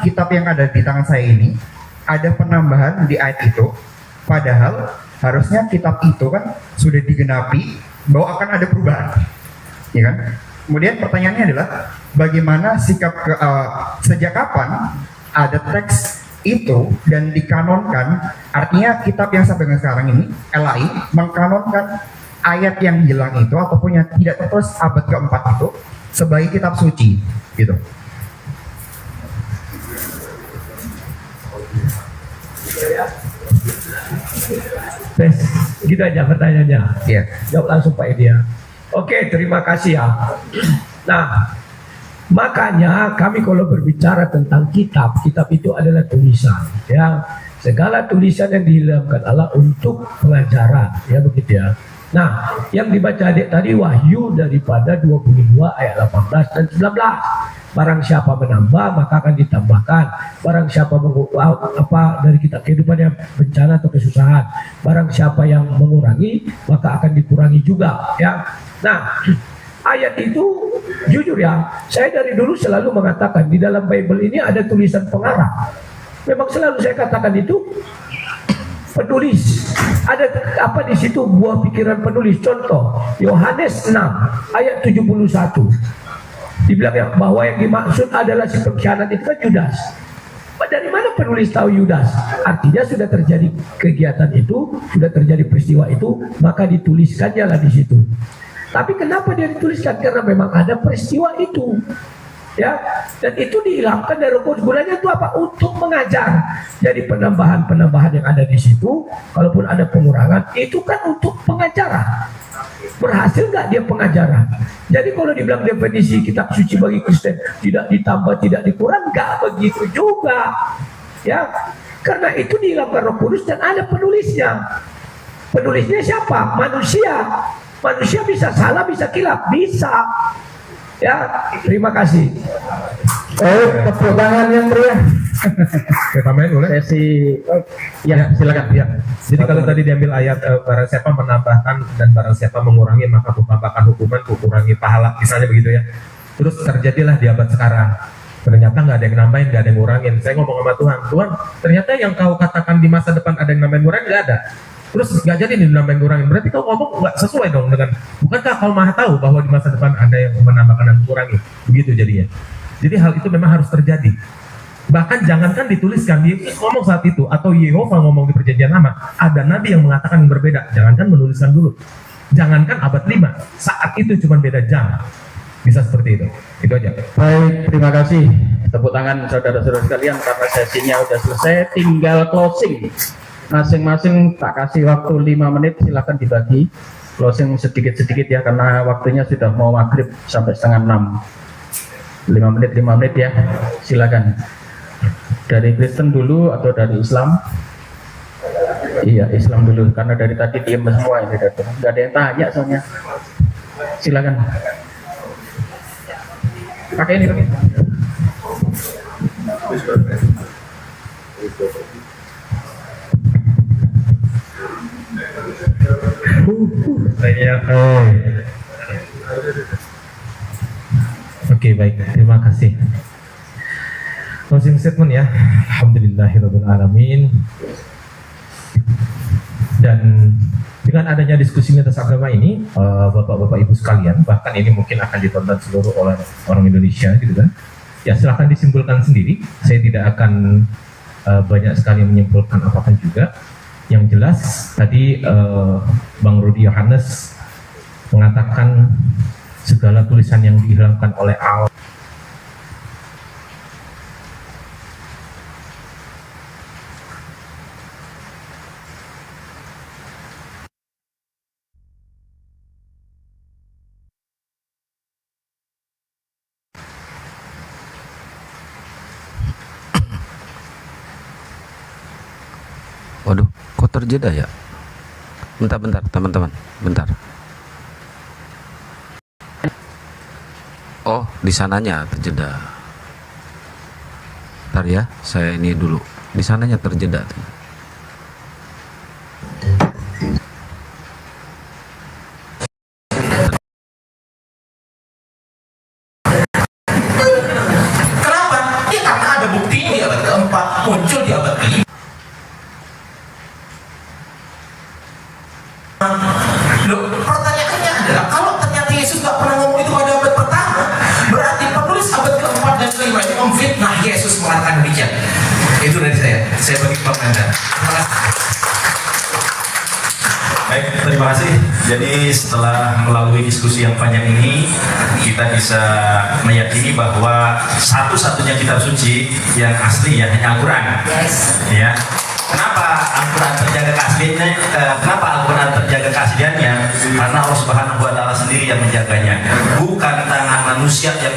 kitab yang ada di tangan saya ini ada penambahan di ayat itu, padahal harusnya kitab itu kan sudah digenapi bahwa akan ada perubahan, ya kan? Kemudian pertanyaannya adalah bagaimana sikap sejak kapan ada teks itu dan dikanonkan? Artinya kitab yang sampai sekarang ini LAI mengkanonkan ayat yang hilang itu ataupun yang tidak tertulis abad keempat itu sebagai kitab suci, gitu. Gitu aja pertanyaannya. Iya. Jawab langsung Pak Edia. Oke, terima kasih ya. Nah, makanya kami kalau berbicara tentang kitab itu adalah tulisan, ya. Segala tulisan yang dihilangkan Allah untuk pelajaran, ya begitu ya. Nah, yang dibaca adik tadi Wahyu daripada 22 ayat 18 dan 19. Barang siapa menambah maka akan ditambahkan. Barang siapa dari kita kehidupan yang bencana atau kesusahan, barang siapa yang mengurangi maka akan dikurangi juga, ya. Nah, ayat itu jujur ya, saya dari dulu selalu mengatakan di dalam Bible ini ada tulisan pengarang. Memang selalu saya katakan itu penulis. Ada apa di situ buah pikiran penulis. Contoh Yohanes 6 ayat 71. Dibilang bahwa yang dimaksud adalah si pengkhianat itu kan Yudas. Dari mana penulis tahu Yudas? Artinya sudah terjadi kegiatan itu, sudah terjadi peristiwa itu, maka dituliskannya lah di situ. Tapi kenapa dia dituliskan? Karena memang ada peristiwa itu. Ya, dan itu dihilangkan dari Roh Kudus. Gunanya itu apa? Untuk mengajar. Jadi penambahan-penambahan yang ada di situ, kalaupun ada pengurangan, itu kan untuk pengajaran. Berhasil nggak dia pengajaran? Jadi kalau dibilang definisi kitab suci bagi Kristen tidak ditambah, tidak dikurang, nggak begitu juga. Ya, karena itu dihilangkan Roh Kudus dan ada penulisnya. Penulisnya siapa? Manusia. Manusia bisa salah, bisa kilap, bisa. Ya, terima kasih. Tepuk tangan yang meriah. Tambahin boleh? Sesi, ya silakan. Ya. Jadi kalau tadi diambil ayat barang siapa menambahkan dan barang siapa mengurangi maka menambahkan hukuman, kurangi pahala, misalnya begitu ya. Terus terjadilah di abad sekarang. Ternyata nggak ada yang nambahin, nggak ada yang ngurangin. Saya ngomong sama Tuhan, Tuhan, ternyata yang kau katakan di masa depan ada yang nambahin ngurangin, nggak ada. Terus nggak jadi nih nambahin ngurangin. Berarti kau ngomong nggak sesuai dong dengan, bukankah kau maha tahu bahwa di masa depan ada yang menambahkan dan mengurangi? Begitu jadinya. Jadi hal itu memang harus terjadi. Bahkan jangankan dituliskan, Yesus ngomong saat itu, atau Yehova ngomong di perjanjian lama, ada nabi yang mengatakan yang berbeda. Jangankan menuliskan dulu. Jangankan abad 5, saat itu cuma beda jam. Bisa seperti itu. Itu aja. Baik, terima kasih. Tepuk tangan saudara-saudara sekalian karena sesinya udah selesai, tinggal closing. Masing-masing tak kasih waktu 5 menit, silakan dibagi. Closing sedikit-sedikit ya, karena waktunya sudah mau maghrib sampai setengah 6. 5 menit ya, silakan. Dari Kristen dulu atau dari Islam? Iya, Islam dulu, karena dari tadi diam semua ini, nggak ada yang tanya soalnya. Silakan. Pakai ini, pakai. Oke, baik, terima kasih. Closing statement ya. Alhamdulillahirabbil alamin. Dan dengan adanya diskusi lintas agama ini, bapak-bapak ibu sekalian, bahkan ini mungkin akan ditonton seluruh oleh orang Indonesia, gitu kan? Ya silahkan disimpulkan sendiri. Saya tidak akan banyak sekali menyimpulkan apapun juga. Yang jelas tadi Bang Rudi Yohanes mengatakan segala tulisan yang dihilangkan oleh Allah. Waduh, kok terjeda ya? Bentar, teman-teman, bentar. Oh, di sananya terjeda. Bentar ya, saya ini dulu. Di sananya terjeda. Kenapa? Ya karena ada bukti di abad keempat, muncul di abad kelima. Loh, pertanyaannya adalah kalau ternyata Yesus gak pernah ngomong itu pada abad pertama, berarti penulis abad keempat dan kelima itu memfitnah Yesus mengatakan demikian. Itu dari saya bagi Pak Manda. Baik, terima kasih. Jadi setelah melalui diskusi yang panjang ini, kita bisa meyakini bahwa satu-satunya kitab suci yang asli ya hanya Al-Quran. Yes. Ya. Kenapa Al-Quran terjaga keasliannya? Kenapa Al-Quran terjaga keasliannya? Karena Allah Subhanahu Wa Taala sendiri yang menjaganya, bukan tangan manusia yang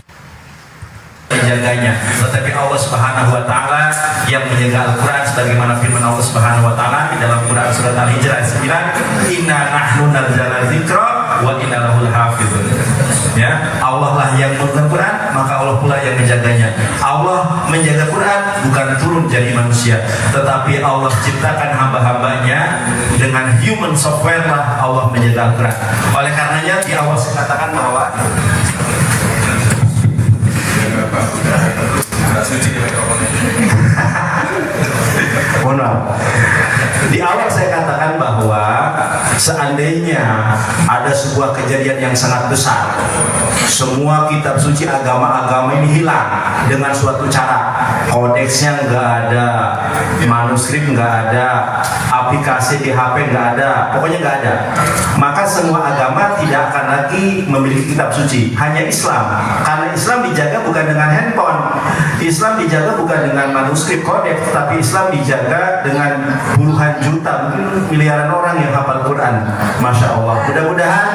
menjaganya, tetapi Allah Subhanahu Wa Taala yang menjaga Al-Quran, sebagaimana firman Allah Subhanahu Wa Taala di dalam Quran surat Al-Hijr 9, Inna nahnu nazzalna dzikra wa inna lahu lahafizun. Ya, Allah lah yang menurunkan Quran, maka Allah pula yang menjaganya. Allah menjaga Quran bukan turun jadi manusia, tetapi Allah ciptakan hamba-hambanya dengan human software lah Allah menjaga Al-Quran. Oleh karenanya di awal saya katakan bahwa di awal saya katakan bahwa seandainya ada sebuah kejadian yang sangat besar semua kitab suci agama-agama ini hilang dengan suatu cara. Kodeksnya nggak ada, manuskrip nggak ada, aplikasi di HP nggak ada, pokoknya nggak ada. Maka semua agama tidak akan lagi memiliki kitab suci, hanya Islam. Karena Islam dijaga bukan dengan handphone, Islam dijaga bukan dengan manuskrip kodeks, tapi Islam dijaga dengan puluhan juta, mungkin miliaran orang yang hafal Quran. Masya Allah. Mudah-mudahan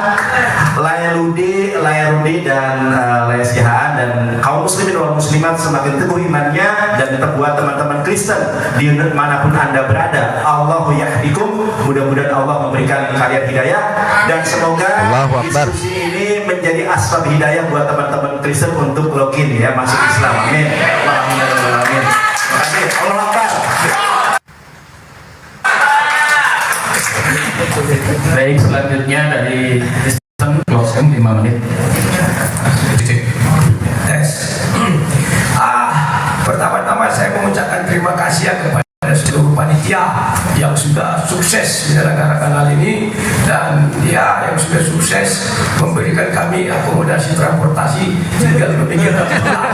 layarudi dan layasihaan dan kaum muslimin wal muslimat semakin teguh imannya dan terbuat teman-teman Kristen di manapun Anda berada. Allahu yahdikum. Mudah-mudahan Allah memberikan kalian hidayah dan semoga diskusi ini menjadi asbab hidayah buat teman-teman Kristen untuk login ya masuk Islam. Amin. Amin. Terima kasih. Allah Akbar. Baik, selanjutnya dari Kristen closing 5 menit. Tes. Pertama-tama saya mengucapkan terima kasih kepada seluruh panitia yang sudah sukses menyelenggarakan hal ini dan yang sudah sukses memberikan kami akomodasi transportasi tinggal memikirkan pulang.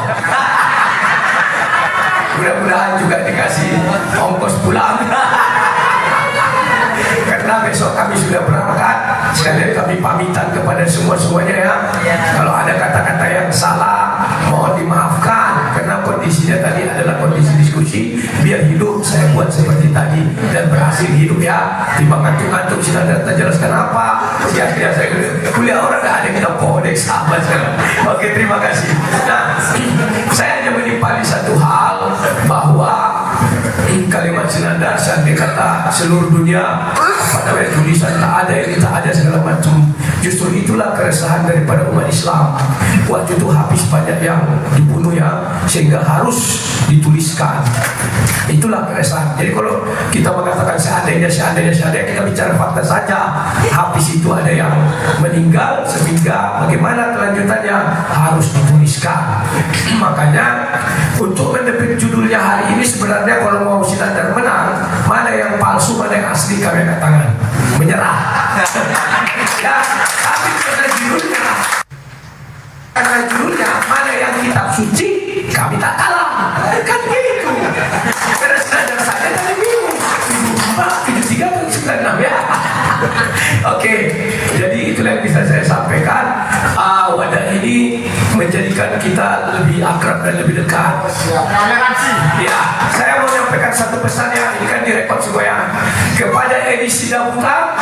Mudah-mudahan juga dikasih ongkos pulang. Karena besok kami sudah berangkat. Sekali kami pamitan kepada semuanya ya. Kalau ada kata-kata yang salah, mohon dimaafkan. Karena kondisinya tadi adalah kondisi diskusi. Biar hidup saya buat seperti tadi dan berhasil hidup ya. Timbang ngantuk-ngantuk sudah datang jelaskan apa. Sia-sia saya kuliah orang nggak ada kita kodeks apa sekarang. Oke, terima kasih. Nah, saya hanya menimpali satu hal bahwa kalimat senada sampai kata seluruh dunia pada tulisan tak ada yang tak ada segala macam. Justru itulah keresahan daripada umat Islam. Waktu itu habis banyak yang dibunuh ya, sehingga harus dituliskan. Itulah keresahan. Jadi kalau kita mengatakan seandainya kita bicara fakta saja. Habis itu ada yang meninggal sehingga bagaimana kelanjutannya harus dituliskan. Makanya untuk mendapatkan judulnya hari ini sebenarnya kalau mau Sinandar menang, mana yang palsu, mana yang asli kami katakan menyerah. Ya, tapi karena judulnya mana yang kitab suci kami tak kalah. Kan gitu. Karena Sinandar saya tadi bingung. 73 dan 96 ya. Oke, jadi itulah yang bisa saya sampaikan. Wadah ini menjadikan kita lebih akrab dan lebih dekat. Ya, saya mau menyampaikan satu pesan ya, ini kan direkod semua ya. Kepada edisi Dabutan,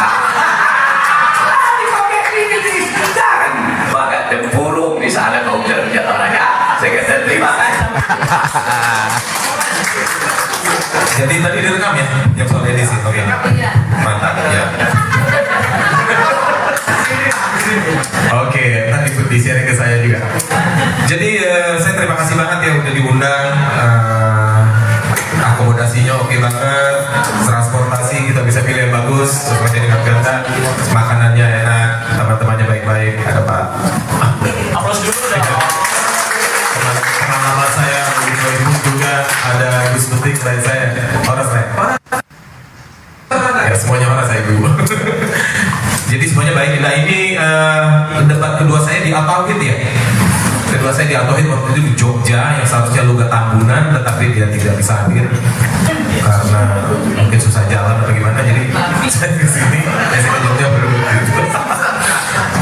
jangan bagat tempurung di sana kau ujar-ujar orang ya. Saya kata terima kasih. Jadi tadi direkam ya, yang soal edisi, oke. Mantap ya. Oke, nanti ikut di sharing ke saya juga. Jadi saya terima kasih banget ya udah diundang. Akomodasinya oke banget, transportasi kita bisa pilih yang bagus sesuai dengan kehendak, makanannya enak, teman-temannya baik-baik. Ada Pak. Aplaus dulu dong. Teman-teman saya juga ada Gus Betik dan saya. Orang saya. Ya semuanya orang saya dulu. Jadi semuanya baik. Nah ini debat kedua saya di Al-Tauhid ya. Kedua saya di Al-Tauhid waktu itu di Jogja yang seharusnya Luga Tambunan tetapi dia tidak bisa hadir karena mungkin susah jalan atau gimana. Jadi saya ke sini, saya ke Jogja baru gitu.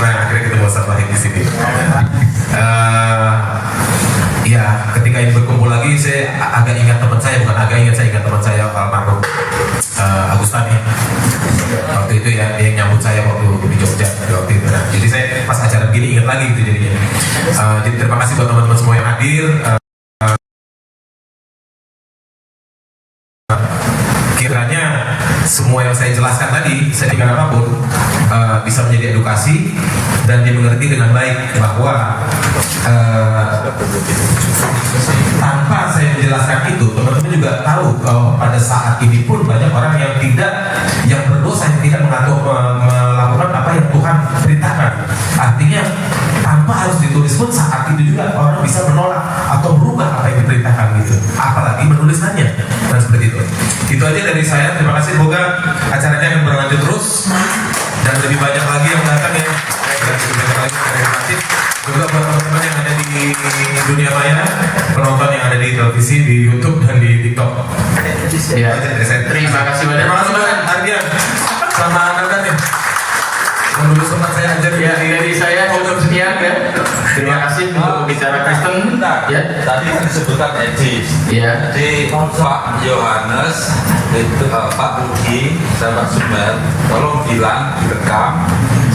Nah akhirnya ketemu Ustaz Wahid di sini. Ya ketika ini berkumpul lagi saya agak ingat teman saya, bukan agak ingat, saya ingat teman saya almarhum Agustani. Waktu itu ya dia yang nyambut saya waktu di Jogja waktu itu. Nah, jadi saya pas acara begini ingat lagi gitu jadinya. Jadi terima kasih buat teman-teman semua yang hadir. Kiranya semua yang saya jelaskan tadi, saya dengan apapun bisa menjadi edukasi dan dimengerti dengan baik bahwa tanpa saya menjelaskan itu, teman-teman juga tahu bahwa pada saat ini pun banyak orang yang berdosa, yang tidak melakukan apa yang Tuhan perintahkan. Artinya tanpa harus ditulis pun saat itu juga orang bisa menolak atau berubah apa yang diperintahkan gitu. Apalagi menulisnya dan seperti itu. Itu aja dari saya. Terima kasih. Semoga acaranya akan berlanjut terus dan lebih banyak lagi yang datang ya. Dan lebih banyak lagi yang kreatif. juga buat teman-teman yang ada di dunia maya, penonton yang ada di televisi, di YouTube dan di TikTok. Ya, terima kasih banyak. Terima kasih banyak Ardian sama Nathan ya. Yang dulu sempat saya ajar Ya, dari saya cukup sekian ya. Terima kasih untuk bicara Kristen. Ya, Tadi kan disebutkan Edis. ya. Jadi Pak Yohanes, itu Pak Rugi, sahabat Sumber, tolong bilang direkam.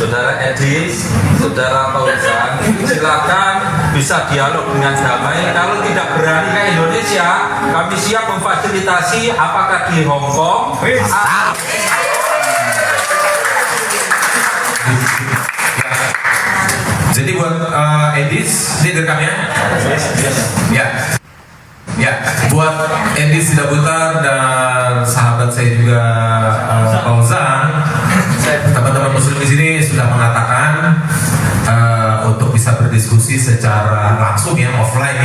Saudara Edis, Saudara Fauzan, silakan bisa dialog dengan damai. Kalau tidak berani ke Indonesia, kami siap memfasilitasi. Apakah di Hong Kong? Jadi buat Edis, ini direkam ya? Ya. Ya, buat Edis Tidak Butar dan sahabat saya juga Fauzan, teman-teman muslim di sini sudah mengatakan untuk bisa berdiskusi secara langsung ya, offline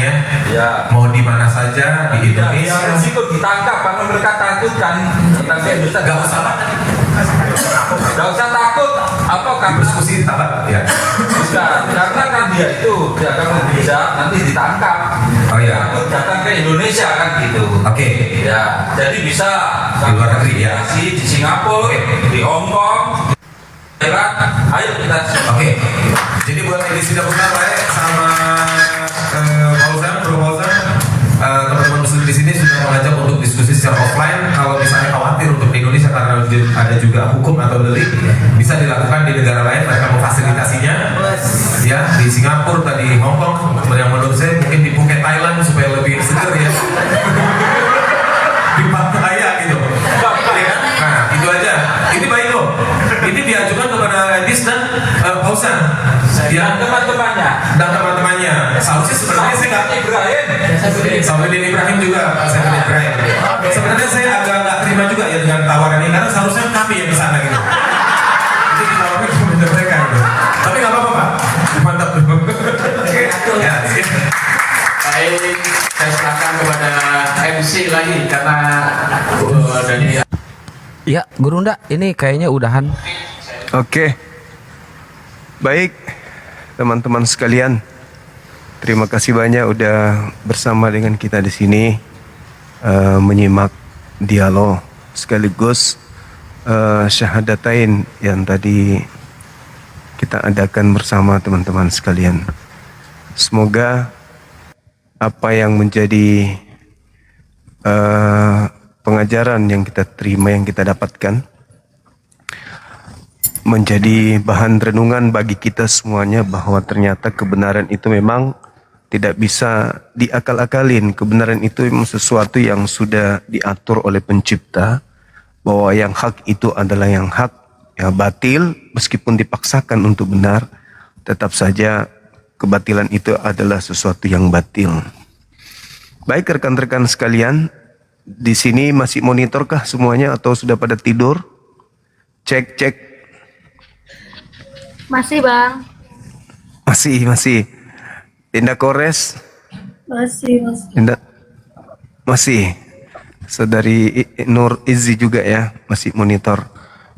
ya. Mau di mana saja di Indonesia. Ya, risiko ditangkap karena mereka takut kan. Gak usah. Gak usah takut. Apa karena diskusi ya. Bukan, karena kan dia itu dia akan bisa nanti ditangkap. Oh ya. Datang ke Indonesia kan gitu. Oke. Ya, jadi bisa di luar negeri ya. Di Singapura, di Hong Kong. Ayo kita. Oke. Jadi buat Edis Tidak Butar sama Fauzan, Bro Fauzan, teman-teman muslim di sini sudah mengajak untuk diskusi secara offline. Kalau misalnya khawatir untuk di Indonesia karena ada juga hukum atau delik, bisa dilakukan di negara lain. Mereka memfasilitasinya, ya di Singapura, tadi Hong Kong. Yang menurut saya mungkin di Phuket Thailand supaya lebih seger ya. Di Pattaya gitu. Nah itu aja. Ini baik loh. Ini diajukan kepada Edis dan Fauzan. Dan teman-temannya. Dan teman-temannya. Seharusnya sebenarnya saya nggak Ibrahim. Sampai Ibrahim juga. Saya Ibrahim. Sebenarnya saya agak nggak terima juga ya dengan tawaran ini karena seharusnya kami yang kesana gitu. Itu ditawarkan kepada mereka gitu. Tapi nggak apa-apa Pak. Mantap. Ya. Baik, saya serahkan kepada MC lagi karena dari Ya, Guru Nda, ini kayaknya udahan. Oke. Baik, teman-teman sekalian. Terima kasih banyak udah bersama dengan kita di sini menyimak dialog sekaligus syahadatain yang tadi kita adakan bersama teman-teman sekalian. Semoga apa yang menjadi pengajaran yang kita terima, yang kita dapatkan menjadi bahan renungan bagi kita semuanya bahwa ternyata kebenaran itu memang tidak bisa diakal-akalin. Kebenaran itu memang sesuatu yang sudah diatur oleh pencipta, bahwa yang hak itu adalah yang hak, yang batil meskipun dipaksakan untuk benar, tetap saja kebatilan itu adalah sesuatu yang batil. Baik rekan-rekan sekalian, di sini masih monitorkah semuanya atau sudah pada tidur? Cek. Masih Bang. Masih. Indah Kores? Masih. Saudari Nur Izzi juga ya, masih monitor.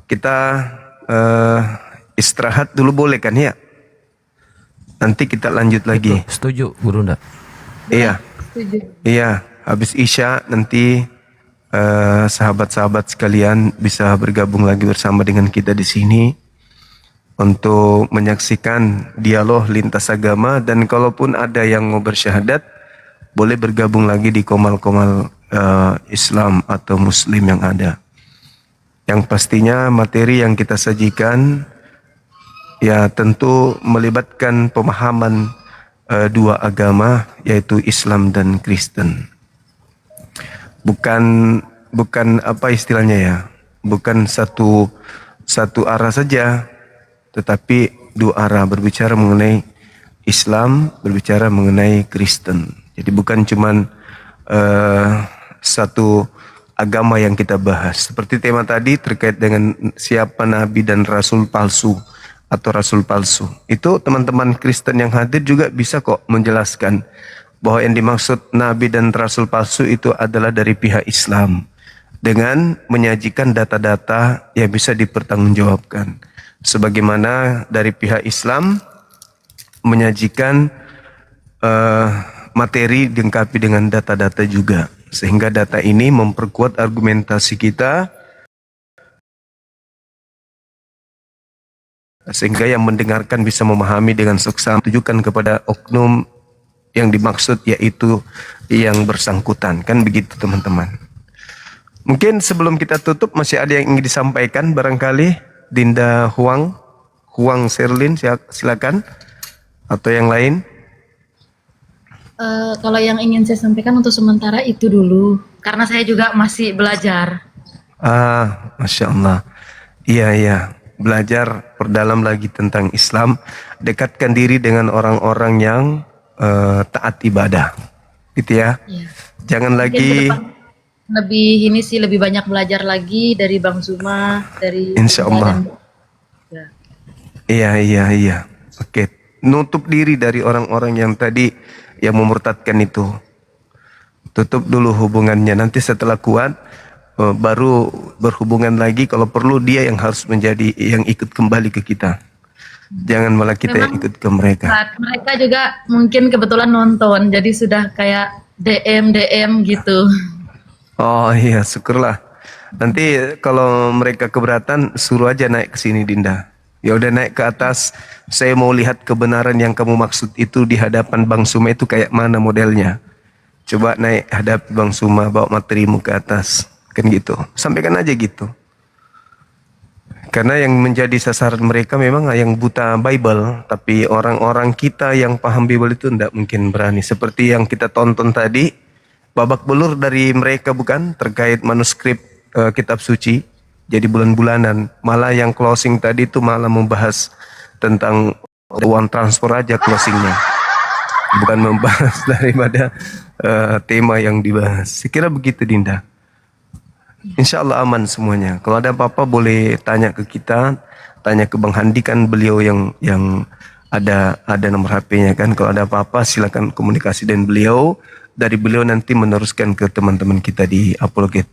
Kita istirahat dulu boleh kan ya? Nanti kita lanjut lagi. Setuju, Guru Nda? Iya. Iya, habis Isya nanti sahabat-sahabat sekalian bisa bergabung lagi bersama dengan kita di sini untuk menyaksikan dialog lintas agama, dan kalaupun ada yang mau bersyahadat boleh bergabung lagi di komal-komal Islam atau Muslim yang ada. Yang pastinya materi yang kita sajikan ya tentu melibatkan pemahaman dua agama, yaitu Islam dan Kristen. Bukan apa istilahnya ya, bukan satu arah saja, tetapi dua arah, berbicara mengenai Islam, berbicara mengenai Kristen. Jadi bukan cuman satu agama yang kita bahas. Seperti tema tadi terkait dengan siapa nabi dan rasul palsu atau rasul palsu. Itu teman-teman Kristen yang hadir juga bisa kok menjelaskan bahwa yang dimaksud nabi dan rasul palsu itu adalah dari pihak Islam, dengan menyajikan data-data yang bisa dipertanggungjawabkan. Sebagaimana dari pihak Islam menyajikan materi dilengkapi dengan data-data juga, sehingga data ini memperkuat argumentasi kita, sehingga yang mendengarkan bisa memahami dengan seksama, tujukan kepada oknum yang dimaksud, yaitu yang bersangkutan. Kan begitu teman-teman. Mungkin sebelum kita tutup masih ada yang ingin disampaikan barangkali. Dinda Huang Serlin, silakan. Atau yang lain? Kalau yang ingin saya sampaikan untuk sementara itu dulu, karena saya juga masih belajar. Masya Allah. Iya. Belajar, perdalam lagi tentang Islam. Dekatkan diri dengan orang-orang yang taat ibadah. Gitu ya. Iya. Jangan lagi. Lebih banyak belajar lagi dari Bang Zuma, dari Insya Allah. Iya. Oke. Nutup diri dari orang-orang yang tadi yang memurtadkan itu. Tutup dulu hubungannya. Nanti setelah kuat baru berhubungan lagi. Kalau perlu dia yang harus menjadi yang ikut kembali ke kita. Jangan malah kita yang ikut ke mereka. Mereka juga mungkin kebetulan nonton, jadi sudah kayak DM gitu. Oh iya, syukurlah. Nanti kalau mereka keberatan, suruh aja naik ke sini, Dinda. Ya udah naik ke atas. Saya mau lihat kebenaran yang kamu maksud itu di hadapan Bang Suma itu kayak mana modelnya. Coba naik hadap Bang Suma, bawa materimu ke atas. Kan gitu. Sampaikan aja gitu. Karena yang menjadi sasaran mereka memang yang buta Bible. Tapi orang-orang kita yang paham Bible itu tidak mungkin berani. Seperti yang kita tonton tadi. Babak belur dari mereka bukan terkait manuskrip kitab suci. Jadi bulan-bulanan. Malah yang closing tadi itu malah membahas tentang uang transfer aja closingnya. Bukan membahas daripada tema yang dibahas. Saya kira begitu, Dinda. Insya Allah aman semuanya. Kalau ada apa-apa boleh tanya ke kita, tanya ke Bang Handi, kan beliau yang ada nomor HP-nya kan. Kalau ada apa-apa silakan komunikasi dengan beliau. Dari beliau nanti meneruskan ke teman-teman kita di Apologet.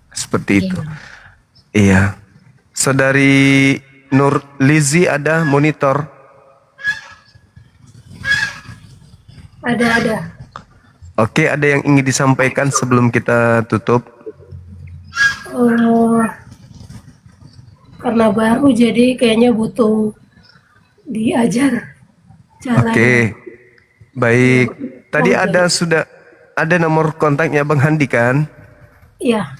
Seperti itu. Iya. Saudari Nur Lizi ada monitor? Ada. Oke, ada yang ingin disampaikan sebelum kita tutup? Karena baru jadi kayaknya butuh diajar cara. Oke, baik. Tadi sudah ada nomor kontaknya Bang Handi kan? Iya.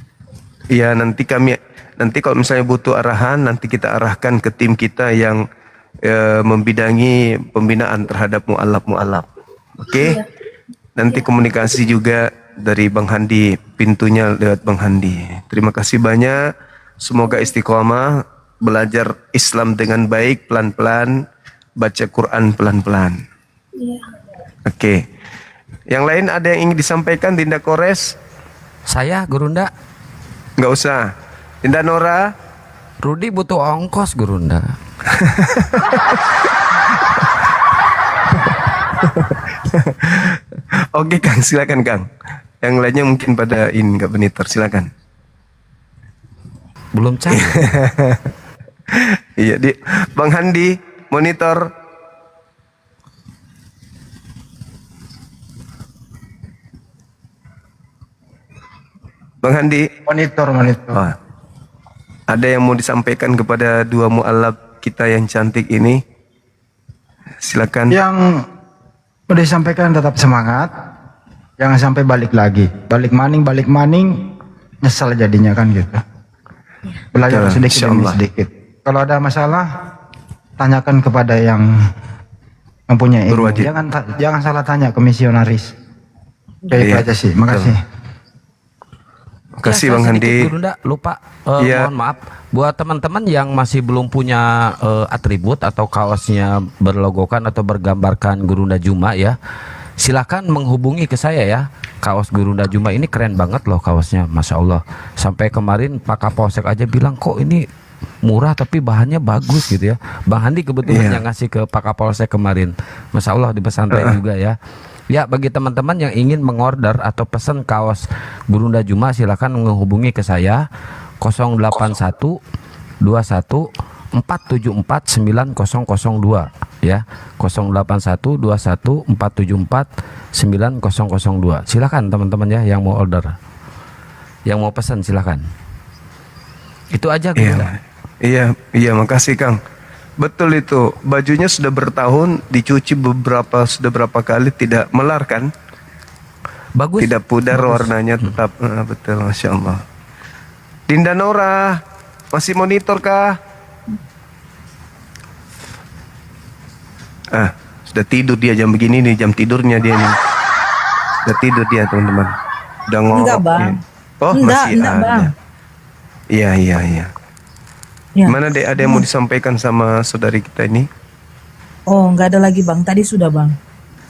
Iya, nanti kalau misalnya butuh arahan, nanti kita arahkan ke tim kita yang membidangi pembinaan terhadap mu'alaf. Oke? Iya. Nanti komunikasi juga dari Bang Handi, pintunya lewat Bang Handi. Terima kasih banyak. Semoga istiqomah, belajar Islam dengan baik, pelan-pelan, baca Quran pelan-pelan. Iya. Oke. Yang lain ada yang ingin disampaikan, Dinda Kores? Saya, Gurunda. Nggak usah. Dinda Nora? Rudi butuh ongkos, Gurunda. Oke Kang, silakan Kang. Yang lainnya mungkin pada ini nggak monitor, silakan. Belum cair. Iya, Bang Handi monitor. Bang Handi monitor. Oh. Ada yang mau disampaikan kepada dua mu'alaf kita yang cantik ini? Silakan. Yang mau disampaikan tetap semangat, jangan sampai balik lagi, balik maning, nyesal jadinya kan gitu. Belajar sedikit demi sedikit. Kalau ada masalah, tanyakan kepada yang mempunyai ilmu. Jangan salah tanya ke misionaris. Kayak itu aja sih. Makasih. Makasih Bang Handi. Lupa, mohon maaf. Buat teman-teman yang masih belum punya atribut atau kaosnya berlogokan atau bergambarkan Gurunda Juma ya, silakan menghubungi ke saya ya. Kaos Gurunda Juma ini keren banget loh kaosnya, Masya Allah. Sampai kemarin Pak Kapolsek aja bilang kok ini murah tapi bahannya bagus gitu ya. Bang Handi kebetulan yang ngasih ke Pak Kapolsek kemarin, Masya Allah, di pesantren juga ya. Ya, bagi teman-teman yang ingin mengorder atau pesan kaos Gurunda Juma, silakan menghubungi ke saya 081 21 474 9002. ya, 081214749002. Silakan teman-teman ya yang mau order, yang mau pesan silakan. Itu aja Gurunda. Iya, makasih Kang. Betul itu, bajunya sudah bertahun, dicuci sudah berapa kali, tidak melar kan? Bagus. Tidak pudar, warnanya tetap. Betul, Masya Allah. Dinda Nora, masih monitor kah? Sudah tidur dia jam begini nih, jam tidurnya dia nih. Sudah tidur dia teman-teman. Udah ngorok. Enggak Bang. Oh Enggak masih ada. Bang. Iya. Ya. Mana dek, ada yang mau disampaikan sama saudari kita ini? Oh enggak ada lagi Bang, tadi sudah Bang.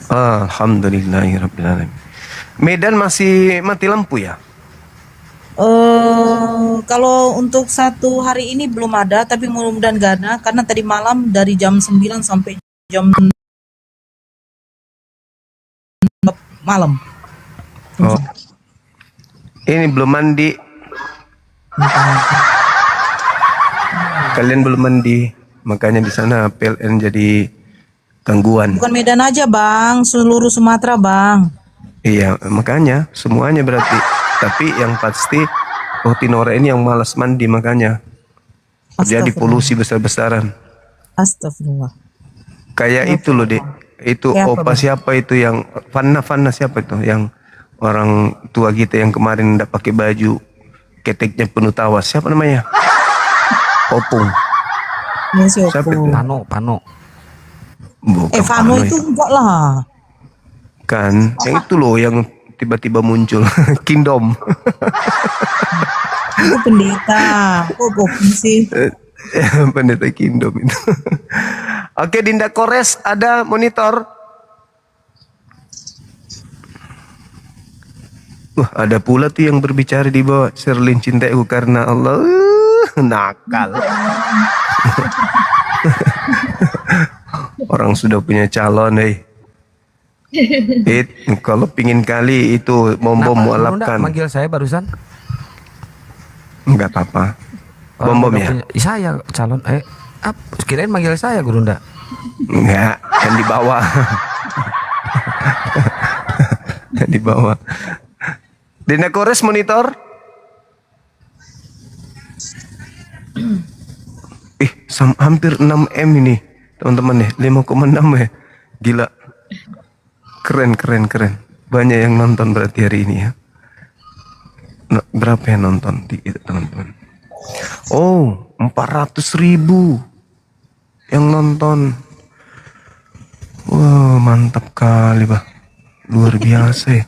Alhamdulillahirrahmanirrahim. Medan masih mati lampu ya? Kalau untuk satu hari ini belum ada, tapi mudah-mudahan gak ada, karena tadi malam dari jam 9 sampai jam malam. Oh. Ini belum mandi. Kalian belum mandi, makanya di sana PLN jadi gangguan. Bukan Medan aja Bang, seluruh Sumatera Bang. Iya, makanya semuanya berarti. Tapi yang pasti Tinora ini yang malas mandi, makanya jadi polusi besar-besaran. Astagfirullah. Kayak itu loh dek, itu Kayak apa, opa Bang? siapa itu yang Fanna siapa itu yang orang tua kita yang kemarin tidak pakai baju, keteknya penuh tawas, siapa namanya? Opung. Ya, si Siapa itu? Pano. Bukan Vano itu enggak lah. Kan, yang itu loh yang tiba-tiba muncul Kingdom. Itu pendeta. Kok Opung sih? Pendeta Kingdom itu. Oke, Dinda Kores ada monitor. Wah, ada pula tuh yang berbicara di bawah. Sherlyn cintaku karena Allah. Nakal. Orang sudah punya calon, kalau pingin kali itu bom mualafkan. Manggil saya barusan? Enggak apa-apa. Bom ya? Saya calon. Kirain manggil saya Gurunda. Enggak, kan di bawah. Di bawah. Dinda Kores monitor. Hampir 6 M ini teman-teman ya, 5,6 ya. Gila. Keren. Banyak yang nonton berarti hari ini ya. Berapa yang nonton itu teman-teman? Oh, 400.000 yang nonton. Wow, mantap kali bah. Luar biasa ya.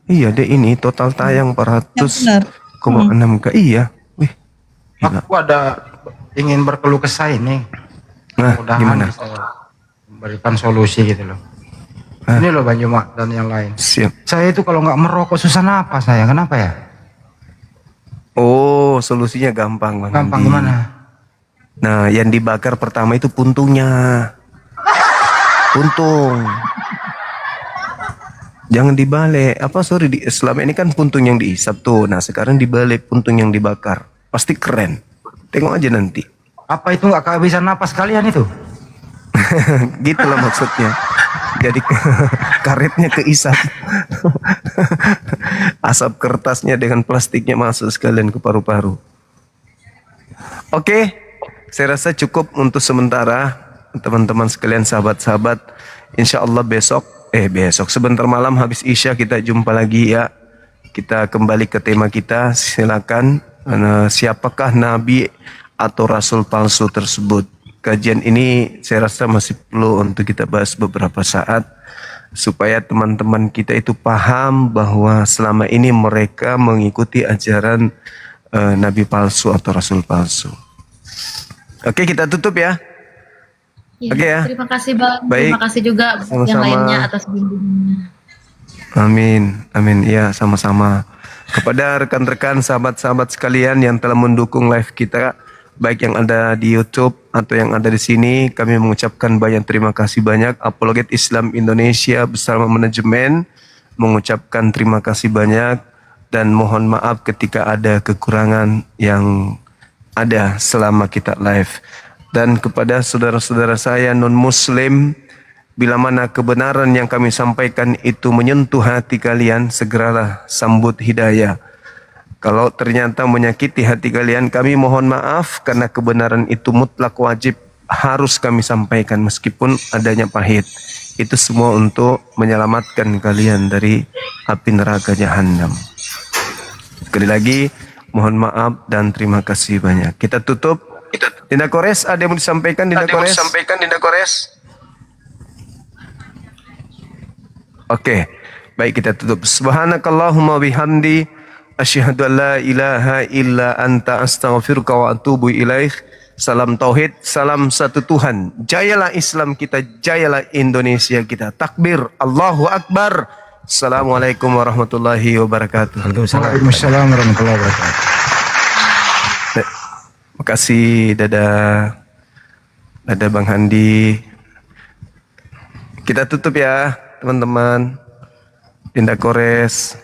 Iya deh, ini total tayang 400,6K. Iya. Wih. Gila. Aku ada ingin berkeluh kesah ini. Nah, gimana? Bisa memberikan solusi gitu loh. Ini loh Bang Juma dan yang lain. Siap. Saya itu kalau nggak merokok susah napas saya. Kenapa ya? Oh, solusinya gampang Bang. Gampang Andi. gimana? Nah, yang dibakar pertama itu puntungnya. Puntung. Jangan dibalik. Selama ini kan puntung yang diisap tuh. Nah, sekarang dibalik puntung yang dibakar. Pasti keren. Tengok aja nanti. Apa itu nggak kehabisan napas kalian itu? Gitulah maksudnya. Jadi karetnya keisap. Asap kertasnya dengan plastiknya masuk sekalian ke paru-paru. Oke, saya rasa cukup untuk sementara teman-teman sekalian, sahabat-sahabat. Insya Allah besok sebentar malam habis Isya kita jumpa lagi ya. Kita kembali ke tema kita. Silakan. Siapakah Nabi atau Rasul palsu tersebut? Kajian ini saya rasa masih perlu untuk kita bahas beberapa saat supaya teman-teman kita itu paham bahwa selama ini mereka mengikuti ajaran Nabi palsu atau Rasul palsu. Oke, kita tutup ya. Oke ya. Terima kasih Bang. Baik. Terima kasih juga Sama-sama. yang lainnya atas bimbingannya. Amin. Ya, sama-sama. Kepada rekan-rekan, sahabat-sahabat sekalian yang telah mendukung live kita, baik yang ada di YouTube atau yang ada di sini, kami mengucapkan banyak terima kasih banyak. Apologet Islam Indonesia bersama manajemen mengucapkan terima kasih banyak dan mohon maaf ketika ada kekurangan yang ada selama kita live. dan kepada saudara-saudara saya non-muslim, bila mana kebenaran yang kami sampaikan itu menyentuh hati kalian, segeralah sambut hidayah. Kalau ternyata menyakiti hati kalian, kami mohon maaf, karena kebenaran itu mutlak wajib harus kami sampaikan meskipun adanya pahit. Itu semua untuk menyelamatkan kalian dari api neraka jahanam. Sekali lagi mohon maaf dan terima kasih banyak. Kita tutup. Dinda Kores, ada yang mau disampaikan Dinda Kores? Oke, baik, kita tutup. Subhanakallahumma bihamdi asyhadu an la ilaha illa anta astaghfiruka wa atubu ilaik. Salam tauhid, salam satu Tuhan. Jayalah Islam kita, jayalah Indonesia kita. Takbir, Allahu Akbar. Assalamualaikum warahmatullahi wabarakatuh. Waalaikumsalam warahmatullahi wabarakatuh. Makasih, dadah Bang Handi. Kita tutup ya teman-teman. Dinda Kores.